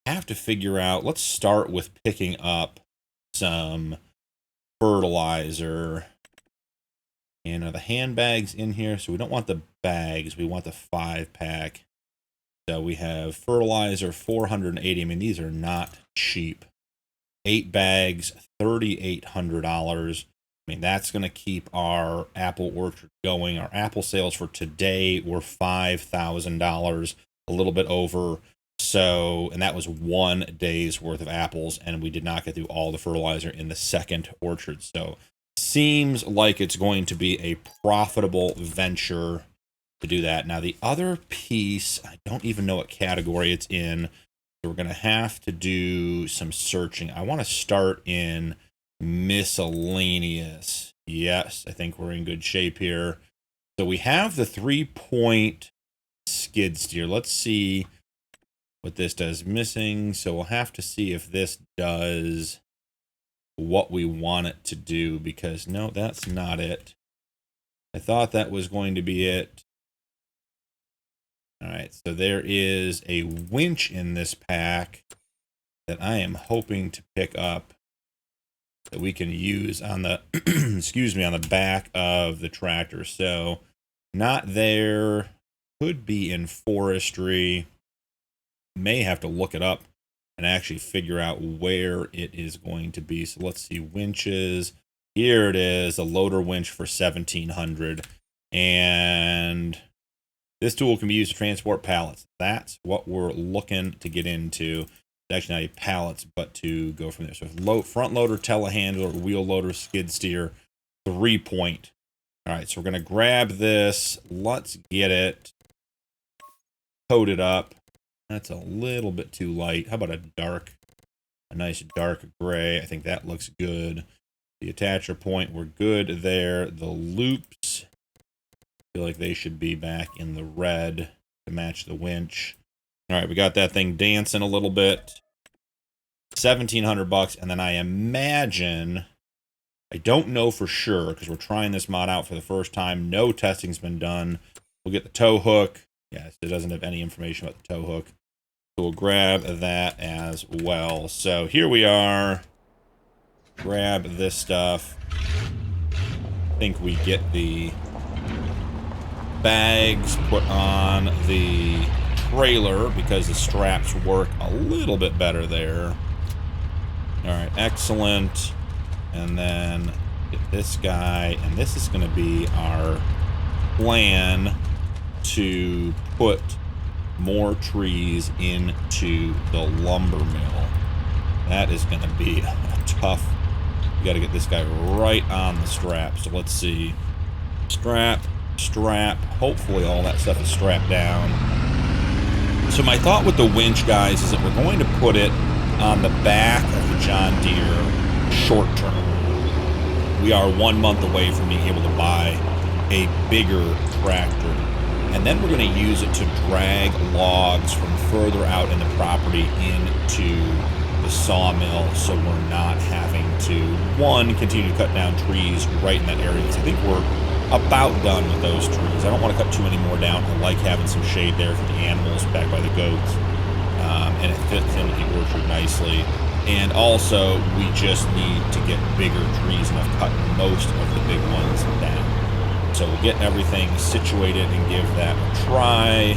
Have to figure out, let's start with picking up some fertilizer. And are the handbags in here? So we don't want the bags, we want the 5-pack. So we have fertilizer, 480. I mean, these are not cheap. 8 bags, $3,800. I mean, that's going to keep our apple orchard going. Our apple sales for today were $5,000, a little bit over. So, and that was 1 day's worth of apples, and we did not get through all the fertilizer in the second orchard. So, seems like it's going to be a profitable venture to do that. Now, the other piece, I don't even know what category it's in. So we're going to have to do some searching. I want to start in miscellaneous. Yes, I think we're in good shape here. So we have the 3-point skid steer. Let's see what this does. Missing. So we'll have to see if this does what we want it to do, because no, that's not it. I thought that was going to be it. All right, so there is a winch in this pack that I am hoping to pick up that we can use on the excuse me, on the back of the tractor. So not there, could be in forestry. May have to look it up and actually figure out where it is going to be. So let's see, winches. Here it is, a loader winch for $1,700. And this tool can be used to transport pallets. That's what we're looking to get into. Actually, not pallets, but to go from there. So front loader, telehandler, wheel loader, skid steer, 3-point. All right, so we're going to grab this. Let's get it coated up. That's a little bit too light. How about a nice dark gray? I think that looks good. The attacher point, we're good there. The loops, I feel like they should be back in the red to match the winch. All right, we got that thing dancing a little bit. $1,700, and then I imagine, I don't know for sure because we're trying this mod out for the first time. No testing's been done. We'll get the tow hook. Yes, it doesn't have any information about the tow hook. So we'll grab that as well. So here we are. Grab this stuff. I think we get the bags put on the trailer because the straps work a little bit better there. All right, excellent. And then get this guy, and this is going to be our plan to put more trees into the lumber mill. That is going to be tough. We got to get this guy right on the strap. So let's see. Strap. Hopefully all that stuff is strapped down. So my thought with the winch, guys, is that we're going to put it on the back of the John Deere short term. We are 1 month away from being able to buy a bigger tractor. And then we're going to use it to drag logs from further out in the property into the sawmill, so we're not having to, one, continue to cut down trees right in that area, because I think we're about done with those trees. I don't want to cut too many more down. I like having some shade there for the animals back by the goats, and it fits into the orchard nicely. And also, we just need to get bigger trees, and I've cut most of the big ones down. So we'll get everything situated and give that a try.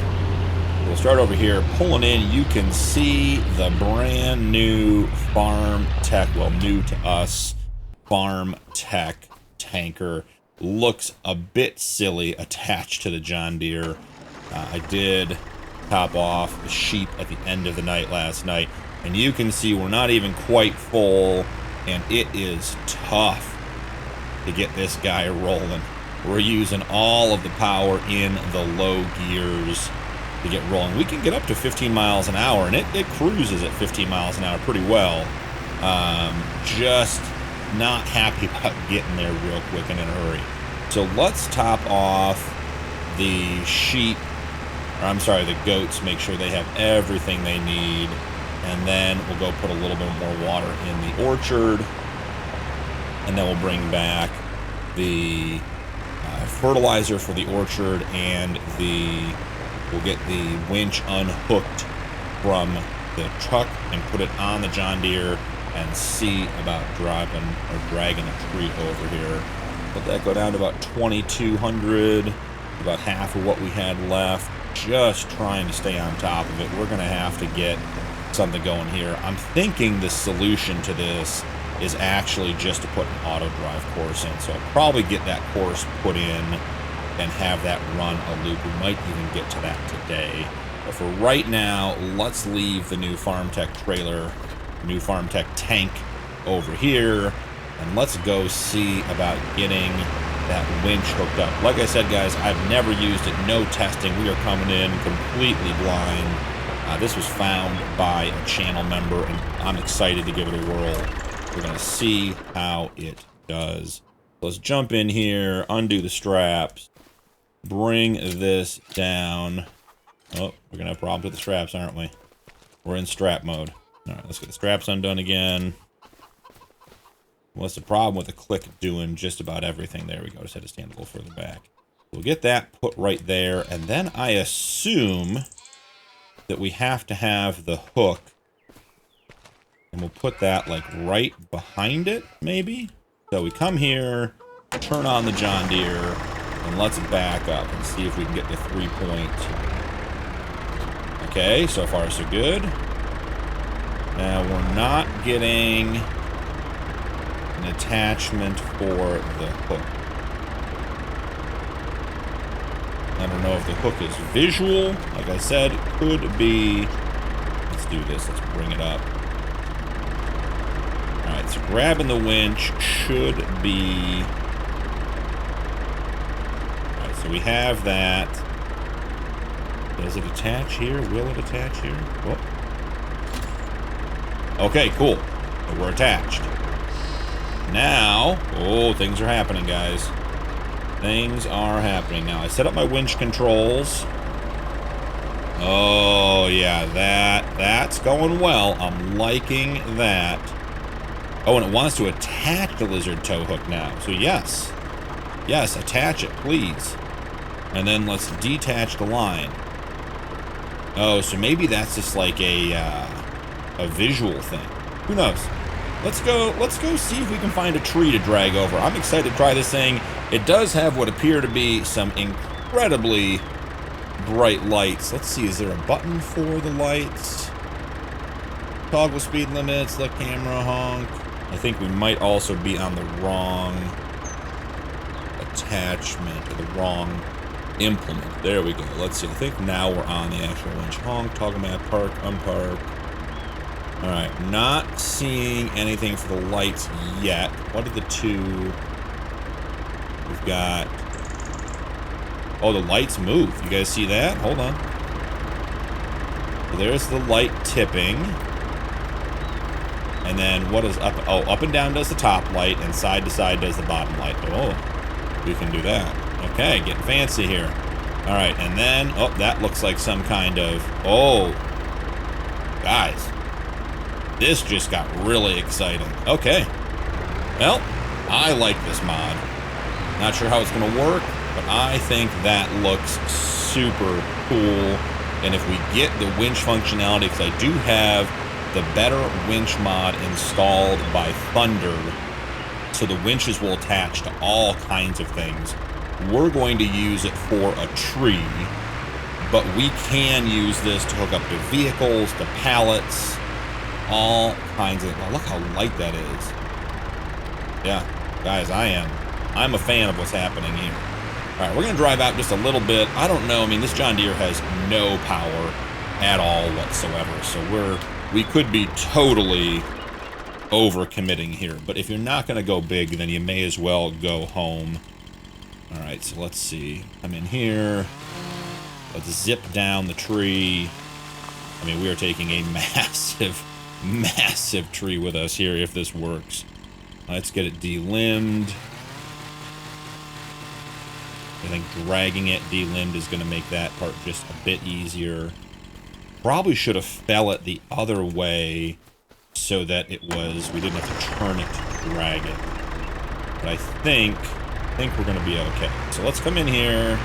We'll start over here, pulling in. You can see the brand new Farm Tech, well, new to us, Farm Tech tanker. Looks a bit silly attached to the John Deere. I did top off the sheep at the end of the night last night, and you can see we're not even quite full, and it is tough to get this guy rolling. We're using all of the power in the low gears to get rolling. We can get up to 15 miles an hour, and it cruises at 15 miles an hour pretty well. Just not happy about getting there real quick and in a hurry. So let's top off the sheep, or I'm sorry, the goats, make sure they have everything they need, and then we'll go put a little bit more water in the orchard, and then we'll bring back the fertilizer for the orchard, and we'll get the winch unhooked from the truck and put it on the John Deere and see about dragging a tree over here. Let that go down to about 2,200, about half of what we had left. Just trying to stay on top of it. We're going to have to get something going here. I'm thinking the solution to this is actually just to put an auto drive course in. So I'll probably get that course put in and have that run a loop. We might even get to that today. But for right now, let's leave the new Farm Tech trailer, new Farm Tech tank over here, and let's go see about getting that winch hooked up. Like I said, guys, I've never used it, no testing. We are coming in completely blind. This was found by a channel member, and I'm excited to give it a whirl. We're going to see how it does. Let's jump in here, undo the straps, bring this down. Oh, we're going to have problems with the straps, aren't we? We're in strap mode. All right, let's get the straps undone again. What's the problem with the click doing just about everything? There we go. Just had to stand a little further back. We'll get that put right there, and then I assume that we have to have the hook, and we'll put that like right behind it, maybe? So we come here, turn on the John Deere, and let's back up and see if we can get the 3-point. Okay, so far so good. Now we're not getting an attachment for the hook. I don't know if the hook is visual. Like I said, it could be. Let's do this. Let's bring it up. All right, so grabbing the winch should be. All right, so we have that. Does it attach here? Will it attach here? Whoop. Okay, cool. So we're attached. Now, oh, things are happening, guys. Things are happening. Now, I set up my winch controls. Oh, yeah, that's going well. I'm liking that. Oh, and it wants to attach the lizard tow hook now. So, yes. Yes, attach it, please. And then let's detach the line. Oh, so maybe that's just like a visual thing. Who knows? Let's go see if we can find a tree to drag over. I'm excited to try this thing. It does have what appear to be some incredibly bright lights. Let's see, is there a button for the lights? Toggle speed limits, let camera honk. I think we might also be on the wrong attachment, or the wrong implement. There we go. Let's see. I think now we're on the actual winch. Honk, toggle map, park, unpark. All right, not seeing anything for the lights yet. What are the two? We've got... Oh, the lights move. You guys see that? Hold on. So there's the light tipping. And then what is up? Oh, up and down does the top light, and side to side does the bottom light. Oh, we can do that. Okay, getting fancy here. All right, and then, oh, that looks like some kind of, oh, guys, this just got really exciting. Okay, well, I like this mod. Not sure how it's going to work, but I think that looks super cool. And if we get the winch functionality, because I do have the better winch mod installed by Thunder, so the winches will attach to all kinds of things. We're going to use it for a tree, but we can use this to hook up to vehicles, to pallets, all kinds of... Well, look how light that is. Yeah, guys, I'm a fan of what's happening here. All right, we're going to drive out just a little bit. I don't know. I mean, this John Deere has no power at all whatsoever, so we could be totally over-committing here. But if you're not going to go big, then you may as well go home. All right, so let's see. I'm in here. Let's zip down the tree. I mean, we are taking a massive, massive tree with us here if this works. Let's get it delimbed. I think dragging it delimbed is going to make that part just a bit easier. Probably should have fell it the other way so that we didn't have to turn it to drag it. But I think we're going to be okay. So let's come in here.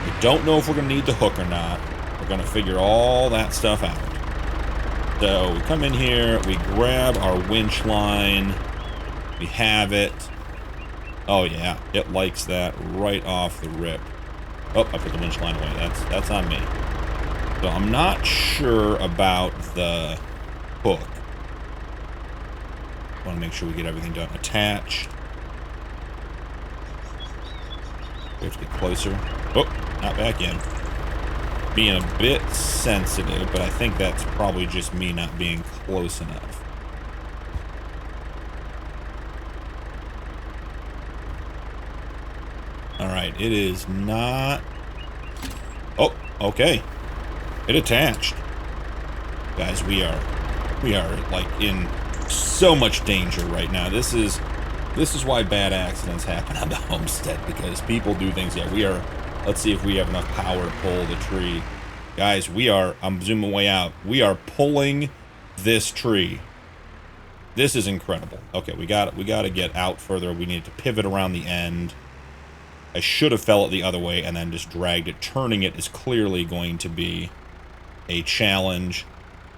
We don't know if we're going to need the hook or not. We're going to figure all that stuff out. So we come in here, we grab our winch line. We have it. Oh yeah, it likes that right off the rip. Oh, I put the winch line away. That's on me. So I'm not sure about the hook. I want to make sure we get everything done. Attached. We have to get closer. Oh, not back in. Being a bit sensitive, but I think that's probably just me not being close enough. Alright, it is not... Oh, okay. It attached. Guys, we are like in so much danger right now. This is why bad accidents happen on the Homestead, because people do things. Yeah, we are... Let's see if we have enough power to pull the tree. Guys, I'm zooming way out. We are pulling this tree. This is incredible. Okay, we got to get out further. We need to pivot around the end. I should have fell it the other way and then just dragged it. Turning it is clearly going to be a challenge.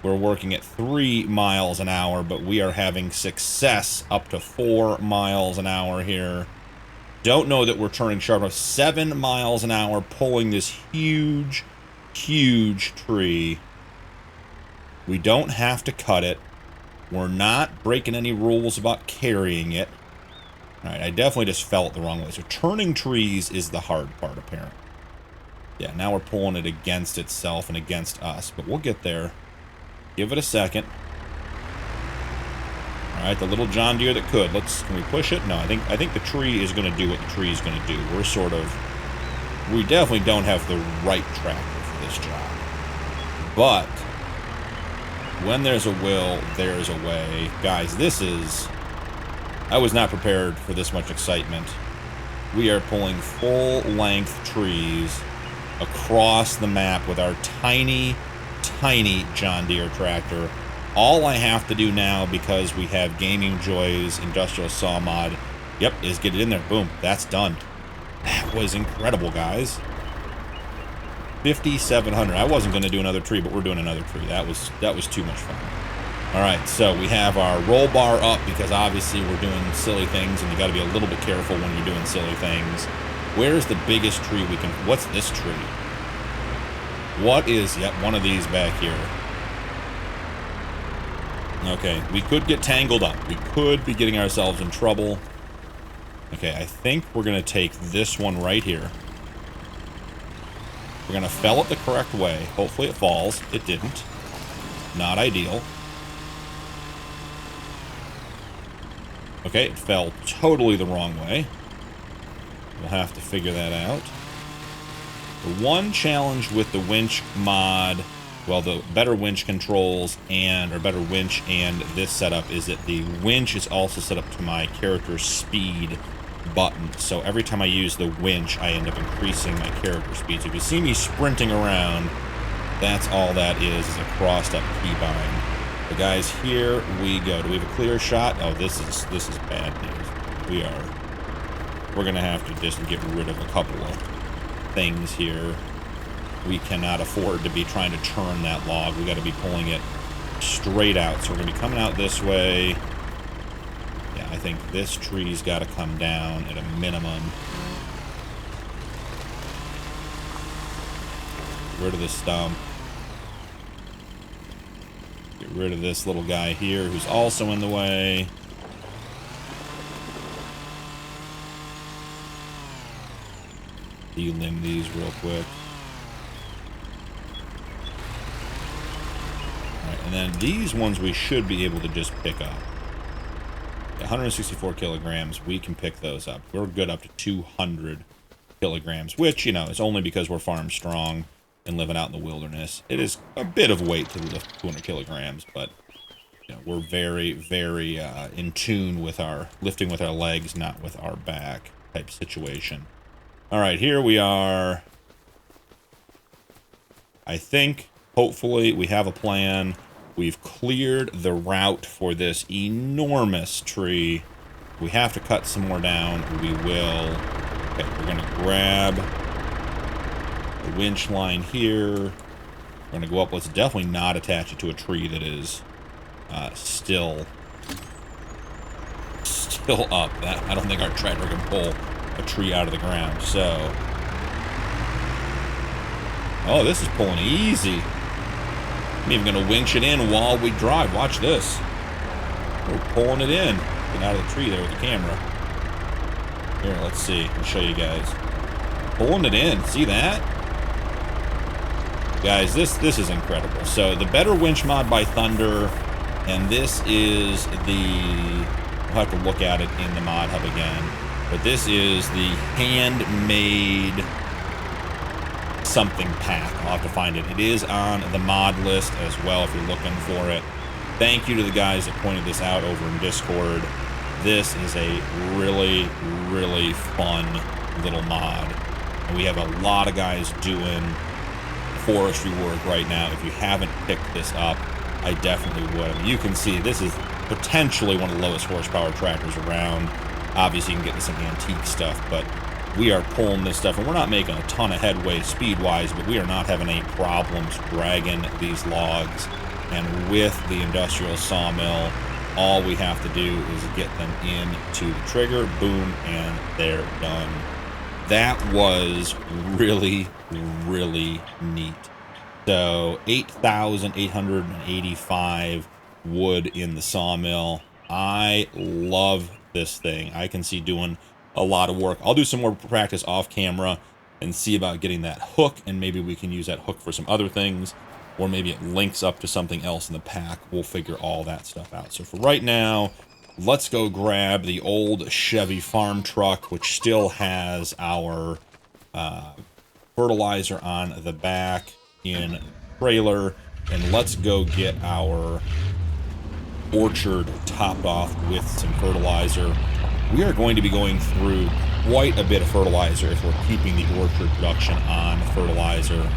We're working at 3 miles an hour, but we are having success up to 4 miles an hour here. Don't know that we're turning sharp enough. 7 miles an hour pulling this huge, huge tree. We don't have to cut it. We're not breaking any rules about carrying it. Alright, I definitely just fell it the wrong way. So turning trees is the hard part, apparently. Yeah, now we're pulling it against itself and against us, but we'll get there. Give it a second. Alright, the little John Deere that could. Can we push it? No, I think the tree is going to do what the tree is going to do. We definitely don't have the right tractor for this job. But when there's a will, there's a way. Guys, I was not prepared for this much excitement. We are pulling full-length trees across the map with our tiny, tiny John Deere tractor. All I have to do now, because we have Gaming Joy's industrial saw mod, yep, is get it in there. Boom, that's done. That was incredible, guys. 5,700. I wasn't going to do another tree, but we're doing another tree. That was too much fun. All right, so we have our roll bar up because obviously we're doing silly things, and you got to be a little bit careful when you're doing silly things. Where's the biggest tree we can... What's this tree? What is... Yep, one of these back here. Okay, we could get tangled up. We could be getting ourselves in trouble. Okay, I think we're going to take this one right here. We're going to fell it the correct way. Hopefully it falls. It didn't. Not ideal. Okay, it fell totally the wrong way. We'll have to figure that out. The one challenge with the winch mod well, the better winch controls or better winch and this setup is that the winch is also set up to my character's speed button. So every time I use the winch, I end up increasing my character speed. So if you see me sprinting around, that's all that is a crossed up keybind. But guys, here we go. Do we have a clear shot? Oh, this is bad news. We're gonna have to just get rid of a couple of things here. We cannot afford to be trying to turn that log. We got to be pulling it straight out. So we're gonna be coming out this way. Yeah, I think this tree's got to come down at a minimum. Get rid of this stump. Get rid of this little guy here who's also in the way. Delimb these real quick. Alright, and then these ones we should be able to just pick up. 164 kilograms, we can pick those up. We're good up to 200 kilograms, which, you know, is only because we're farm strong and living out in the wilderness. It is a bit of weight to lift 200 kilograms, but you know, we're very, very in tune with our lifting with our legs, not with our back type situation. All right, here we are. I think, hopefully, we have a plan. We've cleared the route for this enormous tree. We have to cut some more down. We will. Okay, we're going to grab the winch line here. We're going to go up. Let's definitely not attach it to a tree that is still up. I don't think our tractor can pull a tree out of the ground. So, oh, this is pulling easy. I'm even going to winch it in while we drive. Watch this. We're pulling it in. Get out of the tree there with the camera. Here, let's see. I'll show you guys. Pulling it in. See that? Guys, this is incredible. So, the better winch mod by Thunder, and this is the... We'll have to look at it in the mod hub again. But this is the handmade something pack. I'll have to find it. It is on the mod list as well if you're looking for it. Thank you to the guys that pointed this out over in Discord. This is a really, really fun little mod. And we have a lot of guys doing forestry work right now. If you haven't picked this up, I definitely would. I mean, you can see this is potentially one of the lowest horsepower tractors around. Obviously, you can get into some antique stuff, but we are pulling this stuff, and we're not making a ton of headway speed-wise, but we are not having any problems dragging these logs. And with the industrial sawmill, all we have to do is get them into the trigger, boom, and they're done. That was really, really neat. So, 8,885 wood in the sawmill. I love this thing. I can see doing a lot of work. I'll do some more practice off camera and see about getting that hook, and maybe we can use that hook for some other things, or maybe it links up to something else in the pack. We'll figure all that stuff out. So for right now, let's go grab the old Chevy farm truck, which still has our fertilizer on the back in the trailer, and let's go get our orchard topped off with some fertilizer. We are going to be going through quite a bit of fertilizer if we're keeping the orchard production on fertilizer,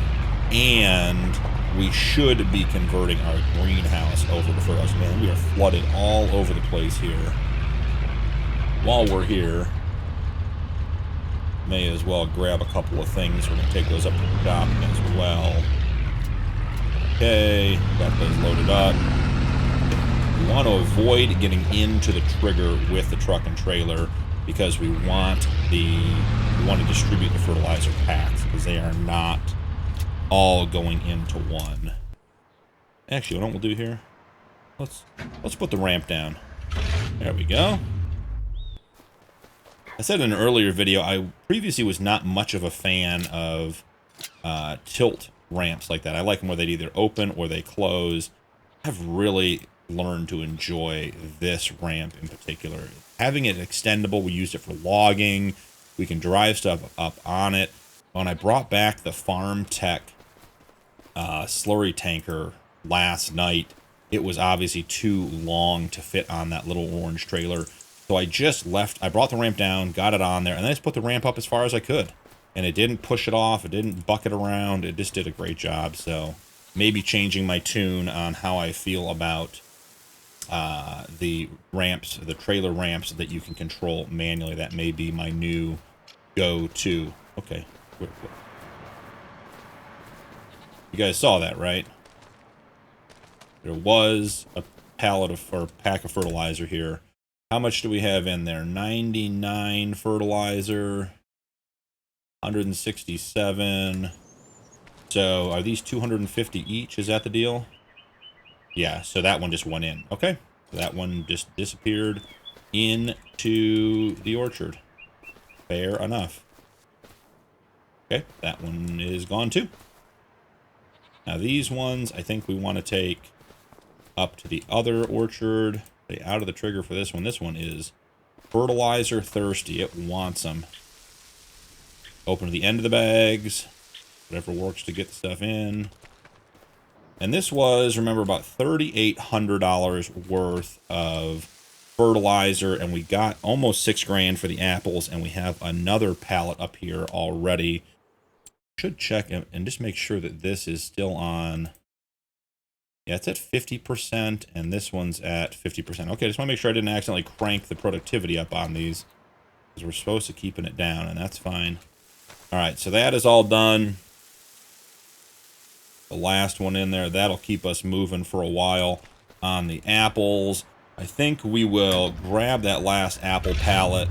and we should be converting our greenhouse over to fertilizer. Man, we are flooded all over the place here. While we're here, may as well grab a couple of things. We're going to take those up to the dock as well. Okay, got those loaded up. We want to avoid getting into the trigger with the truck and trailer because we want to distribute the fertilizer packs because they are not all going into one. Actually, what we'll do here? Let's put the ramp down. There we go. I said in an earlier video, I previously was not much of a fan of tilt ramps like that. I like them where they either open or they close. I've really learned to enjoy this ramp in particular. Having it extendable, we used it for logging. We can drive stuff up on it. When I brought back the Farm Tech slurry tanker last night, it was obviously too long to fit on that little orange trailer. So I just I brought the ramp down, got it on there, and then I just put the ramp up as far as I could. And it didn't push it off, it didn't bucket around, it just did a great job. So maybe changing my tune on how I feel about the ramps, the trailer ramps that you can control manually. That may be my new go-to. Okay. You guys saw that, right? There was a pallet of, or pack of fertilizer here. How much do we have in there? 99 fertilizer, 167. So are these 250 each? Is that the deal? Yeah, so that one just went in. Okay, so that one just disappeared into the orchard. Fair enough. Okay, that one is gone too. Now these ones, I think we want to take up to the other orchard. Out of the trigger for this one. This one is fertilizer thirsty. It wants them. Open to the end of the bags. Whatever works to get the stuff in. And this was, remember, about $3,800 worth of fertilizer, and we got almost $6 grand for the apples, and we have another pallet up here already. Should check and just make sure that this is still on. Yeah, it's at 50%, and this one's at 50%. Okay, just want to make sure I didn't accidentally crank the productivity up on these, because we're supposed to keeping it down, and that's fine. All right, so that is all done. The last one in there, that'll keep us moving for a while. On the apples, I think we will grab that last apple pallet,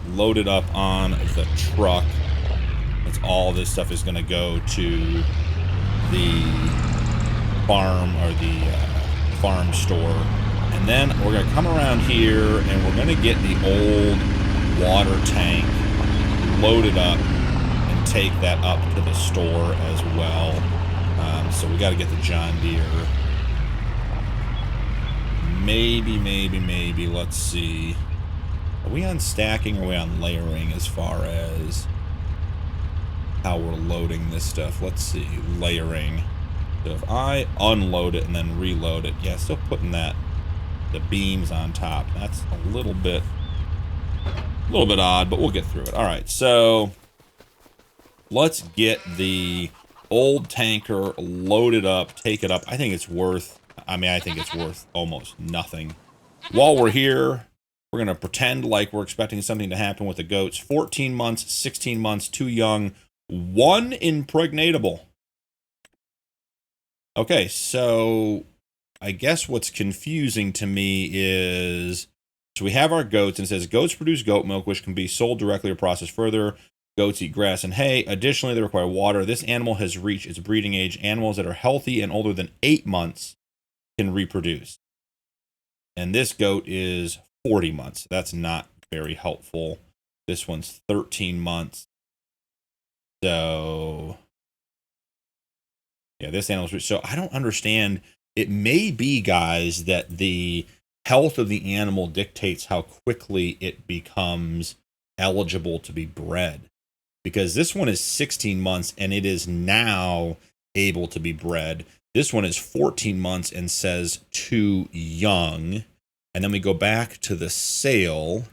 load it up on the truck. That's all this stuff is going to go to the farm, or the farm store. And then we're going to come around here and we're going to get the old water tank loaded up and take that up to the store as well. So we got to get the John Deere. Maybe, let's see. Are we on stacking or are we on layering as far as how we're loading this stuff? Let's see, layering. So if I unload it and then reload it, yeah, still putting the beams on top. That's a little bit odd, but we'll get through it. All right, so let's get the old tanker loaded up, take it up. I think it's worth almost nothing. While we're here, we're gonna pretend like we're expecting something to happen with the goats. 14 months, 16 months, too young. 1 impregnatable. Okay, so I guess what's confusing to me is, so we have our goats, and it says goats produce goat milk, which can be sold directly or processed further. Goats eat grass and hay. Additionally, they require water. This animal has reached its breeding age. Animals that are healthy and older than 8 months can reproduce. And this goat is 40 months. That's not very helpful. This one's 13 months. So, yeah, this animal's... So, I don't understand. It may be, guys, that the health of the animal dictates how quickly it becomes eligible to be bred. Because this one is 16 months, and it is now able to be bred. This one is 14 months and says too young. And then we go back to the sale,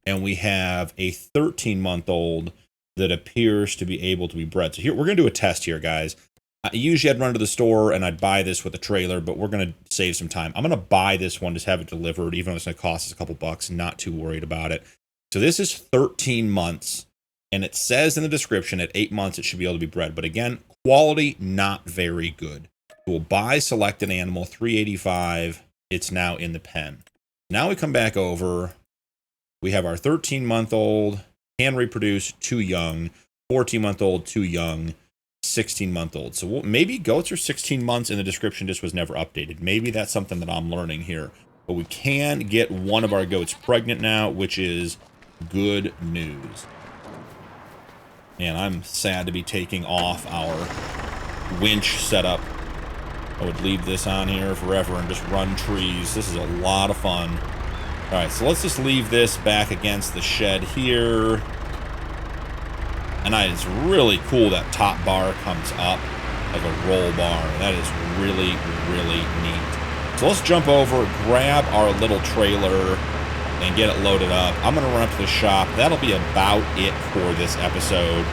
and we have a 13-month-old that appears to be able to be bred. So here, we're going to do a test here, guys. Usually I'd run to the store and I'd buy this with a trailer, but we're going to save some time. I'm going to buy this one, just have it delivered, even though it's going to cost us a couple bucks. Not too worried about it. So this is 13 months, and it says in the description at 8 months it should be able to be bred. But again, quality not very good. We'll buy selected animal, $385. It's now in the pen. Now we come back over. We have our 13-month-old, can reproduce, too young. 14-month-old, too young. 16-month-old. So maybe goats are 16 months and the description just was never updated. Maybe that's something that I'm learning here. But we can get one of our goats pregnant now, which is good news. Man, I'm sad to be taking off our winch setup. I would leave this on here forever and just run trees. This is a lot of fun. All right, so let's just leave this back against the shed here. And it's really cool that top bar comes up like a roll bar. That is really, really neat. So let's jump over, grab our little trailer, and get it loaded up. I'm going to run up to the shop. That'll be about it for this episode.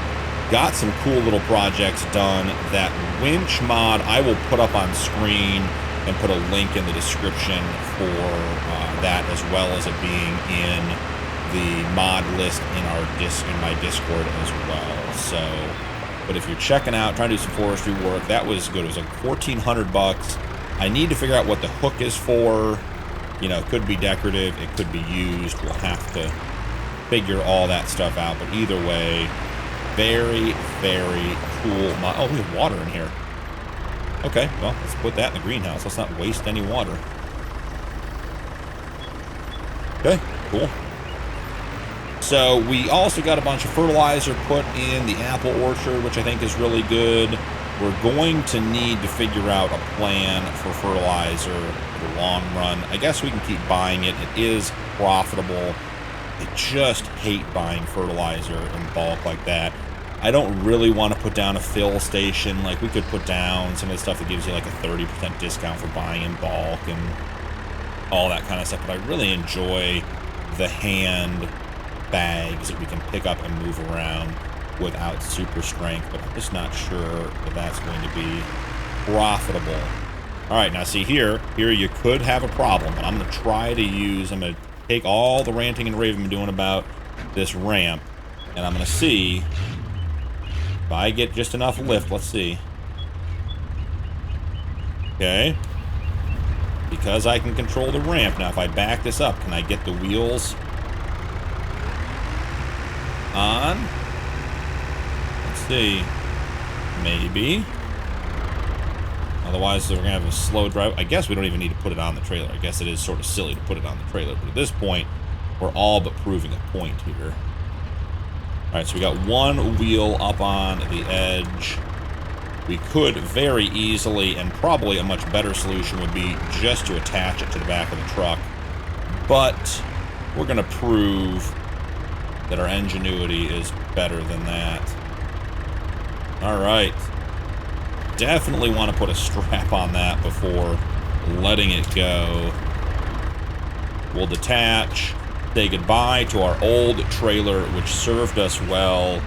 Got some cool little projects done. That winch mod I will put up on screen and put a link in the description for that, as well as it being in the mod list in my Discord as well. So, but if you're checking out, trying to do some forestry work, that was good. It was like $1,400. I need to figure out what the hook is for. You know, it could be decorative, it could be used. We'll have to figure all that stuff out. But either way, very, very cool. Oh, we have water in here. Okay, well, let's put that in the greenhouse. Let's not waste any water. Okay, cool. So we also got a bunch of fertilizer put in the apple orchard, which I think is really good. We're going to need to figure out a plan for fertilizer for the long run. I guess we can keep buying it. It is profitable. I just hate buying fertilizer in bulk like that. I don't really want to put down a fill station. Like, we could put down some of the stuff that gives you like a 30% discount for buying in bulk and all that kind of stuff. But I really enjoy the hand bags that we can pick up and move around without super strength, but I'm just not sure that that's going to be profitable. All right, now see here you could have a problem, but I'm going to try to use, I'm going to take all the ranting and raving I'm doing about this ramp, and I'm going to see if I get just enough lift. Let's see. Okay. Because I can control the ramp. Now, if I back this up, can I get the wheels on? Let's see. Maybe. Otherwise, we're going to have a slow drive. I guess we don't even need to put it on the trailer. I guess it is sort of silly to put it on the trailer. But at this point, we're all but proving a point here. All right, so we got one wheel up on the edge. We could very easily, and probably a much better solution would be just to attach it to the back of the truck. But we're going to prove that our ingenuity is better than that. All right. Definitely want to put a strap on that before letting it go. We'll detach, say goodbye to our old trailer, which served us well.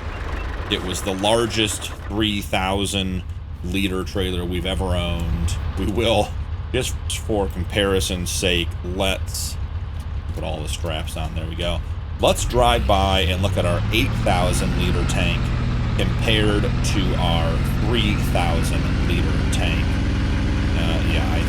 It was the largest 3,000-liter trailer we've ever owned. We will, just for comparison's sake, let's put all the straps on. There we go. Let's drive by and look at our 8,000-liter tank compared to our 3,000-liter tank. Yeah, I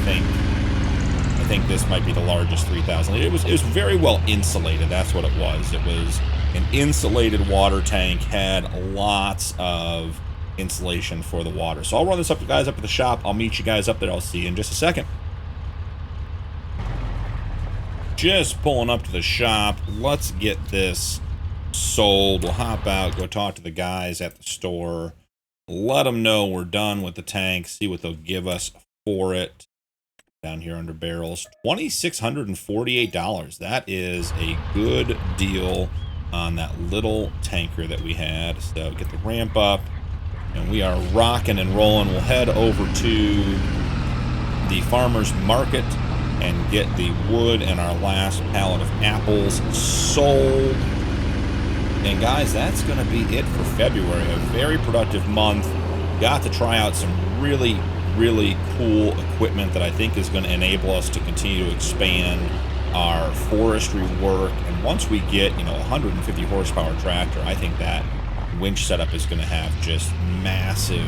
think this might be the largest 3,000. It was very well insulated. That's what it was. It was an insulated water tank, had lots of insulation for the water. So I'll run this up, guys, up at the shop. I'll meet you guys up there. I'll see you in just a second. Just pulling up to the shop. Let's get this sold. We'll hop out, go talk to the guys at the store, let them know we're done with the tank, see what they'll give us for it. Down here under barrels, $2,648. That is a good deal on that little tanker that we had. So get the ramp up, and we are rocking and rolling. We'll head over to the farmer's market and get the wood and our last pallet of apples sold. And guys, that's going to be it for February. A very productive month. Got to try out some really cool equipment that I think is going to enable us to continue to expand our forestry work. And once we get, you know, a 150 horsepower tractor, I think that winch setup is going to have just massive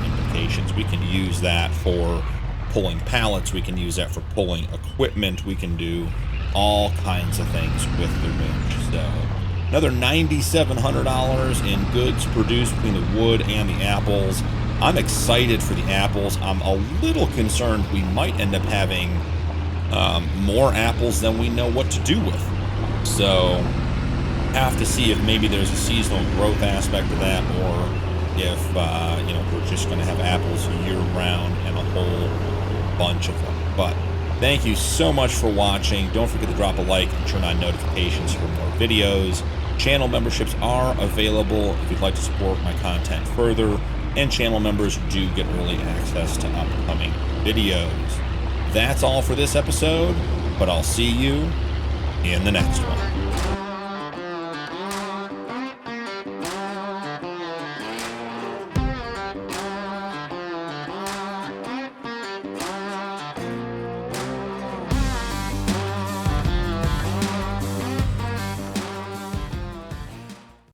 implications. We can use that for pulling pallets. We can use that for pulling equipment. We can do all kinds of things with the winch. So another $9,700 in goods produced between the wood and the apples. I'm excited for the apples. I'm a little concerned we might end up having more apples than we know what to do with. So have to see if maybe there's a seasonal growth aspect to that, or if you know, we're just going to have apples year round and a whole bunch of them. But thank you so much for watching. Don't forget to drop a like and turn on notifications for more videos. Channel memberships are available if you'd like to support my content further, and channel members do get early access to upcoming videos. That's all for this episode, but I'll see you in the next one.